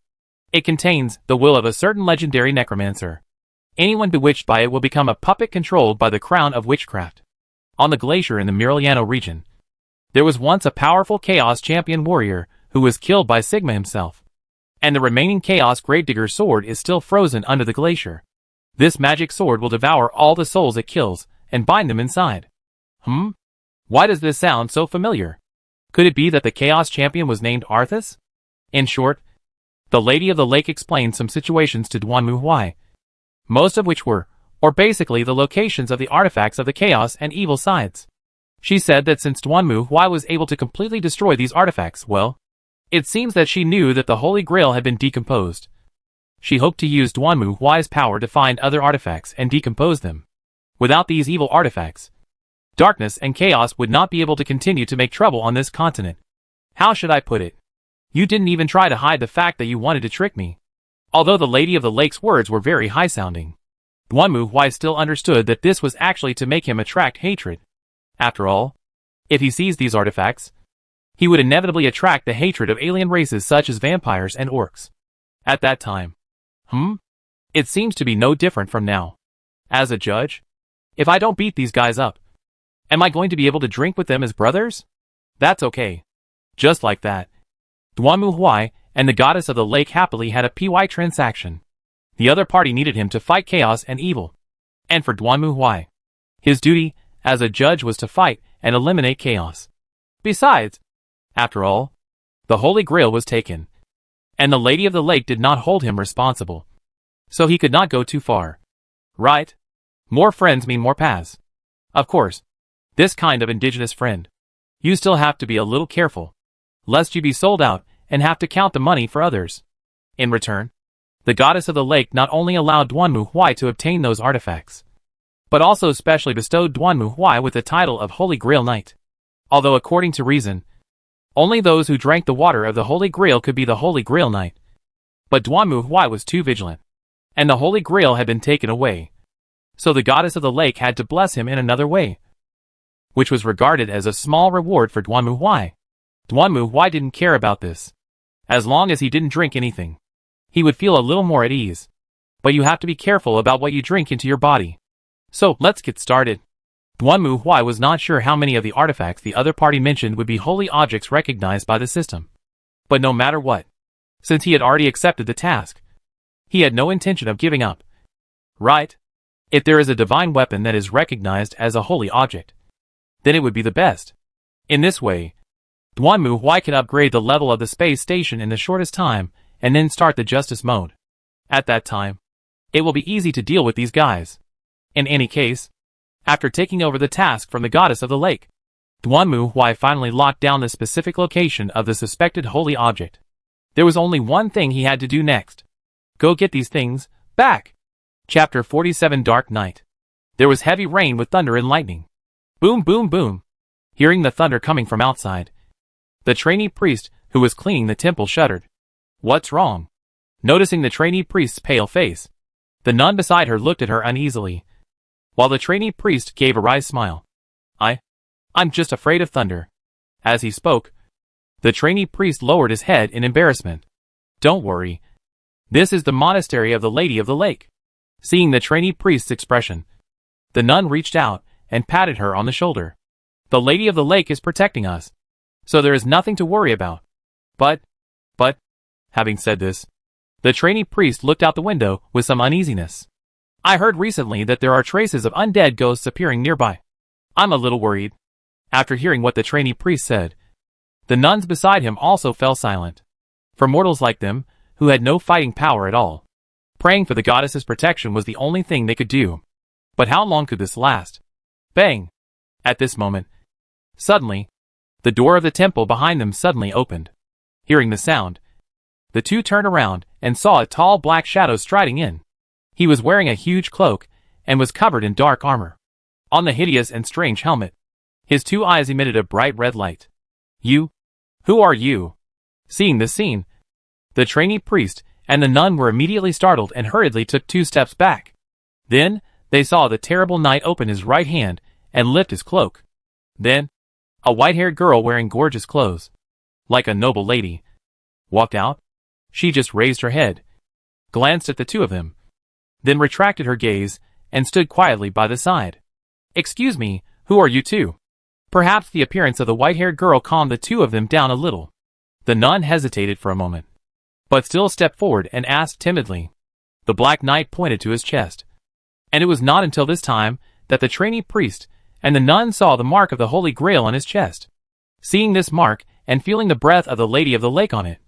It contains the will of a certain legendary necromancer. Anyone bewitched by it will become a puppet controlled by the crown of witchcraft. On the glacier in the Muraliano region, there was once a powerful Chaos champion warrior who was killed by Sigma himself, and the remaining Chaos Gravedigger sword is still frozen under the glacier. This magic sword will devour all the souls it kills and bind them inside. Why does this sound so familiar? Could it be that the Chaos Champion was named Arthas? In short, the Lady of the Lake explained some situations to Duanmu Huai, most of which were, or basically the locations of the artifacts of the chaos and evil sides. She said that since Duanmu Huai was able to completely destroy these artifacts, well, it seems that she knew that the Holy Grail had been decomposed. She hoped to use Duanmu Huai's power to find other artifacts and decompose them. Without these evil artifacts, darkness and chaos would not be able to continue to make trouble on this continent. How should I put it? You didn't even try to hide the fact that you wanted to trick me. Although the Lady of the Lake's words were very high-sounding, Duanmu Huai still understood that this was actually to make him attract hatred. After all, if he seized these artifacts, he would inevitably attract the hatred of alien races such as vampires and orcs. At that time, it seems to be no different from now. As a judge, if I don't beat these guys up, am I going to be able to drink with them as brothers? That's okay. Just like that, Duanmu Huai and the goddess of the lake happily had a EP1 transaction. The other party needed him to fight chaos and evil. And for Duanmu Huai, his duty as a judge was to fight and eliminate chaos. Besides, after all, the Holy Grail was taken, and the Lady of the Lake did not hold him responsible. So he could not go too far. Right? More friends mean more paths. Of course, this kind of indigenous friend. You still have to be a little careful, lest you be sold out and have to count the money for others. In return, the goddess of the lake not only allowed Duanmu Huai to obtain those artifacts, but also specially bestowed Duanmu Huai with the title of Holy Grail Knight. Although according to reason, only those who drank the water of the Holy Grail could be the Holy Grail Knight. But Duanmu Huai was too vigilant, and the Holy Grail had been taken away. So the goddess of the lake had to bless him in another way, which was regarded as a small reward for Duanmu Huai. Duanmu Huai didn't care about this. As long as he didn't drink anything, he would feel a little more at ease. But you have to be careful about what you drink into your body. So, let's get started. Duanmu Huai was not sure how many of the artifacts the other party mentioned would be holy objects recognized by the system. But no matter what, since he had already accepted the task, he had no intention of giving up. Right? If there is a divine weapon that is recognized as a holy object, then it would be the best. In this way, Duanmu Huai can upgrade the level of the space station in the shortest time, and then start the justice mode. At that time, it will be easy to deal with these guys. In any case, after taking over the task from the goddess of the lake, Duanmu Huai finally locked down the specific location of the suspected holy object. There was only one thing he had to do next. Go get these things back. Chapter 47 Dark Night. There was heavy rain with thunder and lightning. Boom, boom, boom. Hearing the thunder coming from outside, the trainee priest, who was cleaning the temple, shuddered. What's wrong? Noticing the trainee priest's pale face, the nun beside her looked at her uneasily, while the trainee priest gave a wry smile. I'm just afraid of thunder. As he spoke, the trainee priest lowered his head in embarrassment. Don't worry. This is the monastery of the Lady of the Lake. Seeing the trainee priest's expression, the nun reached out and patted her on the shoulder. The Lady of the Lake is protecting us, so there is nothing to worry about. But, having said this, the trainee priest looked out the window with some uneasiness. I heard recently that there are traces of undead ghosts appearing nearby. I'm a little worried. After hearing what the trainee priest said, the nuns beside him also fell silent. For mortals like them, who had no fighting power at all, praying for the goddess's protection was the only thing they could do. But how long could this last? Bang! At this moment, suddenly, the door of the temple behind them suddenly opened. Hearing the sound, the two turned around and saw a tall black shadow striding in. He was wearing a huge cloak and was covered in dark armor. On the hideous and strange helmet, his two eyes emitted a bright red light. You? Who are you? Seeing this scene, the trainee priest and the nun were immediately startled and hurriedly took 2 steps back. Then, they saw the terrible knight open his right hand and lift his cloak. Then, a white-haired girl wearing gorgeous clothes, like a noble lady, walked out. She just raised her head, glanced at the two of them, then retracted her gaze and stood quietly by the side. Excuse me, who are you two? Perhaps the appearance of the white-haired girl calmed the two of them down a little. The nun hesitated for a moment, but still stepped forward and asked timidly. The Black Knight pointed to his chest. And it was not until this time that the trainee priest and the nun saw the mark of the Holy Grail on his chest. Seeing this mark and feeling the breath of the Lady of the Lake on it,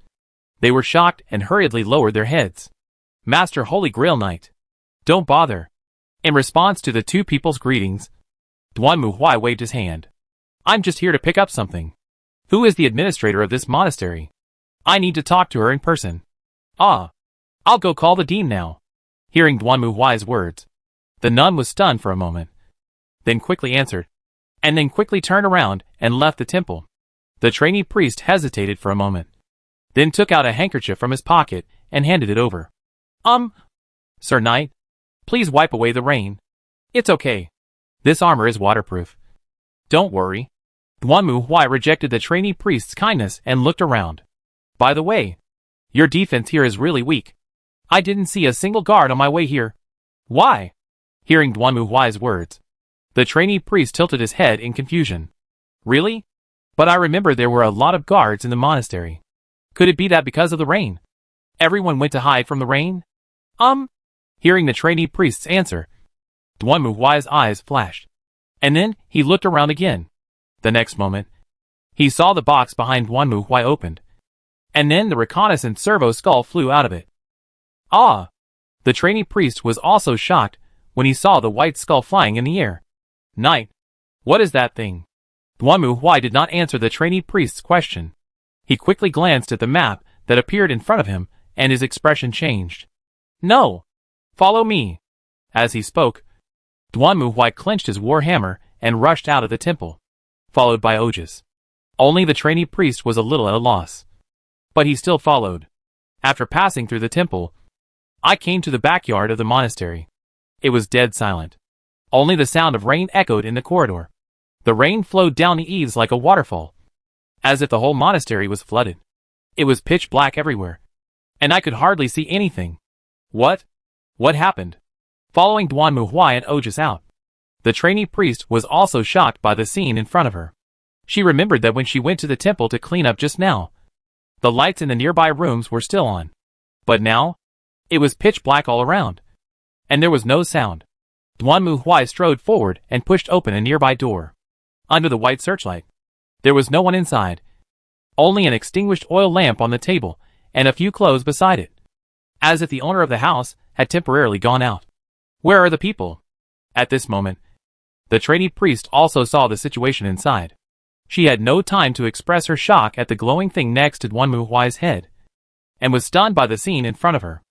they were shocked and hurriedly lowered their heads. Master Holy Grail Knight, don't bother. In response to the two people's greetings, Duan Muhui waved his hand. I'm just here to pick up something. Who is the administrator of this monastery? I need to talk to her in person. Ah, I'll go call the dean now. Hearing Duan Muhui's words, the nun was stunned for a moment, then quickly answered, and then quickly turned around and left the temple. The trainee priest hesitated for a moment, then took out a handkerchief from his pocket and handed it over. Sir Knight, please wipe away the rain. It's okay. This armor is waterproof. Don't worry. Duan Muhui rejected the trainee priest's kindness and looked around. By the way, your defense here is really weak. I didn't see a single guard on my way here. Why? Hearing Duan Muhui's words, the trainee priest tilted his head in confusion. Really? But I remember there were a lot of guards in the monastery. Could it be that because of the rain, everyone went to hide from the rain? Hearing the trainee priest's answer, Duan Muhui's eyes flashed, and then he looked around again. The next moment, he saw the box behind Duan Muhui opened, and then the reconnaissance servo skull flew out of it. Ah! The trainee priest was also shocked when he saw the white skull flying in the air. Knight, what is that thing? Duan Muhui did not answer the trainee priest's question. He quickly glanced at the map that appeared in front of him, and his expression changed. No! Follow me! As he spoke, Duan Muhui clenched his war hammer and rushed out of the temple, followed by Ojas. Only the trainee priest was a little at a loss, but he still followed. After passing through the temple, I came to the backyard of the monastery. It was dead silent. Only the sound of rain echoed in the corridor. The rain flowed down the eaves like a waterfall, as if the whole monastery was flooded. It was pitch black everywhere, and I could hardly see anything. What? What happened? Following Duan Muhui and Ojas out, the trainee priest was also shocked by the scene in front of her. She remembered that when she went to the temple to clean up just now, the lights in the nearby rooms were still on. But now, it was pitch black all around, and there was no sound. Duan Muhui strode forward and pushed open a nearby door. Under the white searchlight, there was no one inside, only an extinguished oil lamp on the table and a few clothes beside it, as if the owner of the house had temporarily gone out. Where are the people? At this moment, the trainee priest also saw the situation inside. She had no time to express her shock at the glowing thing next to Duan Muhui's head, and was stunned by the scene in front of her.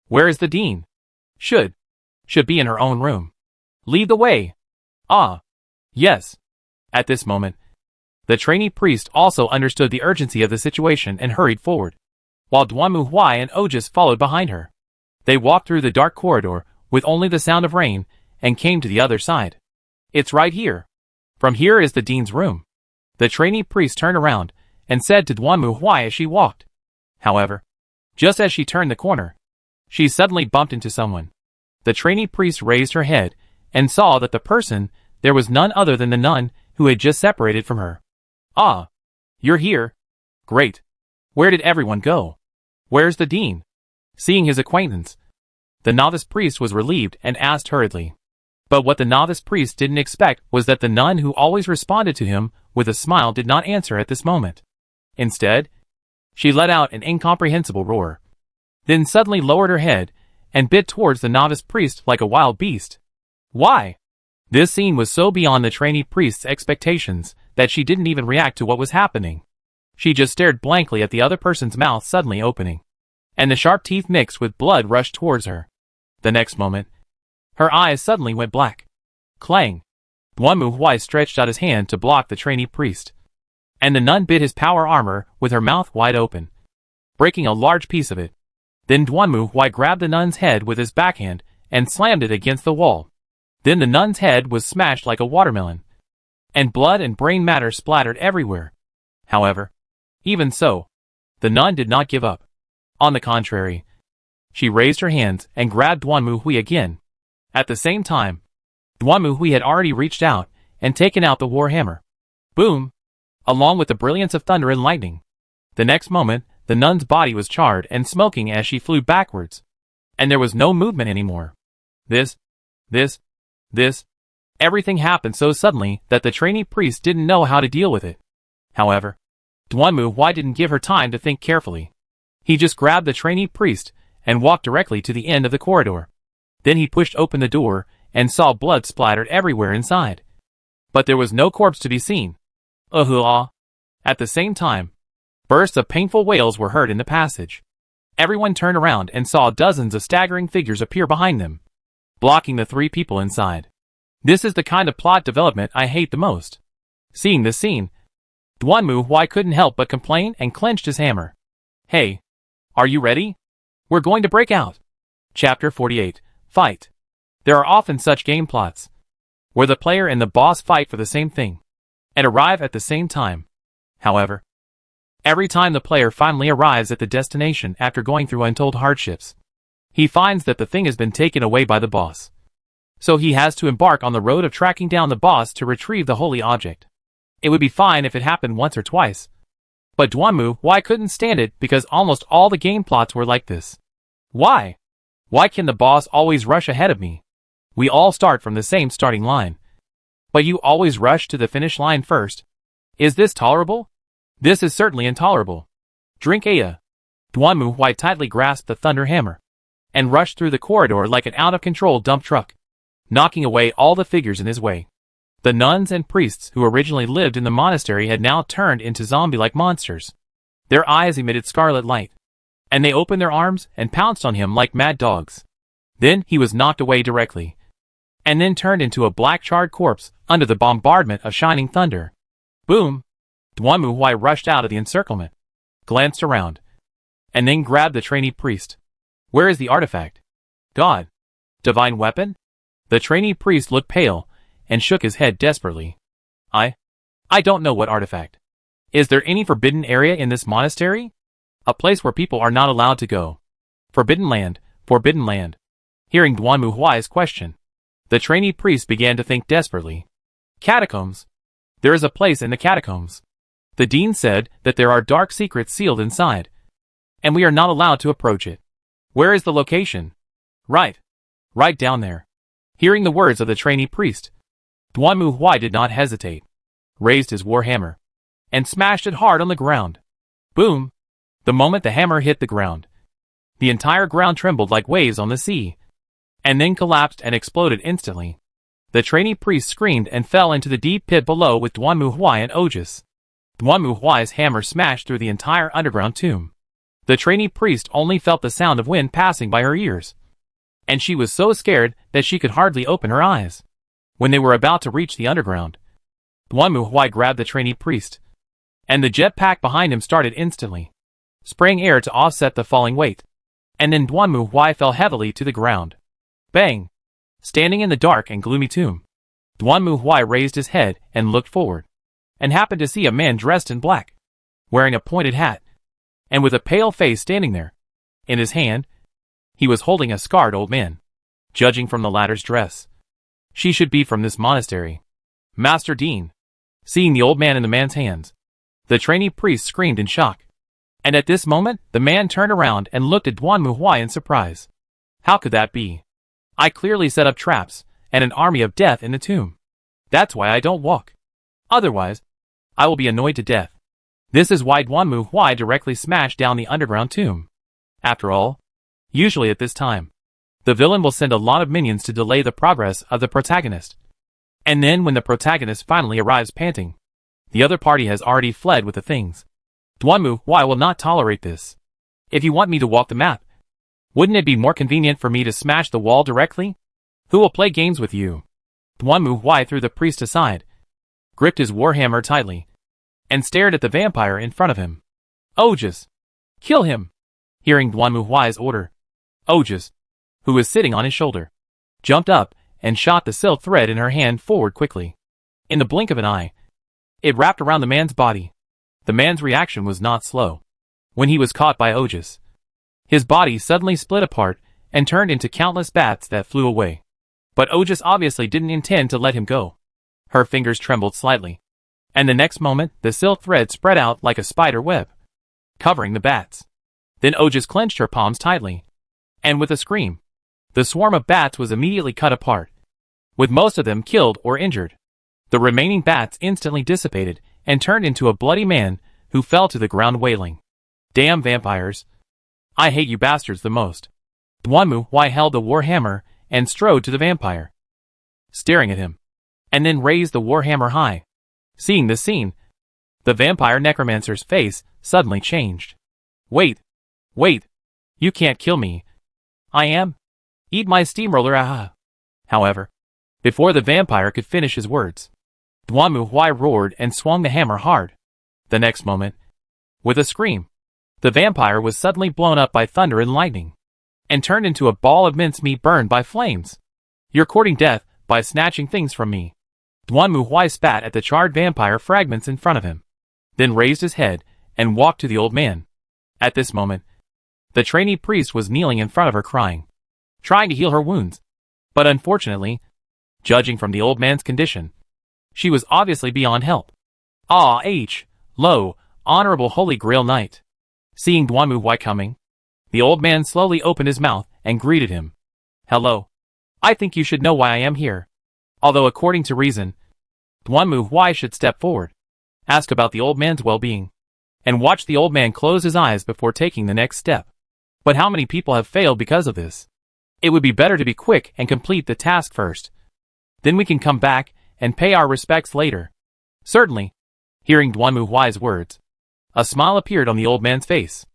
Where is the dean? Should be in her own room. Lead the way. Ah. Yes. At this moment, the trainee priest also understood the urgency of the situation and hurried forward, while Duan Muhui and Ojas followed behind her. They walked through the dark corridor with only the sound of rain and came to the other side. It's right here. From here is the dean's room. The trainee priest turned around and said to Duan Muhui as she walked. However, just as she turned the corner, she suddenly bumped into someone. The trainee priest raised her head and saw that the person there was none other than the nun who had just separated from her. Ah, you're here. Great. Where did everyone go? Where's the dean? Seeing his acquaintance, the novice priest was relieved and asked hurriedly. But what the novice priest didn't expect was that the nun who always responded to him with a smile did not answer at this moment. Instead, she let out an incomprehensible roar, then suddenly lowered her head and bit towards the novice priest like a wild beast. Why? This scene was so beyond the trainee priest's expectations that she didn't even react to what was happening. She just stared blankly at the other person's mouth suddenly opening, and the sharp teeth mixed with blood rushed towards her. The next moment, her eyes suddenly went black. Clang! Duan Muhui stretched out his hand to block the trainee priest, and the nun bit his power armor with her mouth wide open, breaking a large piece of it. Then Duan Muhui grabbed the nun's head with his backhand and slammed it against the wall. Then the nun's head was smashed like a watermelon, and blood and brain matter splattered everywhere. However, even so, the nun did not give up. On the contrary, she raised her hands and grabbed Duan Muhui again. At the same time, Duan Muhui had already reached out and taken out the war hammer. Boom! Along with the brilliance of thunder and lightning. The next moment, the nun's body was charred and smoking as she flew backwards, and there was no movement anymore. This This, everything happened so suddenly that the trainee priest didn't know how to deal with it. However, Duanmu Huai didn't give her time to think carefully. He just grabbed the trainee priest and walked directly to the end of the corridor. Then he pushed open the door and saw blood splattered everywhere inside. But there was no corpse to be seen. At the same time, bursts of painful wails were heard in the passage. Everyone turned around and saw dozens of staggering figures appear behind them, blocking the three people inside. This is the kind of plot development I hate the most. Seeing this scene, Duanmu Huai couldn't help but complain and clenched his hammer. Hey, are you ready? We're going to break out. Chapter 48. Fight. There are often such game plots, where the player and the boss fight for the same thing, and arrive at the same time. However, every time the player finally arrives at the destination after going through untold hardships, he finds that the thing has been taken away by the boss. So he has to embark on the road of tracking down the boss to retrieve the holy object. It would be fine if it happened once or twice, but Duanmu Huai couldn't stand it because almost all the game plots were like this. Why? Why can the boss always rush ahead of me? We all start from the same starting line, but you always rush to the finish line first. Is this tolerable? This is certainly intolerable. Drink Aya. Duanmu Huai tightly grasped the thunder hammer and rushed through the corridor like an out-of-control dump truck, knocking away all the figures in his way. The nuns and priests who originally lived in the monastery had now turned into zombie-like monsters. Their eyes emitted scarlet light, and they opened their arms and pounced on him like mad dogs. Then he was knocked away directly, and then turned into a black charred corpse under the bombardment of shining thunder. Boom! Duanmu Huai rushed out of the encirclement, glanced around, and then grabbed the trainee priest. Where is the artifact? God! Divine weapon? The trainee priest looked pale and shook his head desperately. I don't know what artifact. Is there any forbidden area in this monastery? A place where people are not allowed to go. Forbidden land, forbidden land. Hearing Duanmu Huai's question, the trainee priest began to think desperately. Catacombs. There is a place in the catacombs. The dean said that there are dark secrets sealed inside, and we are not allowed to approach it. Where is the location? Right down there. Hearing the words of the trainee priest, Duanmu Huai did not hesitate, raised his warhammer, and smashed it hard on the ground. Boom! The moment the hammer hit the ground, the entire ground trembled like waves on the sea, and then collapsed and exploded instantly. The trainee priest screamed and fell into the deep pit below with Duanmu Huai and Ojas. Duanmu Huai's hammer smashed through the entire underground tomb. The trainee priest only felt the sound of wind passing by her ears, and she was so scared that she could hardly open her eyes. When they were about to reach the underground, Duanmu Huai grabbed the trainee priest, and the jetpack behind him started instantly, spraying air to offset the falling weight. And then Duanmu Huai fell heavily to the ground. Bang! Standing in the dark and gloomy tomb, Duanmu Huai raised his head and looked forward, and happened to see a man dressed in black, wearing a pointed hat, and with a pale face standing there. In his hand, he was holding a scarred old man. Judging from the latter's dress, she should be from this monastery. Master Dean. Seeing the old man in the man's hands, the trainee priest screamed in shock. And at this moment, the man turned around and looked at Duanmu Huai in surprise. How could that be? I clearly set up traps and an army of death in the tomb. That's why I don't walk. Otherwise, I will be annoyed to death. This is why Duanmu Huai directly smashed down the underground tomb. After all, usually at this time, the villain will send a lot of minions to delay the progress of the protagonist. And then when the protagonist finally arrives panting, the other party has already fled with the things. Duanmu Huai will not tolerate this. If you want me to walk the map, wouldn't it be more convenient for me to smash the wall directly? Who will play games with you? Duanmu Huai threw the priest aside, gripped his warhammer tightly, and stared at the vampire in front of him. Ojas! Kill him! Hearing Duanmu Huai's order, Ojas, who was sitting on his shoulder, jumped up and shot the silk thread in her hand forward quickly. In the blink of an eye, it wrapped around the man's body. The man's reaction was not slow. When he was caught by Ojas, his body suddenly split apart and turned into countless bats that flew away. But Ojas obviously didn't intend to let him go. Her fingers trembled slightly, and the next moment the silk thread spread out like a spider web, covering the bats. Then Ojas clenched her palms tightly, and with a scream, the swarm of bats was immediately cut apart with most of them killed or injured. The remaining bats instantly dissipated and turned into a bloody man who fell to the ground wailing. Damn vampires. I hate you bastards the most. Duanmu Huai held the warhammer and strode to the vampire, staring at him, and then raised the warhammer high. Seeing this scene, the vampire necromancer's face suddenly changed. Wait, you can't kill me. I am? Eat my steamroller, aha. However, before the vampire could finish his words, Duanmu Huai roared and swung the hammer hard. The next moment, with a scream, the vampire was suddenly blown up by thunder and lightning, and turned into a ball of mincemeat burned by flames. You're courting death by snatching things from me. Duanmu Huai spat at the charred vampire fragments in front of him, then raised his head and walked to the old man. At this moment, the trainee priest was kneeling in front of her crying, trying to heal her wounds. But unfortunately, judging from the old man's condition, she was obviously beyond help. Lo, honorable Holy Grail Knight. Seeing Duanmu Huai coming, the old man slowly opened his mouth and greeted him. Hello. I think you should know why I am here. Although according to reason, Duanmu Huai should step forward, ask about the old man's well-being, and watch the old man close his eyes before taking the next step. But how many people have failed because of this? It would be better to be quick and complete the task first. Then we can come back and pay our respects later. Certainly. Hearing Duanmu Huai's words, a smile appeared on the old man's face.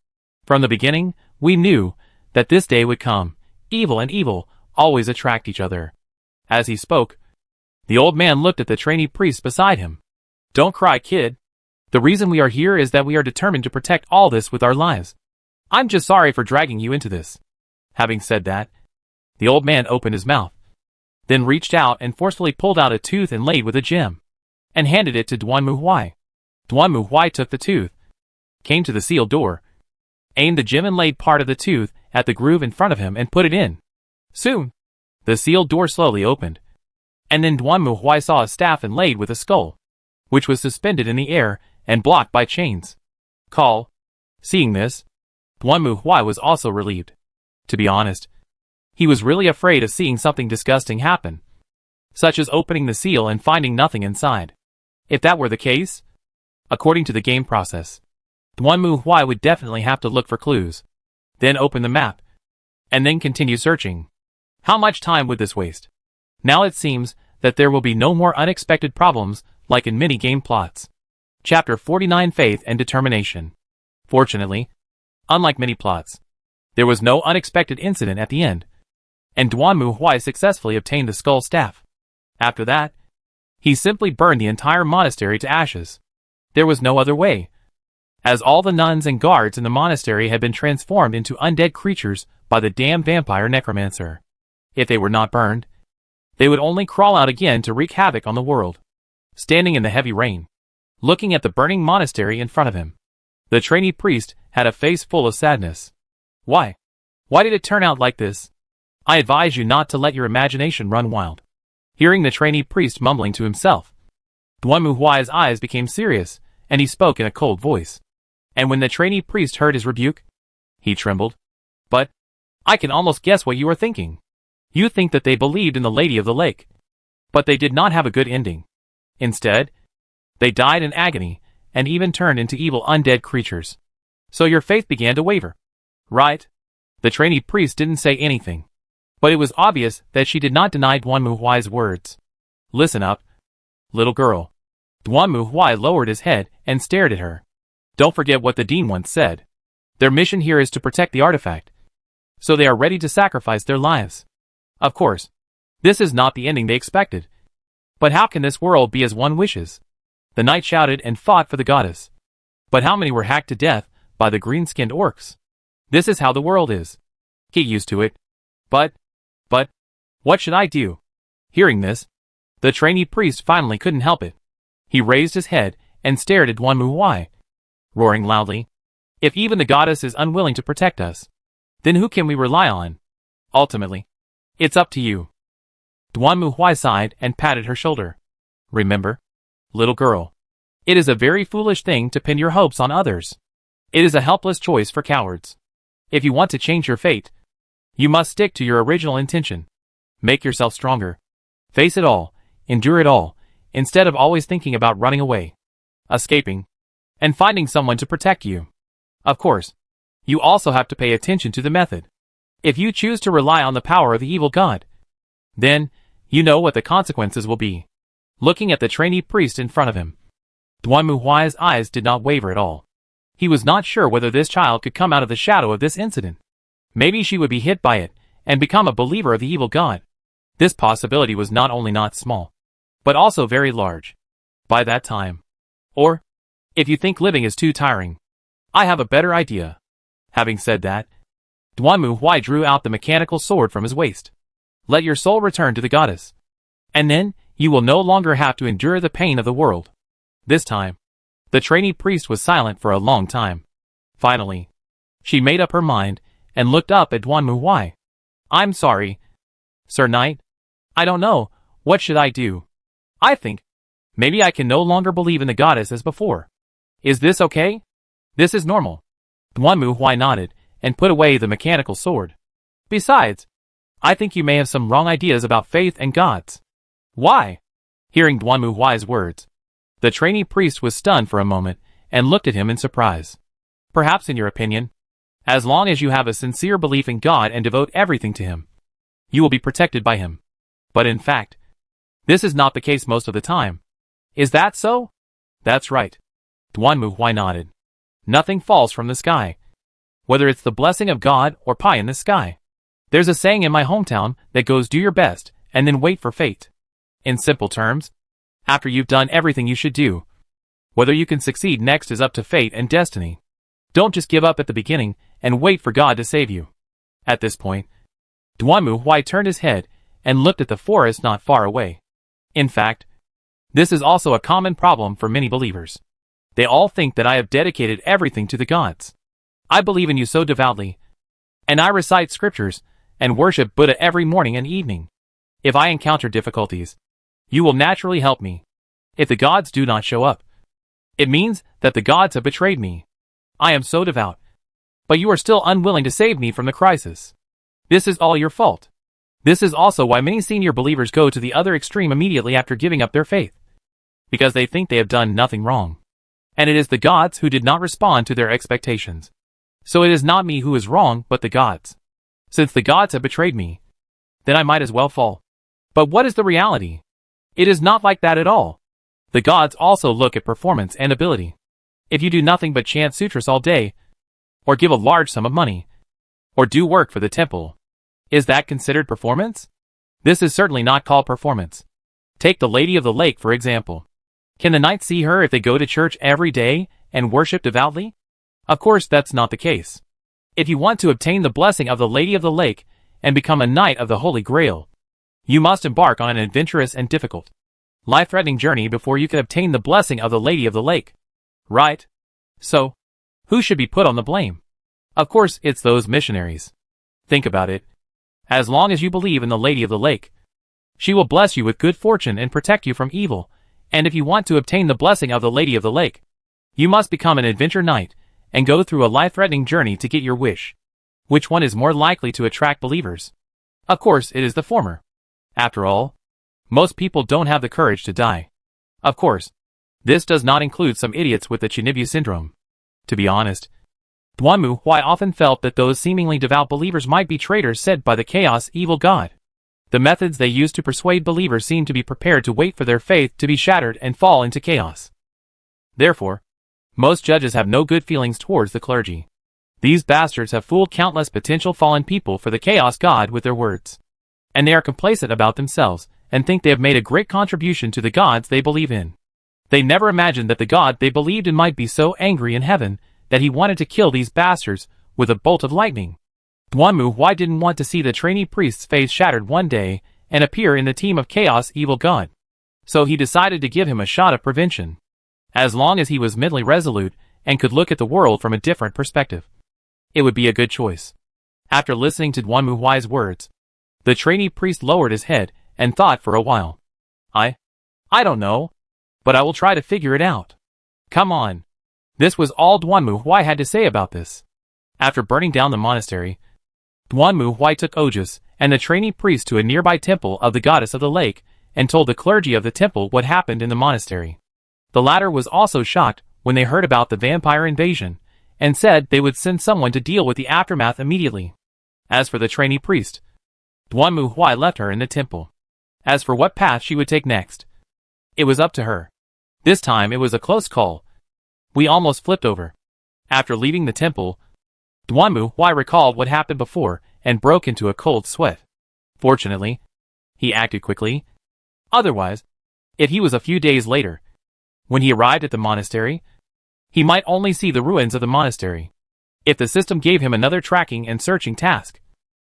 From the beginning, we knew that this day would come. Evil and evil always attract each other. As he spoke, the old man looked at the trainee priest beside him. Don't cry, kid. The reason we are here is that we are determined to protect all this with our lives. I'm just sorry for dragging you into this. Having said that, the old man opened his mouth, then reached out and forcefully pulled out a tooth inlaid with a gem, and handed it to Duanmu Huai. Duanmu Huai took the tooth, came to the sealed door, aimed the gem-inlaid part of the tooth at the groove in front of him and put it in. Soon, the sealed door slowly opened, and then Duanmu Huai saw a staff inlaid with a skull, which was suspended in the air and blocked by chains. Call. Seeing this, Duanmu Huai was also relieved. To be honest, he was really afraid of seeing something disgusting happen, such as opening the seal and finding nothing inside. If that were the case, according to the game process, Duanmu Huai would definitely have to look for clues, then open the map, and then continue searching. How much time would this waste? Now it seems that there will be no more unexpected problems like in many game plots. Chapter 49 Faith and Determination. Fortunately, unlike many plots, there was no unexpected incident at the end, and Duanmu Huai successfully obtained the skull staff. After that, he simply burned the entire monastery to ashes. There was no other way, as all the nuns and guards in the monastery had been transformed into undead creatures by the damn vampire necromancer. If they were not burned, they would only crawl out again to wreak havoc on the world. Standing in the heavy rain, looking at the burning monastery in front of him, the trainee priest had a face full of sadness. Why? Why did it turn out like this? I advise you not to let your imagination run wild. Hearing the trainee priest mumbling to himself, Duanmu Huai's eyes became serious, and he spoke in a cold voice. And when the trainee priest heard his rebuke, he trembled. But I can almost guess what you are thinking. You think that they believed in the Lady of the Lake, but they did not have a good ending. Instead, they died in agony, and even turned into evil undead creatures. So your faith began to waver, right? The trainee priest didn't say anything, but it was obvious that she did not deny Duanmu Huai's words. Listen up, little girl. Duanmu Huai lowered his head and stared at her. Don't forget what the dean once said. Their mission here is to protect the artifact, so they are ready to sacrifice their lives. Of course, this is not the ending they expected. But how can this world be as one wishes? The knight shouted and fought for the goddess. But how many were hacked to death by the green-skinned orcs? This is how the world is. Get used to it. But, what should I do? Hearing this, the trainee priest finally couldn't help it. He raised his head and stared at Duanmu Huai, roaring loudly. If even the goddess is unwilling to protect us, then who can we rely on? Ultimately, it's up to you. Duanmu Huai sighed and patted her shoulder. Remember, little girl, it is a very foolish thing to pin your hopes on others. It is a helpless choice for cowards. If you want to change your fate, you must stick to your original intention. Make yourself stronger. Face it all, endure it all, instead of always thinking about running away, escaping, and finding someone to protect you. Of course, you also have to pay attention to the method. If you choose to rely on the power of the evil god, then, you know what the consequences will be. Looking at the trainee priest in front of him, Duan Muhuai's eyes did not waver at all. He was not sure whether this child could come out of the shadow of this incident. Maybe she would be hit by it, and become a believer of the evil god. This possibility was not only not small, but also very large. By that time. Or, if you think living is too tiring, I have a better idea. Having said that, Duan Muhuai drew out the mechanical sword from his waist. Let your soul return to the goddess. And then, you will no longer have to endure the pain of the world. This time, the trainee priest was silent for a long time. Finally, she made up her mind, and looked up at Duan Muhuai. I'm sorry, Sir Knight. I don't know, what should I do? I think, maybe I can no longer believe in the goddess as before. Is this okay? This is normal. Duan Muhuai nodded, and put away the mechanical sword. Besides, I think you may have some wrong ideas about faith and gods. Why? Hearing Duan Muhuai's words, the trainee priest was stunned for a moment, and looked at him in surprise. Perhaps in your opinion, as long as you have a sincere belief in God and devote everything to Him, you will be protected by Him. But in fact, this is not the case most of the time. Is that so? That's right. Duan Muhuai nodded. Nothing falls from the sky. Whether it's the blessing of God or pie in the sky. There's a saying in my hometown that goes, do your best, and then wait for fate. In simple terms, after you've done everything you should do, whether you can succeed next is up to fate and destiny. Don't just give up at the beginning, and wait for God to save you. At this point, Duan Muhuai turned his head, and looked at the forest not far away. In fact, this is also a common problem for many believers. They all think that I have dedicated everything to the gods. I believe in you so devoutly, and I recite scriptures, and worship Buddha every morning and evening. If I encounter difficulties, you will naturally help me. If the gods do not show up, it means that the gods have betrayed me. I am so devout, but you are still unwilling to save me from the crisis. This is all your fault. This is also why many senior believers go to the other extreme immediately after giving up their faith, because they think they have done nothing wrong. And it is the gods who did not respond to their expectations. So it is not me who is wrong, but the gods. Since the gods have betrayed me, then I might as well fall. But what is the reality? It is not like that at all. The gods also look at performance and ability. If you do nothing but chant sutras all day, or give a large sum of money, or do work for the temple, is that considered performance? This is certainly not called performance. Take the Lady of the Lake for example. Can the knights see her if they go to church every day and worship devoutly? Of course that's not the case. If you want to obtain the blessing of the Lady of the Lake and become a knight of the Holy Grail, you must embark on an adventurous and difficult, life-threatening journey before you can obtain the blessing of the Lady of the Lake. Right? So, who should be put on the blame? Of course it's those missionaries. Think about it. As long as you believe in the Lady of the Lake, she will bless you with good fortune and protect you from evil, and if you want to obtain the blessing of the Lady of the Lake, you must become an adventure knight, and go through a life-threatening journey to get your wish. Which one is more likely to attract believers? Of course it is the former. After all, most people don't have the courage to die. Of course, this does not include some idiots with the Chinibu syndrome. To be honest, Duan Muhuai often felt that those seemingly devout believers might be traitors sent by the chaos evil god. The methods they used to persuade believers seemed to be prepared to wait for their faith to be shattered and fall into chaos. Therefore, most judges have no good feelings towards the clergy. These bastards have fooled countless potential fallen people for the chaos god with their words. And they are complacent about themselves, and think they have made a great contribution to the gods they believe in. They never imagined that the god they believed in might be so angry in heaven, that he wanted to kill these bastards with a bolt of lightning. Duan Muhuai didn't want to see the trainee priest's face shattered one day, and appear in the team of chaos evil god. So he decided to give him a shot of prevention. As long as he was mentally resolute, and could look at the world from a different perspective, it would be a good choice. After listening to Duan Muhuai's words, the trainee priest lowered his head, and thought for a while. I don't know, but I will try to figure it out. Come on. This was all Duan Muhuai had to say about this. After burning down the monastery, Duan Muhuai took Ojas and the trainee priest to a nearby temple of the goddess of the lake, and told the clergy of the temple what happened in the monastery. The latter was also shocked when they heard about the vampire invasion, and said they would send someone to deal with the aftermath immediately. As for the trainee priest, Duanmu Huai left her in the temple. As for what path she would take next, it was up to her. This time it was a close call. We almost flipped over. After leaving the temple, Duanmu Huai recalled what happened before and broke into a cold sweat. Fortunately, he acted quickly. Otherwise, if he was a few days later, when he arrived at the monastery, he might only see the ruins of the monastery. If the system gave him another tracking and searching task,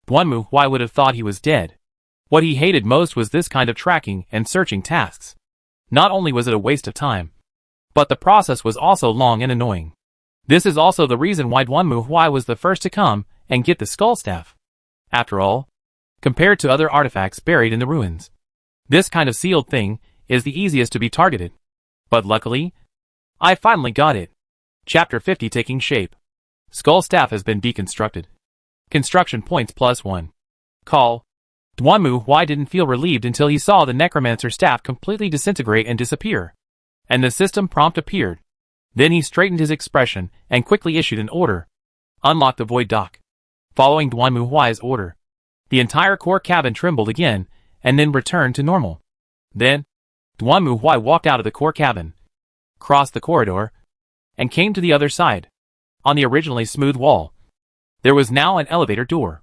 Duanmu Huai would have thought he was dead. What he hated most was this kind of tracking and searching tasks. Not only was it a waste of time, but the process was also long and annoying. This is also the reason why Duanmu Huai was the first to come and get the skull staff. After all, compared to other artifacts buried in the ruins, this kind of sealed thing is the easiest to be targeted. But luckily, I finally got it. Chapter 50 taking shape. Skull staff has been deconstructed. Construction points +1. Call. Duanmu Huai didn't feel relieved until he saw the necromancer staff completely disintegrate and disappear. And the system prompt appeared. Then he straightened his expression and quickly issued an order. Unlock the void dock. Following Duanmu Huai's order, the entire core cabin trembled again and then returned to normal. Then, Duanmu Huai walked out of the core cabin, crossed the corridor, and came to the other side. On the originally smooth wall, there was now an elevator door.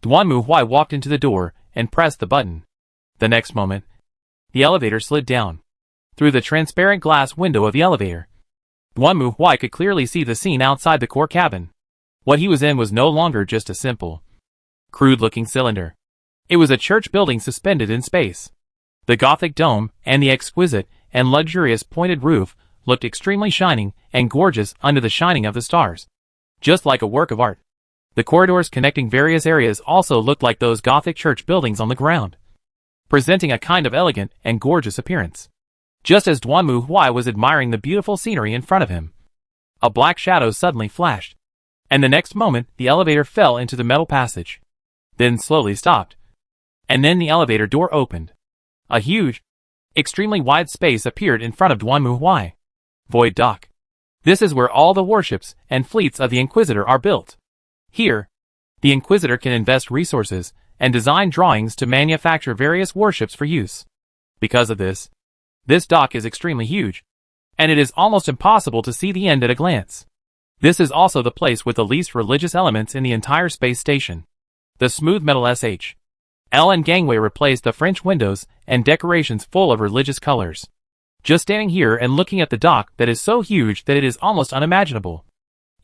Duanmu Huai walked into the door and pressed the button. The next moment, the elevator slid down. Through the transparent glass window of the elevator, Duanmu Huai could clearly see the scene outside the core cabin. What he was in was no longer just a simple, crude-looking cylinder. It was a church building suspended in space. The Gothic dome and the exquisite and luxurious pointed roof looked extremely shining and gorgeous under the shining of the stars. Just like a work of art. The corridors connecting various areas also looked like those Gothic church buildings on the ground, presenting a kind of elegant and gorgeous appearance. Just as Duanmu Huai was admiring the beautiful scenery in front of him, a black shadow suddenly flashed, and the next moment the elevator fell into the metal passage, then slowly stopped. And then the elevator door opened. A huge, extremely wide space appeared in front of Duanmu Huai. Void Dock. This is where all the warships and fleets of the Inquisitor are built. Here, the Inquisitor can invest resources and design drawings to manufacture various warships for use. Because of this dock is extremely huge, and it is almost impossible to see the end at a glance. This is also the place with the least religious elements in the entire space station. The smooth metal SH.L and gangway replaced the French windows and decorations full of religious colors. Just standing here and looking at the dock that is so huge that it is almost unimaginable.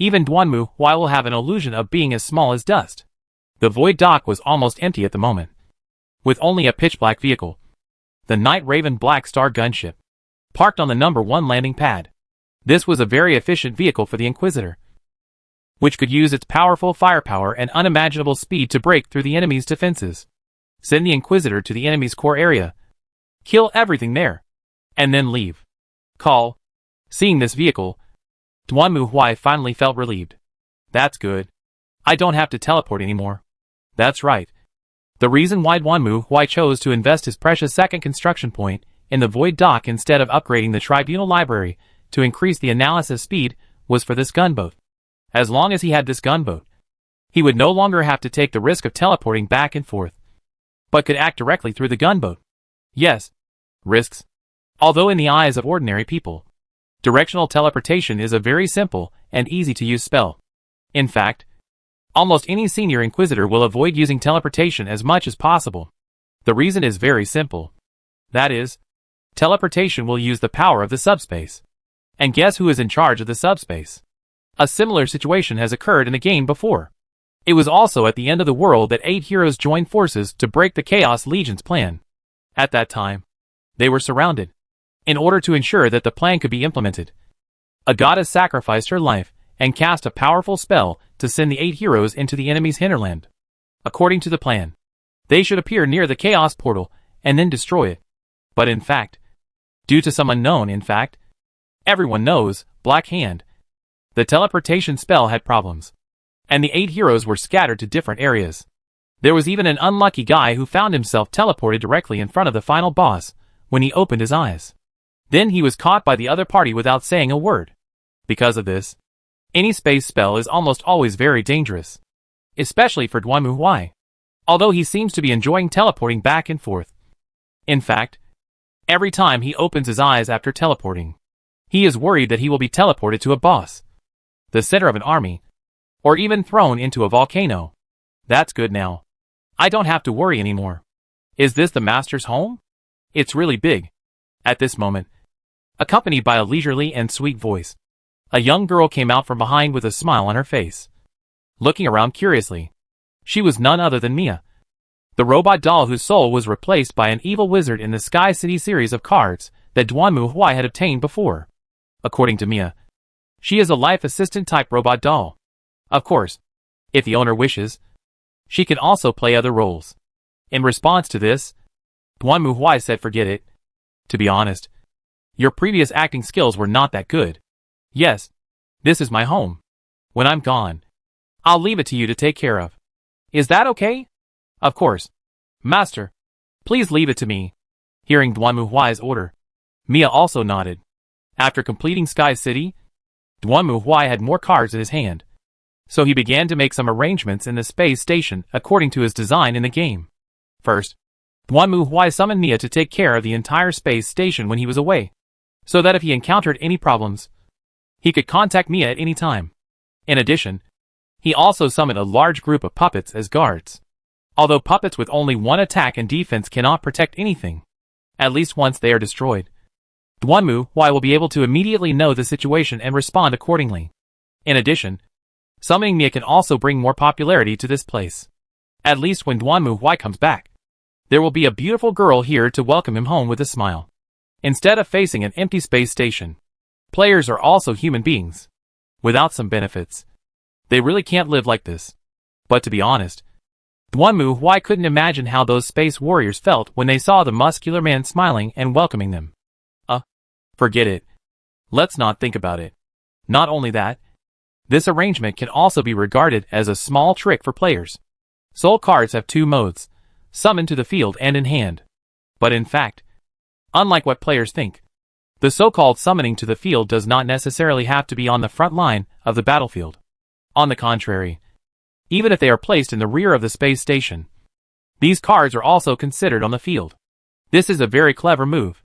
Even Duanmu Huai will have an illusion of being as small as dust. The void dock was almost empty at the moment, with only a pitch-black vehicle, the Night Raven Black Star gunship, parked on the number 1 landing pad. This was a very efficient vehicle for the Inquisitor, which could use its powerful firepower and unimaginable speed to break through the enemy's defenses, send the Inquisitor to the enemy's core area, kill everything there, and then leave. Call. Seeing this vehicle, Duanmu Huai finally felt relieved. That's good. I don't have to teleport anymore. That's right. The reason why Duanmu Huai chose to invest his precious second construction point in the void dock instead of upgrading the tribunal library to increase the analysis speed was for this gunboat. As long as he had this gunboat, he would no longer have to take the risk of teleporting back and forth, but could act directly through the gunboat. Yes, risks. Although in the eyes of ordinary people, directional teleportation is a very simple and easy to use spell. In fact, almost any senior Inquisitor will avoid using teleportation as much as possible. The reason is very simple. That is, teleportation will use the power of the subspace. And guess who is in charge of the subspace? A similar situation has occurred in the game before. It was also at the end of the world that 8 heroes joined forces to break the Chaos Legion's plan. At that time, they were surrounded. In order to ensure that the plan could be implemented, a goddess sacrificed her life and cast a powerful spell to send the 8 heroes into the enemy's hinterland. According to the plan, they should appear near the Chaos Portal and then destroy it. But in fact, due to some unknown everyone knows, Black Hand, the teleportation spell had problems, and the 8 heroes were scattered to different areas. There was even an unlucky guy who found himself teleported directly in front of the final boss when he opened his eyes. Then he was caught by the other party without saying a word. Because of this, any space spell is almost always very dangerous, especially for Dwanmu, although he seems to be enjoying teleporting back and forth. In fact, every time he opens his eyes after teleporting, he is worried that he will be teleported to a boss, the center of an army, or even thrown into a volcano. That's good now. I don't have to worry anymore. Is this the master's home? It's really big. At this moment, accompanied by a leisurely and sweet voice, a young girl came out from behind with a smile on her face, looking around curiously. She was none other than Mia, the robot doll whose soul was replaced by an evil wizard in the Sky City series of cards that Dwanmu had obtained before. According to Mia, she is a life assistant type robot doll. Of course, if the owner wishes, she can also play other roles. In response to this, Dwanmu said, "Forget it. To be honest, your previous acting skills were not that good. Yes, this is my home. When I'm gone, I'll leave it to you to take care of. Is that okay?" "Of course. Master, please leave it to me." Hearing Dwanmu's order, Mia also nodded. After completing Sky City, Dwanmu had more cards in his hand, so he began to make some arrangements in the space station according to his design in the game. First, Dwanmu summoned Mia to take care of the entire space station when he was away, so that if he encountered any problems, he could contact Mia at any time. In addition, he also summoned a large group of puppets as guards. Although puppets with only one attack and defense cannot protect anything, at least once they are destroyed, Dwanmu will be able to immediately know the situation and respond accordingly. In addition, summoning Mia can also bring more popularity to this place. At least when Dwanmu comes back, there will be a beautiful girl here to welcome him home with a smile. Instead of facing an empty space station, players are also human beings. Without some benefits, they really can't live like this. But to be honest, Dwanmu couldn't imagine how those space warriors felt when they saw the muscular man smiling and welcoming them. Forget it. Let's not think about it. Not only that, this arrangement can also be regarded as a small trick for players. Soul cards have two modes, summoned to the field and in hand. But in fact, unlike what players think, the so-called summoning to the field does not necessarily have to be on the front line of the battlefield. On the contrary, even if they are placed in the rear of the space station, these cards are also considered on the field. This is a very clever move.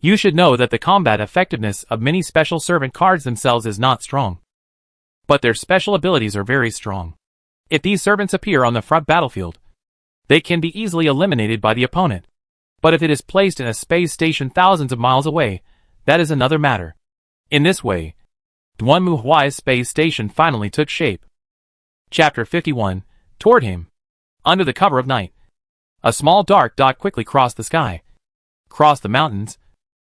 You should know that the combat effectiveness of many special servant cards themselves is not strong, but their special abilities are very strong. If these servants appear on the front battlefield, they can be easily eliminated by the opponent. But if it is placed in a space station thousands of miles away, that is another matter. In this way, Dwanmu's space station finally took shape. Chapter 51. Toward him. Under the cover of night, a small dark dot quickly crossed the sky, crossed the mountains,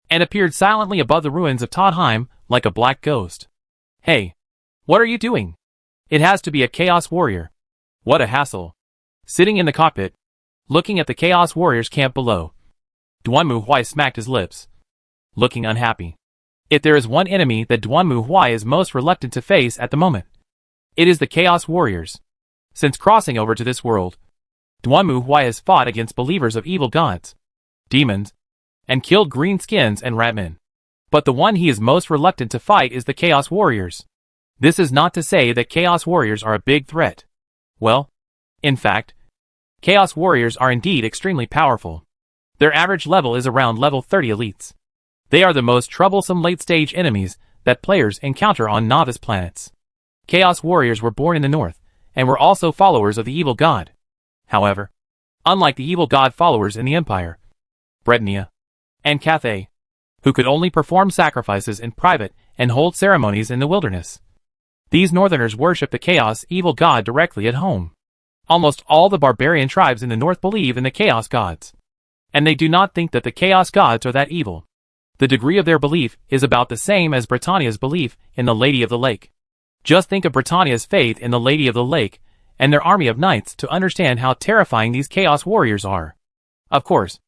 and appeared silently above the ruins of Todheim like a black ghost. "Hey, what are you doing?" "It has to be a Chaos Warrior." "What a hassle." Sitting in the cockpit, looking at the Chaos Warriors camp below, Dwanmu smacked his lips, looking unhappy. If there is one enemy that Dwanmu is most reluctant to face at the moment, it is the Chaos Warriors. Since crossing over to this world, Dwanmu has fought against believers of evil gods, demons, and killed greenskins and ratmen. But the one he is most reluctant to fight is the Chaos Warriors. This is not to say that Chaos Warriors are a big threat. Well, in fact, Chaos Warriors are indeed extremely powerful. Their average level is around level 30 elites. They are the most troublesome late-stage enemies that players encounter on novice planets. Chaos Warriors were born in the north, and were also followers of the evil god. However, unlike the evil god followers in the Empire, Britannia, and Cathay, who could only perform sacrifices in private and hold ceremonies in the wilderness, these northerners worship the Chaos evil god directly at home. Almost all the barbarian tribes in the north believe in the Chaos gods, and they do not think that the Chaos gods are that evil. The degree of their belief is about the same as Britannia's belief in the Lady of the Lake. Just think of Britannia's faith in the Lady of the Lake and their army of knights to understand how terrifying these Chaos Warriors are. Of course,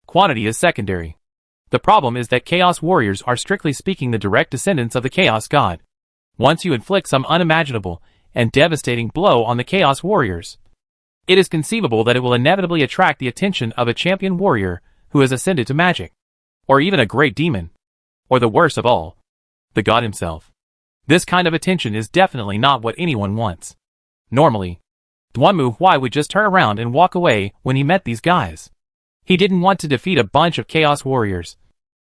quantity is secondary. The problem is that Chaos Warriors are strictly speaking the direct descendants of the Chaos God. Once you inflict some unimaginable and devastating blow on the Chaos Warriors, It is conceivable that it will inevitably attract the attention of a champion warrior who has ascended to magic, or even a great demon, or the worst of all, the god himself. This kind of attention is definitely not what anyone wants. Normally, Duanmu Huai would just turn around and walk away when he met these guys. He didn't want to defeat a bunch of chaos warriors,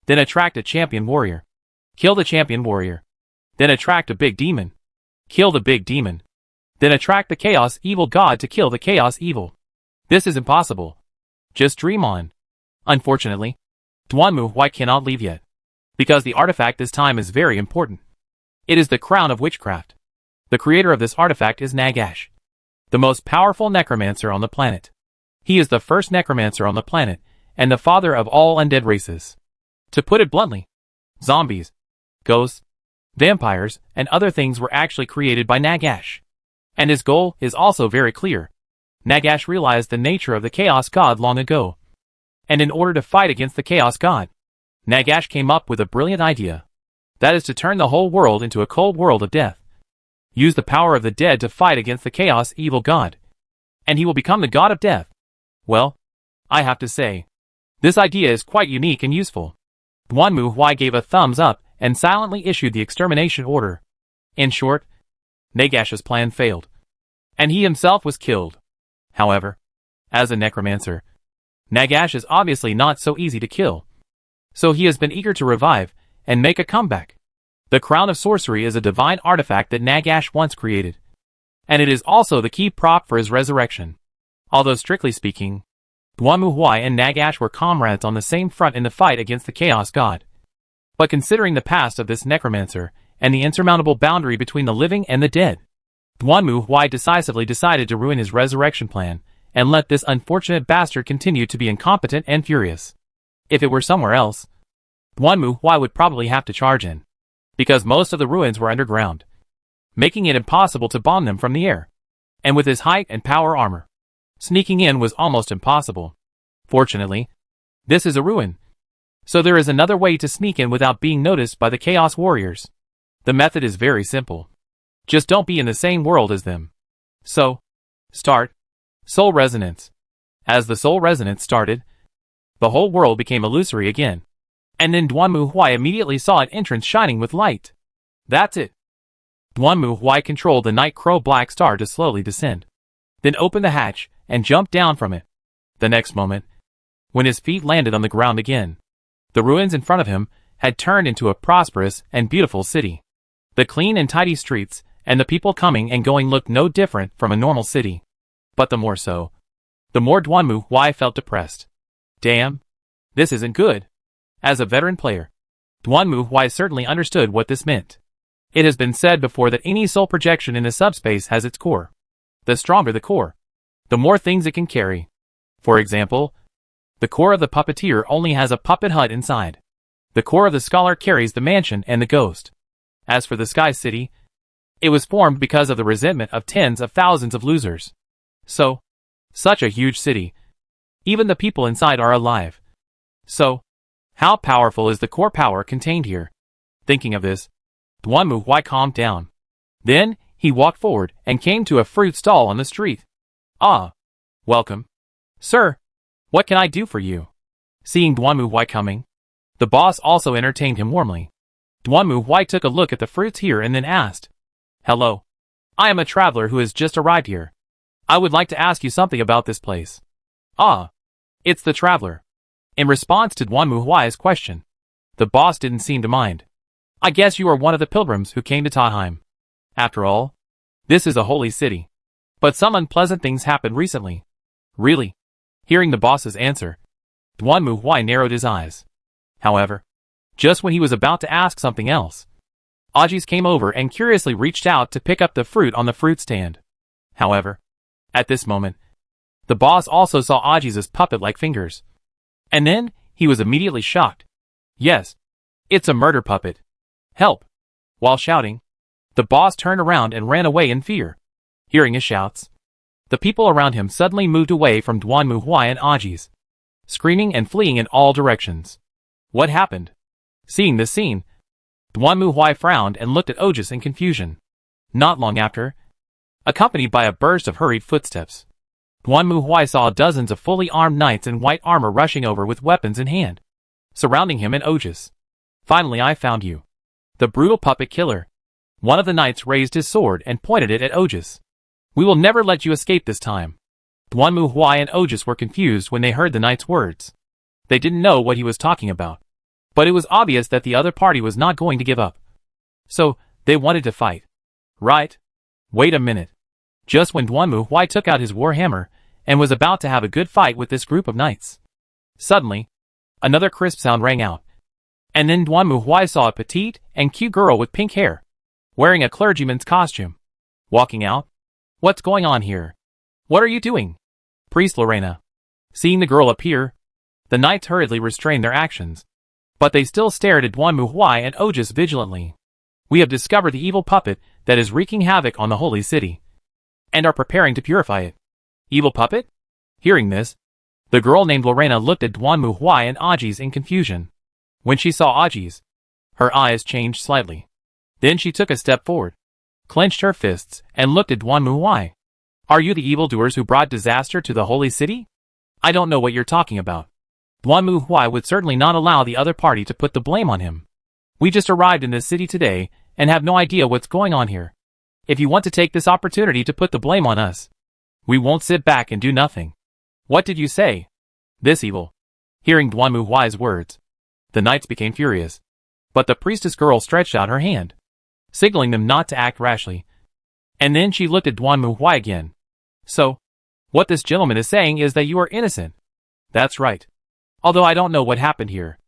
then attract a champion warrior, kill the champion warrior, then attract a big demon, kill the big demon, then attract the chaos evil god to kill the chaos evil. This is impossible. Just dream on. Unfortunately, Duanmu Huai cannot leave yet, because the artifact this time is very important. It is the crown of witchcraft. The creator of this artifact is Nagash, the most powerful necromancer on the planet. He is the first necromancer on the planet, and the father of all undead races. To put it bluntly, zombies, ghosts, vampires, and other things were actually created by Nagash. And his goal is also very clear. Nagash realized the nature of the Chaos God long ago. And in order to fight against the Chaos God, Nagash came up with a brilliant idea. That is to turn the whole world into a cold world of death. Use the power of the dead to fight against the Chaos Evil God. And he will become the God of death. Well, I have to say, this idea is quite unique and useful. Duanmu Huai gave a thumbs up and silently issued the extermination order. In short, Nagash's plan failed, and he himself was killed. However, as a necromancer, Nagash is obviously not so easy to kill. So he has been eager to revive and make a comeback. The Crown of Sorcery is a divine artifact that Nagash once created, and it is also the key prop for his resurrection. Although strictly speaking, Duanmu Huai and Nagash were comrades on the same front in the fight against the Chaos God. But considering the past of this necromancer and the insurmountable boundary between the living and the dead, Duanmu Huai decisively decided to ruin his resurrection plan and let this unfortunate bastard continue to be incompetent and furious. If it were somewhere else, Duanmu Huai would probably have to charge in, because most of the ruins were underground, making it impossible to bomb them from the air. And with his height and power armor, sneaking in was almost impossible. Fortunately, this is a ruin, so there is another way to sneak in without being noticed by the Chaos Warriors. The method is very simple. Just don't be in the same world as them. So, start Soul Resonance. As the Soul Resonance started, the whole world became illusory again. And then Duanmu Huai immediately saw an entrance shining with light. That's it. Duanmu Huai controlled the Night Crow Black Star to slowly descend, then opened the hatch and jumped down from it. The next moment, when his feet landed on the ground again, the ruins in front of him had turned into a prosperous and beautiful city. The clean and tidy streets and the people coming and going looked no different from a normal city. But the more so, the more Duanmu Huai felt depressed. Damn, this isn't good. As a veteran player, Duanmu Huai certainly understood what this meant. It has been said before that any soul projection in the subspace has its core. The stronger the core, the more things it can carry. For example, the core of the puppeteer only has a puppet hut inside. The core of the scholar carries the mansion and the ghost. As for the Sky City, it was formed because of the resentment of tens of thousands of losers. So, such a huge city. Even the people inside are alive. So, how powerful is the core power contained here? Thinking of this, Duanmu Huai calmed down. Then, he walked forward and came to a fruit stall on the street. Ah, welcome. Sir, what can I do for you? Seeing Duanmu Huai coming, the boss also entertained him warmly. Duanmu Huai took a look at the fruits here and then asked, Hello. I am a traveler who has just arrived here. I would like to ask you something about this place. Ah, it's the traveler. In response to Duanmu Huai's question, the boss didn't seem to mind. I guess you are one of the pilgrims who came to Taheim. After all, this is a holy city. But some unpleasant things happened recently. Really? Hearing the boss's answer, Duanmu Huai narrowed his eyes. However, just when he was about to ask something else, Ajis came over and curiously reached out to pick up the fruit on the fruit stand. However, at this moment, the boss also saw Ajis's puppet-like fingers. And then, he was immediately shocked. Yes, it's a murder puppet. Help! While shouting, the boss turned around and ran away in fear. Hearing his shouts, the people around him suddenly moved away from Duanmu Huai and Ajis, screaming and fleeing in all directions. What happened? Seeing this scene, Duanmu Huai frowned and looked at Ojis in confusion. Not long after, accompanied by a burst of hurried footsteps, Duan Muhui saw dozens of fully armed knights in white armor rushing over with weapons in hand, surrounding him and Otis. Finally I found you. The brutal puppet killer. One of the knights raised his sword and pointed it at Otis. We will never let you escape this time. Duan Muhui and Otis were confused when they heard the knight's words. They didn't know what he was talking about. But it was obvious that the other party was not going to give up. So, they wanted to fight. Right? Wait a minute. Just when Duan Muhui took out his warhammer and was about to have a good fight with this group of knights, suddenly, another crisp sound rang out. And then Duan Muhui saw a petite and cute girl with pink hair, wearing a clergyman's costume, walking out. What's going on here? What are you doing? Priest Lorena. Seeing the girl appear, the knights hurriedly restrained their actions. But they still stared at Duan Muhui and Otis vigilantly. We have discovered the evil puppet that is wreaking havoc on the holy city, and are preparing to purify it. Evil puppet? Hearing this, the girl named Lorena looked at Duan Muhui and Ajis in confusion. When she saw Ajis, her eyes changed slightly. Then she took a step forward, clenched her fists, and looked at Duan Muhui. Are you the evildoers who brought disaster to the holy city? I don't know what you're talking about. Duan Muhui would certainly not allow the other party to put the blame on him. We just arrived in this city today and have no idea what's going on here. If you want to take this opportunity to put the blame on us, we won't sit back and do nothing. What did you say? This evil. Hearing Duan Muhui's words, the knights became furious. But the priestess girl stretched out her hand, signaling them not to act rashly. And then she looked at Duan Muhui again. So, what this gentleman is saying is that you are innocent. That's right. Although I don't know what happened here.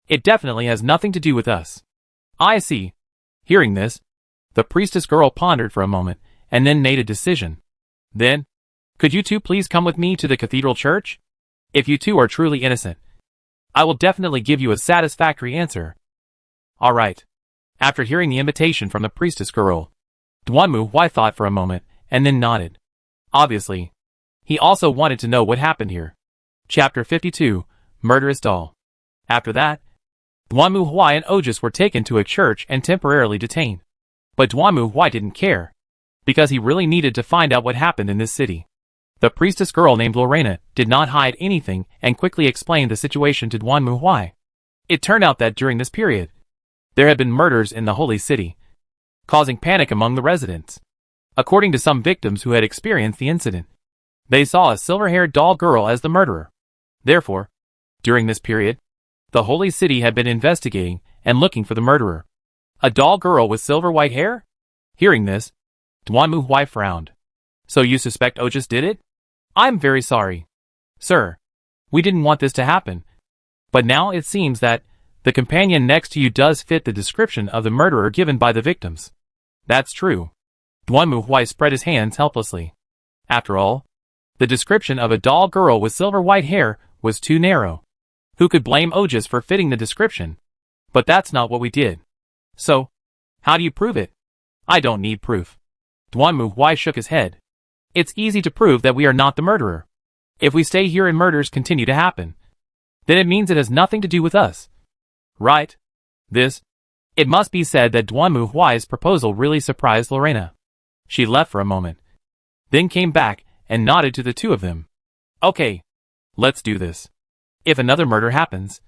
It definitely has nothing to do with us. I see. Hearing this, the priestess girl pondered for a moment, and then made a decision. Then, could you two please come with me to the cathedral church? If you two are truly innocent, I will definitely give you a satisfactory answer. All right. After hearing the invitation from the priestess girl, Duan Muhui thought for a moment, and then nodded. Obviously, he also wanted to know what happened here. Chapter 52, Murderous Doll. After that, Duan Muhui and Otis were taken to a church and temporarily detained. But Duan Muhui didn't care, because he really needed to find out what happened in this city. The priestess girl named Lorena did not hide anything and quickly explained the situation to Duan Muhui. It turned out that during this period, there had been murders in the holy city, causing panic among the residents. According to some victims who had experienced the incident, they saw a silver-haired doll girl as the murderer. Therefore, during this period, the holy city had been investigating and looking for the murderer. A doll girl with silver-white hair? Hearing this, Duan Muhui frowned. So you suspect Otis did it? I'm very sorry. Sir, we didn't want this to happen. But now it seems that the companion next to you does fit the description of the murderer given by the victims. That's true. Duan Muhui spread his hands helplessly. After all, the description of a doll girl with silver-white hair was too narrow. Who could blame Otis for fitting the description? But that's not what we did. So, how do you prove it? I don't need proof. Duan Muhui shook his head. It's easy to prove that we are not the murderer. If we stay here and murders continue to happen, then it means it has nothing to do with us. Right? It must be said that Duan Muhui's proposal really surprised Lorena. She left for a moment, then came back and nodded to the two of them. Okay, let's do this. If another murder happens,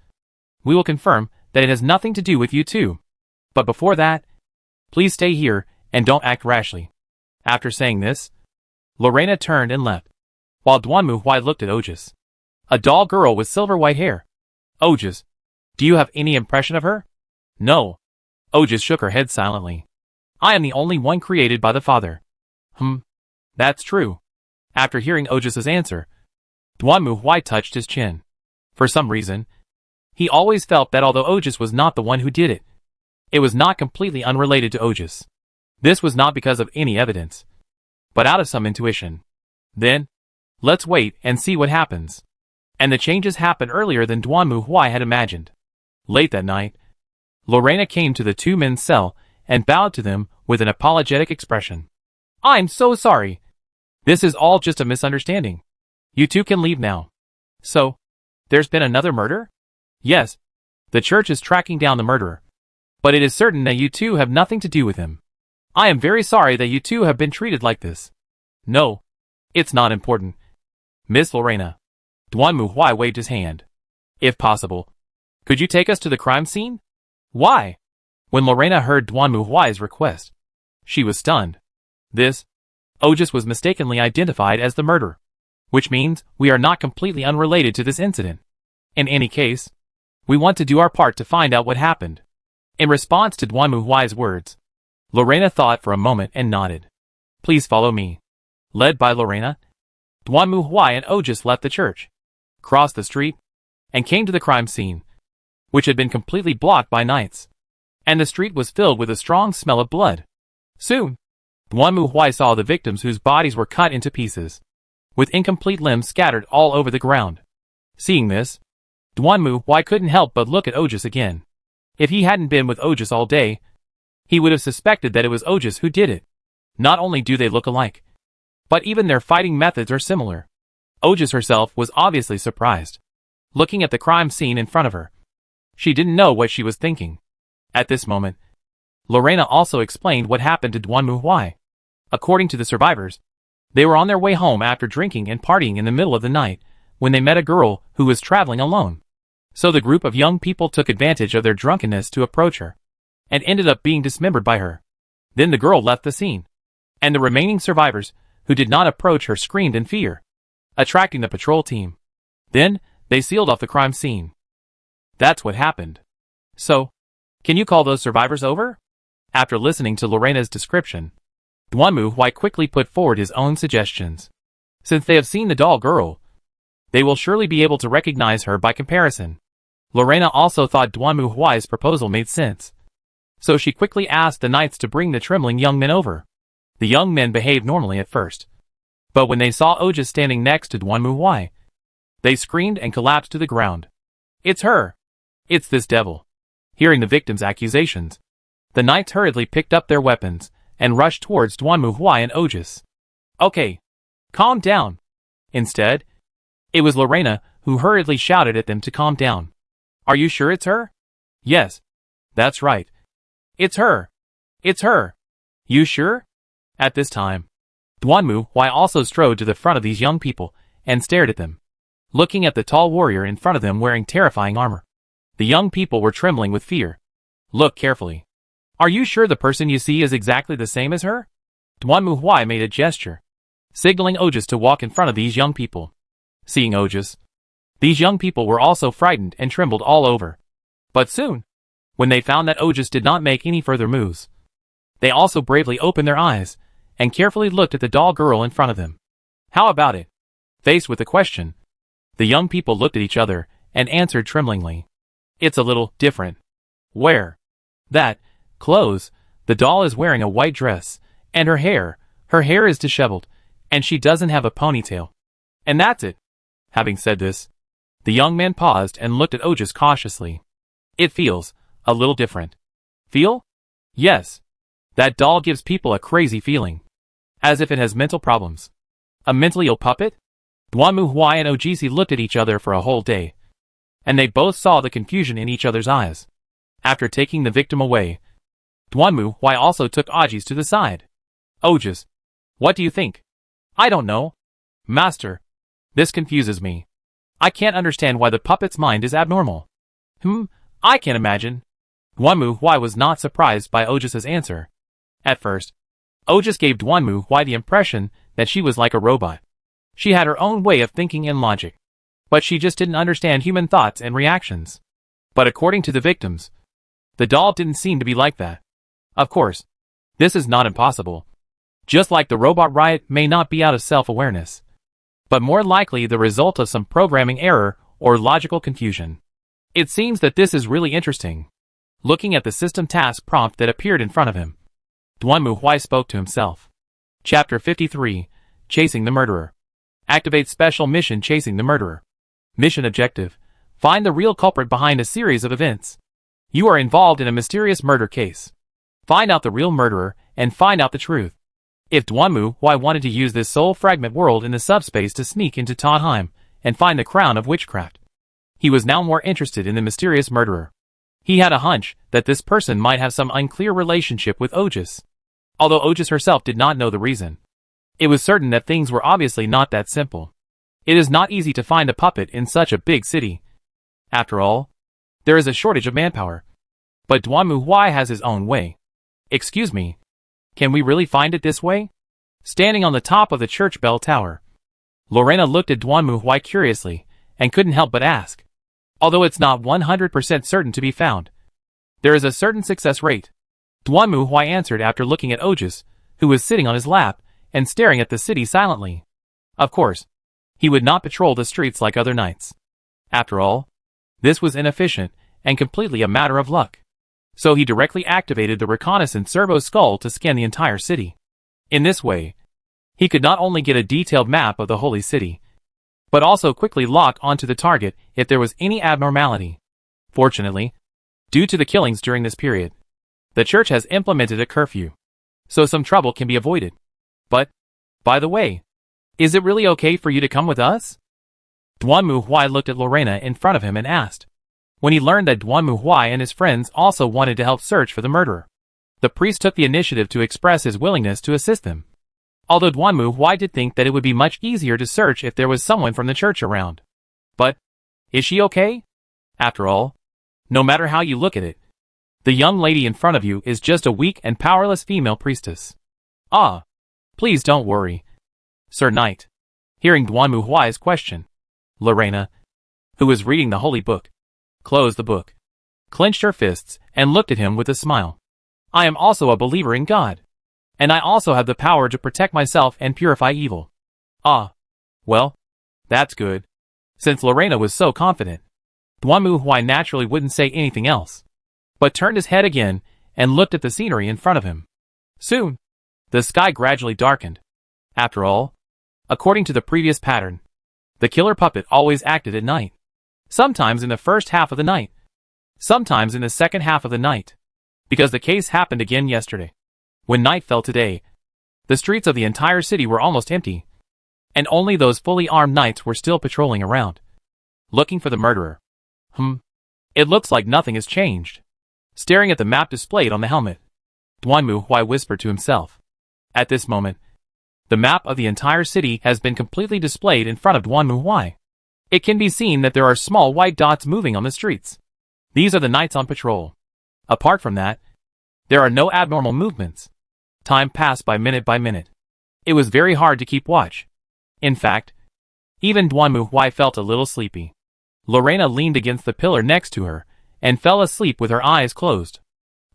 we will confirm that it has nothing to do with you two. But before that, please stay here and don't act rashly. After saying this, Lorena turned and left, while Duan Muhui looked at Otis. A doll girl with silver-white hair. Otis, do you have any impression of her? No. Otis shook her head silently. I am the only one created by the Father. That's true. After hearing Otis's answer, Duan Muhui touched his chin. For some reason, he always felt that although Otis was not the one who did it, it was not completely unrelated to Otis. This was not because of any evidence, but out of some intuition. Then, let's wait and see what happens. And the changes happened earlier than Duan Muhui had imagined. Late that night, Lorena came to the two men's cell and bowed to them with an apologetic expression. I'm so sorry. This is all just a misunderstanding. You two can leave now. So, there's been another murder? Yes. The church is tracking down the murderer. But it is certain that you two have nothing to do with him. I am very sorry that you two have been treated like this. No. It's not important. Miss Lorena. Duanmu Huai waved his hand. If possible, could you take us to the crime scene? Why? When Lorena heard Duanmu Huai's request, she was stunned. This, Ojus was mistakenly identified as the murderer, which means we are not completely unrelated to this incident. In any case, we want to do our part to find out what happened. In response to Duanmu Huai's words, Lorena thought for a moment and nodded. Please follow me. Led by Lorena, Duanmu Huai and Ojus left the church, crossed the street, and came to the crime scene, which had been completely blocked by knights, and the street was filled with a strong smell of blood. Soon, Duanmu Huai saw the victims whose bodies were cut into pieces, with incomplete limbs scattered all over the ground. Seeing this, Duanmu Huai couldn't help but look at Ojus again. If he hadn't been with Ojus all day, he would have suspected that it was Ojus who did it. Not only do they look alike, but even their fighting methods are similar. Ojus herself was obviously surprised, looking at the crime scene in front of her. She didn't know what she was thinking. At this moment, Lorena also explained what happened to Duanmu Huai. According to the survivors, they were on their way home after drinking and partying in the middle of the night when they met a girl who was traveling alone. So the group of young people took advantage of their drunkenness to approach her, and ended up being dismembered by her. Then the girl left the scene, and the remaining survivors, who did not approach her, screamed in fear, attracting the patrol team. Then, they sealed off the crime scene. That's what happened. So, can you call those survivors over? After listening to Lorena's description, Duanmu Huai quickly put forward his own suggestions. Since they have seen the doll girl, they will surely be able to recognize her by comparison. Lorena also thought Duanmu Huai's proposal made sense, so she quickly asked the knights to bring the trembling young men over. The young men behaved normally at first, but when they saw Ojus standing next to Duanmu Huai, they screamed and collapsed to the ground. It's her! It's this devil! Hearing the victim's accusations, the knights hurriedly picked up their weapons and rushed towards Duanmu Huai and Ojus. Okay, calm down. Instead, it was Lorena who hurriedly shouted at them to calm down. Are you sure it's her? Yes, that's right. It's her. It's her. You sure? At this time, Duanmu Huai also strode to the front of these young people and stared at them, looking at the tall warrior in front of them wearing terrifying armor. The young people were trembling with fear. Look carefully. Are you sure the person you see is exactly the same as her? Duanmu Huai made a gesture, signaling Ojus to walk in front of these young people. Seeing Ojus, these young people were also frightened and trembled all over. But soon, when they found that Ojus did not make any further moves, they also bravely opened their eyes and carefully looked at the doll girl in front of them. How about it? Faced with the question, the young people looked at each other and answered tremblingly. It's a little different. Where? That, clothes, the doll is wearing a white dress, and her hair is disheveled, and she doesn't have a ponytail. And that's it. Having said this, the young man paused and looked at Ojus cautiously. It feels a little different. Feel? Yes. That doll gives people a crazy feeling, as if it has mental problems. A mentally ill puppet? Duanmu Huai and Ojisi looked at each other for a whole day, and they both saw the confusion in each other's eyes. After taking the victim away, Duanmu Huai also took Ojis to the side. Ojus, what do you think? I don't know. Master, this confuses me. I can't understand why the puppet's mind is abnormal. I can't imagine. Duanmu Huai was not surprised by Ojus's answer. At first, Ojus gave Duanmu Huai the impression that she was like a robot. She had her own way of thinking and logic, but she just didn't understand human thoughts and reactions. But according to the victims, the doll didn't seem to be like that. Of course, this is not impossible. Just like the robot riot may not be out of self-awareness, but more likely the result of some programming error or logical confusion. It seems that this is really interesting. Looking at the system task prompt that appeared in front of him, Duanmu Huai spoke to himself. Chapter 53, Chasing the Murderer. Activate Special Mission Chasing the Murderer. Mission Objective: find the real culprit behind a series of events. You are involved in a mysterious murder case. Find out the real murderer and find out the truth. If Duanmu Huai wanted to use this soul fragment world in the subspace to sneak into Tonheim and find the crown of witchcraft, he was now more interested in the mysterious murderer. He had a hunch that this person might have some unclear relationship with Ojus, although Ojus herself did not know the reason. It was certain that things were obviously not that simple. It is not easy to find a puppet in such a big city. After all, there is a shortage of manpower. But Duanmu Huai has his own way. Excuse me, can we really find it this way? Standing on the top of the church bell tower, Lorena looked at Duanmu Huai curiously, and couldn't help but ask. Although it's not 100% certain to be found, there is a certain success rate. Duanmu Huai answered after looking at Ojas, who was sitting on his lap, and staring at the city silently. Of course, he would not patrol the streets like other knights. After all, this was inefficient, and completely a matter of luck. So he directly activated the reconnaissance servo skull to scan the entire city. In this way, he could not only get a detailed map of the holy city, but also quickly lock onto the target if there was any abnormality. Fortunately, due to the killings during this period, the church has implemented a curfew, so some trouble can be avoided. But, by the way, is it really okay for you to come with us? Duanmu Huai looked at Lorena in front of him and asked. When he learned that Duanmu Huai and his friends also wanted to help search for the murderer, the priest took the initiative to express his willingness to assist them. Although Duanmu Huai did think that it would be much easier to search if there was someone from the church around. But, is she okay? After all, no matter how you look at it, the young lady in front of you is just a weak and powerless female priestess. Ah, please don't worry, Sir Knight. Hearing Duanmu Huai's question, Lorena, who was reading the holy book, closed the book, clenched her fists, and looked at him with a smile. I am also a believer in God. And I also have the power to protect myself and purify evil. Ah, well, that's good. Since Lorena was so confident, Duanmu Huai naturally wouldn't say anything else, but turned his head again and looked at the scenery in front of him. Soon, the sky gradually darkened. After all, according to the previous pattern, the killer puppet always acted at night. Sometimes in the first half of the night, sometimes in the second half of the night, because the case happened again yesterday. When night fell today, the streets of the entire city were almost empty, and only those fully armed knights were still patrolling around, looking for the murderer. It looks like nothing has changed. Staring at the map displayed on the helmet, Duanmu Huai whispered to himself. At this moment, the map of the entire city has been completely displayed in front of Duanmu Huai. It can be seen that there are small white dots moving on the streets. These are the knights on patrol. Apart from that, there are no abnormal movements. Time passed by minute by minute. It was very hard to keep watch. In fact, even Duanmu Huai felt a little sleepy. Lorena leaned against the pillar next to her and fell asleep with her eyes closed.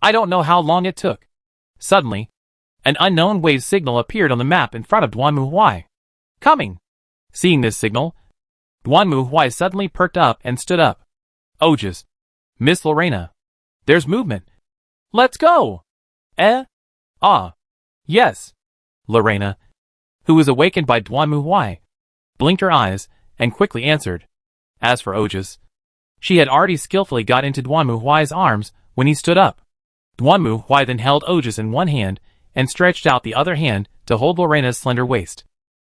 I don't know how long it took. Suddenly, an unknown wave signal appeared on the map in front of Duanmu Huai. Coming! Seeing this signal, Duanmu Huai suddenly perked up and stood up. Ojas, Miss Lorena, there's movement. Let's go! Ah, yes. Lorena, who was awakened by Duanmu Huai, blinked her eyes and quickly answered. As for Ojas, she had already skillfully got into Duanmu Huai's arms when he stood up. Duanmu Huai then held Ojas in one hand and stretched out the other hand to hold Lorena's slender waist.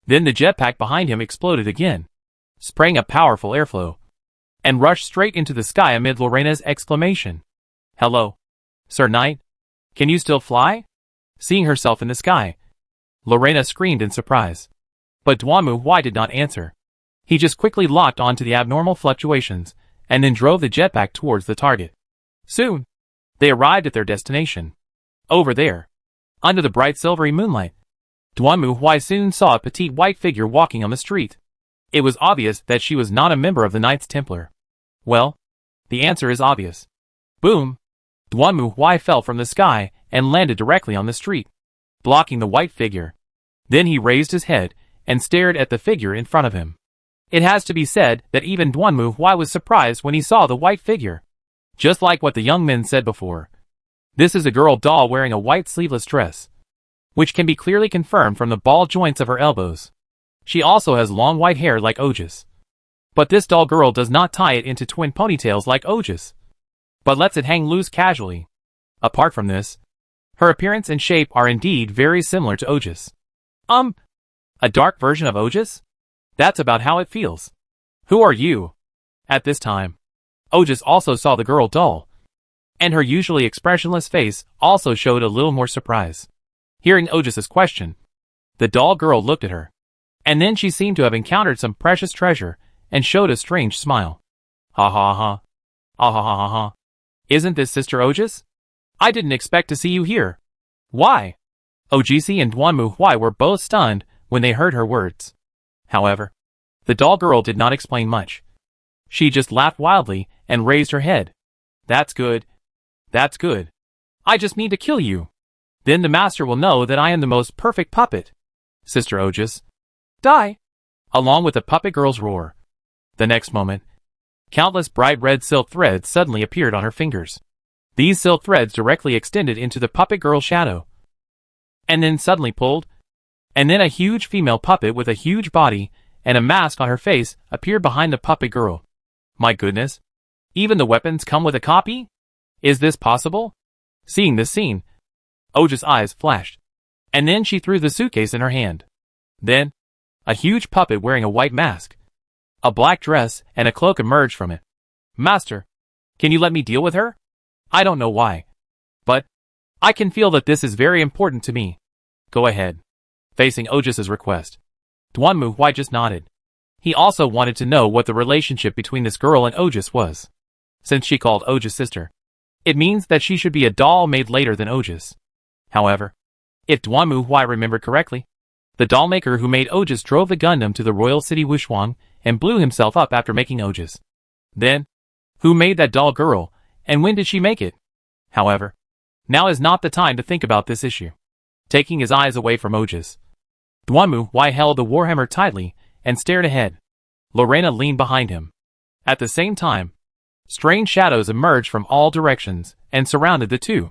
Then the jetpack behind him exploded again, spraying a powerful airflow, and rushed straight into the sky amid Lorena's exclamation. Hello, Sir Knight, can you still fly? Seeing herself in the sky, Lorena screamed in surprise. But Duanmu Huai did not answer. He just quickly locked onto the abnormal fluctuations and then drove the jetpack towards the target. Soon, they arrived at their destination. Over there, under the bright silvery moonlight, Duanmu Huai soon saw a petite white figure walking on the street. It was obvious that she was not a member of the Knights Templar. Well, the answer is obvious. Boom! Duanmu Huai fell from the sky and landed directly on the street, blocking the white figure. Then he raised his head and stared at the figure in front of him. It has to be said that even Duanmu Huai was surprised when he saw the white figure. Just like what the young men said before, this is a girl doll wearing a white sleeveless dress, which can be clearly confirmed from the ball joints of her elbows. She also has long white hair like Ojas. But this doll girl does not tie it into twin ponytails like Ojas, but lets it hang loose casually. Apart from this, her appearance and shape are indeed very similar to Ojas. A dark version of Ojas? That's about how it feels. Who are you? At this time, Ojas also saw the girl doll, and her usually expressionless face also showed a little more surprise. Hearing Ojas's question, the doll girl looked at her, And then she seemed to have encountered some precious treasure, and showed a strange smile. Ha ha ha. Ah ha ha ha ha. Isn't this Sister Ojus? I didn't expect to see you here. Why? Ojisi and Duanmu were both stunned when they heard her words. However, the doll girl did not explain much. She just laughed wildly and raised her head. That's good. That's good. I just need to kill you. Then the master will know that I am the most perfect puppet. Sister Ojus. Die! Along with the puppet girl's roar. The next moment, countless bright red silk threads suddenly appeared on her fingers. These silk threads directly extended into the puppet girl's shadow. And then suddenly pulled. And then a huge female puppet with a huge body and a mask on her face appeared behind the puppet girl. My goodness. Even the weapons come with a copy? Is this possible? Seeing this scene, Ojus' eyes flashed. And then she threw the suitcase in her hand. Then, a huge puppet wearing a white mask, a black dress, and a cloak emerged from it. Master, can you let me deal with her? I don't know why, but I can feel that this is very important to me. Go ahead. Facing Ojus' request, Duanmu just nodded. He also wanted to know what the relationship between this girl and Ojus was. Since she called Ojus sister, it means that she should be a doll made later than Ojus. However, if Duanmu remembered correctly, the doll maker who made Ojus drove the Gundam to the royal city Wushuang and blew himself up after making Ojus. Then, who made that doll girl, and when did she make it? However, now is not the time to think about this issue. Taking his eyes away from Ojus, Duanmu held the warhammer tightly and stared ahead. Lorena leaned behind him. At the same time, strange shadows emerged from all directions and surrounded the two.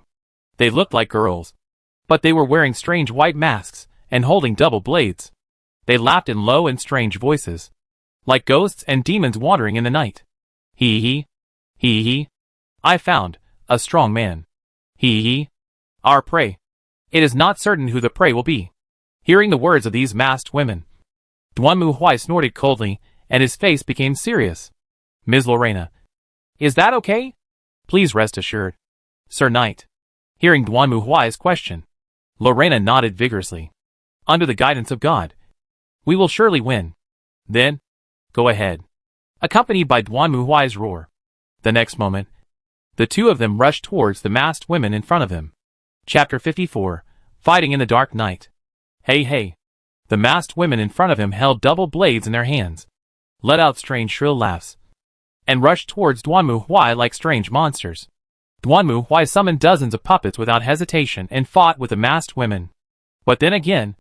They looked like girls, but they were wearing strange white masks and holding double blades. They laughed in low and strange voices, like ghosts and demons wandering in the night. Hee hee. Hee hee. I found a strong man. Hee hee. Our prey. It is not certain who the prey will be. Hearing the words of these masked women, Duanmu snorted coldly, and his face became serious. Ms. Lorena. Is that okay? Please rest assured. Sir Knight. Hearing Duanmu question, Lorena nodded vigorously. Under the guidance of God, we will surely win. Then, go ahead. Accompanied by Duanmu roar. The next moment, the two of them rushed towards the masked women in front of them. Chapter 54, Fighting in the Dark Night. Hey hey. The masked women in front of him held double blades in their hands, let out strange shrill laughs, and rushed towards Duanmu like strange monsters. Duanmu summoned dozens of puppets without hesitation and fought with the masked women. But then again,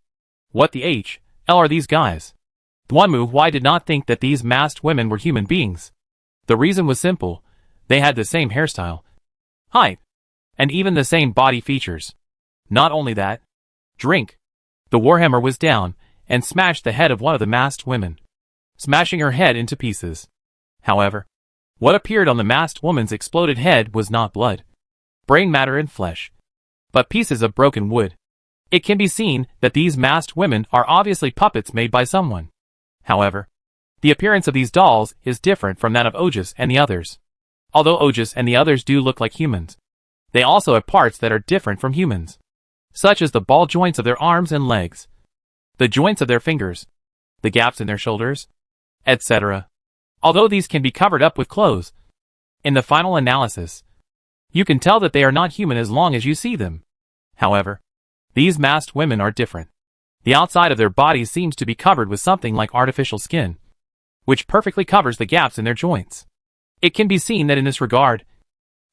what the hell are these guys? Duanmu did not think that these masked women were human beings. The reason was simple. They had the same hairstyle, height, and even the same body features. Not only that, drink. The warhammer was down and smashed the head of one of the masked women, smashing her head into pieces. However, what appeared on the masked woman's exploded head was not blood, brain matter and flesh, but pieces of broken wood. It can be seen that these masked women are obviously puppets made by someone. However, the appearance of these dolls is different from that of Ojus and the others. Although Ojus and the others do look like humans, they also have parts that are different from humans, such as the ball joints of their arms and legs, the joints of their fingers, the gaps in their shoulders, etc. Although these can be covered up with clothes, in the final analysis, you can tell that they are not human as long as you see them. However, these masked women are different. The outside of their bodies seems to be covered with something like artificial skin, which perfectly covers the gaps in their joints. It can be seen that in this regard,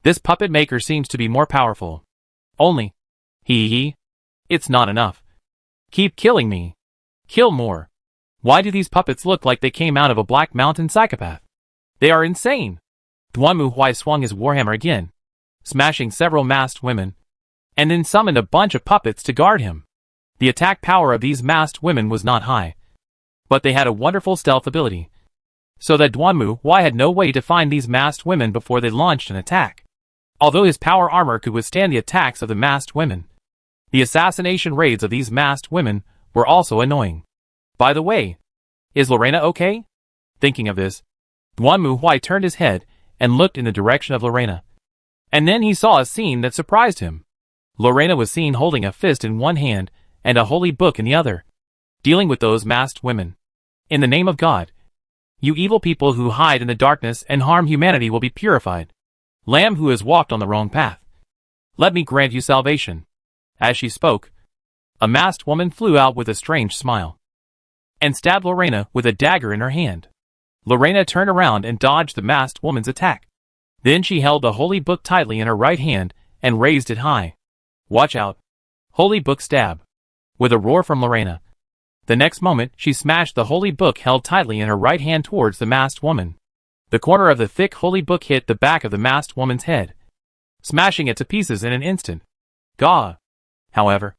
this puppet maker seems to be more powerful. Only, it's not enough. Keep killing me. Kill more. Why do these puppets look like they came out of a Black Mountain psychopath? They are insane. Duanmu swung his warhammer again, smashing several masked women, and then summoned a bunch of puppets to guard him. The attack power of these masked women was not high, but they had a wonderful stealth ability, so that Duanmu had no way to find these masked women before they launched an attack. Although his power armor could withstand the attacks of the masked women, the assassination raids of these masked women were also annoying. By the way, is Lorena okay? Thinking of this, Duanmu turned his head and looked in the direction of Lorena. And then he saw a scene that surprised him. Lorena was seen holding a fist in one hand and a holy book in the other. dealing with those masked women. In the name of God, you evil people who hide in the darkness and harm humanity will be purified. Lamb who has walked on the wrong path, let me grant you salvation. As she spoke, a masked woman flew out with a strange smile and stabbed Lorena with a dagger in her hand. Lorena turned around and dodged the masked woman's attack. Then she held the holy book tightly in her right hand and raised it high. Watch out! Holy book stab! With a roar from Lorena. The next moment, she smashed the holy book held tightly in her right hand towards the masked woman. The corner of the thick holy book hit the back of the masked woman's head, smashing it to pieces in an instant. Gah! However,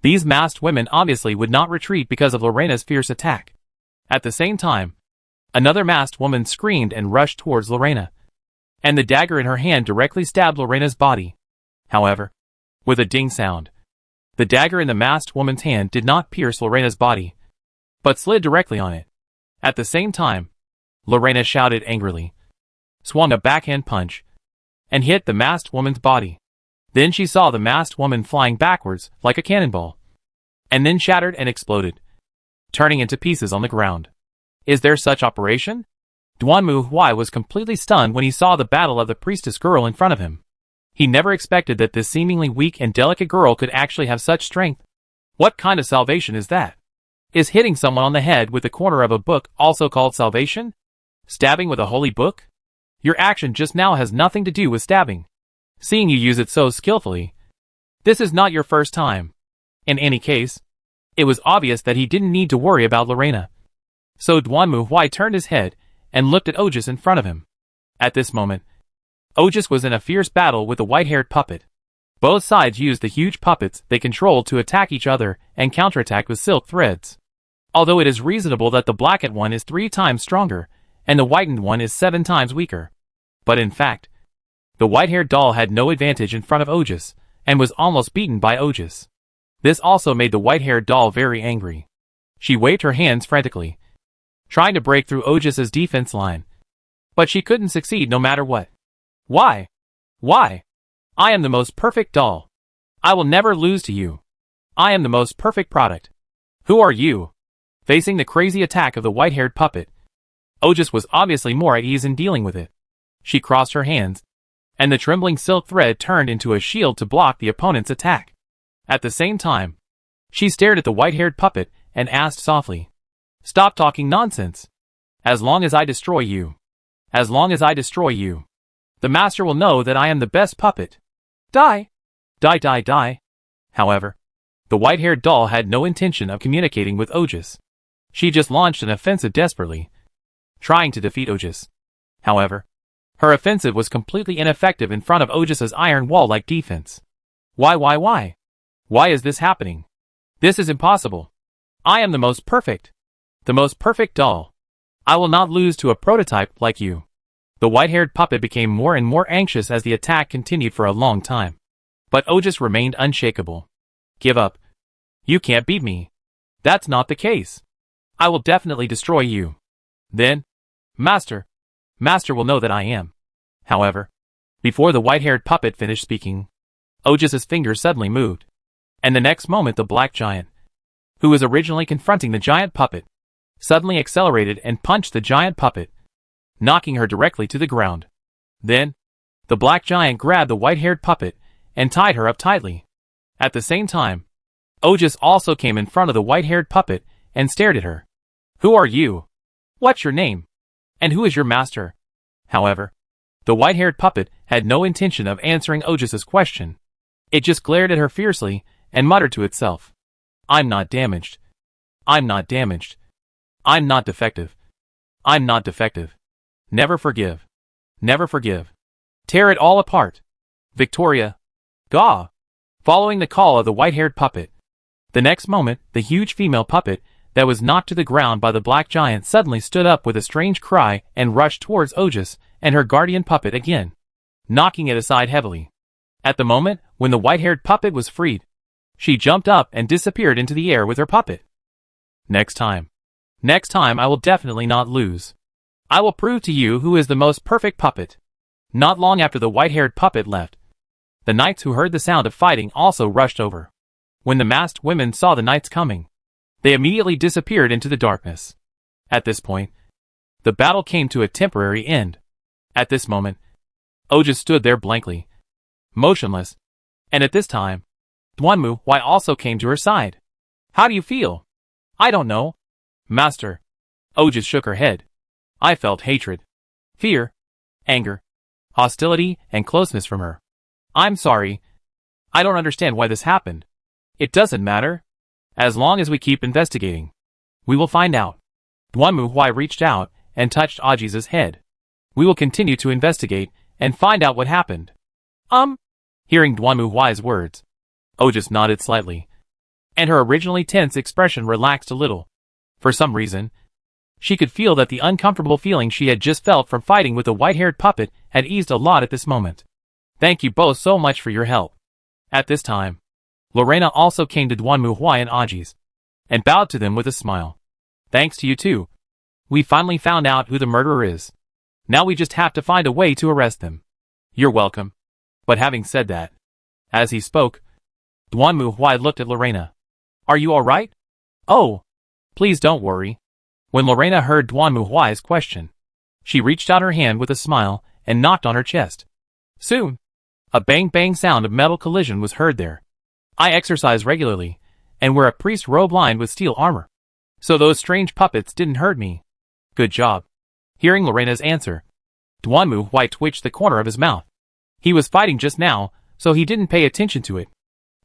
these masked women obviously would not retreat because of Lorena's fierce attack. At the same time, another masked woman screamed and rushed towards Lorena, and the dagger in her hand directly stabbed Lorena's body. However, with a ding sound, the dagger in the masked woman's hand did not pierce Lorena's body, but slid directly on it. At the same time, Lorena shouted angrily, swung a backhand punch, and hit the masked woman's body. Then she saw the masked woman flying backwards like a cannonball, and then shattered and exploded, turning into pieces on the ground. Is there such operation? Duanmu Huai was completely stunned when he saw the battle of the priestess girl in front of him. He never expected that this seemingly weak and delicate girl could actually have such strength. What kind of salvation is that? Is hitting someone on the head with the corner of a book also called salvation? Stabbing with a holy book? Your action just now has nothing to do with stabbing. Seeing you use it so skillfully, this is not your first time. In any case, it was obvious that he didn't need to worry about Lorena. So Duanmu Huai turned his head and looked at Ogus in front of him. At this moment, Ogus was in a fierce battle with the white-haired puppet. Both sides used the huge puppets they controlled to attack each other and counterattack with silk threads. Although it is reasonable that the blackened one is 3 times stronger, and the whitened one is 7 times weaker. But in fact, the white-haired doll had no advantage in front of Ogus, and was almost beaten by Ogus. This also made the white-haired doll very angry. She waved her hands frantically, trying to break through Ogus's defense line. But she couldn't succeed no matter what. Why? Why? I am the most perfect doll. I will never lose to you. I am the most perfect product. Who are you? Facing the crazy attack of the white-haired puppet, Ogus was obviously more at ease in dealing with it. She crossed her hands, and the trembling silk thread turned into a shield to block the opponent's attack. At the same time, she stared at the white-haired puppet and asked softly, "Stop talking nonsense. As long as I destroy you, the master will know that I am the best puppet. Die! Die, die, die!" However, the white-haired doll had no intention of communicating with Ogus. She just launched an offensive desperately, trying to defeat Ogus. However, her offensive was completely ineffective in front of Ogus's iron wall-like defense. Why? Why is this happening? This is impossible. I am the most perfect doll. I will not lose to a prototype like you. The white-haired puppet became more and more anxious as the attack continued for a long time. But Ogus remained unshakable. Give up. You can't beat me. That's not the case. I will definitely destroy you. Then, Master will know that I am. However, before the white-haired puppet finished speaking, Ogus's fingers suddenly moved. And the next moment the black giant, who was originally confronting the giant puppet, suddenly accelerated and punched the giant puppet, knocking her directly to the ground. Then, the black giant grabbed the white-haired puppet and tied her up tightly. At the same time, Ogus also came in front of the white-haired puppet and stared at her. Who are you? What's your name? And who is your master? However, the white-haired puppet had no intention of answering Ogus's question. It just glared at her fiercely and muttered to itself, "I'm not damaged. I'm not damaged. I'm not defective. I'm not defective. Never forgive. Never forgive. Tear it all apart. Victoria. Gah!" Following the call of the white-haired puppet, the next moment, the huge female puppet that was knocked to the ground by the black giant suddenly stood up with a strange cry and rushed towards Ogus and her guardian puppet again, knocking it aside heavily. At the moment when the white-haired puppet was freed, she jumped up and disappeared into the air with her puppet. Next time I will definitely not lose. I will prove to you who is the most perfect puppet. Not long after the white-haired puppet left, the knights who heard the sound of fighting also rushed over. When the masked women saw the knights coming, They immediately disappeared into the darkness. At this point, the battle came to a temporary end. At this moment, Oja stood there blankly, motionless, and at this time, Duanmu Huai also came to her side. How do you feel? I don't know. Master. Oja shook her head. I felt hatred, fear, anger, hostility, and closeness from her. I'm sorry. I don't understand why this happened. It doesn't matter. As long as we keep investigating, we will find out. Duanmu Huai reached out and touched Aji's head. We will continue to investigate and find out what happened. Hearing Duanmu Huai's words, Oja nodded slightly, and her originally tense expression relaxed a little. For some reason, she could feel that the uncomfortable feeling she had just felt from fighting with the white-haired puppet had eased a lot at this moment. Thank you both so much for your help. At this time, Lorena also came to Duanmu Huai and Aji's, and bowed to them with a smile. Thanks to you too. We finally found out who the murderer is. Now we just have to find a way to arrest them. You're welcome. But having said that, as he spoke, Duanmu Huai looked at Lorena. Are you alright? Oh, please don't worry. When Lorena heard Duanmu Huai's question, she reached out her hand with a smile and knocked on her chest. Soon, a bang-bang sound of metal collision was heard there. I exercise regularly, and wear a priest robe lined with steel armor. So those strange puppets didn't hurt me. Good job. Hearing Lorena's answer, Duanmu Huai twitched the corner of his mouth. He was fighting just now, so he didn't pay attention to it.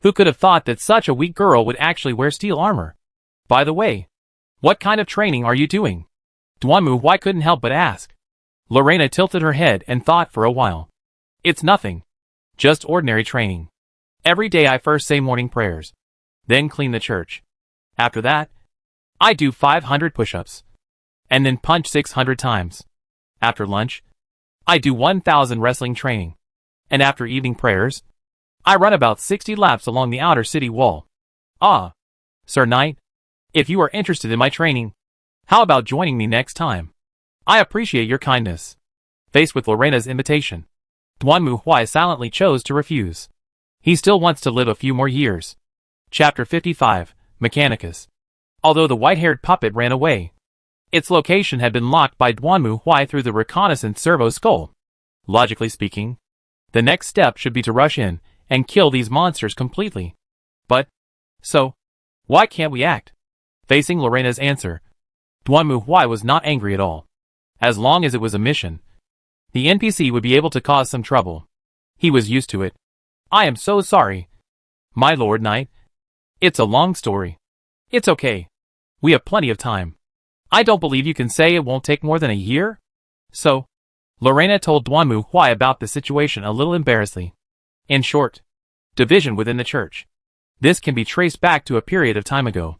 Who could have thought that such a weak girl would actually wear steel armor? By the way, what kind of training are you doing? Duanmu Huai couldn't help but ask. Lorena tilted her head and thought for a while. It's nothing. Just ordinary training. Every day I first say morning prayers, then clean the church. After that, I do 500 push-ups, and then punch 600 times. After lunch, I do 1000 wrestling training, and after evening prayers, I run about 60 laps along the outer city wall. Ah, Sir Knight, if you are interested in my training, how about joining me next time? I appreciate your kindness. Faced with Lorena's invitation, Duanmu Huai silently chose to refuse. He still wants to live a few more years. Chapter 55, Mechanicus. Although the white-haired puppet ran away, its location had been locked by Duanmu Huai through the reconnaissance servo skull. Logically speaking, the next step should be to rush in and kill these monsters completely. But, why can't we act? Facing Lorena's answer, Duanmu Huai was not angry at all. As long as it was a mission, the NPC would be able to cause some trouble. He was used to it. I am so sorry, my Lord Knight. It's a long story. It's okay. We have plenty of time. I don't believe you can say it won't take more than a year? So, Lorena told Duanmu Huai about the situation a little embarrassedly. In short, division within the church. This can be traced back to a period of time ago,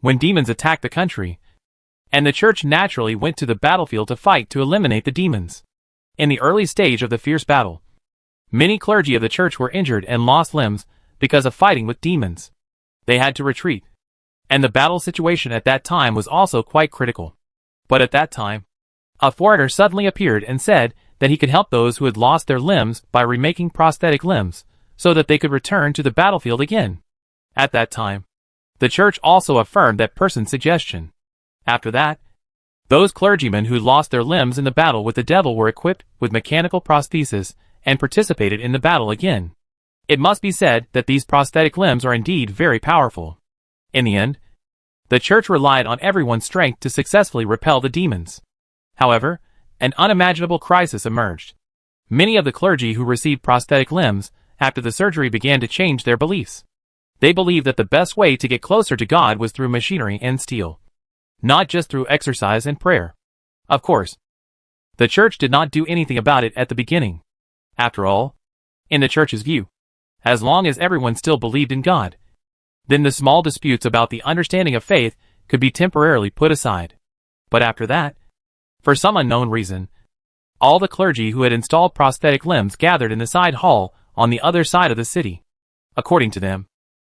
when demons attacked the country, and the church naturally went to the battlefield to fight to eliminate the demons. In the early stage of the fierce battle, many clergy of the church were injured and lost limbs because of fighting with demons. They had to retreat, and the battle situation at that time was also quite critical. But at that time, a foreigner suddenly appeared and said that he could help those who had lost their limbs by remaking prosthetic limbs, so that they could return to the battlefield again. At that time, the church also affirmed that person's suggestion. After that, those clergymen who lost their limbs in the battle with the devil were equipped with mechanical prostheses and participated in the battle again. It must be said that these prosthetic limbs are indeed very powerful. In the end, the church relied on everyone's strength to successfully repel the demons. However, an unimaginable crisis emerged. Many of the clergy who received prosthetic limbs after the surgery began to change their beliefs. They believed that the best way to get closer to God was through machinery and steel, not just through exercise and prayer. Of course, the church did not do anything about it at the beginning. After all, in the church's view, as long as everyone still believed in God, then the small disputes about the understanding of faith could be temporarily put aside. But after that, for some unknown reason, all the clergy who had installed prosthetic limbs gathered in the side hall on the other side of the city. According to them,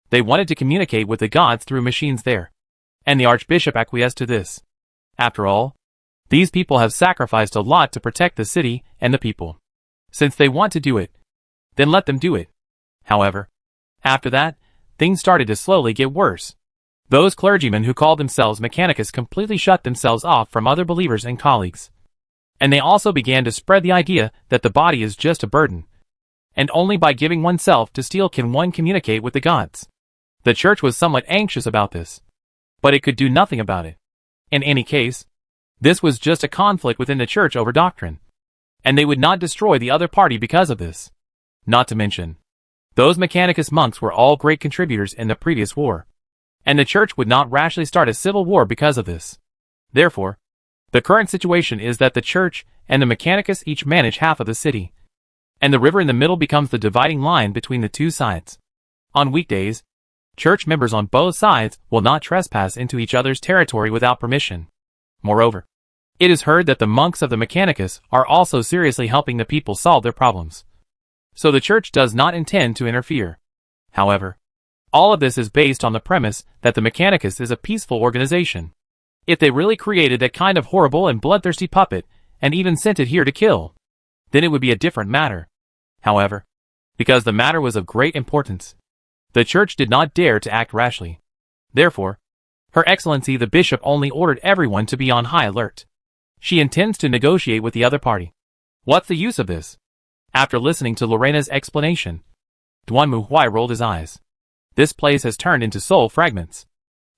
they wanted to communicate with the gods through machines there, and the archbishop acquiesced to this. After all, these people have sacrificed a lot to protect the city and the people. Since they want to do it, then let them do it. However, after that, things started to slowly get worse. Those clergymen who called themselves Mechanicus completely shut themselves off from other believers and colleagues. And they also began to spread the idea that the body is just a burden, and only by giving oneself to steal can one communicate with the gods. The church was somewhat anxious about this, but it could do nothing about it. In any case, this was just a conflict within the church over doctrine, and they would not destroy the other party because of this. Not to mention, those Mechanicus monks were all great contributors in the previous war, and the church would not rashly start a civil war because of this. Therefore, the current situation is that the church and the Mechanicus each manage half of the city, and the river in the middle becomes the dividing line between the two sides. On weekdays, church members on both sides will not trespass into each other's territory without permission. Moreover, it is heard that the monks of the Mechanicus are also seriously helping the people solve their problems. So the church does not intend to interfere. However, all of this is based on the premise that the Mechanicus is a peaceful organization. If they really created that kind of horrible and bloodthirsty puppet, and even sent it here to kill, then it would be a different matter. However, because the matter was of great importance, the church did not dare to act rashly. Therefore, Her Excellency the Bishop only ordered everyone to be on high alert. She intends to negotiate with the other party. What's the use of this? After listening to Lorena's explanation, Duan Muhuai rolled his eyes. This place has turned into soul fragments.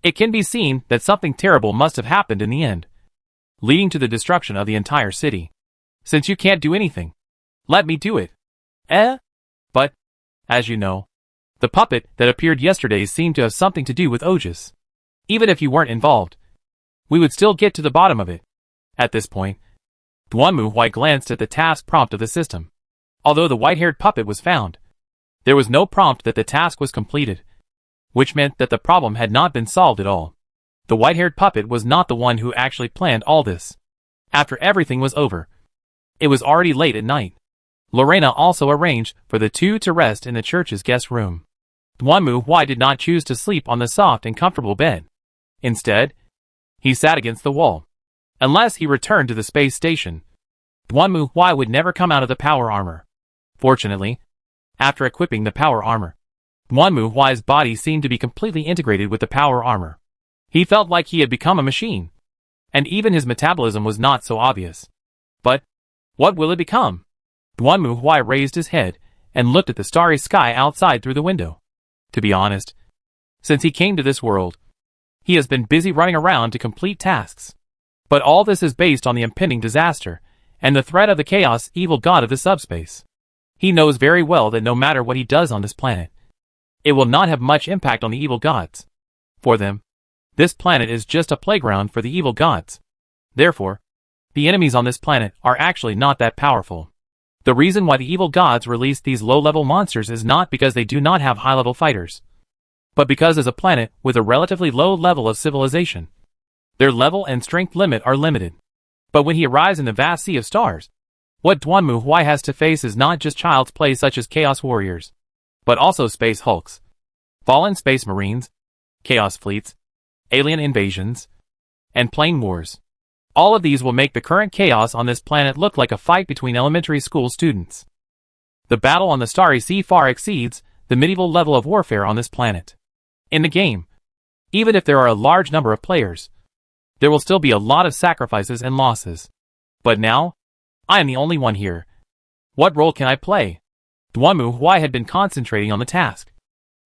It can be seen that something terrible must have happened in the end, leading to the destruction of the entire city. Since you can't do anything, let me do it. But, as you know, the puppet that appeared yesterday seemed to have something to do with Ojas. Even if you weren't involved, we would still get to the bottom of it. At this point, Duan Muhuai glanced at the task prompt of the system. Although the white-haired puppet was found, there was no prompt that the task was completed, which meant that the problem had not been solved at all. The white-haired puppet was not the one who actually planned all this. After everything was over, it was already late at night. Lorena also arranged for the two to rest in the church's guest room. Duan Muhuai did not choose to sleep on the soft and comfortable bed. Instead, he sat against the wall. Unless he returned to the space station, Duan Muhuai would never come out of the power armor. Fortunately, after equipping the power armor, Duan Muhuai's body seemed to be completely integrated with the power armor. He felt like he had become a machine, and even his metabolism was not so obvious. But, what will it become? Duan Muhuai raised his head and looked at the starry sky outside through the window. To be honest, since he came to this world, he has been busy running around to complete tasks. But all this is based on the impending disaster and the threat of the chaos evil god of the subspace. He knows very well that no matter what he does on this planet, it will not have much impact on the evil gods. For them, this planet is just a playground for the evil gods. Therefore, the enemies on this planet are actually not that powerful. The reason why the evil gods release these low-level monsters is not because they do not have high-level fighters, but because as a planet with a relatively low level of civilization, their level and strength limit are limited. But when he arrives in the vast sea of stars, what Duan Muhuai has to face is not just child's play such as Chaos Warriors, but also Space Hulks, Fallen Space Marines, Chaos Fleets, Alien Invasions, and Plane Wars. All of these will make the current chaos on this planet look like a fight between elementary school students. The battle on the Starry Sea far exceeds the medieval level of warfare on this planet. In the game, even if there are a large number of players, there will still be a lot of sacrifices and losses. But now, I am the only one here. What role can I play? Duan Muhuai had been concentrating on the task,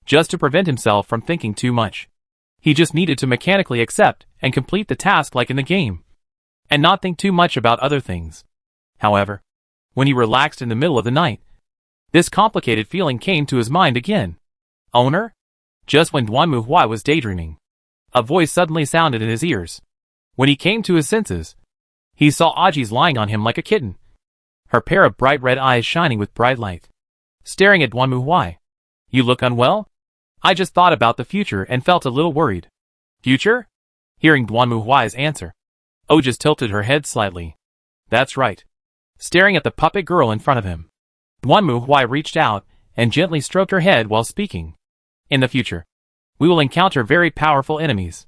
just to prevent himself from thinking too much. He just needed to mechanically accept and complete the task like in the game, and not think too much about other things. However, when he relaxed in the middle of the night, this complicated feeling came to his mind again. Owner? Just when Duan Muhuai was daydreaming, a voice suddenly sounded in his ears. When he came to his senses, he saw Ajis lying on him like a kitten, her pair of bright red eyes shining with bright light, staring at Duan Muhuai. You look unwell? I just thought about the future and felt a little worried. Future? Hearing Duan Muhuai's answer, Ojas tilted her head slightly. That's right. Staring at the puppet girl in front of him, Duan Muhuai reached out and gently stroked her head while speaking. In the future, we will encounter very powerful enemies.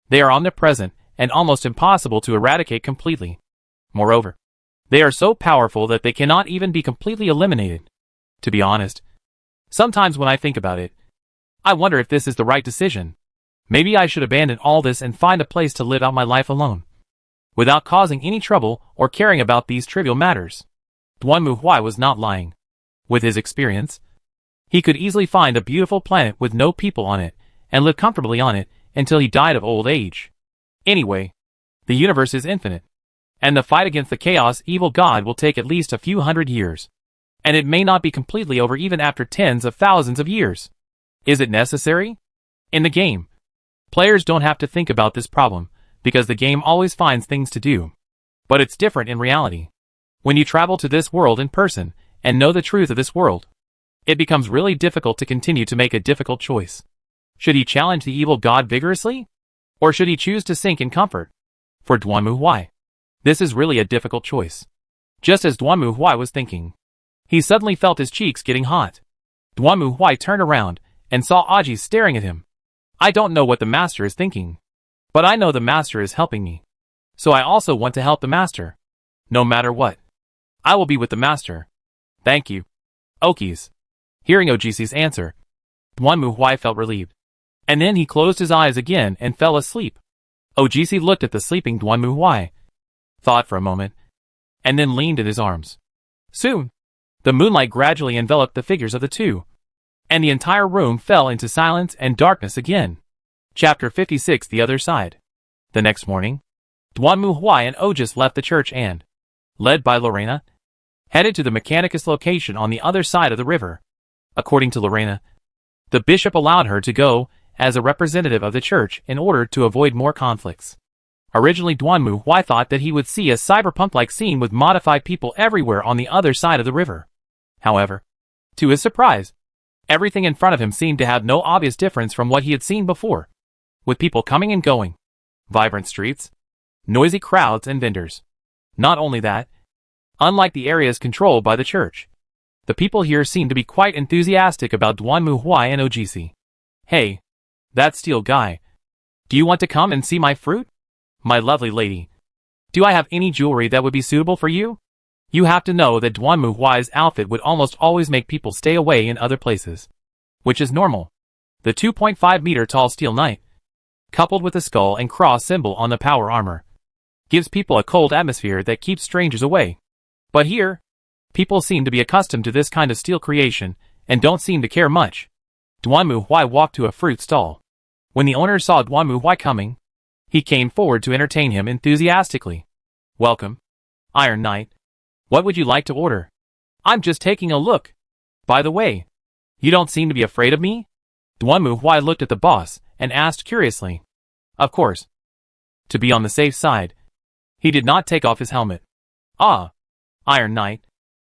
They are omnipresent and almost impossible to eradicate completely. Moreover, they are so powerful that they cannot even be completely eliminated. To be honest, sometimes when I think about it, I wonder if this is the right decision. Maybe I should abandon all this and find a place to live out my life alone, without causing any trouble or caring about these trivial matters. Duan Muhui was not lying. With his experience, he could easily find a beautiful planet with no people on it, and live comfortably on it until he died of old age. Anyway, the universe is infinite, and the fight against the chaos evil god will take at least a few hundred years. And it may not be completely over even after tens of thousands of years. Is it necessary? In the game, players don't have to think about this problem, because the game always finds things to do. But it's different in reality. When you travel to this world in person, and know the truth of this world, it becomes really difficult to continue to make a difficult choice. Should he challenge the evil god vigorously? Or should he choose to sink in comfort? For Duan Muhui, this is really a difficult choice. Just as Duan Muhui was thinking, he suddenly felt his cheeks getting hot. Duan Muhui turned around and saw Aji staring at him. I don't know what the master is thinking, but I know the master is helping me. So I also want to help the master. No matter what, I will be with the master. Thank you. Okis. Hearing Ojisi's answer, Duan Muhui felt relieved. And then he closed his eyes again and fell asleep. Ojisi looked at the sleeping Duan Muhui, thought for a moment, and then leaned in his arms. Soon, the moonlight gradually enveloped the figures of the two, and the entire room fell into silence and darkness again. Chapter 56: The Other Side. The next morning, Duan Muhui and Ogis left the church and, led by Lorena, headed to the Mechanicus location on the other side of the river. According to Lorena, the bishop allowed her to go as a representative of the church in order to avoid more conflicts. Originally Duan Muhui thought that he would see a cyberpunk-like scene with modified people everywhere on the other side of the river. However, to his surprise, everything in front of him seemed to have no obvious difference from what he had seen before, with people coming and going, vibrant streets, noisy crowds and vendors. Not only that, unlike the areas controlled by the church, the people here seemed to be quite enthusiastic about Duan Muhui and Ojisi. Hey, that steel guy. Do you want to come and see my fruit? My lovely lady. Do I have any jewelry that would be suitable for you? You have to know that Duan Muhui's outfit would almost always make people stay away in other places, which is normal. The 2.5-meter tall steel knight, coupled with the skull and cross symbol on the power armor, gives people a cold atmosphere that keeps strangers away. But here, people seem to be accustomed to this kind of steel creation and don't seem to care much. Duan Muhui walked to a fruit stall. When the owner saw Duan Muhui coming, he came forward to entertain him enthusiastically. Welcome, Iron Knight. What would you like to order? I'm just taking a look. By the way, you don't seem to be afraid of me? Duan Muhui looked at the boss and asked curiously. Of course. To be on the safe side, he did not take off his helmet. Ah, Iron Knight.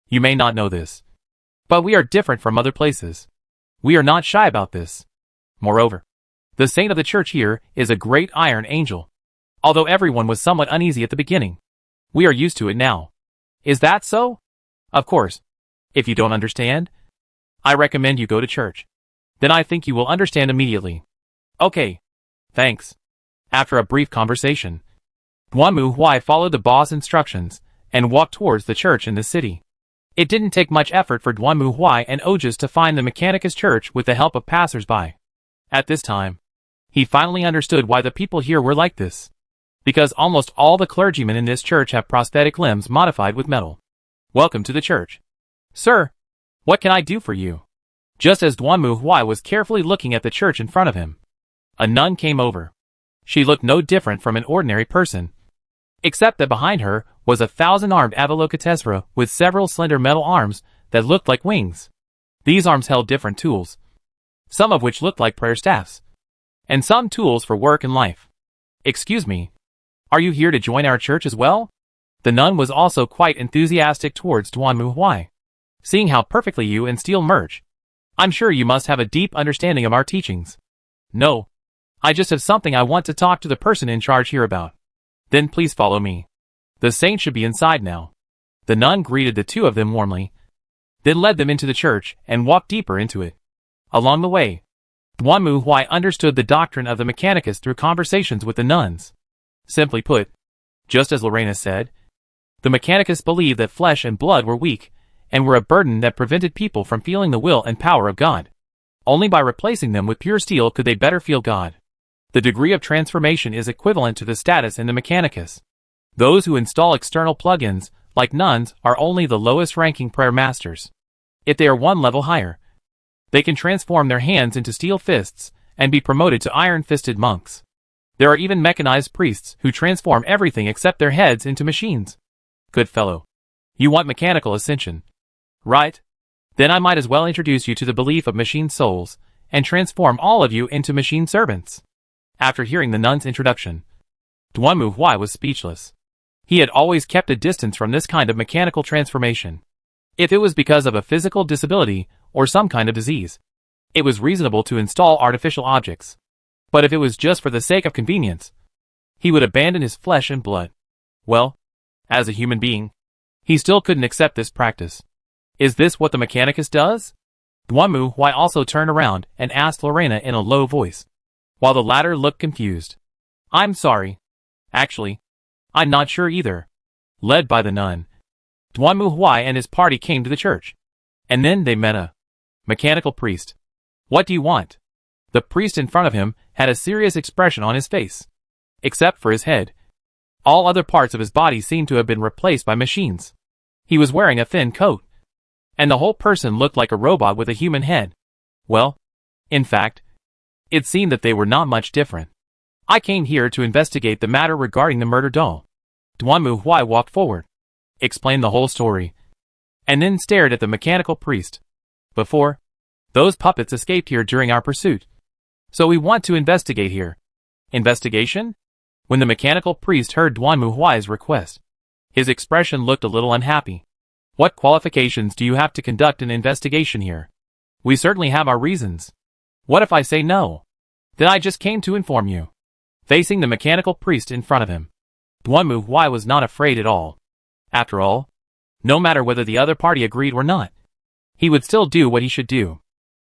You may not know this, but we are different from other places. We are not shy about this. Moreover, the saint of the church here is a great iron angel. Although everyone was somewhat uneasy at the beginning, we are used to it now. Is that so? Of course. If you don't understand, I recommend you go to church. Then I think you will understand immediately. Okay. Thanks. After a brief conversation, Duan Muhui followed the boss' instructions and walked towards the church in the city. It didn't take much effort for Duan Muhui and Ogis to find the Mechanicus church with the help of passers-by. At this time, he finally understood why the people here were like this. Because almost all the clergymen in this church have prosthetic limbs modified with metal. Welcome to the church. Sir, what can I do for you? Just as Duan Muhui was carefully looking at the church in front of him, a nun came over. She looked no different from an ordinary person, except that behind her was a 1,000-armed Avalokitesvara with several slender metal arms that looked like wings. These arms held different tools, some of which looked like prayer staffs, and some tools for work and life. Excuse me, are you here to join our church as well? The nun was also quite enthusiastic towards Duan Muhui. Seeing how perfectly you and steel merge, I'm sure you must have a deep understanding of our teachings. No, I just have something I want to talk to the person in charge here about. Then please follow me. The saint should be inside now. The nun greeted the two of them warmly, then led them into the church and walked deeper into it. Along the way, Duan Muhui understood the doctrine of the Mechanicus through conversations with the nuns. Simply put, just as Lorena said, the Mechanicus believed that flesh and blood were weak and were a burden that prevented people from feeling the will and power of God. Only by replacing them with pure steel could they better feel God. The degree of transformation is equivalent to the status in the Mechanicus. Those who install external plugins, like nuns, are only the lowest ranking prayer masters. If they are one level higher, they can transform their hands into steel fists and be promoted to iron-fisted monks. There are even mechanized priests who transform everything except their heads into machines. Good fellow. You want mechanical ascension, right? Then I might as well introduce you to the belief of machine souls and transform all of you into machine servants. After hearing the nun's introduction, Duanmu Huai was speechless. He had always kept a distance from this kind of mechanical transformation. If it was because of a physical disability or some kind of disease, it was reasonable to install artificial objects. But if it was just for the sake of convenience, he would abandon his flesh and blood. Well, as a human being, he still couldn't accept this practice. Is this what the Mechanicus does? Duanmu Huai also turned around and asked Lorena in a low voice, while the latter looked confused. I'm sorry. Actually, I'm not sure either. Led by the nun, Duanmu Huai and his party came to the church. And then they met a mechanical priest. What do you want? The priest in front of him had a serious expression on his face. Except for his head, all other parts of his body seemed to have been replaced by machines. He was wearing a thin coat, and the whole person looked like a robot with a human head. Well, in fact, it seemed that they were not much different. I came here to investigate the matter regarding the murder doll. Duanmu Huai walked forward, explained the whole story, and then stared at the mechanical priest. Before, those puppets escaped here during our pursuit. So we want to investigate here. Investigation? When the mechanical priest heard Duanmu Huai's request, his expression looked a little unhappy. What qualifications do you have to conduct an investigation here? We certainly have our reasons. What if I say no? Then I just came to inform you. Facing the mechanical priest in front of him, Duanmu Huai was not afraid at all. After all, no matter whether the other party agreed or not, he would still do what he should do.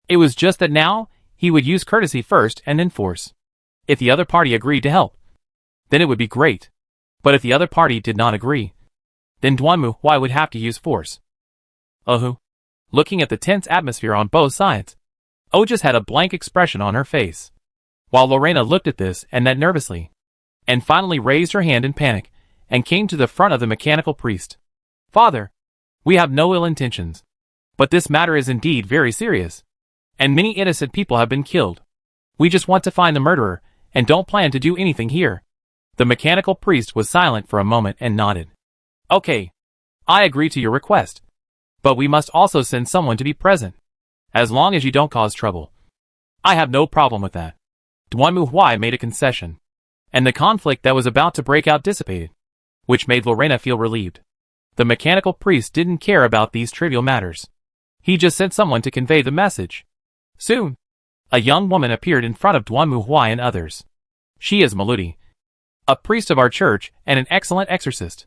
It was just that now, he would use courtesy first and then force. If the other party agreed to help, then it would be great. But if the other party did not agree, then Duanmu Huai would have to use force. Looking at the tense atmosphere on both sides, O just had a blank expression on her face, while Lorena looked at this and that nervously, and finally raised her hand in panic, and came to the front of the mechanical priest. Father, we have no ill intentions, but this matter is indeed very serious, and many innocent people have been killed. We just want to find the murderer, and don't plan to do anything here. The mechanical priest was silent for a moment and nodded. Okay, I agree to your request, but we must also send someone to be present, as long as you don't cause trouble. I have no problem with that. Duanmu Huai made a concession, and the conflict that was about to break out dissipated, which made Lorena feel relieved. The mechanical priest didn't care about these trivial matters. He just sent someone to convey the message. Soon, a young woman appeared in front of Duanmu Huai and others. She is Maludi, a priest of our church and an excellent exorcist.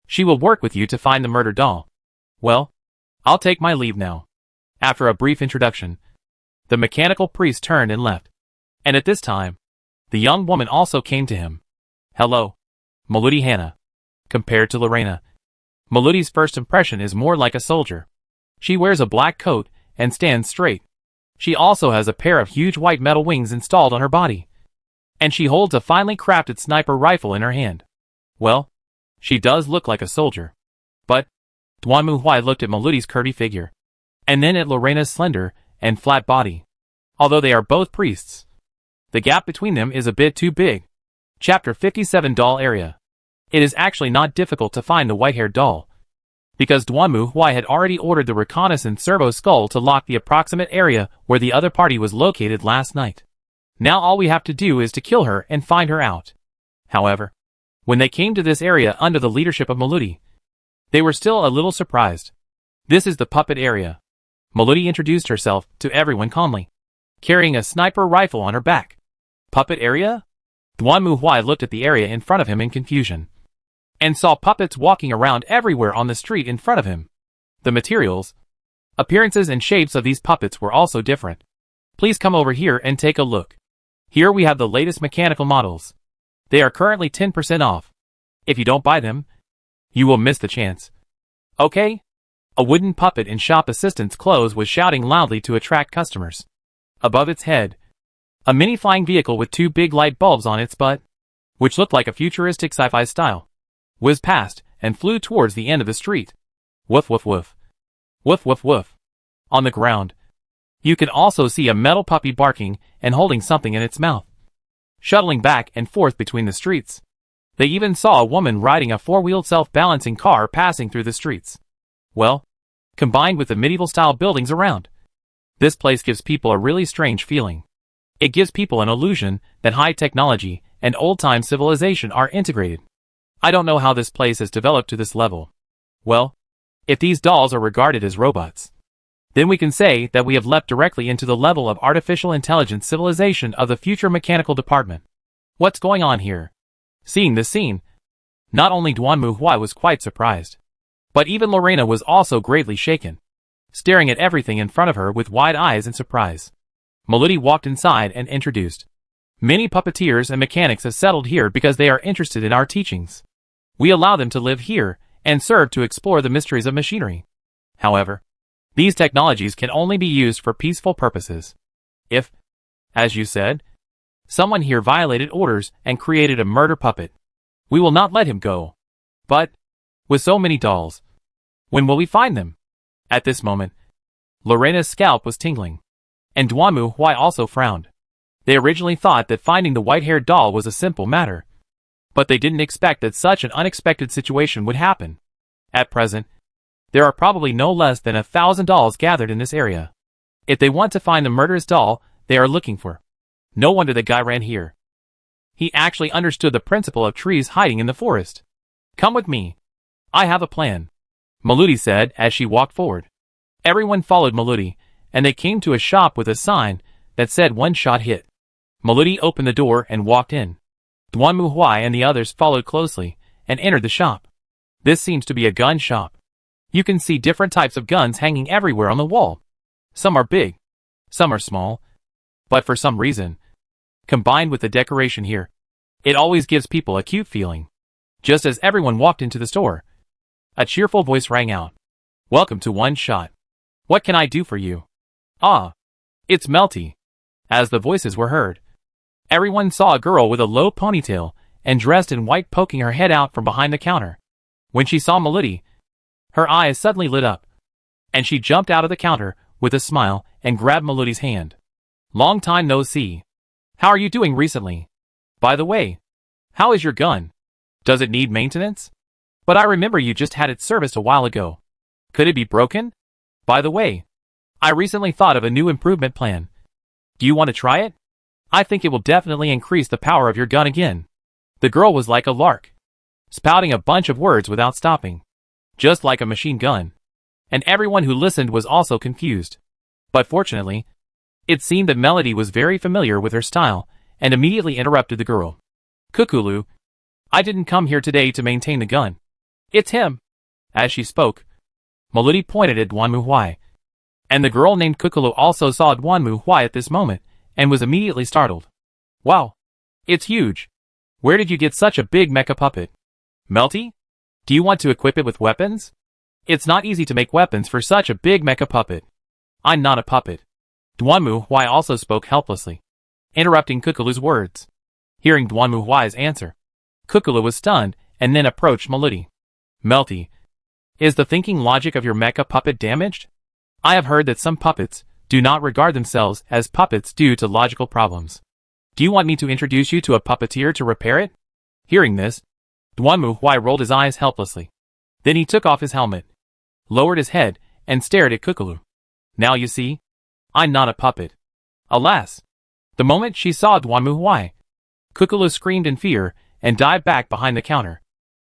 She will work with you to find the murder doll. Well, I'll take my leave now. After a brief introduction, the mechanical priest turned and left. And at this time, the young woman also came to him. Hello, Maludi Hannah. Compared to Lorena, Maludi's first impression is more like a soldier. She wears a black coat and stands straight. She also has a pair of huge white metal wings installed on her body. And she holds a finely crafted sniper rifle in her hand. Well, she does look like a soldier. But, Duanmu Huai looked at Maludi's curvy figure, and then at Lorena's slender and flat body. Although they are both priests, the gap between them is a bit too big. Chapter 57 Doll Area. It is actually not difficult to find the white-haired doll, because Duanmu Huai had already ordered the reconnaissance servo skull to lock the approximate area where the other party was located last night. Now all we have to do is to kill her and find her out. However, when they came to this area under the leadership of Maludi, they were still a little surprised. This is the puppet area. Maludi introduced herself to everyone calmly, carrying a sniper rifle on her back. Puppet area? Duanmu Huai looked at the area in front of him in confusion, and saw puppets walking around everywhere on the street in front of him. The materials, appearances and shapes of these puppets were also different. Please come over here and take a look. Here we have the latest mechanical models. They are currently 10% off. If you don't buy them, you will miss the chance. Okay? A wooden puppet in shop assistant's clothes was shouting loudly to attract customers. Above its head, A mini flying vehicle with two big light bulbs on its butt, which looked like a futuristic sci-fi style, whizzed past and flew towards the end of the street. Woof woof woof. Woof woof woof. On the ground, you could also see a metal puppy barking and holding something in its mouth, shuttling back and forth between the streets. They even saw a woman riding a four-wheeled self-balancing car passing through the streets. Well, combined with the medieval-style buildings around, this place gives people a really strange feeling. It gives people an illusion that high technology and old-time civilization are integrated. I don't know how this place has developed to this level. Well, if these dolls are regarded as robots, then we can say that we have leapt directly into the level of artificial intelligence civilization of the future mechanical department. What's going on here? Seeing this scene, not only Duanmu Huai was quite surprised, but even Lorena was also greatly shaken, staring at everything in front of her with wide eyes in surprise. Melody walked inside and introduced. Many puppeteers and mechanics have settled here because they are interested in our teachings. We allow them to live here and serve to explore the mysteries of machinery. However, these technologies can only be used for peaceful purposes. If, as you said, someone here violated orders and created a murder puppet, we will not let him go. But, with so many dolls, when will we find them? At this moment, Lorena's scalp was tingling, and Duanmu Huai also frowned. They originally thought that finding the white-haired doll was a simple matter, but they didn't expect that such an unexpected situation would happen. At present, there are probably no less than 1,000 dolls gathered in this area. If they want to find the murderous doll they are looking for, no wonder the guy ran here. He actually understood the principle of trees hiding in the forest. Come with me. I have a plan, Melody said as she walked forward. Everyone followed Melody, and they came to a shop with a sign that said one-shot hit. Melody opened the door and walked in. Duanmu Huai and the others followed closely and entered the shop. This seems to be a gun shop. You can see different types of guns hanging everywhere on the wall. Some are big, some are small, but for some reason, combined with the decoration here, it always gives people a cute feeling. Just as everyone walked into the store, a cheerful voice rang out. Welcome to One Shot. What can I do for you? Ah, it's Melty. As the voices were heard, everyone saw a girl with a low ponytail and dressed in white poking her head out from behind the counter. When she saw Melody, her eyes suddenly lit up, and she jumped out of the counter with a smile and grabbed Melody's hand. Long time no see. How are you doing recently? By the way, how is your gun? Does it need maintenance? But I remember you just had it serviced a while ago. Could it be broken? By the way, I recently thought of a new improvement plan. Do you want to try it? I think it will definitely increase the power of your gun again. The girl was like a lark, spouting a bunch of words without stopping, just like a machine gun. And everyone who listened was also confused. But fortunately, it seemed that Melody was very familiar with her style and immediately interrupted the girl. Kukulu, I didn't come here today to maintain the gun. It's him. As she spoke, Melody pointed at Duanmu Huai, and the girl named Kukulu also saw Duanmu Huai at this moment and was immediately startled. Wow, it's huge. Where did you get such a big mecha puppet? Melty? Do you want to equip it with weapons? It's not easy to make weapons for such a big mecha puppet. I'm not a puppet. Duanmu Huai also spoke helplessly, interrupting Kukulu's words. Hearing Duanmu Huai's answer, Kukulu was stunned and then approached Melody. Melty, is the thinking logic of your mecha puppet damaged? I have heard that some puppets do not regard themselves as puppets due to logical problems. Do you want me to introduce you to a puppeteer to repair it? Hearing this, Duanmu Huai rolled his eyes helplessly. Then he took off his helmet, lowered his head, and stared at Kukulu. Now you see, I'm not a puppet. Alas! The moment she saw Duanmu Huai, Kukulu screamed in fear and dived back behind the counter.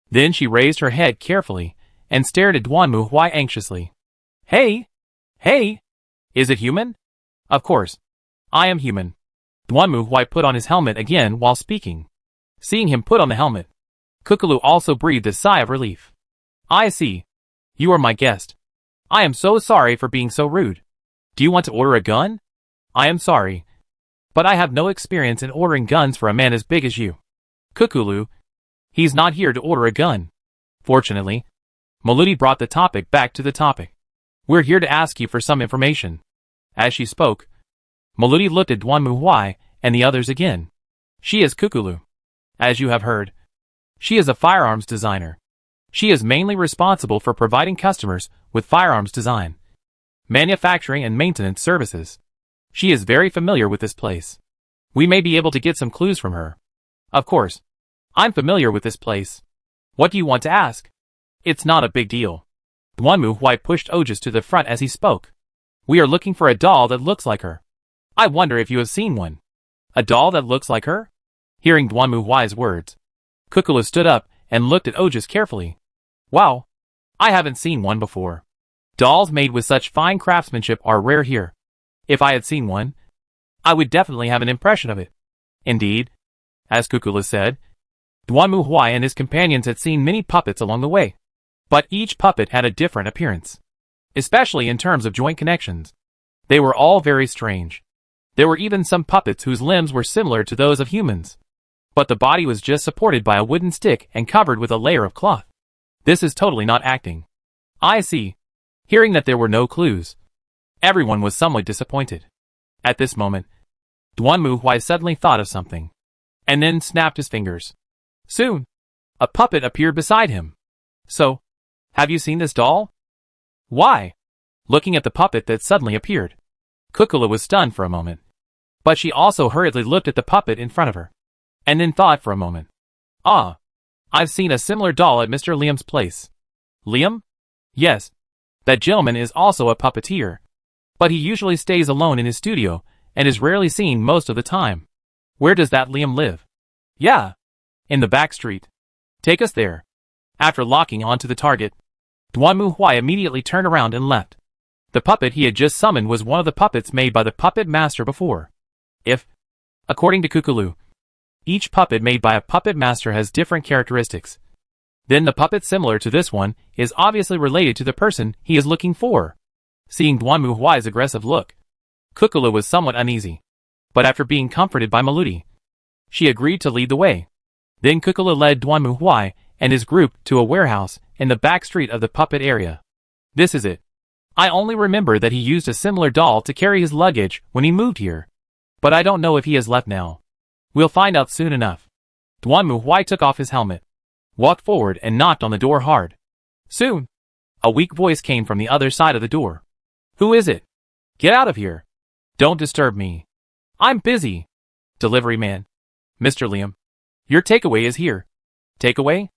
Then she raised her head carefully and stared at Duanmu Huai anxiously. Hey! Hey! Is it human? Of course. I am human. Duanmu Huai put on his helmet again while speaking. Seeing him put on the helmet, Kukulu also breathed a sigh of relief. I see. You are my guest. I am so sorry for being so rude. Do you want to order a gun? I am sorry, but I have no experience in ordering guns for a man as big as you. Kukulu, he's not here to order a gun. Fortunately, Melody brought the topic back to the topic. We're here to ask you for some information. As she spoke, Melody looked at Duanmu Huai and the others again. She is Kukulu. As you have heard, she is a firearms designer. She is mainly responsible for providing customers with firearms design, manufacturing and maintenance services. She is very familiar with this place. We may be able to get some clues from her. Of course, I'm familiar with this place. What do you want to ask? It's not a big deal. Duanmu Huai pushed Ojas to the front as he spoke. We are looking for a doll that looks like her. I wonder if you have seen one. A doll that looks like her? Hearing Duanmu Huai's words, Kukulu stood up and looked at Ojas carefully. Wow, I haven't seen one before. Dolls made with such fine craftsmanship are rare here. If I had seen one, I would definitely have an impression of it. Indeed, as Kukulu said, Duanmu Huai and his companions had seen many puppets along the way. But each puppet had a different appearance, especially in terms of joint connections. They were all very strange. There were even some puppets whose limbs were similar to those of humans, but the body was just supported by a wooden stick and covered with a layer of cloth. This is totally not acting. I see. Hearing that there were no clues, everyone was somewhat disappointed. At this moment, Duanmu Huai suddenly thought of something, and then snapped his fingers. Soon, a puppet appeared beside him. So, have you seen this doll? Why? Looking at the puppet that suddenly appeared, Kukulu was stunned for a moment. But she also hurriedly looked at the puppet in front of her, and then thought for a moment. Ah, I've seen a similar doll at Mr. Liam's place. Liam? Yes. That gentleman is also a puppeteer, but he usually stays alone in his studio and is rarely seen most of the time. Where does that Liam live? Yeah, in the back street. Take us there. After locking onto the target, Duanmu Huai immediately turned around and left. The puppet he had just summoned was one of the puppets made by the puppet master before. According to Kukulu, each puppet made by a puppet master has different characteristics. Then the puppet similar to this one is obviously related to the person he is looking for. Seeing Duanmu Huai's aggressive look, Kukulu was somewhat uneasy. But after being comforted by Maludi, she agreed to lead the way. Then Kukulu led Duanmu Huai and his group to a warehouse in the back street of the puppet area. This is it. I only remember that he used a similar doll to carry his luggage when he moved here. But I don't know if he has left now. We'll find out soon enough. Duanmu Huai took off his helmet, walked forward and knocked on the door hard. Soon, a weak voice came from the other side of the door. Who is it? Get out of here. Don't disturb me. I'm busy. Delivery man. Mr. Liam, your takeaway is here. Takeaway?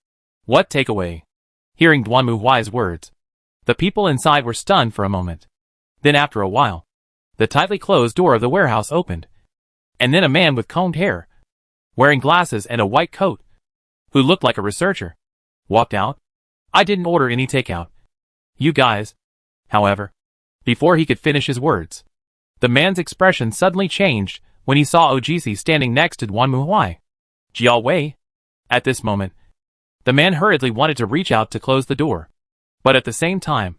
What takeaway? Hearing Duanmu Huai's words, the people inside were stunned for a moment. Then after a while, the tightly closed door of the warehouse opened, and then a man with combed hair, wearing glasses and a white coat, who looked like a researcher, walked out. I didn't order any takeout. You guys. However, before he could finish his words, the man's expression suddenly changed when he saw Ojisi standing next to Duanmu Huai. Jiao Wei. At this moment, the man hurriedly wanted to reach out to close the door. But at the same time,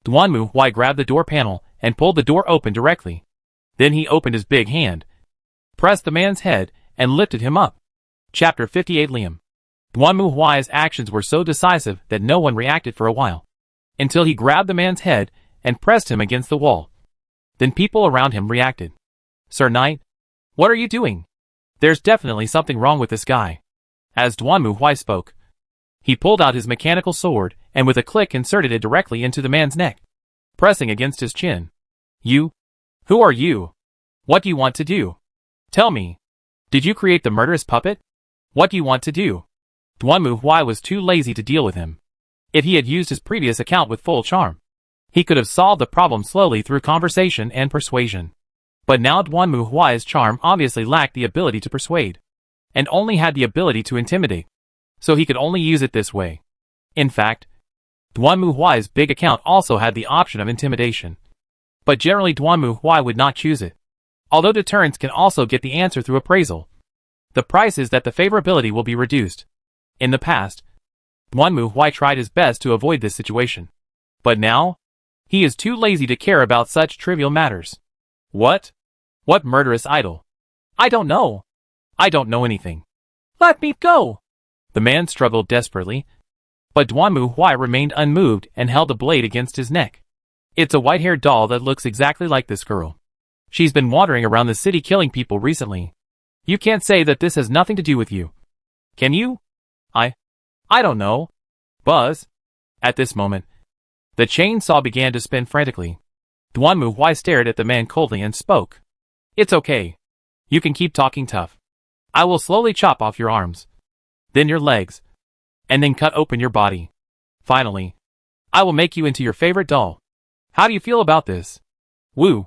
Duanmu Huai grabbed the door panel and pulled the door open directly. Then he opened his big hand, pressed the man's head, and lifted him up. Chapter 58 Liam. Duanmu Huai's actions were so decisive that no one reacted for a while, until he grabbed the man's head and pressed him against the wall. Then people around him reacted. Sir Knight, what are you doing? There's definitely something wrong with this guy. As Duanmu Huai spoke, he pulled out his mechanical sword and with a click inserted it directly into the man's neck, pressing against his chin. You? Who are you? What do you want to do? Tell me. Did you create the murderous puppet? What do you want to do? Duanmu Huai was too lazy to deal with him. If he had used his previous account with full charm, he could have solved the problem slowly through conversation and persuasion. But now Duanmu Huai's charm obviously lacked the ability to persuade, and only had the ability to intimidate, so he could only use it this way. In fact, Duanmu Huai's big account also had the option of intimidation. But generally Duanmu Huai would not choose it. Although deterrence can also get the answer through appraisal, the price is that the favorability will be reduced. In the past, Duanmu Huai tried his best to avoid this situation. But now, he is too lazy to care about such trivial matters. What? What murderous idol? I don't know. I don't know anything. Let me go! The man struggled desperately, but Duanmu Huai remained unmoved and held a blade against his neck. It's a white-haired doll that looks exactly like this girl. She's been wandering around the city killing people recently. You can't say that this has nothing to do with you. Can you? I don't know. Buzz. At this moment, the chainsaw began to spin frantically. Duanmu Huai stared at the man coldly and spoke. It's okay. You can keep talking tough. I will slowly chop off your arms, then your legs, and then cut open your body. Finally, I will make you into your favorite doll. How do you feel about this? Woo.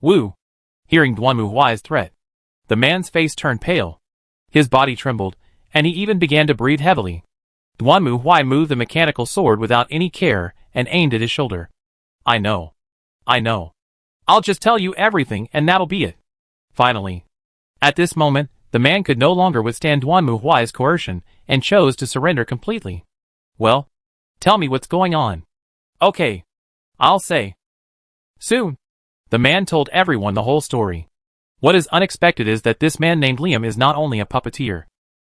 Woo. Hearing Duanmu Huai's threat, the man's face turned pale. His body trembled, and he even began to breathe heavily. Duanmu Huai moved the mechanical sword without any care and aimed at his shoulder. I know. I'll just tell you everything and that'll be it. Finally. At this moment, the man could no longer withstand Duanmu Huai's coercion and chose to surrender completely. Well, tell me what's going on. Okay. I'll say. Soon. The man told everyone the whole story. What is unexpected is that this man named Liam is not only a puppeteer.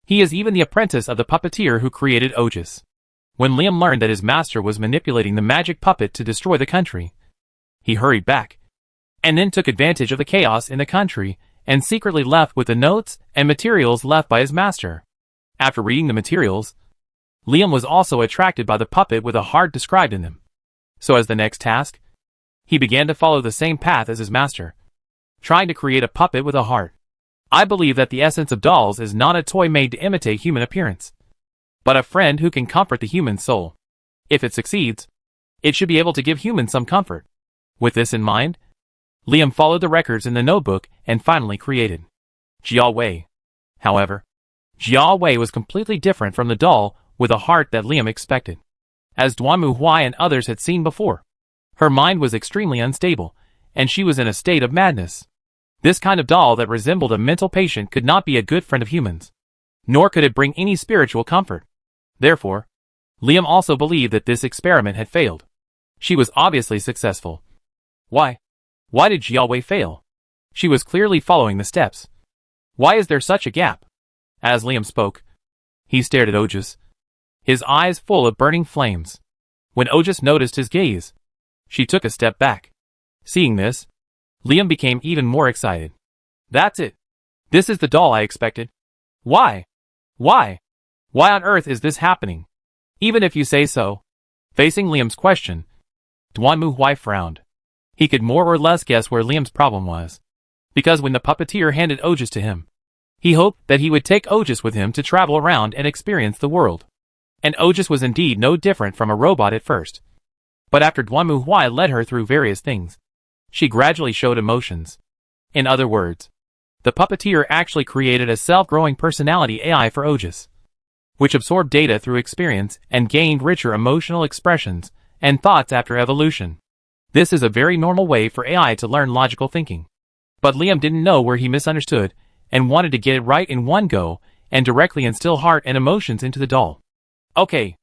He is even the apprentice of the puppeteer who created Ogus. When Liam learned that his master was manipulating the magic puppet to destroy the country, he hurried back, and then took advantage of the chaos in the country and secretly left with the notes and materials left by his master. After reading the materials, Liam was also attracted by the puppet with a heart described in them. So as the next task, he began to follow the same path as his master, trying to create a puppet with a heart. I believe that the essence of dolls is not a toy made to imitate human appearance, but a friend who can comfort the human soul. If it succeeds, it should be able to give humans some comfort. With this in mind, Liam followed the records in the notebook and finally created Jia Wei. However, Jia Wei was completely different from the doll with a heart that Liam expected. As Duanmu Huai and others had seen before, her mind was extremely unstable, and she was in a state of madness. This kind of doll that resembled a mental patient could not be a good friend of humans, nor could it bring any spiritual comfort. Therefore, Liam also believed that this experiment had failed. She was obviously successful. Why? Why did Jia Wei fail? She was clearly following the steps. Why is there such a gap? As Liam spoke, he stared at Ogus, his eyes full of burning flames. When Ogus noticed his gaze, she took a step back. Seeing this, Liam became even more excited. That's it. This is the doll I expected. Why? Why on earth is this happening? Even if you say so. Facing Liam's question, Duanmu Huai frowned. He could more or less guess where Liam's problem was, because when the puppeteer handed Ogus to him, he hoped that he would take Ogus with him to travel around and experience the world. And Ogus was indeed no different from a robot at first. But after Duanmu Huai led her through various things, she gradually showed emotions. In other words, the puppeteer actually created a self-growing personality AI for Ogus, which absorbed data through experience and gained richer emotional expressions and thoughts after evolution. This is a very normal way for AI to learn logical thinking. But Liam didn't know where he misunderstood and wanted to get it right in one go and directly instill heart and emotions into the doll. Okay.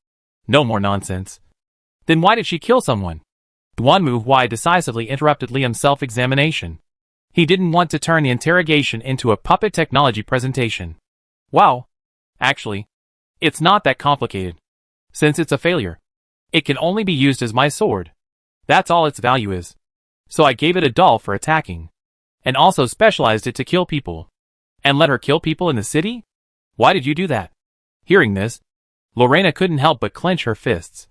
No more nonsense. Then why did she kill someone? Duanmu Huai decisively interrupted Liam's self-examination. He didn't want to turn the interrogation into a puppet technology presentation. Wow. Actually, it's not that complicated. Since it's a failure, it can only be used as my sword. That's all its value is. So I gave it a doll for attacking, and also specialized it to kill people. And let her kill people in the city? Why did you do that? Hearing this, Lorena couldn't help but clench her fists,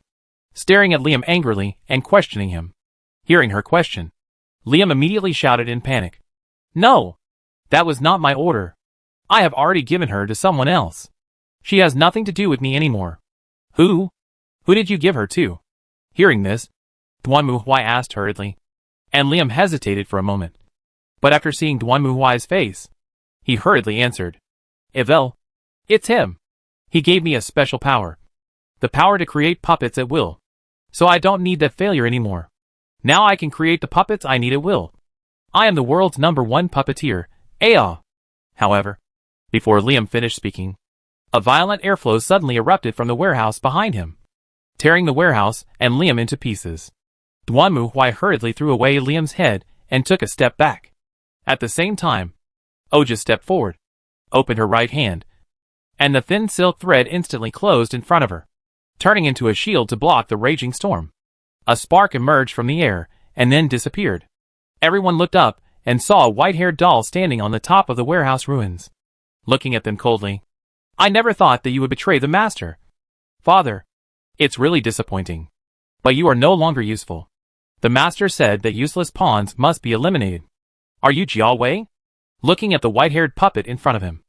staring at Liam angrily and questioning him. Hearing her question, Liam immediately shouted in panic. No! That was not my order. I have already given her to someone else. She has nothing to do with me anymore. Who? Who did you give her to? Hearing this, Duanmu Huai asked hurriedly, and Liam hesitated for a moment. But after seeing Duanmu Huai's face, he hurriedly answered. Evel. It's him. He gave me a special power. The power to create puppets at will. So I don't need that failure anymore. Now I can create the puppets I need at will. I am the world's #1 puppeteer, Aya. However, before Liam finished speaking, a violent airflow suddenly erupted from the warehouse behind him, tearing the warehouse and Liam into pieces. Duanmu Huai hurriedly threw away Liam's head and took a step back. At the same time, Ogus stepped forward, opened her right hand, and the thin silk thread instantly closed in front of her, turning into a shield to block the raging storm. A spark emerged from the air and then disappeared. Everyone looked up and saw a white-haired doll standing on the top of the warehouse ruins. looking at them coldly. I never thought that you would betray the master. Father, it's really disappointing. But you are no longer useful. The master said that useless pawns must be eliminated. Are you Jiao Wei? Looking at the white-haired puppet in front of him,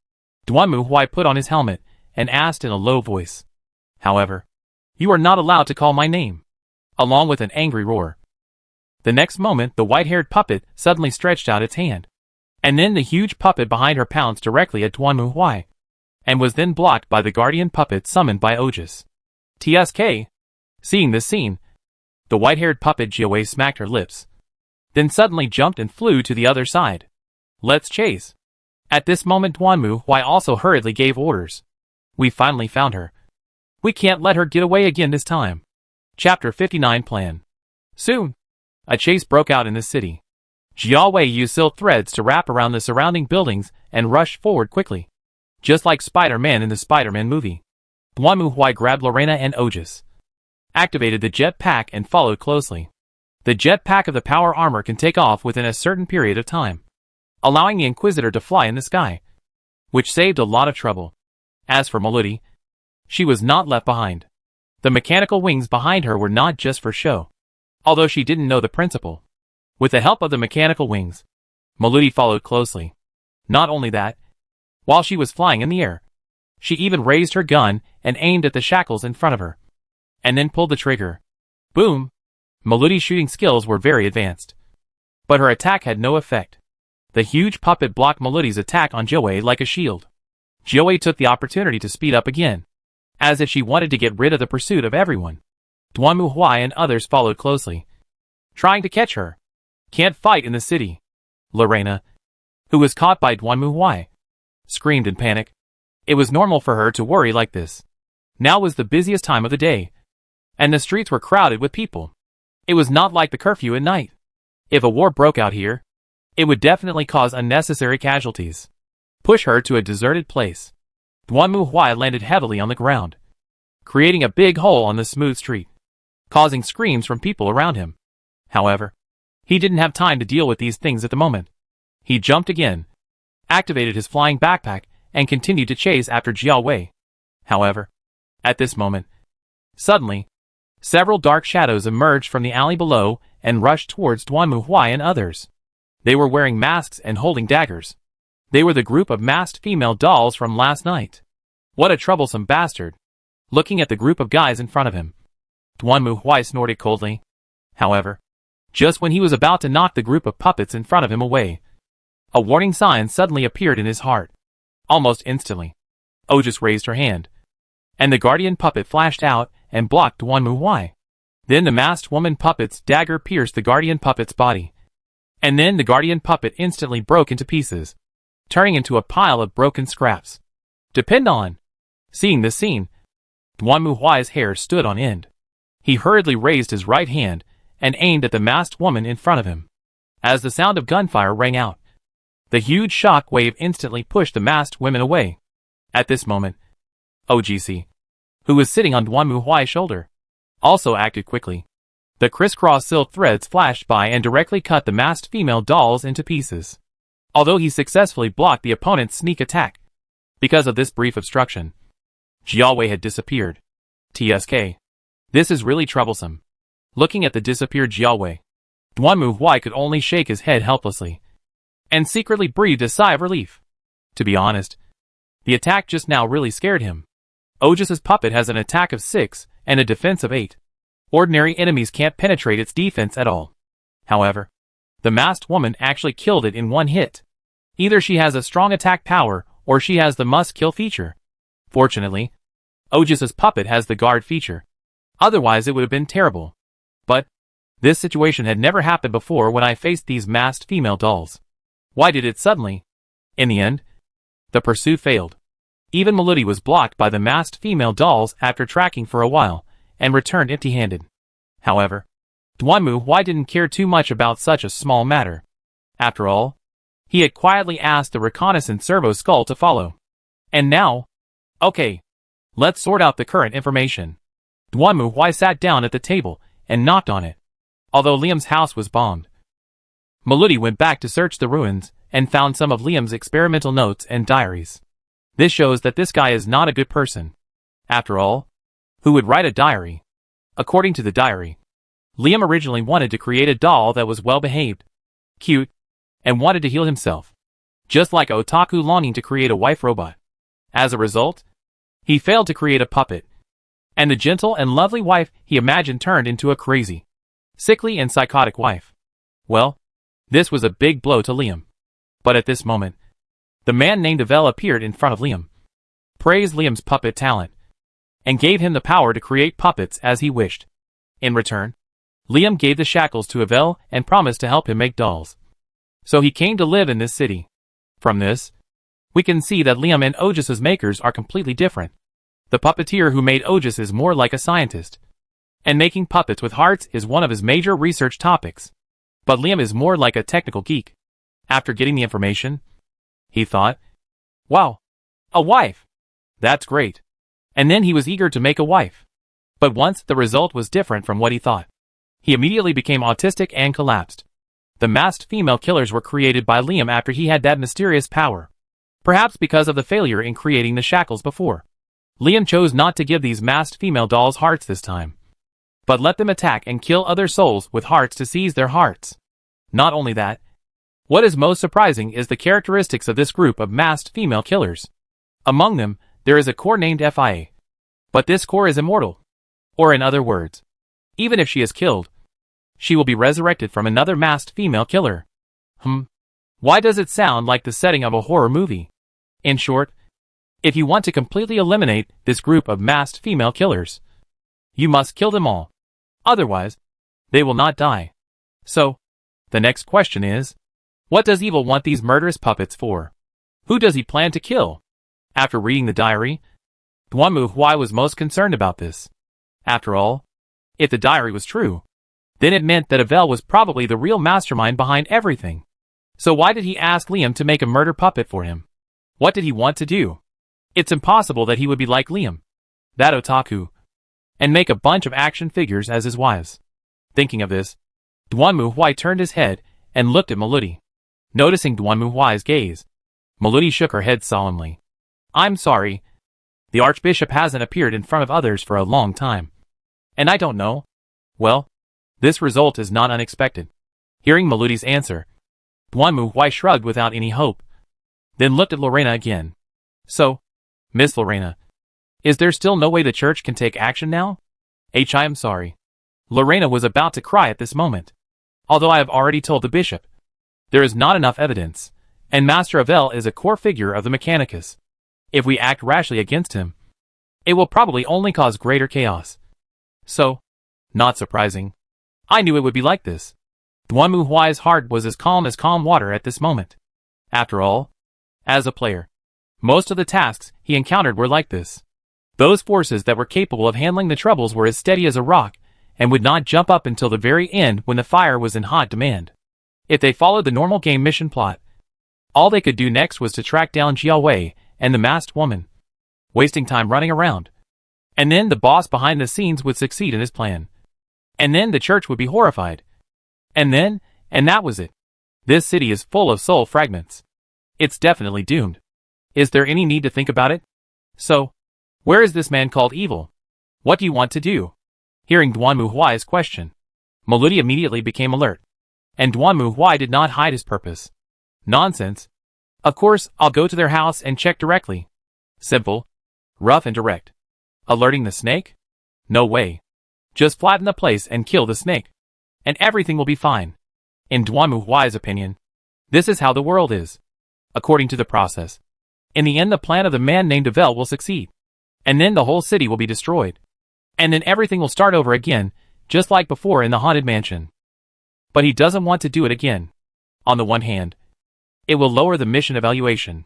Duanmu Huai put on his helmet and asked in a low voice. However, you are not allowed to call my name. Along with an angry roar. The next moment, the white-haired puppet suddenly stretched out its hand. And then the huge puppet behind her pounced directly at Duanmu Huai, and was then blocked by the guardian puppet summoned by Ojus. TSK. Seeing this scene, the white-haired puppet Jiao Wei smacked her lips, then suddenly jumped and flew to the other side. Let's chase. At this moment Duanmu Huai also hurriedly gave orders. We finally found her. We can't let her get away again this time. Chapter 59 Plan. Soon, a chase broke out in the city. Jiao Wei used silk threads to wrap around the surrounding buildings and rushed forward quickly. Just like Spider-Man in the Spider-Man movie. Duanmu Huai grabbed Lorena and Ojus, activated the jet pack and followed closely. The jet pack of the power armor can take off within a certain period of time, allowing the Inquisitor to fly in the sky, which saved a lot of trouble. As for Melody, she was not left behind. The mechanical wings behind her were not just for show, although she didn't know the principle. With the help of the mechanical wings, Melody followed closely. Not only that, while she was flying in the air, she even raised her gun and aimed at the shackles in front of her, and then pulled the trigger. Boom! Melody's shooting skills were very advanced, but her attack had no effect. The huge puppet blocked Melody's attack on Jiao Wei like a shield. Jiao Wei took the opportunity to speed up again, as if she wanted to get rid of the pursuit of everyone. Duanmu Huai and others followed closely, trying to catch her. Can't fight in the city. Lorena, who was caught by Duanmu Huai, screamed in panic. It was normal for her to worry like this. Now was the busiest time of the day, and the streets were crowded with people. It was not like the curfew at night. If a war broke out here, it would definitely cause unnecessary casualties. Push her to a deserted place. Duanmu Huai landed heavily on the ground, creating a big hole on the smooth street, causing screams from people around him. However, he didn't have time to deal with these things at the moment. He jumped again, activated his flying backpack, and continued to chase after Jiao Wei. However, at this moment, suddenly, several dark shadows emerged from the alley below and rushed towards Duanmu Huai and others. They were wearing masks and holding daggers. They were the group of masked female dolls from last night. What a troublesome bastard. Looking at the group of guys in front of him, Duanmu Huai snorted coldly. However, just when he was about to knock the group of puppets in front of him away, a warning sign suddenly appeared in his heart. Almost instantly, Ojus raised her hand, and the guardian puppet flashed out and blocked Duanmu Huai. Then the masked woman puppet's dagger pierced the guardian puppet's body, and then the guardian puppet instantly broke into pieces, turning into a pile of broken scraps. Depend on. Seeing this scene, Duanmu Huai's hair stood on end. He hurriedly raised his right hand and aimed at the masked woman in front of him. As the sound of gunfire rang out, the huge shock wave instantly pushed the masked women away. At this moment, OGC, who was sitting on Duanmu Huai's shoulder, also acted quickly. The crisscross silk threads flashed by and directly cut the masked female dolls into pieces. Although he successfully blocked the opponent's sneak attack, because of this brief obstruction, Jiao Wei had disappeared. TSK. This is really troublesome. Looking at the disappeared Jiao Wei, Duanmu Huai could only shake his head helplessly, and secretly breathed a sigh of relief. To be honest, the attack just now really scared him. Ojus's puppet has an attack of 6 and a defense of 8. Ordinary enemies can't penetrate its defense at all. However, the masked woman actually killed it in one hit. Either she has a strong attack power or she has the must-kill feature. Fortunately, Ojus's puppet has the guard feature. Otherwise it would have been terrible. But this situation had never happened before when I faced these masked female dolls. Why did it suddenly? In the end, the pursuit failed. Even Melody was blocked by the masked female dolls after tracking for a while, and returned empty-handed. However, Duanmu Huai didn't care too much about such a small matter. After all, he had quietly asked the reconnaissance servo skull to follow. And now? Okay, let's sort out the current information. Duanmu Huai sat down at the table and knocked on it. Although Liam's house was bombed, Melody went back to search the ruins and found some of Liam's experimental notes and diaries. This shows that this guy is not a good person. After all, who would write a diary? According to the diary, Liam originally wanted to create a doll that was well-behaved, cute, and wanted to heal himself, just like a otaku longing to create a wife robot. As a result, he failed to create a puppet, and the gentle and lovely wife he imagined turned into a crazy, sickly and psychotic wife. Well, this was a big blow to Liam. But at this moment, the man named Avel appeared in front of Liam, praised Liam's puppet talent, and gave him the power to create puppets as he wished. In return, Liam gave the shackles to Avel and promised to help him make dolls. So he came to live in this city. From this, we can see that Liam and Ogis's makers are completely different. The puppeteer who made Ogis is more like a scientist, and making puppets with hearts is one of his major research topics. But Liam is more like a technical geek. After getting the information, he thought, wow, a wife! That's great. And then he was eager to make a wife. But once the result was different from what he thought, he immediately became autistic and collapsed. The masked female killers were created by Liam after he had that mysterious power. Perhaps because of the failure in creating the shackles before. Liam chose not to give these masked female dolls hearts this time, but let them attack and kill other souls with hearts to seize their hearts. Not only that, what is most surprising is the characteristics of this group of masked female killers. Among them, there is a core named FIA. But this core is immortal. Or in other words, even if she is killed, she will be resurrected from another masked female killer. Why does it sound like the setting of a horror movie? In short, if you want to completely eliminate this group of masked female killers, you must kill them all. Otherwise, they will not die. So, the next question is, what does evil want these murderous puppets for? Who does he plan to kill? After reading the diary, Duanmu Huai was most concerned about this. After all, if the diary was true, then it meant that Avel was probably the real mastermind behind everything. So why did he ask Liam to make a murder puppet for him? What did he want to do? It's impossible that he would be like Liam, that otaku, and make a bunch of action figures as his wives. Thinking of this, Duanmu Huai turned his head and looked at Melody. Noticing Duanmu Huai's gaze, Melody shook her head solemnly. I'm sorry. The Archbishop hasn't appeared in front of others for a long time. And I don't know. Well, this result is not unexpected. Hearing Melody's answer, Duanmu Huai shrugged without any hope, then looked at Lorena again. So, Miss Lorena, is there still no way the church can take action now? I am sorry. Lorena was about to cry at this moment. Although I have already told the bishop, there is not enough evidence, and Master Avel is a core figure of the Mechanicus. If we act rashly against him, it will probably only cause greater chaos. So, not surprising. I knew it would be like this. Duanmu Huai's heart was as calm water at this moment. After all, as a player, most of the tasks he encountered were like this. Those forces that were capable of handling the troubles were as steady as a rock, and would not jump up until the very end when the fire was in hot demand. If they followed the normal game mission plot, all they could do next was to track down Jiao Wei and the masked woman, wasting time running around. And then the boss behind the scenes would succeed in his plan. And then the church would be horrified. And that was it. This city is full of soul fragments. It's definitely doomed. Is there any need to think about it? So, where is this man called evil? What do you want to do? Hearing Duanmu Huai's question, Melody immediately became alert. And Duanmu Huai did not hide his purpose. Nonsense. Of course, I'll go to their house and check directly. Simple. Rough and direct. Alerting the snake? No way. Just flatten the place and kill the snake. And everything will be fine. In Duanmu Huai's opinion, this is how the world is. According to the process, in the end the plan of the man named Avel will succeed. And then the whole city will be destroyed. And then everything will start over again, just like before in the haunted mansion. But he doesn't want to do it again. On the one hand, it will lower the mission evaluation.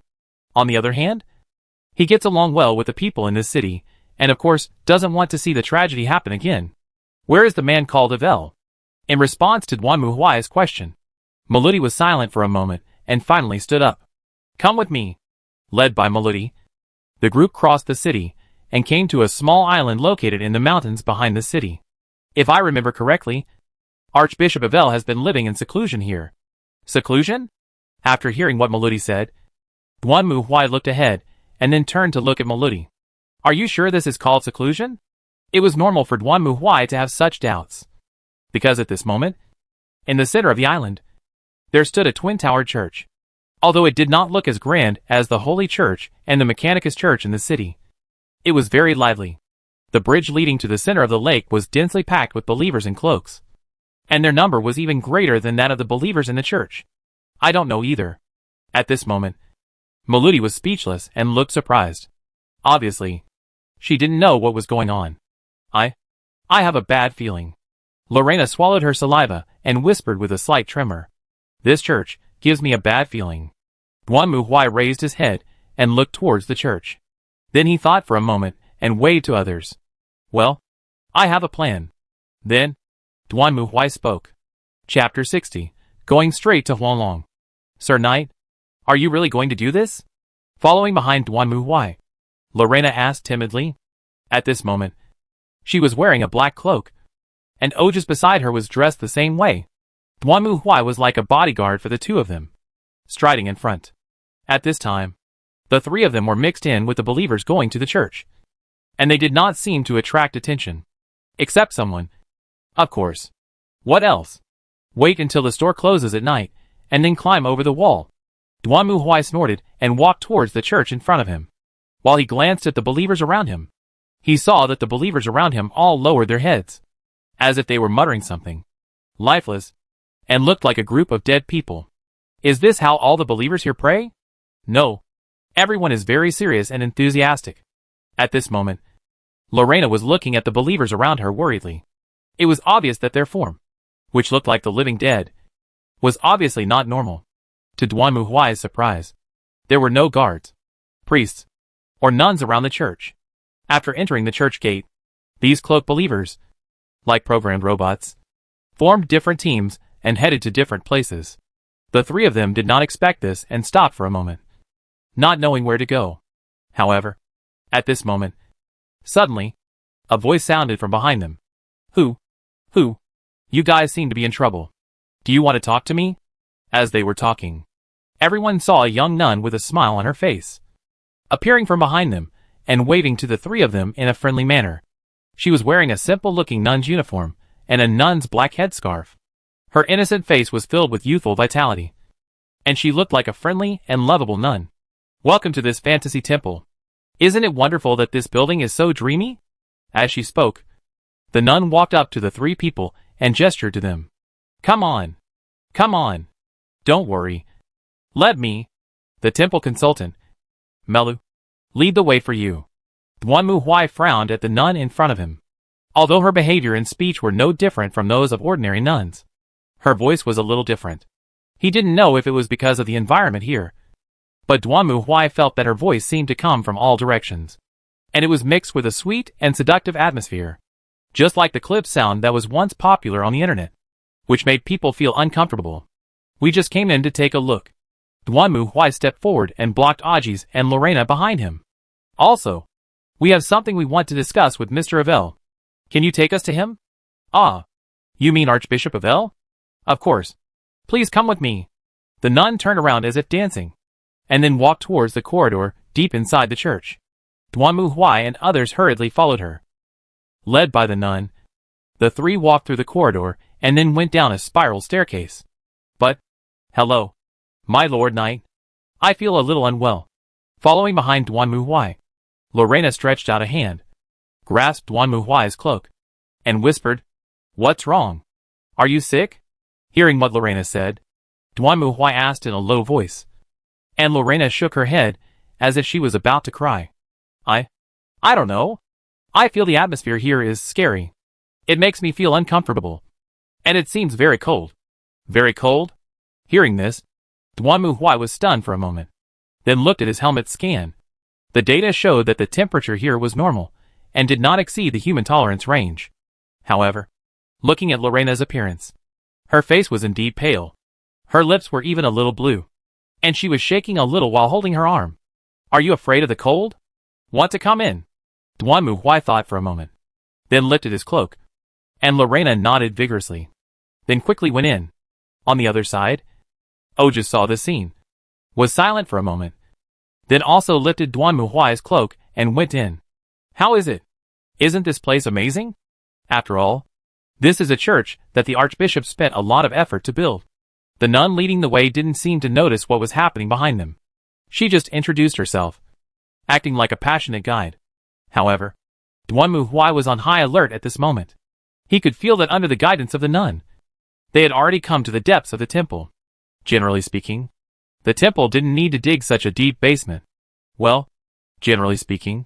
On the other hand, he gets along well with the people in this city, and of course, doesn't want to see the tragedy happen again. Where is the man called Avel? In response to Duanmu Huai's question, Melody was silent for a moment, and finally stood up. Come with me. Led by Melody, the group crossed the city, and came to a small island located in the mountains behind the city. If I remember correctly, Archbishop Avel has been living in seclusion here. Seclusion? After hearing what Melody said, Duanmu Huai looked ahead, and then turned to look at Melody. Are you sure this is called seclusion? It was normal for Duan Mu Huai to have such doubts. Because at this moment, in the center of the island, there stood a twin-towered church. Although it did not look as grand as the Holy Church and the Mechanicus Church in the city, it was very lively. The bridge leading to the center of the lake was densely packed with believers in cloaks, and their number was even greater than that of the believers in the church. I don't know either. At this moment, Melody was speechless and looked surprised. Obviously, she didn't know what was going on. I have a bad feeling. Lorena swallowed her saliva and whispered with a slight tremor. This church gives me a bad feeling. Duan Mu Huai raised his head and looked towards the church. Then he thought for a moment and waved to others. Well, I have a plan. Then, Duan Mu Huai spoke. Chapter 60. Going straight to Huanglong. Sir Knight, are you really going to do this? Following behind Duan Mu Huai, Lorena asked timidly. At this moment, she was wearing a black cloak, and Ojas beside her was dressed the same way. Duan Mu Huai was like a bodyguard for the two of them, striding in front. At this time, the three of them were mixed in with the believers going to the church, and they did not seem to attract attention. Except someone. Of course. What else? Wait until the store closes at night, and then climb over the wall. Duan Mu Huai snorted and walked towards the church in front of him. While he glanced at the believers around him, he saw that the believers around him all lowered their heads, as if they were muttering something, lifeless, and looked like a group of dead people. Is this how all the believers here pray? No. Everyone is very serious and enthusiastic. At this moment, Lorena was looking at the believers around her worriedly. It was obvious that their form, which looked like the living dead, was obviously not normal. To Duan Mu Huai's surprise, there were no guards, priests, or nuns around the church. After entering the church gate, these cloaked believers, like programmed robots, formed different teams and headed to different places. The three of them did not expect this and stopped for a moment, not knowing where to go. However, at this moment, suddenly, a voice sounded from behind them. Who? You guys seem to be in trouble. Do you want to talk to me? As they were talking, everyone saw a young nun with a smile on her face, appearing from behind them and waving to the three of them in a friendly manner. She was wearing a simple-looking nun's uniform and a nun's black headscarf. Her innocent face was filled with youthful vitality, and she looked like a friendly and lovable nun. Welcome to this fantasy temple. Isn't it wonderful that this building is so dreamy? As she spoke, the nun walked up to the three people and gestured to them. Come on. Don't worry. Let me, the temple consultant, Melu, lead the way for you. Duan Mu Huai frowned at the nun in front of him. Although her behavior and speech were no different from those of ordinary nuns, her voice was a little different. He didn't know if it was because of the environment here, but Duan Mu Huai felt that her voice seemed to come from all directions, and it was mixed with a sweet and seductive atmosphere, just like the clip sound that was once popular on the internet, which made people feel uncomfortable. We just came in to take a look. Duan Mu Huai stepped forward and blocked Ajis and Lorena behind him. Also, we have something we want to discuss with Mr. Avel. Can you take us to him? Ah, you mean Archbishop Avel? Of course. Please come with me. The nun turned around as if dancing, and then walked towards the corridor deep inside the church. Duan Mu Huai and others hurriedly followed her. Led by the nun, the three walked through the corridor and then went down a spiral staircase. But, hello, my Lord Knight. I feel a little unwell. Following behind Duan Mu Huai, Lorena stretched out a hand, grasped Duan Mu Huai's cloak, and whispered, What's wrong? Are you sick? Hearing what Lorena said, Duan Mu Huai asked in a low voice, and Lorena shook her head as if she was about to cry. I don't know. I feel the atmosphere here is scary. It makes me feel uncomfortable. And it seems very cold. Very cold? Hearing this, Duan Mu Huai was stunned for a moment, then looked at his helmet scan. The data showed that the temperature here was normal and did not exceed the human tolerance range. However, looking at Lorena's appearance, her face was indeed pale. Her lips were even a little blue, and she was shaking a little while holding her arm. Are you afraid of the cold? Want to come in? Duan Mu Huai thought for a moment, then lifted his cloak, and Lorena nodded vigorously, then quickly went in. On the other side, Ojas saw this scene, was silent for a moment, then also lifted Duanmu Huai's cloak and went in. How is it? Isn't this place amazing? After all, this is a church that the Archbishop spent a lot of effort to build. The nun leading the way didn't seem to notice what was happening behind them. She just introduced herself, acting like a passionate guide. However, Duanmu Huai was on high alert at this moment. He could feel that under the guidance of the nun, they had already come to the depths of the temple. Generally speaking, the temple didn't need to dig such a deep basement. Well, generally speaking,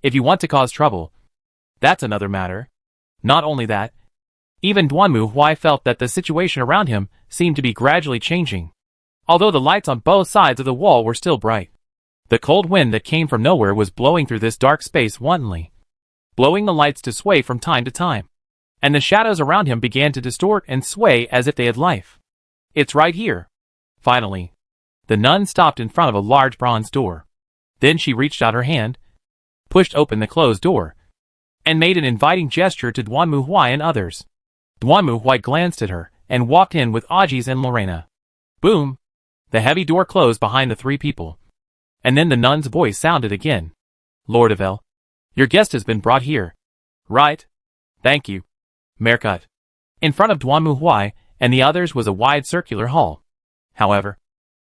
if you want to cause trouble, that's another matter. Not only that, even Duanmu Huai felt that the situation around him seemed to be gradually changing. Although the lights on both sides of the wall were still bright, the cold wind that came from nowhere was blowing through this dark space wantonly, blowing the lights to sway from time to time, and the shadows around him began to distort and sway as if they had life. It's right here. Finally, the nun stopped in front of a large bronze door. Then she reached out her hand, pushed open the closed door, and made an inviting gesture to Duanmu Huai and others. Duanmu Huai glanced at her and walked in with Augis and Lorena. Boom! The heavy door closed behind the three people. And then the nun's voice sounded again. Lord Evel, your guest has been brought here. Right? Thank you. Merkut. In front of Duanmu Huai and the others was a wide circular hall. However,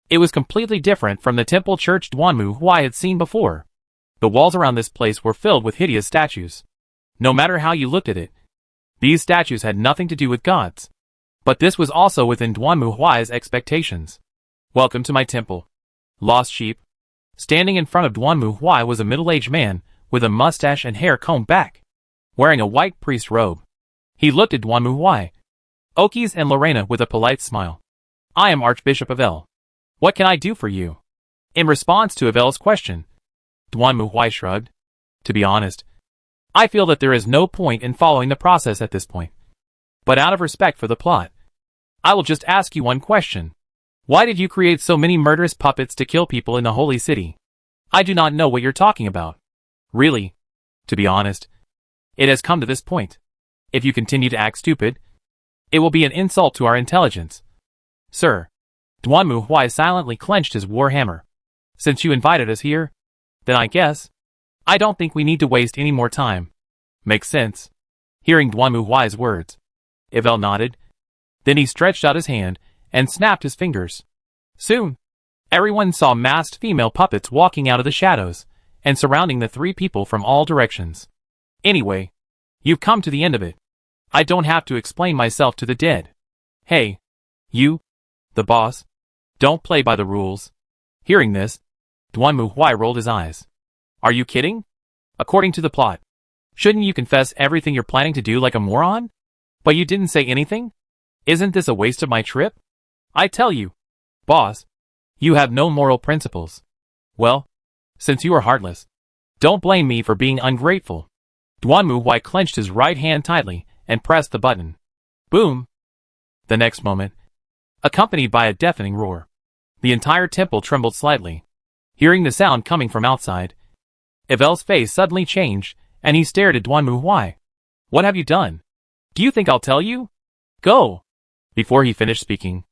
it was completely different from the temple church Duanmu Huai had seen before. The walls around this place were filled with hideous statues. No matter how you looked at it, these statues had nothing to do with gods. But this was also within Duanmu Huai's expectations. Welcome to my temple. Lost sheep. Standing in front of Duanmu Huai was a middle-aged man with a mustache and hair combed back, wearing a white priest robe. He looked at Duanmu Huai, Augis and Lorena with a polite smile. I am Archbishop Evel. What can I do for you? In response to Evel's question, Duanmu Huai shrugged. To be honest, I feel that there is no point in following the process at this point. But out of respect for the plot, I will just ask you one question. Why did you create so many murderous puppets to kill people in the holy city? I do not know what you're talking about. Really, to be honest, it has come to this point. If you continue to act stupid, it will be an insult to our intelligence. Sir, Duanmu Huai silently clenched his war hammer. Since you invited us here, then I guess I don't think we need to waste any more time. Makes sense. Hearing Duanmu Huai's words, Evel nodded. Then he stretched out his hand and snapped his fingers. Soon, everyone saw masked female puppets walking out of the shadows and surrounding the three people from all directions. Anyway, you've come to the end of it. I don't have to explain myself to the dead. Hey, you, the boss, don't play by the rules. Hearing this, Duanmu Huai rolled his eyes. Are you kidding? According to the plot, shouldn't you confess everything you're planning to do like a moron? But you didn't say anything? Isn't this a waste of my trip? I tell you, boss, you have no moral principles. Well, since you are heartless, don't blame me for being ungrateful. Duanmu Huai clenched his right hand tightly and pressed the button. Boom! The next moment, accompanied by a deafening roar, the entire temple trembled slightly. Hearing the sound coming from outside, Evel's face suddenly changed, and he stared at Duanmu Huai. What have you done? Do you think I'll tell you? Go! Before he finished speaking,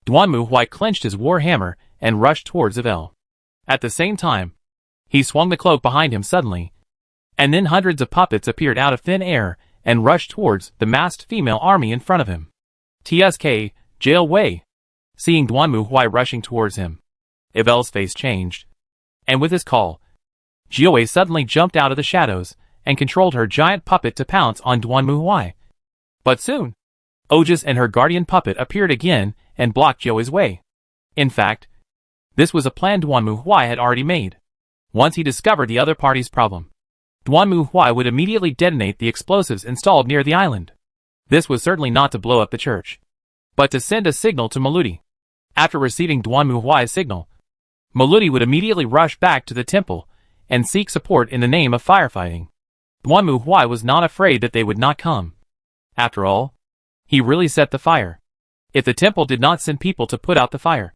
Duanmu Huai clenched his war hammer and rushed towards Evel. At the same time, he swung the cloak behind him suddenly, and then hundreds of puppets appeared out of thin air and rushed towards the masked female army in front of him. TSK, Jail Wei. Seeing Duanmu Huai rushing towards him, Evel's face changed, and with his call, Jiawei suddenly jumped out of the shadows and controlled her giant puppet to pounce on Duanmu Huai. But soon, Augis and her guardian puppet appeared again and blocked Jiawei's way. In fact, this was a plan Duanmu Huai had already made. Once he discovered the other party's problem, Duanmu Huai would immediately detonate the explosives installed near the island. This was certainly not to blow up the church, but to send a signal to Maludi. After receiving Duanmu Huai's signal, Maludi would immediately rush back to the temple and seek support in the name of firefighting. Duanmu Huai was not afraid that they would not come. After all, he really set the fire. If the temple did not send people to put out the fire,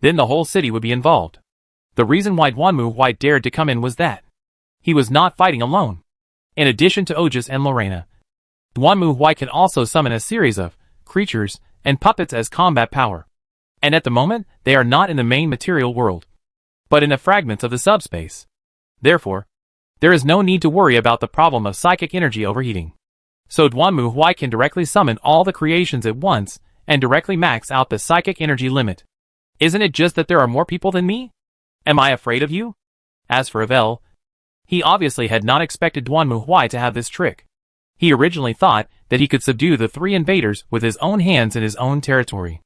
then the whole city would be involved. The reason why Duanmu Huai dared to come in was that he was not fighting alone. In addition to Augis and Lorena, Duanmu Huai can also summon a series of creatures and puppets as combat power. And at the moment, they are not in the main material world. but in the fragments of the subspace. Therefore, there is no need to worry about the problem of psychic energy overheating. So Duanmu Huai can directly summon all the creations at once and directly max out the psychic energy limit. Isn't it just that there are more people than me? Am I afraid of you? As for Yvel, he obviously had not expected Duanmu Huai to have this trick. He originally thought that he could subdue the 3 invaders with his own hands in his own territory.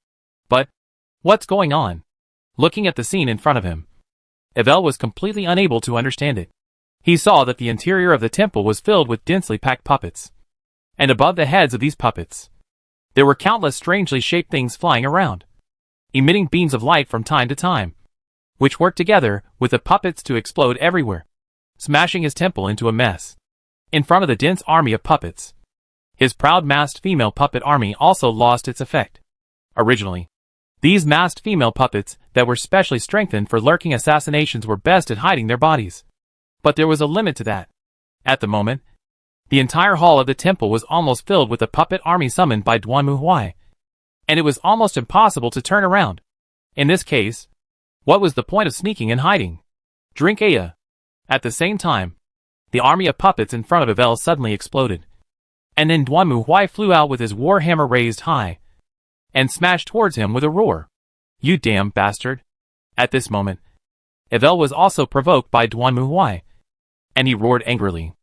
But what's going on? Looking at the scene in front of him, Yvel was completely unable to understand it. He saw that the interior of the temple was filled with densely packed puppets. And above the heads of these puppets, there were countless strangely shaped things flying around, emitting beams of light from time to time, which worked together with the puppets to explode everywhere, smashing his temple into a mess. In front of the dense army of puppets, his proud masked female puppet army also lost its effect. Originally, these masked female puppets that were specially strengthened for lurking assassinations were best at hiding their bodies. But there was a limit to that. At the moment, the entire hall of the temple was almost filled with the puppet army summoned by Duanmu Huai, and it was almost impossible to turn around. In this case, what was the point of sneaking and hiding? Drink Aya. At the same time, the army of puppets in front of Yvel suddenly exploded, and then Duanmu Huai flew out with his war hammer raised high, and smashed towards him with a roar. You damn bastard! At this moment, Yvel was also provoked by Duanmu Huai, and he roared angrily.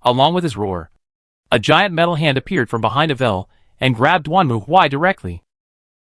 Along with his roar, a giant metal hand appeared from behind Yvel and grabbed Duanmu Huai directly.